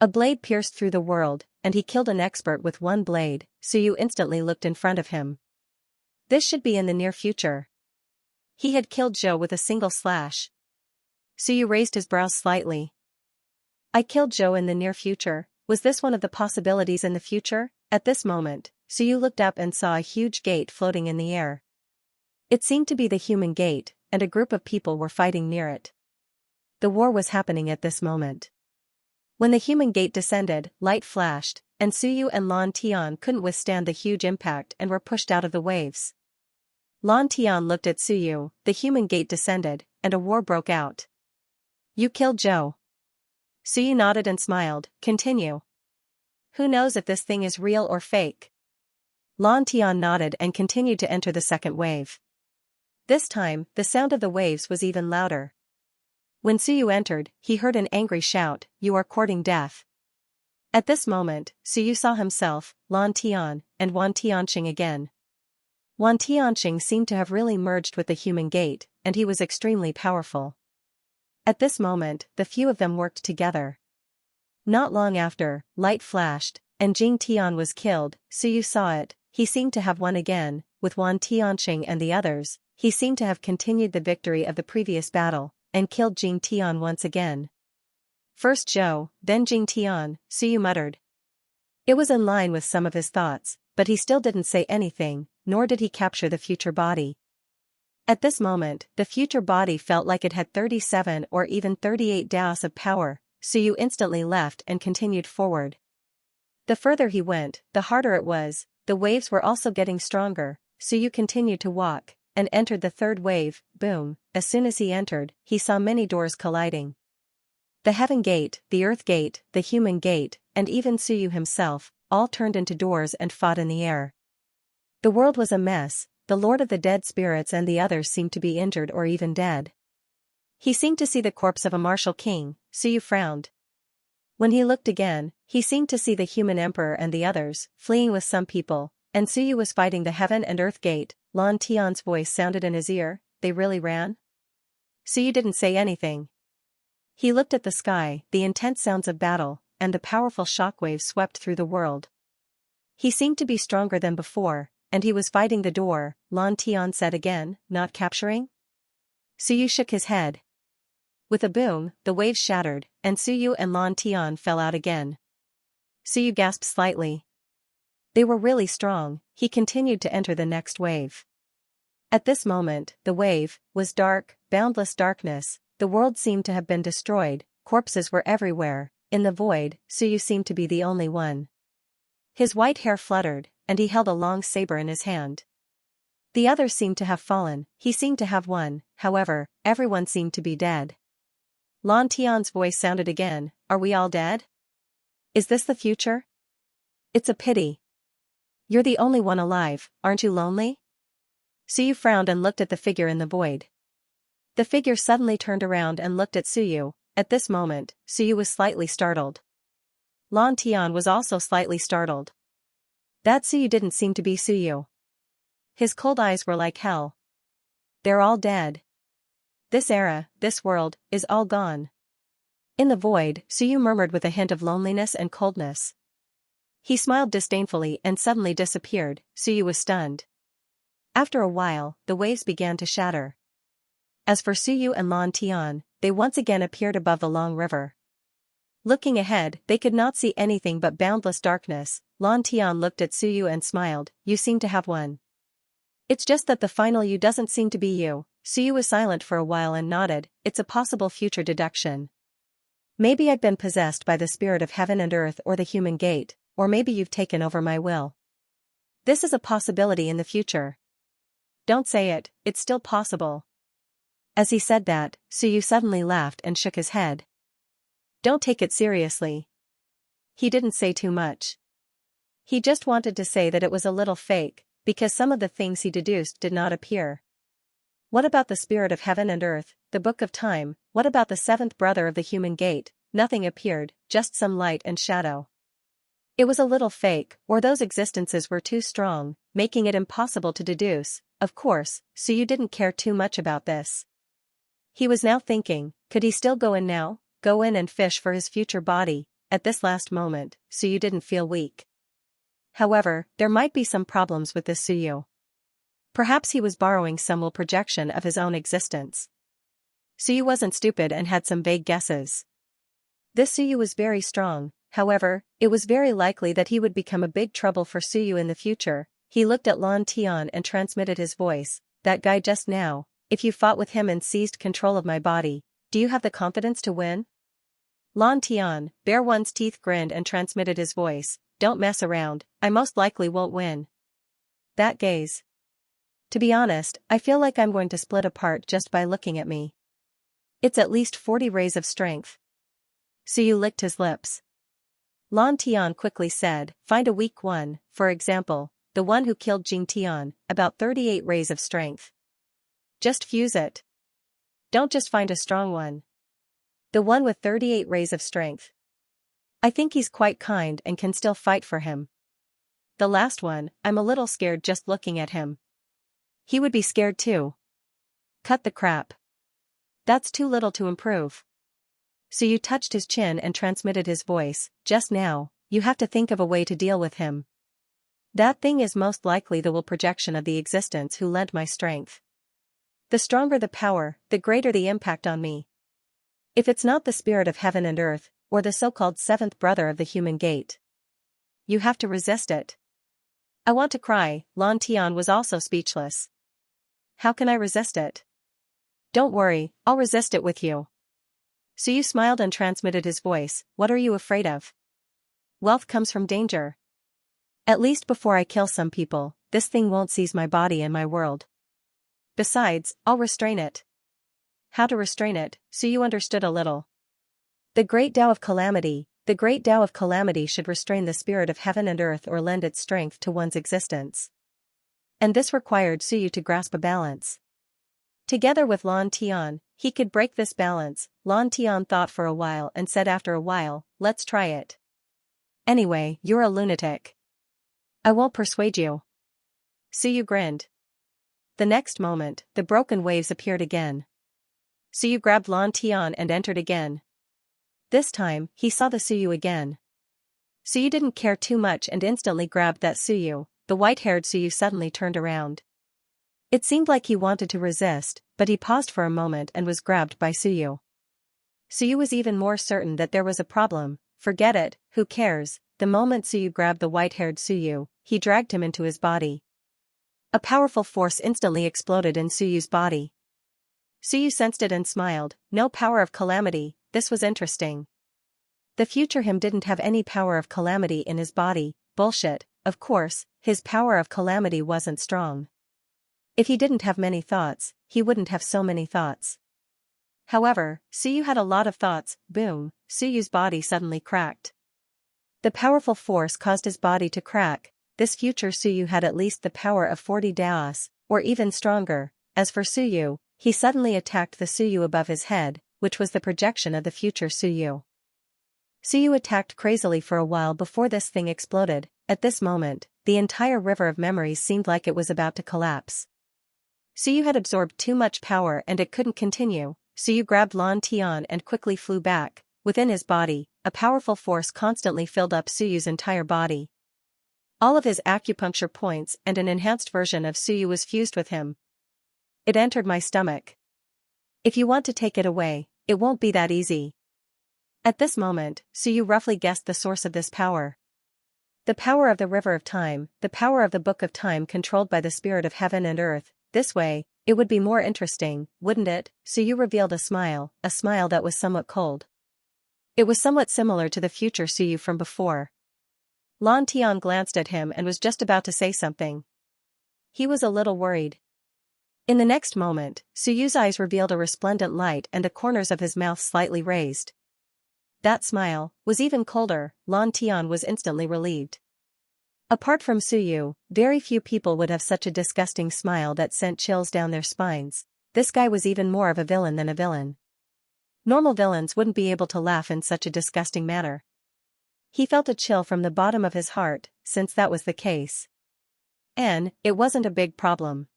A blade pierced through the world, and he killed an expert with one blade. Suyu instantly looked in front of him. This should be in the near future. He had killed Zhou with a single slash. Suyu raised his brows slightly. I killed Zhou in the near future. Was this one of the possibilities in the future? At this moment, Suyu looked up and saw a huge gate floating in the air. It seemed to be the human gate, and a group of people were fighting near it. The war was happening at this moment. When the human gate descended, light flashed, and Suyu and Lan Tian couldn't withstand the huge impact and were pushed out of the waves. Lan Tian looked at Suyu, the human gate descended, and a war broke out. You killed Zhou. Suyu nodded and smiled. Continue. Who knows if this thing is real or fake? Lan Tian nodded and continued to enter the second wave. This time, the sound of the waves was even louder. When Suyu entered, he heard an angry shout, "You are courting death." At this moment, Suyu saw himself, Lan Tian, and Wan Tianxing again. Wan Tianxing seemed to have really merged with the human gate, and he was extremely powerful. At this moment, the few of them worked together. Not long after, light flashed, and Jing Tian was killed. Suyu saw it. He seemed to have won again. With Wan Tianxing and the others, he seemed to have continued the victory of the previous battle, and killed Jing Tian once again. First Zhou, then Jing Tian, Suyu muttered. It was in line with some of his thoughts, but he still didn't say anything, nor did he capture the future body. At this moment, the future body felt like it had 37 or even 38 daos of power. Suyu instantly left and continued forward. The further he went, the harder it was. The waves were also getting stronger. Suyu continued to walk, and entered the third wave. Boom. As soon as he entered, he saw many doors colliding. The heaven gate, the earth gate, the human gate, and even Suyu himself, all turned into doors and fought in the air. The world was a mess. The Lord of the Dead Spirits and the others seemed to be injured or even dead. He seemed to see the corpse of a martial king. Suyu frowned. When he looked again, he seemed to see the human emperor and the others, fleeing with some people, and Suyu was fighting the heaven and earth gate. Lan Tian's voice sounded in his ear. They really ran? Suyu didn't say anything. He looked at the sky, the intense sounds of battle, and the powerful shockwaves swept through the world. He seemed to be stronger than before, and he was fighting the door, Lan Tian said again, not capturing? Suyu shook his head. With a boom, the waves shattered, and Suyu and Lan Tian fell out again. Suyu gasped slightly. They were really strong. He continued to enter the next wave. At this moment, the wave was dark, boundless darkness. The world seemed to have been destroyed, corpses were everywhere. In the void, Suyu seemed to be the only one. His white hair fluttered, and he held a long saber in his hand. The others seemed to have fallen, he seemed to have won, however, everyone seemed to be dead. Lan Tian's voice sounded again, are we all dead? Is this the future? It's a pity. You're the only one alive, aren't you lonely? Suyu frowned and looked at the figure in the void. The figure suddenly turned around and looked at Suyu. At this moment, Suyu was slightly startled. Lan Tian was also slightly startled. That Suyu didn't seem to be Suyu. His cold eyes were like hell. They're all dead. This era, this world, is all gone. In the void, Suyu murmured with a hint of loneliness and coldness. He smiled disdainfully and suddenly disappeared. Suyu was stunned. After a while, the waves began to shatter. As for Suyu and Lan Tian, they once again appeared above the long river. Looking ahead, they could not see anything but boundless darkness. Lan Tian looked at Suyu and smiled, you seem to have won. It's just that the final you doesn't seem to be you. Suyu was silent for a while and nodded, it's a possible future deduction. Maybe I've been possessed by the spirit of heaven and earth or the human gate, or maybe you've taken over my will. This is a possibility in the future. Don't say it, it's still possible. As he said that, Suyu suddenly laughed and shook his head. Don't take it seriously. He didn't say too much. He just wanted to say that it was a little fake, because some of the things he deduced did not appear. What about the spirit of heaven and earth, the book of time, what about the seventh brother of the human gate? Nothing appeared, just some light and shadow. It was a little fake, or those existences were too strong, making it impossible to deduce. Of course, Suyu didn't care too much about this. He was now thinking, could he still go in now, go in and fish for his future body? At this last moment, Suyu didn't feel weak. However, there might be some problems with this Suyu. Perhaps he was borrowing some projection of his own existence. Suyu wasn't stupid and had some vague guesses. This Suyu was very strong, however, it was very likely that he would become a big trouble for Suyu in the future. He looked at Lan Tian and transmitted his voice, that guy just now, if you fought with him and seized control of my body, do you have the confidence to win? Lan Tian, bare one's teeth, grinned and transmitted his voice, don't mess around, I most likely won't win. That gaze. To be honest, I feel like I'm going to split apart just by looking at me. It's at least 40 rays of strength. Suyu licked his lips. Lan Tian quickly said, find a weak one, for example, the one who killed Jing Tian, about 38 rays of strength. Just fuse it. Don't just find a strong one. The one with 38 rays of strength. I think he's quite kind and can still fight for him. The last one, I'm a little scared just looking at him. He would be scared too. Cut the crap. That's too little to improve. Suyu touched his chin and transmitted his voice, just now, you have to think of a way to deal with him. That thing is most likely the will projection of the existence who lent my strength. The stronger the power, the greater the impact on me. If it's not the spirit of heaven and earth, or the so-called seventh brother of the human gate, you have to resist it. I want to cry. Lan Tian was also speechless. How can I resist it? Don't worry, I'll resist it with you. Suyu smiled and transmitted his voice, what are you afraid of? Wealth comes from danger. At least before I kill some people, this thing won't seize my body and my world. Besides, I'll restrain it. How to restrain it? Suyu understood a little. The great Tao of calamity should restrain the spirit of heaven and earth or lend its strength to one's existence. And this required Suyu to grasp a balance. Together with Lan Tian, he could break this balance. Lan Tian thought for a while and said after a while, let's try it. Anyway, you're a lunatic. I won't persuade you. Suyu grinned. The next moment, the broken waves appeared again. Suyu grabbed Lan Tian and entered again. This time, he saw the Suyu again. Suyu didn't care too much and instantly grabbed that Suyu. The white-haired Suyu suddenly turned around. It seemed like he wanted to resist, but he paused for a moment and was grabbed by Suyu. Suyu was even more certain that there was a problem. Forget it, who cares? The moment Suyu grabbed the white-haired Suyu, he dragged him into his body. A powerful force instantly exploded in Suyu's body. Suyu sensed it and smiled. No power of calamity, this was interesting. The future him didn't have any power of calamity in his body. Bullshit, of course, his power of calamity wasn't strong. If he didn't have many thoughts, he wouldn't have so many thoughts. However, Suyu had a lot of thoughts. Boom, Suyu's body suddenly cracked. The powerful force caused his body to crack. This future Suyu had at least the power of 40 Daos, or even stronger. As for Suyu, he suddenly attacked the Suyu above his head, which was the projection of the future Suyu. Suyu attacked crazily for a while before this thing exploded. At this moment, the entire river of memories seemed like it was about to collapse. Suyu had absorbed too much power and it couldn't continue. Suyu grabbed Lan Tian and quickly flew back. Within his body, a powerful force constantly filled up Suyu's entire body. All of his acupuncture points and an enhanced version of Suyu was fused with him. It entered my stomach. If you want to take it away, it won't be that easy. At this moment, Suyu roughly guessed the source of this power. The power of the river of time, the power of the book of time controlled by the spirit of heaven and earth. This way, it would be more interesting, wouldn't it? Suyu revealed a smile that was somewhat cold. It was somewhat similar to the future Suyu from before. Lan Tian glanced at him and was just about to say something. He was a little worried. In the next moment, Suyu's eyes revealed a resplendent light and the corners of his mouth slightly raised. That smile was even colder. Lan Tian was instantly relieved. Apart from Suyu, very few people would have such a disgusting smile that sent chills down their spines. This guy was even more of a villain than a villain. Normal villains wouldn't be able to laugh in such a disgusting manner. He felt a chill from the bottom of his heart, since that was the case. And it wasn't a big problem.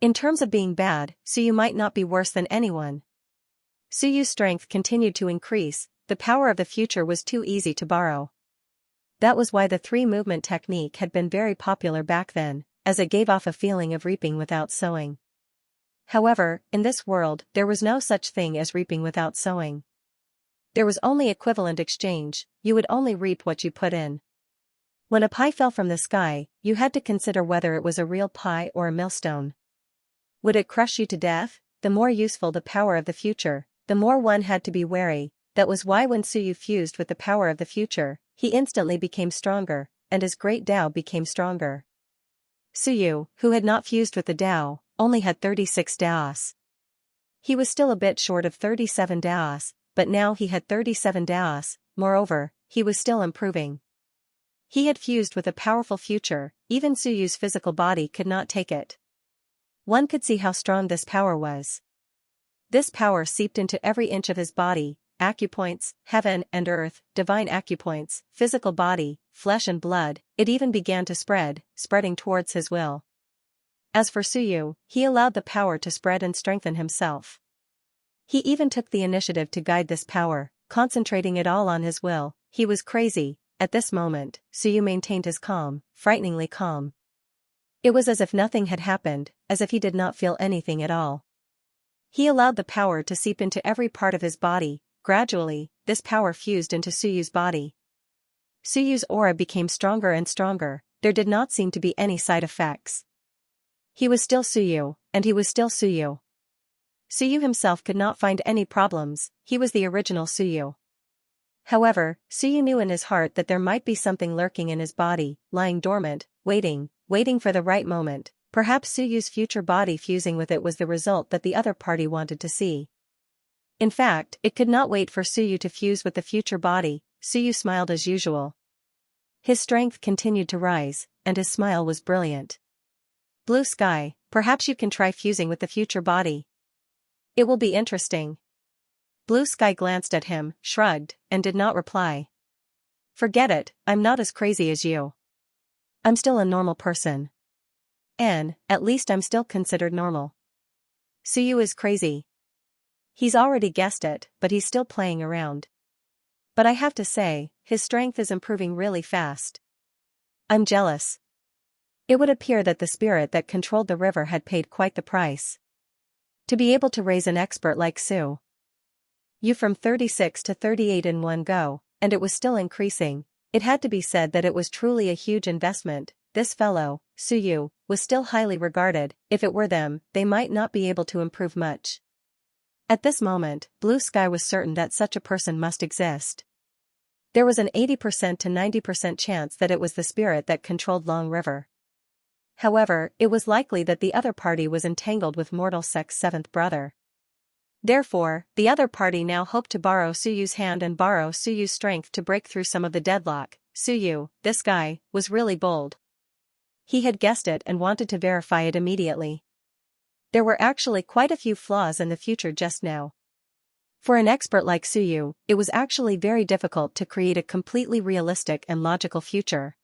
In terms of being bad, Suyu might not be worse than anyone. Suyu's strength continued to increase. The power of the future was too easy to borrow. That was why the three-movement technique had been very popular back then, as it gave off a feeling of reaping without sowing. However, in this world, there was no such thing as reaping without sowing. There was only equivalent exchange. You would only reap what you put in. When a pie fell from the sky, you had to consider whether it was a real pie or a millstone. Would it crush you to death? The more useful the power of the future, the more one had to be wary. That was why when Suyu fused with the power of the future, he instantly became stronger, and his great Tao became stronger. Suyu, who had not fused with the Tao, only had 36 Daos. He was still a bit short of 37 Daos, but now he had 37 Daos. Moreover, he was still improving. He had fused with a powerful future. Even Suyu's physical body could not take it. One could see how strong this power was. This power seeped into every inch of his body. Acupoints, heaven and earth, divine acupoints, physical body, flesh and blood. It even began to spreading towards his will. As for Suyu, he allowed the power to spread and strengthen himself. He even took the initiative to guide this power, concentrating it all on his will. He was crazy. At this moment, Suyu maintained his calm, frighteningly calm. It was as if nothing had happened, as if he did not feel anything at all. He allowed the power to seep into every part of his body. Gradually, this power fused into Suyu's body. Suyu's aura became stronger and stronger. There did not seem to be any side effects. He was still Suyu, and he was still Suyu. Suyu himself could not find any problems. He was the original Suyu. However, Suyu knew in his heart that there might be something lurking in his body, lying dormant, waiting for the right moment. Perhaps Suyu's future body fusing with it was the result that the other party wanted to see. In fact, it could not wait for Suyu to fuse with the future body. Suyu smiled as usual. His strength continued to rise, and his smile was brilliant. Blue sky, perhaps you can try fusing with the future body. It will be interesting. Blue sky glanced at him, shrugged, and did not reply. Forget it, I'm not as crazy as you. I'm still a normal person. And, at least I'm still considered normal. Suyu is crazy. He's already guessed it, but he's still playing around. But I have to say, his strength is improving really fast. I'm jealous. It would appear that the spirit that controlled the river had paid quite the price to be able to raise an expert like Su Yu from 36 to 38 in one go, and it was still increasing. It had to be said that it was truly a huge investment. This fellow, Su Yu, was still highly regarded. If it were them, they might not be able to improve much. At this moment, Blue Sky was certain that such a person must exist. There was an 80% to 90% chance that it was the spirit that controlled Long River. However, it was likely that the other party was entangled with Mortal Sect's seventh brother. Therefore, the other party now hoped to borrow Su Yu's hand and borrow Su Yu's strength to break through some of the deadlock. Su Yu, this guy, was really bold. He had guessed it and wanted to verify it immediately. There were actually quite a few flaws in the future just now. For an expert like Su Yu, it was actually very difficult to create a completely realistic and logical future.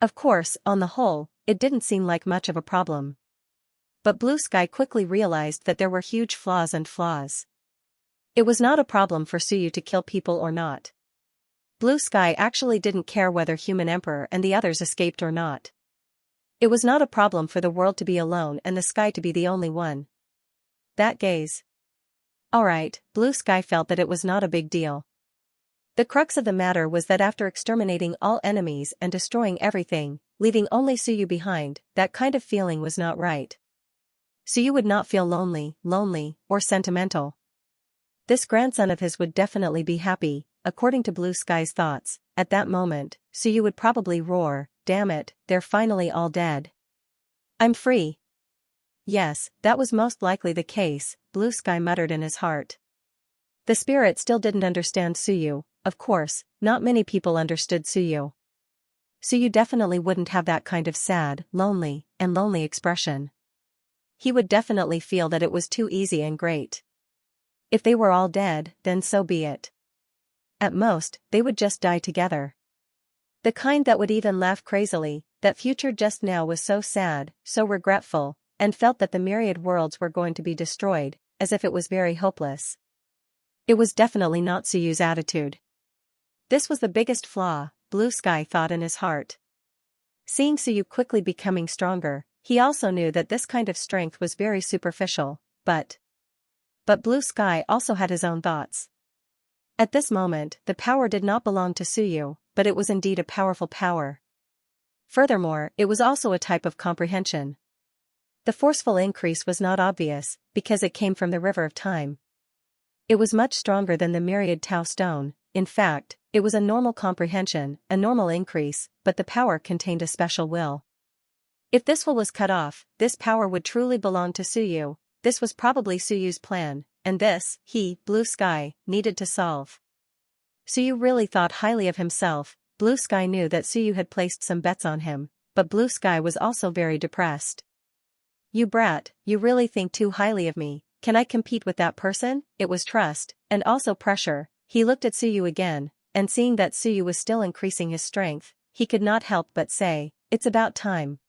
Of course, on the whole, it didn't seem like much of a problem. But Blue Sky quickly realized that there were huge flaws and flaws. It was not a problem for Su Yu to kill people or not. Blue Sky actually didn't care whether Human Emperor and the others escaped or not. It was not a problem for the world to be alone and the sky to be the only one. That gaze. Alright, Blue Sky felt that it was not a big deal. The crux of the matter was that after exterminating all enemies and destroying everything, leaving only Su Yu behind, that kind of feeling was not right. Su Yu would not feel lonely, or sentimental. This grandson of his would definitely be happy. According to Blue Sky's thoughts, at that moment, Su Yu would probably roar, "Damn it, they're finally all dead. I'm free." Yes, that was most likely the case, Blue Sky muttered in his heart. The spirit still didn't understand Su Yu. Of course, not many people understood Su Yu. Su Yu definitely wouldn't have that kind of sad, lonely expression. He would definitely feel that it was too easy and great. If they were all dead, then so be it. At most, they would just die together. The kind that would even laugh crazily. That future just now was so sad, so regretful, and felt that the myriad worlds were going to be destroyed, as if it was very hopeless. It was definitely not Su Yu's attitude. This was the biggest flaw, Blue Sky thought in his heart. Seeing Su Yu quickly becoming stronger, he also knew that this kind of strength was very superficial, but Blue Sky also had his own thoughts. At this moment, the power did not belong to Su Yu, but it was indeed a powerful power. Furthermore, it was also a type of comprehension. The forceful increase was not obvious, because it came from the River of Time. It was much stronger than the Myriad Tau Stone. In fact, it was a normal comprehension, a normal increase, but the power contained a special will. If this will was cut off, this power would truly belong to Su Yu. This was probably Su Yu's plan, and this, he, Blue Sky, needed to solve. Su Yu really thought highly of himself. Blue Sky knew that Su Yu had placed some bets on him, but Blue Sky was also very depressed. "You brat, you really think too highly of me. Can I compete with that person?" It was trust, and also pressure. He looked at Su Yu again, and seeing that Su Yu was still increasing his strength, he could not help but say, "It's about time.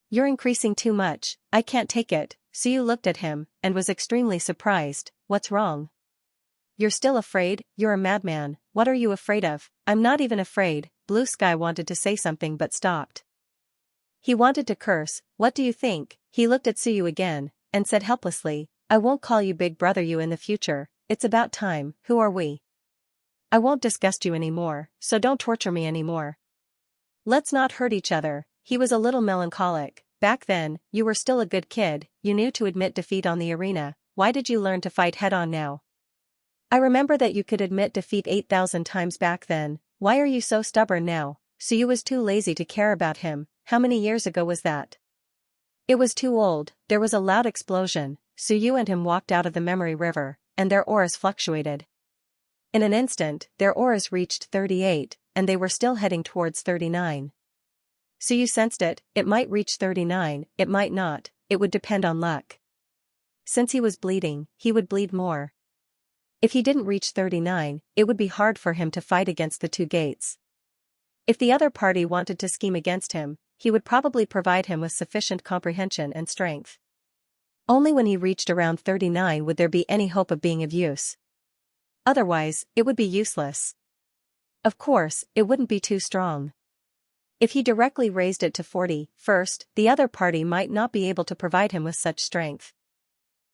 You're increasing too much, I can't take it." Su Yu looked at him, and was extremely surprised. "What's wrong? You're still afraid? You're a madman. What are you afraid of?" "I'm not even afraid." Blue Sky wanted to say something but stopped. He wanted to curse. "What do you think?" He looked at Su Yu again, and said helplessly, "I won't call you Big Brother Yu in the future. It's about time. Who are we? I won't disgust you anymore, so don't torture me anymore. Let's not hurt each other." He was a little melancholic. "Back then, you were still a good kid, you knew to admit defeat on the arena. Why did you learn to fight head-on now? I remember that you could admit defeat 8,000 times back then. Why are you so stubborn now?" Su Yu was too lazy to care about him. How many years ago was that? It was too old. There was a loud explosion. Su Yu and him walked out of the memory river, and their auras fluctuated. In an instant, their auras reached 38, and they were still heading towards 39. Su Yu sensed it. It might reach 39, it might not, it would depend on luck. Since he was bleeding, he would bleed more. If he didn't reach 39, it would be hard for him to fight against the two gates. If the other party wanted to scheme against him, he would probably provide him with sufficient comprehension and strength. Only when he reached around 39 would there be any hope of being of use. Otherwise, it would be useless. Of course, it wouldn't be too strong. If he directly raised it to 40, first, the other party might not be able to provide him with such strength.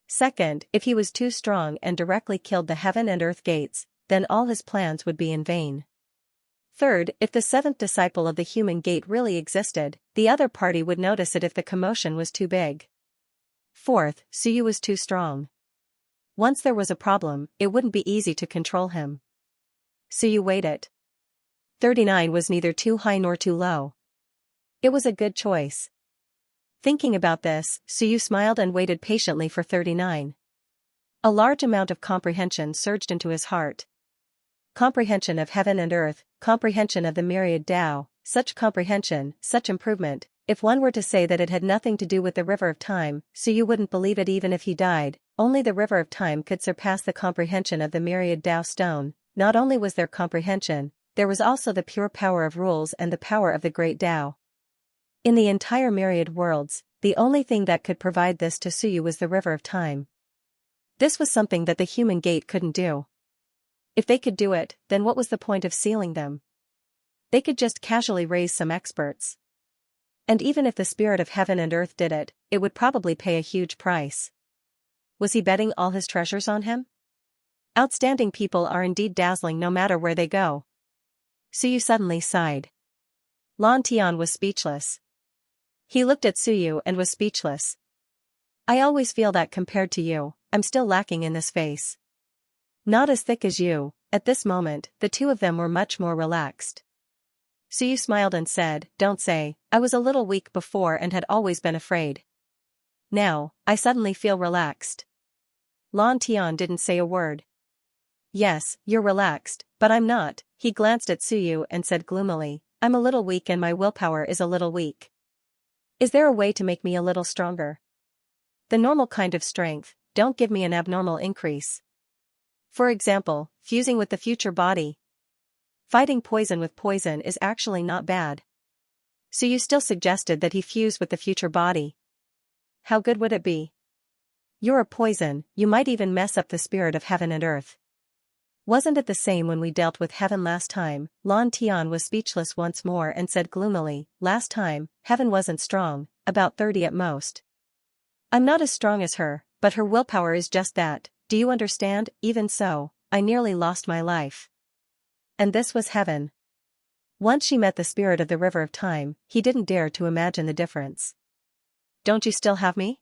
Second, if he was too strong and directly killed the heaven and earth gates, then all his plans would be in vain. Third, if the seventh disciple of the human gate really existed, the other party would notice it if the commotion was too big. Fourth, Suyu was too strong. Once there was a problem, it wouldn't be easy to control him. Suyu weighed it. 39 was neither too high nor too low. It was a good choice. Thinking about this, Suyu smiled and waited patiently for 39. A large amount of comprehension surged into his heart. Comprehension of heaven and earth, comprehension of the myriad Tao, such comprehension, such improvement. If one were to say that it had nothing to do with the river of time, Suyu wouldn't believe it even if he died. Only the river of time could surpass the comprehension of the myriad Tao stone. Not only was there comprehension, there was also the pure power of rules and the power of the great Tao. In the entire myriad worlds, the only thing that could provide this to Suyu was the river of time. This was something that the human gate couldn't do. If they could do it, then what was the point of sealing them? They could just casually raise some experts. And even if the spirit of heaven and earth did it, it would probably pay a huge price. Was he betting all his treasures on him? Outstanding people are indeed dazzling no matter where they go. Suyu suddenly sighed. Lan Tian was speechless. He looked at Suyu and was speechless. I always feel that compared to you, I'm still lacking in this face. Not as thick as you. At this moment, the two of them were much more relaxed. Suyu smiled and said, don't say, I was a little weak before and had always been afraid. Now, I suddenly feel relaxed. Lan Tian didn't say a word. Yes, you're relaxed, but I'm not. He glanced at Suyu and said gloomily, I'm a little weak and my willpower is a little weak. Is there a way to make me a little stronger? The normal kind of strength, don't give me an abnormal increase. For example, fusing with the future body. Fighting poison with poison is actually not bad. Suyu still suggested that he fuse with the future body. How good would it be? You're a poison, you might even mess up the spirit of heaven and earth. Wasn't it the same when we dealt with heaven last time? Lan Tian was speechless once more and said gloomily, last time, heaven wasn't strong, about 30 at most. I'm not as strong as her, but her willpower is just that, do you understand? Even so, I nearly lost my life. And this was heaven. Once she met the spirit of the river of time, he didn't dare to imagine the difference. Don't you still have me?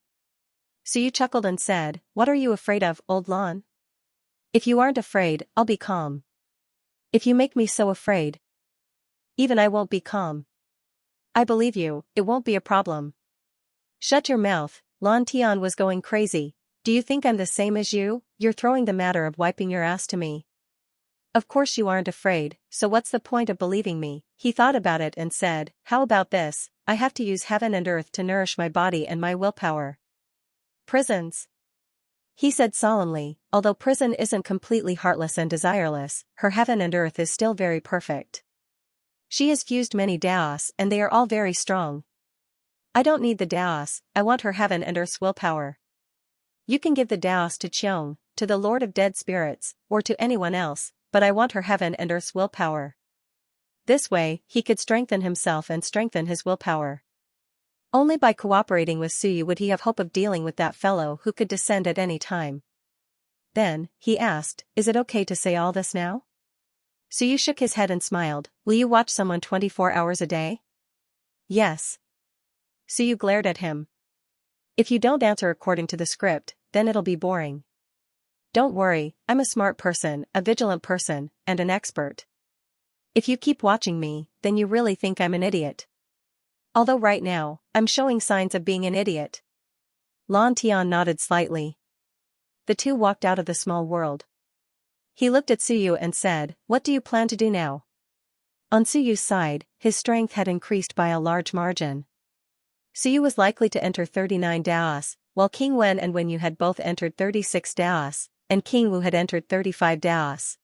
Suyu chuckled and said, what are you afraid of, old Lan? If you aren't afraid, I'll be calm. If you make me so afraid, even I won't be calm. I believe you, it won't be a problem. Shut your mouth, Lan Tian was going crazy. Do you think I'm the same as you? You're throwing the matter of wiping your ass to me. Of course you aren't afraid, so what's the point of believing me? He thought about it and said, how about this? I have to use heaven and earth to nourish my body and my willpower. Prisons. He said solemnly, although prison isn't completely heartless and desireless, her heaven and earth is still very perfect. She has fused many Daos and they are all very strong. I don't need the Daos, I want her heaven and earth's willpower. You can give the Daos to Qiong, to the Lord of Dead Spirits, or to anyone else, but I want her heaven and earth's willpower. This way, he could strengthen himself and strengthen his willpower. Only by cooperating with Suyu would he have hope of dealing with that fellow who could descend at any time. Then, he asked, is it okay to say all this now? Suyu shook his head and smiled, will you watch someone 24 hours a day? Yes. Suyu glared at him. If you don't answer according to the script, then it'll be boring. Don't worry, I'm a smart person, a vigilant person, and an expert. If you keep watching me, then you really think I'm an idiot. Although right now, I'm showing signs of being an idiot. Lan Tian nodded slightly. The two walked out of the small world. He looked at Suyu and said, what do you plan to do now? On Suyu's side, his strength had increased by a large margin. Suyu was likely to enter 39 Daos, while King Wen and Wenyu had both entered 36 Daos, and King Wu had entered 35 Daos.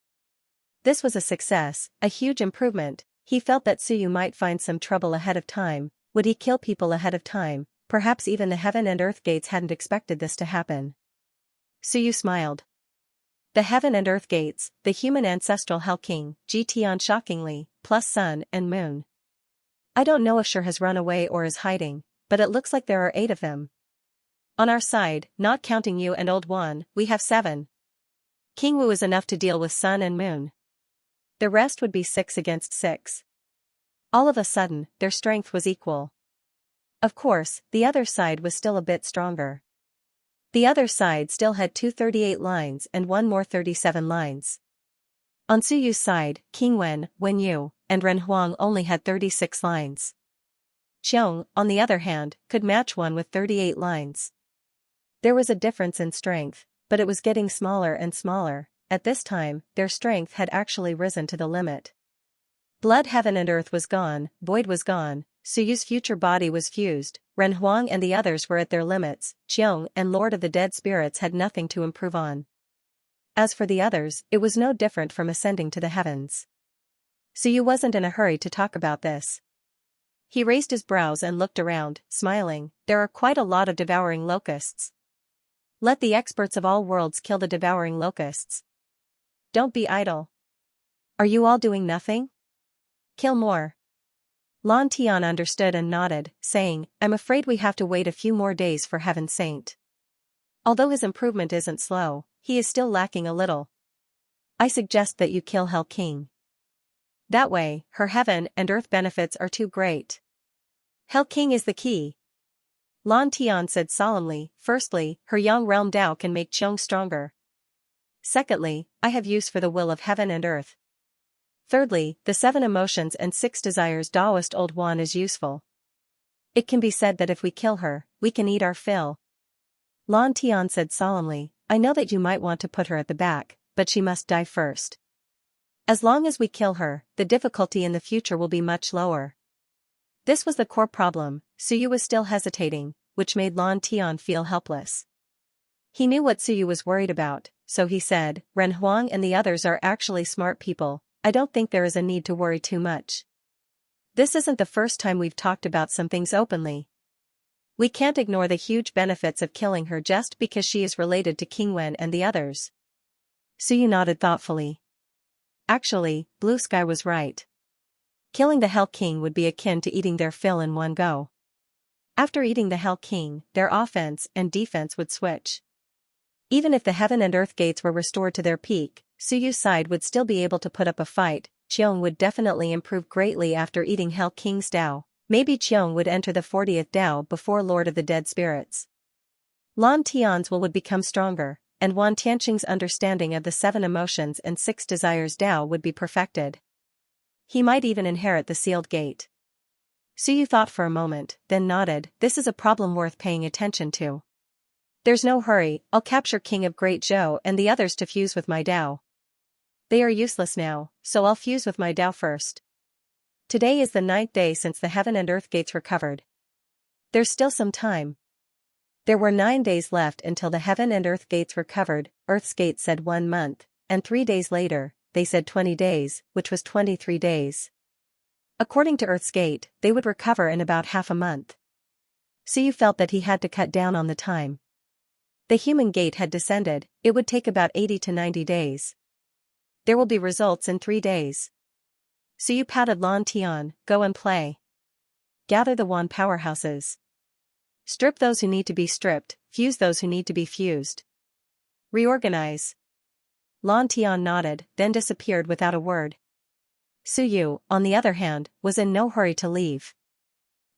This was a success, a huge improvement. He felt that Suyu might find some trouble ahead of time. Would he kill people ahead of time? Perhaps even the heaven and earth gates hadn't expected this to happen. Suyu smiled. The heaven and earth gates, the human ancestral Hell King, Tian shockingly, plus sun and moon. I don't know if Sure has run away or is hiding, but it looks like there are 8 of them. On our side, not counting you and Old Juan, we have 7. King Wu is enough to deal with sun and moon. The rest would be 6 against 6. All of a sudden, their strength was equal. Of course, the other side was still a bit stronger. The other side still had 238 lines and 1 more 37 lines. On Su Yu's side, King Wen Yu, and Ren Huang only had 36 lines. Qiong, on the other hand, could match one with 38 lines. There was a difference in strength, but it was getting smaller and smaller. At this time, their strength had actually risen to the limit. Blood, heaven and earth was gone, void was gone, Su Yu's future body was fused, Ren Huang and the others were at their limits, Qiong and Lord of the Dead Spirits had nothing to improve on. As for the others, it was no different from ascending to the heavens. Su Yu wasn't in a hurry to talk about this. He raised his brows and looked around, smiling. There are quite a lot of devouring locusts. Let the experts of all worlds kill the devouring locusts. Don't be idle. Are you all doing nothing? Kill more. Lan Tian understood and nodded, saying, I'm afraid we have to wait a few more days for Heaven's Saint. Although his improvement isn't slow, he is still lacking a little. I suggest that you kill Hell King. That way, her heaven and earth benefits are too great. Hell King is the key. Lan Tian said solemnly. Firstly, her Yang Realm Dao can make Qiong stronger. Secondly, I have use for the will of heaven and earth. Thirdly, the 7 emotions and 6 desires Taoist Old Juan is useful. It can be said that if we kill her, we can eat our fill. Lan Tian said solemnly, I know that you might want to put her at the back, but she must die first. As long as we kill her, the difficulty in the future will be much lower. This was the core problem. Su Yu was still hesitating, which made Lan Tian feel helpless. He knew what Su Yu was worried about, so he said, Ren Huang and the others are actually smart people. I don't think there is a need to worry too much. This isn't the first time we've talked about some things openly. We can't ignore the huge benefits of killing her just because she is related to King Wen and the others. Su Yu nodded thoughtfully. Actually, Blue Sky was right. Killing the Hell King would be akin to eating their fill in one go. After eating the Hell King, their offense and defense would switch. Even if the heaven and earth gates were restored to their peak, Su Yu's side would still be able to put up a fight. Qiong would definitely improve greatly after eating Hell King's Dao. Maybe Qiong would enter the 40th Dao before Lord of the Dead Spirits. Lan Tian's will would become stronger, and Wan Tianqing's understanding of the 7 emotions and 6 desires Dao would be perfected. He might even inherit the sealed gate. Su Yu thought for a moment, then nodded. This is a problem worth paying attention to. There's no hurry, I'll capture King of Great Zhou and the others to fuse with my Dao. They are useless now, so I'll fuse with my Dao first. Today is the 9th day since the heaven and earth gates recovered. There's still some time. There were 9 days left until the heaven and earth gates recovered. Earth's gate said 1 month, and 3 days later, they said 20 days, which was 23 days. According to Earth's gate, they would recover in about half a month. Su Yu felt that he had to cut down on the time. The human gate had descended, it would take about 80 to 90 days. There will be results in 3 days. Su Yu patted Lan Tian, go and play. Gather the Wan powerhouses. Strip those who need to be stripped, fuse those who need to be fused. Reorganize. Lan Tian nodded, then disappeared without a word. Su Yu, on the other hand, was in no hurry to leave.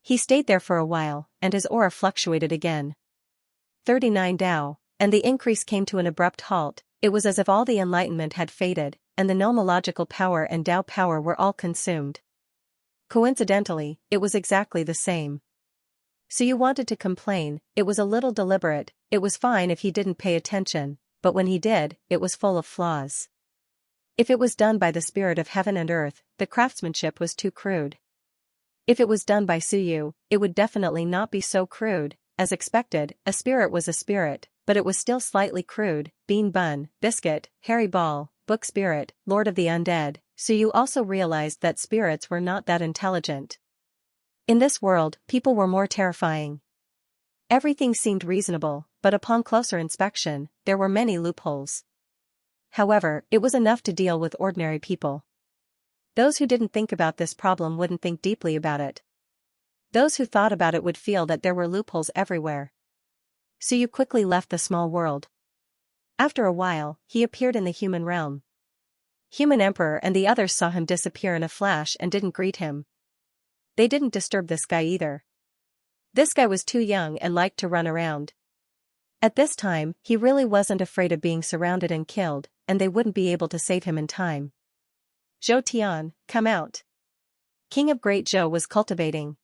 He stayed there for a while, and his aura fluctuated again. 39 Dao, and the increase came to an abrupt halt. It was as if all the enlightenment had faded, and the nomological power and Dao power were all consumed. Coincidentally, it was exactly the same. Su Yu wanted to complain, it was a little deliberate, it was fine if he didn't pay attention, but when he did, it was full of flaws. If it was done by the spirit of heaven and earth, the craftsmanship was too crude. If it was done by Su Yu, it would definitely not be so crude. As expected, a spirit was a spirit, but it was still slightly crude. Bean Bun, Biscuit, Harry Ball, Book Spirit, Lord of the Undead. Su Yu also realized that spirits were not that intelligent. In this world, people were more terrifying. Everything seemed reasonable, but upon closer inspection, there were many loopholes. However, it was enough to deal with ordinary people. Those who didn't think about this problem wouldn't think deeply about it. Those who thought about it would feel that there were loopholes everywhere. So you quickly left the small world. After a while, he appeared in the human realm. Human Emperor and the others saw him disappear in a flash and didn't greet him. They didn't disturb this guy either. This guy was too young and liked to run around. At this time, he really wasn't afraid of being surrounded and killed, and they wouldn't be able to save him in time. Zhou Tian, come out. King of Great Zhou was cultivating.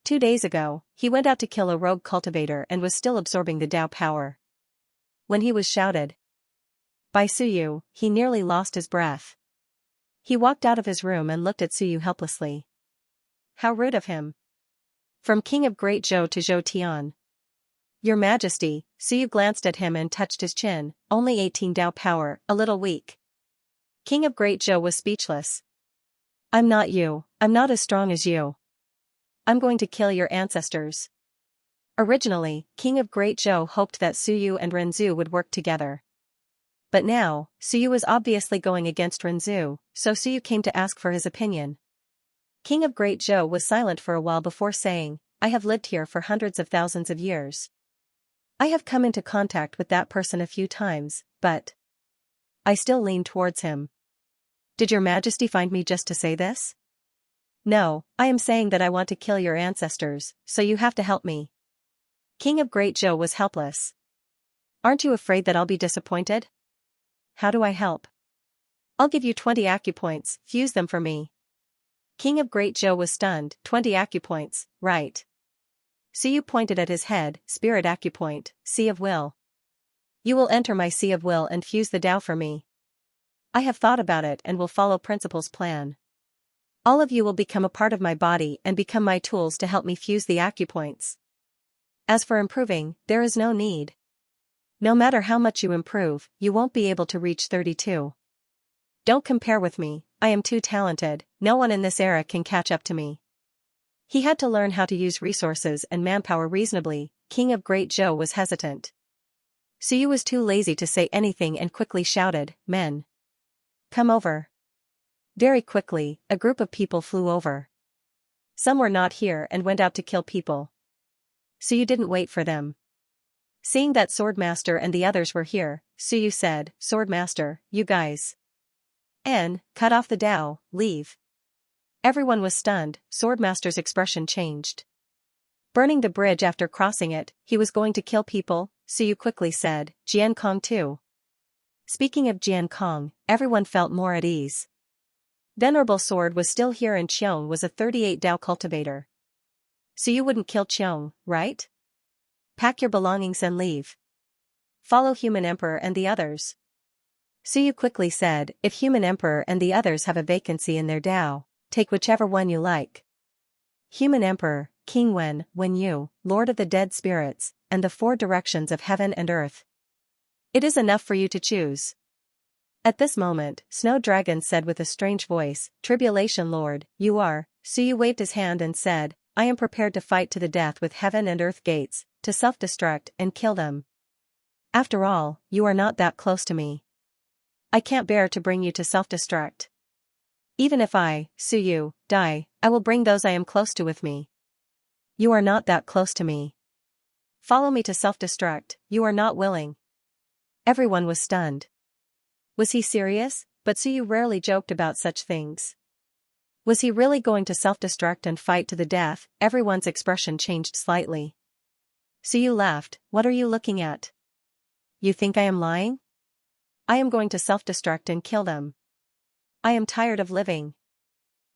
2 days ago, he went out to kill a rogue cultivator and was still absorbing the Dao power. When he was shouted by Suyu, he nearly lost his breath. He walked out of his room and looked at Suyu helplessly. How rude of him. From King of Great Zhou to Zhou Tian. Your Majesty, Suyu glanced at him and touched his chin, only 18 Dao power, a little weak. King of Great Zhou was speechless. I'm not you, I'm not as strong as you. I'm going to kill your ancestors. Originally, King of Great Zhou hoped that Suyu and Renzu would work together. But now, Suyu was obviously going against Renzu, so Suyu came to ask for his opinion. King of Great Zhou was silent for a while before saying, I have lived here for hundreds of thousands of years. I have come into contact with that person a few times, but I still lean towards him. Did your Majesty find me just to say this? No, I am saying that I want to kill your ancestors, so you have to help me. King of Great Zhou was helpless. Aren't you afraid that I'll be disappointed? How do I help? I'll give you 20 acupoints, fuse them for me. King of Great Zhou was stunned, 20 acupoints, right. Suyu pointed at his head, spirit acupoint, sea of will. You will enter my sea of will and fuse the Tao for me. I have thought about it and will follow Principal's plan. All of you will become a part of my body and become my tools to help me fuse the acupoints. As for improving, there is no need. No matter how much you improve, you won't be able to reach 32. Don't compare with me, I am too talented, no one in this era can catch up to me. He had to learn how to use resources and manpower reasonably. King of Great Zhou was hesitant. Suyu was too lazy to say anything and quickly shouted, Men. Come over. Very quickly, a group of people flew over. Some were not here and went out to kill people. Suyu didn't wait for them. Seeing that Swordmaster and the others were here, Suyu said, Swordmaster, you guys. Cut off the Tao, leave. Everyone was stunned, Swordmaster's expression changed. Burning the bridge after crossing it, he was going to kill people, Suyu quickly said, Jian Kong too. Speaking of Jian Kong, everyone felt more at ease. Venerable Sword was still here and Qiong was a 38 Dao cultivator. So you wouldn't kill Qiong, right? Pack your belongings and leave. Follow Human Emperor and the others. Suyu quickly said, if Human Emperor and the others have a vacancy in their Dao, take whichever one you like. Human Emperor, King Wen Yu, Lord of the Dead Spirits, and the 4 directions of heaven and earth. It is enough for you to choose. At this moment, Snow Dragon said with a strange voice, Tribulation Lord, you are. Suyu waved his hand and said, I am prepared to fight to the death with heaven and earth gates, to self-destruct and kill them. After all, you are not that close to me. I can't bear to bring you to self-destruct. Even if I, Suyu, die, I will bring those I am close to with me. You are not that close to me. Follow me to self-destruct, you are not willing. Everyone was stunned. Was he serious? But Suyu rarely joked about such things. Was he really going to self-destruct and fight to the death? Everyone's expression changed slightly. Suyu laughed, what are you looking at? You think I am lying? I am going to self-destruct and kill them. I am tired of living.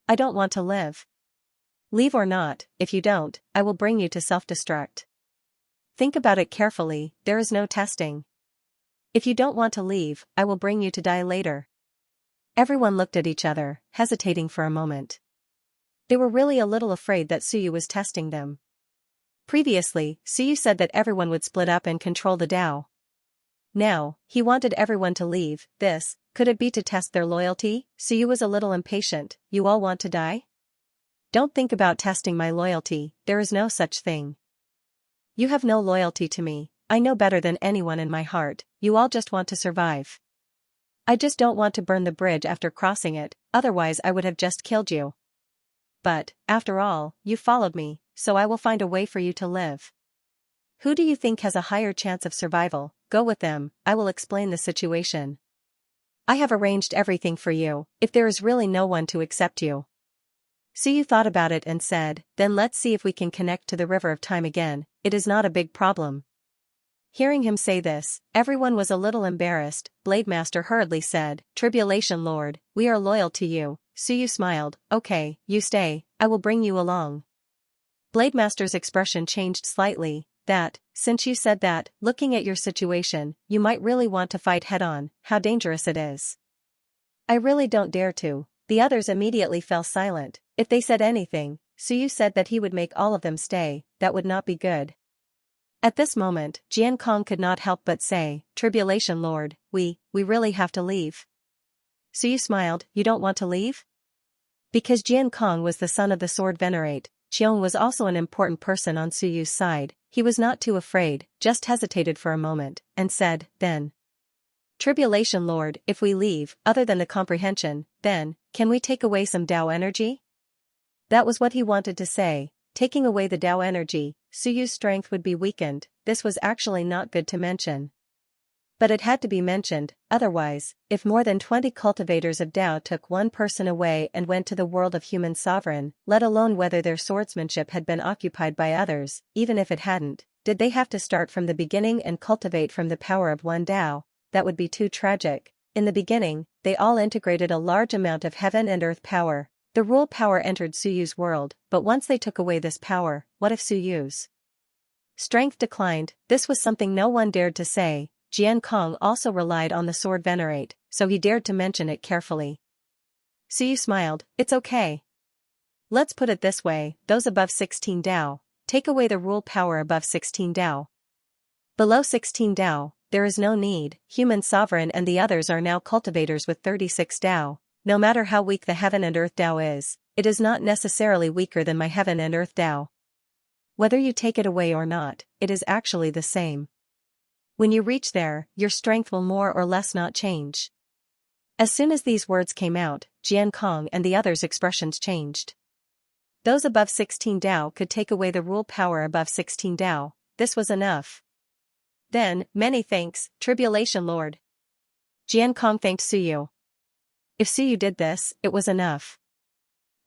I don't want to live. Leave or not, if you don't, I will bring you to self-destruct. Think about it carefully, there is no testing. If you don't want to leave, I will bring you to die later. Everyone looked at each other, hesitating for a moment. They were really a little afraid that Suyu was testing them. Previously, Suyu said that everyone would split up and control the Tao. Now, he wanted everyone to leave. Could it be to test their loyalty? Suyu was a little impatient. You all want to die? Don't think about testing my loyalty, there is no such thing. You have no loyalty to me, I know better than anyone in my heart, you all just want to survive. I just don't want to burn the bridge after crossing it, otherwise I would have just killed you. But, after all, you followed me, so I will find a way for you to live. Who do you think has a higher chance of survival? Go with them, I will explain the situation. I have arranged everything for you, if there is really no one to accept you. Suyu thought about it and said, then let's see if we can connect to the river of time again, it is not a big problem. Hearing him say this, everyone was a little embarrassed. Blademaster hurriedly said, Tribulation Lord, we are loyal to you. Suyu smiled, okay, you stay, I will bring you along. Blademaster's expression changed slightly, since you said that, looking at your situation, you might really want to fight head-on, how dangerous it is. I really don't dare to. The others immediately fell silent. If they said anything, Suyu said that he would make all of them stay, that would not be good. At this moment, Jian Kong could not help but say, Tribulation Lord, we really have to leave. Suyu smiled, you don't want to leave? Because Jian Kong was the son of the Sword Venerate, Qiong was also an important person on Suyu's side, he was not too afraid, just hesitated for a moment, and said, then. Tribulation Lord, if we leave, other than the comprehension, then, can we take away some Tao energy? That was what he wanted to say. Taking away the Tao energy, Suyu's strength would be weakened. This was actually not good to mention. But it had to be mentioned, otherwise, if more than 20 cultivators of Tao took one person away and went to the world of human sovereign, let alone whether their swordsmanship had been occupied by others, even if it hadn't, did they have to start from the beginning and cultivate from the power of one Tao? That would be too tragic. In the beginning, they all integrated a large amount of heaven and earth power. The rule power entered Suyu's world, but once they took away this power, what if Suyu's strength declined? This was something no one dared to say. Jian Kong also relied on the Sword Venerate, so he dared to mention it carefully. Suyu smiled, it's okay. Let's put it this way, those above 16 Tao, take away the rule power above 16 Tao. Below 16 Tao, there is no need, human sovereign and the others are now cultivators with 36 Tao. No matter how weak the heaven and earth Tao is, it is not necessarily weaker than my heaven and earth Tao. Whether you take it away or not, it is actually the same. When you reach there, your strength will more or less not change. As soon as these words came out, Jian Kong and the others' expressions changed. Those above 16 Tao could take away the rule power above 16 Tao, this was enough. Then, many thanks, Tribulation Lord. Jian Kong thanked Suyu. If Suyu did this, it was enough.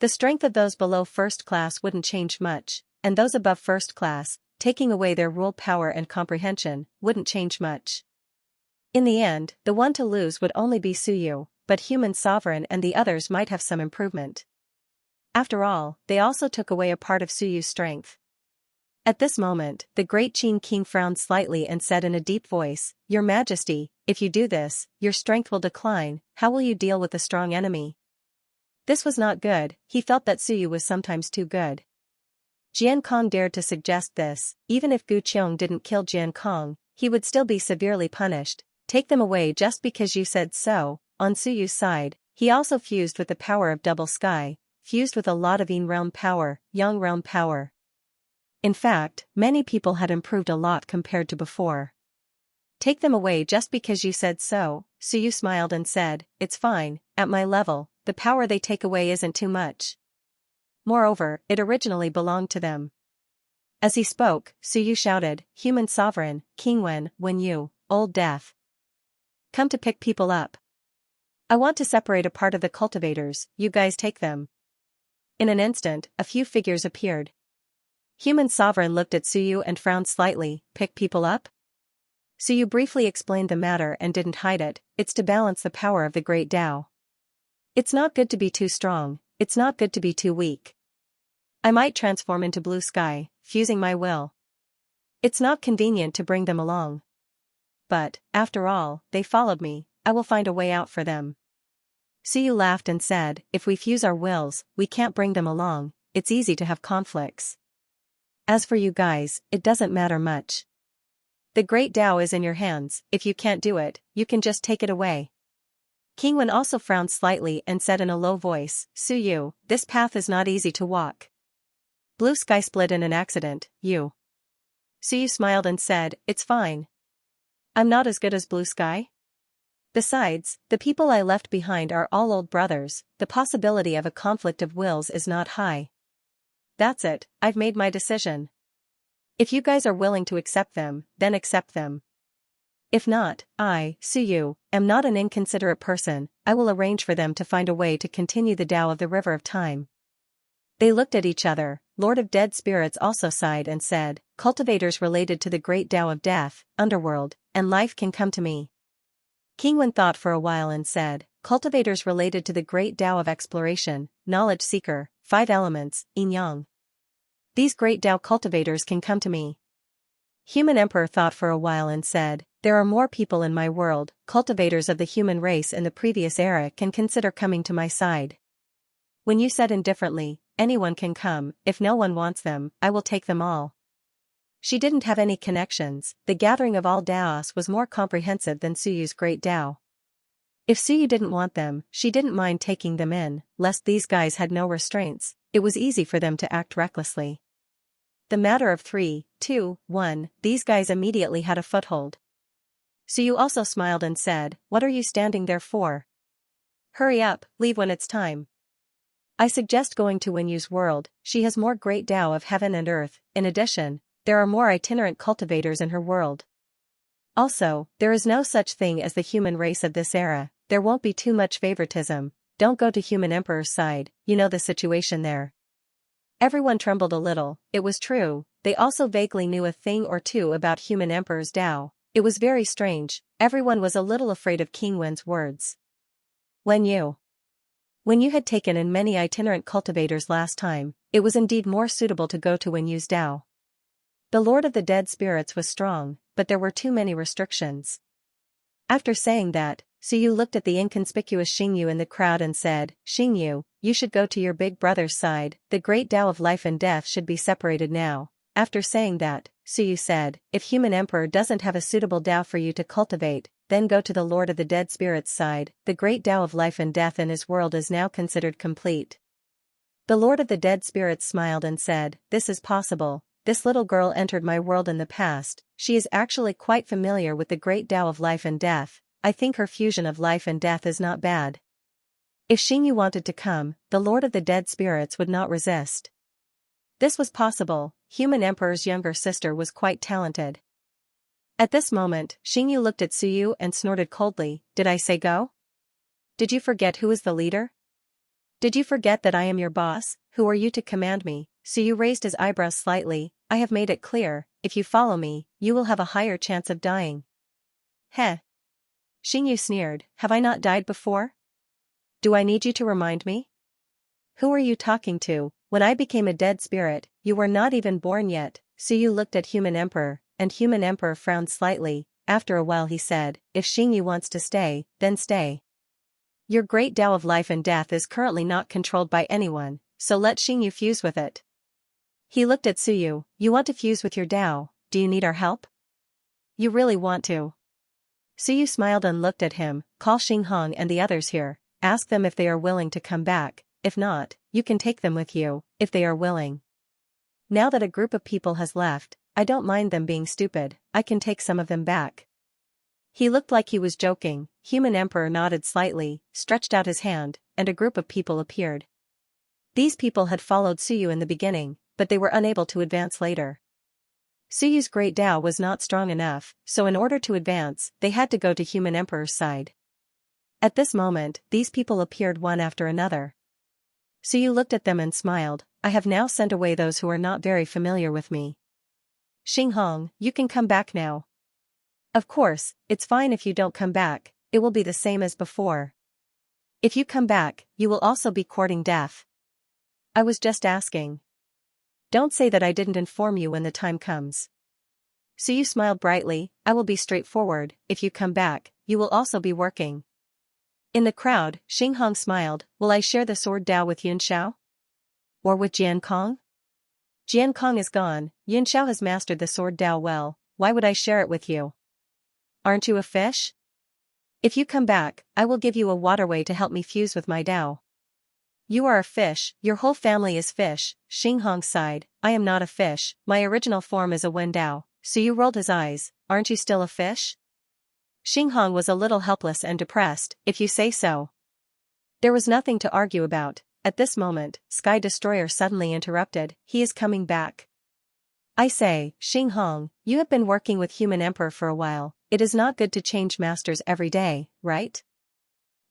The strength of those below first class wouldn't change much, and those above first class, taking away their rule power and comprehension, wouldn't change much. In the end, the one to lose would only be Suyu, but human sovereign and the others might have some improvement. After all, they also took away a part of Suyu's strength. At this moment, the great Qin King frowned slightly and said in a deep voice, Your Majesty, if you do this, your strength will decline. How will you deal with a strong enemy? This was not good, he felt that Suyu was sometimes too good. Jian Kong dared to suggest this, even if Gu Qiong didn't kill Jian Kong, he would still be severely punished. Take them away just because you said so. On Suyu's side, he also fused with the power of Double Sky, fused with a lot of Yin realm power, Yang realm power. In fact, many people had improved a lot compared to before. Take them away just because you said so, Suyu smiled and said, it's fine, at my level, the power they take away isn't too much. Moreover, it originally belonged to them. As he spoke, Suyu shouted, Human Sovereign, King when you, Old Death, come to pick people up. I want to separate a part of the cultivators, you guys take them. In an instant, a few figures appeared. Human Sovereign looked at Suyu and frowned slightly, pick people up? Suyu briefly explained the matter and didn't hide it, it's to balance the power of the great Tao. It's not good to be too strong, it's not good to be too weak. I might transform into Blue Sky, fusing my will. It's not convenient to bring them along. But, after all, they followed me, I will find a way out for them. Suyu laughed and said, if we fuse our wills, we can't bring them along, it's easy to have conflicts. As for you guys, it doesn't matter much. The great Tao is in your hands, if you can't do it, you can just take it away. King Wen also frowned slightly and said in a low voice, Suyu, this path is not easy to walk. Blue Sky split in an accident, you. Suyu smiled and said, it's fine. I'm not as good as Blue Sky? Besides, the people I left behind are all old brothers, the possibility of a conflict of wills is not high. That's it, I've made my decision. If you guys are willing to accept them, then accept them. If not, I, Suyu, am not an inconsiderate person, I will arrange for them to find a way to continue the Tao of the River of Time. They looked at each other. Lord of Dead Spirits also sighed and said, cultivators related to the great Tao of Death, Underworld, and Life can come to me. King Wen thought for a while and said, cultivators related to the great Tao of Exploration, Knowledge Seeker, 5 Elements, Yin Yang. These great Tao cultivators can come to me. Human Emperor thought for a while and said, there are more people in my world, cultivators of the human race in the previous era can consider coming to my side. When you said indifferently, anyone can come, if no one wants them, I will take them all. She didn't have any connections, the gathering of all Daos was more comprehensive than Suyu's great Tao. If Suyu didn't want them, she didn't mind taking them in, lest these guys had no restraints, it was easy for them to act recklessly. The matter of 3, 2, 1, these guys immediately had a foothold. Suyu also smiled and said, what are you standing there for? Hurry up, leave when it's time. I suggest going to Winyu's world, she has more great Tao of heaven and earth, in addition, there are more itinerant cultivators in her world. Also, there is no such thing as the human race of this era, there won't be too much favoritism, don't go to Human Emperor's side, you know the situation there. Everyone trembled a little, it was true, they also vaguely knew a thing or two about Human Emperor's Tao, it was very strange, everyone was a little afraid of King Wen's words. When you had taken in many itinerant cultivators last time, it was indeed more suitable to go to Winyu's Tao. The Lord of the Dead Spirits was strong, but there were too many restrictions. After saying that, Suyu looked at the inconspicuous Xingyu in the crowd and said, Xingyu, you should go to your big brother's side, the great Tao of life and death should be separated now. After saying that, Suyu said, if Human Emperor doesn't have a suitable Tao for you to cultivate, then go to the Lord of the Dead Spirits' side, the great Tao of life and death in his world is now considered complete. The Lord of the Dead Spirits smiled and said, this is possible, this little girl entered my world in the past, she is actually quite familiar with the great Tao of life and death, I think her fusion of life and death is not bad. If Xingyu wanted to come, the Lord of the Dead Spirits would not resist. This was possible, Human Emperor's younger sister was quite talented. At this moment, Xingyu looked at Suyu and snorted coldly, did I say go? Did you forget who is the leader? Did you forget that I am your boss, who are you to command me? Suyu raised his eyebrows slightly, I have made it clear, if you follow me, you will have a higher chance of dying. Heh. Xingyu sneered, have I not died before? Do I need you to remind me? Who are you talking to? When I became a dead spirit, you were not even born yet. Suyu looked at Human Emperor, and Human Emperor frowned slightly, after a while he said, if Xingyu wants to stay, then stay. Your great Tao of life and death is currently not controlled by anyone, so let Xingyu fuse with it. He looked at Suyu, you want to fuse with your Tao, do you need our help? You really want to? Suyu smiled and looked at him, call Xinghong and the others here, ask them if they are willing to come back, if not, you can take them with you, if they are willing. Now that a group of people has left, I don't mind them being stupid, I can take some of them back. He looked like he was joking, Human Emperor nodded slightly, stretched out his hand, and a group of people appeared. These people had followed Suyu in the beginning, but they were unable to advance later. Suyu's great Tao was not strong enough, so in order to advance, they had to go to Human Emperor's side. At this moment, these people appeared one after another. Suyu looked at them and smiled, I have now sent away those who are not very familiar with me. Xinghong, you can come back now. Of course, it's fine if you don't come back, it will be the same as before. If you come back, you will also be courting death. I was just asking. Don't say that I didn't inform you when the time comes. Suyu smiled brightly, I will be straightforward, if you come back, you will also be working. In the crowd, Xinghong smiled, will I share the sword Tao with Yunxiao? Or with Jiankong? Jiankong is gone, Yunxiao has mastered the sword Tao well, why would I share it with you? Aren't you a fish? If you come back, I will give you a waterway to help me fuse with my Tao. You are a fish, your whole family is fish, Xinghong sighed, I am not a fish, my original form is a Wen Dao. Suyu rolled his eyes, aren't you still a fish? Xinghong was a little helpless and depressed, if you say so. There was nothing to argue about. At this moment, Sky Destroyer suddenly interrupted, he is coming back. I say, Xinghong, you have been working with Human Emperor for a while, it is not good to change masters every day, right?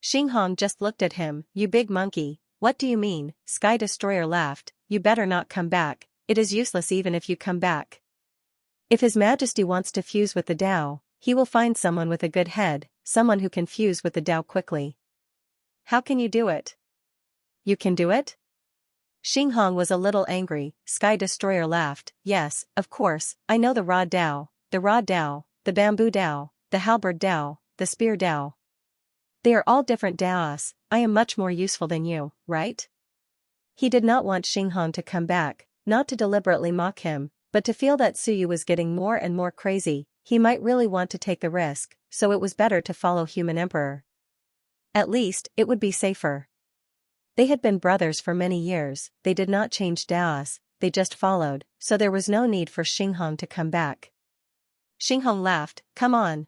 Xinghong just looked at him, you big monkey, what do you mean? Sky Destroyer laughed, you better not come back, it is useless even if you come back. If His Majesty wants to fuse with the Tao, he will find someone with a good head, someone who can fuse with the Tao quickly. How can you do it? You can do it? Xinghong was a little angry. Sky Destroyer laughed, yes, of course, I know the raw Tao, the bamboo Tao, the halberd Tao, the spear Tao. They are all different Taos, I am much more useful than you, right? He did not want Xinghong to come back, not to deliberately mock him, but to feel that Suyu was getting more and more crazy, he might really want to take the risk, so it was better to follow Human Emperor. At least, it would be safer. They had been brothers for many years, they did not change Taos, they just followed, so there was no need for Xinghong to come back. Xinghong laughed, come on.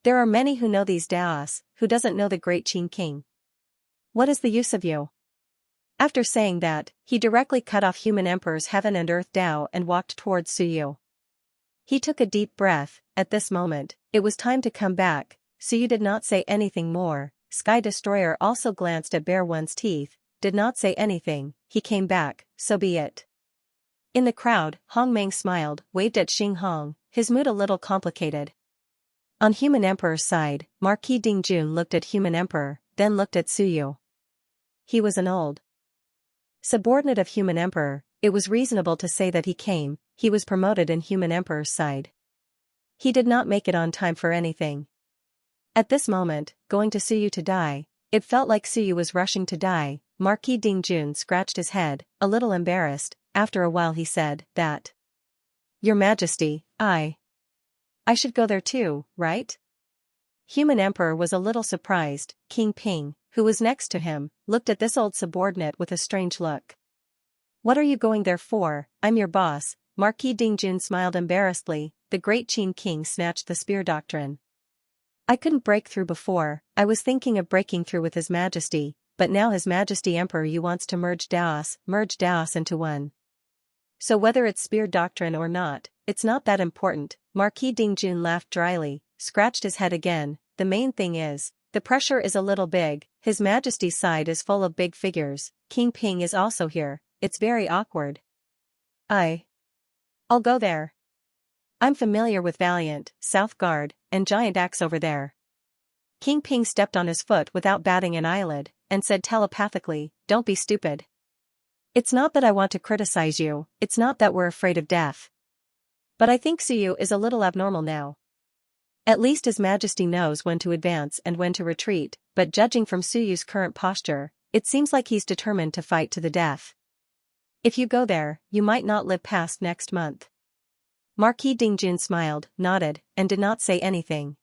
There are many who know these Taos, who doesn't know the great Qin King. What is the use of you? After saying that, he directly cut off Human Emperor's heaven and earth Tao and walked towards Suyu. He took a deep breath, at this moment, it was time to come back, Suyu did not say anything more. Sky Destroyer also glanced at Bear One's teeth, did not say anything, he came back, so be it. In the crowd, Hong Meng smiled, waved at Xinghong, his mood a little complicated. On Human Emperor's side, Marquis Dingjun looked at Human Emperor, then looked at Suyu. He was an old subordinate of Human Emperor, it was reasonable to say that he was promoted in Human Emperor's side. He did not make it on time for anything. At this moment, going to Suyu to die, it felt like Suyu was rushing to die. Marquis Dingjun scratched his head, a little embarrassed, after a while he said, that. Your Majesty, I should go there too, right? Human Emperor was a little surprised. King Ping, who was next to him, looked at this old subordinate with a strange look. What are you going there for? I'm your boss. Marquis Dingjun smiled embarrassedly, the great Qin King snatched the spear doctrine. I couldn't break through before, I was thinking of breaking through with His Majesty, but now His Majesty Emperor Yu wants to merge Taos into one. So whether it's spear doctrine or not, it's not that important. Marquis Dingjun laughed dryly, scratched his head again, the main thing is, the pressure is a little big, His Majesty's side is full of big figures, King Ping is also here, it's very awkward. I'll go there. I'm familiar with Valiant, South Guard, and Giant Axe over there. King Ping stepped on his foot without batting an eyelid, and said telepathically, don't be stupid. It's not that I want to criticize you, it's not that we're afraid of death. But I think Suyu is a little abnormal now. At least His Majesty knows when to advance and when to retreat, but judging from Suyu's current posture, it seems like he's determined to fight to the death. If you go there, you might not live past next month. Marquis Dingjun smiled, nodded, and did not say anything.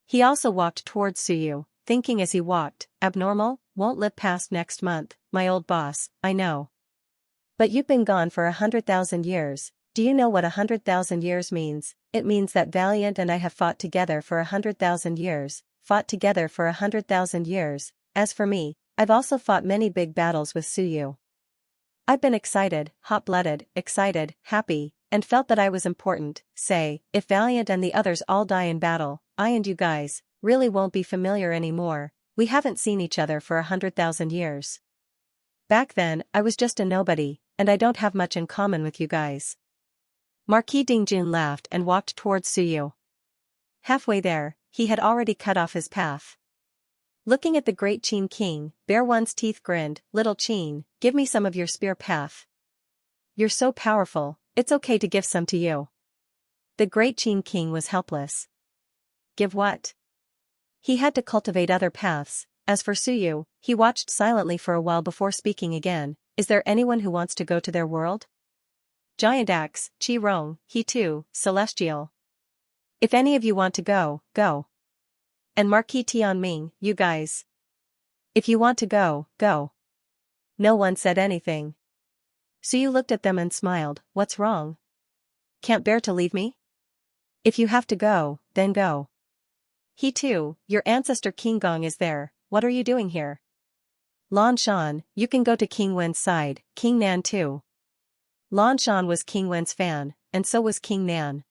He also walked towards Suyu, thinking as he walked, abnormal, won't live past next month, my old boss, I know. But you've been gone for 100,000 years, do you know what 100,000 years means? It means that Valiant and I have fought together for 100,000 years, As for me, I've also fought many big battles with Suyu. I've been excited, hot-blooded, excited, happy, and felt that I was important. Say, if Valiant and the others all die in battle, I and you guys really won't be familiar anymore, we haven't seen each other for 100,000 years. Back then, I was just a nobody, and I don't have much in common with you guys. Marquis Dingjun laughed and walked towards Suyu. Halfway there, he had already cut off his path. Looking at the great Qin King, Bear One's teeth grinned, little Qin, give me some of your spear path. You're so powerful, it's okay to give some to you. The great Qin King was helpless. Give what? He had to cultivate other paths. As for Suyu, he watched silently for a while before speaking again, is there anyone who wants to go to their world? Giant Axe, Qi Rong, he too, Celestial. If any of you want to go, go. And Marquis Tianming, you guys. If you want to go, go. No one said anything. Suyu looked at them and smiled, what's wrong? Can't bear to leave me? If you have to go, then go. He too, your ancestor King Gong is there, what are you doing here? Lan Shan, you can go to King Wen's side, King Nan too. Lan Shan was King Wen's fan, and so was King Nan.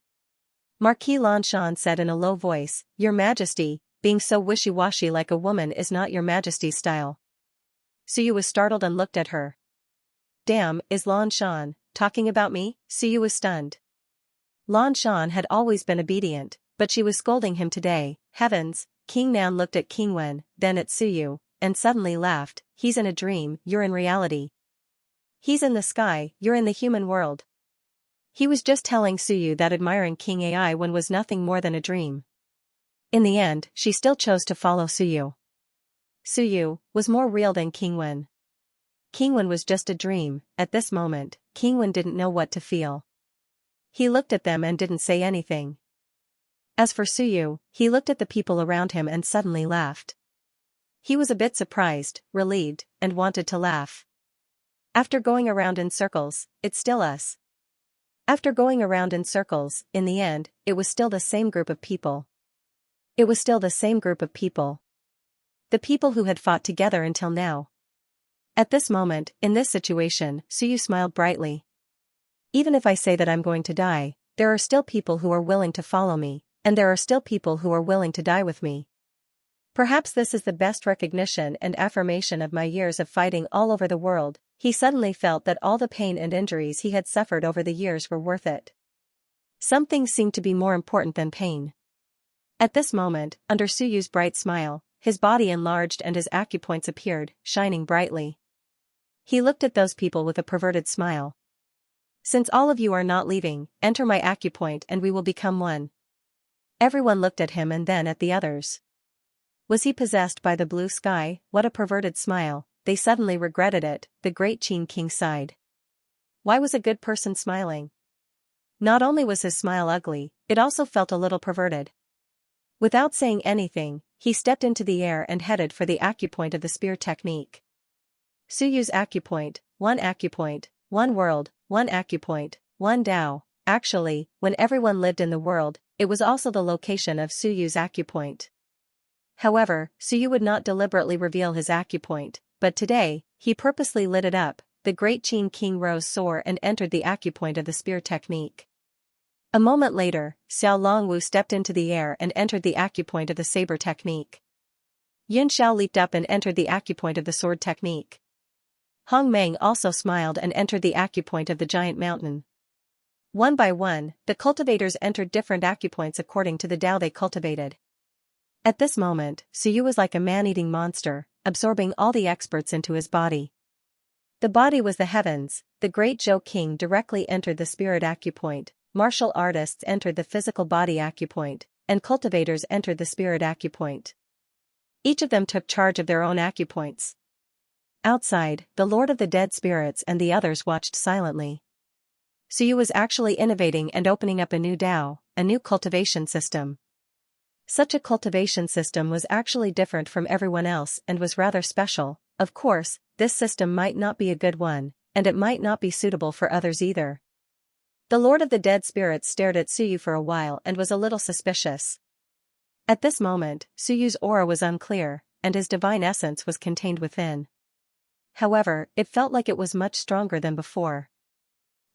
Marquis Lan Shan said in a low voice, Your Majesty, being so wishy-washy like a woman is not your Majesty's style. Suyu was startled and looked at her. Damn, is Lan Shan talking about me? Suyu was stunned. Lan Shan had always been obedient, but she was scolding him today. Heavens, King Nan looked at King Wen, then at Suyu, and suddenly laughed. He's in a dream, you're in reality. He's in the sky, you're in the human world. He was just telling Suyu that admiring King Ai Wen was nothing more than a dream. In the end, she still chose to follow Suyu. Suyu was more real than King Wen. King Wen was just a dream. At this moment, King Wen didn't know what to feel. He looked at them and didn't say anything. As for Suyu, he looked at the people around him and suddenly laughed. He was a bit surprised, relieved, and wanted to laugh. After going around in circles, it's still us. After going around in circles, in the end, it was still the same group of people. It was still the same group of people. The people who had fought together until now. At this moment, in this situation, Suyu smiled brightly. Even if I say that I'm going to die, there are still people who are willing to follow me, and there are still people who are willing to die with me. Perhaps this is the best recognition and affirmation of my years of fighting all over the world. He suddenly felt that all the pain and injuries he had suffered over the years were worth it. Some things seemed to be more important than pain. At this moment, under Suyu's bright smile, his body enlarged and his acupoints appeared, shining brightly. He looked at those people with a perverted smile. Since all of you are not leaving, enter my acupoint and we will become one. Everyone looked at him and then at the others. Was he possessed by the blue sky? What a perverted smile. They suddenly regretted it. The great Qin King sighed. Why was a good person smiling? Not only was his smile ugly, it also felt a little perverted. Without saying anything, he stepped into the air and headed for the acupoint of the spear technique. Suyu's acupoint, one world, one acupoint, one Tao. Actually, when everyone lived in the world, it was also the location of Suyu's acupoint. However, Suyu would not deliberately reveal his acupoint, but today, he purposely lit it up. The great Qin King rose sore and entered the acupoint of the spear technique. A moment later, Xiao Longwu stepped into the air and entered the acupoint of the saber technique. Yun Xiao leaped up and entered the acupoint of the sword technique. Hong Meng also smiled and entered the acupoint of the giant mountain. One by one, the cultivators entered different acupoints according to the Tao they cultivated. At this moment, Suyu was like a man-eating monster, absorbing all the experts into his body. The body was the heavens. The great Zhou King directly entered the spirit acupoint, martial artists entered the physical body acupoint, and cultivators entered the spirit acupoint. Each of them took charge of their own acupoints. Outside, the Lord of the Dead Spirits and the others watched silently. Suyu was actually innovating and opening up a new Tao, a new cultivation system. Such a cultivation system was actually different from everyone else and was rather special. Of course, this system might not be a good one, and it might not be suitable for others either. The Lord of the Dead Spirits stared at Suyu for a while and was a little suspicious. At this moment, Suyu's aura was unclear, and his divine essence was contained within. However, it felt like it was much stronger than before.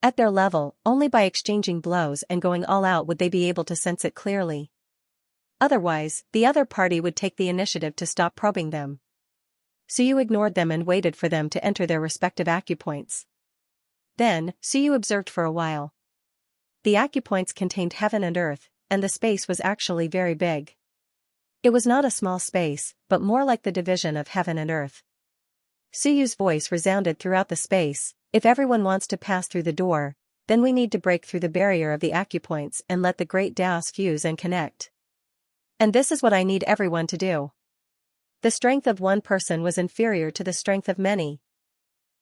At their level, only by exchanging blows and going all out would they be able to sense it clearly. Otherwise, the other party would take the initiative to stop probing them. Suyu ignored them and waited for them to enter their respective acupoints. Then, Suyu observed for a while. The acupoints contained heaven and earth, and the space was actually very big. It was not a small space, but more like the division of heaven and earth. Suyu's voice resounded throughout the space. If everyone wants to pass through the door, then we need to break through the barrier of the acupoints and let the great Taos fuse and connect. And this is what I need everyone to do. The strength of one person was inferior to the strength of many.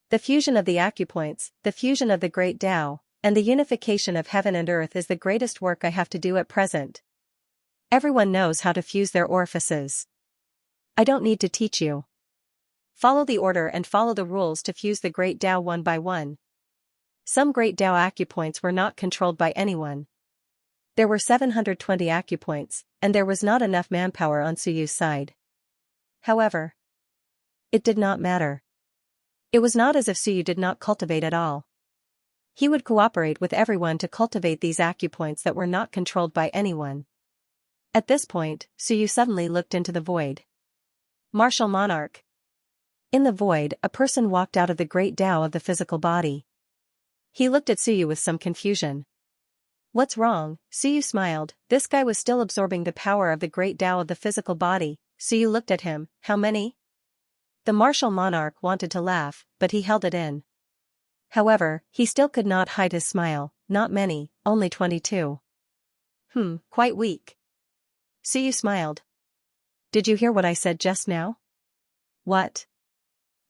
The fusion of the acupoints, the fusion of the great Tao, and the unification of heaven and earth is the greatest work I have to do at present. Everyone knows how to fuse their orifices. I don't need to teach you. Follow the order and follow the rules to fuse the great Tao one by one. Some great Tao acupoints were not controlled by anyone. There were 720 acupoints, and there was not enough manpower on Suyu's side. However, it did not matter. It was not as if Suyu did not cultivate at all. He would cooperate with everyone to cultivate these acupoints that were not controlled by anyone. At this point, Suyu suddenly looked into the void. Martial Monarch. In the void, a person walked out of the great Tao of the physical body. He looked at Suyu with some confusion. What's wrong? Suyu smiled. This guy was still absorbing the power of the great Tao of the physical body. Suyu looked at him. How many? The martial monarch wanted to laugh, but he held it in. However, he still could not hide his smile. Not many, only 22. Quite weak. Suyu smiled. Did you hear what I said just now? What?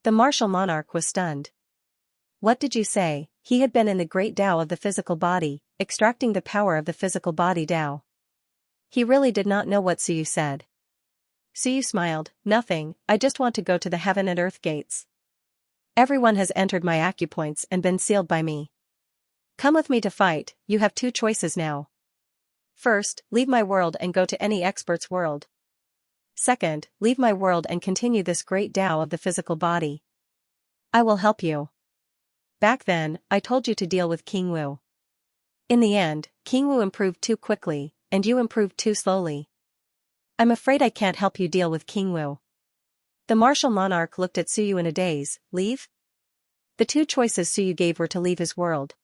The martial monarch was stunned. What did you say? He had been in the great Tao of the physical body, extracting the power of the physical body Tao. He really did not know what Suyu said. Suyu smiled. Nothing, I just want to go to the heaven and earth gates. Everyone has entered my acupoints and been sealed by me. Come with me to fight. You have two choices now. First, leave my world and go to any expert's world. Second, leave my world and continue this great Tao of the physical body. I will help you. Back then, I told you to deal with King Wu. In the end, King Wu improved too quickly, and you improved too slowly. I'm afraid I can't help you deal with King Wu. The martial monarch looked at Suyu in a daze. Leave? The two choices Suyu gave were to leave his world.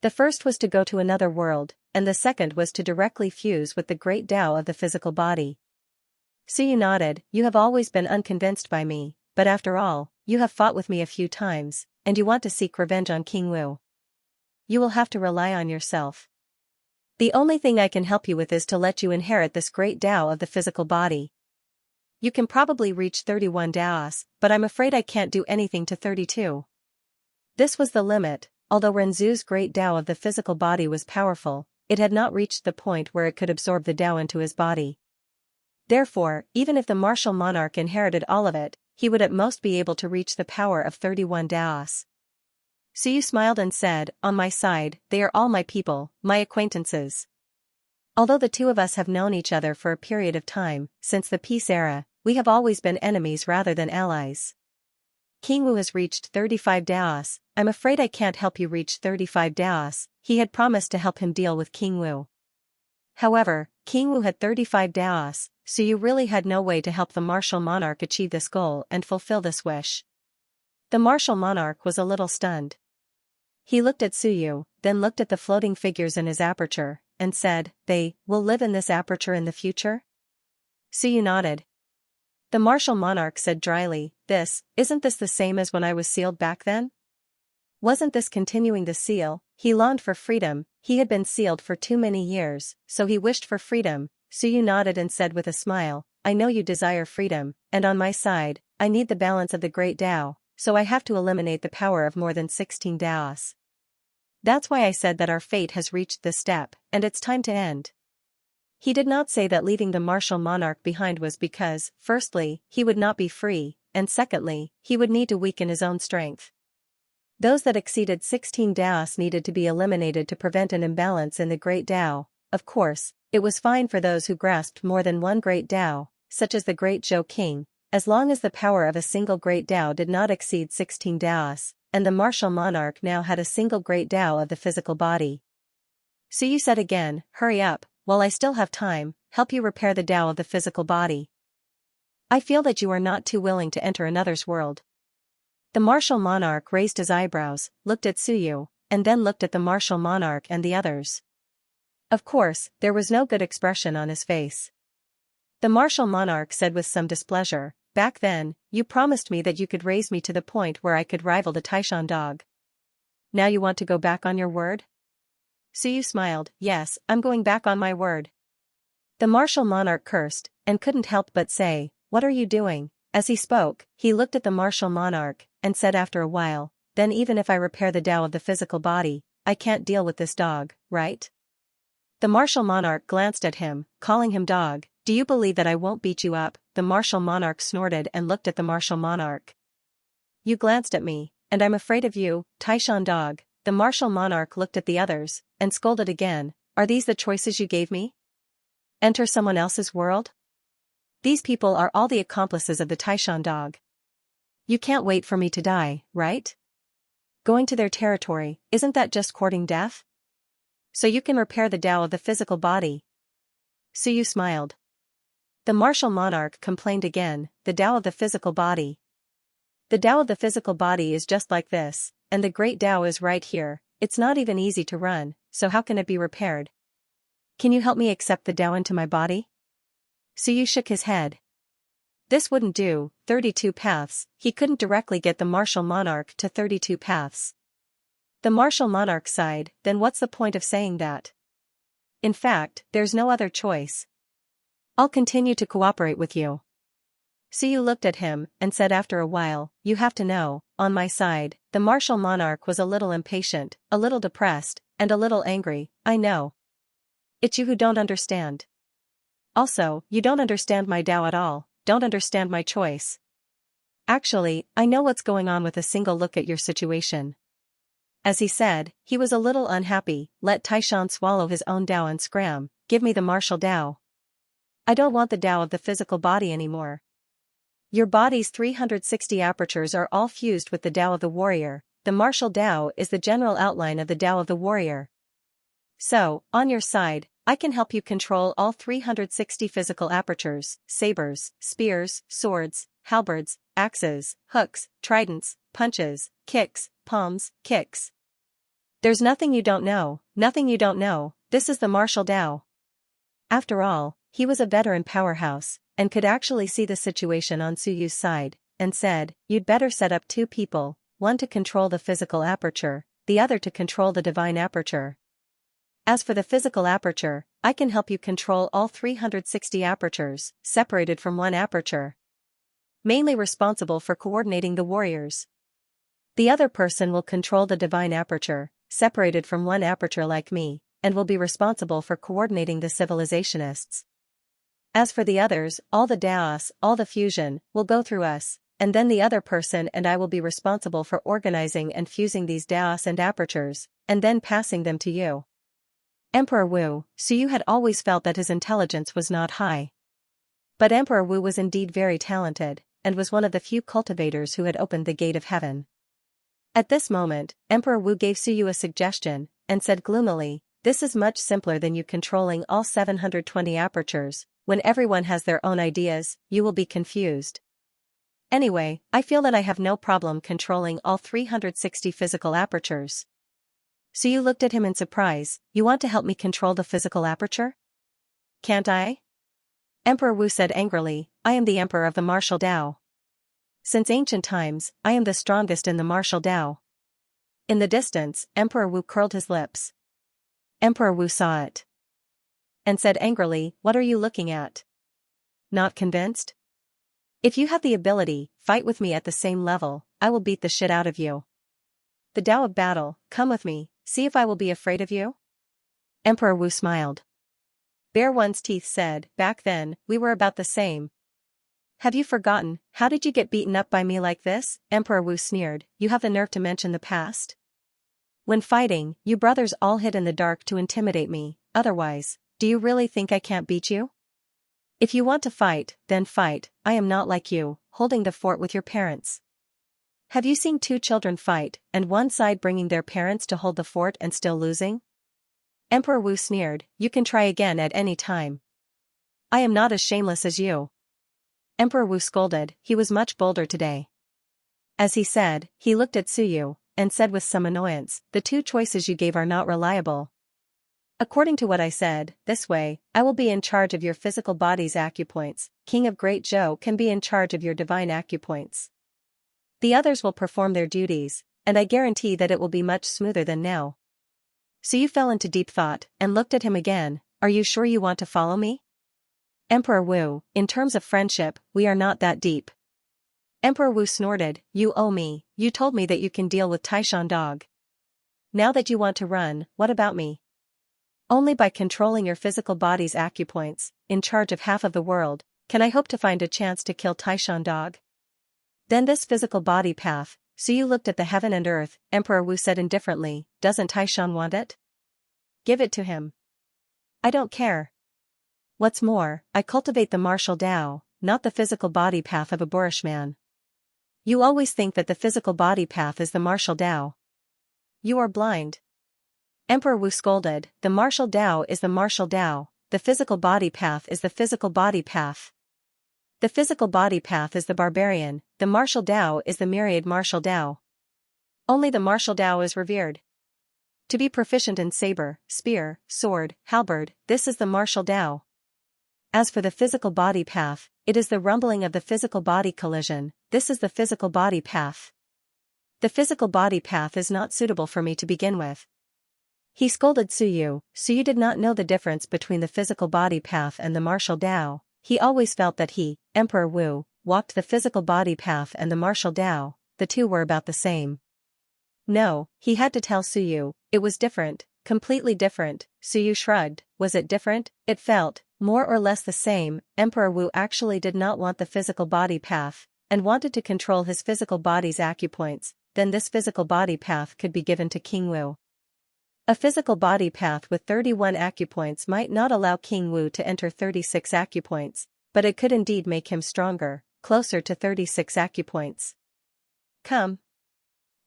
The first was to go to another world, and the second was to directly fuse with the great Tao of the physical body. Suyu nodded. You have always been unconvinced by me, but after all, you have fought with me a few times, and you want to seek revenge on King Wu. You will have to rely on yourself. The only thing I can help you with is to let you inherit this great Tao of the physical body. You can probably reach 31 Taos, but I'm afraid I can't do anything to 32. This was the limit. Although Renzu's great Tao of the physical body was powerful, it had not reached the point where it could absorb the Tao into his body. Therefore, even if the martial monarch inherited all of it, he would at most be able to reach the power of 31 Taos. Suyu smiled and said, on my side, they are all my people, my acquaintances. Although the two of us have known each other for a period of time, since the peace era, we have always been enemies rather than allies. King Wu has reached 35 Taos. I'm afraid I can't help you reach 35 Taos. He had promised to help him deal with King Wu. However, King Wu had 35 Taos, so you really had no way to help the martial monarch achieve this goal and fulfill this wish. The martial monarch was a little stunned. He looked at Suyu, then looked at the floating figures in his aperture, and said, they will live in this aperture in the future? Suyu nodded. The martial monarch said dryly, isn't this the same as when I was sealed back then? Wasn't this continuing the seal? He longed for freedom. He had been sealed for too many years, so he wished for freedom. Suyu nodded and said with a smile, I know you desire freedom, and on my side, I need the balance of the great Tao, so I have to eliminate the power of more than 16 Taos. That's why I said that our fate has reached this step, and it's time to end. He did not say that leaving the martial monarch behind was because, firstly, he would not be free, and secondly, he would need to weaken his own strength. Those that exceeded 16 Taos needed to be eliminated to prevent an imbalance in the great Tao. Of course, it was fine for those who grasped more than one great Tao, such as the great Zhou King, as long as the power of a single great Tao did not exceed 16 Taos, and the martial monarch now had a single great Tao of the physical body. Suyu said again, hurry up, while I still have time, help you repair the Tao of the physical body. I feel that you are not too willing to enter another's world. The martial monarch raised his eyebrows, looked at Suyu, and then looked at the martial monarch and the others. Of course, there was no good expression on his face. The martial monarch said with some displeasure, back then, you promised me that you could raise me to the point where I could rival the Taishan dog. Now you want to go back on your word? Suyu smiled, yes, I'm going back on my word. The martial monarch cursed, and couldn't help but say, what are you doing? As he spoke, he looked at the martial monarch, and said after a while, then even if I repair the Tao of the physical body, I can't deal with this dog, right? The martial monarch glanced at him, calling him dog. Do you believe that I won't beat you up? The martial monarch snorted and looked at the martial monarch. You glanced at me, and I'm afraid of you, Taishan dog. The martial monarch looked at the others, and scolded again, are these the choices you gave me? Enter someone else's world? These people are all the accomplices of the Taishan dog. You can't wait for me to die, right? Going to their territory, isn't that just courting death? So you can repair the Tao of the physical body. Suyu smiled. The martial monarch complained again, the Tao of the physical body. The Tao of the physical body is just like this, and the great Tao is right here. It's not even easy to run, so how can it be repaired? Can you help me accept the Tao into my body? Suyu shook his head. This wouldn't do, 32 paths, he couldn't directly get the martial monarch to 32 paths. The martial monarch sighed, then what's the point of saying that? In fact, there's no other choice. I'll continue to cooperate with you. Suyu looked at him, and said after a while, you have to know, on my side, the martial monarch was a little impatient, a little depressed, and a little angry, I know. It's you who don't understand. Also, you don't understand my Tao at all, don't understand my choice. Actually, I know what's going on with a single look at your situation. As he said, he was a little unhappy, let Taishan swallow his own Tao and scram, give me the martial Tao. I don't want the Tao of the physical body anymore. Your body's 360 apertures are all fused with the Tao of the warrior, the martial Tao is the general outline of the Tao of the warrior. So, on your side, I can help you control all 360 physical apertures, sabers, spears, swords, halberds, axes, hooks, tridents, punches, kicks, palms, kicks. There's nothing you don't know, this is the martial Tao. After all, he was a veteran powerhouse, and could actually see the situation on Suyu's side, and said, you'd better set up two people, one to control the physical aperture, the other to control the divine aperture. As for the physical aperture, I can help you control all 360 apertures, separated from one aperture. Mainly responsible for coordinating the warriors. The other person will control the divine aperture, separated from one aperture like me, and will be responsible for coordinating the civilizationists. As for the others, all the Taos, all the fusion, will go through us, and then the other person and I will be responsible for organizing and fusing these Taos and apertures, and then passing them to you. Emperor Wu, Suyu had always felt that his intelligence was not high. But Emperor Wu was indeed very talented, and was one of the few cultivators who had opened the gate of heaven. At this moment, Emperor Wu gave Suyu a suggestion, and said gloomily, this is much simpler than you controlling all 720 apertures. When everyone has their own ideas, you will be confused. Anyway, I feel that I have no problem controlling all 360 physical apertures. Suyu looked at him in surprise, you want to help me control the physical aperture? Can't I? Emperor Wu said angrily, I am the emperor of the martial Tao. Since ancient times, I am the strongest in the martial Tao. In the distance, Emperor Wu curled his lips. Emperor Wu saw it. And said angrily, what are you looking at? Not convinced? If you have the ability, fight with me at the same level, I will beat the shit out of you. The Tao of battle, come with me, see if I will be afraid of you? Emperor Wu smiled. Bare One's teeth said, back then, we were about the same. Have you forgotten, how did you get beaten up by me like this? Emperor Wu sneered, you have the nerve to mention the past? When fighting, you brothers all hid in the dark to intimidate me, otherwise, do you really think I can't beat you? If you want to fight, then fight, I am not like you, holding the fort with your parents. Have you seen two children fight, and one side bringing their parents to hold the fort and still losing? Emperor Wu sneered, you can try again at any time. I am not as shameless as you. Emperor Wu scolded, he was much bolder today. As he said, he looked at Suyu, and said with some annoyance, the two choices you gave are not reliable. According to what I said, this way, I will be in charge of your physical body's acupoints, King of Great Zhou can be in charge of your divine acupoints. The others will perform their duties, and I guarantee that it will be much smoother than now. Suyu fell into deep thought, and looked at him again, are you sure you want to follow me? Emperor Wu, in terms of friendship, we are not that deep. Emperor Wu snorted, you owe me, you told me that you can deal with Taishan dog. Now that you want to run, what about me? Only by controlling your physical body's acupoints, in charge of half of the world, can I hope to find a chance to kill Taishan dog. Then this physical body path, Suyu looked at the heaven and earth, Emperor Wu said indifferently, doesn't Taishan want it? Give it to him. I don't care. What's more, I cultivate the martial Tao, not the physical body path of a boorish man. You always think that the physical body path is the martial Tao. You are blind. Emperor Wu scolded, the martial Tao is the martial Tao, the physical body path is the physical body path. The physical body path is the barbarian, the martial Tao is the myriad martial Tao. Only the martial Tao is revered. To be proficient in saber, spear, sword, halberd, this is the martial Tao. As for the physical body path, it is the rumbling of the physical body collision, this is the physical body path. The physical body path is not suitable for me to begin with. He scolded Suyu did not know the difference between the physical body path and the martial Tao. He always felt that he, Emperor Wu, walked the physical body path and the martial Tao, the two were about the same. No, he had to tell Suyu, it was different, completely different. Suyu shrugged, was it different? It felt, more or less the same. Emperor Wu actually did not want the physical body path, and wanted to control his physical body's acupoints, then this physical body path could be given to King Wu. A physical body path with 31 acupoints might not allow King Wu to enter 36 acupoints, but it could indeed make him stronger, closer to 36 acupoints. Come.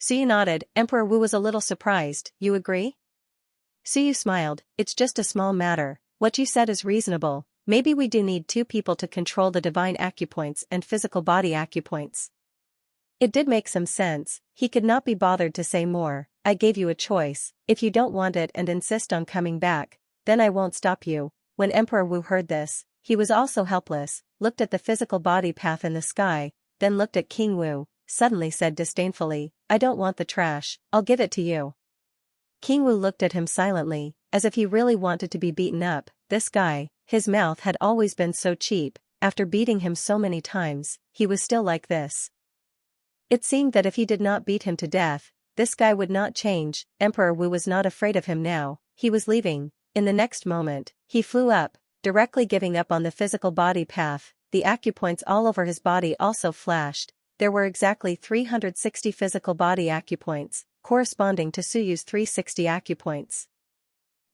Suyu nodded. Emperor Wu was a little surprised, you agree? Suyu smiled, it's just a small matter, what you said is reasonable, maybe we do need two people to control the divine acupoints and physical body acupoints. It did make some sense, he could not be bothered to say more. I gave you a choice, if you don't want it and insist on coming back, then I won't stop you. When Emperor Wu heard this, he was also helpless, looked at the physical body path in the sky, then looked at King Wu, suddenly said disdainfully, I don't want the trash, I'll give it to you. King Wu looked at him silently, as if he really wanted to be beaten up. This guy, his mouth had always been so cheap, after beating him so many times, he was still like this. It seemed that if he did not beat him to death, this guy would not change. Emperor Wu was not afraid of him now, he was leaving. In the next moment, he flew up, directly giving up on the physical body path. The acupoints all over his body also flashed. There were exactly 360 physical body acupoints, corresponding to Suyu's 360 acupoints.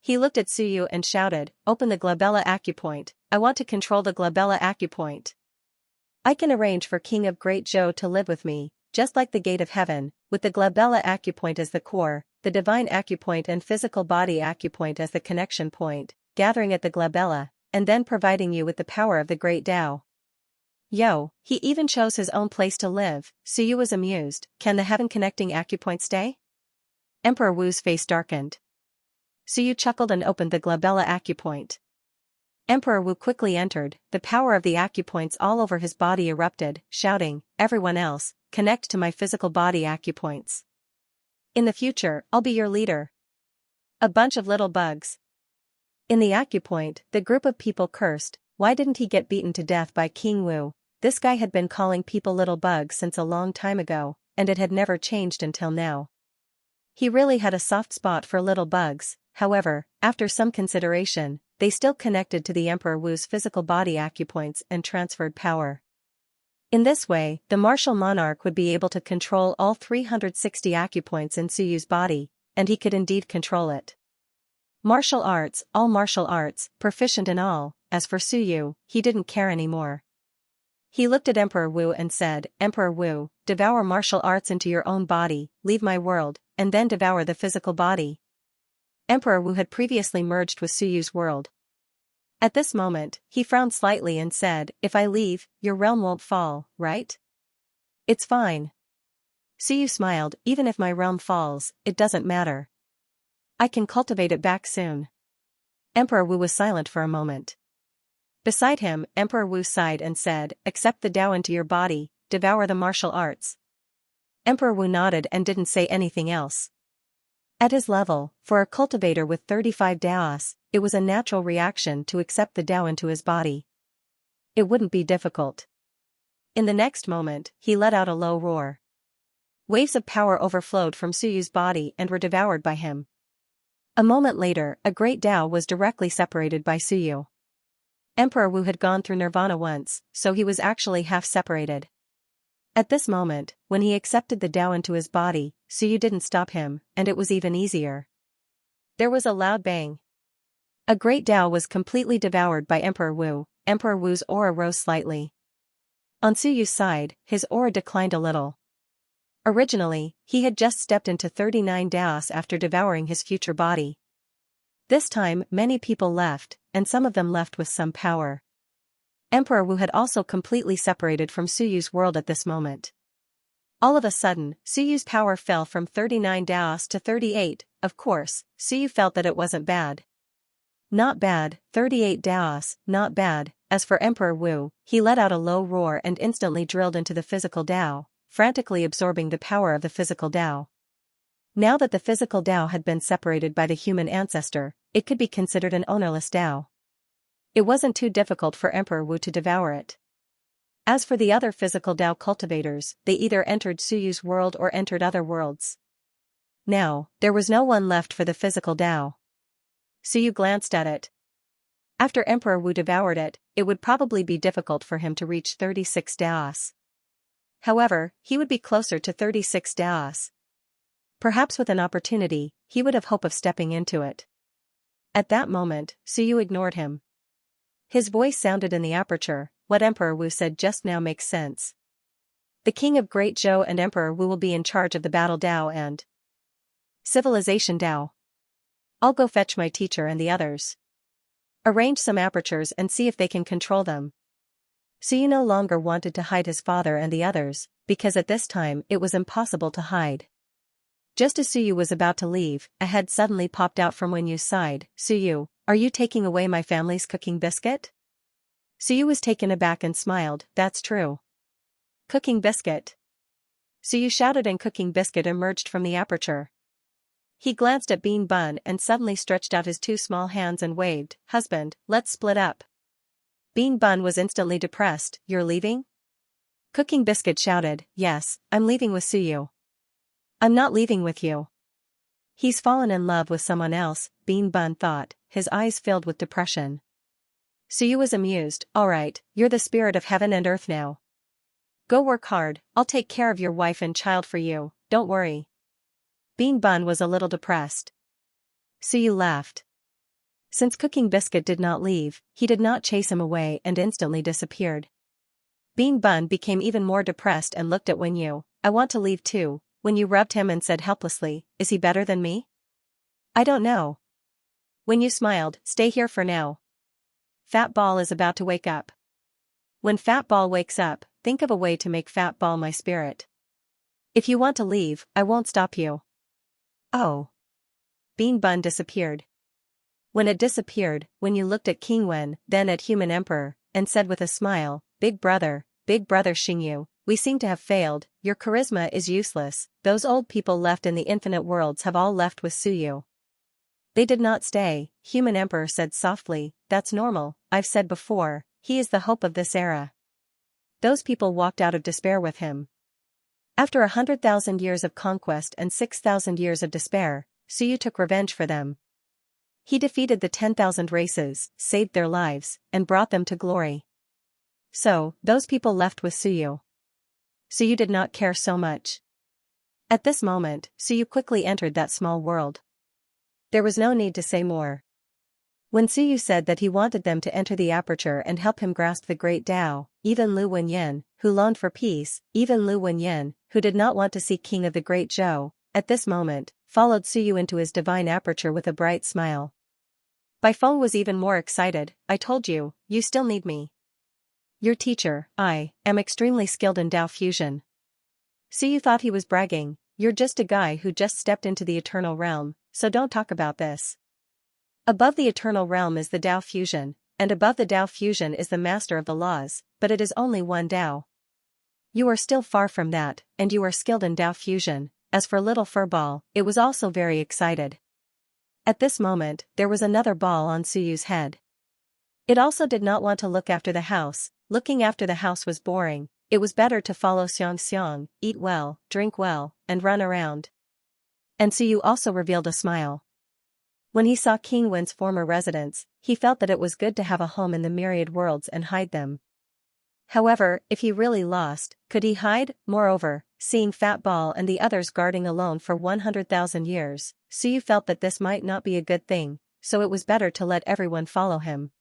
He looked at Suyu and shouted, open the glabella acupoint, I want to control the glabella acupoint. I can arrange for King of Great Zhou to live with me, just like the gate of heaven, with the glabella acupoint as the core, the divine acupoint and physical body acupoint as the connection point, gathering at the glabella, and then providing you with the power of the great Tao. Yo, he even chose his own place to live. Suyu was amused. Can the heaven-connecting acupoint stay? Emperor Wu's face darkened. Suyu chuckled and opened the glabella acupoint. Emperor Wu quickly entered, the power of the acupoints all over his body erupted, shouting, everyone else, connect to my physical body acupoints. In the future, I'll be your leader. A bunch of little bugs. In the acupoint, the group of people cursed, why didn't he get beaten to death by King Wu? This guy had been calling people little bugs since a long time ago, and it had never changed until now. He really had a soft spot for little bugs. However, after some consideration, they still connected to the Emperor Wu's physical body acupoints and transferred power. In this way, the martial monarch would be able to control all 360 acupoints in Suyu's body, and he could indeed control it. Martial arts, all martial arts, proficient in all. As for Suyu, he didn't care anymore. He looked at Emperor Wu and said, Emperor Wu, devour martial arts into your own body, leave my world, and then devour the physical body. Emperor Wu had previously merged with Suyu's world. At this moment, he frowned slightly and said, if I leave, your realm won't fall, right? It's fine. Suyu smiled, even if my realm falls, it doesn't matter. I can cultivate it back soon. Emperor Wu was silent for a moment. Beside him, Emperor Wu sighed and said, accept the Tao into your body, devour the martial arts. Emperor Wu nodded and didn't say anything else. At his level, for a cultivator with 35 Taos, it was a natural reaction to accept the Tao into his body. It wouldn't be difficult. In the next moment, he let out a low roar. Waves of power overflowed from Suyu's body and were devoured by him. A moment later, a great Tao was directly separated by Suyu. Emperor Wu had gone through nirvana once, so he was actually half-separated. At this moment, when he accepted the Tao into his body, Suyu didn't stop him, and it was even easier. There was a loud bang. A great Tao was completely devoured by Emperor Wu. Emperor Wu's aura rose slightly. On Suyu's side, his aura declined a little. Originally, he had just stepped into 39 Daos after devouring his future body. This time, many people left, and some of them left with some power. Emperor Wu had also completely separated from Suyu's world at this moment. All of a sudden, Suyu's power fell from 39 Daos to 38, of course, Suyu felt that it wasn't bad. Not bad, 38 Daos, not bad. As for Emperor Wu, he let out a low roar and instantly drilled into the physical Tao, frantically absorbing the power of the physical Tao. Now that the physical Tao had been separated by the human ancestor, it could be considered an ownerless Tao. It wasn't too difficult for Emperor Wu to devour it. As for the other physical Tao cultivators, they either entered Suyu's world or entered other worlds. Now, there was no one left for the physical Tao. Suyu glanced at it. After Emperor Wu devoured it, it would probably be difficult for him to reach 36 Daos. However, he would be closer to 36 Daos. Perhaps with an opportunity, he would have hope of stepping into it. At that moment, Suyu ignored him. His voice sounded in the aperture. What Emperor Wu said just now makes sense. The King of Great Zhou and Emperor Wu will be in charge of the Battle Tao and Civilization Tao. I'll go fetch my teacher and the others. Arrange some apertures and see if they can control them. Suyu no longer wanted to hide his father and the others, because at this time it was impossible to hide. Just as Suyu was about to leave, a head suddenly popped out from Wenyu's side. Suyu, are you taking away my family's cooking biscuit? Suyu was taken aback and smiled. That's true. Cooking biscuit. Suyu shouted and Cooking Biscuit emerged from the aperture. He glanced at Bean Bun and suddenly stretched out his two small hands and waved. Husband, let's split up. Bean Bun was instantly depressed. You're leaving? Cooking Biscuit shouted. Yes, I'm leaving with Suyu. I'm not leaving with you. He's fallen in love with someone else, Bean Bun thought, his eyes filled with depression. Suyu was amused. All right, you're the spirit of heaven and earth now. Go work hard, I'll take care of your wife and child for you, don't worry. Bean Bun was a little depressed. Suyu laughed. Since Cooking Biscuit did not leave, he did not chase him away and instantly disappeared. Bean Bun became even more depressed and looked at Wenyu. I want to leave too. Wenyu rubbed him and said helplessly, is he better than me? I don't know. Wenyu smiled, stay here for now. Fat Ball is about to wake up. When Fat Ball wakes up, think of a way to make Fat Ball my spirit. If you want to leave, I won't stop you. Oh. Bean Bun disappeared. When it disappeared, Wenyu looked at King Wen, then at Human Emperor, and said with a smile, Big brother Xingyu, we seem to have failed, your charisma is useless, those old people left in the infinite worlds have all left with Suyu. They did not stay, Human Emperor said softly, that's normal, I've said before, he is the hope of this era. Those people walked out of despair with him. After 100,000 years of conquest and 6,000 years of despair, Suyu took revenge for them. He defeated the 10,000 races, saved their lives, and brought them to glory. So, those people left with Suyu. Suyu did not care so much. At this moment, Suyu quickly entered that small world. There was no need to say more. When Suyu said that he wanted them to enter the aperture and help him grasp the great Tao, even Lu Wenyan, who longed for peace, even Lu Wenyan, who did not want to see King of the Great Zhou, at this moment, followed Suyu into his divine aperture with a bright smile. Bai Feng was even more excited. I told you, you still need me. Your teacher, I, am extremely skilled in Tao fusion. Suyu thought he was bragging. You're just a guy who just stepped into the eternal realm, so don't talk about this. Above the eternal realm is the Tao fusion, and above the Tao fusion is the master of the laws, but it is only one Tao. You are still far from that, and you are skilled in Tao fusion. As for little Furball, it was also very excited. At this moment, there was another ball on Suyu's head. It also did not want to look after the house. Looking after the house was boring. It was better to follow Xianxia, eat well, drink well, and run around. And Suyu also revealed a smile. When he saw King Wen's former residence, he felt that it was good to have a home in the myriad worlds and hide them. However, if he really lost, could he hide? Moreover, seeing Fat Ball and the others guarding alone for 100,000 years, Suyu felt that this might not be a good thing, so it was better to let everyone follow him.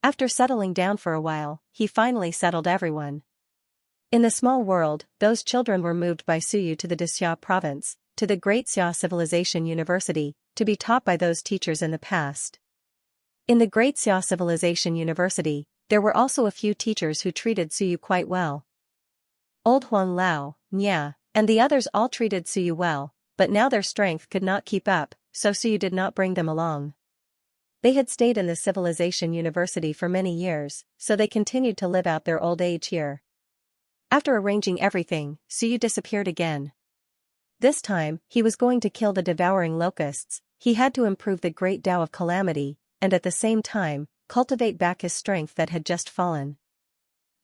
After settling down for a while, he finally settled everyone. In the small world, those children were moved by Suyu to the Xia province, to the Great Xia Civilization University, to be taught by those teachers in the past. In the Great Xia Civilization University, there were also a few teachers who treated Suyu quite well. Old Huang Lao, Nya, and the others all treated Suyu well, but now their strength could not keep up, so Suyu did not bring them along. They had stayed in the Civilization University for many years, so they continued to live out their old age here. After arranging everything, Suyu disappeared again. This time, he was going to kill the devouring locusts. He had to improve the great Tao of calamity, and at the same time, cultivate back his strength that had just fallen.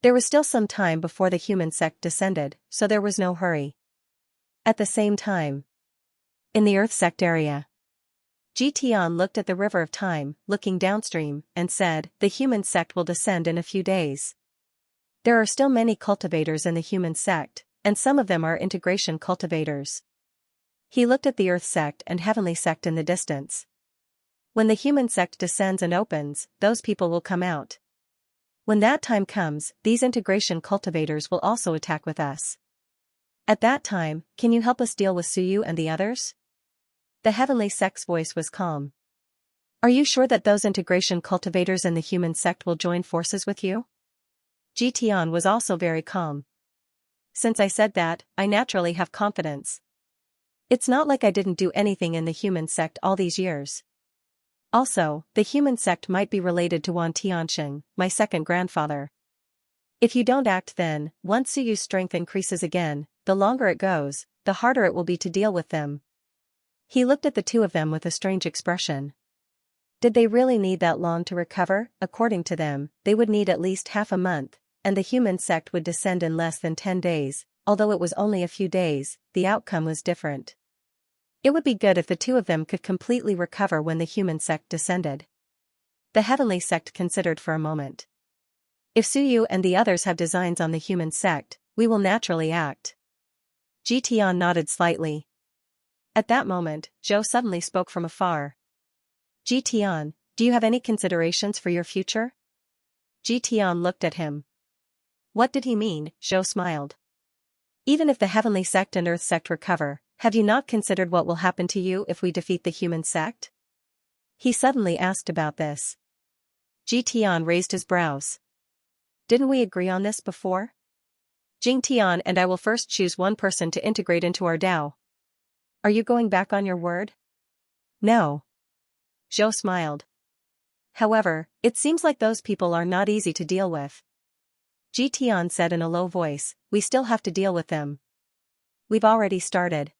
There was still some time before the human sect descended, so there was no hurry. At the same time, in the Earth sect area, Ji Tian looked at the river of time, looking downstream, and said, "The human sect will descend in a few days. There are still many cultivators in the human sect, and some of them are integration cultivators." He looked at the Earth sect and Heavenly sect in the distance. When the human sect descends and opens, those people will come out. When that time comes, these integration cultivators will also attack with us. At that time, can you help us deal with Suyu and the others? The Heavenly sect's voice was calm. Are you sure that those integration cultivators in the human sect will join forces with you? Ji Tian was also very calm. Since I said that, I naturally have confidence. It's not like I didn't do anything in the human sect all these years. Also, the human sect might be related to Wan Tiansheng, my second grandfather. If you don't act then, once Suyu's strength increases again, the longer it goes, the harder it will be to deal with them. He looked at the two of them with a strange expression. Did they really need that long to recover? According to them, they would need at least half a month, and the human sect would descend in less than 10 days, although it was only a few days, the outcome was different. It would be good if the two of them could completely recover when the human sect descended. The Heavenly sect considered for a moment. If Suyu and the others have designs on the human sect, we will naturally act. Ji Tian nodded slightly. At that moment, Zhou suddenly spoke from afar. Ji Tian, do you have any considerations for your future? Ji Tian looked at him. What did he mean? Zhou smiled. Even if the Heavenly sect and Earth sect recover, have you not considered what will happen to you if we defeat the human sect? He suddenly asked about this. Ji Tian raised his brows. Didn't we agree on this before? Jing Tian and I will first choose one person to integrate into our Dao. Are you going back on your word? No. Zhou smiled. However, it seems like those people are not easy to deal with. Ji Tian said in a low voice, we still have to deal with them. We've already started.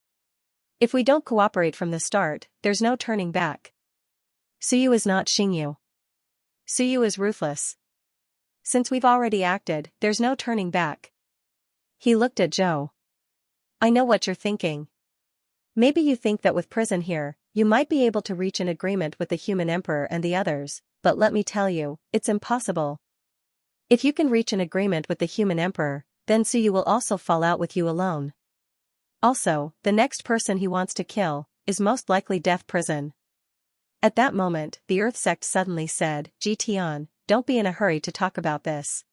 If we don't cooperate from the start, there's no turning back. Suyu is not Xingyu. Suyu is ruthless. Since we've already acted, there's no turning back. He looked at Zhou. I know what you're thinking. Maybe you think that with prison here, you might be able to reach an agreement with the human emperor and the others, but let me tell you, it's impossible. If you can reach an agreement with the human emperor, then Suyu will also fall out with you alone. Also, the next person he wants to kill is most likely death prison. At that moment, the Earth sect suddenly said, Ji Tian, don't be in a hurry to talk about this.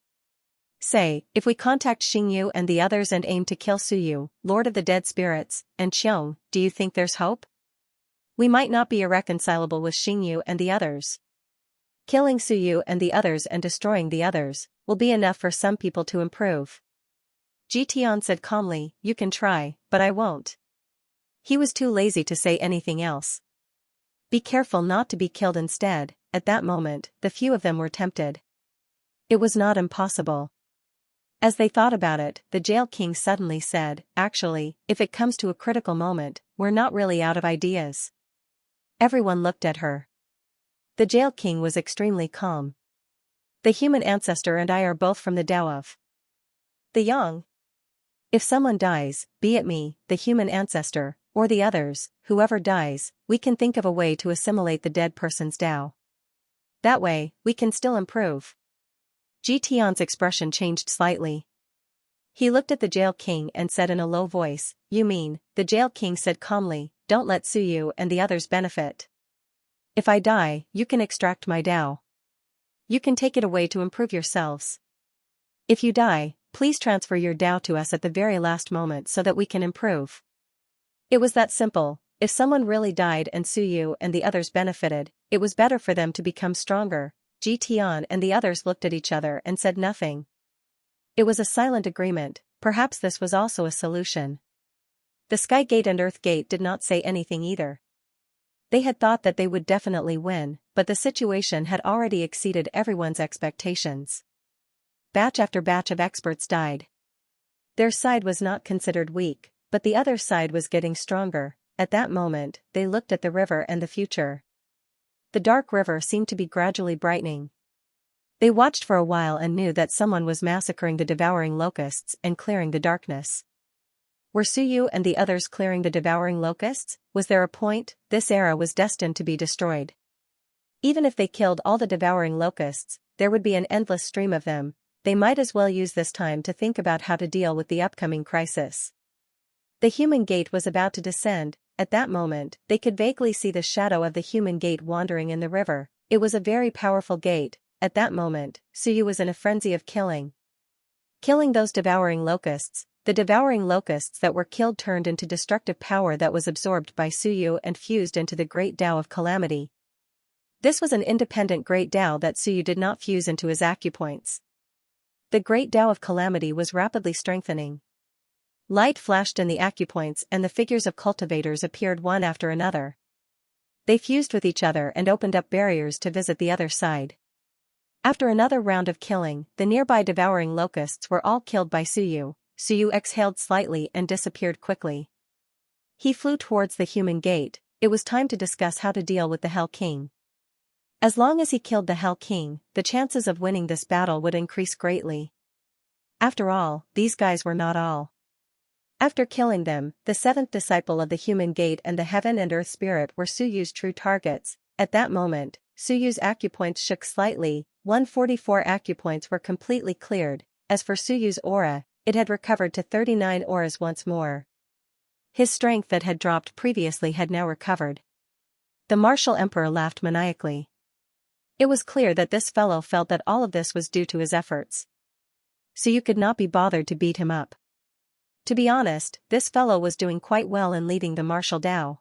Say, if we contact Xingyu and the others and aim to kill Suyu, Lord of the Dead Spirits, and Qiong, do you think there's hope? We might not be irreconcilable with Xingyu and the others. Killing Suyu and the others and destroying the others will be enough for some people to improve. Ji Tian said calmly, you can try, but I won't. He was too lazy to say anything else. Be careful not to be killed instead. At that moment, the few of them were tempted. It was not impossible. As they thought about it, the jail king suddenly said, actually, if it comes to a critical moment, we're not really out of ideas. Everyone looked at her. The jail king was extremely calm. The human ancestor and I are both from the Tao of the Yang. If someone dies, be it me, the human ancestor, or the others, whoever dies, we can think of a way to assimilate the dead person's Tao. That way, we can still improve. Ji Tian's expression changed slightly. He looked at the jail king and said in a low voice, you mean, the jail king said calmly, don't let Suyu and the others benefit. If I die, you can extract my Tao. You can take it away to improve yourselves. If you die, please transfer your Tao to us at the very last moment so that we can improve. It was that simple. If someone really died and Suyu and the others benefited, it was better for them to become stronger. Ji Tian and the others looked at each other and said nothing. It was a silent agreement. Perhaps this was also a solution. The Sky Gate and Earth Gate did not say anything either. They had thought that they would definitely win, but the situation had already exceeded everyone's expectations. Batch after batch of experts died. Their side was not considered weak, but the other side was getting stronger. At that moment, they looked at the river and the future. The dark river seemed to be gradually brightening. They watched for a while and knew that someone was massacring the devouring locusts and clearing the darkness. Were Suyu and the others clearing the devouring locusts? Was there a point? This era was destined to be destroyed. Even if they killed all the devouring locusts, there would be an endless stream of them. They might as well use this time to think about how to deal with the upcoming crisis. The human gate was about to descend. At that moment, they could vaguely see the shadow of the human gate wandering in the river. It was a very powerful gate. At that moment, Suyu was in a frenzy of killing. Killing those devouring locusts. The devouring locusts that were killed turned into destructive power that was absorbed by Suyu and fused into the Great Tao of Calamity. This was an independent Great Tao that Suyu did not fuse into his acupoints. The Great Tao of Calamity was rapidly strengthening. Light flashed in the acupoints and the figures of cultivators appeared one after another. They fused with each other and opened up barriers to visit the other side. After another round of killing, the nearby devouring locusts were all killed by Suyu. Suyu exhaled slightly and disappeared quickly. He flew towards the human gate. It was time to discuss how to deal with the Hell King. As long as he killed the Hell King, the chances of winning this battle would increase greatly. After all, these guys were not all. After killing them, the seventh disciple of the human gate and the heaven and earth spirit were Suyu's true targets. At that moment, Suyu's acupoints shook slightly. 144 acupoints were completely cleared. As for Suyu's aura, it had recovered to 39 auras once more. His strength that had dropped previously had now recovered. The martial emperor laughed maniacally. It was clear that this fellow felt that all of this was due to his efforts. Suyu could not be bothered to beat him up. To be honest, this fellow was doing quite well in leading the martial Tao.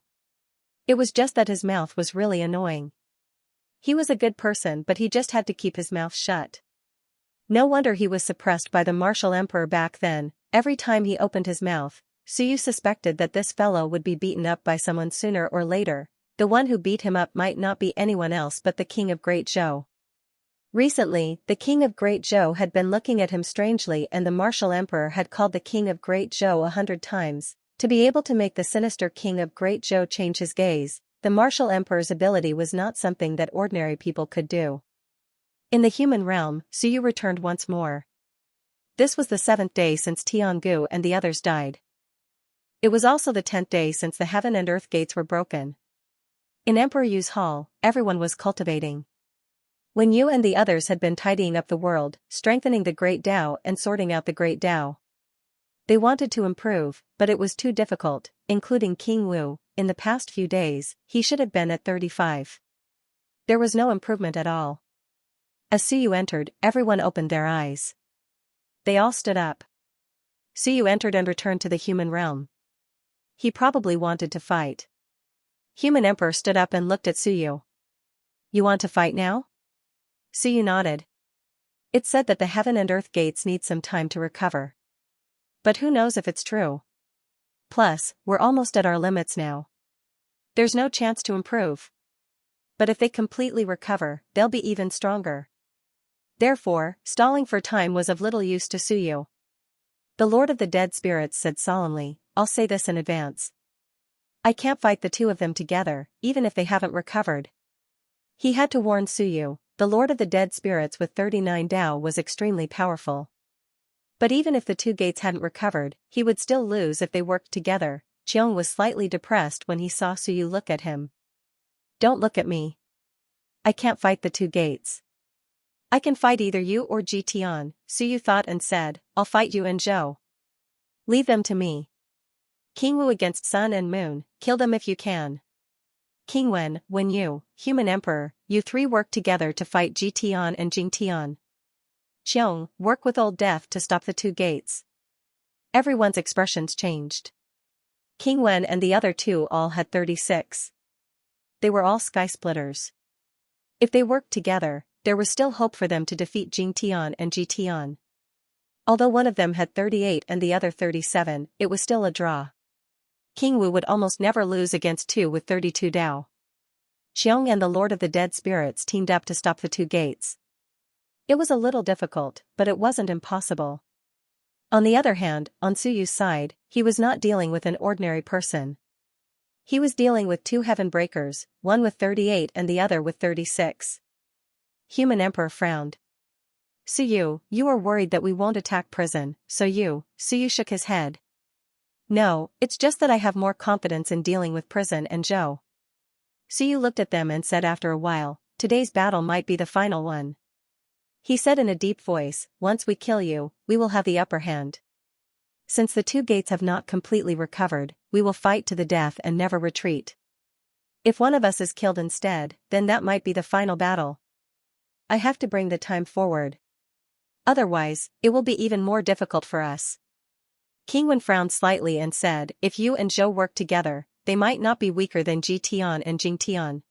It was just that his mouth was really annoying. He was a good person, but he just had to keep his mouth shut. No wonder he was suppressed by the martial emperor back then. Every time he opened his mouth, Suyu suspected that this fellow would be beaten up by someone sooner or later. The one who beat him up might not be anyone else but the King of Great Zhou. Recently, the King of Great Zhou had been looking at him strangely and the martial emperor had called the King of Great Zhou 100 times. To be able to make the sinister King of Great Zhou change his gaze, the martial emperor's ability was not something that ordinary people could do. In the human realm, Suyu returned once more. This was the 7th day since Tiangu and the others died. It was also the 10th day since the heaven and earth gates were broken. In Emperor Yu's hall, everyone was cultivating. When Yu and the others had been tidying up the world, strengthening the Great Tao and sorting out the Great Tao. They wanted to improve, but it was too difficult, including King Wu. In the past few days, he should have been at 35. There was no improvement at all. As Suyu entered, everyone opened their eyes. They all stood up. Suyu entered and returned to the human realm. He probably wanted to fight. Human Emperor stood up and looked at Suyu. You want to fight now? Suyu nodded. It's said that the heaven and earth gates need some time to recover. But who knows if it's true? Plus, we're almost at our limits now. There's no chance to improve. But if they completely recover, they'll be even stronger. Therefore, stalling for time was of little use to Suyu. The Lord of the Dead Spirits said solemnly, I'll say this in advance. I can't fight the two of them together, even if they haven't recovered. He had to warn Suyu, the Lord of the Dead Spirits with 39 Tao was extremely powerful. But even if the two gates hadn't recovered, he would still lose if they worked together. Qiong was slightly depressed when he saw Suyu look at him. Don't look at me. I can't fight the two gates. I can fight either you or Ji Tian, Suyu thought and said, I'll fight you and Zhou. Leave them to me. King Wu against Sun and Moon, kill them if you can. King Wen, when you, human emperor, you three work together to fight Jitian and Jingtian. Xiong, work with Old Death to stop the two gates. Everyone's expressions changed. King Wen and the other two all had 36. They were all sky splitters. If they worked together, there was still hope for them to defeat Jingtian and Jitian. Although one of them had 38 and the other 37, it was still a draw. King Wu would almost never lose against two with 32 Dao. Xiong and the Lord of the Dead Spirits teamed up to stop the two gates. It was a little difficult, but it wasn't impossible. On the other hand, on Suyu's side, he was not dealing with an ordinary person. He was dealing with two heaven breakers, one with 38 and the other with 36. Human Emperor frowned. Suyu, you are worried that we won't attack prison, Suyu shook his head. No, it's just that I have more confidence in dealing with prison and Zhou. Suyu looked at them and said after a while, today's battle might be the final one. He said in a deep voice, once we kill you, we will have the upper hand. Since the two gates have not completely recovered, we will fight to the death and never retreat. If one of us is killed instead, then that might be the final battle. I have to bring the time forward. Otherwise, it will be even more difficult for us. King Wen frowned slightly and said, if you and Zhou work together, they might not be weaker than Jitian and Jingtian.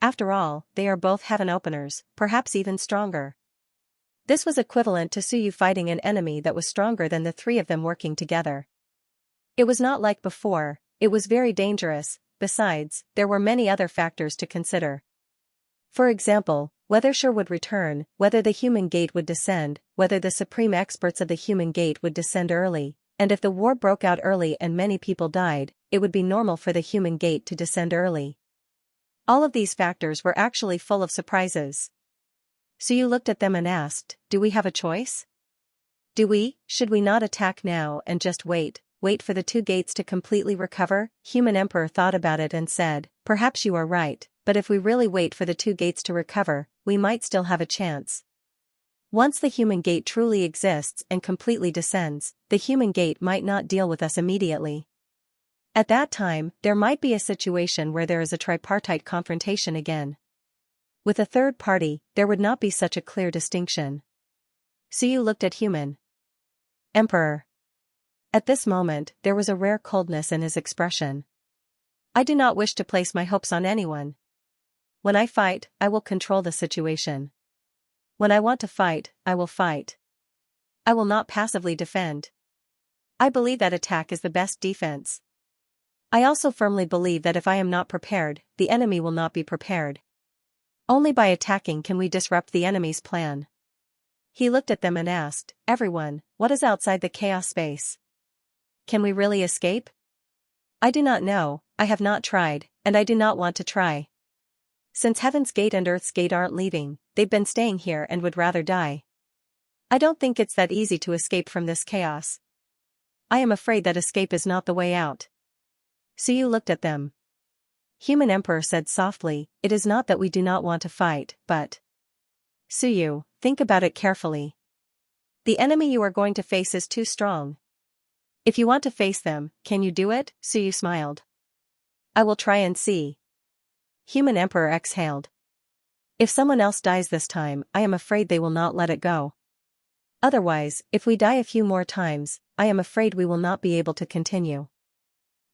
After all, they are both heaven openers, perhaps even stronger. This was equivalent to Suyu fighting an enemy that was stronger than the three of them working together. It was not like before, it was very dangerous. Besides, there were many other factors to consider. For example, whether Shur would return, whether the human gate would descend, whether the supreme experts of the human gate would descend early, and if the war broke out early and many people died, it would be normal for the human gate to descend early. All of these factors were actually full of surprises. Suyu looked at them and asked, do we have a choice? Should we not attack now and just wait for the two gates to completely recover? Human Emperor thought about it and said, perhaps you are right, but if we really wait for the two gates to recover, we might still have a chance. Once the human gate truly exists and completely descends, the human gate might not deal with us immediately. At that time, there might be a situation where there is a tripartite confrontation again. With a third party, there would not be such a clear distinction. Suyu looked at Human Emperor. At this moment, there was a rare coldness in his expression. I do not wish to place my hopes on anyone. When I fight, I will control the situation. When I want to fight, I will fight. I will not passively defend. I believe that attack is the best defense. I also firmly believe that if I am not prepared, the enemy will not be prepared. Only by attacking can we disrupt the enemy's plan. He looked at them and asked, everyone, what is outside the chaos space? Can we really escape? I do not know, I have not tried, and I do not want to try. Since Heaven's Gate and Earth's Gate aren't leaving, they've been staying here and would rather die. I don't think it's that easy to escape from this chaos. I am afraid that escape is not the way out. Suyu looked at them. Human Emperor said softly, it is not that we do not want to fight, but... Suyu, think about it carefully. The enemy you are going to face is too strong. If you want to face them, can you do it? Suyu smiled. I will try and see. Human Emperor exhaled. If someone else dies this time, I am afraid they will not let it go. Otherwise, if we die a few more times, I am afraid we will not be able to continue.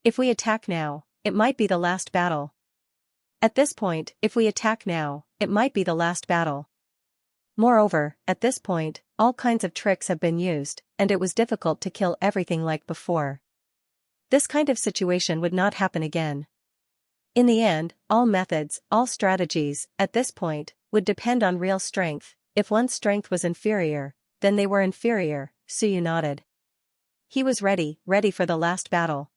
If we attack now, it might be the last battle. At this point, if we attack now, it might be the last battle. Moreover, at this point, all kinds of tricks have been used, and it was difficult to kill everything like before. This kind of situation would not happen again. In the end, all methods, all strategies, at this point, would depend on real strength. If one's strength was inferior, then they were inferior. Suyu nodded. He was ready for the last battle.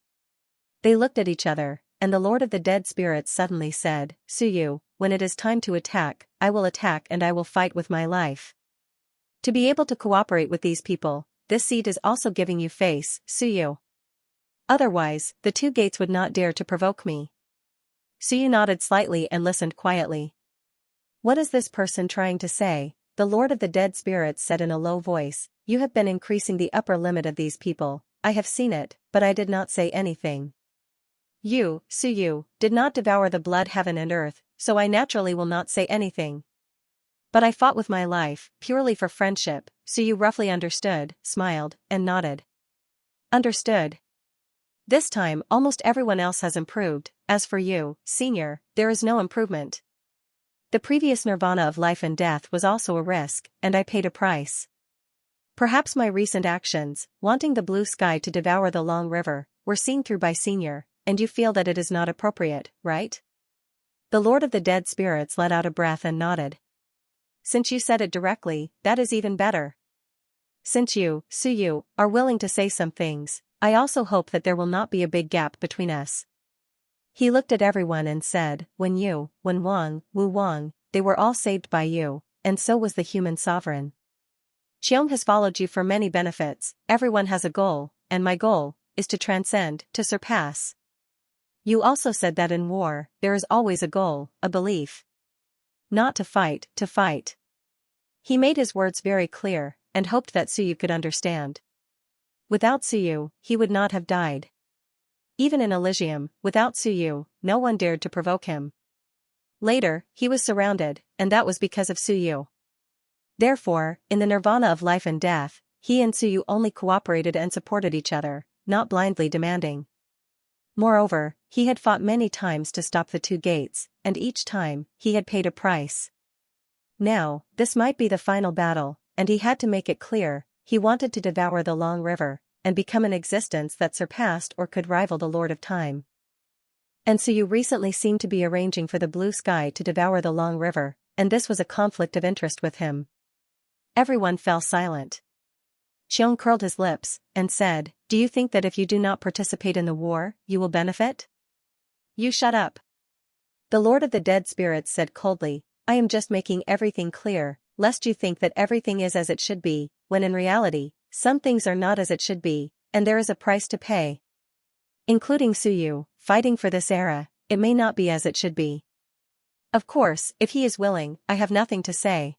They looked at each other, and the Lord of the Dead Spirits suddenly said, Suyu, when it is time to attack, I will attack and I will fight with my life. To be able to cooperate with these people, this seed is also giving you face, Suyu. Otherwise, the two gates would not dare to provoke me. Suyu nodded slightly and listened quietly. What is this person trying to say? The Lord of the Dead Spirits said in a low voice, you have been increasing the upper limit of these people, I have seen it, but I did not say anything. You, Suyu, did not devour the blood heaven and earth, so I naturally will not say anything. But I fought with my life, purely for friendship, Suyu roughly understood, smiled, and nodded. Understood. This time almost everyone else has improved, as for you, senior, there is no improvement. The previous nirvana of life and death was also a risk, and I paid a price. Perhaps my recent actions, wanting the blue sky to devour the long river, were seen through by senior, and you feel that it is not appropriate, right? The Lord of the Dead Spirits let out a breath and nodded. Since you said it directly, that is even better. Since you, Suyu, are willing to say some things, I also hope that there will not be a big gap between us. He looked at everyone and said, when Wang, Wu Wang, they were all saved by you, and so was the human sovereign. Qiong has followed you for many benefits, everyone has a goal, and my goal is to transcend, to surpass. You also said that in war, there is always a goal, a belief. Not to fight, to fight. He made his words very clear, and hoped that Suyu could understand. Without Suyu, he would not have died. Even in Elysium, without Suyu, no one dared to provoke him. Later, he was surrounded, and that was because of Suyu. Therefore, in the nirvana of life and death, he and Suyu only cooperated and supported each other, not blindly demanding. Moreover, he had fought many times to stop the two gates, and each time, he had paid a price. Now, this might be the final battle, and he had to make it clear, he wanted to devour the long river, and become an existence that surpassed or could rival the Lord of Time. And Suyu recently seemed to be arranging for the blue sky to devour the long river, and this was a conflict of interest with him. Everyone fell silent. Qiong curled his lips, and said, do you think that if you do not participate in the war, you will benefit? You shut up. The Lord of the Dead Spirits said coldly, I am just making everything clear, lest you think that everything is as it should be, when in reality, some things are not as it should be, and there is a price to pay. Including Suyu, fighting for this era, it may not be as it should be. Of course, if he is willing, I have nothing to say.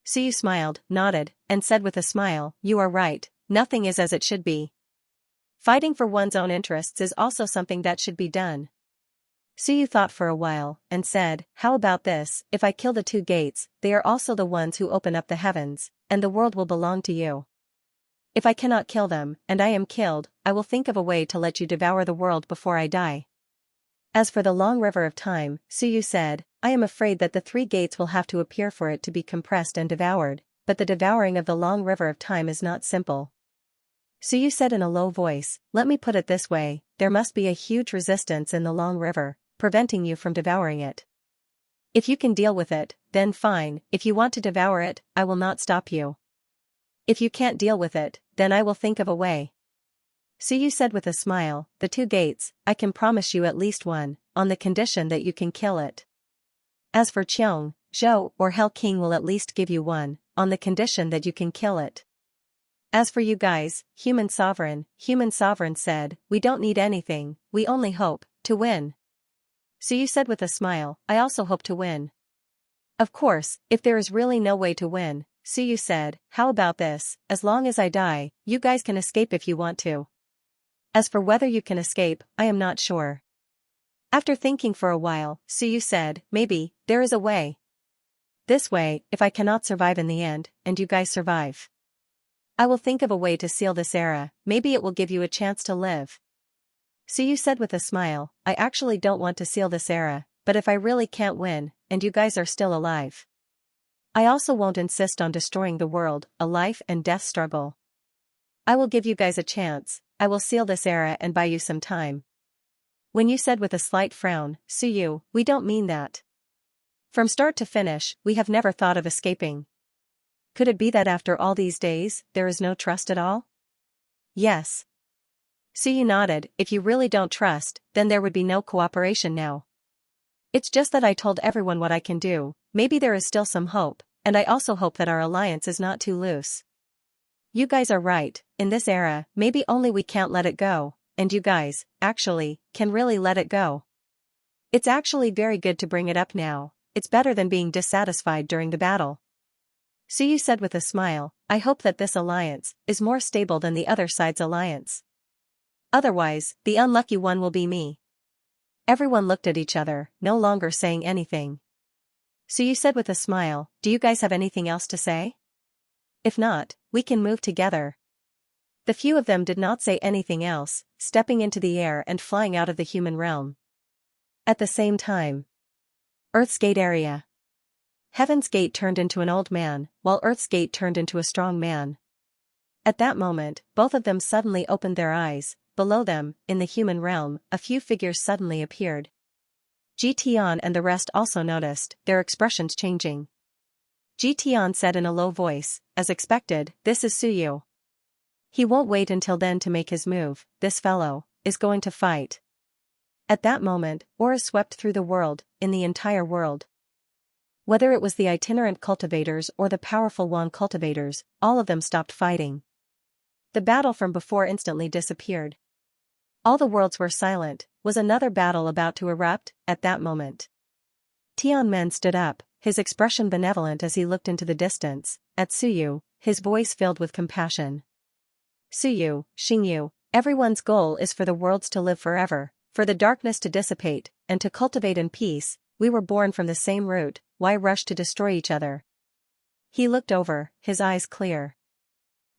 Suyu smiled, nodded, and said with a smile, you are right, nothing is as it should be. Fighting for one's own interests is also something that should be done. Suyu thought for a while, and said, how about this, if I kill the two gates, they are also the ones who open up the heavens, and the world will belong to you. If I cannot kill them, and I am killed, I will think of a way to let you devour the world before I die. As for the long river of time, Suyu said, I am afraid that the three gates will have to appear for it to be compressed and devoured, but the devouring of the long river of time is not simple. Suyu said in a low voice, let me put it this way, there must be a huge resistance in the long river, preventing you from devouring it. If you can deal with it, then fine, if you want to devour it, I will not stop you. If you can't deal with it, then I will think of a way. Suyu said with a smile, the two gates, I can promise you at least one, on the condition that you can kill it. As for Qiong, Zhou or Hell King will at least give you one, on the condition that you can kill it. As for you guys, Human Sovereign said, we don't need anything, we only hope to win. Suyu said with a smile, I also hope to win. Of course, if there is really no way to win, Suyu said, how about this, as long as I die, you guys can escape if you want to. As for whether you can escape, I am not sure. After thinking for a while, Suyu said, maybe, there is a way. This way, if I cannot survive in the end, and you guys survive. I will think of a way to seal this era, maybe it will give you a chance to live. Suyu said with a smile, I actually don't want to seal this era, but if I really can't win, and you guys are still alive. I also won't insist on destroying the world, a life and death struggle. I will give you guys a chance, I will seal this era and buy you some time. When you said with a slight frown, Suyu, we don't mean that. From start to finish, we have never thought of escaping. Could it be that after all these days, there is no trust at all? Yes. Suyu nodded, if you really don't trust, then there would be no cooperation now. It's just that I told everyone what I can do, maybe there is still some hope, and I also hope that our alliance is not too loose. You guys are right, in this era, maybe only we can't let it go, and you guys, actually, can really let it go. It's actually very good to bring it up now, it's better than being dissatisfied during the battle. Suyu said with a smile, I hope that this alliance is more stable than the other side's alliance. Otherwise, the unlucky one will be me. Everyone looked at each other, no longer saying anything. Suyu said with a smile, "Do you guys have anything else to say? If not, we can move together." The few of them did not say anything else, stepping into the air and flying out of the human realm. At the same time, Earth's gate area. Heaven's gate turned into an old man, while Earth's gate turned into a strong man. At that moment, both of them suddenly opened their eyes. Below them, in the human realm, a few figures suddenly appeared. Tian and the rest also noticed, their expressions changing. Tian said in a low voice, "As expected, this is Suyu. He won't wait until then to make his move. This fellow is going to fight." At that moment, auras swept through the world, in the entire world. Whether it was the itinerant cultivators or the powerful wand cultivators, all of them stopped fighting. The battle from before instantly disappeared. All the worlds were silent. Was another battle about to erupt? At that moment, Tianmen stood up, his expression benevolent as he looked into the distance, at Suyu, his voice filled with compassion. "Suyu, Xingyu, everyone's goal is for the worlds to live forever, for the darkness to dissipate, and to cultivate in peace. We were born from the same root, why rush to destroy each other?" He looked over, his eyes clear.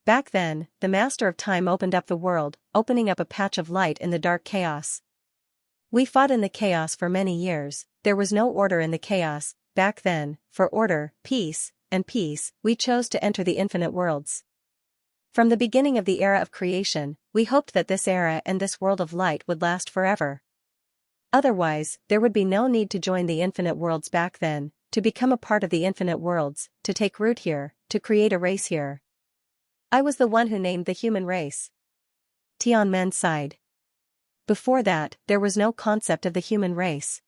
Back then, the Master of Time opened up the world, opening up a patch of light in the dark chaos. We fought in the chaos for many years. There was no order in the chaos. Back then, for order, peace, and peace, we chose to enter the infinite worlds. From the beginning of the era of creation, we hoped that this era and this world of light would last forever. Otherwise, there would be no need to join the infinite worlds back then, to become a part of the infinite worlds, to take root here, to create a race here. I was the one who named the human race. Tianmen sighed. Before that, there was no concept of the human race.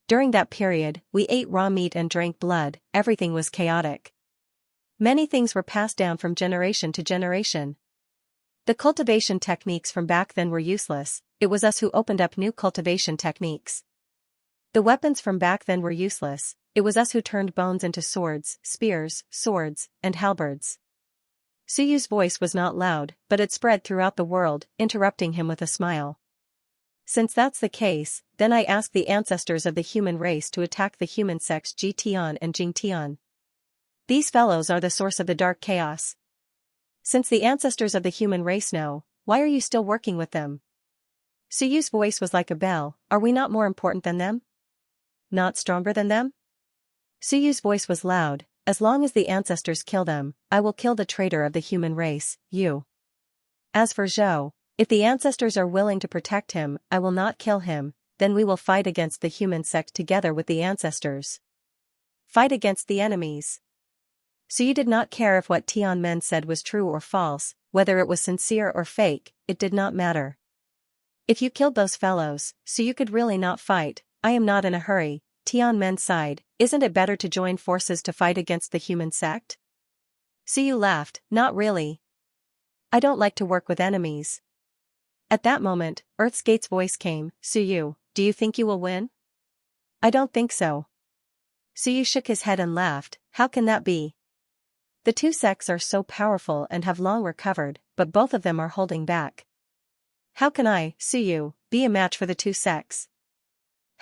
During that period, we ate raw meat and drank blood, everything was chaotic. Many things were passed down from generation to generation. The cultivation techniques from back then were useless. It was us who opened up new cultivation techniques. The weapons from back then were useless. It was us who turned bones into swords, spears, swords, and halberds. Suyu's voice was not loud, but it spread throughout the world, interrupting him with a smile. "Since that's the case, then I ask the ancestors of the human race to attack the human sects Jitian and Jingtian. These fellows are the source of the dark chaos. Since the ancestors of the human race know, why are you still working with them?" Suyu's voice was like a bell. "Are we not more important than them? Not stronger than them?" Suyu's voice was loud. "As long as the ancestors kill them, I will kill the traitor of the human race, you. As for Zhou, if the ancestors are willing to protect him, I will not kill him, then we will fight against the human sect together with the ancestors. Fight against the enemies." Suyu did not care if what Tianmen said was true or false, whether it was sincere or fake, it did not matter. "If you killed those fellows, Suyu could really not fight. I am not in a hurry." Tianmen sighed. "Isn't it better to join forces to fight against the human sect?" Suyu laughed. "Not really. I don't like to work with enemies." At that moment, Earth's Gate's voice came. "Suyu, do you think you will win?" "I don't think so." Suyu shook his head and laughed. "How can that be? The two sects are so powerful and have long recovered, but both of them are holding back. How can I, Suyu, be a match for the two sects?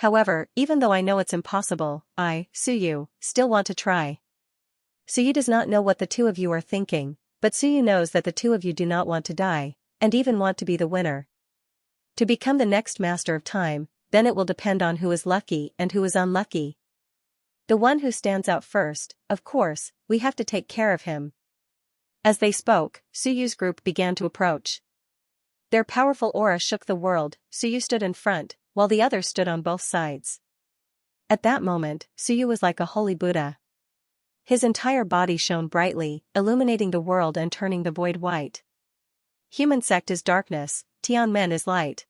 However, even though I know it's impossible, I, Suyu, still want to try." Suyu does not know what the two of you are thinking, but Suyu knows that the two of you do not want to die, and even want to be the winner. To become the next Master of Time, then it will depend on who is lucky and who is unlucky. The one who stands out first, of course, we have to take care of him. As they spoke, Suyu's group began to approach. Their powerful aura shook the world. Suyu stood in front, while the others stood on both sides. At that moment, Suyu was like a holy Buddha. His entire body shone brightly, illuminating the world and turning the void white. "Human sect is darkness, Tianmen is light."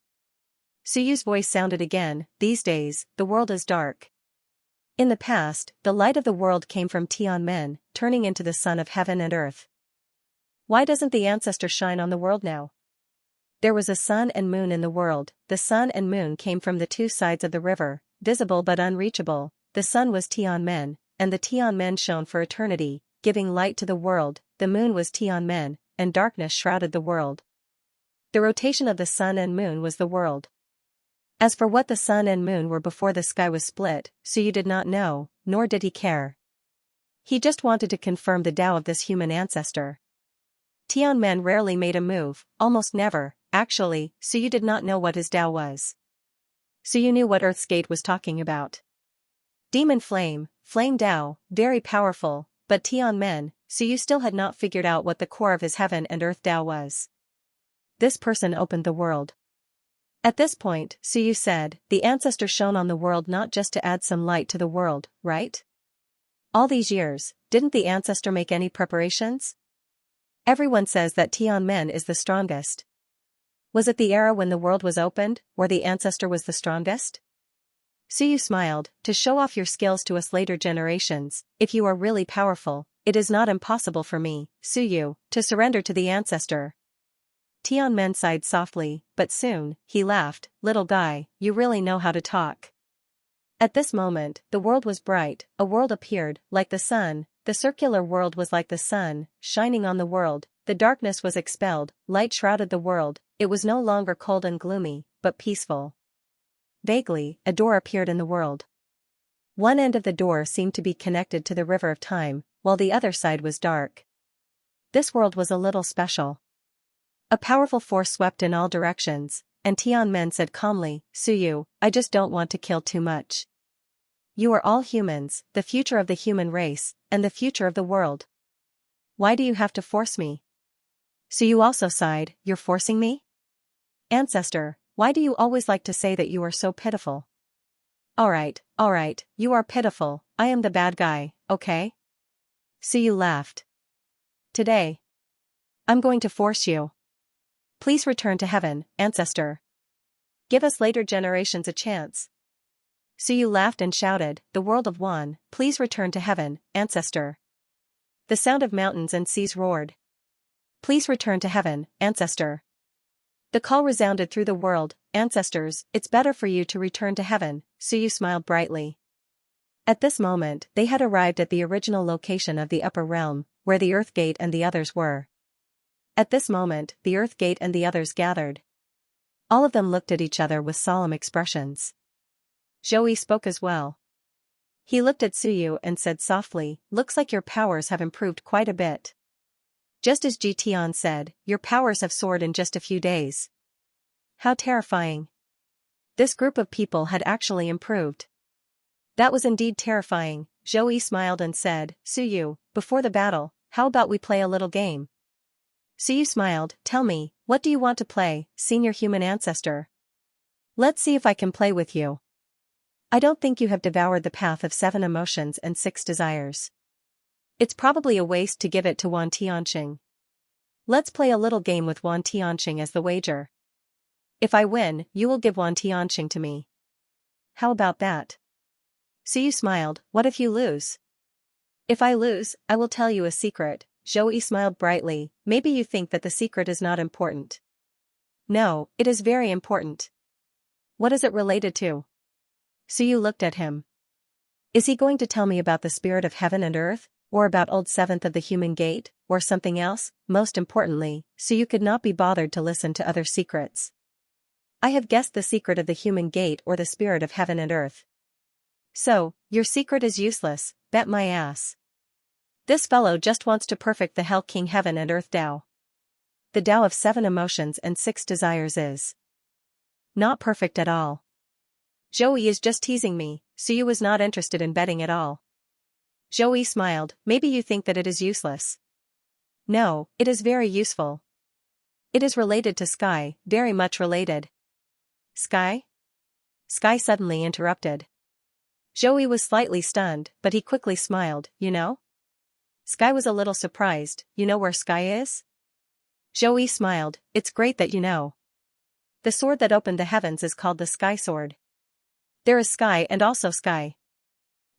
Suyu's voice sounded again. "These days, the world is dark. In the past, the light of the world came from Tianmen, turning into the sun of heaven and earth. Why doesn't the ancestor shine on the world now?" There was a sun and moon in the world. The sun and moon came from the two sides of the river, visible but unreachable. The sun was Tianmen, and the Tianmen shone for eternity, giving light to the world. The moon was Tianmen, and darkness shrouded the world. The rotation of the sun and moon was the world. As for what the sun and moon were before the sky was split, Suyu did not know, nor did he care. He just wanted to confirm the Tao of this human ancestor. Tianmen rarely made a move, almost never. Actually, Suyu did not know what his Tao was. Suyu knew what Earth's Gate was talking about. Demon Flame, Flame Tao, very powerful, but Tianmen, Suyu still had not figured out what the core of his heaven and earth Tao was. This person opened the world. At this point, Suyu said, the ancestor shone on the world not just to add some light to the world, right? All these years, didn't the ancestor make any preparations? Everyone says that Tianmen is the strongest. Was it the era when the world was opened, where the ancestor was the strongest? Suyu smiled, to show off your skills to us later generations. If you are really powerful, it is not impossible for me, Suyu, to surrender to the ancestor. Tianmen sighed softly, but soon, he laughed, little guy, you really know how to talk. At this moment, the world was bright, a world appeared, like the sun, the circular world was like the sun, shining on the world, the darkness was expelled, light shrouded the world, it was no longer cold and gloomy, but peaceful. Vaguely, a door appeared in the world. One end of the door seemed to be connected to the river of time, while the other side was dark. This world was a little special. A powerful force swept in all directions, and Tianmen said calmly, Suyu, I just don't want to kill too much. You are all humans, the future of the human race, and the future of the world. Why do you have to force me? Suyu also sighed, you're forcing me? Ancestor, why do you always like to say that you are so pitiful? Alright, you are pitiful, I am the bad guy, okay? Suyu laughed. Today, I'm going to force you. Please return to heaven, ancestor. Give us later generations a chance. Suyu laughed and shouted, the world of Wan, please return to heaven, ancestor. The sound of mountains and seas roared. Please return to heaven, ancestor. The call resounded through the world, ancestors, it's better for you to return to heaven, Suyu smiled brightly. At this moment, they had arrived at the original location of the upper realm, where the Earth Gate and the others were. At this moment, the Earth Gate and the others gathered. All of them looked at each other with solemn expressions. Zhou spoke as well. He looked at Suyu and said softly, looks like your powers have improved quite a bit. Just as Ji Tian said, your powers have soared in just a few days. How terrifying. This group of people had actually improved. That was indeed terrifying. Zhou smiled and said, Suyu, before the battle, how about we play a little game? Suyu smiled, tell me, what do you want to play, senior human ancestor? Let's see if I can play with you. I don't think you have devoured the path of 7 emotions and 6 desires. It's probably a waste to give it to Wan Tianxing. Let's play a little game with Wan Tianxing as the wager. If I win, you will give Wan Tianxing to me. How about that? Suyu smiled, what if you lose? If I lose, I will tell you a secret. Zhou smiled brightly, maybe you think that the secret is not important. No, it is very important. What is it related to? Suyu looked at him. Is he going to tell me about the spirit of heaven and earth, or about old 7th of the human gate, or something else? Most importantly, Suyu could not be bothered to listen to other secrets. I have guessed the secret of the human gate or the spirit of heaven and earth. So, your secret is useless, bet my ass. This fellow just wants to perfect the Hell King Heaven and Earth Tao. The Tao of 7 emotions and 6 desires is not perfect at all. Zhou is just teasing me, Suyu was not interested in betting at all. Zhou smiled, maybe you think that it is useless. No, it is very useful. It is related to Sky, very much related. Sky? Sky suddenly interrupted. Zhou was slightly stunned, but he quickly smiled, you know? Sky was a little surprised, you know where Sky is? Zhou smiled, it's great that you know. The sword that opened the heavens is called the Sky Sword. There is Sky and also Sky.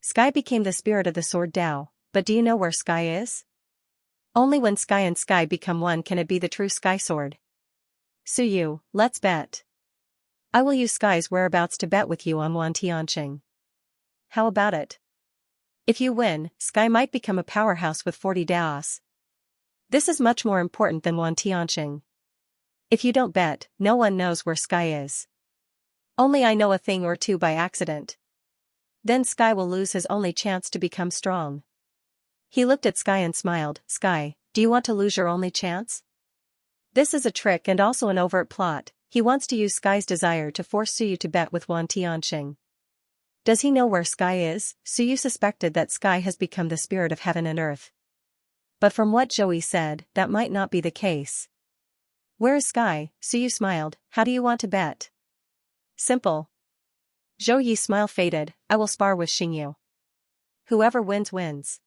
Sky became the spirit of the sword Tao, but do you know where Sky is? Only when Sky and Sky become one can it be the true Sky Sword. Suyu, let's bet. I will use Sky's whereabouts to bet with you on Wan Tianxing. How about it? If you win, Sky might become a powerhouse with 40 Daos. This is much more important than Wan Tianxing. If you don't bet, no one knows where Sky is. Only I know a thing or two by accident. Then Sky will lose his only chance to become strong. He looked at Sky and smiled. Sky, do you want to lose your only chance? This is a trick and also an overt plot. He wants to use Sky's desire to force Suyu to bet with Wan Tianxing. Does he know where Sky is? Suyu suspected that Sky has become the spirit of heaven and earth. But from what Joey said, that might not be the case. Where is Sky? Suyu smiled. How do you want to bet? Simple. Zhou Yi's smile faded. I will spar with Xingyu. Whoever wins wins.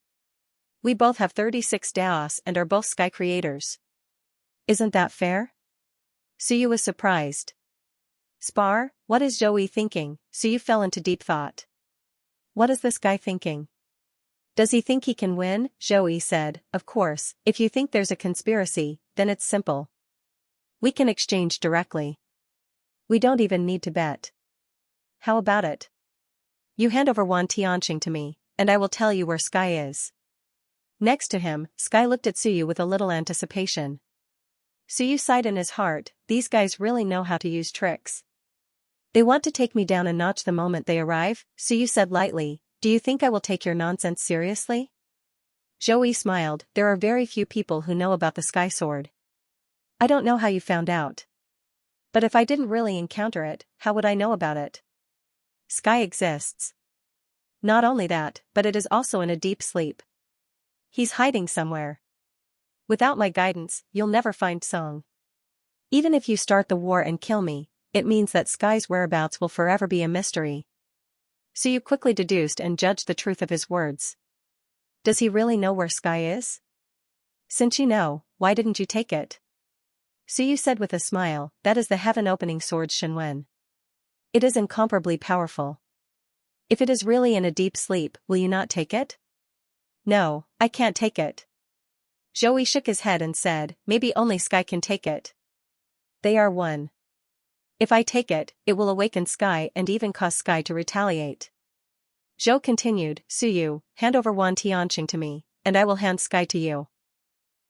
We both have 36 Daos and are both Sky creators. Isn't that fair? Suyu was surprised. Spar? What is Zhou Yi thinking? Suyu fell into deep thought. What is this guy thinking? Does he think he can win? Zhou Yi said, of course, if you think there's a conspiracy, then it's simple. We can exchange directly. We don't even need to bet. How about it? You hand over Wan Tianxing to me, and I will tell you where Sky is. Next to him, Sky looked at Suyu with a little anticipation. Suyu sighed in his heart, these guys really know how to use tricks. They want to take me down a notch the moment they arrive, Suyu said lightly, do you think I will take your nonsense seriously? Zhou Yi smiled, there are very few people who know about the Sky Sword. I don't know how you found out. But if I didn't really encounter it, how would I know about it? Sky exists. Not only that, but it is also in a deep sleep. He's hiding somewhere. Without my guidance, you'll never find Song. Even if you start the war and kill me, it means that Sky's whereabouts will forever be a mystery. So you quickly deduced and judged the truth of his words. Does he really know where Sky is? Since you know, why didn't you take it? Suyu said with a smile, that is the heaven-opening sword Shenwen. It is incomparably powerful. If it is really in a deep sleep, will you not take it? No, I can't take it. Zhou Yi shook his head and said, maybe only Sky can take it. They are one. If I take it, it will awaken Sky and even cause Sky to retaliate. Zhou continued, Suyu, hand over Wan Tianxing to me, and I will hand Sky to you.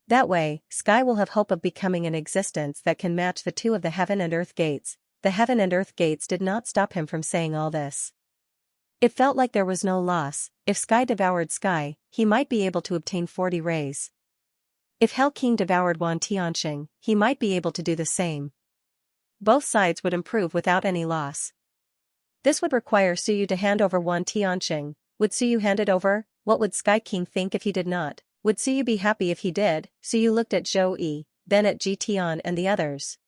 That way, Sky will have hope of becoming an existence that can match the two of the heaven and earth gates. The heaven and earth gates did not stop him from saying all this. It felt like there was no loss. If Sky devoured Sky, he might be able to obtain 40 rays. If Hell King devoured Wan Tianxing, he might be able to do the same. Both sides would improve without any loss. This would require Suyu to hand over Wan Tianxing. Would Suyu hand it over? What would Sky King think if he did not? Would Suyu be happy if he did? Suyu looked at Zhou Yi, then at Ji Tian and the others.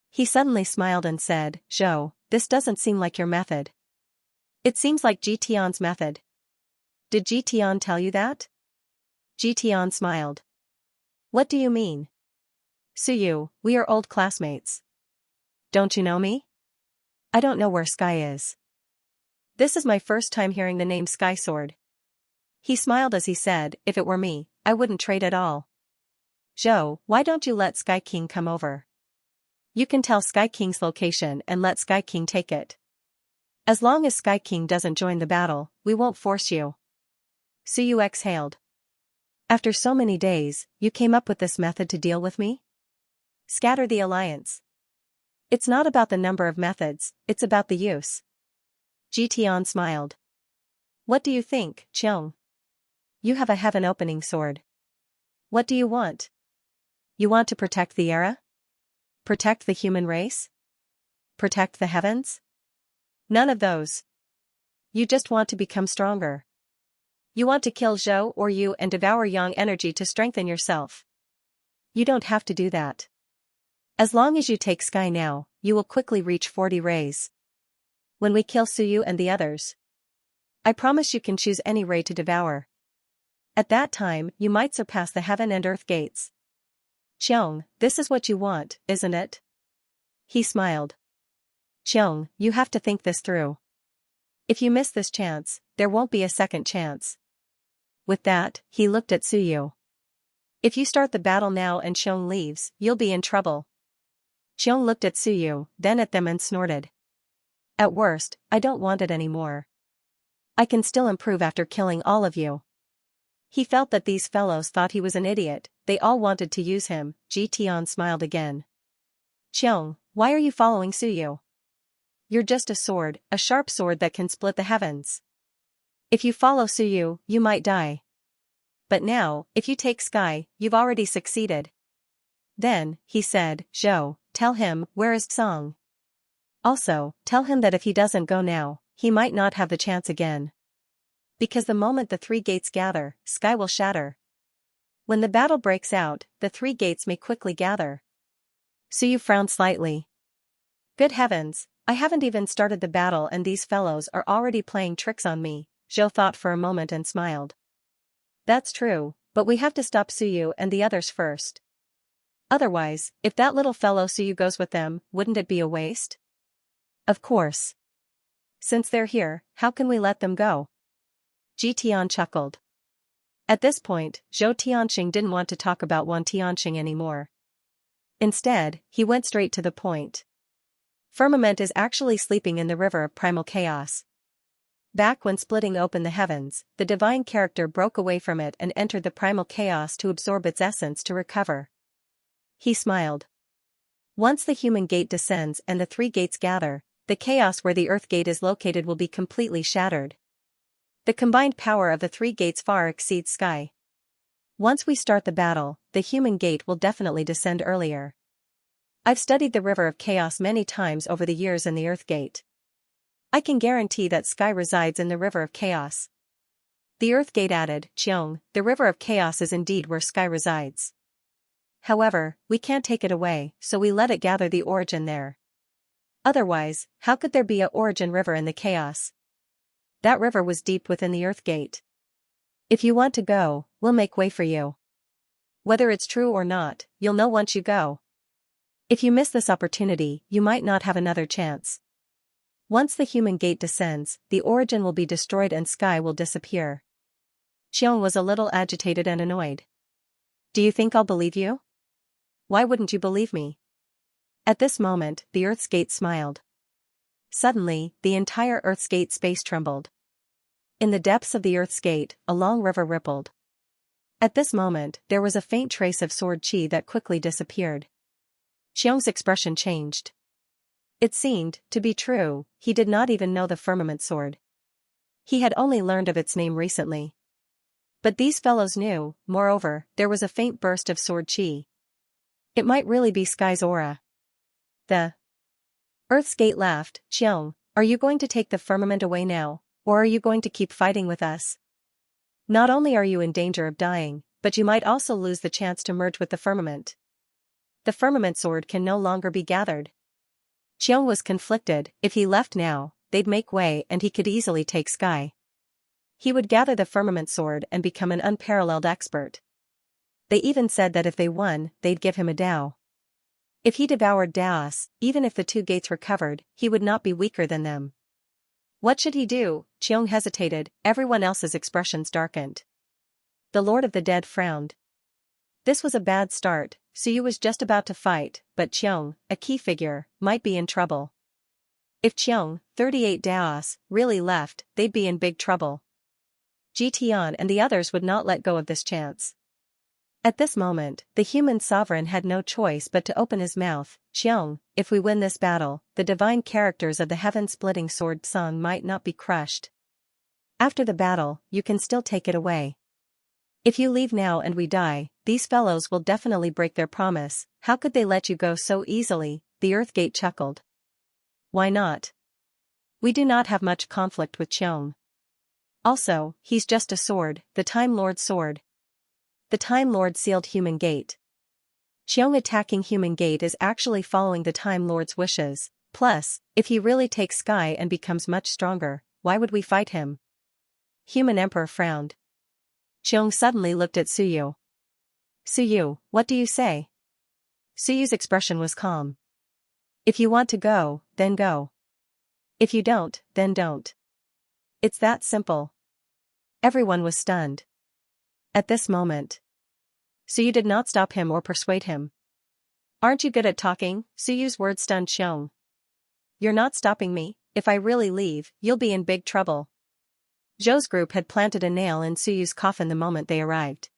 He suddenly smiled and said, Zhou, this doesn't seem like your method. It seems like Ji Tian's method. Did Ji Tian tell you that? Ji Tian smiled. What do you mean? Suyu, we are old classmates. Don't you know me? I don't know where Sky is. This is my first time hearing the name Sky Sword. He smiled as he said, if it were me, I wouldn't trade at all. Zhou, why don't you let Sky King come over? You can tell Sky King's location and let Sky King take it. As long as Sky King doesn't join the battle, we won't force you. Suyu exhaled. After so many days, you came up with this method to deal with me? Scatter the alliance. It's not about the number of methods, it's about the use. Ji Tian smiled. What do you think, Qiong? You have a heaven-opening sword. What do you want? You want to protect the era? Protect the human race? Protect the heavens? None of those. You just want to become stronger. You want to kill Zhou or you and devour yang energy to strengthen yourself. You don't have to do that. As long as you take Sky now, you will quickly reach 40 rays. When we kill Suyu and the others, I promise you can choose any ray to devour. At that time, you might surpass the heaven and earth gates. Qiong, this is what you want, isn't it? He smiled. Qiong, you have to think this through. If you miss this chance, there won't be a second chance. With that, he looked at Suyu. If you start the battle now and Qiong leaves, you'll be in trouble. Qiong looked at Suyu, then at them and snorted. At worst, I don't want it anymore. I can still improve after killing all of you. He felt that these fellows thought he was an idiot, they all wanted to use him. Ji Tian smiled again. Qiong, why are you following Suyu? You're just a sharp sword that can split the heavens. If you follow Suyu, you might die. But now, if you take Sky, you've already succeeded. Then, he said, Zhou, tell him, where is Tsang? Also, tell him that if he doesn't go now, he might not have the chance again. Because the moment the three gates gather, Sky will shatter. When the battle breaks out, the three gates may quickly gather. Suyu frowned slightly. Good heavens, I haven't even started the battle and these fellows are already playing tricks on me, Zhou thought for a moment and smiled. That's true, but we have to stop Suyu and the others first. Otherwise, if that little fellow Suyu goes with them, wouldn't it be a waste? Of course. Since they're here, how can we let them go? Ji Tian chuckled. At this point, Zhou Tianxing didn't want to talk about Wan Tianxing anymore. Instead, he went straight to the point. Firmament is actually sleeping in the river of primal chaos. Back when splitting open the heavens, the divine character broke away from it and entered the primal chaos to absorb its essence to recover. He smiled. Once the human gate descends and the three gates gather, the chaos where the earth gate is located will be completely shattered. The combined power of the three gates far exceeds Sky. Once we start the battle, the human gate will definitely descend earlier. I've studied the river of chaos many times over the years in the earth gate. I can guarantee that Sky resides in the river of chaos. The earth gate added, Qiong, the river of chaos is indeed where Sky resides. However, we can't take it away, so we let it gather the origin there. Otherwise, how could there be a origin river in the chaos? That river was deep within the earth gate. If you want to go, we'll make way for you. Whether it's true or not, you'll know once you go. If you miss this opportunity, you might not have another chance. Once the human gate descends, the origin will be destroyed and Sky will disappear. Qiong was a little agitated and annoyed. Do you think I'll believe you? Why wouldn't you believe me? At this moment, the Earth's gate smiled. Suddenly, the entire Earth's gate space trembled. In the depths of the Earth's gate, a long river rippled. At this moment, there was a faint trace of sword chi that quickly disappeared. Qiong's expression changed. It seemed to be true, he did not even know the firmament sword. He had only learned of its name recently. But these fellows knew, moreover, there was a faint burst of sword chi. It might really be Sky's aura. The Earth's gate laughed, Qiong, are you going to take the firmament away now, or are you going to keep fighting with us? Not only are you in danger of dying, but you might also lose the chance to merge with the firmament. The firmament sword can no longer be gathered. Qiong was conflicted, if he left now, they'd make way and he could easily take Sky. He would gather the firmament sword and become an unparalleled expert. They even said that if they won, they'd give him a Dao. If he devoured Daos, even if the two gates recovered, he would not be weaker than them. What should he do? Qiong hesitated, everyone else's expressions darkened. The Lord of the Dead frowned. This was a bad start, Suyu was just about to fight, but Qiong, a key figure, might be in trouble. If Qiong, 38 Daos, really left, they'd be in big trouble. Ji Tian and the others would not let go of this chance. At this moment, the human sovereign had no choice but to open his mouth. Qiong, if we win this battle, the divine characters of the heaven-splitting sword song might not be crushed. After the battle, you can still take it away. If you leave now and we die, these fellows will definitely break their promise. How could they let you go so easily? The Earthgate chuckled. Why not? We do not have much conflict with Qiong. Also, he's just a sword, the Time Lord's sword. The Time Lord sealed Human Gate. Qiong attacking Human Gate is actually following the Time Lord's wishes. Plus, if he really takes Sky and becomes much stronger, why would we fight him? Human Emperor frowned. Qiong suddenly looked at Suyu. Suyu, what do you say? Suyu's expression was calm. If you want to go, then go. If you don't, then don't. It's that simple. Everyone was stunned. At this moment, Suyu did not stop him or persuade him. Aren't you good at talking? Suyu's words stunned Qiong. You're not stopping me. If I really leave, you'll be in big trouble. Zhou's group had planted a nail in Suyu's coffin the moment they arrived.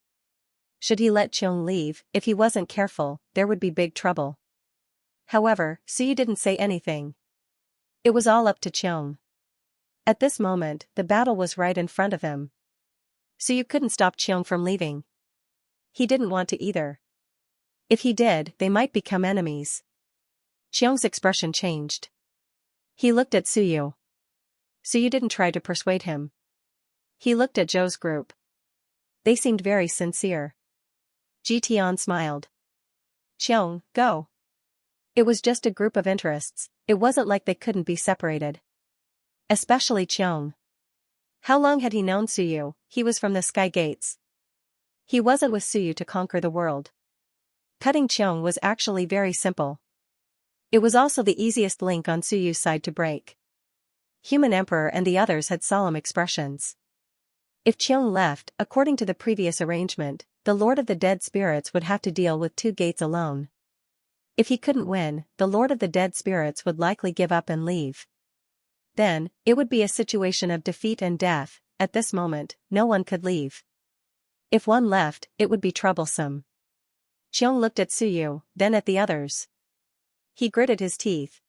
Should he let Qiong leave, if he wasn't careful, there would be big trouble. However, Suyu didn't say anything. It was all up to Xiong. At this moment, the battle was right in front of him. So you couldn't stop Xiong from leaving. He didn't want to either. If he did, they might become enemies. Xiong's expression changed. He looked at Suyu. So you didn't try to persuade him. He looked at Zhou's group. They seemed very sincere. Ji Tian smiled. Xiong, go. It was just a group of interests, it wasn't like they couldn't be separated. Especially Xiong. How long had he known Suyu? He was from the Sky Gates. He wasn't with Suyu to conquer the world. Cutting Xiong was actually very simple. It was also the easiest link on Suyu's side to break. Human Emperor and the others had solemn expressions. If Xiong left, according to the previous arrangement, the Lord of the Dead Spirits would have to deal with 2 gates alone. If he couldn't win, the Lord of the Dead Spirits would likely give up and leave. Then, it would be a situation of defeat and death. At this moment, no one could leave. If one left, it would be troublesome. Xiong looked at Suyu, then at the others. He gritted his teeth.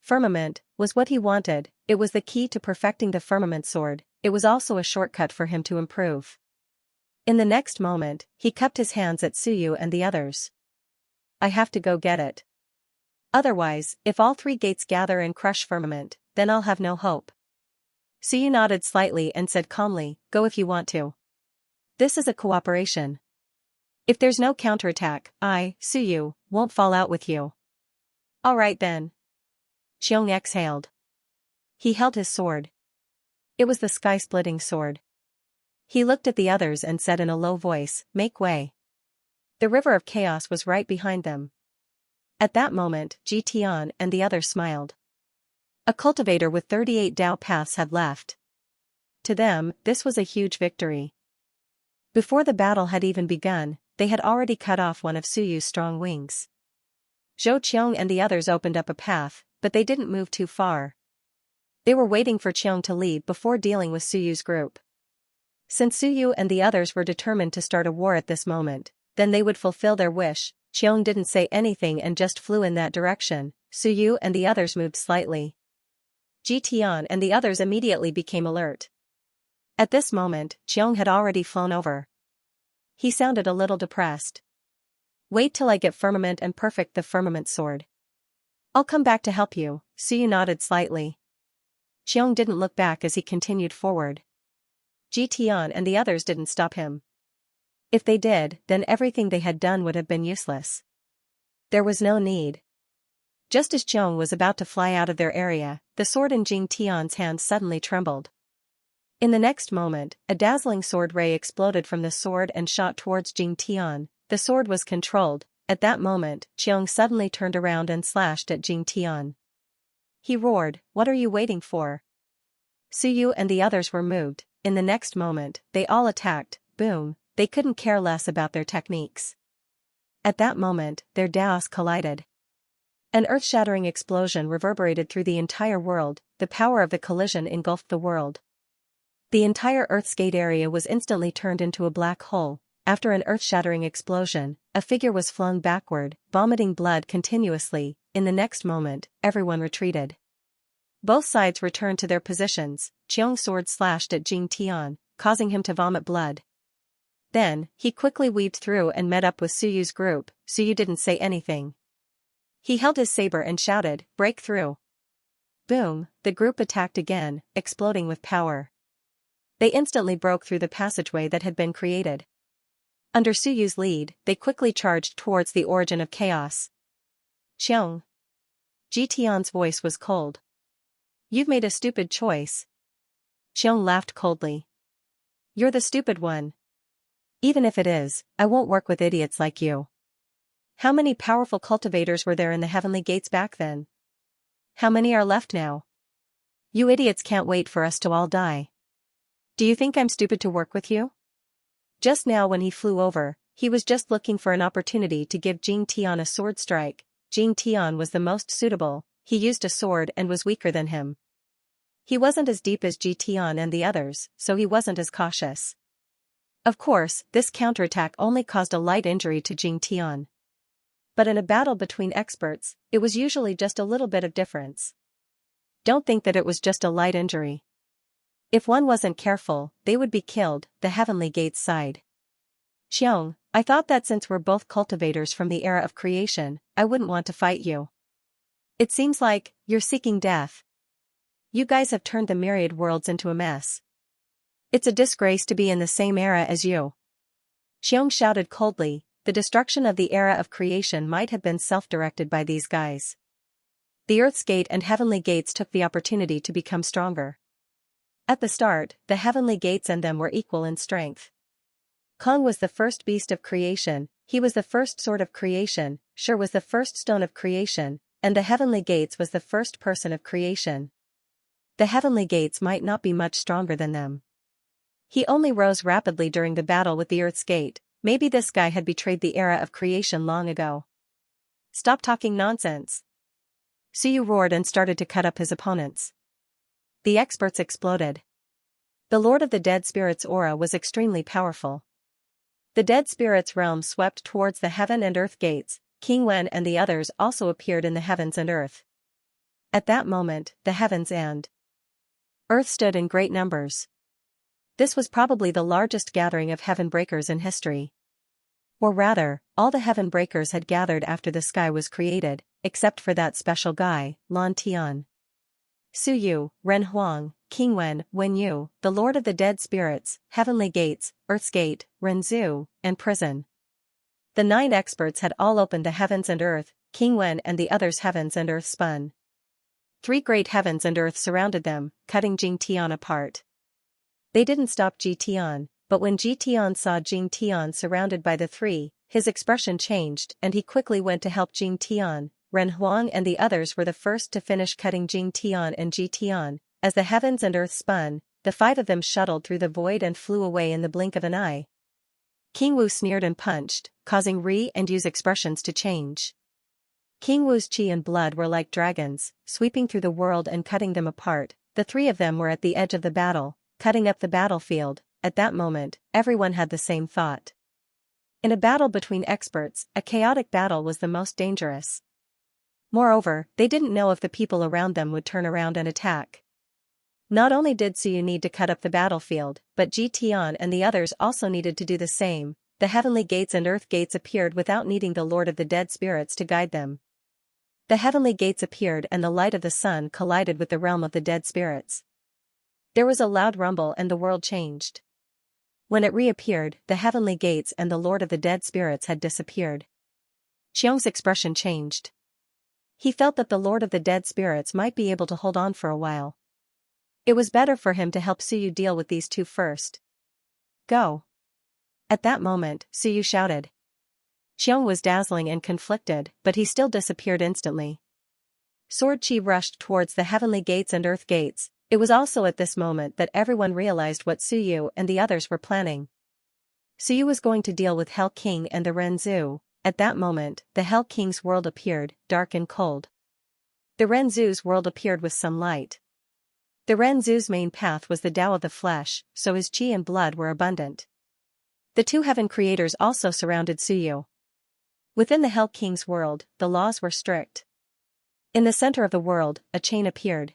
Firmament was what he wanted, it was the key to perfecting the firmament sword, it was also a shortcut for him to improve. In the next moment, he cupped his hands at Suyu and the others. I have to go get it. Otherwise, if all 3 gates gather and crush firmament, then I'll have no hope. Suyu nodded slightly and said calmly, go if you want to. This is a cooperation. If there's no counterattack, I, Suyu, won't fall out with you. All right then. Xiong exhaled. He held his sword. It was the sky-splitting sword. He looked at the others and said in a low voice, make way. The river of chaos was right behind them. At that moment, Ji Tian and the others smiled. A cultivator with 38 Dao paths had left. To them, this was a huge victory. Before the battle had even begun, they had already cut off one of Suyu's strong wings. Zhou Qiong and the others opened up a path, but they didn't move too far. They were waiting for Qiong to lead before dealing with Suyu's group. Since Suyu and the others were determined to start a war at this moment, then they would fulfill their wish. Qiong didn't say anything and just flew in that direction. Suyu and the others moved slightly. Ji Tian and the others immediately became alert. At this moment, Qiong had already flown over. He sounded a little depressed. Wait till I get firmament and perfect the firmament sword. I'll come back to help you, Suyu nodded slightly. Qiong didn't look back as he continued forward. Ji Tian and the others didn't stop him. If they did, then everything they had done would have been useless. There was no need. Just as Qiong was about to fly out of their area, the sword in Jing Tian's hand suddenly trembled. In the next moment, a dazzling sword ray exploded from the sword and shot towards Jing Tian. The sword was controlled. At that moment, Qiong suddenly turned around and slashed at Jing Tian. He roared, what are you waiting for? Suyu and the others were moved. In the next moment, they all attacked. Boom, they couldn't care less about their techniques. At that moment, their daos collided. An earth-shattering explosion reverberated through the entire world. The power of the collision engulfed the world. The entire Earth's gate area was instantly turned into a black hole. After an earth-shattering explosion, a figure was flung backward, vomiting blood continuously. In the next moment, everyone retreated. Both sides returned to their positions. Qiong's sword slashed at Jing Tian, causing him to vomit blood. Then, he quickly weaved through and met up with Suyu's group. Suyu didn't say anything. He held his saber and shouted, break through. Boom, the group attacked again, exploding with power. They instantly broke through the passageway that had been created. Under Suyu's lead, they quickly charged towards the origin of chaos. Qiong. Ji Tian's voice was cold. You've made a stupid choice. Qiong laughed coldly. You're the stupid one. Even if it is, I won't work with idiots like you. How many powerful cultivators were there in the heavenly gates back then? How many are left now? You idiots can't wait for us to all die. Do you think I'm stupid to work with you? Just now when he flew over, he was just looking for an opportunity to give Jing Tian a sword strike. Jing Tian was the most suitable, he used a sword and was weaker than him. He wasn't as deep as Ji Tian and the others, so he wasn't as cautious. Of course, this counterattack only caused a light injury to Jing Tian. But in a battle between experts, it was usually just a little bit of difference. Don't think that it was just a light injury. If one wasn't careful, they would be killed, the heavenly gates sighed. Xiong, I thought that since we're both cultivators from the era of creation, I wouldn't want to fight you. It seems like you're seeking death. You guys have turned the Myriad worlds into a mess. It's a disgrace to be in the same era as you. Xiong shouted coldly, the destruction of the era of creation might have been self-directed by these guys. The Earth's gate and heavenly gates took the opportunity to become stronger. At the start, the heavenly gates and them were equal in strength. Kong was the first beast of creation, he was the first sword of creation, Shur was the first stone of creation, and the heavenly gates was the first person of creation. The heavenly gates might not be much stronger than them. He only rose rapidly during the battle with the Earth's gate. Maybe this guy had betrayed the era of creation long ago. Stop talking nonsense. Suyu roared and started to cut up his opponents. The experts exploded. The Lord of the Dead Spirits' aura was extremely powerful. The Dead Spirits' realm swept towards the heaven and earth gates. King Wen and the others also appeared in the heavens and earth. At that moment, the heavens and earth stood in great numbers. This was probably the largest gathering of heaven breakers in history. Or rather, all the heaven breakers had gathered after the sky was created, except for that special guy, Lan Tian. Su Yu, Ren Huang, King Wen, Wen Yu, the Lord of the Dead Spirits, Heavenly Gates, Earth's Gate, Ren Zhu, and Prison. The 9 experts had all opened the heavens and earth. King Wen and the others' heavens and earth spun. 3 great heavens and earth surrounded them, cutting Jing Tian apart. They didn't stop Ji Tian, but when Ji Tian saw Jing Tian surrounded by the 3, his expression changed and he quickly went to help Jing Tian. Ren Huang and the others were the first to finish cutting Jing Tian and Ji Tian. As the heavens and earth spun, the 5 of them shuttled through the void and flew away in the blink of an eye. King Wu sneered and punched, causing Ri and Yu's expressions to change. King Wu's chi and blood were like dragons, sweeping through the world and cutting them apart. The 3 of them were at the edge of the battle, cutting up the battlefield. At that moment, everyone had the same thought. In a battle between experts, a chaotic battle was the most dangerous. Moreover, they didn't know if the people around them would turn around and attack. Not only did Suyu need to cut up the battlefield, but Ji Tian and the others also needed to do the same. The heavenly gates and earth gates appeared without needing the Lord of the Dead Spirits to guide them. The heavenly gates appeared and the light of the sun collided with the realm of the dead spirits. There was a loud rumble and the world changed. When it reappeared, the heavenly gates and the Lord of the Dead Spirits had disappeared. Xiong's expression changed. He felt that the Lord of the Dead Spirits might be able to hold on for a while. It was better for him to help Suyu deal with these 2 first. Go. At that moment, Suyu shouted. Xiong was dazzling and conflicted, but he still disappeared instantly. Sword Chi rushed towards the heavenly gates and earth gates. It was also at this moment that everyone realized what Suyu and the others were planning. Suyu was going to deal with Hell King and the Ren Zhu. At that moment, the Hell King's world appeared, dark and cold. The Ren Zhu's world appeared with some light. The Ren Zhu's main path was the Tao of the flesh, so his chi and blood were abundant. The 2 heaven creators also surrounded Suyu. Within the Hell King's world, the laws were strict. In the center of the world, a chain appeared.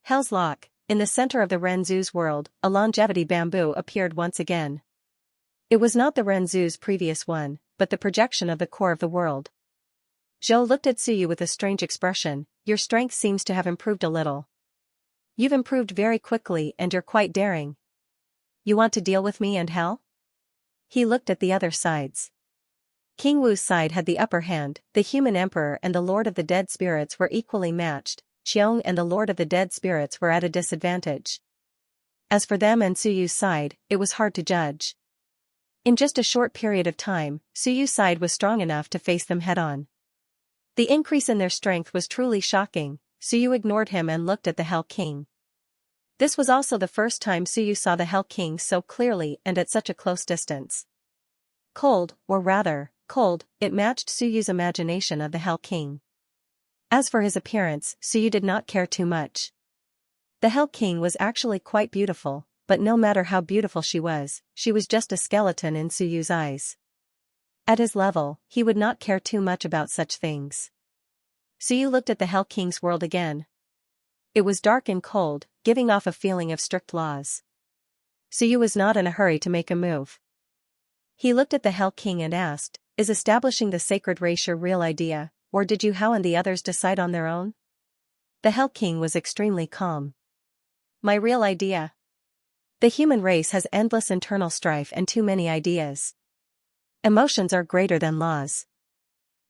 Hell's Lock. In the center of the Ren Zhu's world, a longevity bamboo appeared once again. It was not the Ren Zhu's previous one, but the projection of the core of the world. Zhou looked at Suyu with a strange expression. Your strength seems to have improved a little. You've improved very quickly and you're quite daring. You want to deal with me and Hell? He looked at the other sides. King Wu's side had the upper hand. The human emperor and the Lord of the Dead Spirits were equally matched. Xiong and the Lord of the Dead Spirits were at a disadvantage. As for them and Suyu's side, it was hard to judge. In just a short period of time, Suyu's side was strong enough to face them head-on. The increase in their strength was truly shocking. Suyu ignored him and looked at the Hell King. This was also the first time Suyu saw the Hell King so clearly and at such a close distance. Cold, or rather, cold, it matched Suyu's imagination of the Hell King. As for his appearance, Suyu did not care too much. The Hell King was actually quite beautiful, but no matter how beautiful she was just a skeleton in Suyu's eyes. At his level, he would not care too much about such things. Suyu looked at the Hell King's world again. It was dark and cold, giving off a feeling of strict laws. Suyu was not in a hurry to make a move. He looked at the Hell King and asked, "Is establishing the sacred race your real idea, or did you Hao and the others decide on their own?" The Hell King was extremely calm. "My real idea. The human race has endless internal strife and too many ideas. Emotions are greater than laws.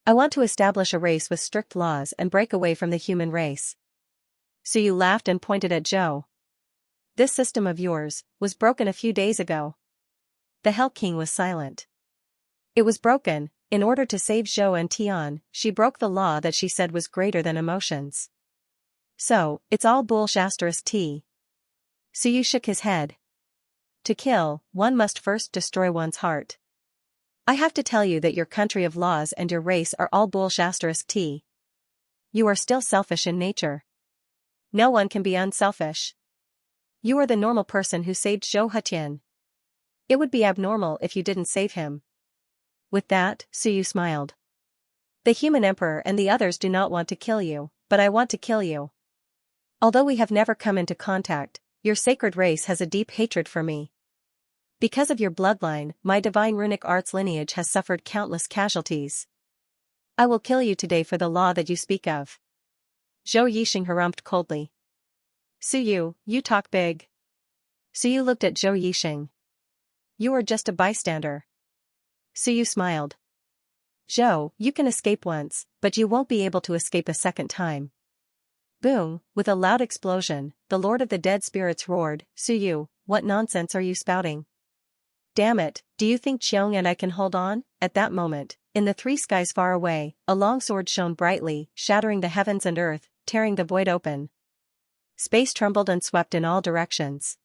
I want to establish a race with strict laws and break away from the human race." Suyu laughed and pointed at Zhou. "This system of yours was broken a few days ago." The Hell King was silent. "It was broken, in order to save Zhou and Tian. She broke the law that she said was greater than emotions. So, it's all bullshit. Suyu shook his head. "To kill, one must first destroy one's heart. I have to tell you that your country of laws and your race are all bullshit. You are still selfish in nature. No one can be unselfish. You are the normal person who saved Zhou Hetian. It would be abnormal if you didn't save him." With that, Suyu smiled. "The human emperor and the others do not want to kill you, but I want to kill you. Although we have never come into contact, your sacred race has a deep hatred for me. Because of your bloodline, my divine runic arts lineage has suffered countless casualties. I will kill you today for the law that you speak of." Zhou Yixing harumphed coldly. "Suyu, you talk big." Suyu looked at Zhou Yixing. "You are just a bystander." Suyu smiled. "Zhou, you can escape once, but you won't be able to escape a second time." Boom, with a loud explosion, the Lord of the Dead Spirits roared, "Suyu, what nonsense are you spouting? Damn it, do you think Qiong and I can hold on?" At that moment, in the three skies far away, a long sword shone brightly, shattering the heavens and earth, tearing the void open. Space trembled and swept in all directions.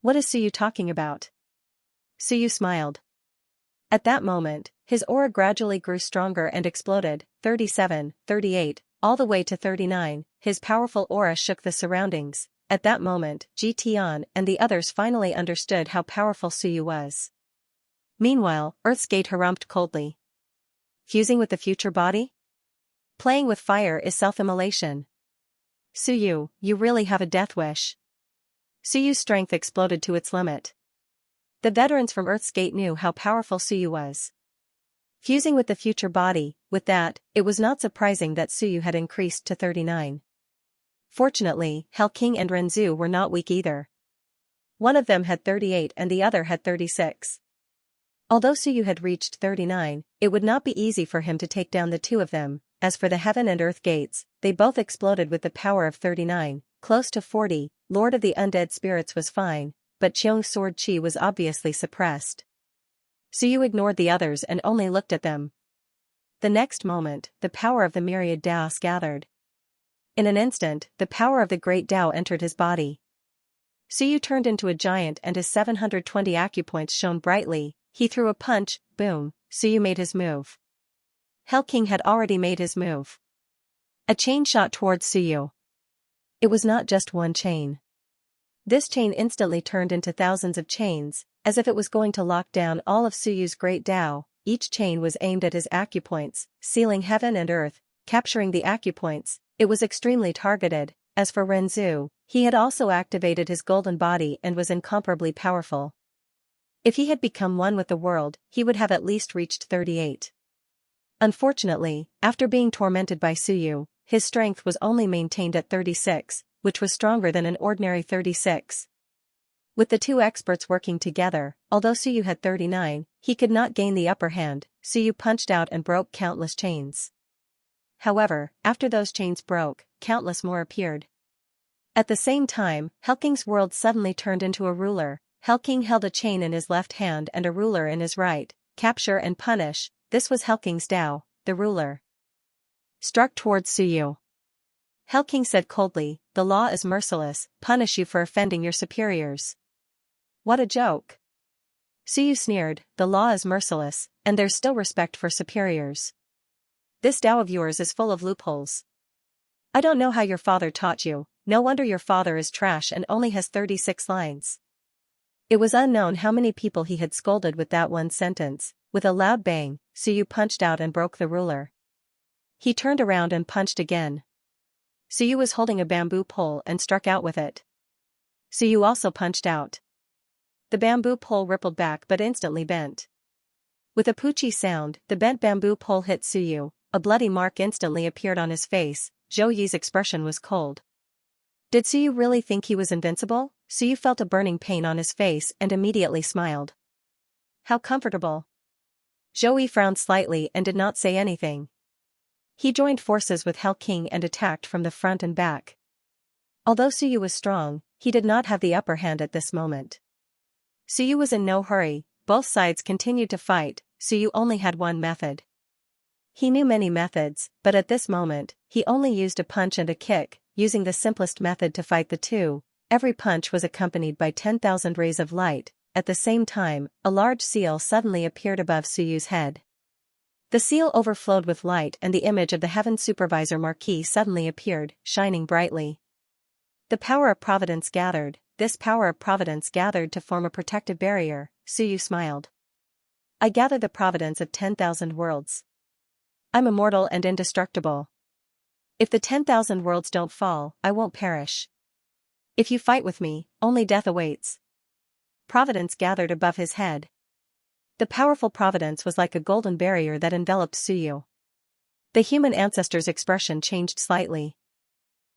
"What is Suyu talking about?" Suyu smiled. At that moment, his aura gradually grew stronger and exploded, 37, 38, all the way to 39, his powerful aura shook the surroundings. At that moment, Ji Tian and the others finally understood how powerful Suyu was. Meanwhile, Earth's gate harumphed coldly. "Fusing with the future body? Playing with fire is self-immolation. Suyu, you really have a death wish." Suyu's strength exploded to its limit. The veterans from Earth's gate knew how powerful Suyu was. Fusing with the future body, with that, it was not surprising that Suyu had increased to 39. Fortunately, Hell King and Renzu were not weak either. One of them had 38 and the other had 36. Although Suyu had reached 39, it would not be easy for him to take down the two of them. As for the heaven and earth gates, they both exploded with the power of 39, close to 40, Lord of the Undead Spirits was fine, but Qiong's sword chi was obviously suppressed. Suyu ignored the others and only looked at them. The next moment, the power of the Myriad Daos gathered. In an instant, the power of the Great Tao entered his body. Suyu turned into a giant and his 720 acupoints shone brightly. He threw a punch, boom, Suyu made his move. Hell King had already made his move. A chain shot towards Suyu. It was not just one chain. This chain instantly turned into thousands of chains, as if it was going to lock down all of Suyu's Great Tao. Each chain was aimed at his acupoints, sealing heaven and earth, capturing the acupoints. It was extremely targeted. As for Renzu, he had also activated his golden body and was incomparably powerful. If he had become one with the world, he would have at least reached 38. Unfortunately, after being tormented by Suyu, his strength was only maintained at 36, which was stronger than an ordinary 36. With the two experts working together, although Suyu had 39, he could not gain the upper hand. Suyu punched out and broke countless chains. However, after those chains broke, countless more appeared. At the same time, Hell King's world suddenly turned into a ruler. Hell King held a chain in his left hand and a ruler in his right. Capture and punish, this was Hell King's Tao, the ruler. Struck towards Suyu. Hell King said coldly, "The law is merciless, punish you for offending your superiors." What a joke. Suyu sneered, "The law is merciless, and there's still respect for superiors. This Tao of yours is full of loopholes. I don't know how your father taught you, no wonder your father is trash and only has 36 lines." It was unknown how many people he had scolded with that one sentence. With a loud bang, Suyu punched out and broke the ruler. He turned around and punched again. Suyu was holding a bamboo pole and struck out with it. Suyu also punched out. The bamboo pole rippled back but instantly bent. With a poochie sound, the bent bamboo pole hit Suyu. A bloody mark instantly appeared on his face. Zhou Yi's expression was cold. Did Suyu really think he was invincible? Suyu felt a burning pain on his face and immediately smiled. How comfortable. Zhou Yi frowned slightly and did not say anything. He joined forces with Hell King and attacked from the front and back. Although Suyu was strong, he did not have the upper hand at this moment. Suyu was in no hurry. Both sides continued to fight. Suyu only had one method. He knew many methods, but at this moment, he only used a punch and a kick, using the simplest method to fight the two. Every punch was accompanied by 10,000 rays of light. At the same time, a large seal suddenly appeared above Suyu's head. The seal overflowed with light and the image of the Heaven Supervisor Marquis suddenly appeared, shining brightly. The power of Providence gathered. This power of Providence gathered to form a protective barrier. Suyu smiled. I gather the providence of 10,000 worlds. I'm immortal and indestructible. If the 10,000 worlds don't fall, I won't perish. If you fight with me, only death awaits. Providence gathered above his head. The powerful providence was like a golden barrier that enveloped Suyu. The human ancestor's expression changed slightly.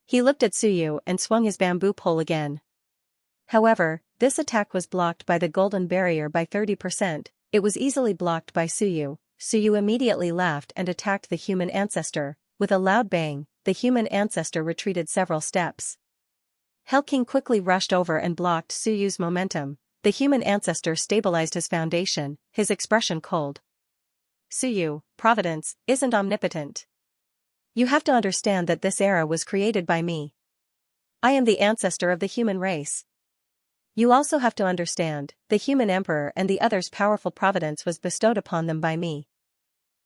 He looked at Suyu and swung his bamboo pole again. However, this attack was blocked by the golden barrier by 30%. It was easily blocked by Suyu. Suyu immediately laughed and attacked the human ancestor. With a loud bang, the human ancestor retreated several steps. Hell King quickly rushed over and blocked Suyu's momentum. The human ancestor stabilized his foundation, his expression cold. Suyu, Providence, isn't omnipotent. You have to understand that this era was created by me. I am the ancestor of the human race. You also have to understand, the human emperor and the others' powerful providence was bestowed upon them by me.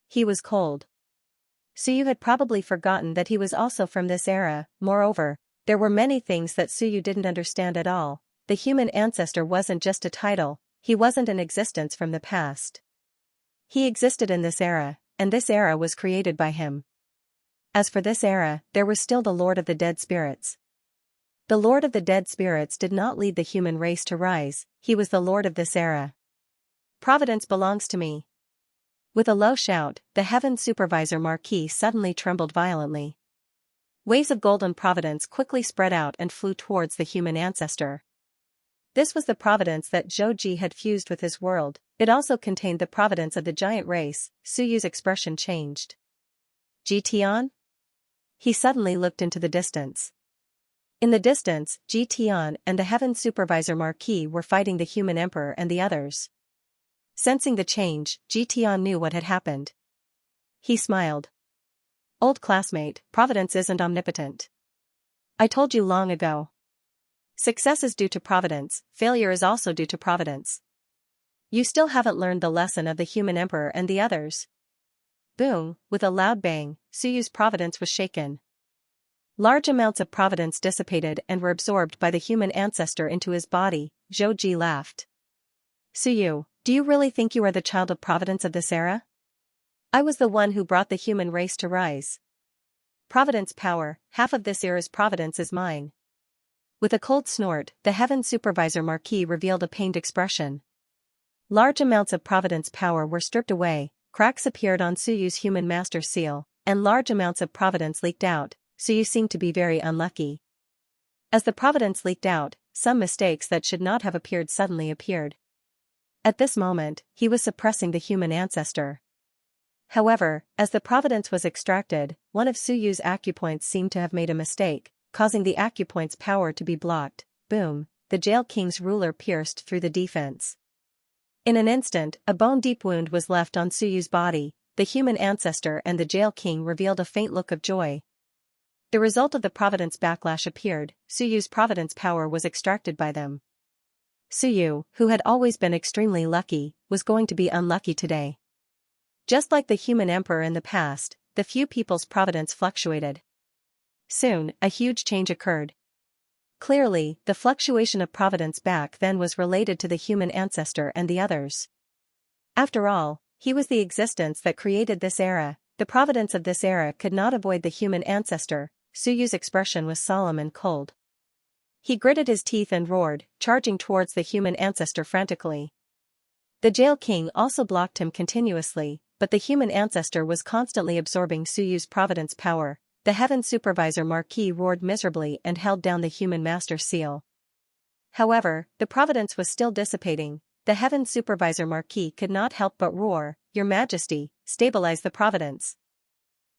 He was cold. Suyu had probably forgotten that he was also from this era. Moreover, there were many things that Suyu didn't understand at all. The human ancestor wasn't just a title, he wasn't an existence from the past. He existed in this era, and this era was created by him. As for this era, there was still the Lord of the Dead Spirits. The Lord of the Dead Spirits did not lead the human race to rise, he was the Lord of this era. Providence belongs to me. With a low shout, the Heaven Supervisor Marquis suddenly trembled violently. Waves of golden providence quickly spread out and flew towards the human ancestor. This was the providence that Zhou Ji had fused with his world. It also contained the providence of the giant race. Suyu's expression changed. Ji Tian? He suddenly looked into the distance. In the distance, Ji Tian and the Heaven Supervisor Marquis were fighting the human emperor and the others. Sensing the change, Ji Tian knew what had happened. He smiled. Old classmate, Providence isn't omnipotent. I told you long ago. Success is due to Providence, failure is also due to Providence. You still haven't learned the lesson of the human emperor and the others. Boom, with a loud bang, Suyu's providence was shaken. Large amounts of providence dissipated and were absorbed by the human ancestor into his body. Zhou Ji laughed. Suyu, do you really think you are the child of providence of this era? I was the one who brought the human race to rise. Providence power, half of this era's providence is mine. With a cold snort, the Heaven Supervisor Marquis revealed a pained expression. Large amounts of providence power were stripped away, cracks appeared on Suyu's human master seal, and large amounts of providence leaked out. Suyu seemed to be very unlucky. As the providence leaked out, some mistakes that should not have appeared suddenly appeared. At this moment, he was suppressing the human ancestor. However, as the providence was extracted, one of Suyu's acupoints seemed to have made a mistake, causing the acupoint's power to be blocked. Boom, the Jail King's ruler pierced through the defense. In an instant, a bone-deep wound was left on Suyu's body. The human ancestor and the Jail King revealed a faint look of joy. The result of the providence backlash appeared. Suyu's providence power was extracted by them. Suyu, who had always been extremely lucky, was going to be unlucky today. Just like the human emperor in the past, the few people's providence fluctuated. Soon, a huge change occurred. Clearly, the fluctuation of providence back then was related to the human ancestor and the others. After all, he was the existence that created this era. The providence of this era could not avoid the human ancestor. Suyu's expression was solemn and cold. He gritted his teeth and roared, charging towards the human ancestor frantically. The jail king also blocked him continuously, but the human ancestor was constantly absorbing Suyu's providence power. The heaven supervisor Marquis roared miserably and held down the human master's seal. However, the providence was still dissipating. The heaven supervisor Marquis could not help but roar, "Your Majesty, stabilize the providence."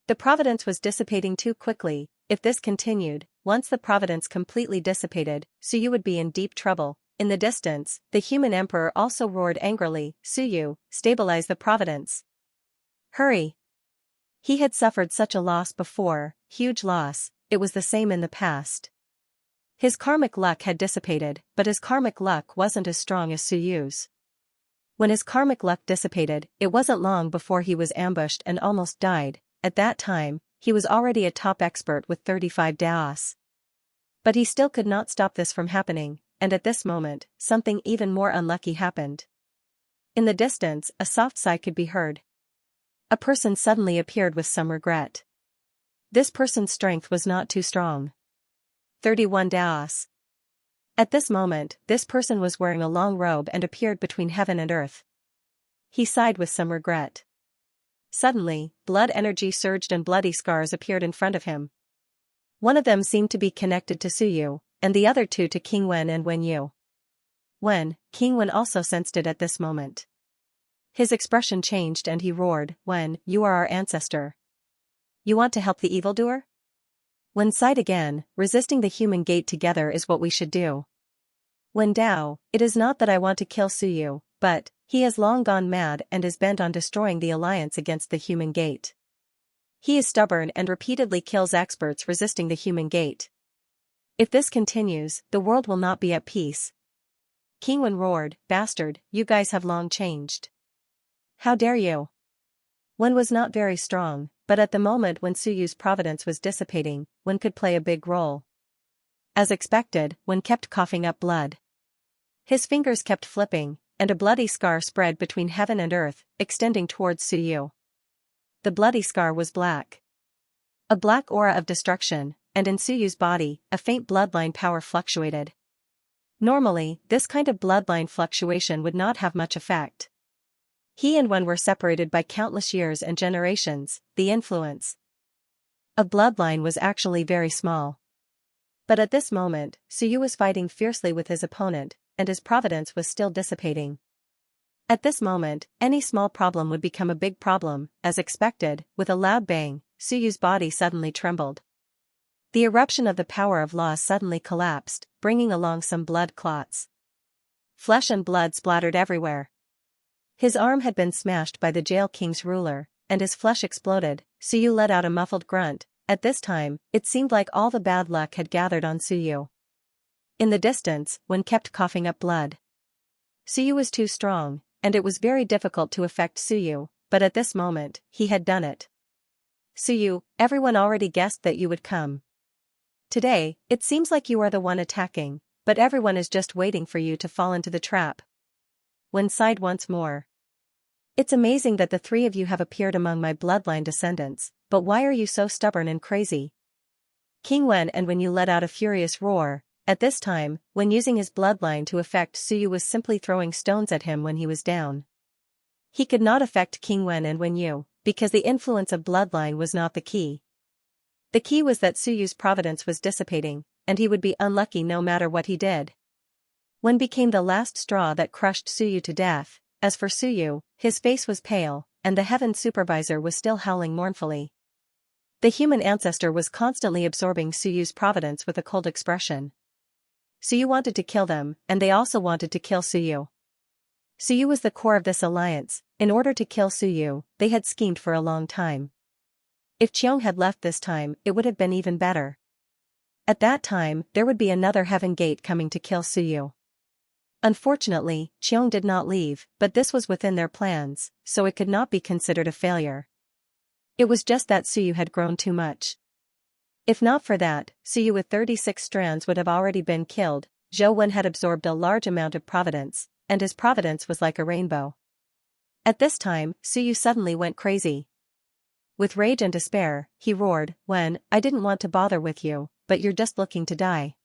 The providence was dissipating too quickly. If this continued, once the providence completely dissipated, Suyu would be in deep trouble. In the distance, the human emperor also roared angrily, "Suyu, stabilize the providence. Hurry!" He had suffered such a loss before, huge loss. It was the same in the past. His karmic luck had dissipated, but his karmic luck wasn't as strong as Suyu's. When his karmic luck dissipated, it wasn't long before he was ambushed and almost died. At that time, he was already a top expert with 35 daos. But he still could not stop this from happening, and at this moment, something even more unlucky happened. In the distance, a soft sigh could be heard. A person suddenly appeared with some regret. This person's strength was not too strong. 31 daos. At this moment, this person was wearing a long robe and appeared between heaven and earth. He sighed with some regret. Suddenly, blood energy surged and bloody scars appeared in front of him. One of them seemed to be connected to Suyu, and the other two to King Wen and Wen Yu. King Wen also sensed it at this moment. His expression changed and he roared, "Wen, you are our ancestor. You want to help the evildoer?" Wen sighed again, "Resisting the human gate together is what we should do. Wen Dao, it is not that I want to kill Suyu, but he has long gone mad and is bent on destroying the alliance against the human gate. He is stubborn and repeatedly kills experts resisting the human gate. If this continues, the world will not be at peace." King Wen roared, "Bastard, you guys have long changed. How dare you?" Wen was not very strong, but at the moment when Suyu's providence was dissipating, Wen could play a big role. As expected, Wen kept coughing up blood. His fingers kept flipping, and a bloody scar spread between heaven and earth, extending towards Suyu. The bloody scar was black. A black aura of destruction, and in Suyu's body, a faint bloodline power fluctuated. Normally, this kind of bloodline fluctuation would not have much effect. He and Wen were separated by countless years and generations. The influence of bloodline was actually very small. But at this moment, Suyu was fighting fiercely with his opponent, and his providence was still dissipating. At this moment, any small problem would become a big problem. As expected, with a loud bang, Suyu's body suddenly trembled. The eruption of the power of law suddenly collapsed, bringing along some blood clots. Flesh and blood splattered everywhere. His arm had been smashed by the jail king's ruler, and his flesh exploded. Suyu let out a muffled grunt. At this time, it seemed like all the bad luck had gathered on Suyu. In the distance, Wen kept coughing up blood. Suyu was too strong, and it was very difficult to affect Suyu, but at this moment, he had done it. "Suyu, everyone already guessed that you would come. Today, it seems like you are the one attacking, but everyone is just waiting for you to fall into the trap." Wen sighed once more. "It's amazing that the three of you have appeared among my bloodline descendants, but why are you so stubborn and crazy?" King Wen and Wen Yu let out a furious roar. At this time, when using his bloodline to affect Suyu was simply throwing stones at him when he was down. He could not affect King Wen and Wen Yu, because the influence of bloodline was not the key. The key was that Suyu's providence was dissipating, and he would be unlucky no matter what he did. Wen became the last straw that crushed Suyu to death. As for Suyu, his face was pale, and the heaven supervisor was still howling mournfully. The human ancestor was constantly absorbing Suyu's providence with a cold expression. Suyu wanted to kill them, and they also wanted to kill Suyu. Suyu was the core of this alliance. In order to kill Suyu, they had schemed for a long time. If Qiong had left this time, it would have been even better. At that time, there would be another heaven gate coming to kill Suyu. Unfortunately, Qiong did not leave, but this was within their plans, so it could not be considered a failure. It was just that Suyu had grown too much. If not for that, Suyu with 36 strands would have already been killed. Zhou Wen had absorbed a large amount of providence, and his providence was like a rainbow. At this time, Suyu suddenly went crazy. With rage and despair, he roared, I didn't want to bother with you, but you're just looking to die.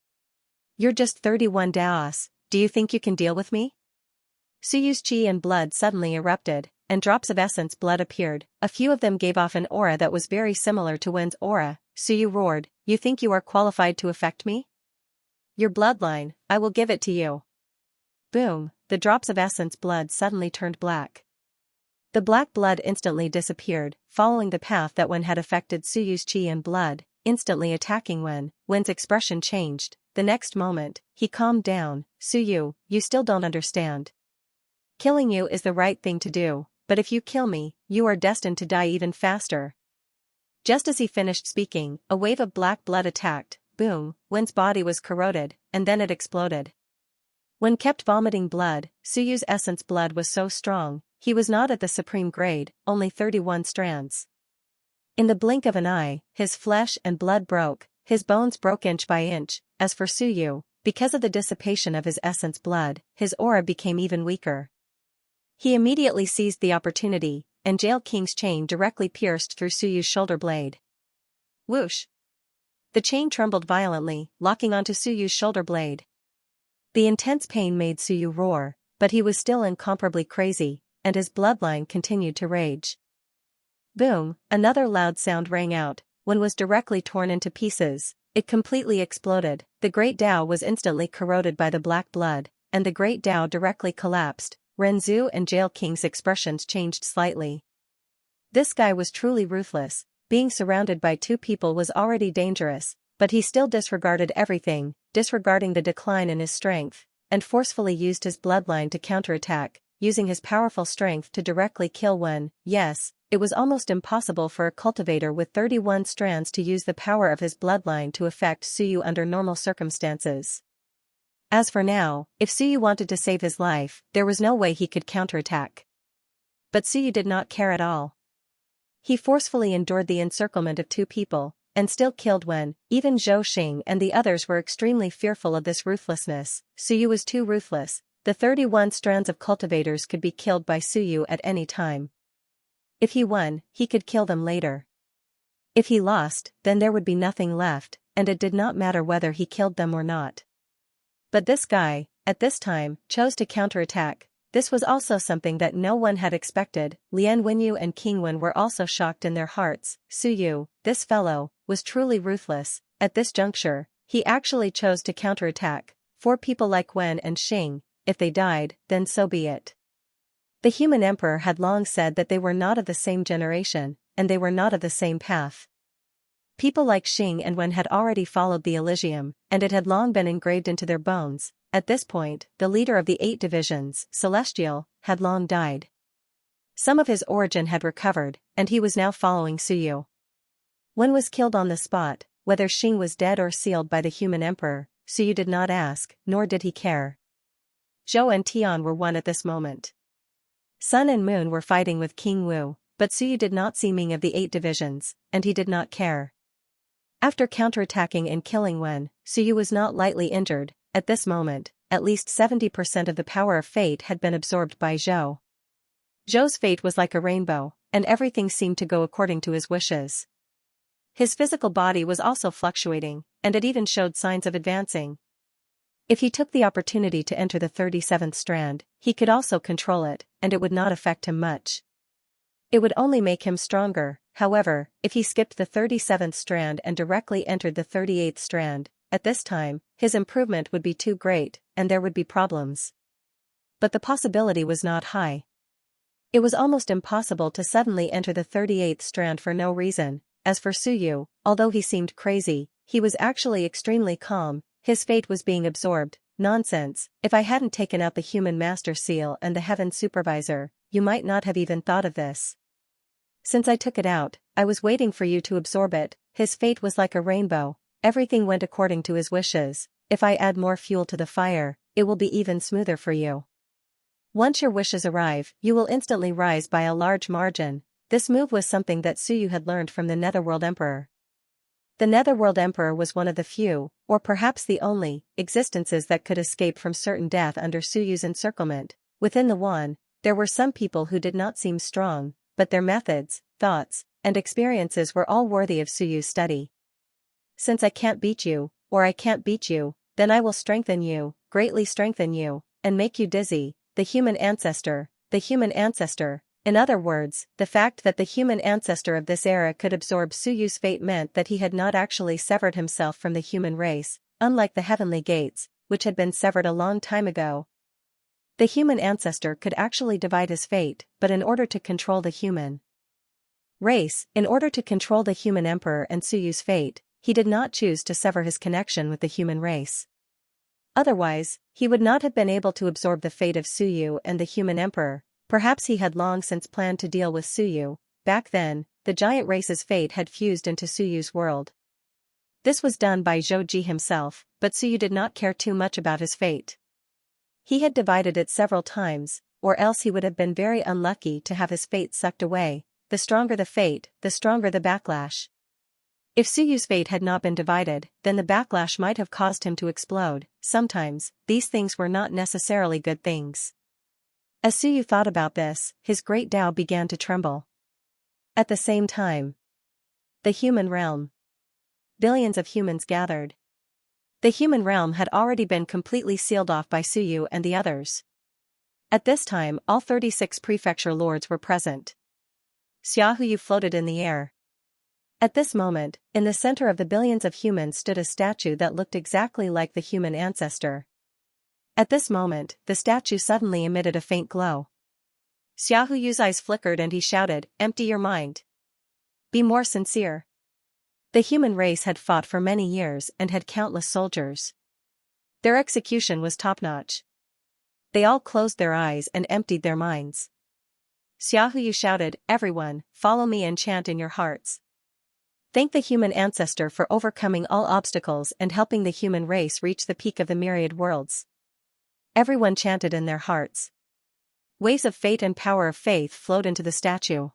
You're just 31 Daos, do you think you can deal with me? Suyu's chi and blood suddenly erupted, and drops of essence blood appeared. A few of them gave off an aura that was very similar to Wen's aura. Suyu roared, you think you are qualified to affect me? Your bloodline, I will give it to you. Boom, the drops of essence blood suddenly turned black. The black blood instantly disappeared, following the path that Wen had affected Suyu's chi and blood, instantly attacking Wen. Wen's expression changed. The next moment, he calmed down. Suyu, you still don't understand. Killing you is the right thing to do, but if you kill me, you are destined to die even faster. Just as he finished speaking, a wave of black blood attacked. Boom, Wen's body was corroded, and then it exploded. Wen kept vomiting blood. Suyu's essence blood was so strong, he was not at the supreme grade, only 31 strands. In the blink of an eye, his flesh and blood broke, his bones broke inch by inch. As for Suyu, because of the dissipation of his essence blood, his aura became even weaker. He immediately seized the opportunity, and Jail King's chain directly pierced through Suyu's shoulder blade. Whoosh! The chain trembled violently, locking onto Suyu's shoulder blade. The intense pain made Suyu roar, but he was still incomparably crazy, and his bloodline continued to rage. Boom, another loud sound rang out. One was directly torn into pieces. It completely exploded. The Great Tao was instantly corroded by the black blood, and the Great Tao directly collapsed. Renzu and Jail King's expressions changed slightly. This guy was truly ruthless. Being surrounded by two people was already dangerous, but he still disregarded everything, disregarding the decline in his strength, and forcefully used his bloodline to counterattack, using his powerful strength to directly kill Wen. Yes, it was almost impossible for a cultivator with 31 strands to use the power of his bloodline to affect Suyu under normal circumstances. As for now, if Suyu wanted to save his life, there was no way he could counterattack. But Suyu did not care at all. He forcefully endured the encirclement of two people, and still killed Wen. Even Zhou Xing and the others were extremely fearful of this ruthlessness. Suyu was too ruthless. The 31 strands of cultivators could be killed by Suyu at any time. If he won, he could kill them later. If he lost, then there would be nothing left, and it did not matter whether he killed them or not. But this guy, at this time, chose to counterattack. This was also something that no one had expected. Lian Wenyu and King Wen were also shocked in their hearts. Suyu, this fellow, was truly ruthless. At this juncture, he actually chose to counterattack. For people like Wen and Xing, if they died, then so be it. The human emperor had long said that they were not of the same generation, and they were not of the same path. People like Xing and Wen had already followed the Elysium, and it had long been engraved into their bones. At this point, the leader of the 8 divisions, Celestial, had long died. Some of his origin had recovered, and he was now following Suyu. Wen was killed on the spot. Whether Xing was dead or sealed by the human emperor, Suyu did not ask, nor did he care. Zhou and Tian were one at this moment. Sun and Moon were fighting with King Wu, but Suyu did not see Ming of the 8 divisions, and he did not care. After counterattacking and killing Wen, Suyu was not lightly injured. At this moment, at least 70% of the power of fate had been absorbed by Zhou. Zhou's fate was like a rainbow, and everything seemed to go according to his wishes. His physical body was also fluctuating, and it even showed signs of advancing. If he took the opportunity to enter the 37th strand, he could also control it, and it would not affect him much. It would only make him stronger. However, if he skipped the 37th strand and directly entered the 38th strand, at this time, his improvement would be too great, and there would be problems. But the possibility was not high. It was almost impossible to suddenly enter the 38th strand for no reason. As for Suyu, although he seemed crazy, he was actually extremely calm. His fate was being absorbed. Nonsense, if I hadn't taken out the human master seal and the heaven supervisor, you might not have even thought of this. Since I took it out, I was waiting for you to absorb it. His fate was like a rainbow. Everything went according to his wishes. If I add more fuel to the fire, it will be even smoother for you. Once your wishes arrive, you will instantly rise by a large margin. This move was something that Suyu had learned from the Netherworld Emperor. The Netherworld Emperor was one of the few, or perhaps the only, existences that could escape from certain death under Suyu's encirclement. Within the Wan, there were some people who did not seem strong, but their methods, thoughts, and experiences were all worthy of Suyu's study. Since I can't beat you, or I can't beat you, then I will strengthen you, greatly strengthen you, and make you dizzy, the human ancestor, in other words, the fact that the human ancestor of this era could absorb Suyu's fate meant that he had not actually severed himself from the human race, unlike the heavenly gates, which had been severed a long time ago. The human ancestor could actually divide his fate, but in order to control the human race, in order to control the human emperor and Suyu's fate, he did not choose to sever his connection with the human race. Otherwise, he would not have been able to absorb the fate of Suyu and the human emperor. Perhaps he had long since planned to deal with Suyu. Back then, the giant race's fate had fused into Suyu's world. This was done by Zhou Ji himself, but Suyu did not care too much about his fate. He had divided it several times, or else he would have been very unlucky to have his fate sucked away. The stronger the fate, the stronger the backlash. If Suyu's fate had not been divided, then the backlash might have caused him to explode. Sometimes, these things were not necessarily good things. As Suyu thought about this, his great Tao began to tremble. At the same time, the human realm. Billions of humans gathered. The human realm had already been completely sealed off by Suyu and the others. At this time, all 36 prefecture lords were present. Xiaohuyu floated in the air. At this moment, in the center of the billions of humans stood a statue that looked exactly like the human ancestor. At this moment, the statue suddenly emitted a faint glow. Xiaohuyu's eyes flickered and he shouted, "Empty your mind. Be more sincere." The human race had fought for many years and had countless soldiers. Their execution was top-notch. They all closed their eyes and emptied their minds. Xiaohuyu shouted, "Everyone, follow me and chant in your hearts. Thank the human ancestor for overcoming all obstacles and helping the human race reach the peak of the myriad worlds." Everyone chanted in their hearts. Waves of fate and power of faith flowed into the statue.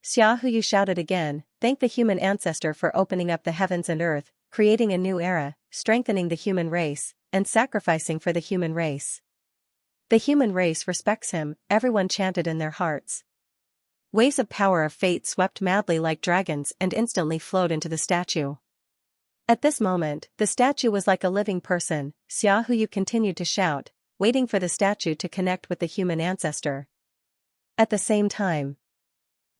Xiaohuyu shouted again, "Thank the human ancestor for opening up the heavens and earth, creating a new era, strengthening the human race, and sacrificing for the human race. The human race respects him." Everyone chanted in their hearts. Waves of power of fate swept madly like dragons and instantly flowed into the statue. At this moment, the statue was like a living person. Xiaohuyu continued to shout, waiting for the statue to connect with the human ancestor. At the same time,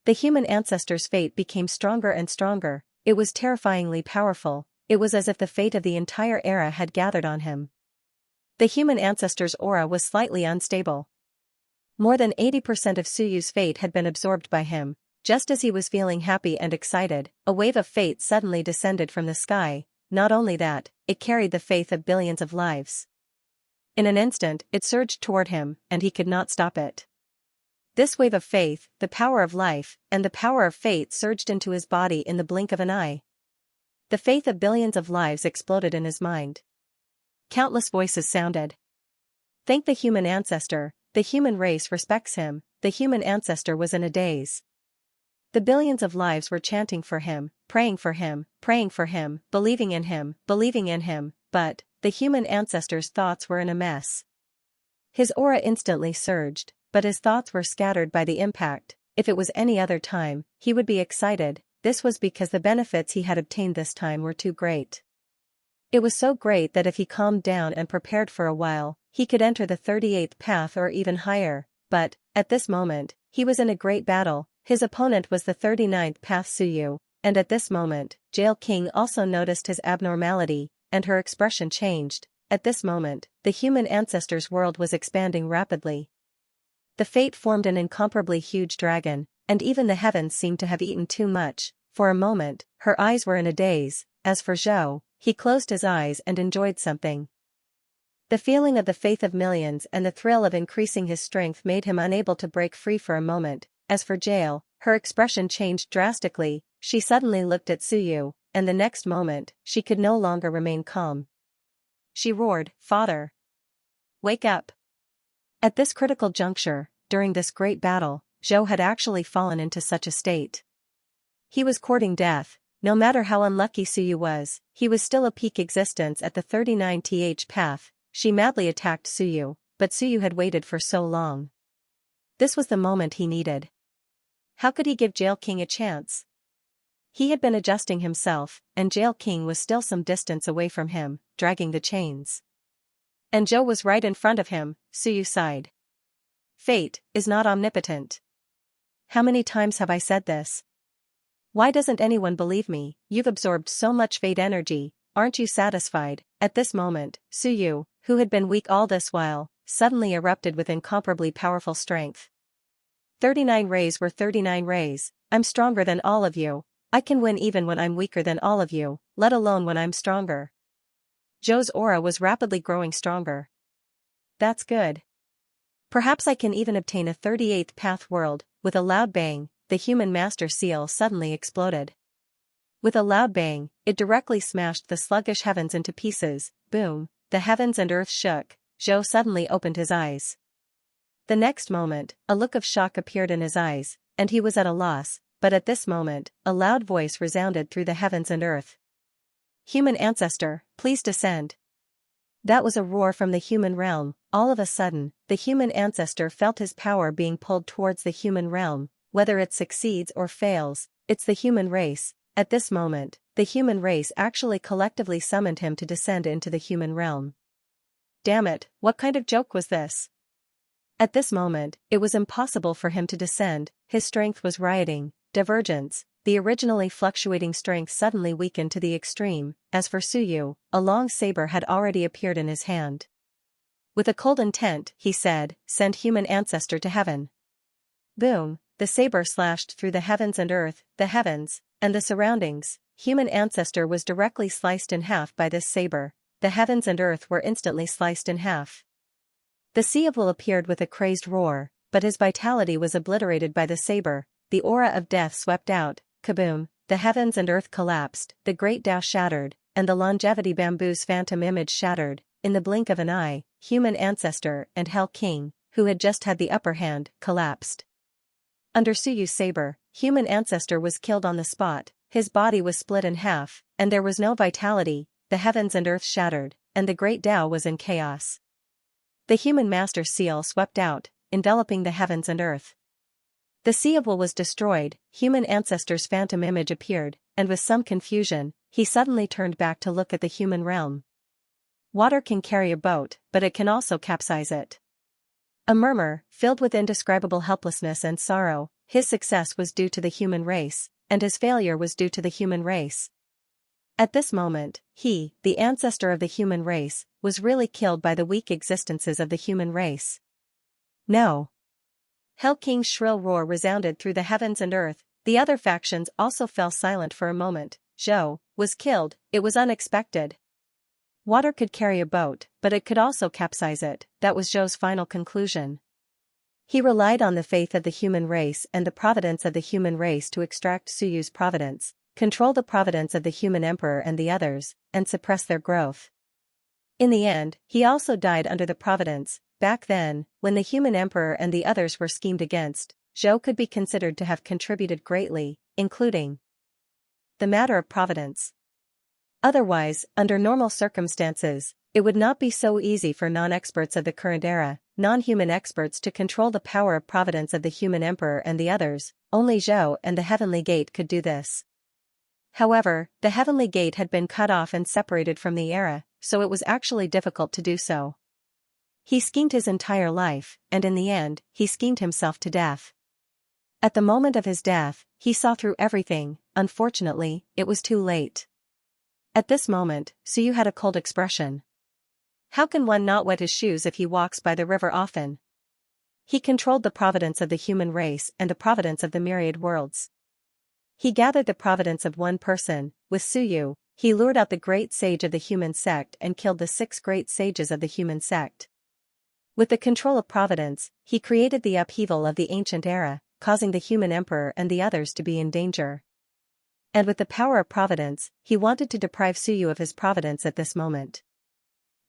the human ancestor's fate became stronger and stronger. It was terrifyingly powerful. It was as if the fate of the entire era had gathered on him. The human ancestor's aura was slightly unstable. More than 80% of Suyu's fate had been absorbed by him. Just as he was feeling happy and excited, a wave of fate suddenly descended from the sky. Not only that, it carried the faith of billions of lives. In an instant, it surged toward him, and he could not stop it. This wave of faith, the power of life, and the power of fate surged into his body in the blink of an eye. The faith of billions of lives exploded in his mind. Countless voices sounded. Thank the human ancestor. The human race respects him. The human ancestor was in a daze. The billions of lives were chanting for him, praying for him, believing in him, but the human ancestor's thoughts were in a mess. His aura instantly surged, but his thoughts were scattered by the impact. If it was any other time, he would be excited. This was because the benefits he had obtained this time were too great. It was so great that if he calmed down and prepared for a while, he could enter the 38th path or even higher. But, at this moment, he was in a great battle. His opponent was the 39th path Suyu, and at this moment, Jail King also noticed his abnormality, and her expression changed. At this moment, the human ancestor's world was expanding rapidly. The fate formed an incomparably huge dragon, and even the heavens seemed to have eaten too much. For a moment, her eyes were in a daze. As for Zhou, he closed his eyes and enjoyed something. The feeling of the faith of millions and the thrill of increasing his strength made him unable to break free for a moment. As for Jail, her expression changed drastically. She suddenly looked at Suyu, and the next moment, she could no longer remain calm. She roared, "Father! Wake up!" At this critical juncture, during this great battle, Zhou had actually fallen into such a state. He was courting death. No matter how unlucky Suyu was, he was still a peak existence at the 39th path. She madly attacked Suyu, but Suyu had waited for so long. This was the moment he needed. How could he give Jail King a chance? He had been adjusting himself, and Jail King was still some distance away from him, dragging the chains. And Zhou was right in front of him, Suyu sighed. Fate is not omnipotent. How many times have I said this? Why doesn't anyone believe me? You've absorbed so much fate energy, aren't you satisfied? At this moment, Suyu, who had been weak all this while, suddenly erupted with incomparably powerful strength. 39 rays were 39 rays. I'm stronger than all of you. I can win even when I'm weaker than all of you, let alone when I'm stronger. Zhou's aura was rapidly growing stronger. That's good. Perhaps I can even obtain a 38th path world. With a loud bang, the human master seal suddenly exploded. With a loud bang, it directly smashed the sluggish heavens into pieces. Boom, the heavens and earth shook. Zhou suddenly opened his eyes. The next moment, a look of shock appeared in his eyes, and he was at a loss, but at this moment, a loud voice resounded through the heavens and earth. Human ancestor, please descend. That was a roar from the human realm. All of a sudden, the human ancestor felt his power being pulled towards the human realm. Whether it succeeds or fails, it's the human race. At this moment, the human race actually collectively summoned him to descend into the human realm. Damn it, what kind of joke was this? At this moment, it was impossible for him to descend. His strength was rioting. Divergence. The originally fluctuating strength suddenly weakened to the extreme. As for Suyu, a long saber had already appeared in his hand. With a cold intent, he said, "Send human ancestor to heaven." Boom, the saber slashed through the heavens and earth, the heavens, and the surroundings. Human ancestor was directly sliced in half by this saber. The heavens and earth were instantly sliced in half. The Sea of Will appeared with a crazed roar, but his vitality was obliterated by the saber. The aura of death swept out. Kaboom, the heavens and earth collapsed, the great Tao shattered, and the longevity bamboo's phantom image shattered. In the blink of an eye, human ancestor and Hell King, who had just had the upper hand, collapsed. Under Suyu's saber, human ancestor was killed on the spot. His body was split in half, and there was no vitality. The heavens and earth shattered, and the great Tao was in chaos. The human master seal swept out, enveloping the heavens and earth. The Sea of Will was destroyed. Human ancestor's phantom image appeared, and with some confusion, he suddenly turned back to look at the human realm. Water can carry a boat, but it can also capsize it. A murmur, filled with indescribable helplessness and sorrow. His success was due to the human race, and his failure was due to the human race. At this moment, he, the ancestor of the human race, was really killed by the weak existences of the human race. No. Hell King's shrill roar resounded through the heavens and earth. The other factions also fell silent for a moment. Zhou was killed. It was unexpected. Water could carry a boat, but it could also capsize it. That was Zhou's final conclusion. He relied on the faith of the human race and the providence of the human race to extract Suyu's providence, control the providence of the human emperor and the others, and suppress their growth. In the end, he also died under the providence. Back then, when the human emperor and the others were schemed against, Zhou could be considered to have contributed greatly, including the matter of providence. Otherwise, under normal circumstances, it would not be so easy for non-experts of the current era, non-human experts to control the power of providence of the human emperor and the others. Only Zhou and the Heavenly Gate could do this. However, the Heavenly Gate had been cut off and separated from the era, so it was actually difficult to do so. He schemed his entire life, and in the end, he schemed himself to death. At the moment of his death, he saw through everything. Unfortunately, it was too late. At this moment, Suyu had a cold expression. How can one not wet his shoes if he walks by the river often? He controlled the providence of the human race and the providence of the myriad worlds. He gathered the providence of one person. With Suyu, he lured out the great sage of the human sect and killed the 6 great sages of the human sect. With the control of providence, he created the upheaval of the ancient era, causing the human emperor and the others to be in danger. And with the power of providence, he wanted to deprive Suyu of his providence at this moment.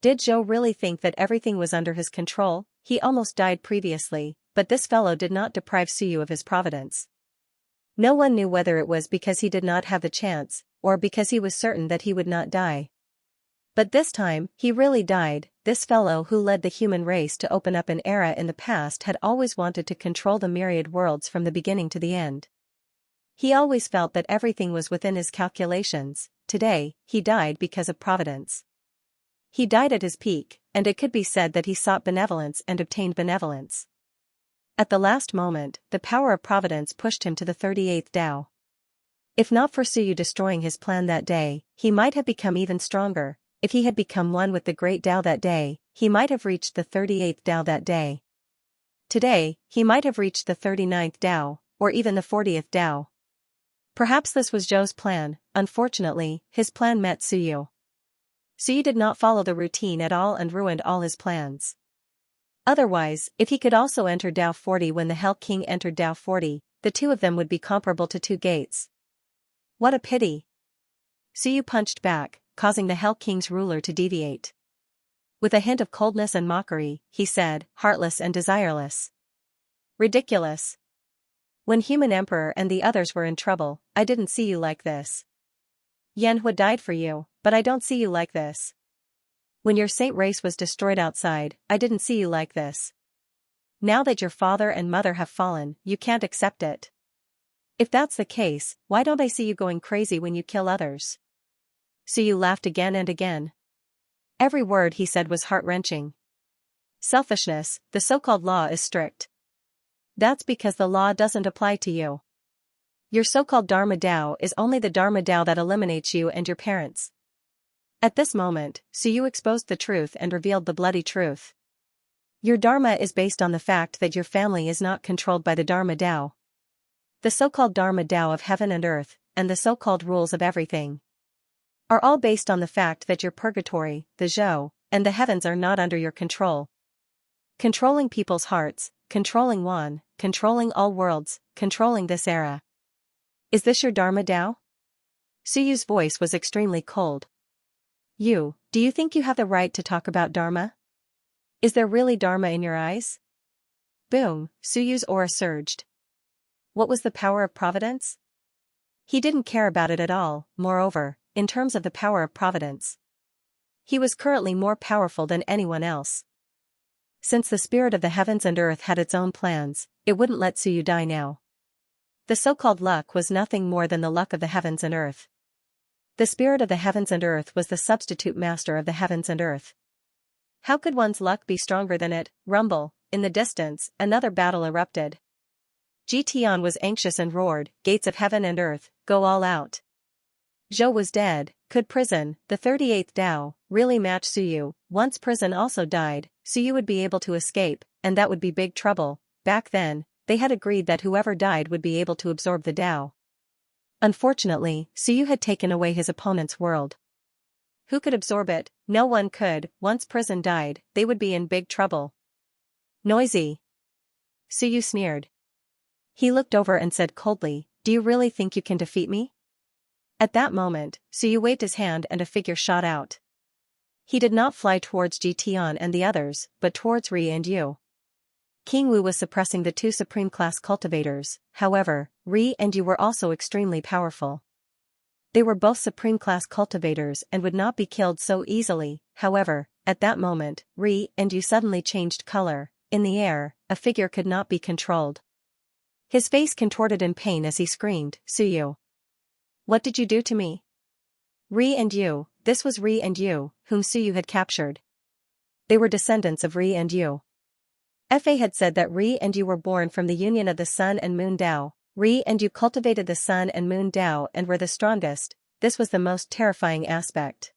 Did Zhou really think that everything was under his control? He almost died previously, but this fellow did not deprive Suyu of his providence. No one knew whether it was because he did not have the chance, or because he was certain that he would not die. But this time, he really died. this fellow who led the human race to open up an era in the past had always wanted to control the myriad worlds from the beginning to the end. He always felt that everything was within his calculations. Today, he died because of providence. He died at his peak, and it could be said that he sought benevolence and obtained benevolence. At the last moment, the power of providence pushed him to the 38th Tao. If not for Suyu destroying his plan that day, he might have become even stronger. If he had become one with the great Tao that day, he might have reached the 38th Tao that day. Today, he might have reached the 39th Tao, or even the 40th Tao. Perhaps this was Zhou's plan. Unfortunately, his plan met Suyu. Suyu did not follow the routine at all and ruined all his plans. Otherwise, if he could also enter Tao 40 when the Hell King entered Tao 40, the two of them would be comparable to two gates. What a pity! Suyu punched back, causing the Hell King's ruler to deviate. With a hint of coldness and mockery, he said, heartless and desireless. Ridiculous. When Human Emperor and the others were in trouble, I didn't see you like this. Yanhua died for you, but I don't see you like this. When your saint race was destroyed outside, I didn't see you like this. Now that your father and mother have fallen, you can't accept it. If that's the case, why don't I see you going crazy when you kill others? Suyu laughed again and again. Every word he said was heart-wrenching. Selfishness, the so-called law is strict. That's because the law doesn't apply to you. Your so-called Dharma Tao is only the Dharma Tao that eliminates you and your parents. At this moment, Suyu exposed the truth and revealed the bloody truth. Your Dharma is based on the fact that your family is not controlled by the Dharma Tao. The so-called Dharma Tao of heaven and earth, and the so-called rules of everything, are all based on the fact that your purgatory, the Zhou, and the heavens are not under your control. Controlling people's hearts, controlling one, controlling all worlds, controlling this era. Is this your Dharma Tao? Suyu's voice was extremely cold. Do you think you have the right to talk about Dharma? Is there really Dharma in your eyes? Boom, Suyu's aura surged. What was the power of providence? He didn't care about it at all. Moreover, in terms of the power of providence, he was currently more powerful than anyone else. Since the spirit of the heavens and earth had its own plans, it wouldn't let Suyu die now. The so-called luck was nothing more than the luck of the heavens and earth. The spirit of the heavens and earth was the substitute master of the heavens and earth. How could one's luck be stronger than it? Rumble. In the distance, another battle erupted. Tian was anxious and roared, gates of heaven and earth, go all out. Zhou was dead. Could prison, the 38th Tao, really match Suyu? Once prison also died, Suyu would be able to escape, and that would be big trouble. Back then, they had agreed that whoever died would be able to absorb the Tao. Unfortunately, Suyu had taken away his opponent's world. Who could absorb it? No one could. Once prison died, they would be in big trouble. Noisy. Suyu sneered. He looked over and said coldly, do you really think you can defeat me? At that moment, Suyu waved his hand and a figure shot out. He did not fly towards Tian and the others, but towards Ri and Yu. King Wu was suppressing the two supreme-class cultivators. However, Ri and Yu were also extremely powerful. They were both supreme-class cultivators and would not be killed so easily. However, at that moment, Ri and Yu suddenly changed color. In the air, a figure could not be controlled. His face contorted in pain as he screamed, Suyu. What did you do to me? Ri and Yu. This was Ri and Yu, whom Suyu had captured. They were descendants of Ri and Yu. Fa had said that Ri and Yu were born from the union of the Sun and Moon Tao. Ri and Yu cultivated the Sun and Moon Tao and were the strongest. This was the most terrifying aspect.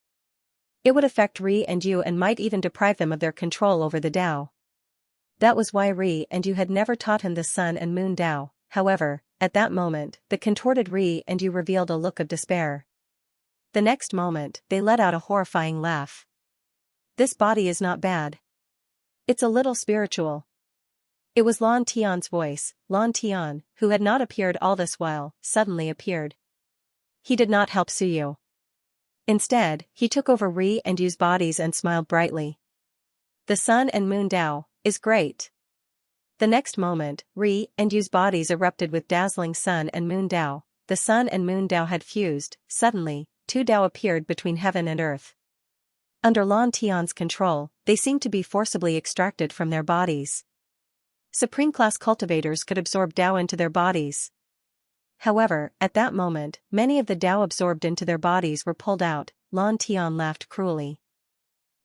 It would affect Ri and Yu and might even deprive them of their control over the Tao. That was why Ri and Yu had never taught him the Sun and Moon Tao. However, at that moment, the contorted Ri and Yu revealed a look of despair. The next moment, they let out a horrifying laugh. This body is not bad. It's a little spiritual. It was Lan Tian's voice. Lan Tian, who had not appeared all this while, suddenly appeared. He did not help Suyu. Instead, he took over Ri and Yu's bodies and smiled brightly. The Sun and Moon Tao is great. The next moment, Ri and Yu's bodies erupted with dazzling Sun and Moon Tao. The Sun and Moon Tao had fused. Suddenly, two Tao appeared between heaven and earth. Under Lan Tian's control, they seemed to be forcibly extracted from their bodies. Supreme-class cultivators could absorb Tao into their bodies. However, at that moment, many of the Tao absorbed into their bodies were pulled out. Lan Tian laughed cruelly.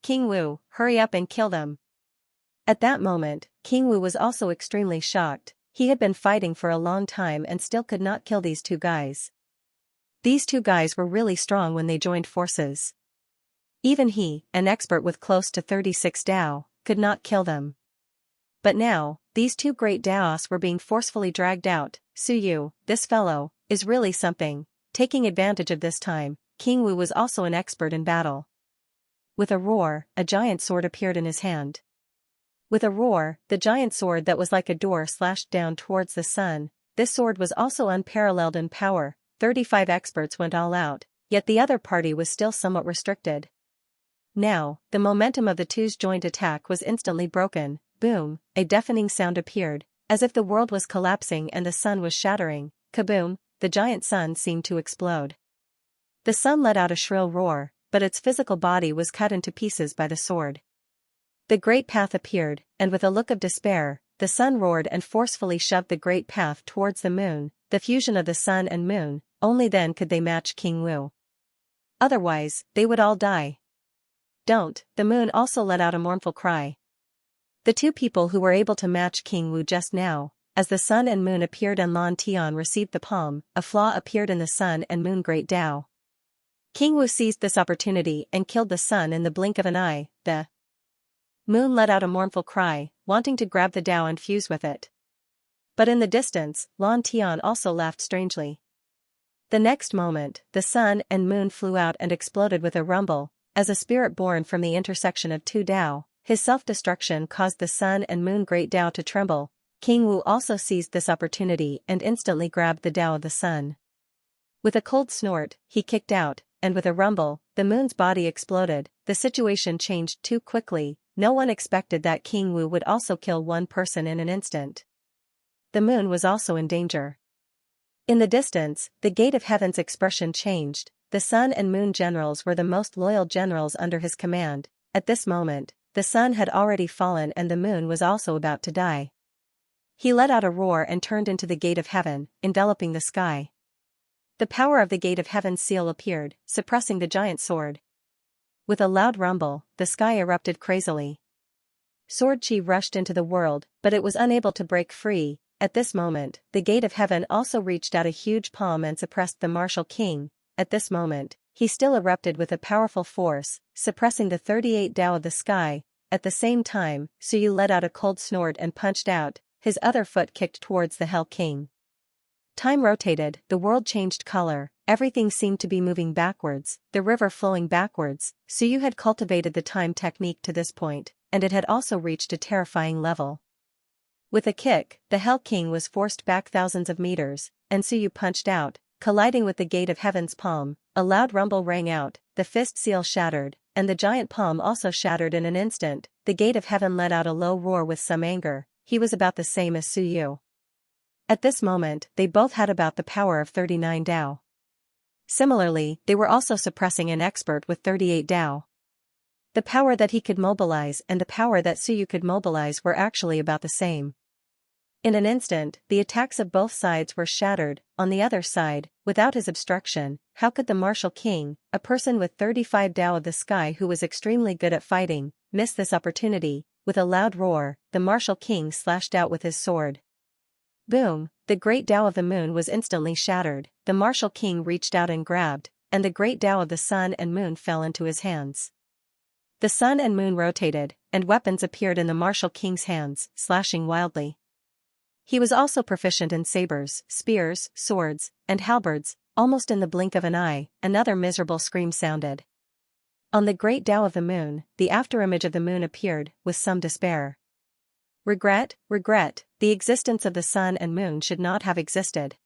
King Wu, hurry up and kill them. At that moment, King Wu was also extremely shocked. He had been fighting for a long time and still could not kill these two guys. These two guys were really strong when they joined forces. Even he, an expert with close to 36 Tao, could not kill them. But now, these two great Daos were being forcefully dragged out. Su Yu, this fellow, is really something. Taking advantage of this time, King Wu was also an expert in battle. With a roar, a giant sword appeared in his hand. With a roar, the giant sword that was like a door slashed down towards the sun. This sword was also unparalleled in power. 35 experts went all out, yet the other party was still somewhat restricted. Now, the momentum of the two's joint attack was instantly broken. Boom, a deafening sound appeared, as if the world was collapsing and the sun was shattering. Kaboom, the giant sun seemed to explode. The sun let out a shrill roar, but its physical body was cut into pieces by the sword. The great path appeared, and with a look of despair, the sun roared and forcefully shoved the great path towards the moon. The fusion of the sun and moon, only then could they match King Wu. Otherwise, they would all die. Don't, the moon also let out a mournful cry. The two people who were able to match King Wu just now, as the sun and moon appeared and Lan Tian received the palm, a flaw appeared in the sun and moon great Tao. King Wu seized this opportunity and killed the sun in the blink of an eye. The moon let out a mournful cry, wanting to grab the Tao and fuse with it. But in the distance, Lan Tian also laughed strangely. The next moment, the sun and moon flew out and exploded with a rumble, as a spirit born from the intersection of two Tao. His self-destruction caused the sun and moon great Tao to tremble. King Wu also seized this opportunity and instantly grabbed the Tao of the sun. With a cold snort, he kicked out, and with a rumble, the moon's body exploded. The situation changed too quickly. No one expected that King Wu would also kill one person in an instant. The moon was also in danger. In the distance, the gate of heaven's expression changed. The sun and moon generals were the most loyal generals under his command. At this moment, the sun had already fallen and the moon was also about to die. He let out a roar and turned into the gate of heaven, enveloping the sky. The power of the gate of heaven's seal appeared, suppressing the giant sword. With a loud rumble, the sky erupted crazily. Sword chi rushed into the world, but it was unable to break free. At this moment, the gate of heaven also reached out a huge palm and suppressed the martial king. At this moment, he still erupted with a powerful force, suppressing the 38 Tao of the sky. At the same time, Su Yu let out a cold snort and punched out. His other foot kicked towards the Hell King. Time rotated, the world changed color, everything seemed to be moving backwards, the river flowing backwards. Su Yu had cultivated the time technique to this point, and it had also reached a terrifying level. With a kick, the Hell King was forced back thousands of meters, and Su Yu punched out, colliding with the gate of heaven's palm. A loud rumble rang out, the fist seal shattered, and the giant palm also shattered in an instant. The gate of heaven let out a low roar with some anger. He was about the same as Su Yu. At this moment, they both had about the power of 39 Tao. Similarly, they were also suppressing an expert with 38 Tao. The power that he could mobilize and the power that Su Yu could mobilize were actually about the same. In an instant, the attacks of both sides were shattered. On the other side, without his obstruction, how could the martial king, a person with 35 Tao of the sky who was extremely good at fighting, miss this opportunity? With a loud roar, the martial king slashed out with his sword. Boom, the great Tao of the moon was instantly shattered. The martial king reached out and grabbed, and the great Tao of the sun and moon fell into his hands. The sun and moon rotated, and weapons appeared in the martial king's hands, slashing wildly. He was also proficient in sabers, spears, swords, and halberds. Almost in the blink of an eye, another miserable scream sounded. On the great Tao of the moon, the afterimage of the moon appeared, with some despair. Regret, regret, the existence of the sun and moon should not have existed.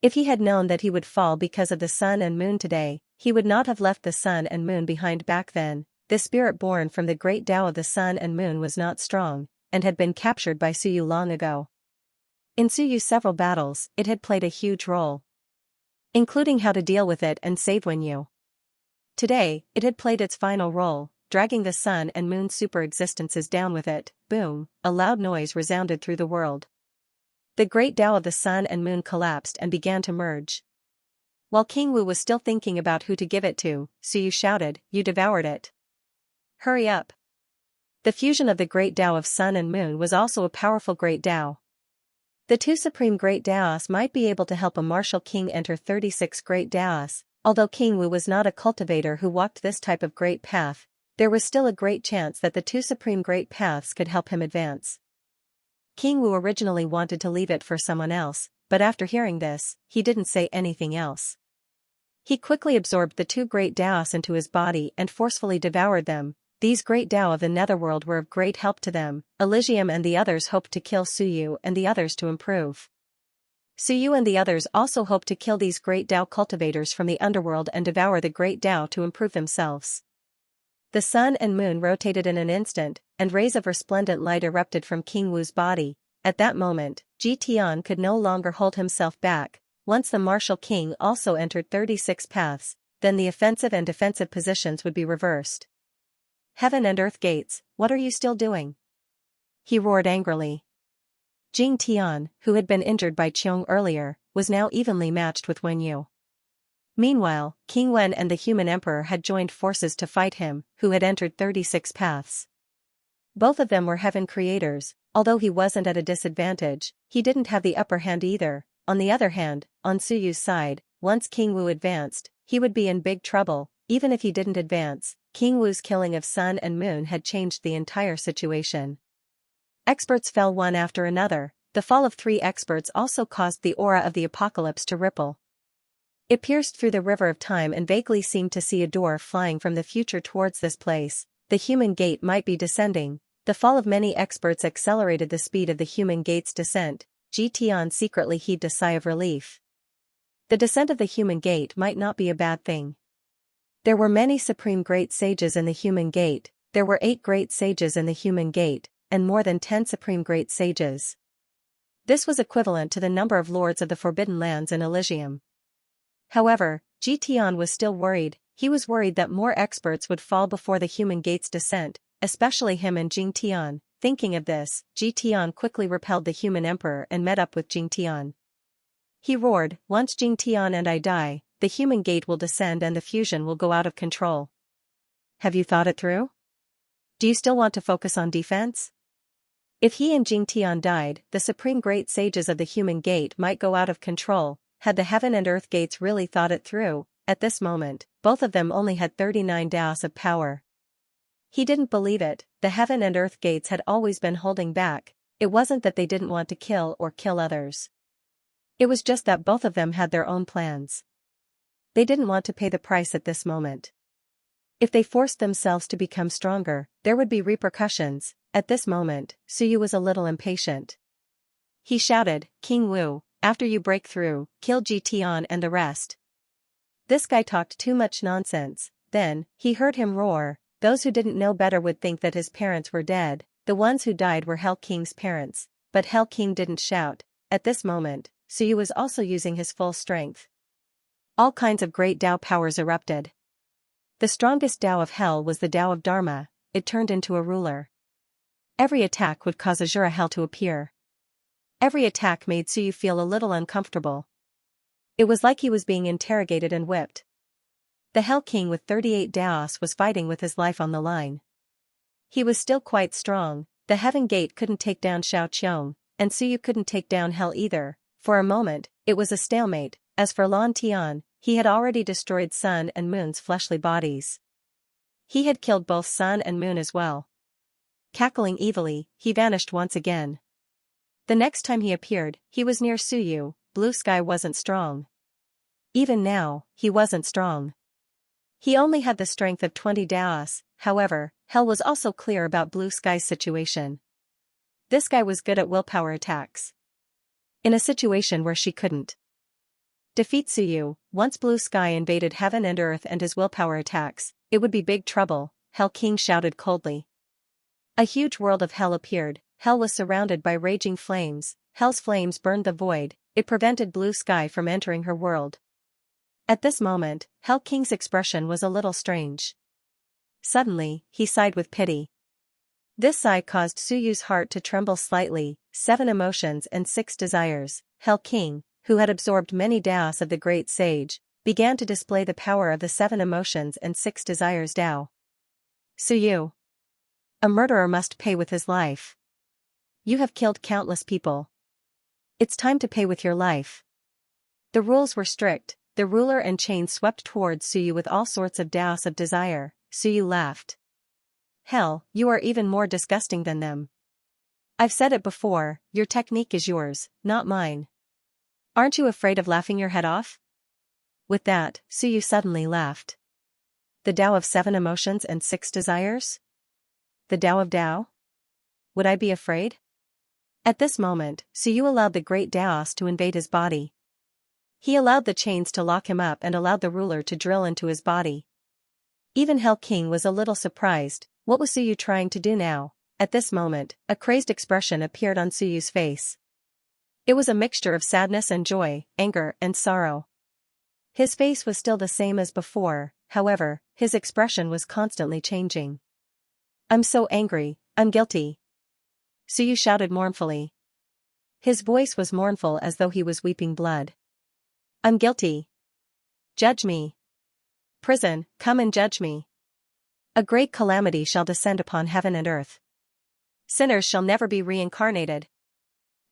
If he had known that he would fall because of the sun and moon today, he would not have left the sun and moon behind back then. The spirit born from the great Tao of the sun and moon was not strong, and had been captured by Su Yu long ago. In Su Yu's several battles, it had played a huge role, including how to deal with it and save Wen Yu. Today, it had played its final role, dragging the sun and moon super-existences down with it. Boom, a loud noise resounded through the world. The great Tao of the sun and moon collapsed and began to merge. While King Wu was still thinking about who to give it to, Suyu shouted, "You devoured it. Hurry up." The fusion of the great Tao of sun and moon was also a powerful great Tao. The two supreme great Taos might be able to help a martial king enter 36 great Taos. Although King Wu was not a cultivator who walked this type of great path, there was still a great chance that the two supreme great paths could help him advance. King Wu originally wanted to leave it for someone else, but after hearing this, he didn't say anything else. He quickly absorbed the two great Taos into his body and forcefully devoured them. These great Tao of the netherworld were of great help to them. Elysium and the others hoped to kill Suyu and the others to improve. Suyu and the others also hoped to kill these great Tao cultivators from the underworld and devour the great Tao to improve themselves. The sun and moon rotated in an instant, and rays of resplendent light erupted from King Wu's body. At that moment, Ji Tian could no longer hold himself back. Once the martial king also entered 36 paths, then the offensive and defensive positions would be reversed. "Heaven and earth gates, what are you still doing?" he roared angrily. Jing Tian, who had been injured by Qiong earlier, was now evenly matched with Wen Yu. Meanwhile, King Wen and the human emperor had joined forces to fight him, who had entered 36 paths. Both of them were heaven creators. Although he wasn't at a disadvantage, he didn't have the upper hand either. On the other hand, on Suyu's side, once King Wu advanced, he would be in big trouble. Even if he didn't advance, King Wu's killing of sun and moon had changed the entire situation. Experts fell one after another. The fall of 3 experts also caused the aura of the apocalypse to ripple. It pierced through the river of time and vaguely seemed to see a door flying from the future towards this place. The human gate might be descending. The fall of many experts accelerated the speed of the human gate's descent. Ji Tian secretly heaved a sigh of relief. The descent of the human gate might not be a bad thing. There were many supreme great sages in the human gate. There were 8 great sages in the human gate, and more than 10 supreme great sages. This was equivalent to the number of lords of the Forbidden Lands in Elysium. However, Ji Tian was still worried. He was worried that more experts would fall before the human gate's descent, especially him and Jing Tian. Thinking of this, Ji Tian quickly repelled the human emperor and met up with Jing Tian. He roared, "Once Jing Tian and I die, the human gate will descend and the fusion will go out of control. Have you thought it through? Do you still want to focus on defense?" If he and Jing Tian died, the supreme great sages of the human gate might go out of control. Had the heaven and earth gates really thought it through? At this moment, both of them only had 39 Daos of power. He didn't believe it. The heaven and earth gates had always been holding back. It wasn't that they didn't want to kill or kill others. It was just that both of them had their own plans. They didn't want to pay the price at this moment. If they forced themselves to become stronger, there would be repercussions. At this moment, Suyu was a little impatient. He shouted, "King Wu, after you break through, kill Ji Tian and the rest." This guy talked too much nonsense. Then, he heard him roar. Those who didn't know better would think that his parents were dead. The ones who died were Hell King's parents. But Hell King didn't shout. At this moment, Suyu was also using his full strength. All kinds of great Tao powers erupted. The strongest Tao of Hell was the Tao of Dharma. It turned into a ruler. Every attack would cause Azura Hell to appear. Every attack made Suyu feel a little uncomfortable. It was like he was being interrogated and whipped. The Hell King with 38 Daos was fighting with his life on the line. He was still quite strong. The Heaven Gate couldn't take down Xiao Qiong, and Suyu couldn't take down Hell either. For a moment, it was a stalemate. As for Lan Tian, he had already destroyed Sun and Moon's fleshly bodies. He had killed both Sun and Moon as well. Cackling evilly, he vanished once again. The next time he appeared, he was near Suyu. Blue Sky wasn't strong. Even now, he wasn't strong. He only had the strength of 20 Daos. However, Hell was also clear about Blue Sky's situation. This guy was good at willpower attacks. In a situation where she couldn't defeat Suyu, once Blue Sky invaded heaven and earth and his willpower attacks, it would be big trouble, Hell King shouted coldly. A huge world of hell appeared. Hell was surrounded by raging flames. Hell's flames burned the void. It prevented Blue Sky from entering her world. At this moment, Hell King's expression was a little strange. Suddenly, he sighed with pity. This sigh caused Suyu's heart to tremble slightly. 7 emotions and 6 desires. Hell King, who had absorbed many Daos of the great sage, began to display the power of the 7 emotions and 6 desires Dao. Suyu. A murderer must pay with his life. You have killed countless people. It's time to pay with your life. The rules were strict. The ruler and chain swept towards Suyu with all sorts of Daos of desire. Suyu laughed. Hell, you are even more disgusting than them. I've said it before, your technique is yours, not mine. Aren't you afraid of laughing your head off? With that, Suyu suddenly laughed. The Tao of 7 emotions and 6 desires? The Tao of Tao? Would I be afraid? At this moment, Suyu allowed the great Daos to invade his body. He allowed the chains to lock him up and allowed the ruler to drill into his body. Even Hell King was a little surprised. What was Suyu trying to do now? At this moment, a crazed expression appeared on Suyu's face. It was a mixture of sadness and joy, anger and sorrow. His face was still the same as before, however, his expression was constantly changing. I'm so angry, I'm guilty. Suyu shouted mournfully. His voice was mournful as though he was weeping blood. I'm guilty. Judge me. Prison, come and judge me. A great calamity shall descend upon heaven and earth. Sinners shall never be reincarnated.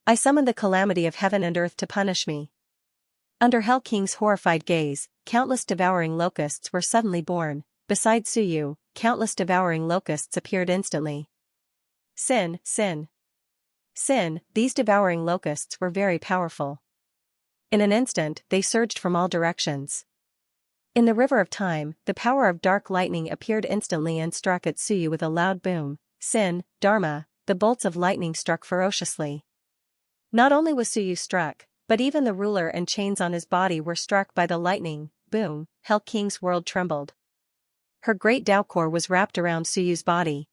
I summon the calamity of heaven and earth to punish me. Under Hell King's horrified gaze, countless devouring locusts were suddenly born. Besides Suyu, countless devouring locusts appeared instantly. Sin, sin. Sin, these devouring locusts were very powerful. In an instant, they surged from all directions. In the river of time, the power of dark lightning appeared instantly and struck at Suyu with a loud boom. Sin, Dharma, the bolts of lightning struck ferociously. Not only was Suyu struck, but even the ruler and chains on his body were struck by the lightning. Boom, Hell King's world trembled. Her great Tao core was wrapped around Suyu's body.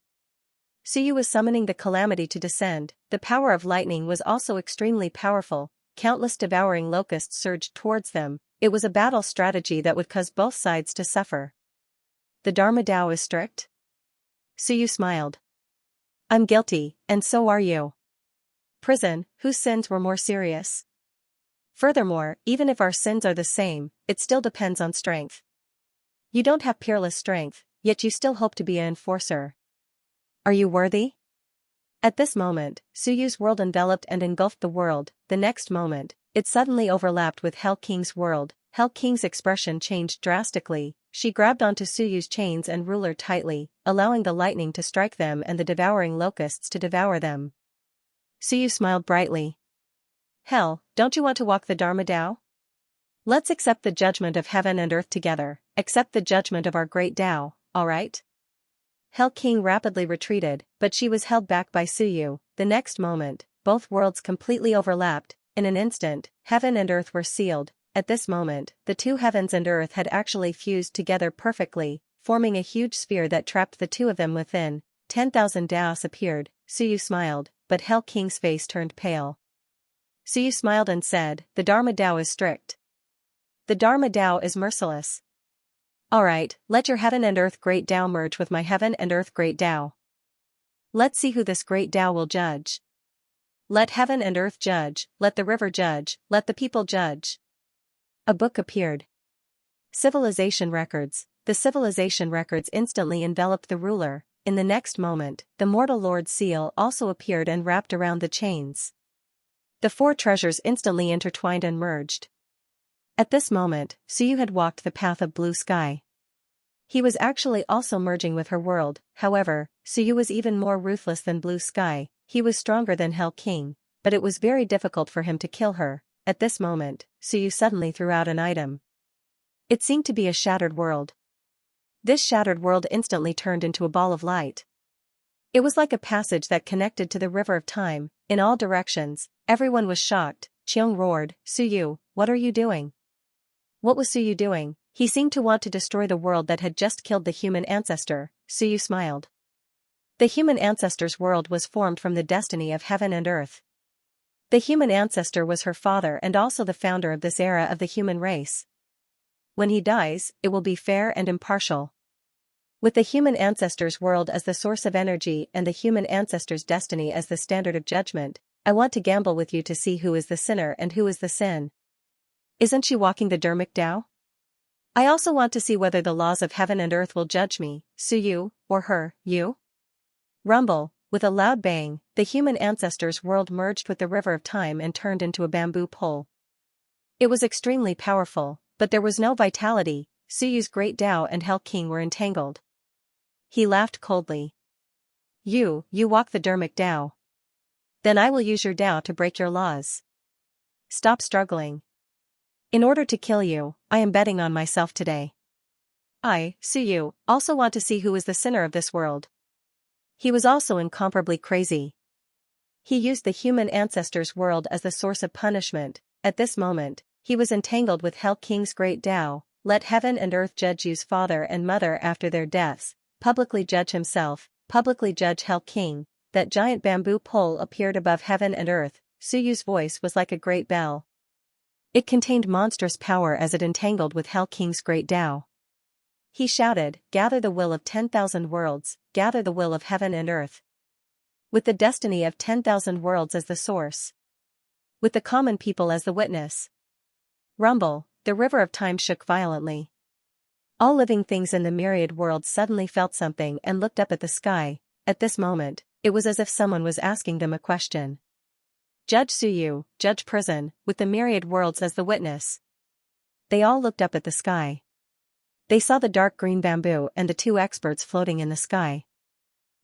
Suyu was summoning the calamity to descend. The power of lightning was also extremely powerful. Countless devouring locusts surged towards them. It was a battle strategy that would cause both sides to suffer. The Dharma Tao is strict? Suyu smiled. I'm guilty, and so are you. Prison, whose sins were more serious? Furthermore, even if our sins are the same, it still depends on strength. You don't have peerless strength, yet you still hope to be an enforcer. Are you worthy? At this moment, Suyu's world enveloped and engulfed the world. The next moment, it suddenly overlapped with Hell King's world. Hell King's expression changed drastically. She grabbed onto Suyu's chains and ruler tightly, allowing the lightning to strike them and the devouring locusts to devour them. Suyu smiled brightly. Hell, don't you want to walk the Dharma Tao? Let's accept the judgment of heaven and earth together. Accept the judgment of our great Tao, alright? Hell King rapidly retreated, but she was held back by Suyu. The next moment, both worlds completely overlapped. In an instant, heaven and earth were sealed. At this moment, the two heavens and earth had actually fused together perfectly, forming a huge sphere that trapped the two of them within. 10,000 Daos appeared. Suyu smiled, but Hell King's face turned pale. Suyu smiled and said, the Dharma Tao is strict. The Dharma Tao is merciless. Alright, let your heaven and earth great Tao merge with my heaven and earth great Tao. Let's see who this great Tao will judge. Let heaven and earth judge, let the river judge, let the people judge. A book appeared. Civilization records. The civilization records instantly enveloped the ruler. In the next moment, the mortal lord's seal also appeared and wrapped around the chains. The 4 treasures instantly intertwined and merged. At this moment, Suyu had walked the path of blue sky. He was actually also merging with her world. However, Suyu was even more ruthless than blue sky. He was stronger than Hell King, but it was very difficult for him to kill her. At this moment, Suyu suddenly threw out an item. It seemed to be a shattered world. This shattered world instantly turned into a ball of light. It was like a passage that connected to the river of time. In all directions, everyone was shocked. Qiong roared, Suyu, what are you doing? What was Suyu doing? He seemed to want to destroy the world that had just killed the human ancestor. Suyu smiled. The human ancestor's world was formed from the destiny of heaven and earth. The human ancestor was her father and also the founder of this era of the human race. When he dies, it will be fair and impartial. With the human ancestors' world as the source of energy and the human ancestors' destiny as the standard of judgment, I want to gamble with you to see who is the sinner and who is the sin. Isn't she walking the Dharmic Tao? I also want to see whether the laws of heaven and earth will judge me, Suyu, or her, you. Rumble, with a loud bang, the human ancestors' world merged with the river of time and turned into a bamboo pole. It was extremely powerful, but there was no vitality. Suyu's great Tao and Hell King were entangled. He laughed coldly. You walk the Dharmic Tao. Then I will use your Tao to break your laws. Stop struggling. In order to kill you, I am betting on myself today. I, Suyu, also want to see who is the sinner of this world. He was also incomparably crazy. He used the human ancestors' world as the source of punishment. At this moment, he was entangled with Hell King's great Tao. Let heaven and earth judge Yu's father and mother after their deaths, publicly judge himself, publicly judge Hell King. That giant bamboo pole appeared above heaven and earth. Suyu's voice was like a great bell. It contained monstrous power as it entangled with Hell King's great Tao. He shouted, gather the will of 10,000 worlds, gather the will of heaven and earth. With the destiny of 10,000 worlds as the source. With the common people as the witness. Rumble, the river of time shook violently. All living things in the myriad world suddenly felt something and looked up at the sky. At this moment, it was as if someone was asking them a question. Judge Suyu, Judge Prison, with the myriad worlds as the witness. They all looked up at the sky. They saw the dark green bamboo and the two experts floating in the sky.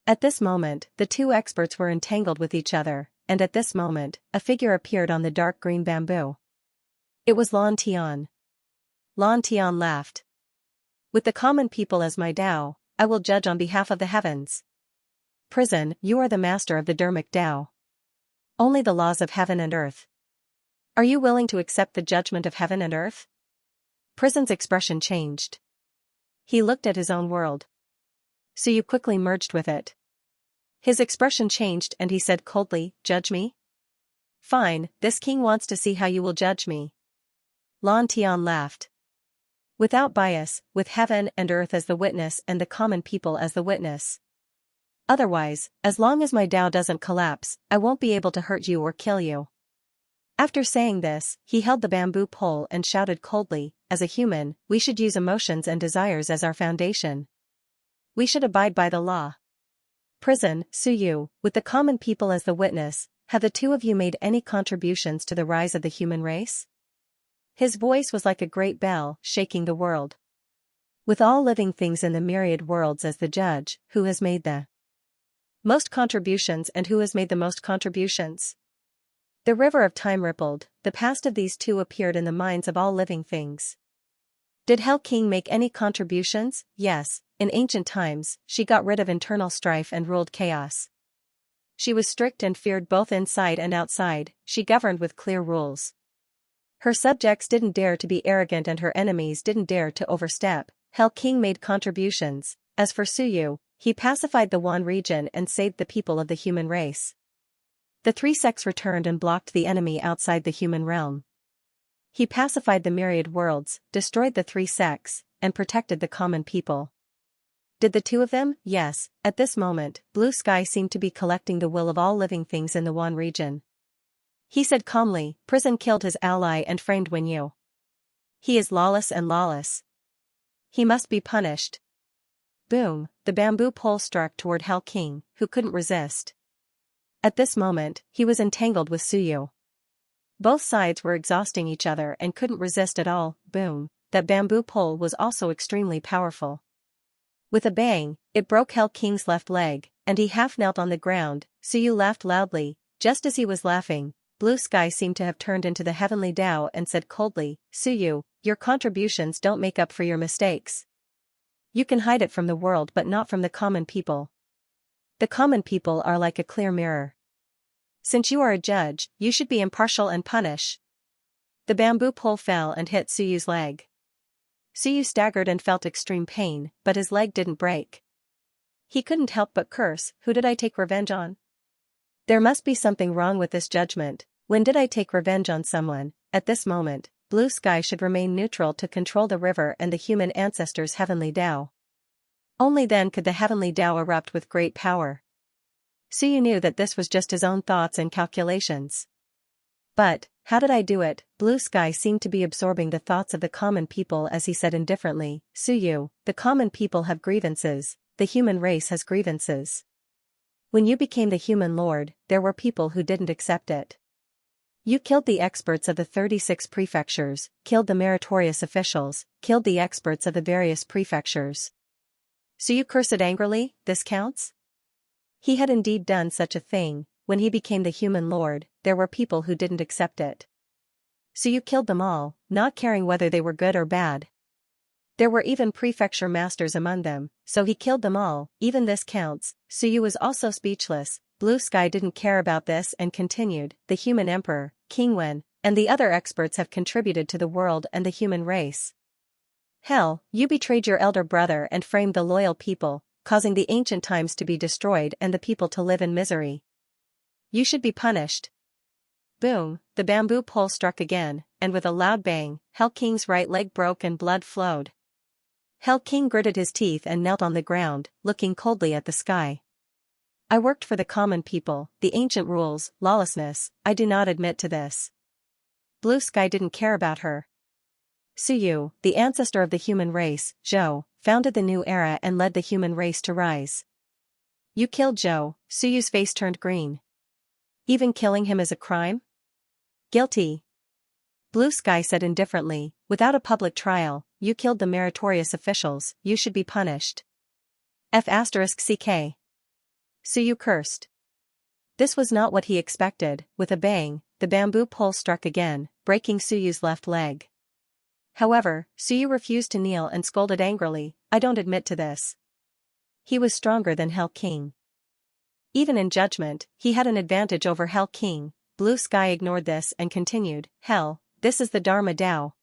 At this moment, the two experts were entangled with each other, and at this moment, a figure appeared on the dark green bamboo. It was Lan Tian. Lan Tian laughed. With the common people as my Tao, I will judge on behalf of the heavens. Prison, you are the master of the Dharmic Tao. Only the laws of heaven and earth. Are you willing to accept the judgment of heaven and earth? Prison's expression changed. He looked at his own world. So you quickly merged with it. His expression changed and he said coldly, judge me? Fine, this king wants to see how you will judge me. Lan Tian laughed. Without bias, with heaven and earth as the witness and the common people as the witness. Otherwise, as long as my Tao doesn't collapse, I won't be able to hurt you or kill you. After saying this, he held the bamboo pole and shouted coldly, as a human, we should use emotions and desires as our foundation. We should abide by the law. Prison, Suyu, with the common people as the witness, have the two of you made any contributions to the rise of the human race? His voice was like a great bell, shaking the world. With all living things in the myriad worlds as the judge, who has made the most contributions and who has made the most contributions? The river of time rippled, the past of these two appeared in the minds of all living things. Did Hell King make any contributions? Yes, in ancient times, she got rid of internal strife and ruled chaos. She was strict and feared both inside and outside, she governed with clear rules. Her subjects didn't dare to be arrogant and her enemies didn't dare to overstep. Hell King made contributions. As for Suyu, he pacified the Wan region and saved the people of the human race. The three sects returned and blocked the enemy outside the human realm. He pacified the myriad worlds, destroyed the three sects, and protected the common people. Did the two of them? Yes, at this moment, blue sky seemed to be collecting the will of all living things in the Wan region. He said calmly, Prison killed his ally and framed Wen Yu. He is lawless and lawless. He must be punished. Boom, the bamboo pole struck toward Hell King, who couldn't resist. At this moment, he was entangled with Suyu. Both sides were exhausting each other and couldn't resist at all. Boom, that bamboo pole was also extremely powerful. With a bang, it broke Hell King's left leg, and he half knelt on the ground. Suyu laughed loudly. Just as he was laughing, blue sky seemed to have turned into the heavenly Tao and said coldly, Suyu, your contributions don't make up for your mistakes. You can hide it from the world but not from the common people. The common people are like a clear mirror. Since you are a judge, you should be impartial and punish. The bamboo pole fell and hit Suyu's leg. Suyu staggered and felt extreme pain, but his leg didn't break. He couldn't help but curse, who did I take revenge on? There must be something wrong with this judgment. When did I take revenge on someone? At this moment, blue sky should remain neutral to control the river and the human ancestors' heavenly Tao. Only then could the heavenly Tao erupt with great power. Suyu knew that this was just his own thoughts and calculations. But, how did I do it? Blue sky seemed to be absorbing the thoughts of the common people as he said indifferently, Suyu, the common people have grievances, the human race has grievances. When you became the human lord, there were people who didn't accept it. You killed the experts of the 36 prefectures, killed the meritorious officials, killed the experts of the various prefectures. So you cursed angrily, this counts? He had indeed done such a thing. When he became the human lord, there were people who didn't accept it. So you killed them all, not caring whether they were good or bad. There were even prefecture masters among them, so he killed them all, even this counts. Suyu was also speechless. Blue sky didn't care about this and continued, the human emperor, King Wen, and the other experts have contributed to the world and the human race. Hell, you betrayed your elder brother and framed the loyal people, causing the ancient times to be destroyed and the people to live in misery. You should be punished. Boom, the bamboo pole struck again, and with a loud bang, Hell King's right leg broke and blood flowed. Hell King gritted his teeth and knelt on the ground, looking coldly at the sky. I worked for the common people, the ancient rules, lawlessness, I do not admit to this. Blue sky didn't care about her. Suyu, the ancestor of the human race, Zhou, founded the new era and led the human race to rise. You killed Zhou, Suyu's face turned green. Even killing him is a crime? Guilty. Blue sky said indifferently, without a public trial, you killed the meritorious officials, you should be punished. F***ck. Suyu cursed. This was not what he expected. With a bang, the bamboo pole struck again, breaking Suyu's left leg. However, Suyu refused to kneel and scolded angrily, I don't admit to this. He was stronger than Hell King. Even in judgment, he had an advantage over Hell King. Blue sky ignored this and continued, Hell, this is the Dharma Tao.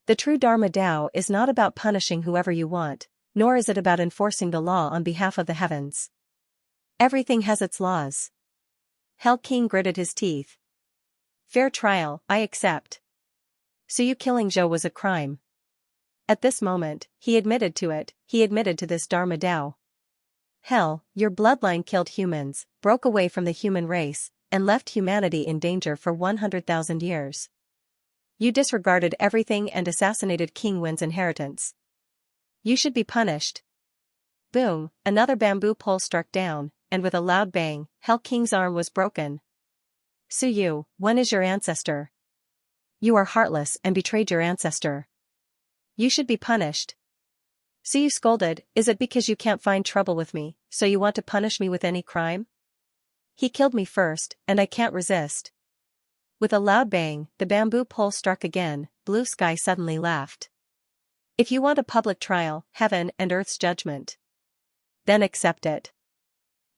The true Dharma Tao is not about punishing whoever you want, nor is it about enforcing the law on behalf of the heavens. Everything has its laws. Hell King gritted his teeth. Fair trial, I accept. Suyu killing Zhou was a crime. At this moment, he admitted to it, he admitted to this Dharma Tao. Hell, your bloodline killed humans, broke away from the human race, and left humanity in danger for 100,000 years. You disregarded everything and assassinated King Wen's inheritance. You should be punished. Boom, another bamboo pole struck down, and with a loud bang, Hell King's arm was broken. Suyu, when is your ancestor? You are heartless and betrayed your ancestor. You should be punished. Suyu scolded, is it because you can't find trouble with me, so you want to punish me with any crime? He killed me first, and I can't resist. With a loud bang, the bamboo pole struck again. Blue sky suddenly laughed. If you want a public trial, heaven and earth's judgment, then accept it.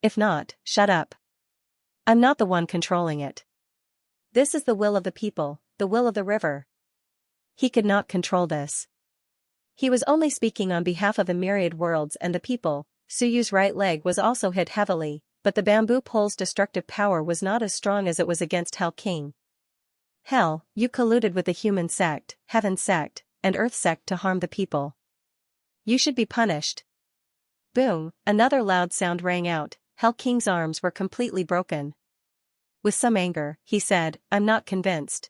If not, shut up. I'm not the one controlling it. This is the will of the people, the will of the river. He could not control this. He was only speaking on behalf of the myriad worlds and the people. Suyu's right leg was also hit heavily, but the bamboo pole's destructive power was not as strong as it was against Hell King. Hell, you colluded with the human sect, heaven sect, and earth sect to harm the people. You should be punished. Boom, another loud sound rang out. Hell King's arms were completely broken. With some anger, he said, I'm not convinced.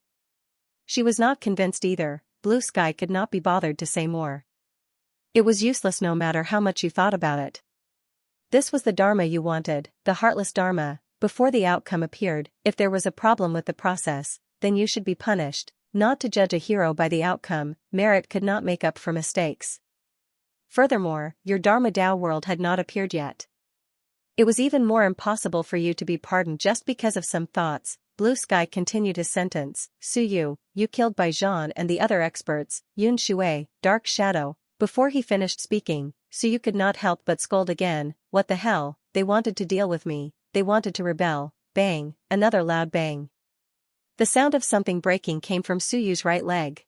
She was not convinced either. Blue sky could not be bothered to say more. It was useless no matter how much you thought about it. This was the Dharma you wanted, the heartless Dharma. Before the outcome appeared, if there was a problem with the process, then you should be punished, not to judge a hero by the outcome. Merit could not make up for mistakes. Furthermore, your Dharma Tao world had not appeared yet. It was even more impossible for you to be pardoned just because of some thoughts. Blue sky continued his sentence, Suyu, you killed Bai Zhan and the other experts, Yun Shui, Dark Shadow. Before he finished speaking, Suyu could not help but scold again, what the hell, they wanted to deal with me, they wanted to rebel. Bang, another loud bang. The sound of something breaking came from Suyu's right leg.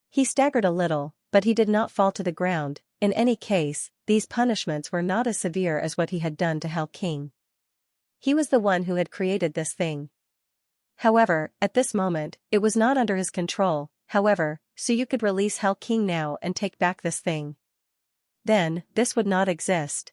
He staggered a little, but he did not fall to the ground. In any case, these punishments were not as severe as what he had done to Hell King. He was the one who had created this thing. However, at this moment, it was not under his control. however, so you could release Hell King now and take back this thing. Then, this would not exist.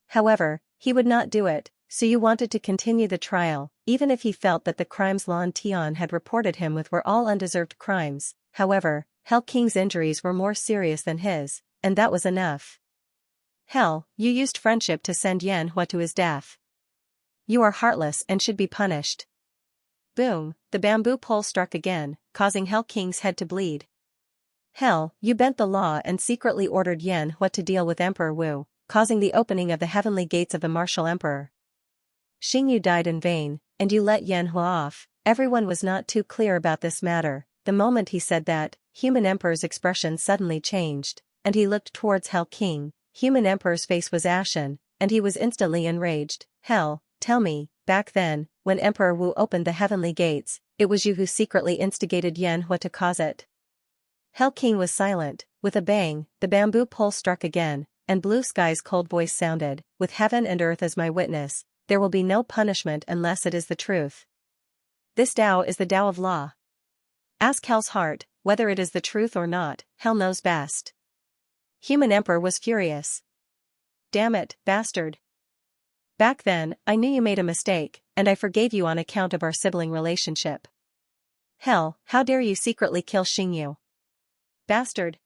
However, he would not do it, so you wanted to continue the trial, even if he felt that the crimes Lan Tian had reported him with were all undeserved crimes. However, Hell King's injuries were more serious than his, and that was enough. Hell, you used friendship to send Xianxia to his death. You are heartless and should be punished. Boom, the bamboo pole struck again, causing Hell King's head to bleed. Hell, you bent the law and secretly ordered Xianxia to deal with Emperor Wu, causing the opening of the heavenly gates of the martial emperor. Xingyu died in vain, and you let Xianxia off. Everyone was not too clear about this matter. The moment he said that, Human Emperor's expression suddenly changed, and he looked towards Hell King. Human Emperor's face was ashen, and he was instantly enraged. Hell, tell me, back then, when Emperor Wu opened the heavenly gates, it was you who secretly instigated Xianxia to cause it. Hell King was silent. With a bang, the bamboo pole struck again, and Blue Sky's cold voice sounded, with heaven and earth as my witness, there will be no punishment unless it is the truth. This Tao is the Tao of law. Ask Hell's heart, whether it is the truth or not, Hell knows best. Human Emperor was furious. Damn it, bastard. Back then, I knew you made a mistake, and I forgave you on account of our sibling relationship. Hell, how dare you secretly kill Xingyu? Bastard.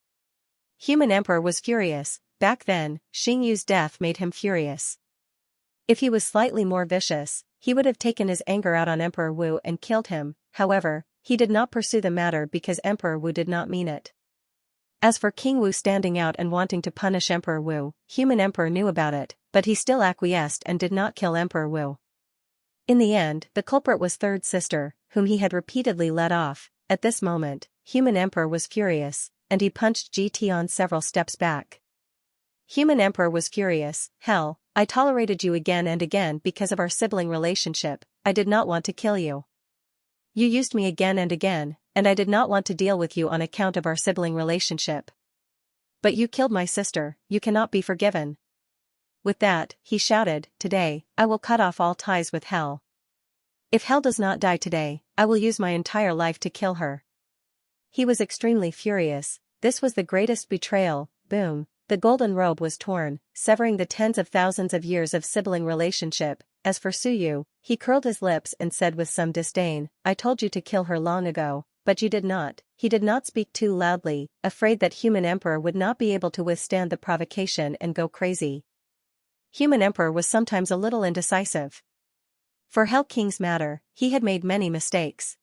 Human Emperor was furious. Back then, Xingyu's death made him furious. If he was slightly more vicious, he would have taken his anger out on Emperor Wu and killed him. However, he did not pursue the matter because Emperor Wu did not mean it. As for King Wu standing out and wanting to punish Emperor Wu, Human Emperor knew about it, but he still acquiesced and did not kill Emperor Wu. In the end, the culprit was Third Sister, whom he had repeatedly let off. At this moment, Human Emperor was furious, and he punched Tian several steps back. Human Emperor was furious. Hell, I tolerated you again and again because of our sibling relationship. I did not want to kill you. You used me again and again, and I did not want to deal with you on account of our sibling relationship. But you killed my sister, you cannot be forgiven. With that, he shouted, today, I will cut off all ties with Hell. If Hell does not die today, I will use my entire life to kill her. He was extremely furious. This was the greatest betrayal. Boom. The golden robe was torn, severing the tens of thousands of years of sibling relationship. As for Suyu, he curled his lips and said with some disdain, I told you to kill her long ago, but you did not. He did not speak too loudly, afraid that Human Emperor would not be able to withstand the provocation and go crazy. Human Emperor was sometimes a little indecisive. For Hell King's matter, he had made many mistakes.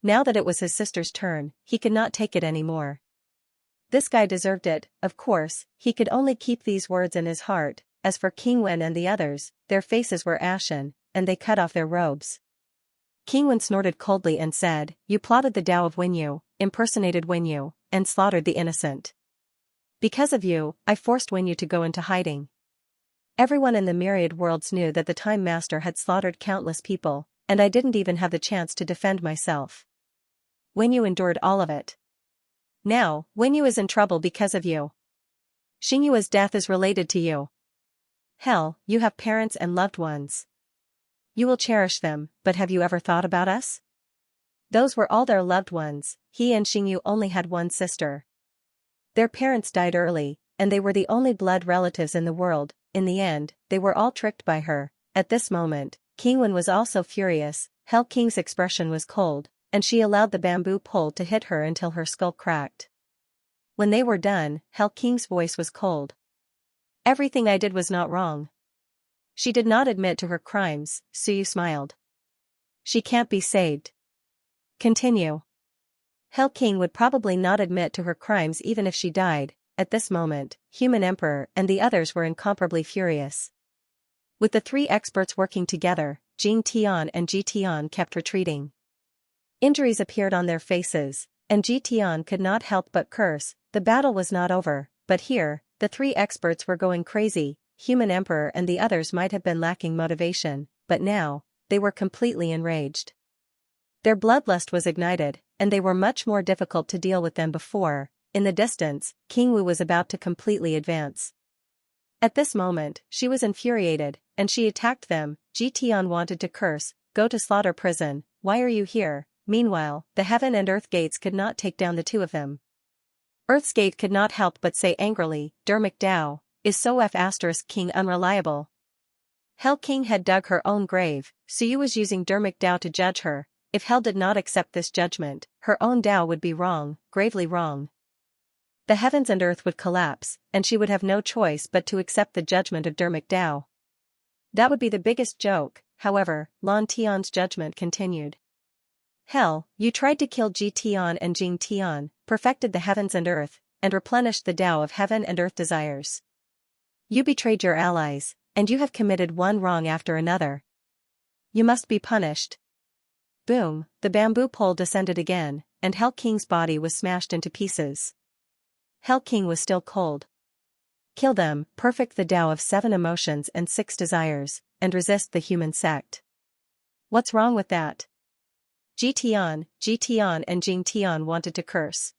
Now that it was his sister's turn, he could not take it anymore. This guy deserved it. Of course, he could only keep these words in his heart. As for King Wen and the others, their faces were ashen, and they cut off their robes. King Wen snorted coldly and said, you plotted the Tao of Wenyu, impersonated Wenyu, and slaughtered the innocent. Because of you, I forced Wenyu to go into hiding. Everyone in the Myriad worlds knew that the Time Master had slaughtered countless people, and I didn't even have the chance to defend myself. Wenyu endured all of it. Now, Wenyu is in trouble because of you. Xingyu's death is related to you. Hell, you have parents and loved ones. You will cherish them, but have you ever thought about us? Those were all their loved ones. He and Xingyu only had one sister. Their parents died early, and they were the only blood relatives in the world. In the end, they were all tricked by her. At this moment, King Wen was also furious. Hell King's expression was cold, and she allowed the bamboo pole to hit her until her skull cracked. When they were done, Hell King's voice was cold. Everything I did was not wrong. She did not admit to her crimes. Suyu smiled. She can't be saved. Continue. Hell King would probably not admit to her crimes even if she died. At this moment, Human Emperor and the others were incomparably furious. With the three experts working together, Jing Tian and Ji Tian kept retreating. Injuries appeared on their faces, and Ji Tian could not help but curse. The battle was not over, but here, the three experts were going crazy. Human Emperor and the others might have been lacking motivation, but now, they were completely enraged. Their bloodlust was ignited, and they were much more difficult to deal with than before. In the distance, King Wu was about to completely advance. At this moment, she was infuriated, and she attacked them. Ji Tian wanted to curse, go to slaughter prison, why are you here? Meanwhile, the heaven and earth gates could not take down the two of them. Earth's gate could not help but say angrily, Dermic Dao, is so King unreliable. Hell King had dug her own grave, Suyu was using Dermic Dao to judge her. If Hell did not accept this judgment, her own Dao would be wrong, gravely wrong. The heavens and earth would collapse, and she would have no choice but to accept the judgment of Dermic Dao. That would be the biggest joke. However, Lan Tian's judgment continued. Hell, you tried to kill Ji Tian and Jing Tian, perfected the heavens and earth, and replenished the Dao of heaven and earth desires. You betrayed your allies, and you have committed one wrong after another. You must be punished. Boom, the bamboo pole descended again, and Hell King's body was smashed into pieces. Hell King was still cold. Kill them, perfect the Tao of 7 emotions and 6 desires, and resist the human sect. What's wrong with that? Ji Tian, and Jing Tian wanted to curse.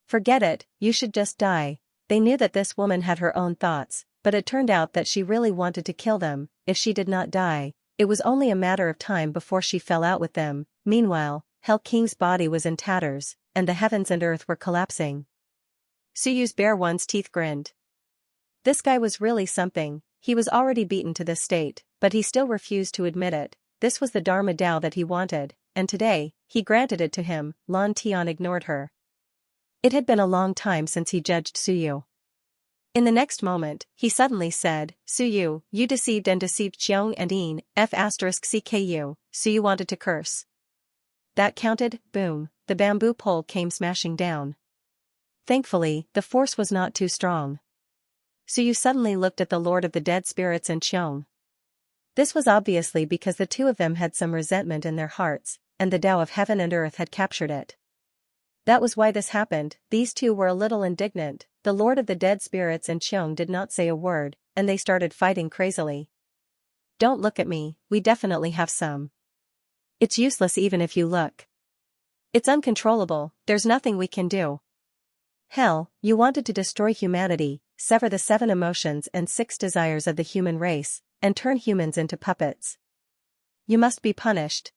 Forget it, you should just die. They knew that this woman had her own thoughts, but it turned out that she really wanted to kill them. If she did not die, it was only a matter of time before she fell out with them. Meanwhile, Hell King's body was in tatters, and the heavens and earth were collapsing. Suyu's bare one's teeth grinned. This guy was really something. He was already beaten to this state, but he still refused to admit it. This was the Dharma Tao that he wanted, and today, he granted it to him. Lan Tian ignored her. It had been a long time since he judged Suyu. In the next moment, he suddenly said, Suyu, you deceived Xiong and Yin, F***CKU, Suyu wanted to curse. That counted. Boom, the bamboo pole came smashing down. Thankfully, the force was not too strong. Suyu suddenly looked at the Lord of the Dead Spirits and Xiong. This was obviously because the two of them had some resentment in their hearts, and the Tao of heaven and earth had captured it. That was why this happened. These two were a little indignant. The Lord of the Dead Spirits and Xiong did not say a word, and they started fighting crazily. Don't look at me, we definitely have some. It's useless even if you look. It's uncontrollable, there's nothing we can do. Hell, you wanted to destroy humanity, sever the 7 emotions and 6 desires of the human race, and turn humans into puppets. You must be punished.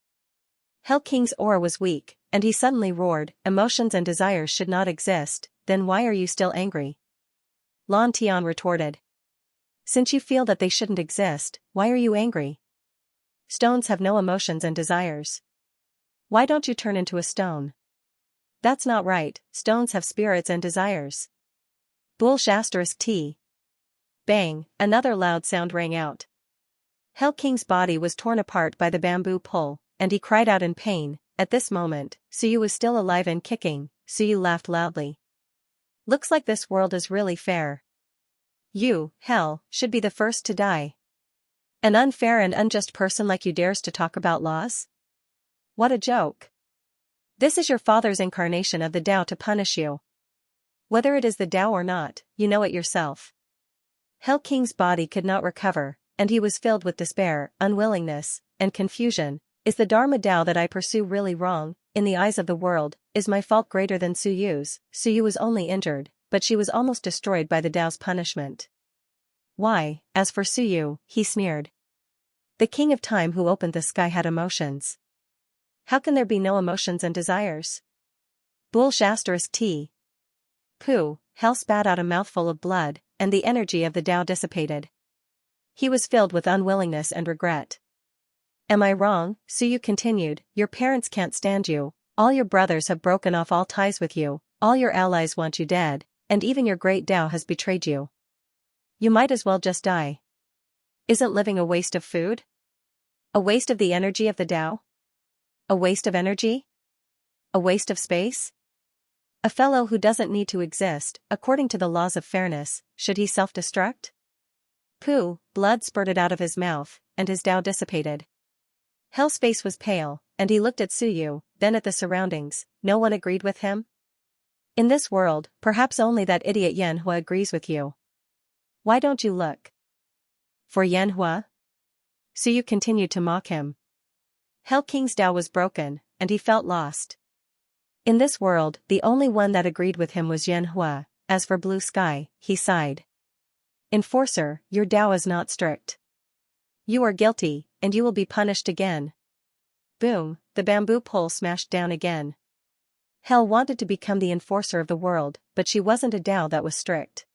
Hell King's aura was weak, and he suddenly roared, emotions and desires should not exist, then why are you still angry? Lan Tian retorted. Since you feel that they shouldn't exist, why are you angry? Stones have no emotions and desires. Why don't you turn into a stone? That's not right, stones have spirits and desires. T. Bang, another loud sound rang out. Hell King's body was torn apart by the bamboo pole, and he cried out in pain. At this moment, Suyu was still alive and kicking. Suyu laughed loudly. Looks like this world is really fair. You, Hell, should be the first to die. An unfair and unjust person like you dares to talk about laws? What a joke. This is your father's incarnation of the Tao to punish you. Whether it is the Tao or not, you know it yourself. Hell King's body could not recover, and he was filled with despair, unwillingness, and confusion. Is the Dharma Tao that I pursue really wrong? In the eyes of the world, is my fault greater than Suyu's? Suyu was only injured, but she was almost destroyed by the Tao's punishment. Why, as for Suyu, he sneered. The king of time who opened the sky had emotions. How can there be no emotions and desires? T. Pooh, Hell spat out a mouthful of blood, and the energy of the Tao dissipated. He was filled with unwillingness and regret. Am I wrong? Suyu continued, your parents can't stand you, all your brothers have broken off all ties with you, all your allies want you dead, and even your great Tao has betrayed you. You might as well just die. Isn't living a waste of food? A waste of the energy of the Tao? A waste of energy? A waste of space? A fellow who doesn't need to exist, according to the laws of fairness, should he self-destruct? Pooh, blood spurted out of his mouth, and his Tao dissipated. Hell's face was pale, and he looked at Suyu, then at the surroundings. No one agreed with him? In this world, perhaps only that idiot Yanhua agrees with you. Why don't you look? For Yanhua? Suyu continued to mock him. Hell King's Tao was broken, and he felt lost. In this world, the only one that agreed with him was Yanhua. As for Blue Sky, he sighed. Enforcer, your Tao is not strict. You are guilty, and you will be punished again. Boom, the bamboo pole smashed down again. Hell wanted to become the enforcer of the world, but she wasn't a Tao that was strict.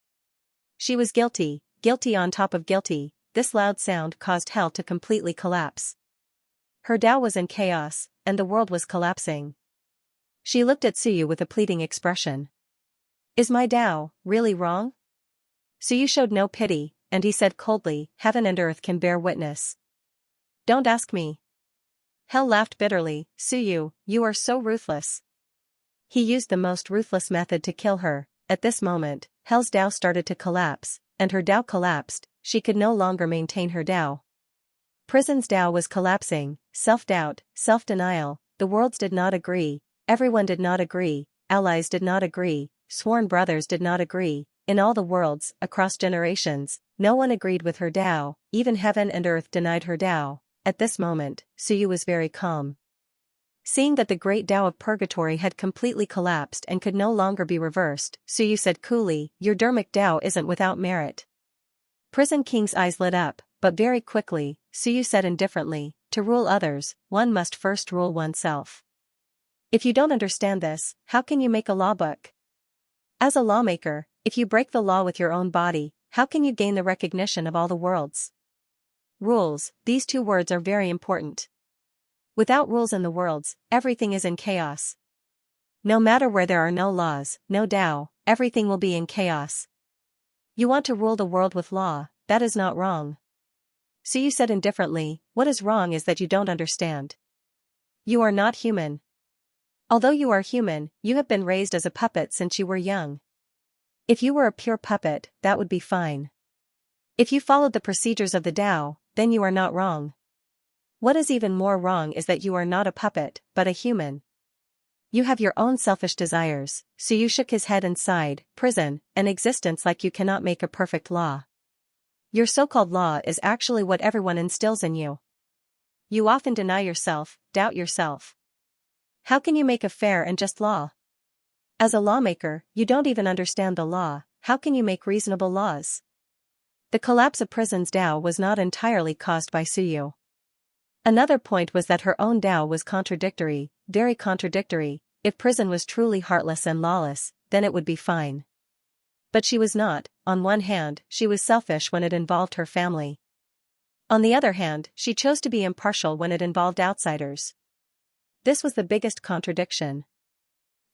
She was guilty, guilty on top of guilty. This loud sound caused Hell to completely collapse. Her Tao was in chaos, and the world was collapsing. She looked at Suyu with a pleading expression. Is my Tao really wrong? Suyu showed no pity, and he said coldly, heaven and earth can bear witness. Don't ask me. Hell laughed bitterly, Suyu, you are so ruthless. He used the most ruthless method to kill her. At this moment, Hell's Tao started to collapse, and her Tao collapsed. She could no longer maintain her Tao. Prison's Tao was collapsing, self-doubt, self-denial, the worlds did not agree, everyone did not agree, allies did not agree, sworn brothers did not agree, in all the worlds, across generations, no one agreed with her Tao, even heaven and earth denied her Tao. At this moment, Suyu was very calm. Seeing that the great Tao of purgatory had completely collapsed and could no longer be reversed, Suyu said coolly, your Dharmic Tao isn't without merit. Prison King's eyes lit up, but very quickly, Suyu said indifferently, to rule others, one must first rule oneself. If you don't understand this, how can you make a law book? As a lawmaker, if you break the law with your own body, how can you gain the recognition of all the worlds? Rules, these two words are very important. Without rules in the worlds, everything is in chaos. No matter where there are no laws, no Tao, everything will be in chaos. You want to rule the world with law, that is not wrong. Suyu said indifferently, what is wrong is that you don't understand. You are not human. Although you are human, you have been raised as a puppet since you were young. If you were a pure puppet, that would be fine. If you followed the procedures of the Tao, then you are not wrong. What is even more wrong is that you are not a puppet, but a human. You have your own selfish desires. Suyu shook his head and sighed, prison, an existence like you cannot make a perfect law. Your so-called law is actually what everyone instills in you. You often deny yourself, doubt yourself. How can you make a fair and just law? As a lawmaker, you don't even understand the law, how can you make reasonable laws? The collapse of prison's Tao was not entirely caused by Suyu. Another point was that her own Tao was contradictory, very contradictory. If prison was truly heartless and lawless, then it would be fine. But she was not. On one hand, she was selfish when it involved her family. On the other hand, she chose to be impartial when it involved outsiders. This was the biggest contradiction.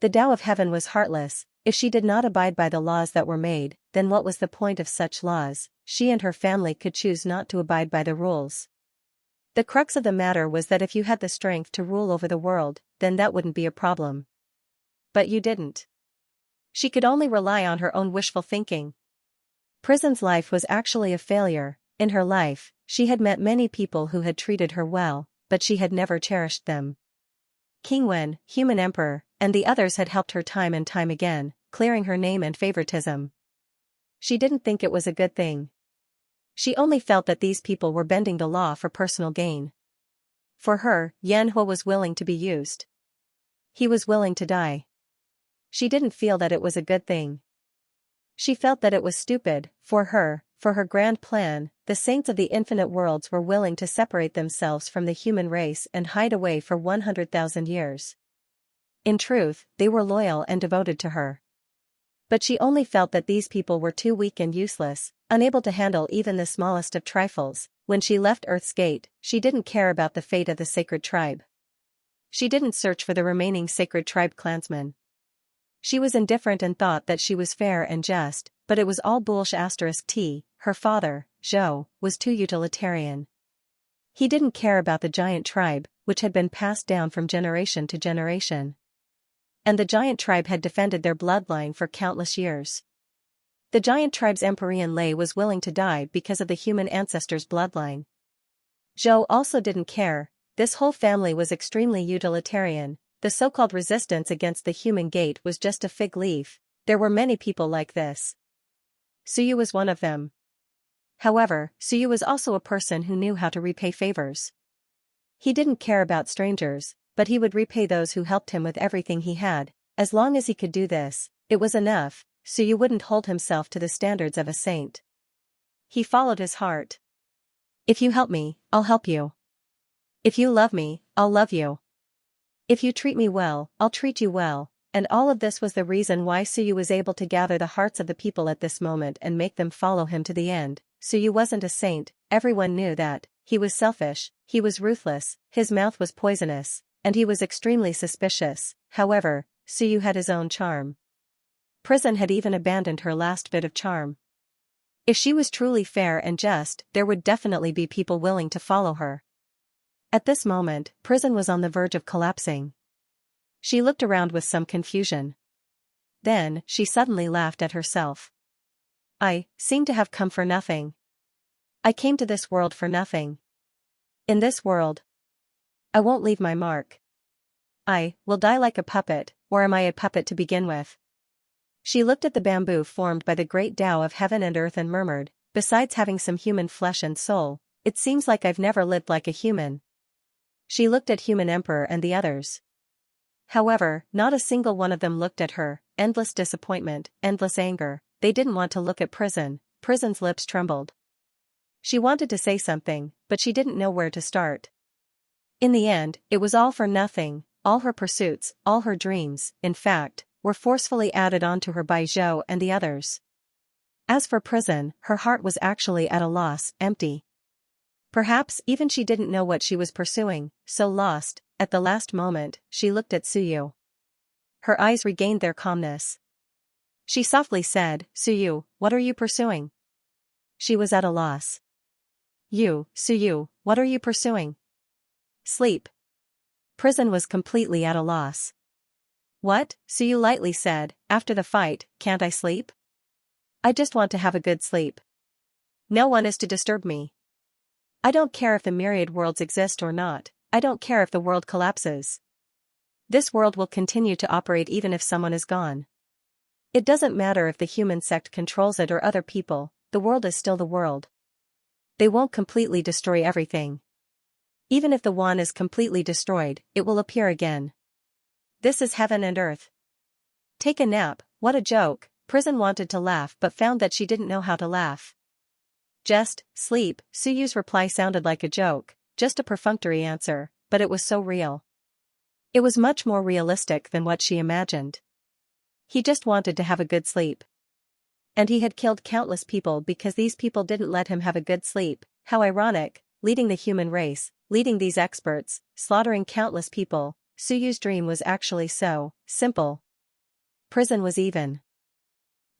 The Tao of heaven was heartless. If she did not abide by the laws that were made, then what was the point of such laws? She and her family could choose not to abide by the rules. The crux of the matter was that if you had the strength to rule over the world, then that wouldn't be a problem. But you didn't. She could only rely on her own wishful thinking. Prison's life was actually a failure. In her life, she had met many people who had treated her well, but she had never cherished them. King Wen, human emperor, and the others had helped her time and time again, clearing her name and favoritism. She didn't think it was a good thing. She only felt that these people were bending the law for personal gain. For her, Yanhua was willing to be used. He was willing to die. She didn't feel that it was a good thing. She felt that it was stupid. For her grand plan, the saints of the infinite worlds were willing to separate themselves from the human race and hide away for 100,000 years. In truth, they were loyal and devoted to her. But she only felt that these people were too weak and useless, unable to handle even the smallest of trifles. When she left Earth's Gate, she didn't care about the fate of the sacred tribe. She didn't search for the remaining sacred tribe clansmen. She was indifferent and thought that she was fair and just, but it was all bullshit. Her father, Zhou, was too utilitarian. He didn't care about the giant tribe, which had been passed down from generation to generation. And the giant tribe had defended their bloodline for countless years. The giant tribe's Empyrean Lei was willing to die because of the human ancestors' bloodline. Zhou also didn't care. This whole family was extremely utilitarian. The so-called resistance against the human gate was just a fig leaf. There were many people like this. Suyu was one of them. However, Suyu was also a person who knew how to repay favors. He didn't care about strangers, but he would repay those who helped him with everything he had. As long as he could do this, it was enough. Suyu wouldn't hold himself to the standards of a saint. He followed his heart. If you help me, I'll help you. If you love me, I'll love you. If you treat me well, I'll treat you well. And all of this was the reason why Suyu was able to gather the hearts of the people at this moment and make them follow him to the end. Suyu wasn't a saint, everyone knew that. He was selfish, he was ruthless, his mouth was poisonous, and he was extremely suspicious. However, Suyu had his own charm. Prison had even abandoned her last bit of charm. If she was truly fair and just, there would definitely be people willing to follow her. At this moment, prison was on the verge of collapsing. She looked around with some confusion. Then, she suddenly laughed at herself. I seem to have come for nothing. I came to this world for nothing. In this world, I won't leave my mark. I will die like a puppet, or am I a puppet to begin with? She looked at the bamboo formed by the great Tao of heaven and earth and murmured, besides having some human flesh and soul, it seems like I've never lived like a human. She looked at Human Emperor and the others. However, not a single one of them looked at her, endless disappointment, endless anger, they didn't want to look at Prison. Prison's lips trembled. She wanted to say something, but she didn't know where to start. In the end, it was all for nothing, all her pursuits, all her dreams, in fact, were forcefully added onto her by Zhou and the others. As for Prison, her heart was actually at a loss, empty. Perhaps even she didn't know what she was pursuing, so lost. At the last moment, she looked at Suyu. Her eyes regained their calmness. She softly said, Suyu, what are you pursuing? She was at a loss. You, Suyu, what are you pursuing? Sleep. Prison was completely at a loss. What? Suyu lightly said, after the fight, can't I sleep? I just want to have a good sleep. No one is to disturb me. I don't care if the myriad worlds exist or not. I don't care if the world collapses. This world will continue to operate even if someone is gone. It doesn't matter if the human sect controls it or other people, the world is still the world. They won't completely destroy everything. Even if the one is completely destroyed, it will appear again. This is heaven and earth. Take a nap, what a joke. Prison wanted to laugh but found that she didn't know how to laugh. Just sleep. Suyu's reply sounded like a joke. Just a perfunctory answer, but it was so real. It was much more realistic than what she imagined. He just wanted to have a good sleep. And he had killed countless people because these people didn't let him have a good sleep. How ironic, leading the human race, leading these experts, slaughtering countless people. Suyu's dream was actually so simple. Prison was even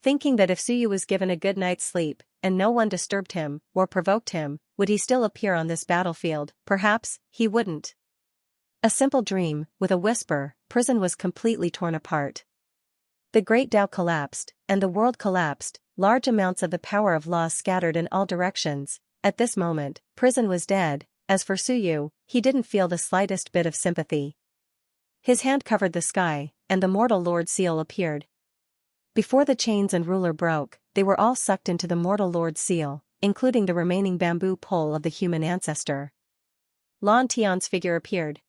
thinking that if Suyu was given a good night's sleep, and no one disturbed him, or provoked him, would he still appear on this battlefield? Perhaps, he wouldn't. A simple dream, with a whisper, Prison was completely torn apart. The great Tao collapsed, and the world collapsed, large amounts of the power of law scattered in all directions. At this moment, Prison was dead. As for Suyu, he didn't feel the slightest bit of sympathy. His hand covered the sky, and the mortal Lord Seal appeared. Before the chains and ruler broke, they were all sucked into the mortal Lord Seal, including the remaining bamboo pole of the human ancestor. Lan Tian's figure appeared.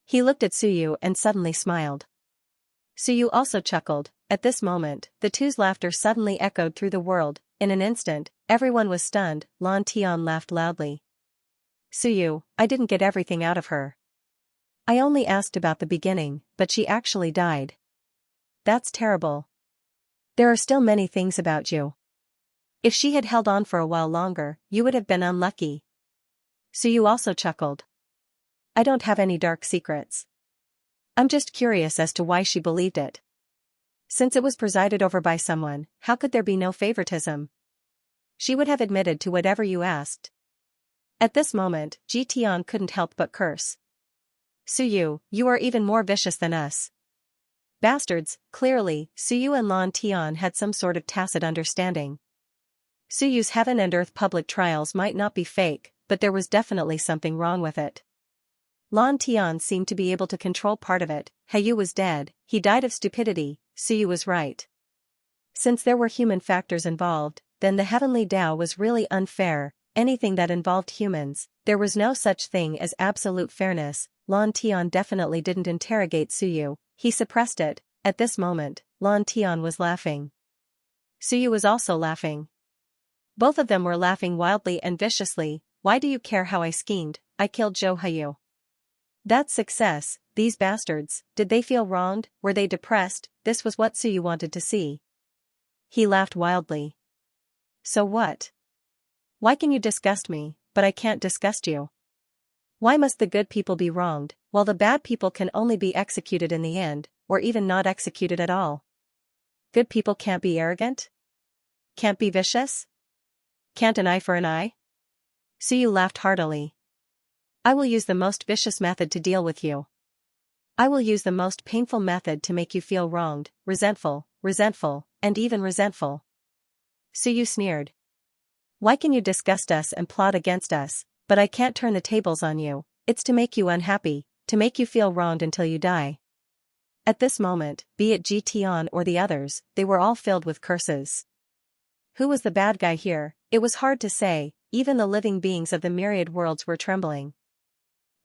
He looked at Suyu and suddenly smiled. Suyu also chuckled. At this moment, the two's laughter suddenly echoed through the world. In an instant, everyone was stunned. Lan Tian laughed loudly. Suyu, I didn't get everything out of her. I only asked about the beginning, but she actually died. That's terrible. There are still many things about you. If she had held on for a while longer, you would have been unlucky. Suyu also chuckled. I don't have any dark secrets. I'm just curious as to why she believed it. Since it was presided over by someone, how could there be no favoritism? She would have admitted to whatever you asked. At this moment, Ji Tian couldn't help but curse. Suyu, you are even more vicious than us. Bastards. Clearly, Suyu and Lan Tian had some sort of tacit understanding. Suyu's heaven and earth public trials might not be fake, but there was definitely something wrong with it. Lan Tian seemed to be able to control part of it. Hayu was dead, he died of stupidity. Suyu was right. Since there were human factors involved, then the heavenly Tao was really unfair. Anything that involved humans, there was no such thing as absolute fairness. Lan Tian definitely didn't interrogate Suyu, he suppressed it. At this moment, Lan Tian was laughing. Suyu was also laughing. Both of them were laughing wildly and viciously. Why do you care how I schemed? I killed Zhou Hayu. That's success. These bastards, did they feel wronged? Were they depressed? This was what Suyu wanted to see. He laughed wildly. So what? Why can you disgust me, but I can't disgust you? Why must the good people be wronged, while the bad people can only be executed in the end, or even not executed at all? Good people can't be arrogant? Can't be vicious? Can't an eye for an eye? Suyu laughed heartily. I will use the most vicious method to deal with you. I will use the most painful method to make you feel wronged, resentful, and even resentful. Suyu sneered. Why can you disgust us and plot against us, but I can't turn the tables on you? It's to make you unhappy, to make you feel wronged until you die. At this moment, be it Jian or the others, they were all filled with curses. Who was the bad guy here? It was hard to say, even the living beings of the myriad worlds were trembling.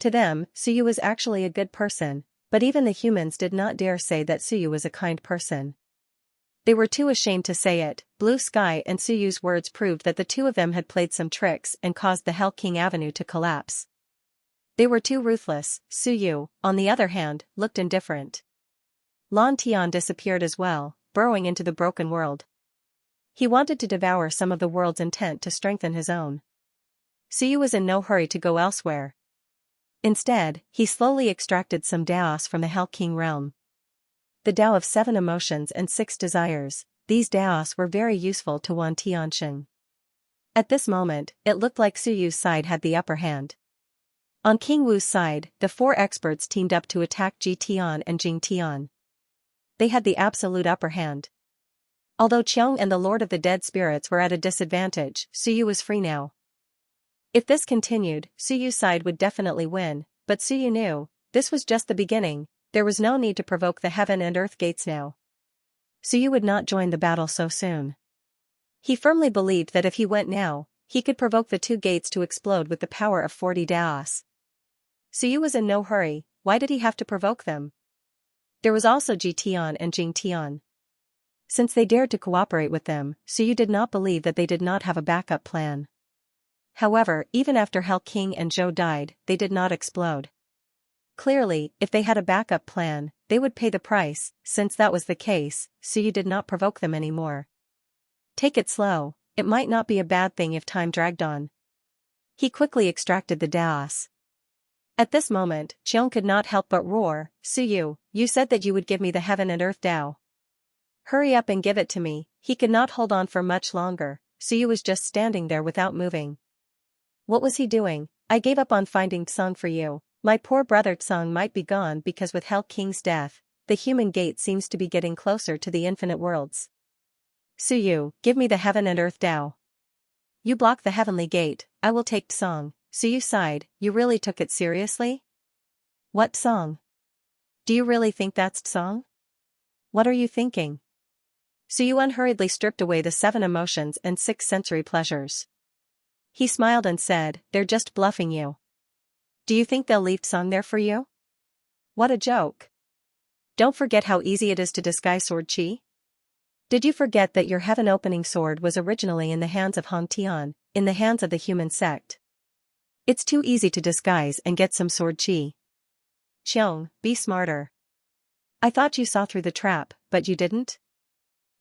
To them, Suyu was actually a good person, but even the humans did not dare say that Suyu was a kind person. They were too ashamed to say it. Blue Sky and Suyu's words proved that the two of them had played some tricks and caused the Hell King Avenue to collapse. They were too ruthless. Suyu, on the other hand, looked indifferent. Lan Tian disappeared as well, burrowing into the broken world. He wanted to devour some of the world's intent to strengthen his own. Suyu was in no hurry to go elsewhere. Instead, he slowly extracted some Daos from the Hell King realm. The Tao of 7 emotions and 6 desires, these Daos were very useful to Wan Tianxing. At this moment, it looked like Suyu's side had the upper hand. On King Wu's side, the 4 experts teamed up to attack Ji Tian and Jing Tian. They had the absolute upper hand. Although Qiong and the Lord of the Dead Spirits were at a disadvantage, Suyu was free now. If this continued, Suyu's side would definitely win, but Suyu knew, this was just the beginning, there was no need to provoke the heaven and earth gates now. Suyu would not join the battle so soon. He firmly believed that if he went now, he could provoke the 2 gates to explode with the power of 40 Daos. Suyu was in no hurry. Why did he have to provoke them? There was also Ji Tian and Jing Tian. Since they dared to cooperate with them, Suyu did not believe that they did not have a backup plan. However, even after Hell King and Zhou died, they did not explode. Clearly, if they had a backup plan, they would pay the price. Since that was the case, Suyu did not provoke them anymore. Take it slow, it might not be a bad thing if time dragged on. He quickly extracted the Daos. At this moment, Qiong could not help but roar, Suyu, you said that you would give me the heaven and earth Tao. Hurry up and give it to me. He could not hold on for much longer. Suyu was just standing there without moving. What was he doing? I gave up on finding Tsang for you. My poor brother Tsang might be gone because with Hell King's death, the human gate seems to be getting closer to the infinite worlds. Suyu, give me the heaven and earth Tao. You block the heavenly gate, I will take Tsang. Suyu sighed, you really took it seriously? What Tsang? Do you really think that's Tsang? What are you thinking? Suyu unhurriedly stripped away the 7 emotions and 6 sensory pleasures. He smiled and said, they're just bluffing you. Do you think they'll leave Tsang there for you? What a joke. Don't forget how easy it is to disguise sword chi. Did you forget that your heaven-opening sword was originally in the hands of Hong Tian, in the hands of the human sect? It's too easy to disguise and get some sword chi. Qiong, be smarter. I thought you saw through the trap, but you didn't?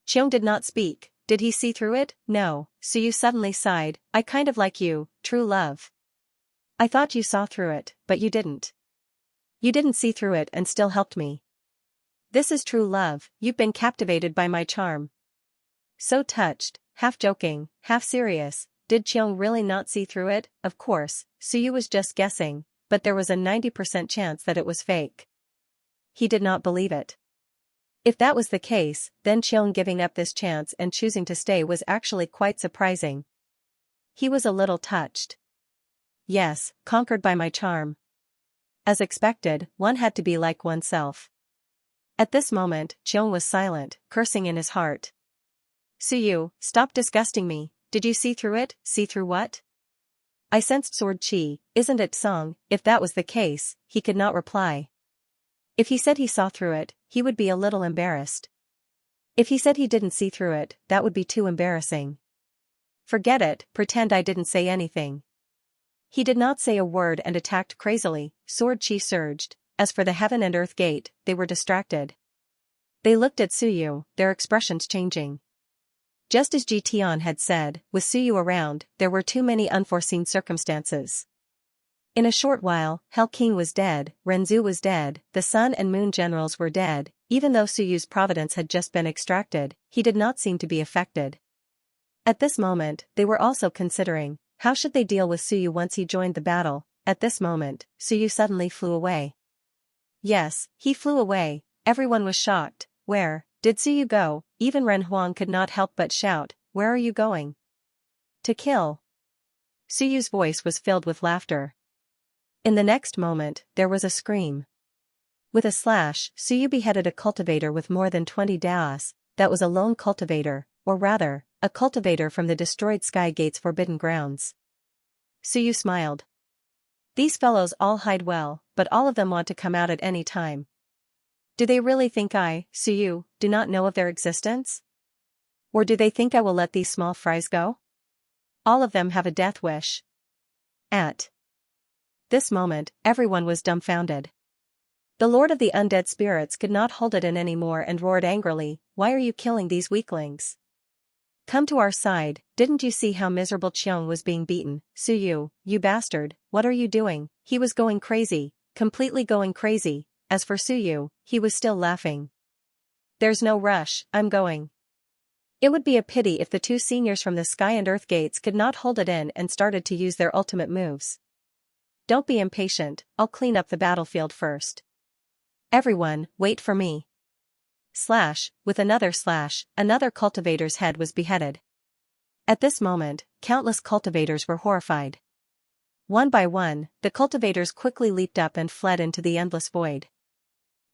Qiong did not speak. Did he see through it? No. Suyu suddenly sighed, I kind of like you, true love. I thought you saw through it, but you didn't. You didn't see through it and still helped me. This is true love, you've been captivated by my charm. So touched, half joking, half serious, did Qiong really not see through it? Of course, Suyu was just guessing, but there was a 90% chance that it was fake. He did not believe it. If that was the case, then Qiong giving up this chance and choosing to stay was actually quite surprising. He was a little touched. Yes, conquered by my charm. As expected, one had to be like oneself. At this moment, Qiong was silent, cursing in his heart. Suyu, stop disgusting me. Did you see through it? See through what? I sensed sword chi, isn't it Song? If that was the case, he could not reply. If he said he saw through it, he would be a little embarrassed. If he said he didn't see through it, that would be too embarrassing. Forget it, pretend I didn't say anything. He did not say a word and attacked crazily, sword chi surged. As for the heaven and earth gate, they were distracted. They looked at Suyu, their expressions changing. Just as Ji Tian had said, with Suyu around, there were too many unforeseen circumstances. In a short while, Hell King was dead, Renzu was dead, the Sun and Moon generals were dead. Even though Suyu's providence had just been extracted, he did not seem to be affected. At this moment, they were also considering, how should they deal with Suyu once he joined the battle. At this moment, Suyu suddenly flew away. Yes, he flew away. Everyone was shocked. Where did Suyu go? Even Ren Huang could not help but shout, "Where are you going?" "To kill." Suyu's voice was filled with laughter. In the next moment, there was a scream. With a slash, Suyu beheaded a cultivator with more than 20 daos. That was a lone cultivator, or rather, a cultivator from the destroyed Sky Gate's forbidden grounds. Suyu smiled. These fellows all hide well, but all of them want to come out at any time. Do they really think I, Suyu, do not know of their existence? Or do they think I will let these small fries go? All of them have a death wish. At this moment, everyone was dumbfounded. The Lord of the Undead Spirits could not hold it in anymore and roared angrily, "Why are you killing these weaklings? Come to our side, didn't you see how miserable Qiong was being beaten? Suyu, you bastard, what are you doing?" He was going crazy, completely going crazy. As for Suyu, he was still laughing. "There's no rush, I'm going." It would be a pity if the two seniors from the Sky and Earth Gates could not hold it in and started to use their ultimate moves. Don't be impatient, I'll clean up the battlefield first. Everyone, wait for me. Slash, with another slash, another cultivator's head was beheaded. At this moment, countless cultivators were horrified. One by one, the cultivators quickly leaped up and fled into the endless void.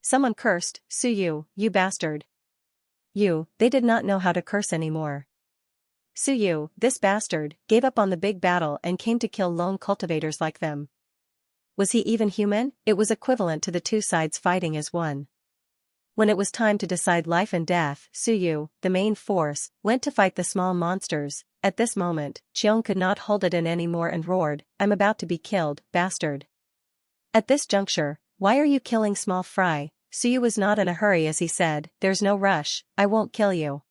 Someone cursed, "Suyu, you bastard." They did not know how to curse anymore. Suyu, this bastard, gave up on the big battle and came to kill lone cultivators like them. Was he even human? It was equivalent to the two sides fighting as one. When it was time to decide life and death, Suyu, the main force, went to fight the small monsters. At this moment, Qiong could not hold it in anymore and roared, "I'm about to be killed, bastard." At this juncture, "Why are you killing small fry?" Suyu was not in a hurry as he said, "There's no rush, I won't kill you.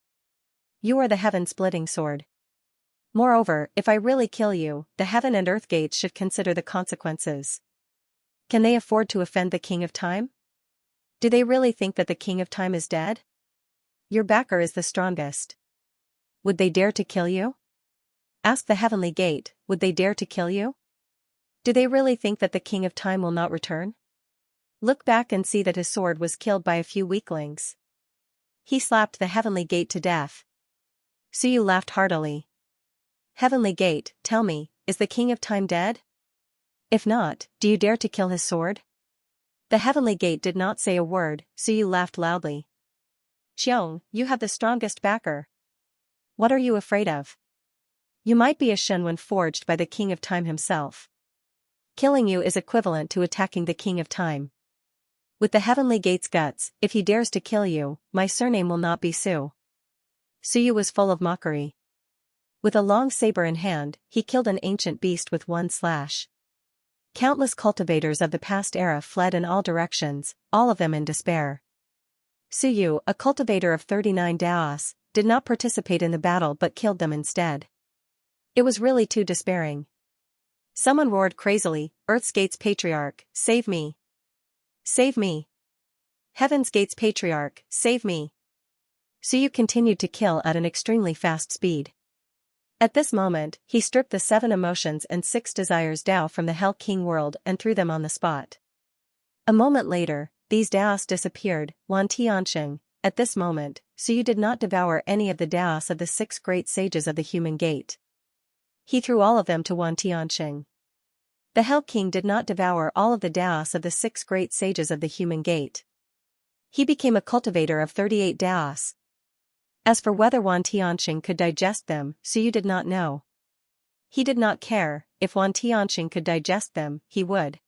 You are the heaven-splitting sword. Moreover, if I really kill you, the heaven and earth gates should consider the consequences. Can they afford to offend the King of Time? Do they really think that the King of Time is dead? Your backer is the strongest. Would they dare to kill you? Ask the heavenly gate, would they dare to kill you? Do they really think that the King of Time will not return? Look back and see that his sword was killed by a few weaklings. He slapped the heavenly gate to death." Suyu laughed heartily. "Heavenly gate, tell me, is the King of Time dead? If not, do you dare to kill his sword?" The heavenly gate did not say a word. Suyu laughed loudly. "Qiong, you have the strongest backer. What are you afraid of? You might be a Shen when forged by the King of Time himself. Killing you is equivalent to attacking the King of Time. With the heavenly gate's guts, if he dares to kill you, my surname will not be Su." Suyu was full of mockery. With a long saber in hand, he killed an ancient beast with one slash. Countless cultivators of the past era fled in all directions, all of them in despair. Suyu, a cultivator of 39 daos, did not participate in the battle but killed them instead. It was really too despairing. Someone roared crazily, "Earth's Gate's Patriarch, save me! Save me! Heaven's Gate's Patriarch, save me!" Suyu continued to kill at an extremely fast speed. At this moment, he stripped the 7 emotions and 6 desires Dao from the Hell King world and threw them on the spot. A moment later, these Daos disappeared. Wan Tianxing. At this moment, Suyu did not devour any of the Daos of the 6 great sages of the human gate. He threw all of them to Wan Tianxing. The Hell King did not devour all of the Daos of the 6 great sages of the human gate. He became a cultivator of 38 Daos. As for whether Wan Tianxing could digest them, Suyu did not know. He did not care. If Wan Tianxing could digest them, he would.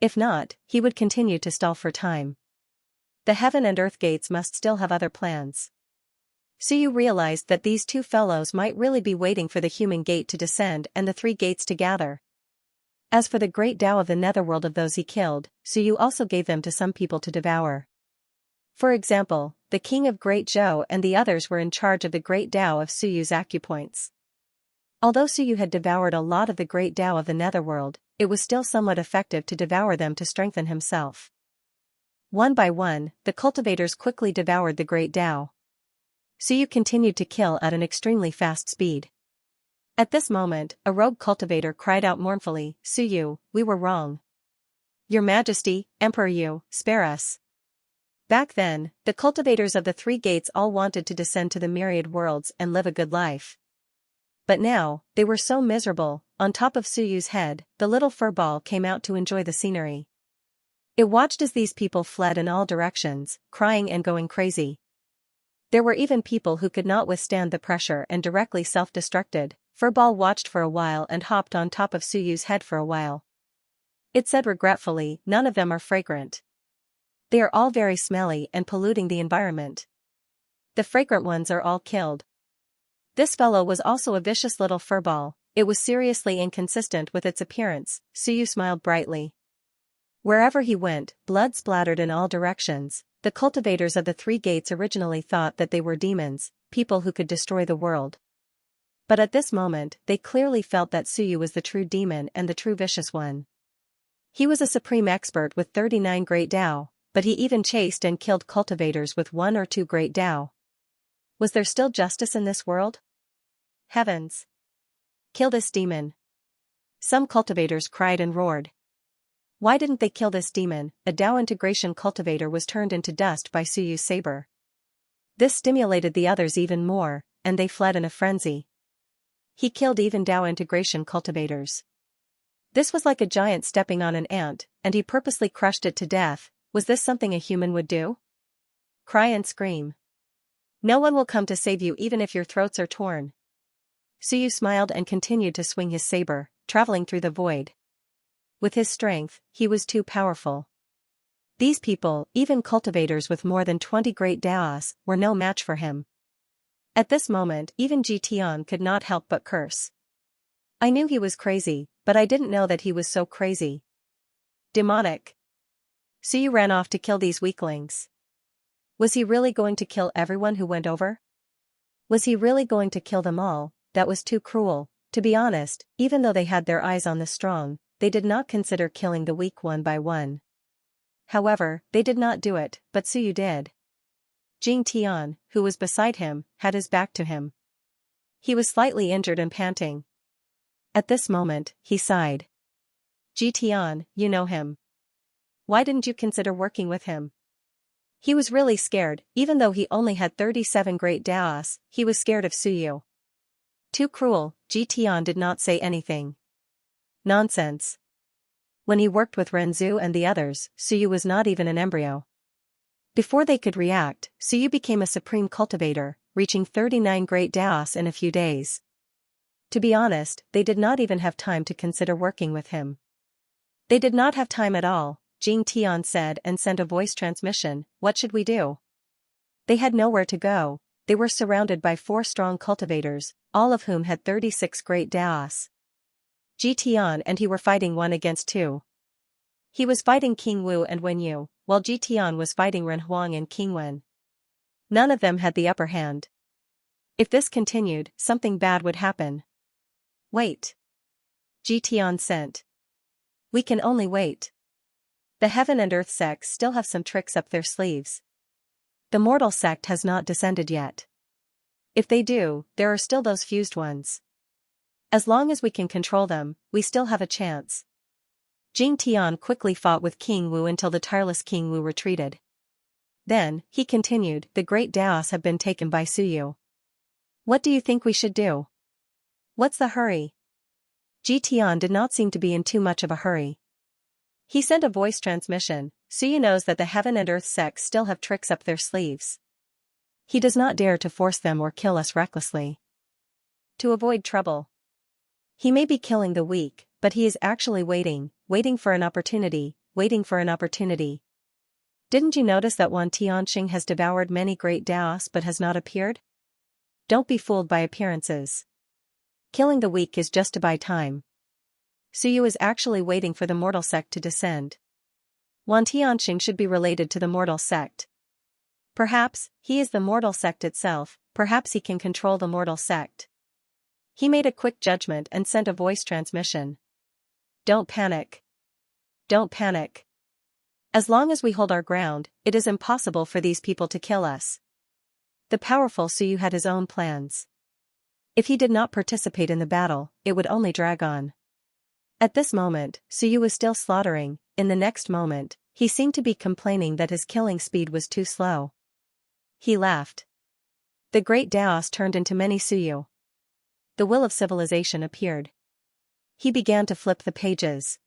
If not, he would continue to stall for time. The heaven and earth gates must still have other plans. Suyu realized that these two fellows might really be waiting for the human gate to descend and the 3 gates to gather. As for the great Tao of the netherworld of those he killed, Suyu also gave them to some people to devour. For example, the king of Great Zhou and the others were in charge of the great Tao of Suyu's acupoints. Although Suyu had devoured a lot of the great Tao of the netherworld, it was still somewhat effective to devour them to strengthen himself. One by one, the cultivators quickly devoured the great Tao. Suyu continued to kill at an extremely fast speed. At this moment, a rogue cultivator cried out mournfully, "Suyu, we were wrong. Your Majesty, Emperor Yu, spare us." Back then, the cultivators of the three gates all wanted to descend to the myriad worlds and live a good life. But now, they were so miserable. On top of Suyu's head, the little furball came out to enjoy the scenery. It watched as these people fled in all directions, crying and going crazy. There were even people who could not withstand the pressure and directly self-destructed. Furball watched for a while and hopped on top of Suyu's head for a while. It said regretfully, "None of them are fragrant. They are all very smelly and polluting the environment. The fragrant ones are all killed." This fellow was also a vicious little furball. It was seriously inconsistent with its appearance. Suyu smiled brightly. Wherever he went, blood splattered in all directions. The cultivators of the three gates originally thought that they were demons, people who could destroy the world. But at this moment, they clearly felt that Suyu was the true demon and the true vicious one. He was a supreme expert with 39 great Tao, but he even chased and killed cultivators with 1 or 2 great Tao. Was there still justice in this world? Heavens! Kill this demon! Some cultivators cried and roared. Why didn't they kill this demon? A Tao integration cultivator was turned into dust by Suyu's saber. This stimulated the others even more, and they fled in a frenzy. He killed even Tao integration cultivators. This was like a giant stepping on an ant, and he purposely crushed it to death. Was this something a human would do? Cry and scream. No one will come to save you even if your throats are torn. Suyu smiled and continued to swing his saber, traveling through the void. With his strength, he was too powerful. These people, even cultivators with more than 20 great Taos, were no match for him. At this moment, even Ji Tian could not help but curse. I knew he was crazy, but I didn't know that he was so crazy. Demonic. Suyu ran off to kill these weaklings. Was he really going to kill everyone who went over? Was he really going to kill them all? That was too cruel. To be honest, even though they had their eyes on the strong, they did not consider killing the weak one by one. However, they did not do it, but Suyu did. Jing Tian, who was beside him, had his back to him. He was slightly injured and panting. At this moment, he sighed. Ji Tian, you know him. Why didn't you consider working with him? He was really scared. Even though he only had 37 great Taos, he was scared of Suyu. Too cruel. Ji Tian did not say anything. Nonsense. When he worked with Renzu and the others, Suyu was not even an embryo. Before they could react, Suyu became a supreme cultivator, reaching 39 great Taos in a few days. To be honest, they did not even have time to consider working with him. They did not have time at all, Jing Tian said and sent a voice transmission. What should we do? They had nowhere to go. They were surrounded by 4 strong cultivators, all of whom had 36 great Taos. Ji Tian and he were fighting 1 against 2. He was fighting King Wu and Wen Yu, while Ji Tian was fighting Ren Huang and King Wen. None of them had the upper hand. If this continued, something bad would happen. Wait. Ji Tian sent. We can only wait. The Heaven and Earth sects still have some tricks up their sleeves. The Mortal sect has not descended yet. If they do, there are still those fused ones. As long as we can control them, we still have a chance. Jing Tian quickly fought with King Wu until the tireless King Wu retreated. Then, he continued, the great Taos have been taken by Suyu. What do you think we should do? What's the hurry? Ji Tian did not seem to be in too much of a hurry. He sent a voice transmission. Suyu knows that the Heaven and Earth sects still have tricks up their sleeves. He does not dare to force them or kill us recklessly. To avoid trouble. He may be killing the weak, but he is actually waiting for an opportunity, waiting for an opportunity. Didn't you notice that Wan Tianxing has devoured many great Taos but has not appeared? Don't be fooled by appearances. Killing the weak is just to buy time. Suyu is actually waiting for the mortal sect to descend. Wan Tianxing should be related to the mortal sect. Perhaps, he is the mortal sect itself, perhaps he can control the mortal sect. He made a quick judgment and sent a voice transmission. Don't panic. Don't panic. As long as we hold our ground, it is impossible for these people to kill us. The powerful Suyu had his own plans. If he did not participate in the battle, it would only drag on. At this moment, Suyu was still slaughtering. In the next moment, he seemed to be complaining that his killing speed was too slow. He laughed. The great Daos turned into many Suyu. The will of civilization appeared. He began to flip the pages.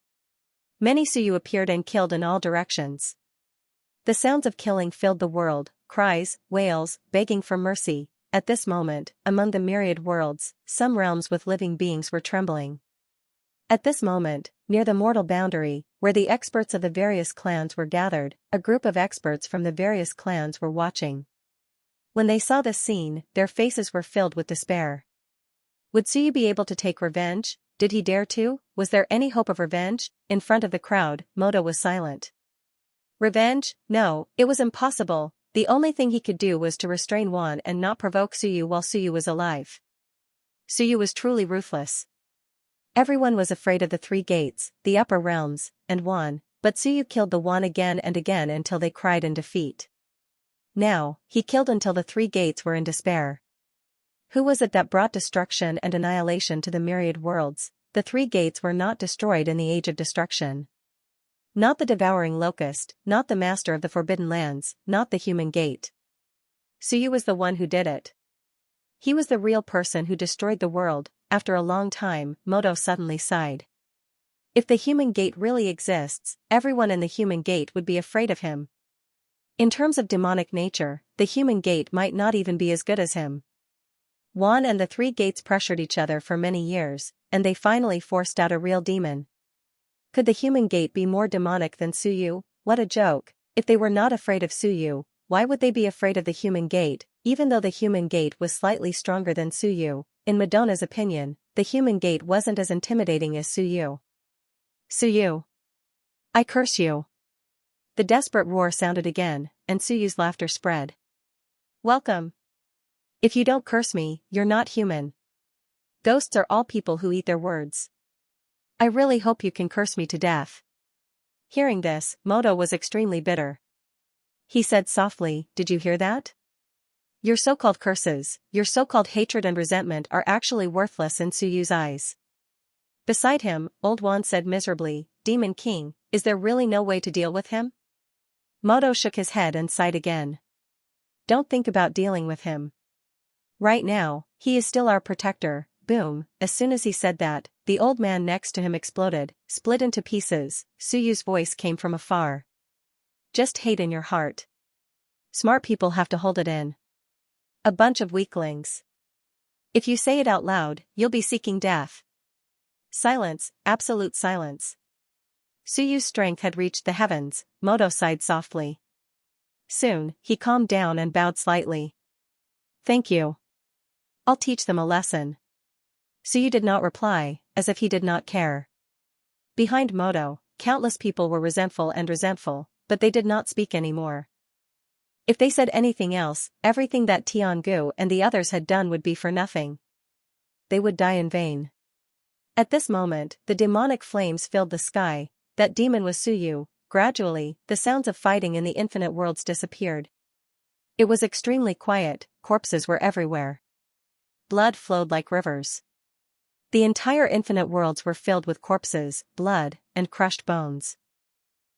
Many Suyu appeared and killed in all directions. The sounds of killing filled the world, cries, wails, begging for mercy. At this moment, among the myriad worlds, some realms with living beings were trembling. At this moment, near the mortal boundary, where the experts of the various clans were gathered, a group of experts from the various clans were watching. When they saw this scene, their faces were filled with despair. Would Suyu be able to take revenge? Did he dare to? Was there any hope of revenge? In front of the crowd, Moto was silent. Revenge? No, it was impossible. The only thing he could do was to restrain Wan and not provoke Suyu while Suyu was alive. Suyu was truly ruthless. Everyone was afraid of the three gates, the upper realms, and Wan, but Suyu killed the Wan again and again until they cried in defeat. Now, he killed until the three gates were in despair. Who was it that brought destruction and annihilation to the myriad worlds? The three gates were not destroyed in the age of destruction. Not the devouring locust, not the master of the forbidden lands, not the human gate. Suyu was the one who did it. He was the real person who destroyed the world. After a long time, Moto suddenly sighed. If the human gate really exists, everyone in the human gate would be afraid of him. In terms of demonic nature, the human gate might not even be as good as him. Wan and the three gates pressured each other for many years, and they finally forced out a real demon. Could the human gate be more demonic than Suyu? What a joke. If they were not afraid of Suyu, why would they be afraid of the human gate? Even though the human gate was slightly stronger than Suyu, in Madona's opinion, the human gate wasn't as intimidating as Suyu. Suyu! I curse you! The desperate roar sounded again, and Suyu's laughter spread. Welcome! If you don't curse me, you're not human. Ghosts are all people who eat their words. I really hope you can curse me to death. Hearing this, Moto was extremely bitter. He said softly, did you hear that? Your so-called curses, your so-called hatred and resentment are actually worthless in Suyu's eyes. Beside him, Old Wan said miserably, Demon King, is there really no way to deal with him? Moto shook his head and sighed again. Don't think about dealing with him. Right now, he is still our protector. Boom, as soon as he said that, the old man next to him exploded, split into pieces. Suyu's voice came from afar. Just hate in your heart. Smart people have to hold it in. A bunch of weaklings. If you say it out loud, you'll be seeking death. Silence, absolute silence. Suyu's strength had reached the heavens. Moto sighed softly. Soon, he calmed down and bowed slightly. Thank you. I'll teach them a lesson. Suyu did not reply, as if he did not care. Behind Moto, countless people were resentful, but they did not speak anymore. If they said anything else, everything that Tiangu and the others had done would be for nothing. They would die in vain. At this moment, the demonic flames filled the sky. That demon was Suyu. Gradually, the sounds of fighting in the infinite worlds disappeared. It was extremely quiet, corpses were everywhere. Blood flowed like rivers. The entire infinite worlds were filled with corpses, blood, and crushed bones.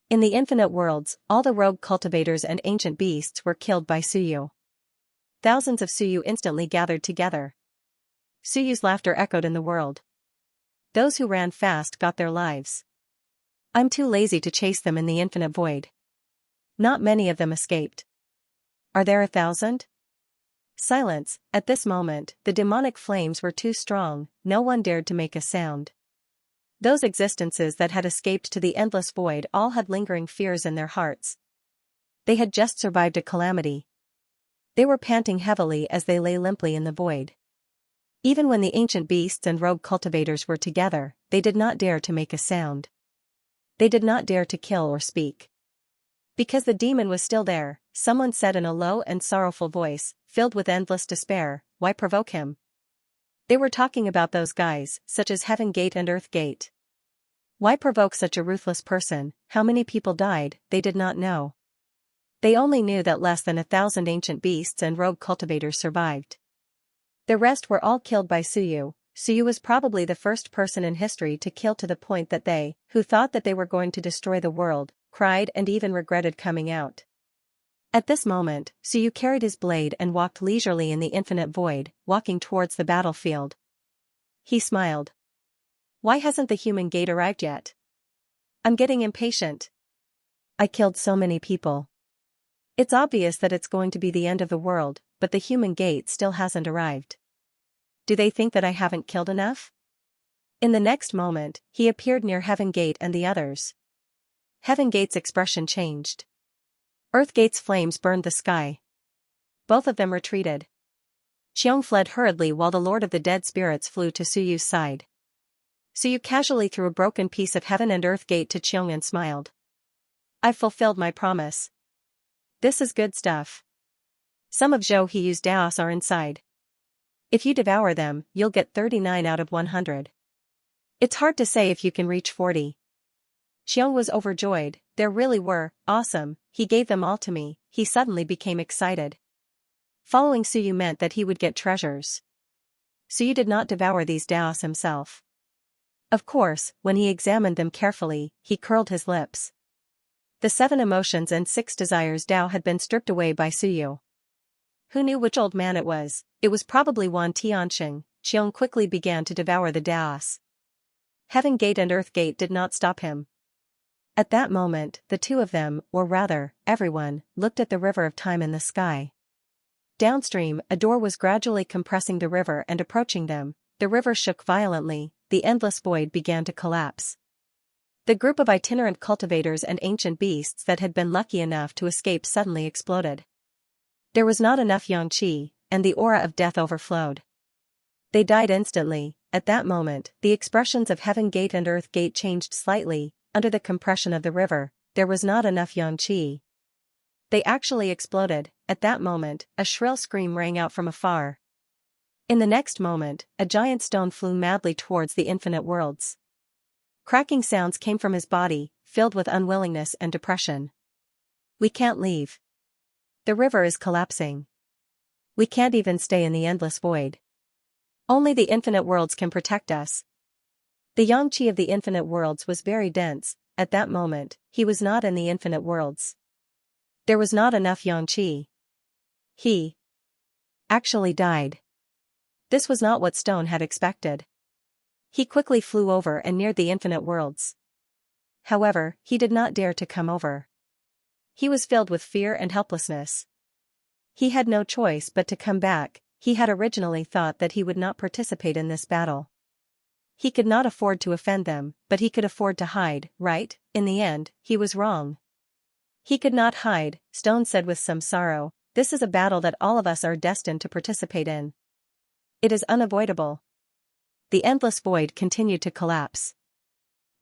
In the infinite worlds, all the rogue cultivators and ancient beasts were killed by Suyu. Thousands of Suyu instantly gathered together. Suyu's laughter echoed in the world. Those who ran fast got their lives. I'm too lazy to chase them in the infinite void. Not many of them escaped. Are there 1,000? Silence. At this moment, the demonic flames were too strong, no one dared to make a sound. Those existences that had escaped to the endless void all had lingering fears in their hearts. They had just survived a calamity. They were panting heavily as they lay limply in the void. Even when the ancient beasts and rogue cultivators were together, they did not dare to make a sound. They did not dare to kill or speak. Because the demon was still there, someone said in a low and sorrowful voice, filled with endless despair, "Why provoke him?" They were talking about those guys, such as Heaven Gate and Earth Gate. Why provoke such a ruthless person? How many people died, they did not know. They only knew that less than 1,000 ancient beasts and rogue cultivators survived. The rest were all killed by Suyu. Suyu was probably the first person in history to kill, to the point that they, who thought that they were going to destroy the world, cried and even regretted coming out. At this moment, Suyu carried his blade and walked leisurely in the infinite void, walking towards the battlefield. He smiled. Why hasn't the human gate arrived yet? I'm getting impatient. I killed so many people. It's obvious that it's going to be the end of the world, but the human gate still hasn't arrived. Do they think that I haven't killed enough? In the next moment, he appeared near Heaven Gate and the others. Heaven Gate's expression changed. Earth Gate's flames burned the sky. Both of them retreated. Xiong fled hurriedly while the Lord of the Dead Spirits flew to Suyu's side. Suyu casually threw a broken piece of Heaven and Earth Gate to Xiong and smiled. I've fulfilled my promise. This is good stuff. Some of Zhou Hiyu's Daos are inside. If you devour them, you'll get 39 out of 100. It's hard to say if you can reach 40. Xiong was overjoyed. There really were, awesome, he gave them all to me. He suddenly became excited. Following Suyu meant that he would get treasures. Suyu did not devour these Daos himself. Of course, when he examined them carefully, he curled his lips. The 7 emotions and 6 desires Dao had been stripped away by Suyu. Who knew which old man it was? It was probably Wan Tianxing. Xiong quickly began to devour the Daos. Heaven Gate and Earth Gate did not stop him. At that moment, the two of them, or rather, everyone, looked at the river of time in the sky. Downstream, a door was gradually compressing the river and approaching them. The river shook violently, the endless void began to collapse. The group of itinerant cultivators and ancient beasts that had been lucky enough to escape suddenly exploded. There was not enough yang qi, and the aura of death overflowed. They died instantly. At that moment, the expressions of Heaven Gate and Earth Gate changed slightly. Under the compression of the river, there was not enough yang qi. They actually exploded. At that moment, a shrill scream rang out from afar. In the next moment, a giant stone flew madly towards the infinite worlds. Cracking sounds came from his body, filled with unwillingness and depression. We can't leave. The river is collapsing. We can't even stay in the endless void. Only the infinite worlds can protect us. The yang qi of the infinite worlds was very dense. At that moment, he was not in the infinite worlds. There was not enough yang qi. He actually died. This was not what Stone had expected. He quickly flew over and neared the infinite worlds. However, he did not dare to come over. He was filled with fear and helplessness. He had no choice but to come back. He had originally thought that he would not participate in this battle. He could not afford to offend them, but he could afford to hide, right? In the end, he was wrong. He could not hide, Stone said with some sorrow. This is a battle that all of us are destined to participate in. It is unavoidable. The endless void continued to collapse.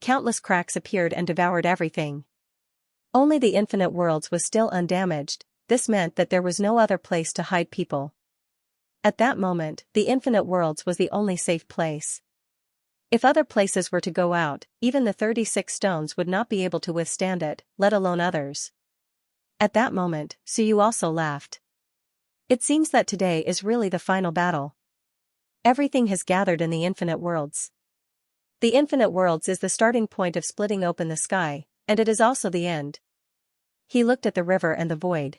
Countless cracks appeared and devoured everything. Only the infinite worlds was still undamaged. This meant that there was no other place to hide people. At that moment, the infinite worlds was the only safe place. If other places were to go out, even the 36 stones would not be able to withstand it, let alone others. At that moment, Suyu also laughed. It seems that today is really the final battle. Everything has gathered in the infinite worlds. The infinite worlds is the starting point of splitting open the sky, and it is also the end. He looked at the river and the void.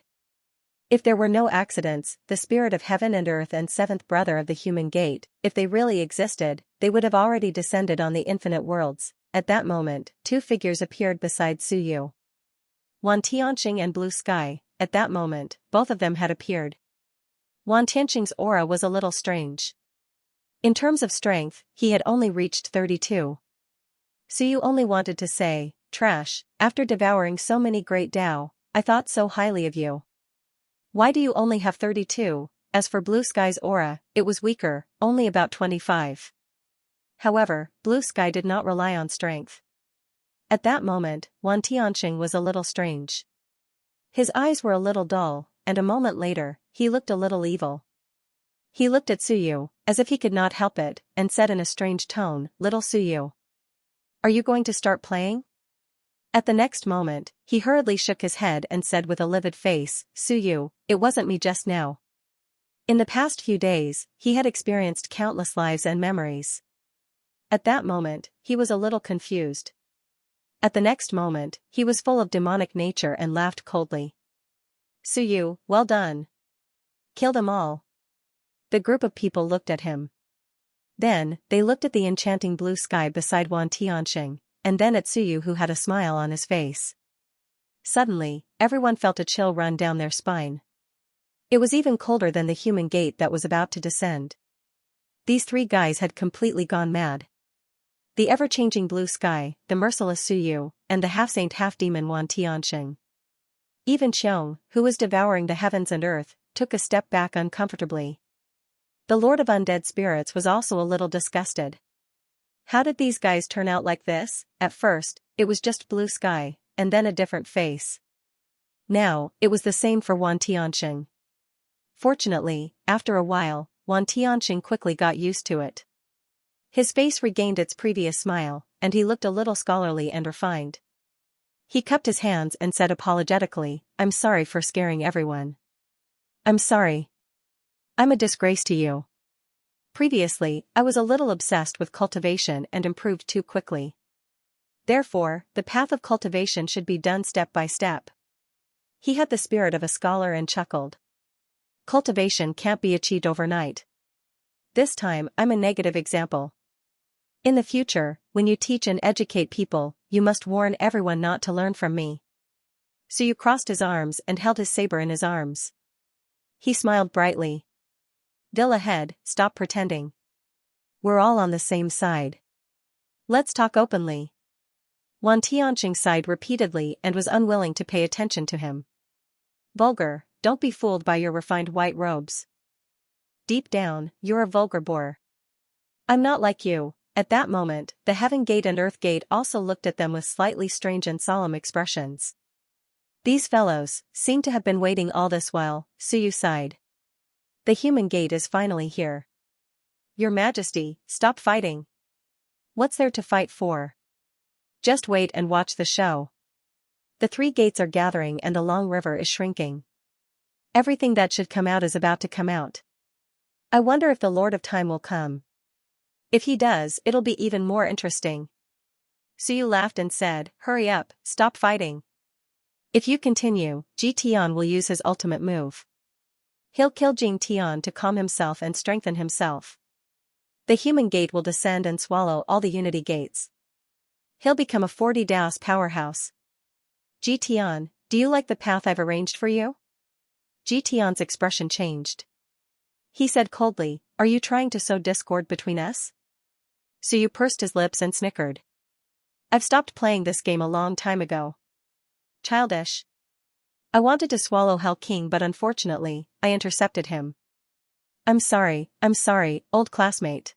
If there were no accidents, the spirit of heaven and earth and seventh brother of the human gate, if they really existed, they would have already descended on the infinite worlds. At that moment, 2 figures appeared beside Suyu. Wan Tianxing and Blue Sky. At that moment, both of them had appeared. Wan Tianxing's aura was a little strange. In terms of strength, he had only reached 32. Suyu only wanted to say, trash, after devouring so many great Dao, I thought so highly of you. Why do you only have 32? As for Blue Sky's aura, it was weaker, only about 25. However, Blue Sky did not rely on strength. At that moment, Wan Tianxing was a little strange. His eyes were a little dull, and a moment later, he looked a little evil. He looked at Suyu, as if he could not help it, and said in a strange tone, "Little Suyu. Are you going to start playing?" At the next moment, he hurriedly shook his head and said with a livid face, "Suyu, it wasn't me just now." In the past few days, he had experienced countless lives and memories. At that moment, he was a little confused. At the next moment, he was full of demonic nature and laughed coldly. "Suyu, well done. Kill them all." The group of people looked at him. Then, they looked at the enchanting blue sky beside Wan Tianxing, and then at Suyu who had a smile on his face. Suddenly, everyone felt a chill run down their spine. It was even colder than the human gate that was about to descend. These three guys had completely gone mad. The ever-changing blue sky, the merciless Suyu, and the half-saint half-demon Wan Tianxing. Even Qiong, who was devouring the heavens and earth, took a step back uncomfortably. The Lord of Undead Spirits was also a little disgusted. How did these guys turn out like this? At first, it was just blue sky, and then a different face. Now, it was the same for Wan Tianxing. Fortunately, after a while, Wan Tianxing quickly got used to it. His face regained its previous smile, and he looked a little scholarly and refined. He cupped his hands and said apologetically, "I'm sorry for scaring everyone. I'm sorry. I'm a disgrace to you. Previously, I was a little obsessed with cultivation and improved too quickly. Therefore, the path of cultivation should be done step by step." He had the spirit of a scholar and chuckled. Cultivation can't be achieved overnight. This time, I'm a negative example. In the future, when you teach and educate people, you must warn everyone not to learn from me. Suyu crossed his arms and held his saber in his arms. He smiled brightly. "Dill ahead, stop pretending. We're all on the same side. Let's talk openly." Wan Tianxing sighed repeatedly and was unwilling to pay attention to him. "Vulgar, don't be fooled by your refined white robes. Deep down, you're a vulgar boor. I'm not like you." At that moment, the Heaven Gate and Earth Gate also looked at them with slightly strange and solemn expressions. These fellows seem to have been waiting all this while, Suyu sighed. "The human gate is finally here. Your Majesty, stop fighting. What's there to fight for? Just wait and watch the show. The three gates are gathering and the long river is shrinking. Everything that should come out is about to come out. I wonder if the Lord of Time will come. If he does, it'll be even more interesting." Suyu laughed and said, "Hurry up, stop fighting. If you continue, Ji Tian will use his ultimate move. He'll kill Jing Tian to calm himself and strengthen himself. The human gate will descend and swallow all the unity gates. He'll become a 40 Daos powerhouse. Ji Tian, do you like the path I've arranged for you?" Ji Tian's expression changed. He said coldly, "Are you trying to sow discord between us?" Suyu pursed his lips and snickered. "I've stopped playing this game a long time ago. Childish. I wanted to swallow Hell King but unfortunately, I intercepted him. I'm sorry, old classmate.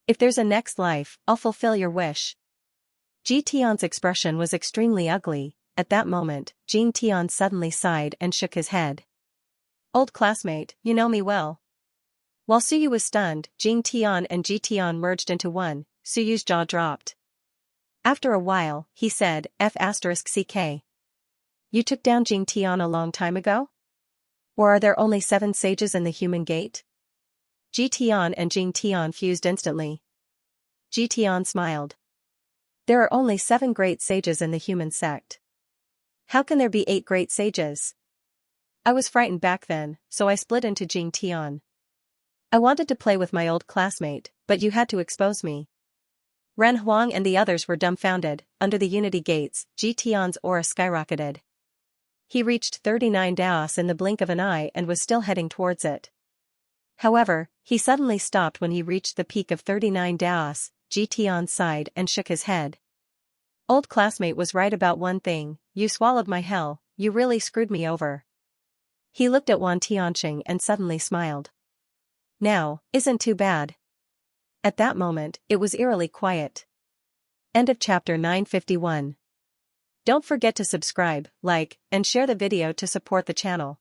If there's a next life, I'll fulfill your wish." Ji Tian's expression was extremely ugly. At that moment, Jing Tian suddenly sighed and shook his head. "Old classmate, you know me well." While Suyu was stunned, Jing Tian and Ji Tian merged into one. Suyu's jaw dropped. After a while, he said, F***CK. You took down Jing Tian a long time ago? Or are there only 7 sages in the human gate? Ji Tian and Jing Tian fused instantly. Ji Tian smiled. "There are only 7 great sages in the human sect. How can there be 8 great sages?" I was frightened back then, so I split into Jing Tian. I wanted to play with my old classmate, but you had to expose me. Ren Huang and the others were dumbfounded. Under the unity gates, Ji Tian's aura skyrocketed. He reached 39 Daos in the blink of an eye and was still heading towards it. However, he suddenly stopped when he reached the peak of 39 Daos. Ji Tian sighed and shook his head. "Old classmate was right about one thing, you swallowed my hell, you really screwed me over." He looked at Wan Tianqing and suddenly smiled. Now, isn't too bad. At that moment, it was eerily quiet. End of chapter 951. Don't forget to subscribe, like, and share the video to support the channel.